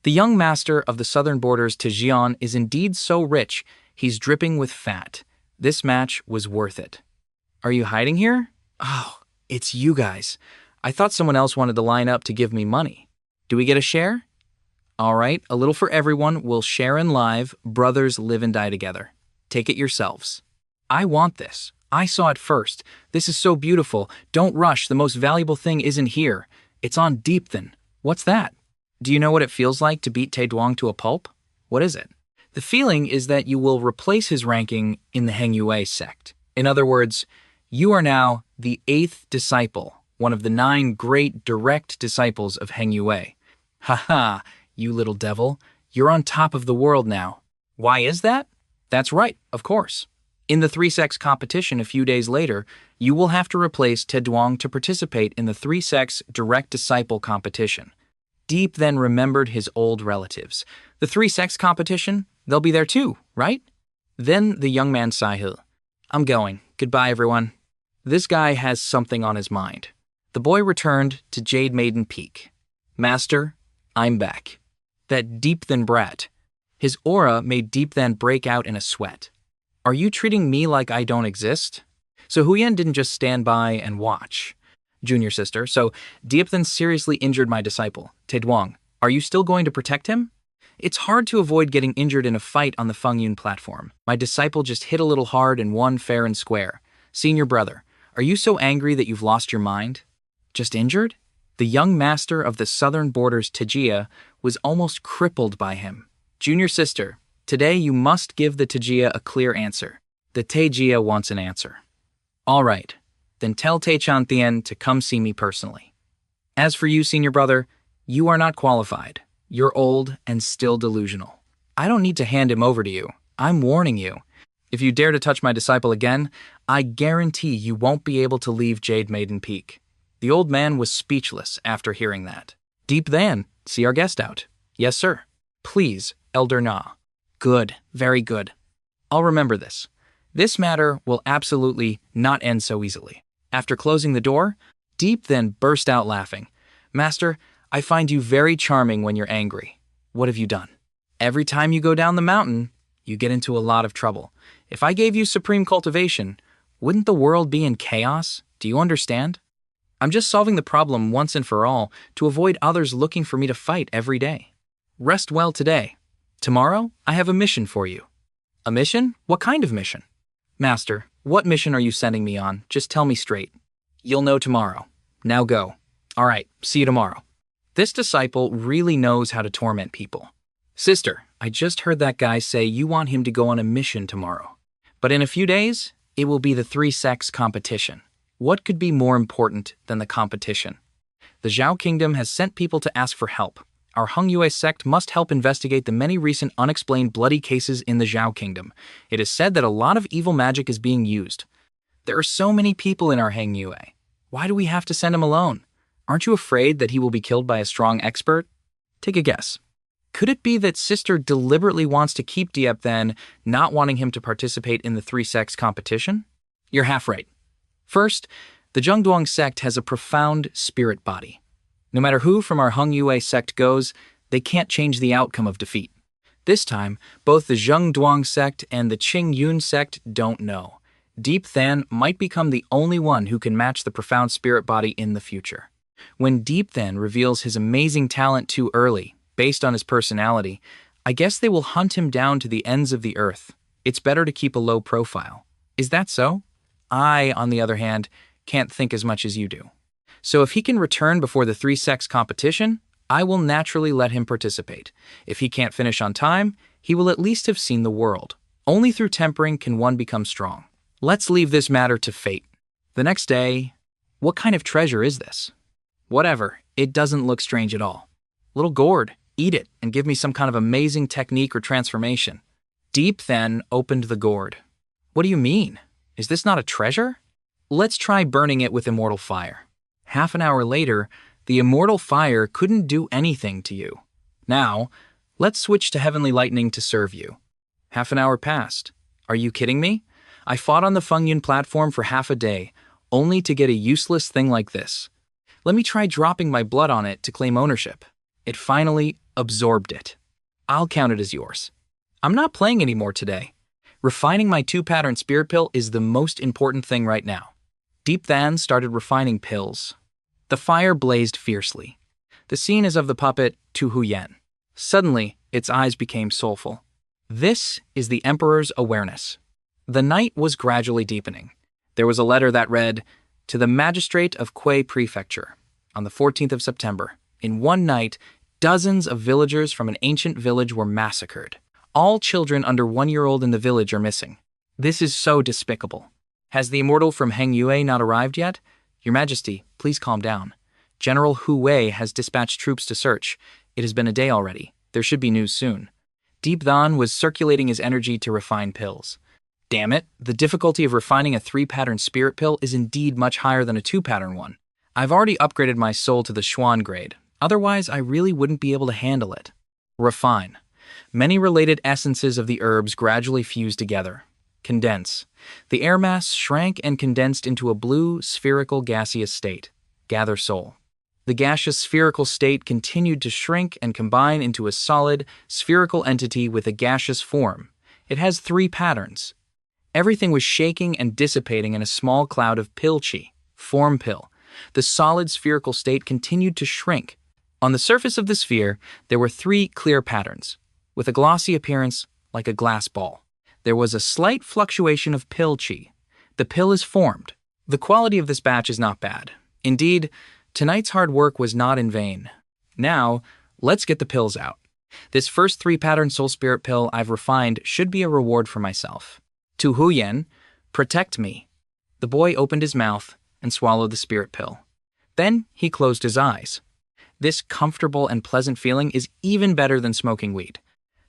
The young master of the southern borders Tijian is indeed so rich, he's dripping with fat. This match was worth it. Are you hiding here? Oh, it's you guys. I thought someone else wanted to line up to give me money. Do we get a share? All right, a little for everyone. We'll share in live. Brothers live and die together. Take it yourselves. I want this. I saw it first. This is so beautiful. Don't rush. The most valuable thing isn't here. It's on Deep Then. What's that? Do you know what it feels like to beat Taedwong to a pulp? What is it? The feeling is that you will replace his ranking in the Heng Yue sect. In other words, you are now the 8th disciple, one of the 9 great direct disciples of Heng Yue. Haha, you little devil. You're on top of the world now. Why is that? That's right, of course. In the 3 sects competition a few days later, you will have to replace Taedwong to participate in the 3 sects direct disciple competition. Deep then remembered his old relatives. The 3 sects competition, they'll be there too, right? Then the young man sighed. I'm going. Goodbye, everyone. This guy has something on his mind. The boy returned to Jade Maiden Peak. Master, I'm back. That Deep Then brat. His aura made Deep Then break out in a sweat. Are you treating me like I don't exist? So Huyen didn't just stand by and watch. Junior sister, so Deep Then seriously injured my disciple, Taedwong. Are you still going to protect him? It's hard to avoid getting injured in a fight on the Fengyun platform. My disciple just hit a little hard and won fair and square. Senior brother, are you so angry that you've lost your mind? Just injured? The young master of the southern borders Tajia was almost crippled by him. Junior sister, today you must give the Tajia a clear answer. The Tajia wants an answer. All right, then tell Taechan Thien to come see me personally. As for you, senior brother, you are not qualified. You're old and still delusional. I don't need to hand him over to you. I'm warning you. If you dare to touch my disciple again, I guarantee you won't be able to leave Jade Maiden Peak. The old man was speechless after hearing that. Deep Then, see our guest out. Yes, sir. Please, Elder Na. Good, very good. I'll remember this. This matter will absolutely not end so easily. After closing the door, Deep Then burst out laughing. Master, I find you very charming when you're angry. What have you done? Every time you go down the mountain, you get into a lot of trouble. If I gave you supreme cultivation, wouldn't the world be in chaos? Do you understand? I'm just solving the problem once and for all to avoid others looking for me to fight every day. Rest well today. Tomorrow, I have a mission for you. A mission? What kind of mission? Master, what mission are you sending me on? Just tell me straight. You'll know tomorrow. Now go. All right, see you tomorrow. This disciple really knows how to torment people. Sister, I just heard that guy say you want him to go on a mission tomorrow. But in a few days, it will be the 3 sects competition. What could be more important than the competition? The Zhao Kingdom has sent people to ask for help. Our Heng Yue sect must help investigate the many recent unexplained bloody cases in the Zhao Kingdom. It is said that a lot of evil magic is being used. There are so many people in our Heng Yue. Why do we have to send him alone? Aren't you afraid that he will be killed by a strong expert? Take a guess. Could it be that Sister deliberately wants to keep Diep then, not wanting him to participate in the three-sex competition? You're half right. First, the Zhengduang sect has a profound spirit body. No matter who from our Hung Yue sect goes, they can't change the outcome of defeat. This time, both the Zhengduang sect and the Qing Yun sect don't know. Deep Than might become the only one who can match the profound spirit body in the future. When Deep Than reveals his amazing talent too early, based on his personality, I guess they will hunt him down to the ends of the earth. It's better to keep a low profile. Is that so? I, on the other hand, can't think as much as you do. So if he can return before the three-sex competition, I will naturally let him participate. If he can't finish on time, he will at least have seen the world. Only through tempering can one become strong. Let's leave this matter to fate. The next day, what kind of treasure is this? Whatever, it doesn't look strange at all. Little gourd, eat it and give me some kind of amazing technique or transformation. Deep Than opened the gourd. What do you mean? Is this not a treasure? Let's try burning it with immortal fire. Half an hour later, the immortal fire couldn't do anything to you. Now, let's switch to heavenly lightning to serve you. Half an hour passed. Are you kidding me? I fought on the Fengyun platform for half a day, only to get a useless thing like this. Let me try dropping my blood on it to claim ownership. It finally absorbed it. I'll count it as yours. I'm not playing anymore today. Refining my 2-pattern spirit pill is the most important thing right now. Deep Than started refining pills. The fire blazed fiercely. The scene is of the puppet Tu Huyen. Suddenly, its eyes became soulful. This is the Emperor's awareness. The night was gradually deepening. There was a letter that read, "To the Magistrate of Kui Prefecture, on the 14th of September, in one night, dozens of villagers from an ancient village were massacred. All children under 1 year old in the village are missing. This is so despicable. Has the immortal from Heng Yue not arrived yet? Your Majesty, please calm down. General Hu Wei has dispatched troops to search. It has been a day already. There should be news soon." Deep Than was circulating his energy to refine pills. Damn it, the difficulty of refining a 3-pattern spirit pill is indeed much higher than a 2-pattern one. I've already upgraded my soul to the Xuan grade. Otherwise, I really wouldn't be able to handle it. Refine. Many related essences of the herbs gradually fuse together. Condense. The air mass shrank and condensed into a blue, spherical, gaseous state. Gather soul. The gaseous spherical state continued to shrink and combine into a solid, spherical entity with a gaseous form. It has 3 patterns. Everything was shaking and dissipating in a small cloud of pill chi, form pill. The solid spherical state continued to shrink. On the surface of the sphere, there were 3 clear patterns, with a glossy appearance like a glass ball. There was a slight fluctuation of pill chi. The pill is formed. The quality of this batch is not bad. Indeed, tonight's hard work was not in vain. Now, let's get the pills out. This first 3-pattern soul spirit pill I've refined should be a reward for myself. Tu Huyen, protect me. The boy opened his mouth and swallowed the spirit pill. Then he closed his eyes. This comfortable and pleasant feeling is even better than smoking weed.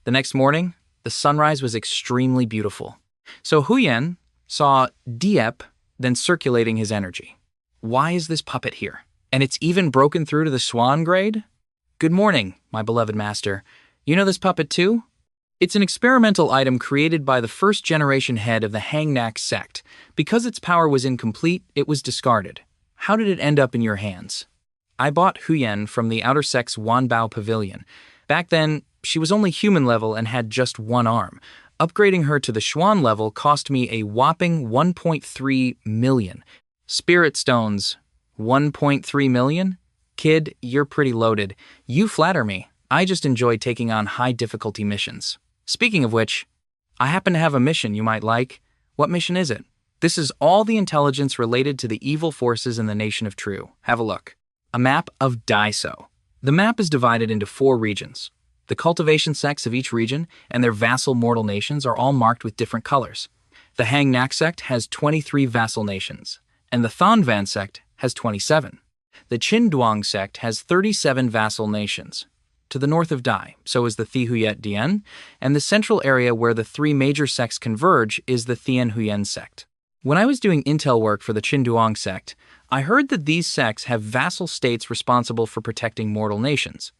The next morning, the sunrise was extremely beautiful. So Huyen saw Diep then circulating his energy. Why is this puppet here? And it's even broken through to the Swan grade? Good morning, my beloved master. You know this puppet too? It's an experimental item created by the first-generation head of the Hangnak sect. Because its power was incomplete, it was discarded. How did it end up in your hands? I bought Huyen from the Outer Sect's Wanbao Pavilion. Back then, she was only human level and had just 1 arm. Upgrading her to the Xuan level cost me a whopping 1.3 million. Spirit stones, 1.3 million? Kid, you're pretty loaded. You flatter me. I just enjoy taking on high-difficulty missions. Speaking of which, I happen to have a mission you might like. What mission is it? This is all the intelligence related to the evil forces in the Nation of True. Have a look. A map of Daiso. The map is divided into 4 regions. The cultivation sects of each region and their vassal mortal nations are all marked with different colors. The Hangnak sect has 23 vassal nations, and the Thonvan sect has 27. The Qinduang sect has 37 vassal nations. To the north of Dai, so is the Thihuyet Dian, and the central area where the 3 major sects converge is the Thien Huyen sect. When I was doing intel work for the Chinduang sect, I heard that these sects have vassal states responsible for protecting mortal nations.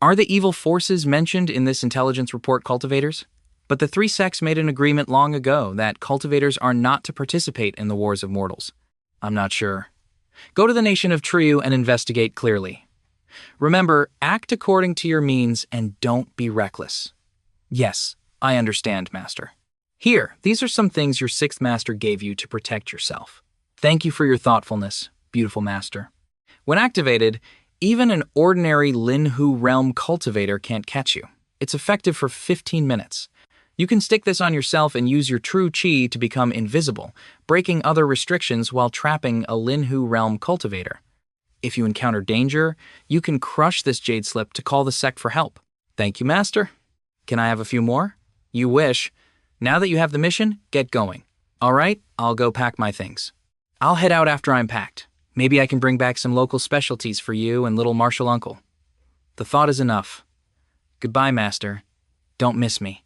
Are the evil forces mentioned in this intelligence report cultivators? But the three sects made an agreement long ago that cultivators are not to participate in the wars of mortals. I'm not sure. Go to the nation of Triu and investigate clearly. Remember, act according to your means and don't be reckless. Yes, I understand, Master. Here, these are some things your sixth master gave you to protect yourself. Thank you for your thoughtfulness, beautiful master. When activated, even an ordinary Linhu realm cultivator can't catch you. It's effective for 15 minutes. You can stick this on yourself and use your true chi to become invisible, breaking other restrictions while trapping a Linhu realm cultivator. If you encounter danger, you can crush this jade slip to call the sect for help. Thank you, Master. Can I have a few more? You wish. Now that you have the mission, get going. All right, I'll go pack my things. I'll head out after I'm packed. Maybe I can bring back some local specialties for you and little Marshall Uncle. The thought is enough. Goodbye, Master. Don't miss me.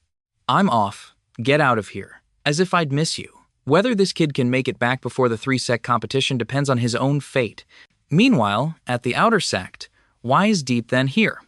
I'm off. Get out of here. As if I'd miss you. Whether this kid can make it back before the three-sect competition depends on his own fate. Meanwhile, at the outer sect, why is Deep then here?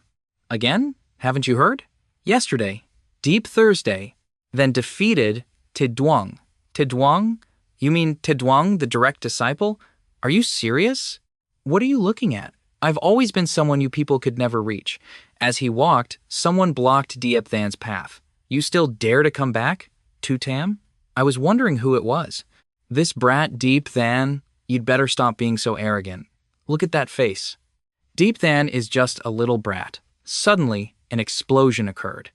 Again? Haven't you heard? Yesterday, Deep Thursday, then defeated Tidwang. Tidwang? You mean Tidwang, the direct disciple? Are you serious? What are you looking at? I've always been someone you people could never reach. As he walked, someone blocked Diep Than's path. You still dare to come back? Tutam? I was wondering who it was. This brat Deep Than, you'd better stop being so arrogant. Look at that face. Deep Than is just a little brat. Suddenly, an explosion occurred.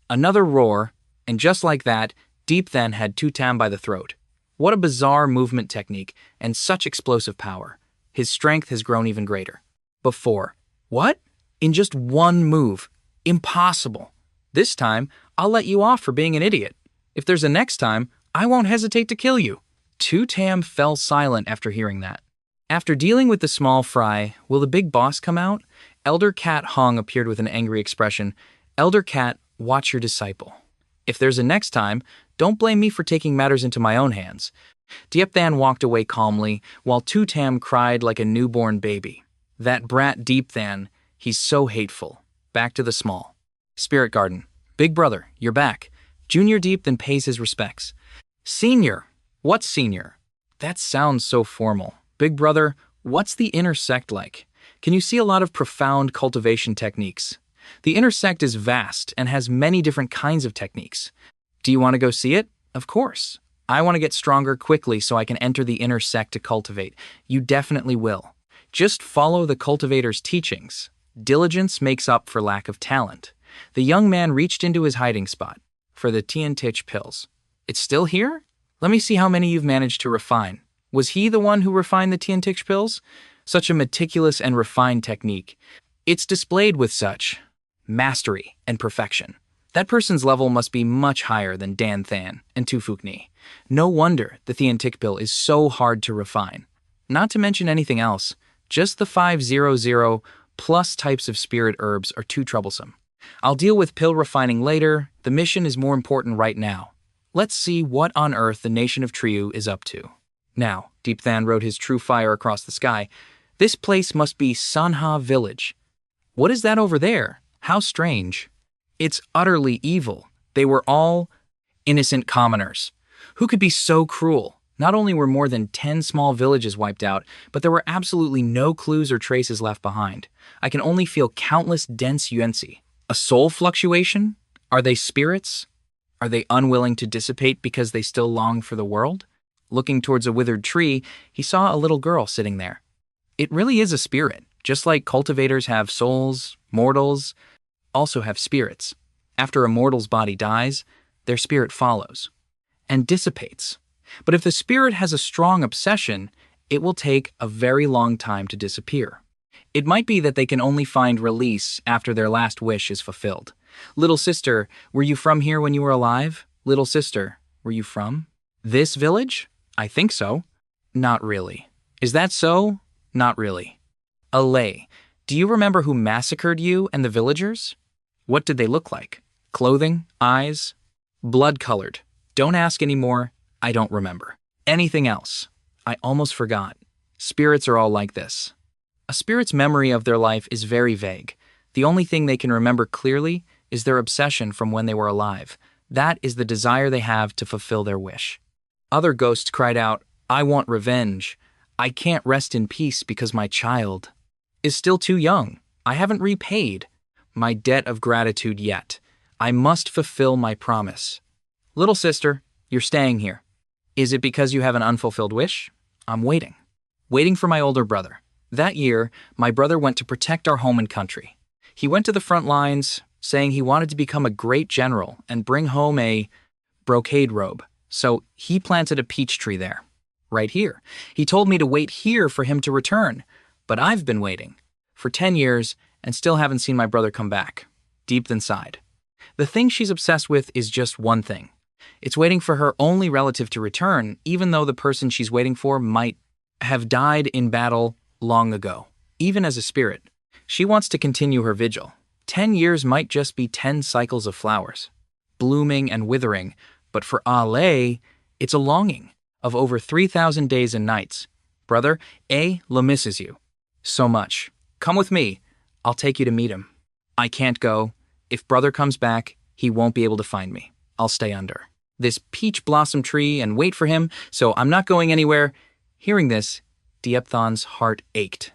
Another roar, and just like that, Deep Than had Tutam by the throat. What a bizarre movement technique and such explosive power. His strength has grown even greater. Before. What? In just one move. Impossible. This time, I'll let you off for being an idiot. If there's a next time, I won't hesitate to kill you. Tutam fell silent after hearing that. After dealing with the small fry, will the big boss come out? Elder Cat Hong appeared with an angry expression. Elder Cat, watch your disciple. If there's a next time, don't blame me for taking matters into my own hands. Diep Than walked away calmly, while Tutam cried like a newborn baby. That brat Deep Than, he's so hateful. Back to the small. Spirit Garden. Big brother, you're back. Junior Deep then pays his respects. Senior. What's senior? That sounds so formal. Big brother, what's the inner sect like? Can you see a lot of profound cultivation techniques? The inner sect is vast and has many different kinds of techniques. Do you want to go see it? Of course. I want to get stronger quickly so I can enter the inner sect to cultivate. You definitely will. Just follow the cultivator's teachings. Diligence makes up for lack of talent. The young man reached into his hiding spot for the Tiantich pills. It's still here? Let me see how many you've managed to refine. Was he the one who refined the Tiantich pills? Such a meticulous and refined technique. It's displayed with such mastery and perfection. That person's level must be much higher than Dan Than and Tufukni. No wonder the Tiantich pill is so hard to refine. Not to mention anything else, just the 500 plus types of spirit herbs are too troublesome. I'll deal with pill refining later. The mission is more important right now. Let's see what on earth the nation of Triu is up to. Now, Deep Than rode his true fire across the sky. This place must be Sanha Village. What is that over there? How strange. It's utterly evil. They were all innocent commoners. Who could be so cruel? Not only were more than 10 small villages wiped out, but there were absolutely no clues or traces left behind. I can only feel countless dense yuanzi. A soul fluctuation? Are they spirits? Are they unwilling to dissipate because they still long for the world? Looking towards a withered tree, he saw a little girl sitting there. It really is a spirit. Just like cultivators have souls, mortals also have spirits. After a mortal's body dies, their spirit follows and dissipates. But if the spirit has a strong obsession, it will take a very long time to disappear. It might be that they can only find release after their last wish is fulfilled. Little sister, were you from here when you were alive? Little sister, were you from this village? I think so. Not really. Is that so? Not really. Alay, do you remember who massacred you and the villagers? What did they look like? Clothing? Eyes? Blood-colored. Don't ask anymore. I don't remember. Anything else? I almost forgot. Spirits are all like this. A spirit's memory of their life is very vague. The only thing they can remember clearly is their obsession from when they were alive. That is the desire they have to fulfill their wish. Other ghosts cried out, I want revenge. I can't rest in peace because my child is still too young. I haven't repaid my debt of gratitude yet. I must fulfill my promise. Little sister, you're staying here. Is it because you have an unfulfilled wish? I'm waiting. Waiting for my older brother. That year, my brother went to protect our home and country. He went to the front lines, saying he wanted to become a great general and bring home a brocade robe. So he planted a peach tree there, right here. He told me to wait here for him to return, but I've been waiting for 10 years and still haven't seen my brother come back, deep inside. The thing she's obsessed with is just one thing. It's waiting for her only relative to return, even though the person she's waiting for might have died in battle long ago, even as a spirit. She wants to continue her vigil. 10 years might just be 10 cycles of flowers, blooming and withering, but for Ale, it's a longing of over 3,000 days and nights. Brother, La misses you so much. Come with me. I'll take you to meet him. I can't go. If brother comes back, he won't be able to find me. I'll stay under this peach blossom tree and wait for him, so I'm not going anywhere. Hearing this, Diepthon's heart ached.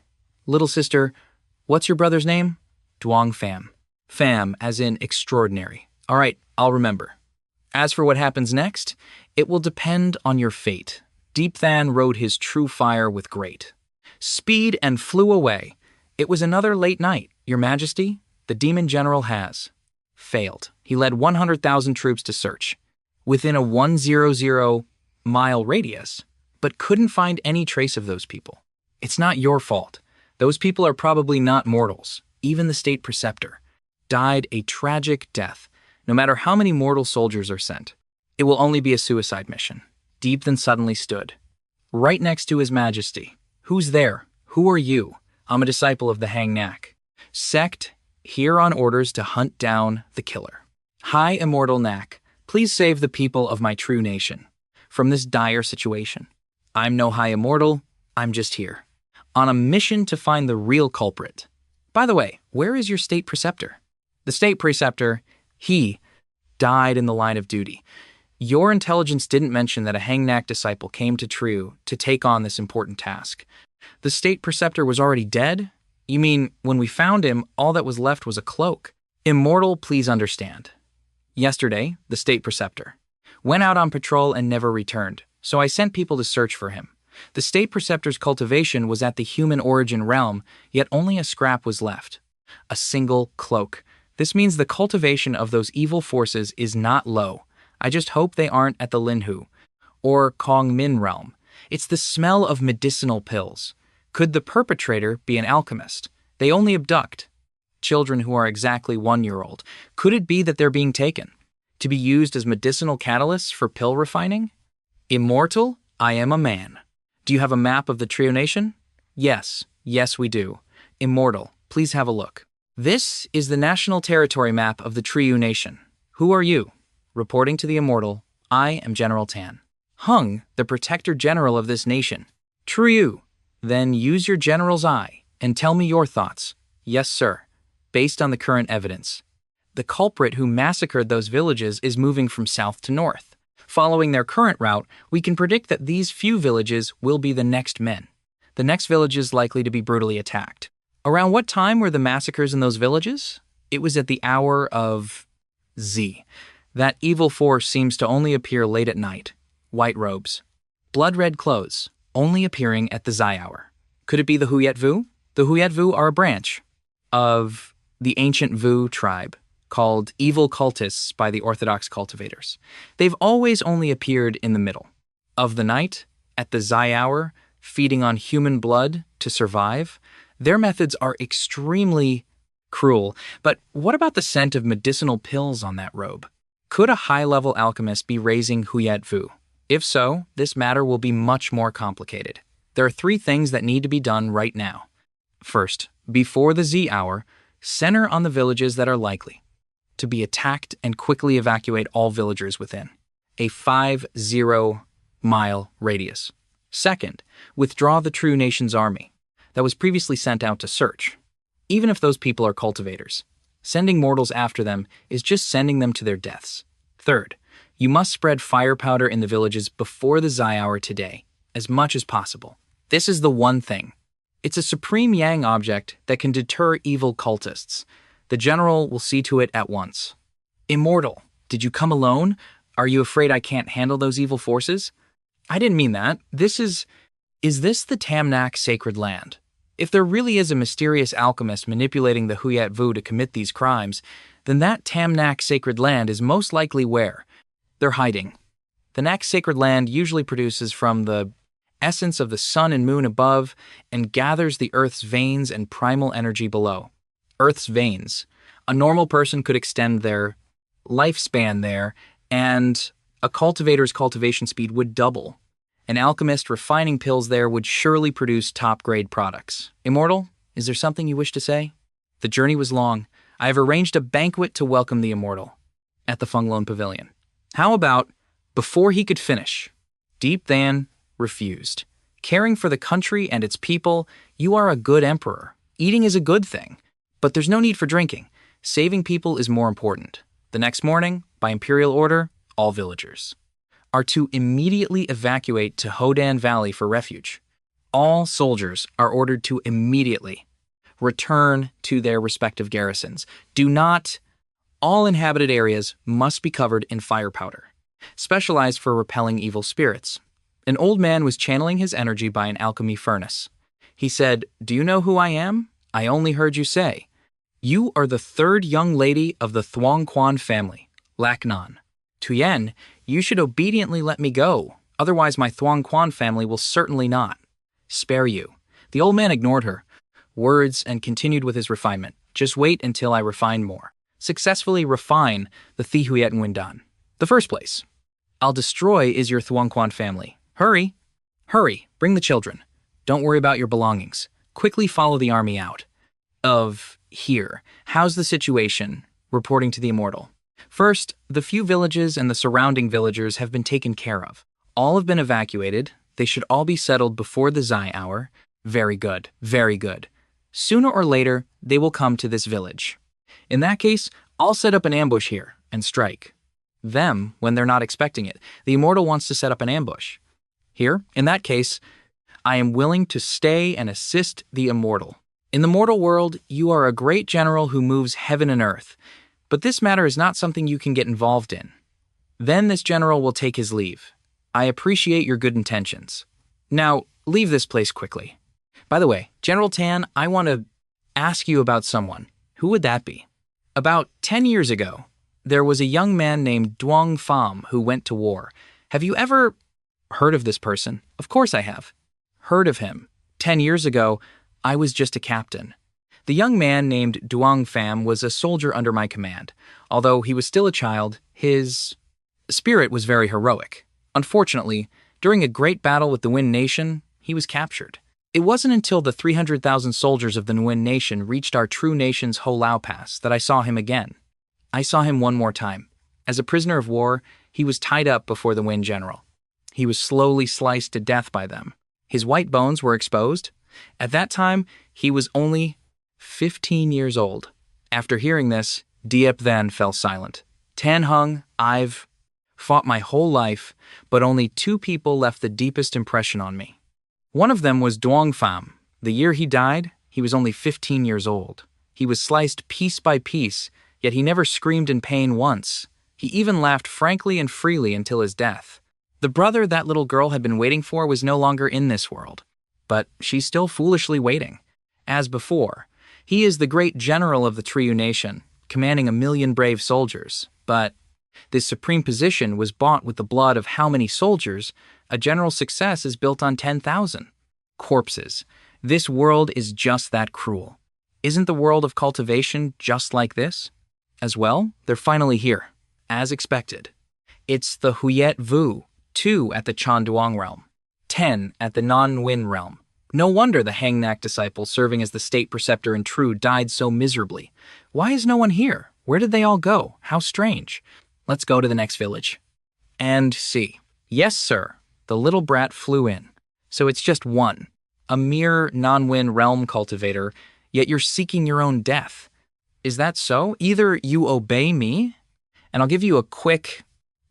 Little sister, what's your brother's name? Duong Pham. Pham, as in extraordinary. All right, I'll remember. As for what happens next, it will depend on your fate. Diepthan rode his true fire with great speed and flew away. It was another late night. Your Majesty, the demon general has failed. He led 100,000 troops to search within a 100-mile radius, but couldn't find any trace of those people. It's not your fault. Those people are probably not mortals. Even the state preceptor died a tragic death. No matter how many mortal soldiers are sent, it will only be a suicide mission. Diepthan suddenly stood right next to His Majesty. Who's there? Who are you? I'm a disciple of the Hang Nak sect, here on orders to hunt down the killer. High Immortal Nak, please save the people of my true nation from this dire situation. I'm no High Immortal, I'm just here on a mission to find the real culprit. By the way, where is your state preceptor? The state preceptor, he died in the line of duty. Your intelligence didn't mention that a Hang Nak disciple came to Trieu to take on this important task. The state preceptor was already dead? You mean, when we found him, all that was left was a cloak? Immortal, please understand. Yesterday, the state preceptor went out on patrol and never returned, so I sent people to search for him. The state preceptor's cultivation was at the human origin realm, yet only a scrap was left. A single cloak. This means the cultivation of those evil forces is not low. I just hope they aren't at the Linhu or Kong Min realm. It's the smell of medicinal pills. Could the perpetrator be an alchemist? They only abduct children who are exactly 1-year-old. Could it be that they're being taken to be used as medicinal catalysts for pill refining? Immortal, I am a man. Do you have a map of the Trieu Nation? Yes, we do. Immortal, please have a look. This is the national territory map of the Trieu Nation. Who are you? Reporting to the Immortal, I am General Tan. Hung, the protector general of this nation. Trieu, then use your general's eye and tell me your thoughts. Yes, sir. Based on the current evidence, the culprit who massacred those villages is moving from south to north. Following their current route, we can predict that these few villages will be the next men. The next village is likely to be brutally attacked. Around what time were the massacres in those villages? It was at the hour of Z. That evil force seems to only appear late at night. White robes, blood-red clothes, only appearing at the Zai hour. Could it be the Huyet Vu? The Huyet Vu are a branch of the ancient Vu tribe, called evil cultists by the Orthodox cultivators. They've always only appeared in the middle of the night, at the Zai hour, feeding on human blood to survive. Their methods are extremely cruel, but what about the scent of medicinal pills on that robe? Could a high-level alchemist be raising Huyet Vu? If so, this matter will be much more complicated. There are 3 things that need to be done right now. First, before the Z hour, center on the villages that are likely to be attacked and quickly evacuate all villagers within a 50 mile radius. Second, withdraw the true nation's army that was previously sent out to search. Even if those people are cultivators, sending mortals after them is just sending them to their deaths. Third, you must spread fire powder in the villages before the Zai hour today, as much as possible. This is the one thing. It's a supreme yang object that can deter evil cultists. The general will see to it at once. Immortal, did you come alone? Are you afraid I can't handle those evil forces? I didn't mean that. Is this the Tamnak sacred land? If there really is a mysterious alchemist manipulating the Huyet Vu to commit these crimes, then that Tamnak sacred land is most likely where they're hiding. The Nak sacred land usually produces from the essence of the sun and moon above and gathers the earth's veins and primal energy below. Earth's veins. A normal person could extend their lifespan there, and a cultivator's cultivation speed would double. An alchemist refining pills there would surely produce top-grade products. Immortal, is there something you wish to say? The journey was long. I have arranged a banquet to welcome the immortal at the Funglone Pavilion. How about, before he could finish, Deep Than refused. Caring for the country and its people, you are a good emperor. Eating is a good thing, but there's no need for drinking. Saving people is more important. The next morning, by imperial order, all villagers are to immediately evacuate to Hodan Valley for refuge. All soldiers are ordered to immediately return to their respective garrisons. All inhabited areas must be covered in fire powder, specialized for repelling evil spirits. An old man was channeling his energy by an alchemy furnace. He said, "Do you know who I am? I only heard you say. You are the third young lady of the Thuong Quan family, Laknan. Tuyen, you should obediently let me go, otherwise my Thuong Quan family will certainly not spare you." The old man ignored her words and continued with his refinement. Just wait until I refine more. Successfully refine the Thihuyet Nguyen. The first place I'll destroy is your Thuong Quan family. Hurry! Hurry! Bring the children. Don't worry about your belongings. Quickly follow the army out of here. How's the situation? Reporting to the immortal. First, the few villages and the surrounding villagers have been taken care of. All have been evacuated. They should all be settled before the Zai hour. Very good, very good. Sooner or later, they will come to this village. In that case, I'll set up an ambush here and strike them when they're not expecting it. The immortal wants to set up an ambush here. In that case, I am willing to stay and assist the immortal. In the mortal world, you are a great general who moves heaven and earth, but this matter is not something you can get involved in. Then this general will take his leave. I appreciate your good intentions. Now, leave this place quickly. By the way, General Tan, I want to ask you about someone. Who would that be? About 10 years ago, there was a young man named Duong Pham who went to war. Have you ever heard of this person? Of course I have. Heard of him. 10 years ago, I was just a captain. The young man named Duong Pham was a soldier under my command. Although he was still a child, his spirit was very heroic. Unfortunately, during a great battle with the Nguyen Nation, he was captured. It wasn't until the 300,000 soldiers of the Nguyen Nation reached our true nation's Ho Lao Pass that I saw him again. I saw him one more time. As a prisoner of war, he was tied up before the Nguyen general. He was slowly sliced to death by them. His white bones were exposed. At that time, he was only 15 years old. After hearing this, Diep then fell silent. Tan Hung, I've fought my whole life, but only 2 people left the deepest impression on me. One of them was Duong Pham. The year he died, he was only 15 years old. He was sliced piece by piece, yet he never screamed in pain once. He even laughed frankly and freely until his death. The brother that little girl had been waiting for was no longer in this world, but she's still foolishly waiting. As before, he is the great general of the Triu Nation, commanding 1,000,000 brave soldiers, but this supreme position was bought with the blood of how many soldiers? A general's success is built on 10,000 corpses. This world is just that cruel. Isn't the world of cultivation just like this? As well, they're finally here, as expected. It's the Huyet Vu, 2 at the Chan Duong realm, 10 at the Non Nguyen realm. No wonder the Hangnak disciple serving as the state preceptor in Tru died so miserably. Why is no one here? Where did they all go? How strange. Let's go to the next village and see. Yes, sir. The little brat flew in. So it's just one, a mere non-win realm cultivator, yet you're seeking your own death. Is that so? Either you obey me, and I'll give you a quick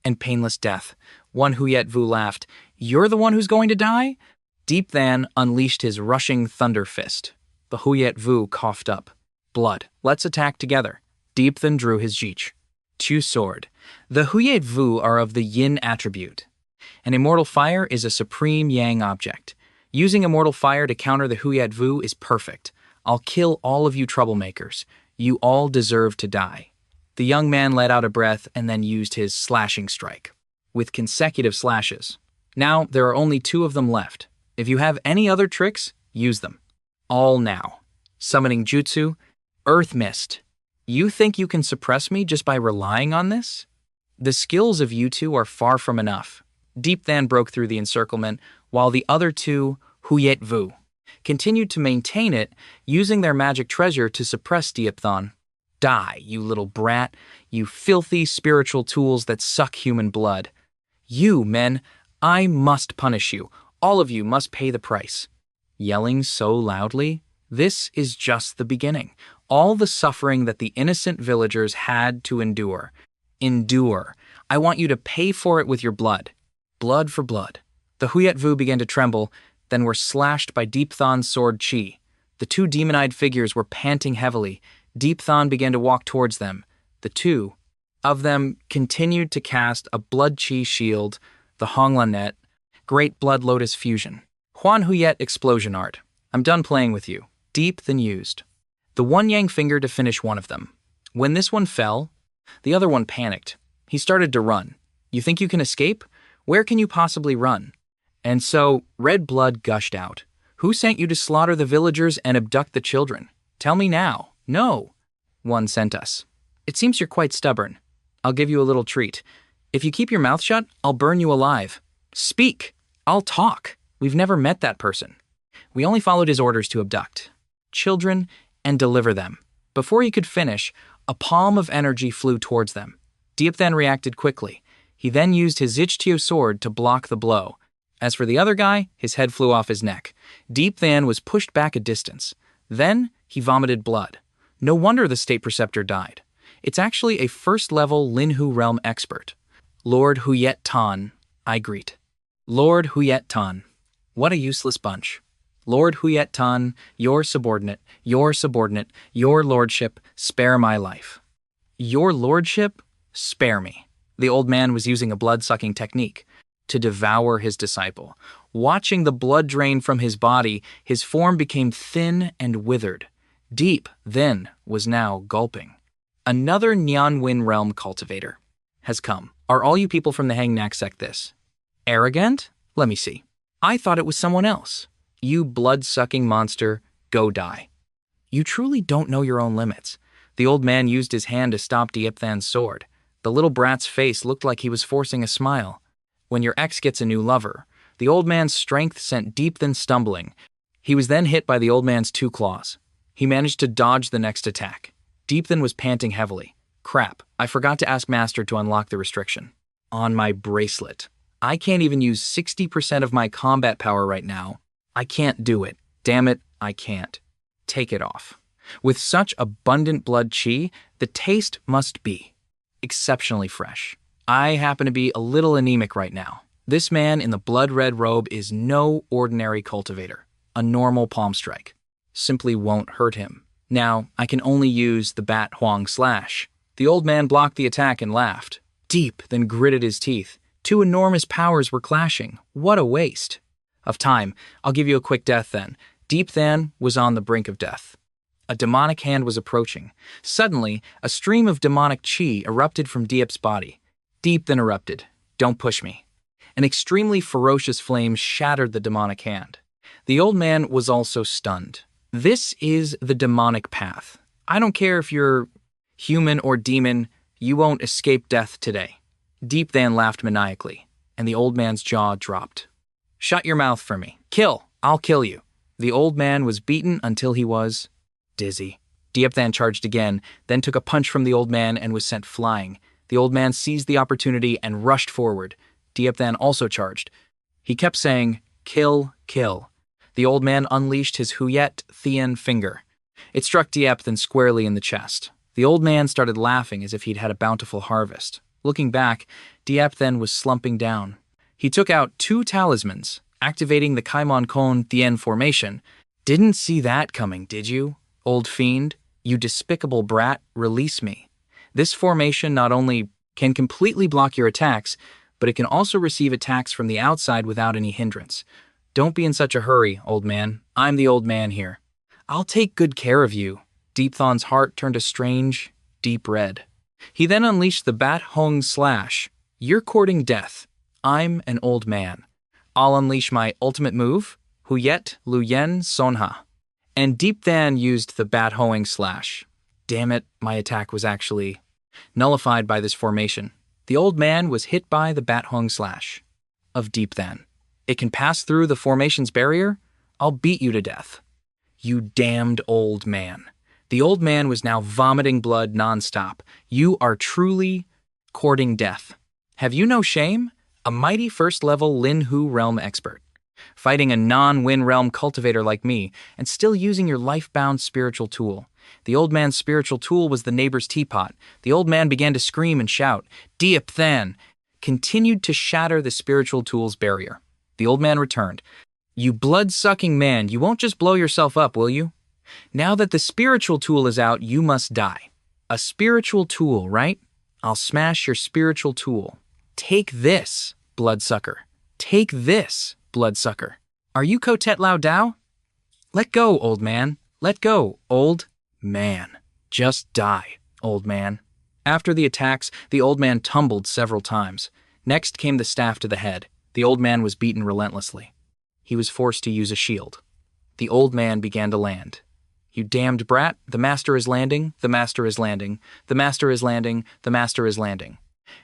and painless death. One Huyet Vu laughed. You're the one who's going to die? Deep Than unleashed his rushing thunder fist. The Huyet Vu coughed up. Blood. Let's attack together. Deep Than drew his Jich. Two sword. The Huyet Vu are of the yin attribute. An immortal fire is a supreme yang object. Using immortal fire to counter the Huyet Vu is perfect. I'll kill all of you troublemakers. You all deserve to die. The young man let out a breath and then used his slashing strike, with consecutive slashes. Now there are only two of them left. If you have any other tricks, use them. All now. Summoning Jutsu, Earth Mist. You think you can suppress me just by relying on this? The skills of you two are far from enough. Deep Than broke through the encirclement, while the other two, Huyet Vu, continued to maintain it, using their magic treasure to suppress Diopthon. Die, you little brat, you filthy spiritual tools that suck human blood. You, men, I must punish you. All of you must pay the price. Yelling so loudly, this is just the beginning. All the suffering that the innocent villagers had to endure. Endure. I want you to pay for it with your blood. Blood for blood. The Huyet Vu began to tremble, then were slashed by Diopthon's sword chi. The two demon-eyed figures were panting heavily. Diopthon began to walk towards them. The two of them continued to cast a blood chi shield, the Hongla net, Great Blood Lotus Fusion. Huan Huyet Explosion Art. I'm done playing with you. Deep Than used. The one yang finger to finish one of them. When this one fell, the other one panicked. He started to run. You think you can escape? Where can you possibly run? And so, red blood gushed out. Who sent you to slaughter the villagers and abduct the children? Tell me now. No. One sent us. It seems you're quite stubborn. I'll give you a little treat. If you keep your mouth shut, I'll burn you alive. Speak. I'll talk. We've never met that person. We only followed his orders to abduct children and deliver them. Before he could finish, a palm of energy flew towards them. Diop then reacted quickly. He then used his Zichtio sword to block the blow. As for the other guy, his head flew off his neck. Deep Than was pushed back a distance. Then he vomited blood. No wonder the state preceptor died. It's actually a first-level Linhu realm expert. Lord Huyet Tan, I greet. Lord Huyet Tan. What a useless bunch. Lord Huyet Tan, your subordinate, your lordship, spare my life. Your lordship? Spare me. The old man was using a blood-sucking technique to devour his disciple. Watching the blood drain from his body, his form became thin and withered. Deep, then, was now gulping. Another Nyanwin realm cultivator has come. Are all you people from the Hangnak sect this? Arrogant? Let me see. I thought it was someone else. You blood-sucking monster, go die. You truly don't know your own limits. The old man used his hand to stop Diopthan's sword. The little brat's face looked like he was forcing a smile. When your ex gets a new lover, the old man's strength sent Deep Than stumbling. He was then hit by the old man's two claws. He managed to dodge the next attack. Deep Than was panting heavily. Crap, I forgot to ask Master to unlock the restriction. On my bracelet. I can't even use 60% of my combat power right now. I can't do it. Damn it, I can't. Take it off. With such abundant blood chi, the taste must be exceptionally fresh. I happen to be a little anemic right now. This man in the blood-red robe is no ordinary cultivator. A normal palm strike simply won't hurt him. Now, I can only use the Bat Huang Slash. The old man blocked the attack and laughed. Deep, then gritted his teeth. Two enormous powers were clashing. What a waste of time. I'll give you a quick death then. Deep Than was on the brink of death. A demonic hand was approaching. Suddenly, a stream of demonic chi erupted from Diop's body. Deep Than erupted. Don't push me. An extremely ferocious flame shattered the demonic hand. The old man was also stunned. This is the demonic path. I don't care if you're human or demon, you won't escape death today. Deep Than laughed maniacally, and the old man's jaw dropped. Shut your mouth for me. Kill. I'll kill you. The old man was beaten until he was dizzy. Diop Than charged again, then took a punch from the old man and was sent flying. The old man seized the opportunity and rushed forward. Diop Than also charged. He kept saying, "Kill, kill." The old man unleashed his Huyet Thien finger. It struck Diepthan squarely in the chest. The old man started laughing as if he'd had a bountiful harvest. Looking back, Diepthan was slumping down. He took out 2 talismans, activating the Kaimon Kon Thien formation. "Didn't see that coming, did you? Old fiend, you despicable brat, release me." This formation not only can completely block your attacks, but it can also receive attacks from the outside without any hindrance. Don't be in such a hurry, old man. I'm the old man here. I'll take good care of you. Diepthan's heart turned a strange, deep red. He then unleashed the Bat Hong Slash. "You're courting death. I'm an old man. I'll unleash my ultimate move, Huyet Luyen Sonha." And Diepthan used the Bat Hoing Slash. Damn it, my attack was actually nullified by this formation. The old man was hit by the Bat Hong Slash of Diepthan. "It can pass through the formation's barrier? I'll beat you to death." "You damned old man." The old man was now vomiting blood nonstop. "You are truly courting death. Have you no shame? A mighty first-level Lin Hu realm expert, fighting a non-Win realm cultivator like me, and still using your life-bound spiritual tool." The old man's spiritual tool was the neighbor's teapot. The old man began to scream and shout. Diepthan continued to shatter the spiritual tool's barrier. The old man returned. "You blood-sucking man, you won't just blow yourself up, will you? Now that the spiritual tool is out, you must die." "A spiritual tool, right? I'll smash your spiritual tool. Take this, bloodsucker. Take this, bloodsucker. Are you Kotet Lao Dao? Let go, old man. Let go, old man. Just die, old man." After the attacks, the old man tumbled several times. Next came the staff to the head. The old man was beaten relentlessly. He was forced to use a shield. The old man began to land. "You damned brat, the master is landing, the master is landing, the master is landing, the master is landing.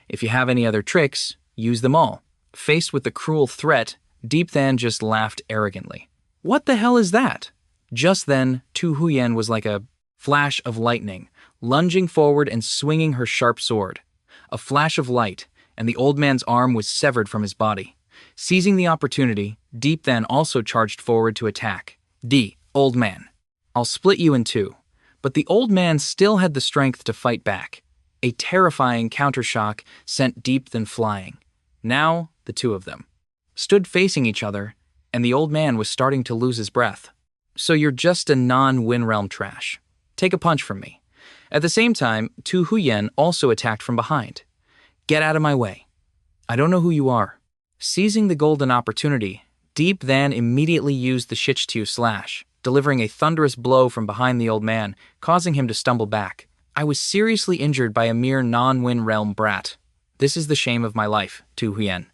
If you have any other tricks, use them all." Faced with the cruel threat, Diepthan just laughed arrogantly. "What the hell is that?" Just then, Tu Huyen was like a flash of lightning, lunging forward and swinging her sharp sword. A flash of light, and the old man's arm was severed from his body. Seizing the opportunity, Diepthan also charged forward to attack. Old man, I'll split you in 2." But the old man still had the strength to fight back. A terrifying countershock sent Diepthan flying. Now, the 2 of them stood facing each other, and the old man was starting to lose his breath. "So you're just a non-Win realm trash. Take a punch from me." At the same time, Tu Huyen also attacked from behind. "Get out of my way. I don't know who you are." Seizing the golden opportunity, Diepthan immediately used the Shichtu Slash, delivering a thunderous blow from behind the old man, causing him to stumble back. "I was seriously injured by a mere non-Win realm brat. This is the shame of my life, Tu Huyen.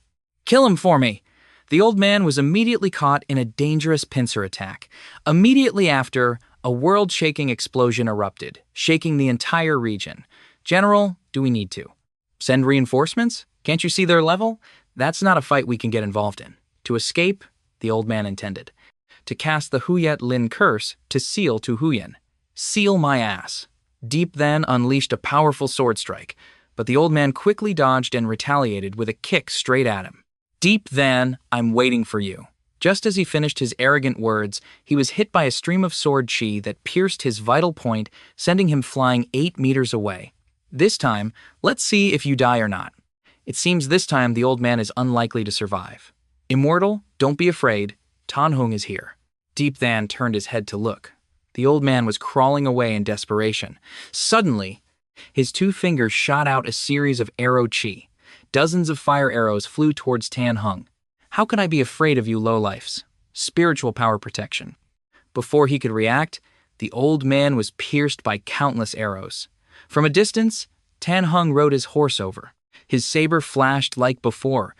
Kill him for me!" The old man was immediately caught in a dangerous pincer attack. Immediately after, a world-shaking explosion erupted, shaking the entire region. "General, do we need to send reinforcements? Can't you see their level? That's not a fight we can get involved in." To escape, the old man intended. To cast the Huyet Lin curse to seal Tu Huyen. "Seal my ass." Diepthan unleashed a powerful sword strike, but the old man quickly dodged and retaliated with a kick straight at him. "Diepthan, I'm waiting for you." Just as he finished his arrogant words, he was hit by a stream of sword chi that pierced his vital point, sending him flying 8 meters away. This time, let's see if you die or not. It seems this time the old man is unlikely to survive. "Immortal, don't be afraid. Tanhung is here." Diepthan turned his head to look. The old man was crawling away in desperation. Suddenly, his 2 fingers shot out a series of arrow chi. Dozens of fire arrows flew towards Tanhung. "How can I be afraid of you lowlifes? Spiritual power protection." Before he could react, the old man was pierced by countless arrows. From a distance, Tanhung rode his horse over. His saber flashed like before,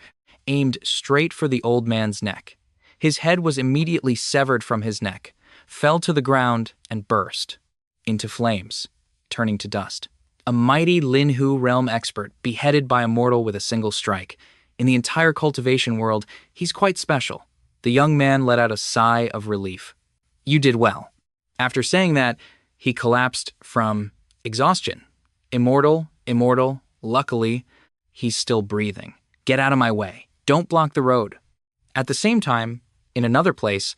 aimed straight for the old man's neck. His head was immediately severed from his neck, fell to the ground, and burst into flames, turning to dust. A mighty Lin Hu realm expert beheaded by a mortal with a single strike. In the entire cultivation world, he's quite special. The young man let out a sigh of relief. "You did well." After saying that, he collapsed from exhaustion. Immortal, luckily, he's still breathing. "Get out of my way. Don't block the road." At the same time, in another place,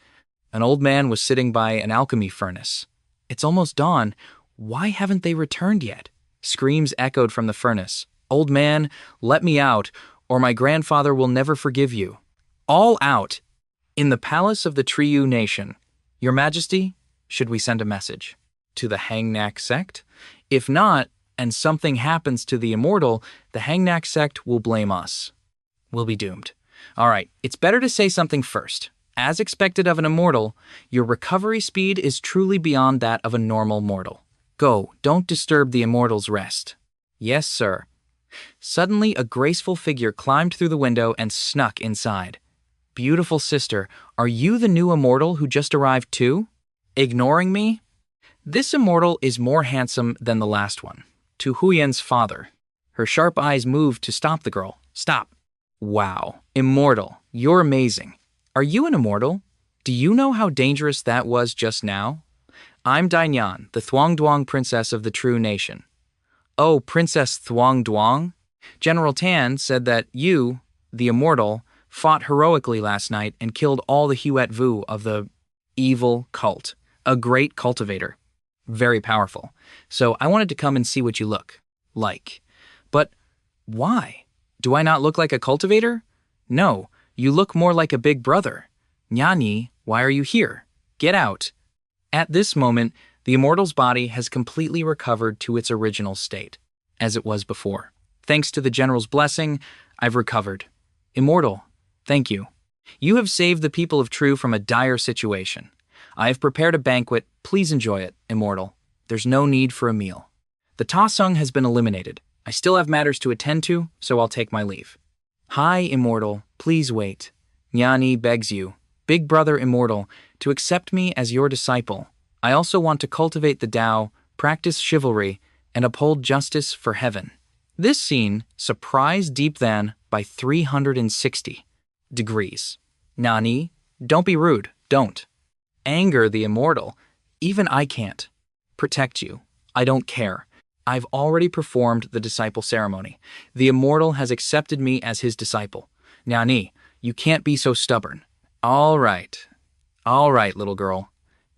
an old man was sitting by an alchemy furnace. It's almost dawn. Why haven't they returned yet? Screams echoed from the furnace. Old man, let me out, or my grandfather will never forgive you. All out! In the palace of the Triyu nation. Your Majesty, should we send a message? To the Hangnak sect? If not, and something happens to the immortal, the Hangnak sect will blame us. We'll be doomed. All right, it's better to say something first. As expected of an immortal, your recovery speed is truly beyond that of a normal mortal. Go, don't disturb the immortal's rest. Yes, sir. Suddenly, a graceful figure climbed through the window and snuck inside. Beautiful sister, are you the new immortal who just arrived too? Ignoring me? This immortal is more handsome than the last one. To Huyen's father. Her sharp eyes moved to stop the girl. Stop. Wow. Immortal. You're amazing. Are you an immortal? Do you know how dangerous that was just now? I'm Dainyan, the Thuongduong princess of the True Nation. Oh, Princess Thuongduong? General Tan said that you, the immortal, fought heroically last night and killed all the Huet Vu of the evil cult. A great cultivator. Very powerful. So I wanted to come and see what you look like. But why? Do I not look like a cultivator? No, you look more like a big brother. Nyani, why are you here? Get out. At this moment, the immortal's body has completely recovered to its original state, as it was before. Thanks to the general's blessing, I've recovered. Immortal, thank you. You have saved the people of True from a dire situation. I have prepared a banquet. Please enjoy it, Immortal. There's no need for a meal. The Ta-sung has been eliminated. I still have matters to attend to, so I'll take my leave. Hi, Immortal. Please wait. Nyani begs you, Big Brother Immortal, to accept me as your disciple. I also want to cultivate the Tao, practice chivalry, and uphold justice for heaven. This scene surprised Deep Than by 360 degrees. Nani, don't be rude, don't. Anger the immortal. Even I can't. Protect you. I don't care. I've already performed the disciple ceremony. The immortal has accepted me as his disciple. Nani, you can't be so stubborn. All right, little girl.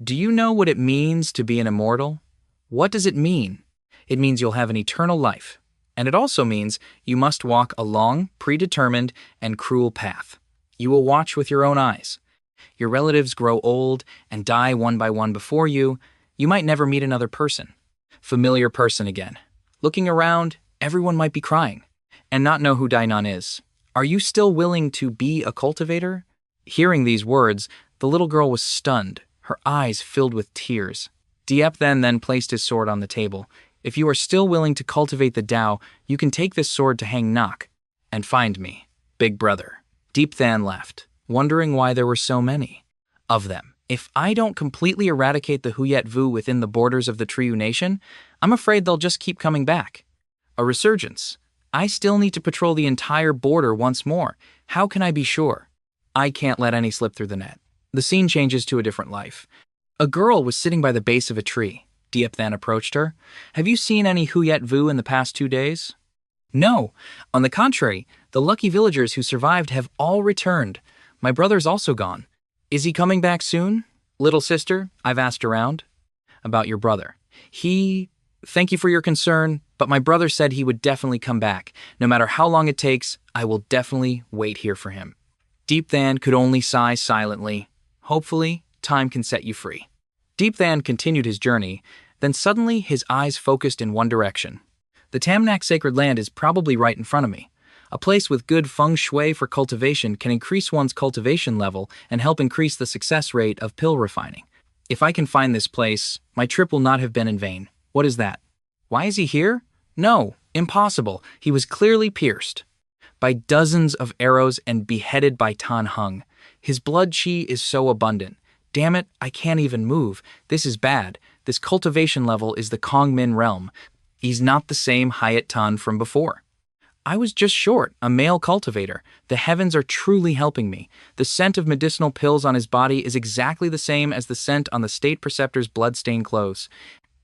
Do you know what it means to be an immortal? What does it mean? It means you'll have an eternal life. And it also means you must walk a long, predetermined, and cruel path. You will watch with your own eyes. Your relatives grow old and die one by one before you. You might never meet another person. Familiar person again. Looking around, everyone might be crying and not know who Dainan is. Are you still willing to be a cultivator? Hearing these words, the little girl was stunned, her eyes filled with tears. Diep then placed his sword on the table. If you are still willing to cultivate the Tao, you can take this sword to Hang Nok and find me, Big Brother. Deep Than left, wondering why there were so many of them. If I don't completely eradicate the Huyet Vu within the borders of the Triyu Nation, I'm afraid they'll just keep coming back. A resurgence. I still need to patrol the entire border once more. How can I be sure? I can't let any slip through the net. The scene changes to a different life. A girl was sitting by the base of a tree. Diep then approached her. Have you seen any Huyet Vu in the past 2 days? No. On the contrary, the lucky villagers who survived have all returned. My brother's also gone. Is he coming back soon? Little sister, I've asked around. About your brother. Thank you for your concern, but my brother said he would definitely come back. No matter how long it takes, I will definitely wait here for him. Deep Than could only sigh silently. Hopefully, time can set you free. Deep Than continued his journey, then suddenly his eyes focused in one direction. The Tamnak Sacred Land is probably right in front of me. A place with good feng shui for cultivation can increase one's cultivation level and help increase the success rate of pill refining. If I can find this place, my trip will not have been in vain. What is that? Why is he here? No, impossible. He was clearly pierced by dozens of arrows and beheaded by Tan Hung. His blood chi is so abundant. Damn it, I can't even move. This is bad. This cultivation level is the Kong Min realm. He's not the same Hayat Tan from before. I was just short, a male cultivator. The heavens are truly helping me. The scent of medicinal pills on his body is exactly the same as the scent on the state preceptor's blood-stained clothes.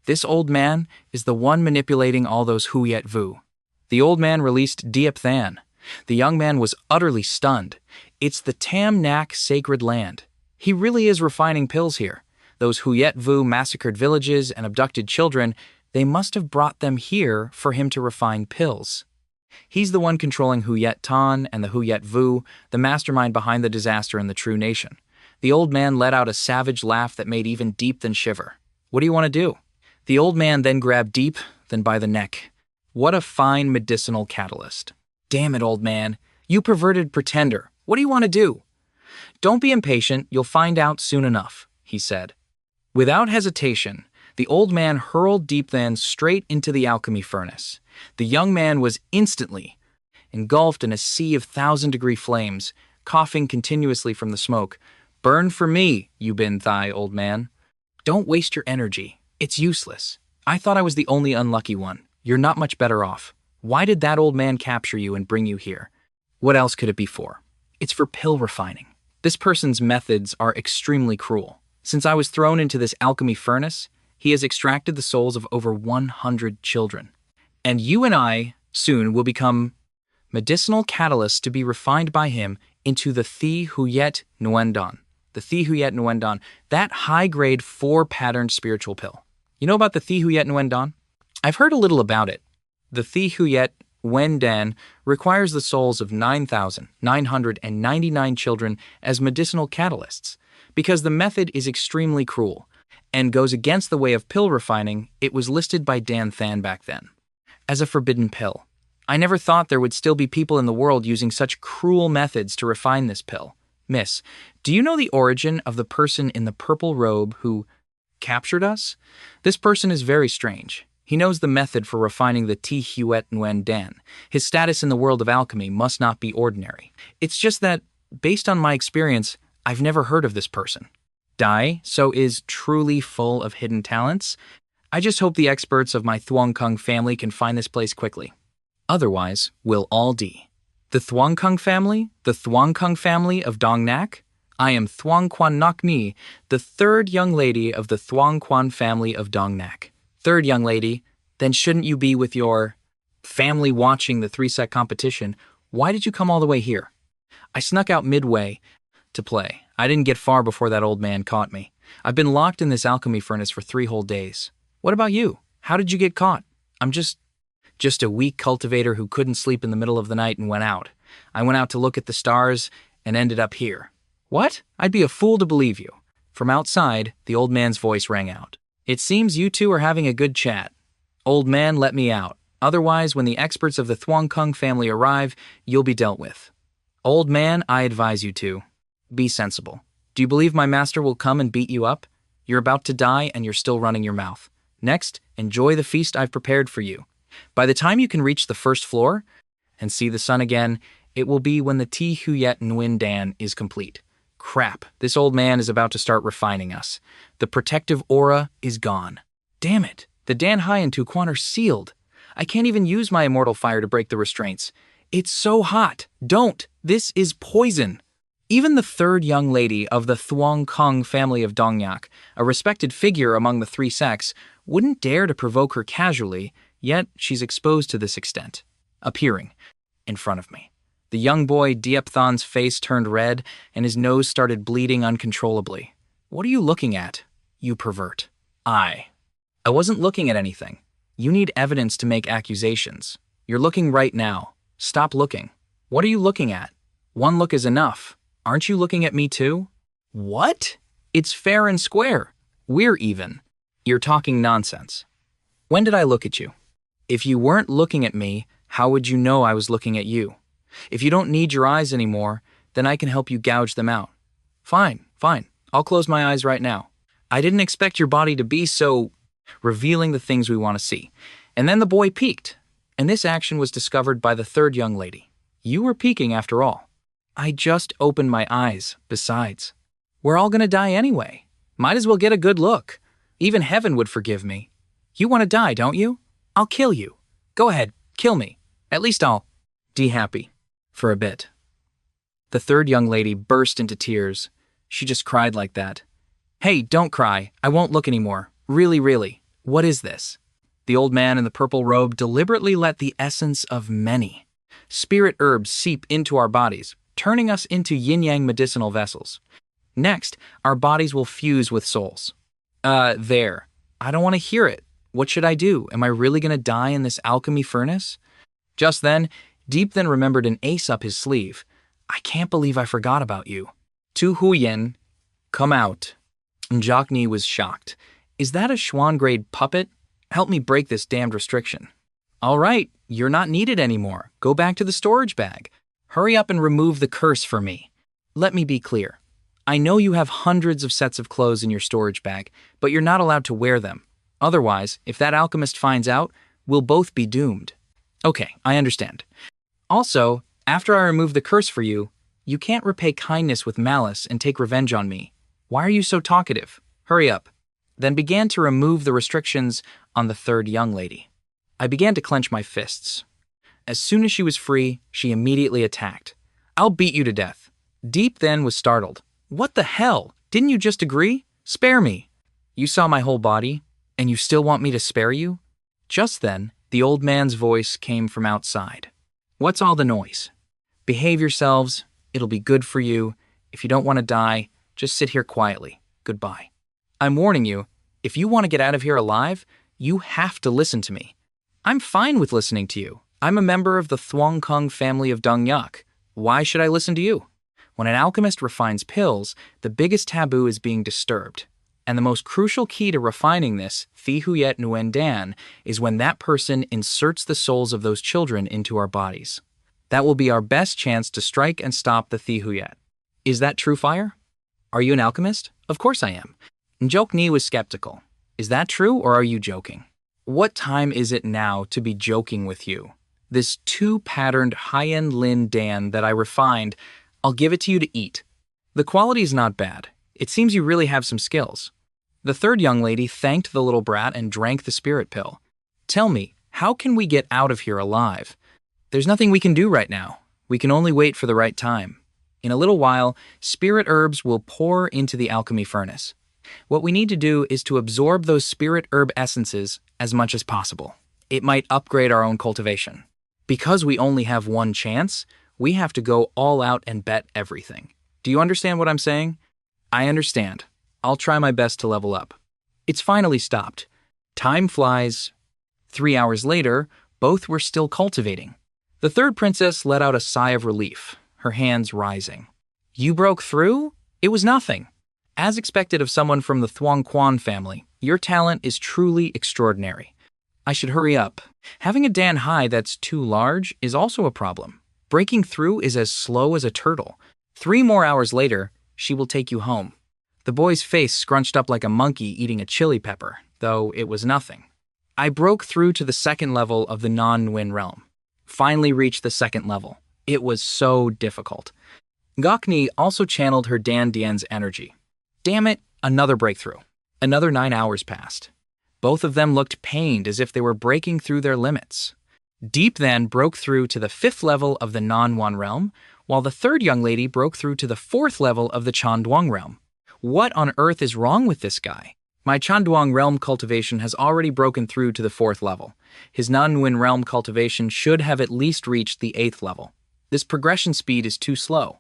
This old man is the one manipulating all those Huyet Vu. The old man released Diep Than. The young man was utterly stunned. It's the Tam Nak sacred land. He really is refining pills here. Those Huyet Vu massacred villages and abducted children, they must have brought them here for him to refine pills. He's the one controlling Huyet Tan and the Huyet Vu, the mastermind behind the disaster in the True Nation. The old man let out a savage laugh that made even Deep Than shiver. What do you want to do? The old man then grabbed Deep Than by the neck. What a fine medicinal catalyst. Damn it, old man. You perverted pretender. What do you want to do? Don't be impatient, you'll find out soon enough, he said. Without hesitation, the old man hurled Deep Than straight into the alchemy furnace. The young man was instantly engulfed in a sea of 1,000-degree flames, coughing continuously from the smoke. Burn for me, you bin thigh, old man. Don't waste your energy. It's useless. I thought I was the only unlucky one. You're not much better off. Why did that old man capture you and bring you here? What else could it be for? It's for pill refining. This person's methods are extremely cruel. Since I was thrown into this alchemy furnace, he has extracted the souls of over 100 children. And you and I soon will become medicinal catalysts to be refined by him into the Thi Huyet Nguyen. The Thi Huyet Nguyen, that high-grade 4-patterned spiritual pill. You know about the Thi Huyet Nguyen? I've heard a little about it. The Thi Huyet Nguyen requires the souls of 9,999 children as medicinal catalysts. Because the method is extremely cruel and goes against the way of pill refining, it was listed by Dan Than back then as a forbidden pill. I never thought there would still be people in the world using such cruel methods to refine this pill. Miss, do you know the origin of the person in the purple robe who captured us? This person is very strange. He knows the method for refining the Thi Huyet Nguyen Dan. His status in the world of alchemy must not be ordinary. It's just that, based on my experience, I've never heard of this person. Dai so is truly full of hidden talents. I just hope the experts of my Thuong Kung family can find this place quickly. Otherwise, we'll all die. The Thuong Kung family? The Thuong Kung family of Dong Nak? I am Thuong Quan Nok Ni, the third young lady of the Thuong Quan family of Dong Nak. Third young lady? Then shouldn't you be with your family watching the 3-set competition? Why did you come all the way here? I snuck out midway to play. I didn't get far before that old man caught me. I've been locked in this alchemy furnace for 3 whole days. What about you? How did you get caught? I'm just a weak cultivator who couldn't sleep in the middle of the night and went out. I went out to look at the stars and ended up here. What? I'd be a fool to believe you. From outside, the old man's voice rang out. It seems you two are having a good chat. Old man, let me out. Otherwise, when the experts of the Thuong Kung family arrive, you'll be dealt with. Old man, I advise you to be sensible. Do you believe my master will come and beat you up? You're about to die and you're still running your mouth. Next, enjoy the feast I've prepared for you. By the time you can reach the first floor and see the sun again, it will be when the Thi Huyet Nguyen Dan is complete. Crap, this old man is about to start refining us. The protective aura is gone. Damn it, the Dan Hai and Tu Quan are sealed. I can't even use my immortal fire to break the restraints. It's so hot. Don't. This is poison. Even the third young lady of the Thuong Kung family of Dongyak, a respected figure among the 3 sects, wouldn't dare to provoke her casually, yet she's exposed to this extent. Appearing in front of me. The young boy Diepthan's face turned red and his nose started bleeding uncontrollably. What are you looking at, you pervert? I wasn't looking at anything. You need evidence to make accusations. You're looking right now. Stop looking. What are you looking at? One look is enough. Aren't you looking at me too? What? It's fair and square. We're even. You're talking nonsense. When did I look at you? If you weren't looking at me, how would you know I was looking at you? If you don't need your eyes anymore, then I can help you gouge them out. Fine. I'll close my eyes right now. I didn't expect your body to be so revealing the things we want to see. And then the boy peeked, and this action was discovered by the third young lady. You were peeking after all. I just opened my eyes, besides. We're all gonna die anyway. Might as well get a good look. Even heaven would forgive me. You want to die, don't you? I'll kill you. Go ahead, kill me. At least I'll be happy. For a bit. The third young lady burst into tears. She just cried like that. Hey, don't cry. I won't look anymore. Really. What is this? The old man in the purple robe deliberately let the essence of many spirit herbs seep into our bodies, turning us into yin-yang medicinal vessels. Next, our bodies will fuse with souls. There. I don't want to hear it. What should I do? Am I really going to die in this alchemy furnace? Just then, Deep then remembered an ace up his sleeve. I can't believe I forgot about you. Tu Huyen, come out. Njokni was shocked. Is that a Schwan-grade puppet? Help me break this damned restriction. All right, you're not needed anymore. Go back to the storage bag. Hurry up and remove the curse for me. Let me be clear. I know you have hundreds of sets of clothes in your storage bag, but you're not allowed to wear them. Otherwise, if that alchemist finds out, we'll both be doomed. Okay, I understand. Also, after I remove the curse for you, you can't repay kindness with malice and take revenge on me. Why are you so talkative? Hurry up. Then began to remove the restrictions on the third young lady. I began to clench my fists. As soon as she was free, she immediately attacked. I'll beat you to death. Deep then was startled. What the hell? Didn't you just agree? Spare me. You saw my whole body, and you still want me to spare you? Just then, the old man's voice came from outside. What's all the noise? Behave yourselves. It'll be good for you. If you don't want to die, just sit here quietly. Goodbye. I'm warning you, if you want to get out of here alive, you have to listen to me. I'm fine with listening to you. I'm a member of the Thuong Kung family of Dung Yak. Why should I listen to you? When an alchemist refines pills, the biggest taboo is being disturbed. And the most crucial key to refining this, Thi Huyet Nguyen Dan, is when that person inserts the souls of those children into our bodies. That will be our best chance to strike and stop the Thi Huyet. Is that true, Fire? Are you an alchemist? Of course I am. Njok Ni was skeptical. Is that true, or are you joking? What time is it now to be joking with you? This two-patterned Hien Lin Dan that I refined, I'll give it to you to eat. The quality is not bad. It seems you really have some skills. The third young lady thanked the little brat and drank the spirit pill. Tell me, how can we get out of here alive? There's nothing we can do right now. We can only wait for the right time. In a little while, spirit herbs will pour into the alchemy furnace. What we need to do is to absorb those spirit herb essences as much as possible. It might upgrade our own cultivation. Because we only have one chance, we have to go all out and bet everything. Do you understand what I'm saying? I understand. I'll try my best to level up. It's finally stopped. Time flies. 3 hours later, both were still cultivating. The third princess let out a sigh of relief, her hands rising. You broke through? It was nothing. As expected of someone from the Thuong Quan family, your talent is truly extraordinary. I should hurry up. Having a Dan Hai that's too large is also a problem. Breaking through is as slow as a turtle. 3 more hours later, she will take you home. The boy's face scrunched up like a monkey eating a chili pepper, though it was nothing. I broke through to the second level of the non-Nguyen realm. Finally reached the second level. It was so difficult. Gokni also channeled her Dan Dian's energy. Damn it, another breakthrough. Another 9 hours passed. Both of them looked pained as if they were breaking through their limits. Deep then broke through to the 5th level of the Non-Wan realm, while the third young lady broke through to the 4th level of the Chandwang realm. What on earth is wrong with this guy? My Chandwang realm cultivation has already broken through to the 4th level. His Non-Nguyen realm cultivation should have at least reached the 8th level. This progression speed is too slow.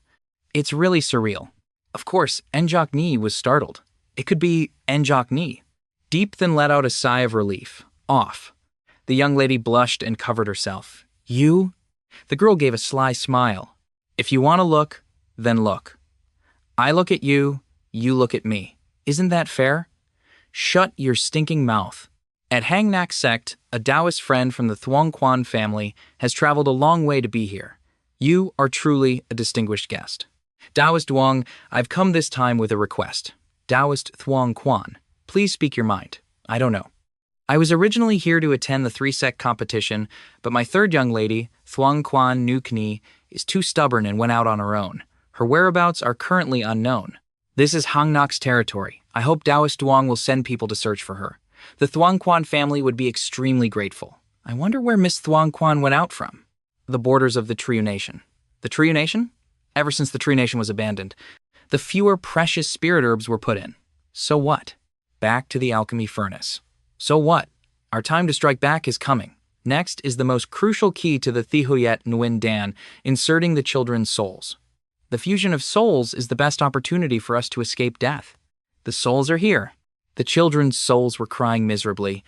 It's really surreal. Of course, Njok Ni was startled. It could be Njok Ni. Deep then let out a sigh of relief. Off. The young lady blushed and covered herself. You? The girl gave a sly smile. If you want to look, then look. I look at you, you look at me. Isn't that fair? Shut your stinking mouth. At Hang Nak sect, a Taoist friend from the Thuong Quan family has traveled a long way to be here. You are truly a distinguished guest. Taoist Duong, I've come this time with a request. Taoist Thuong Quan, please speak your mind. I don't know. I was originally here to attend the 3-sect competition, but my third young lady, Thuong Quan Nu Kni, is too stubborn and went out on her own. Her whereabouts are currently unknown. This is Hang Nak's territory. I hope Taoist Duong will send people to search for her. The Thuong Quan family would be extremely grateful. I wonder where Miss Thuong Quan went out from. The borders of the Triu Nation. The Triu Nation? Ever since the Triu Nation was abandoned, the fewer precious spirit herbs were put in. So what? Back to the alchemy furnace. So what? Our time to strike back is coming. Next is the most crucial key to the Thi Huyet Nguyen Dan, inserting the children's souls. The fusion of souls is the best opportunity for us to escape death. The souls are here. The children's souls were crying miserably.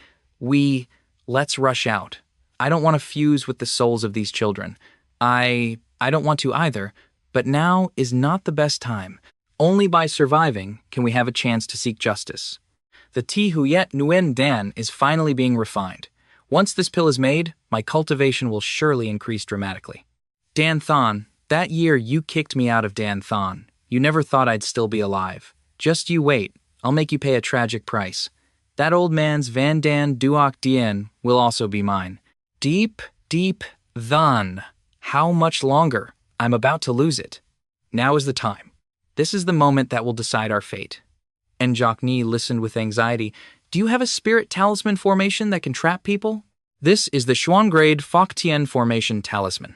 Let's rush out. I don't want to fuse with the souls of these children. I don't want to either, but now is not the best time. Only by surviving can we have a chance to seek justice. The Ti Huyet Nguyen Dan is finally being refined. Once this pill is made, my cultivation will surely increase dramatically. Dan Thon, that year you kicked me out of Dan Thon. You never thought I'd still be alive. Just you wait, I'll make you pay a tragic price. That old man's Van Dan Duoc Dien will also be mine. Deep Than. How much longer? I'm about to lose it. Now is the time. This is the moment that will decide our fate. En Jock Ni listened with anxiety. Do you have a spirit talisman formation that can trap people? This is the Xuan Grade Fok Tien Formation Talisman.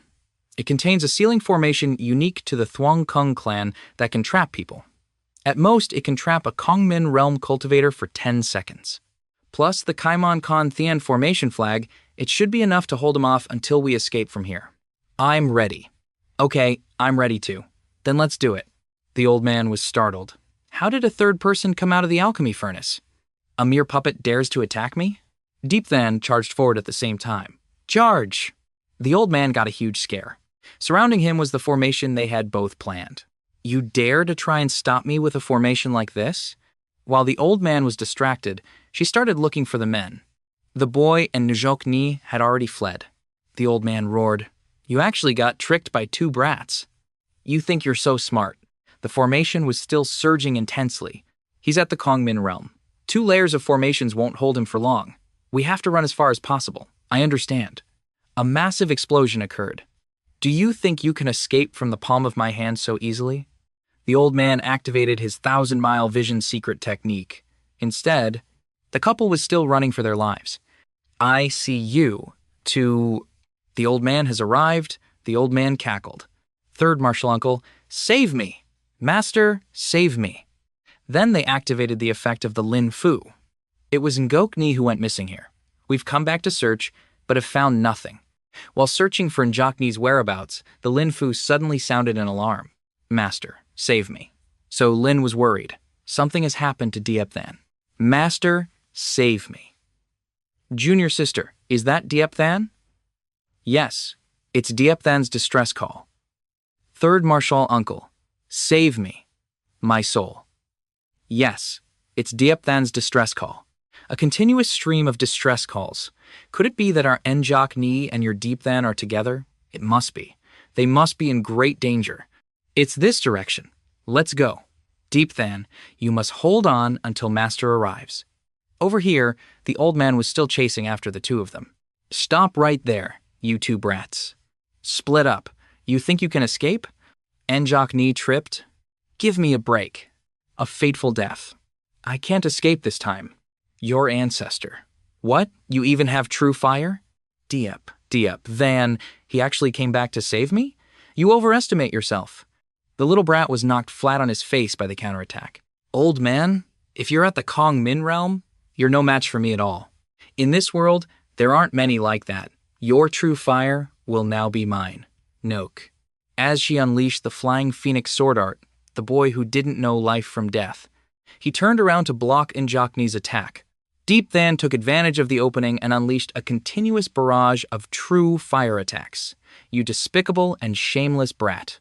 It contains a sealing formation unique to the Thuong Kung clan that can trap people. At most, it can trap a Kongmin realm cultivator for 10 seconds. Plus the Kaimon Kon Thien formation flag, it should be enough to hold him off until we escape from here. I'm ready. Okay, I'm ready too. Then let's do it. The old man was startled. How did a third person come out of the alchemy furnace? A mere puppet dares to attack me? Deep Than charged forward at the same time. Charge! The old man got a huge scare. Surrounding him was the formation they had both planned. You dare to try and stop me with a formation like this? While the old man was distracted, she started looking for the men. The boy and Njok Ni had already fled. The old man roared. You actually got tricked by two brats. You think you're so smart. The formation was still surging intensely. He's at the Kongmin realm. 2 layers of formations won't hold him for long. We have to run as far as possible. I understand. A massive explosion occurred. Do you think you can escape from the palm of my hand so easily? The old man activated his 1,000-mile vision secret technique. Instead, the couple was still running for their lives. I see you. The old man has arrived. The old man cackled. Third martial uncle, save me. Master, save me. Then they activated the effect of the Lin Fu. It was Ngok Ni who went missing here. We've come back to search, but have found nothing. While searching for Njok Ni's whereabouts, the Lin Fu suddenly sounded an alarm. Master, save me. So Lin was worried. Something has happened to Diep Than. Master, save me. Junior sister, is that Diep Than? Yes, it's Diep Than's distress call. Third martial uncle, save me. My soul. Yes, it's Diep Than's distress call. A continuous stream of distress calls. Could it be that our Njok Ni and your Diep Than are together? It must be. They must be in great danger. It's this direction. Let's go. Diep Than, you must hold on until Master arrives. Over here, the old man was still chasing after the 2 of them. Stop right there, you 2 brats. Split up. You think you can escape? Njok Ni tripped. Give me a break. A fateful death. I can't escape this time. Your ancestor. What? You even have true fire? Diep Than, he actually came back to save me? You overestimate yourself. The little brat was knocked flat on his face by the counterattack. Old man, if you're at the Kong Min realm, you're no match for me at all. In this world, there aren't many like that. Your true fire will now be mine. Noke. As she unleashed the flying phoenix sword art, the boy who didn't know life from death, he turned around to block Njok Ni's attack. Diep Than took advantage of the opening and unleashed a continuous barrage of true fire attacks. You despicable and shameless brat.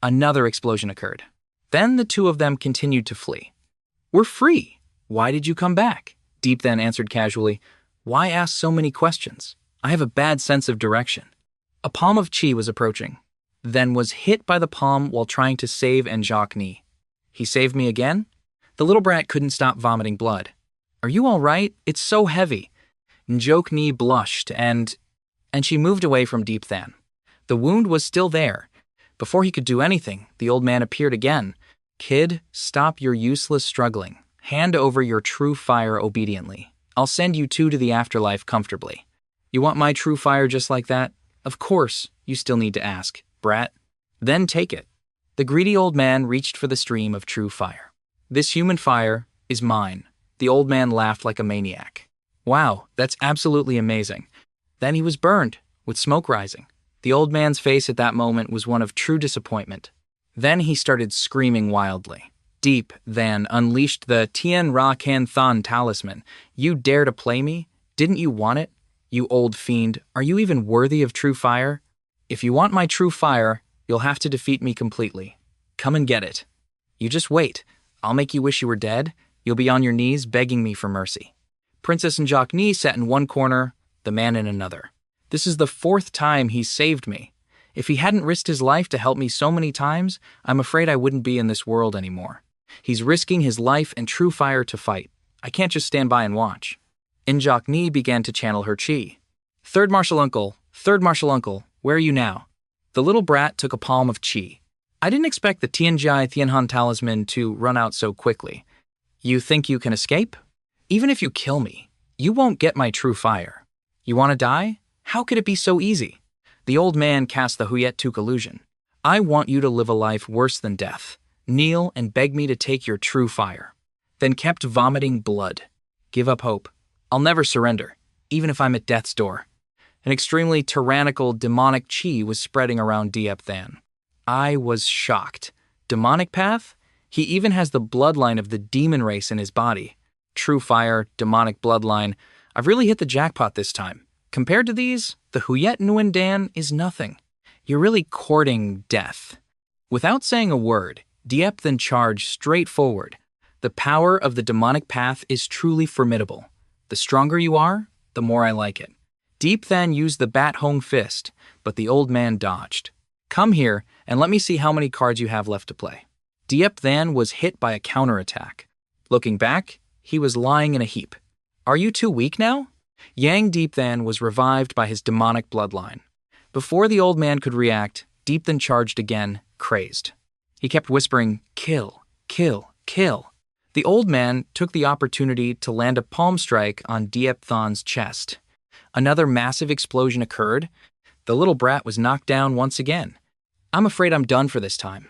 Another explosion occurred. Then the 2 of them continued to flee. We're free. Why did you come back? Diep Than answered casually. Why ask so many questions? I have a bad sense of direction. A palm of chi was approaching, then was hit by the palm while trying to save Njok Ni. He saved me again? The little brat couldn't stop vomiting blood. Are you all right? It's so heavy. Njok Ni blushed and she moved away from Diep Than. The wound was still there. Before he could do anything, the old man appeared again. Kid, stop your useless struggling. Hand over your true fire obediently. I'll send you 2 to the afterlife comfortably. You want my true fire just like that? Of course, you still need to ask, brat. Then take it. The greedy old man reached for the stream of true fire. This human fire is mine. The old man laughed like a maniac. Wow, that's absolutely amazing. Then he was burned, with smoke rising. The old man's face at that moment was one of true disappointment. Then he started screaming wildly. Deep Than unleashed the Tien Ra Can Than talisman. You dare to play me? Didn't you want it? You old fiend, are you even worthy of true fire? If you want my true fire, you'll have to defeat me completely. Come and get it. You just wait. I'll make you wish you were dead. You'll be on your knees begging me for mercy. Princess and Jacques sat in one corner, the man in another. This is the 4th time he's saved me. If he hadn't risked his life to help me so many times, I'm afraid I wouldn't be in this world anymore. He's risking his life and true fire to fight. I can't just stand by and watch. And Jacques began to channel her chi. Third martial uncle, where are you now? The little brat took a palm of chi. I didn't expect the Tianhan talisman to run out so quickly. You think you can escape? Even if you kill me, you won't get my true fire. You want to die? How could it be so easy? The old man cast the Huyetuk illusion. I want you to live a life worse than death. Kneel and beg me to take your true fire. Then kept vomiting blood. Give up hope. I'll never surrender, even if I'm at death's door. An extremely tyrannical demonic chi was spreading around Diep Than. I was shocked. Demonic path? He even has the bloodline of the demon race in his body. True fire, demonic bloodline. I've really hit the jackpot this time. Compared to these, the Huyet Nguyen Dan is nothing. You're really courting death. Without saying a word, Diep then charged straight forward. The power of the demonic path is truly formidable. The stronger you are, the more I like it. Deep Than used the Bat Hong Fist, but the old man dodged. Come here and let me see how many cards you have left to play. Diep Than was hit by a counterattack. Looking back, he was lying in a heap. Are you too weak now? Yang Deep Than was revived by his demonic bloodline. Before the old man could react, Deep Than charged again, crazed. He kept whispering, kill, kill, kill. The old man took the opportunity to land a palm strike on Diep Than's chest. Another massive explosion occurred. The little brat was knocked down once again. I'm afraid I'm done for this time.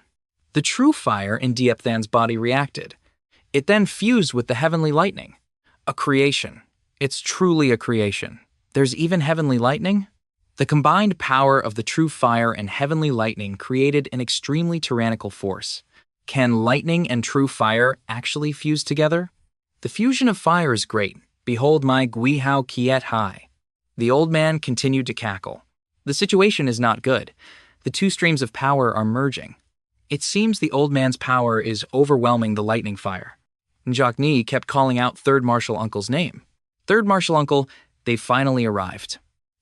The true fire in Diep Than's body reacted. It then fused with the heavenly lightning. A creation. It's truly a creation. There's even heavenly lightning? The combined power of the true fire and heavenly lightning created an extremely tyrannical force. Can lightning and true fire actually fuse together? The fusion of fire is great. Behold my Gui Hao Kiet Hai. The old man continued to cackle. The situation is not good. The two streams of power are merging. It seems the old man's power is overwhelming the lightning fire. Jacques kept calling out Third Martial Uncle's name. Third Martial Uncle, they finally arrived.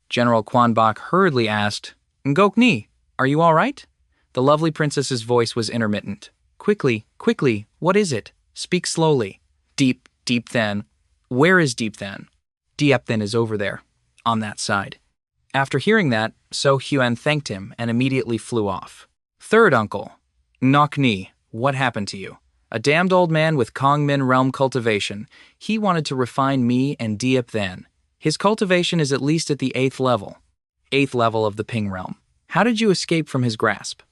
General Quan Bok hurriedly asked, Ngok Ni, are you all right? The lovely princess's voice was intermittent. Quickly, what is it? Speak slowly. Deep Than. Where is Deep Than? Diep Than is over there, on that side. After hearing that, So Hyun thanked him and immediately flew off. Third uncle. Ngok Ni, what happened to you? A damned old man with Kong Min realm cultivation. He wanted to refine me and Diep Than. His cultivation is at least at the 8th level. 8th level of the Ping realm. How did you escape from his grasp?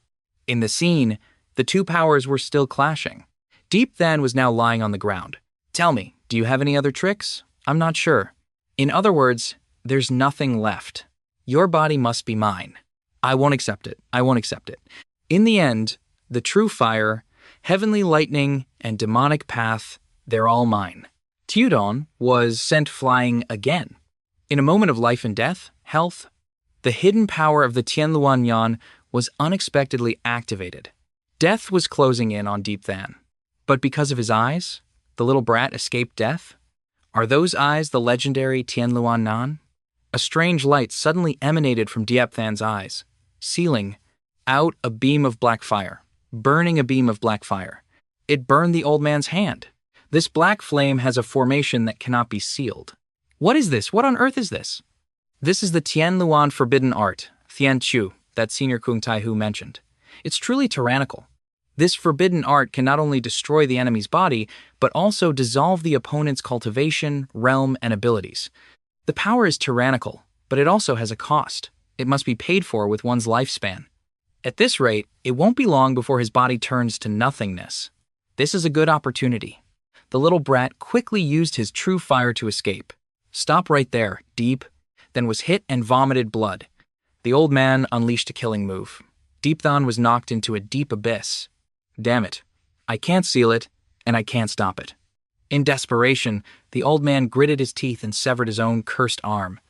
In the scene, the two powers were still clashing. Deep Than was now lying on the ground. Tell me, do you have any other tricks? I'm not sure. In other words, there's nothing left. Your body must be mine. I won't accept it. In the end, the true fire, heavenly lightning, and demonic path, they're all mine. Tudon was sent flying again. In a moment of life and death, health, the hidden power of the Tianluan Yan was unexpectedly activated. Death was closing in on Deep Than. But because of his eyes, the little brat escaped death? Are those eyes the legendary Tianluan Nan? A strange light suddenly emanated from Diep Than's eyes, sealing out a beam of black fire, burning a beam of black fire. It burned the old man's hand. This black flame has a formation that cannot be sealed. What is this? What on earth is this? This is the Tianluan forbidden art, Thian Chu, that Senior Kung Tai Hu mentioned. It's truly tyrannical. This forbidden art can not only destroy the enemy's body, but also dissolve the opponent's cultivation, realm, and abilities. The power is tyrannical, but it also has a cost. It must be paid for with one's lifespan. At this rate, it won't be long before his body turns to nothingness. This is a good opportunity. The little brat quickly used his true fire to escape. Stop right there, Deep, then was hit and vomited blood. The old man unleashed a killing move. Deepthan was knocked into a deep abyss. Damn it. I can't seal it, and I can't stop it. In desperation, the old man gritted his teeth and severed his own cursed arm.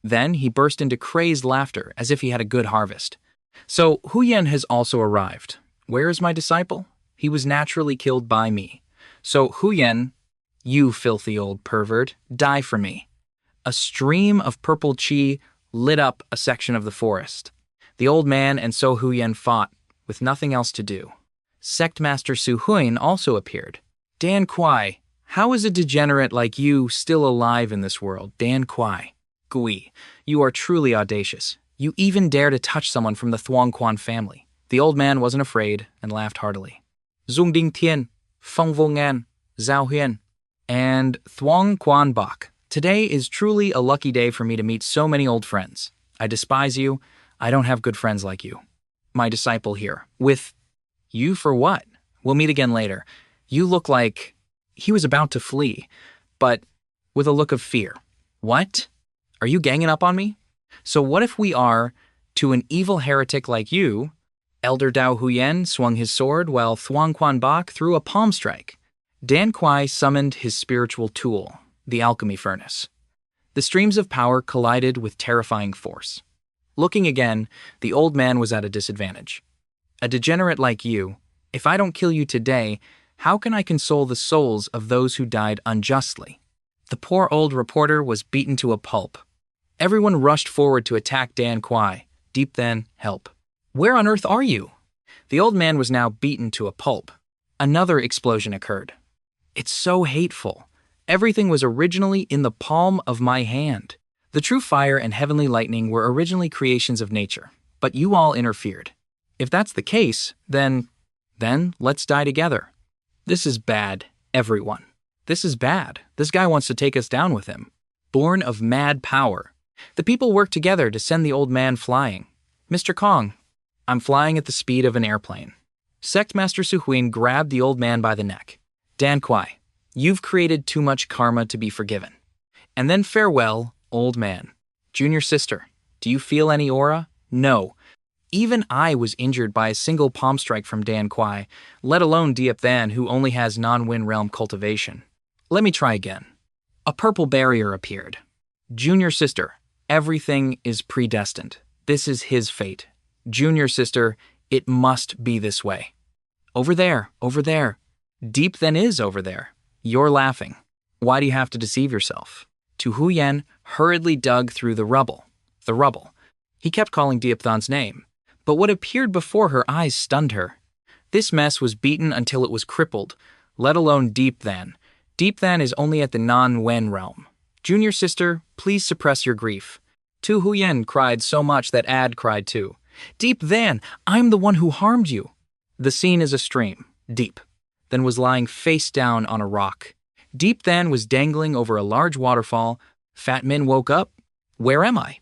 Then he burst into crazed laughter as if he had a good harvest. So Huyen has also arrived. Where is my disciple? He was naturally killed by me. So Huyen, you filthy old pervert, die for me. A stream of purple chi lit up a section of the forest. The old man and So Huyen fought, with nothing else to do. Sect Master Su Huyen also appeared. Dan Kwai, how is a degenerate like you still alive in this world? Dan Kwai. Gui, you are truly audacious. You even dare to touch someone from the Thuong Quan family. The old man wasn't afraid and laughed heartily. Zung Ding Tien, Feng Vo Ngan, Zhao Huyen, and Thuong Quan Bok. Today is truly a lucky day for me to meet so many old friends. I despise you. I don't have good friends like you. My disciple here. With you for what? We'll meet again later. You look like he was about to flee, but with a look of fear. What? Are you ganging up on me? So what if we are, to an evil heretic like you? Elder Dao Huyen swung his sword while Thuong Quan Bok threw a palm strike. Dan Kwai summoned his spiritual tool, the alchemy furnace. The streams of power collided with terrifying force. Looking again, the old man was at a disadvantage. A degenerate like you, if I don't kill you today, how can I console the souls of those who died unjustly? The poor old reporter was beaten to a pulp. Everyone rushed forward to attack Dan Kwai. Deep then, help. Where on earth are you? The old man was now beaten to a pulp. Another explosion occurred. It's so hateful. Everything was originally in the palm of my hand. The true fire and heavenly lightning were originally creations of nature, but you all interfered. If that's the case, then let's die together. This is bad, everyone. This is bad. This guy wants to take us down with him. Born of mad power. The people worked together to send the old man flying. Mr. Kong, I'm flying at the speed of an airplane. Sect Master Su Huyen grabbed the old man by the neck. Dan Kwai, you've created too much karma to be forgiven. And then farewell, old man. Junior sister, do you feel any aura? No. Even I was injured by a single palm strike from Dan Kwai, let alone Diep Than, who only has non-Wind Realm cultivation. Let me try again. A purple barrier appeared. Junior sister, everything is predestined. This is his fate. Junior sister, it must be this way. Over there, over there. Deep Than is over there. You're laughing. Why do you have to deceive yourself? Tu Huyen hurriedly dug through the rubble. The rubble. He kept calling Diep Than's name, but what appeared before her eyes stunned her. This mess was beaten until it was crippled, let alone Deep Than. Deep Than is only at the non-Wen realm. Junior sister, please suppress your grief. Tu Huyen cried so much that Ad cried too. Deep Than, I'm the one who harmed you. The scene is a stream, Deep Than was lying face down on a rock. Deep Than was dangling over a large waterfall. Fat Min woke up. Where am I?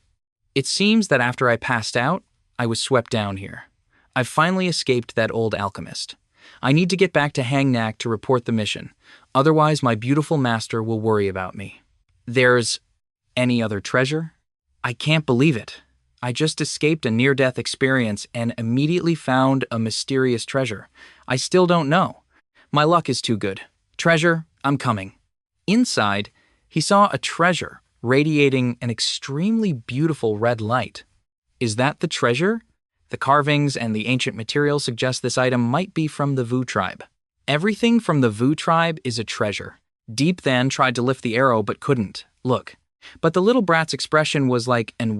It seems that after I passed out, I was swept down here. I've finally escaped that old alchemist. I need to get back to Hang Nak to report the mission. Otherwise, my beautiful master will worry about me. There's any other treasure? I can't believe it. I just escaped a near-death experience and immediately found a mysterious treasure. I still don't know. My luck is too good. Treasure, I'm coming. Inside, he saw a treasure radiating an extremely beautiful red light. Is that the treasure? The carvings and the ancient material suggest this item might be from the Vu tribe. Everything from the Vu tribe is a treasure. Deep Than tried to lift the arrow but couldn't. Look. But the little brat's expression was like an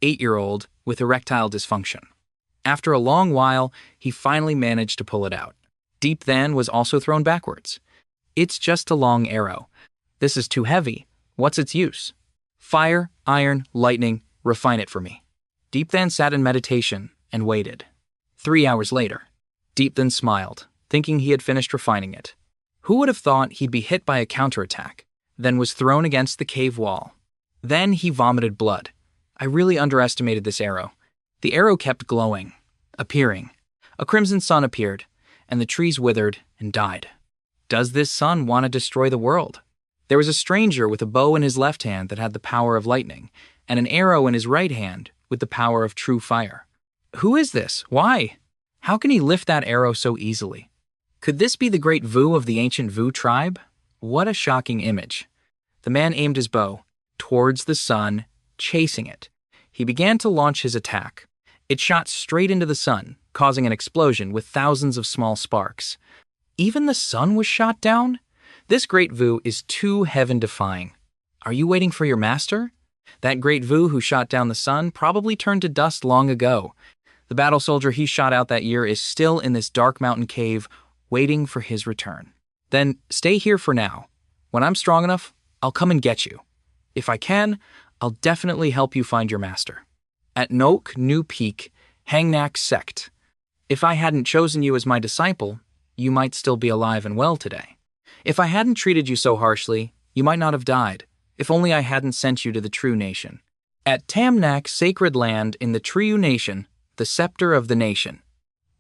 8-year-old with erectile dysfunction. After a long while, he finally managed to pull it out. Deep Than was also thrown backwards. It's just a long arrow. This is too heavy. What's its use? Fire, iron, lightning, refine it for me. Deep Than sat in meditation and waited. 3 hours later, Deep Than smiled, thinking he had finished refining it. Who would have thought he'd be hit by a counterattack, then was thrown against the cave wall. Then he vomited blood. I really underestimated this arrow. The arrow kept glowing, appearing. A crimson sun appeared, and the trees withered and died. Does this sun want to destroy the world? There was a stranger with a bow in his left hand that had the power of lightning, and an arrow in his right hand with the power of true fire. Who is this? Why? How can he lift that arrow so easily? Could this be the great Vu of the ancient Vu tribe? What a shocking image. The man aimed his bow towards the sun, chasing it. He began to launch his attack. It shot straight into the sun, causing an explosion with thousands of small sparks. Even the sun was shot down? This great Vu is too heaven-defying. Are you waiting for your master? That great Vu who shot down the sun probably turned to dust long ago. The battle soldier he shot out that year is still in this dark mountain cave, waiting for his return. Then stay here for now. When I'm strong enough, I'll come and get you. If I can, I'll definitely help you find your master. At Nok New Peak, Hangnak Sect. If I hadn't chosen you as my disciple, you might still be alive and well today. If I hadn't treated you so harshly, you might not have died. If only I hadn't sent you to the True Nation. At Tamnak Sacred Land in the True Nation, the Scepter of the Nation.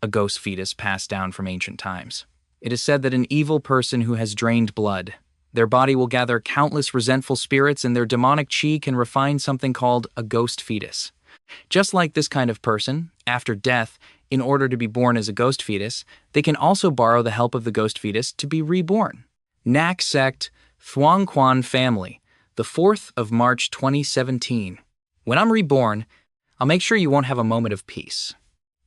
A ghost fetus passed down from ancient times. It is said that an evil person who has drained blood, their body will gather countless resentful spirits and their demonic chi can refine something called a ghost fetus. Just like this kind of person, after death, in order to be born as a ghost fetus, they can also borrow the help of the ghost fetus to be reborn. Nak Sect, Thuong Quan Family, the 4th of March 2017. When I'm reborn, I'll make sure you won't have a moment of peace.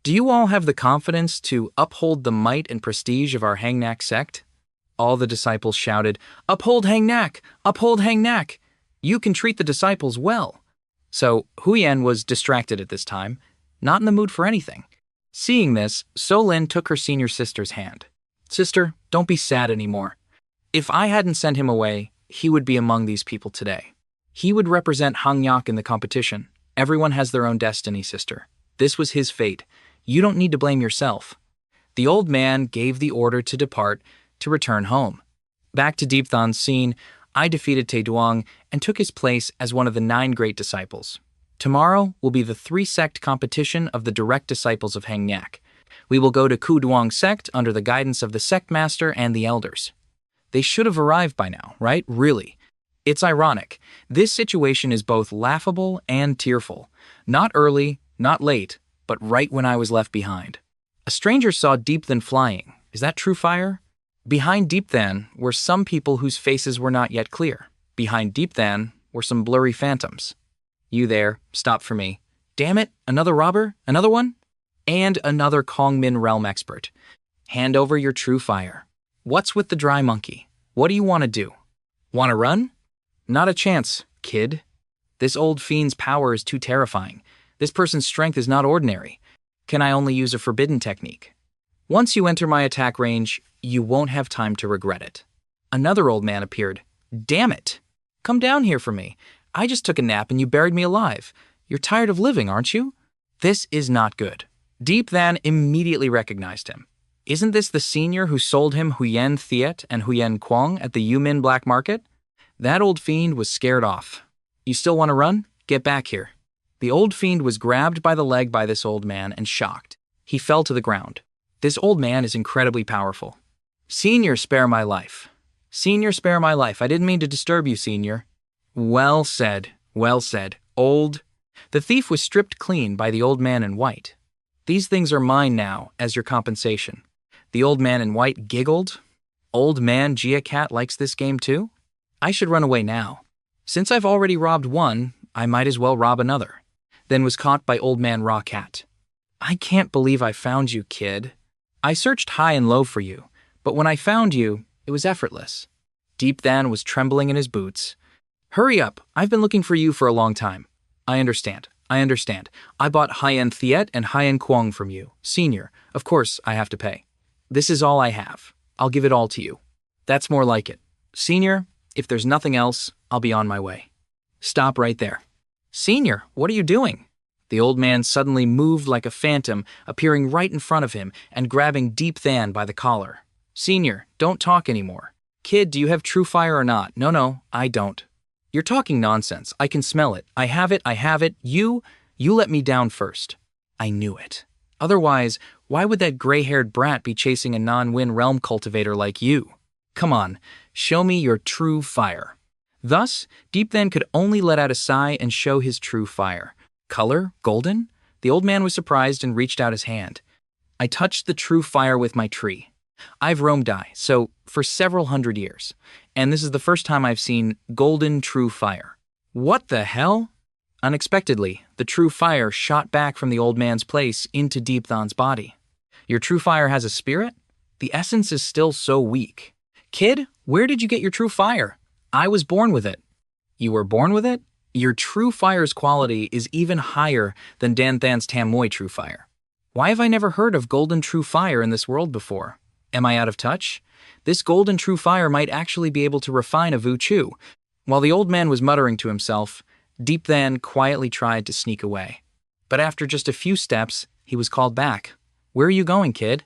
Do you all have the confidence to uphold the might and prestige of our Hangnak sect? All the disciples shouted, "Uphold Hangnak! Uphold Hangnak! You can treat the disciples well." So Huyen was distracted at this time, not in the mood for anything. Seeing this, Solin took her senior sister's hand. "Sister, don't be sad anymore. If I hadn't sent him away, he would be among these people today. He would represent Hangyak in the competition. Everyone has their own destiny, sister. This was his fate. You don't need to blame yourself." The old man gave the order to depart, to return home. Back to Deepthan's scene, I defeated Taeduong and took his place as one of the 9 great disciples. Tomorrow will be the 3-sect competition of the direct disciples of Hangyak. We will go to Kuduong sect under the guidance of the sect master and the elders. They should have arrived by now, right? Really. It's ironic. This situation is both laughable and tearful. Not early, not late, but right when I was left behind. A stranger saw Deepthan flying. Is that true fire? Behind Deepthan were some people whose faces were not yet clear. Behind Deepthan were some blurry phantoms. You there, stop for me. Damn it, another robber? Another one? And another Kongmin realm expert. Hand over your true fire. What's with the dry monkey? What do you want to do? Want to run? Not a chance, kid. This old fiend's power is too terrifying. This person's strength is not ordinary. Can I only use a forbidden technique? Once you enter my attack range, you won't have time to regret it. Another old man appeared. Damn it! Come down here for me. I just took a nap and you buried me alive. You're tired of living, aren't you? This is not good. Deepthan immediately recognized him. Isn't this the senior who sold him Huyen Thiet and Huyen Kwong at the Yumin black market? That old fiend was scared off. You still want to run? Get back here. The old fiend was grabbed by the leg by this old man and shocked. He fell to the ground. This old man is incredibly powerful. Senior, spare my life. Senior, spare my life. I didn't mean to disturb you, Senior. Well said, old. The thief was stripped clean by the old man in white. These things are mine now, as your compensation. The old man in white giggled. Old man Gia Cat likes this game too? I should run away now. Since I've already robbed one, I might as well rob another. Then was caught by old man Raw Cat. I can't believe I found you, kid. I searched high and low for you, but when I found you, it was effortless. Deepthan was trembling in his boots. Hurry up, I've been looking for you for a long time. I understand. I bought Hyen Thiet and Hyen Kwong from you. Senior, of course I have to pay. This is all I have. I'll give it all to you. That's more like it. Senior, if there's nothing else, I'll be on my way. Stop right there. Senior, what are you doing? The old man suddenly moved like a phantom, appearing right in front of him and grabbing Deepthan by the collar. Senior, don't talk anymore. Kid, do you have true fire or not? No, I don't. You're talking nonsense. I can smell it. I have it. You let me down first. I knew it. Otherwise, why would that gray-haired brat be chasing a non-win realm cultivator like you? Come on, show me your true fire. Thus, Deepthan could only let out a sigh and show his true fire. Color, golden? The old man was surprised and reached out his hand. I touched the true fire with my tree. I've roamed so for several hundred years, and this is the first time I've seen golden true fire. What the hell? Unexpectedly, the true fire shot back from the old man's place into Deep Than's body. Your true fire has a spirit? The essence is still so weak. Kid, where did you get your true fire? I was born with it. You were born with it? Your true fire's quality is even higher than Dan Than's Tamoy true fire. Why have I never heard of golden true fire in this world before? Am I out of touch? This golden true fire might actually be able to refine a Vu Chu. While the old man was muttering to himself, Deep Than quietly tried to sneak away. But after just a few steps, he was called back. Where are you going, kid?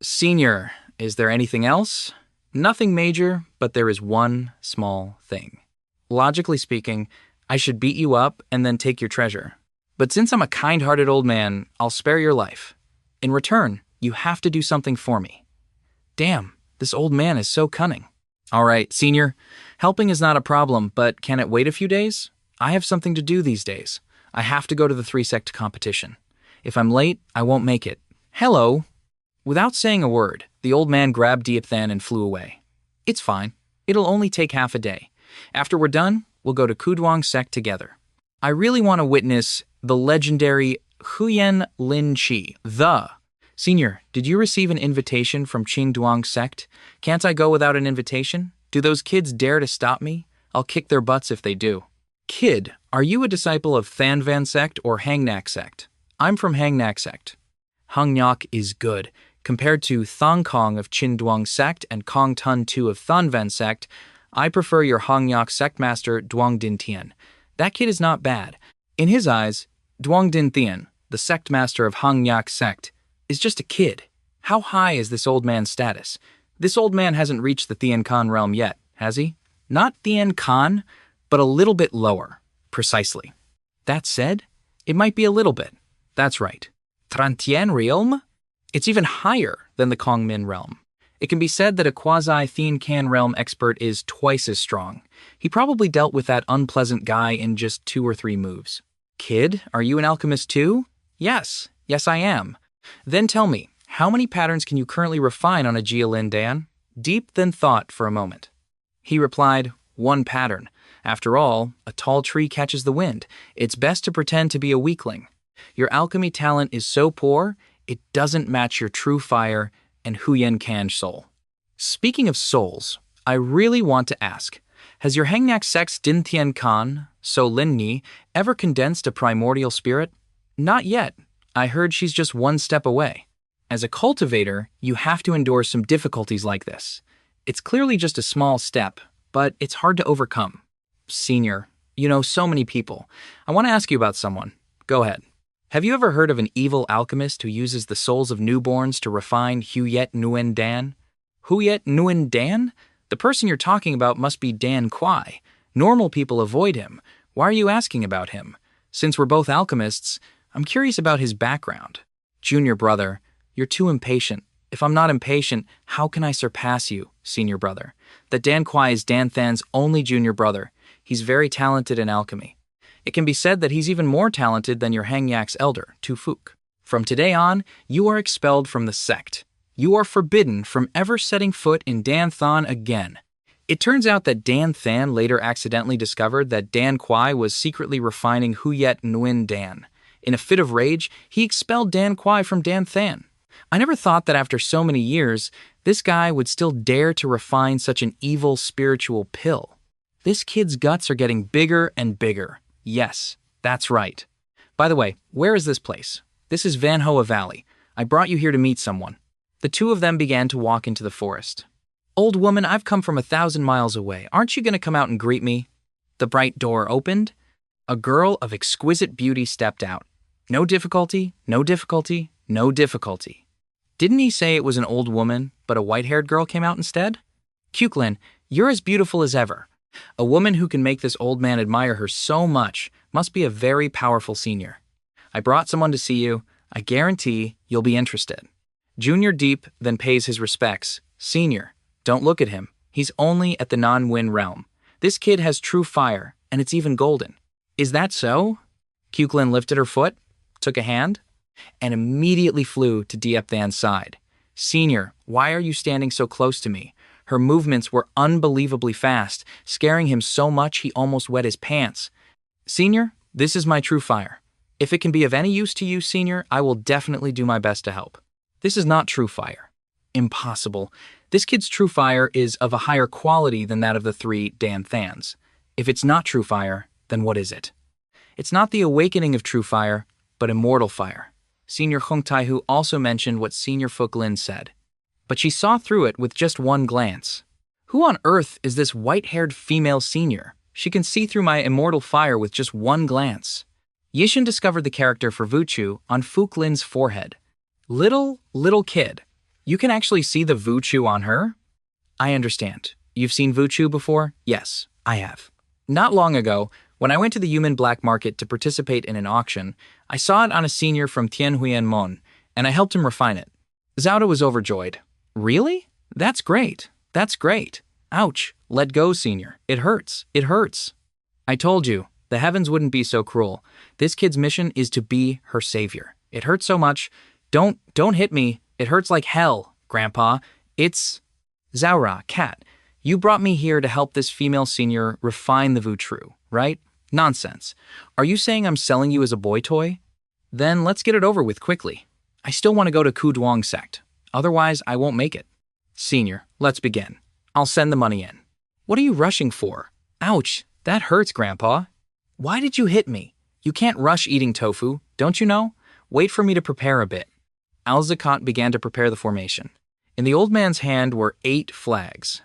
Senior, is there anything else? Nothing major, but there is one small thing. Logically speaking, I should beat you up and then take your treasure. But since I'm a kind-hearted old man, I'll spare your life. In return, you have to do something for me. Damn, this old man is so cunning. All right, Senior, helping is not a problem, but can it wait a few days? I have something to do these days. I have to go to the 3-sect competition. If I'm late, I won't make it. Hello. Without saying a word, the old man grabbed Deep Than and flew away. It's fine. It'll only take half a day. After we're done, we'll go to Kudwang sect together. I really want to witness the legendary Huyen Lin Chi, Senior, did you receive an invitation from Qingduang sect? Can't I go without an invitation? Do those kids dare to stop me? I'll kick their butts if they do. Kid, are you a disciple of Thanvan sect or Hangnak sect? I'm from Hangnak sect. Hangnak is good. Compared to Thong Kong of Qingduang sect and Kong Tun Tu of Thanvan sect, I prefer your Hangnak sect master Duang Din Tian. That kid is not bad. In his eyes, Duang Din Tian, the sect master of Hangnak sect, is just a kid. How high is this old man's status? This old man hasn't reached the Tian Khan realm yet, has he? Not Tian Khan, but a little bit lower. Precisely. That said, it might be a little bit. That's right. Trentian realm? It's even higher than the Kongmin realm. It can be said that a quasi-Tian Khan realm expert is twice as strong. He probably dealt with that unpleasant guy in just 2 or 3 moves. Kid, are you an alchemist too? Yes I am. Then tell me, how many patterns can you currently refine on a Jialin Dan? Deep Than thought for a moment. He replied, 1 pattern. After all, a tall tree catches the wind. It's best to pretend to be a weakling. Your alchemy talent is so poor, it doesn't match your true fire and Huyen Kan soul. Speaking of souls, I really want to ask, has your Hangnak sect's Din Tian Khan, So Lin Ni, ever condensed a primordial spirit? Not yet. I heard she's just 1 step away. As a cultivator, you have to endure some difficulties like this. It's clearly just a small step, but it's hard to overcome. Senior, you know so many people. I want to ask you about someone. Go ahead. Have you ever heard of an evil alchemist who uses the souls of newborns to refine Huyet Nguyen Dan? Huyet Nguyen Dan? The person you're talking about must be Dan Kwai. Normal people avoid him. Why are you asking about him? Since we're both alchemists, I'm curious about his background. Junior brother, you're too impatient. If I'm not impatient, how can I surpass you, senior brother? That Dan Kwai is Dan Than's only junior brother. He's very talented in alchemy. It can be said that he's even more talented than your Hangyak's elder, Tu Fuk. From today on, you are expelled from the sect. You are forbidden from ever setting foot in Dan Than again. It turns out that Dan Than later accidentally discovered that Dan Kwai was secretly refining Huyet Nguyen Dan. In a fit of rage, he expelled Dan Kwai from Dan Than. I never thought that after so many years, this guy would still dare to refine such an evil spiritual pill. This kid's guts are getting bigger and bigger. Yes, that's right. By the way, where is this place? This is Manhwa Valley. I brought you here to meet someone. The two of them began to walk into the forest. Old woman, I've come from 1,000 miles away. Aren't you going to come out and greet me? The bright door opened. A girl of exquisite beauty stepped out. No difficulty, no difficulty, no difficulty. Didn't he say it was an old woman, but a white-haired girl came out instead? Kuklin, you're as beautiful as ever. A woman who can make this old man admire her so much must be a very powerful senior. I brought someone to see you. I guarantee you'll be interested. Junior Deep then pays his respects. Senior, don't look at him. He's only at the non-win realm. This kid has true fire, and it's even golden. Is that so? Kuklin lifted her foot. took a hand, and immediately flew to Diep Than's side. Senior, why are you standing so close to me? Her movements were unbelievably fast, scaring him so much he almost wet his pants. Senior, this is my true fire. If it can be of any use to you, Senior, I will definitely do my best to help. This is not true fire. Impossible. This kid's true fire is of a higher quality than that of the three Dan Thans. If it's not true fire, then what is it? It's not the awakening of true fire, but immortal fire. Senior Hung Tai-hu also mentioned what Senior Fook Lin said. But she saw through it with just one glance. Who on earth is this white-haired female senior? She can see through my immortal fire with just one glance. Yishin discovered the character for Vuchu on Fook Lin's forehead. Little kid. You can actually see the Vuchu on her? I understand. You've seen Vuchu before? Yes, I have. Not long ago, when I went to the human black market to participate in an auction, I saw it on a senior from Tianhuianmon, and I helped him refine it. Zhao was overjoyed. Really? That's great. That's great. Ouch. Let go, senior. It hurts. It hurts. I told you, the heavens wouldn't be so cruel. This kid's mission is to be her savior. It hurts so much. Don't hit me. It hurts like hell, Grandpa. It's... Zaura, cat, you brought me here to help this female senior refine the Vutru, right? Nonsense. Are you saying I'm selling you as a boy toy? Then let's get it over with quickly. I still want to go to Kuduong sect. Otherwise, I won't make it. Senior, let's begin. I'll send the money in. What are you rushing for? Ouch, that hurts, Grandpa. Why did you hit me? You can't rush eating tofu, don't you know? Wait for me to prepare a bit. Al-Zakat began to prepare the formation. In the old man's hand were 8 flags.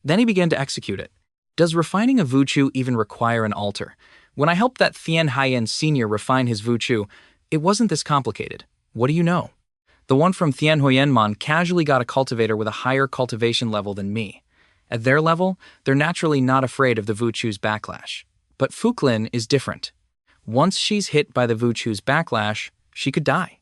Then he began to execute it. Does refining a Vuchu even require an altar? When I helped that Thien Haiyan senior refine his Vuchu, it wasn't this complicated. What do you know? The one from Tianhuianmon casually got a cultivator with a higher cultivation level than me. At their level, they're naturally not afraid of the Vuchu's backlash. But Fook Lin is different. Once she's hit by the Vuchu's backlash, she could die.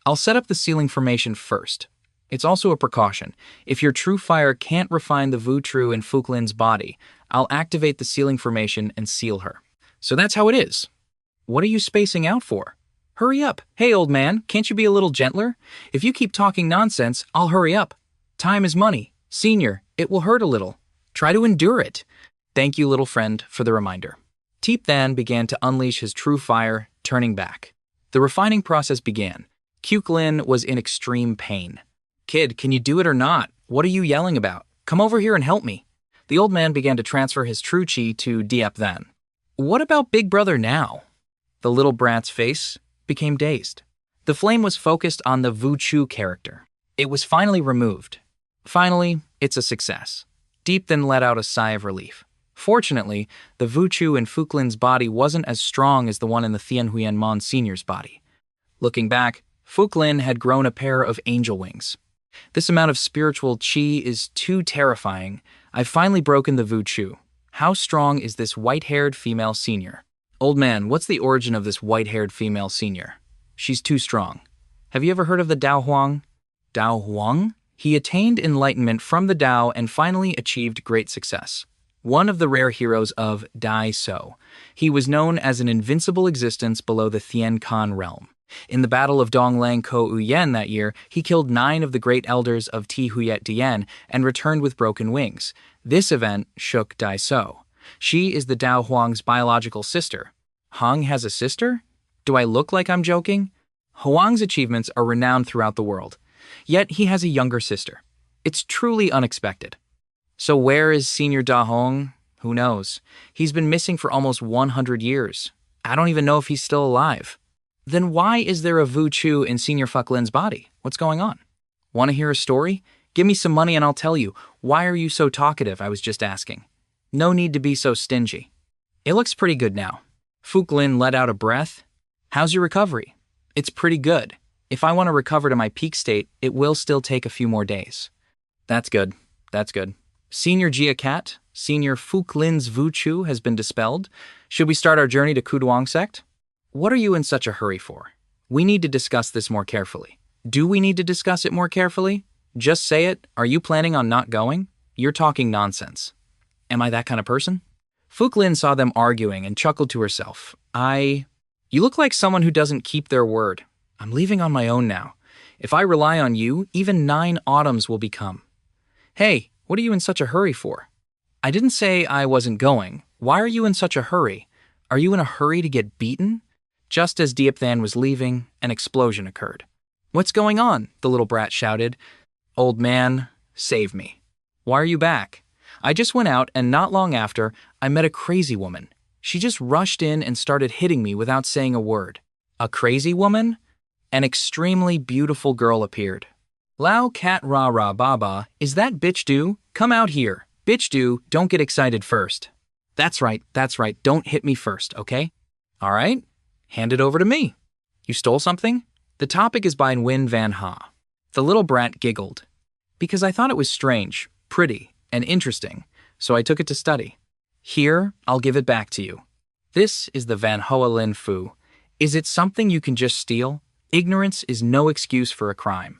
I'll set up the sealing formation first. It's also a precaution. If your true fire can't refine the Vutru in Fook Lin's body, I'll activate the sealing formation and seal her. So that's how it is. What are you spacing out for? Hurry up. Hey, old man, can't you be a little gentler? If you keep talking nonsense, I'll hurry up. Time is money. Senior, it will hurt a little. Try to endure it. Thank you, little friend, for the reminder. Teep Than began to unleash his true fire, turning back. The refining process began. Fook Lin was in extreme pain. Kid, can you do it or not? What are you yelling about? Come over here and help me. The old man began to transfer his true chi to Diep Than. What about Big Brother now? The little brat's face became dazed. The flame was focused on the Vuchu character. It was finally removed. Finally, it's a success. Diep then let out a sigh of relief. Fortunately, the Vuchu in Fook Lin's body wasn't as strong as the one in the Tianhuianmon senior's body. Looking back, Fook Lin had grown a pair of angel wings. This amount of spiritual chi is too terrifying. I've finally broken the Vuchu. How strong is this white-haired female senior? Old man, what's the origin of this white-haired female senior? She's too strong. Have you ever heard of the Dao Huang? Dao Huang? He attained enlightenment from the Dao and finally achieved great success. One of the rare heroes of Dai So. He was known as an invincible existence below the Thien Kan realm. In the Battle of Donglang Ko Uyen that year, he killed 9 of the great elders of Ti Huyet Dien and returned with broken wings. This event shook Dai So. She is the Dao Huang's biological sister. Hong has a sister? Do I look like I'm joking? Huang's achievements are renowned throughout the world. Yet he has a younger sister. It's truly unexpected. So where is Senior Da Hong? Who knows? He's been missing for almost 100 years. I don't even know if he's still alive. Then why is there a Vuchu in Senior Fook Lin's body? What's going on? Want to hear a story? Give me some money and I'll tell you. Why are you so talkative? I was just asking. No need to be so stingy. It looks pretty good now. Fook Lin let out a breath. How's your recovery? It's pretty good. If I want to recover to my peak state, it will still take a few more days. That's good. That's good. Senior Jia Cat, Senior Fook Lin's Vuchu has been dispelled. Should we start our journey to Kuduong sect? What are you in such a hurry for? We need to discuss this more carefully. Do we need to discuss it more carefully? Just say it. Are you planning on not going? You're talking nonsense. Am I that kind of person? Fook Lin saw them arguing and chuckled to herself. You look like someone who doesn't keep their word. I'm leaving on my own now. If I rely on you, even 9 autumns will become. Hey, what are you in such a hurry for? I didn't say I wasn't going. Why are you in such a hurry? Are you in a hurry to get beaten? Just as Diopthan was leaving, an explosion occurred. What's going on? The little brat shouted. Old man, save me. Why are you back? I just went out, and not long after, I met a crazy woman. She just rushed in and started hitting me without saying a word. A crazy woman? An extremely beautiful girl appeared. Lao cat rah rah baba, is that bitch do? Come out here. Bitch do, don't get excited first. That's right, don't hit me first, okay? All right, hand it over to me. You stole something? The topic is by Nguyen Van Ha. The little brat giggled. Because I thought it was strange, pretty, and interesting, so I took it to study. Here, I'll give it back to you. This is the Van Hoa Lin Fu. Is it something you can just steal? Ignorance is no excuse for a crime.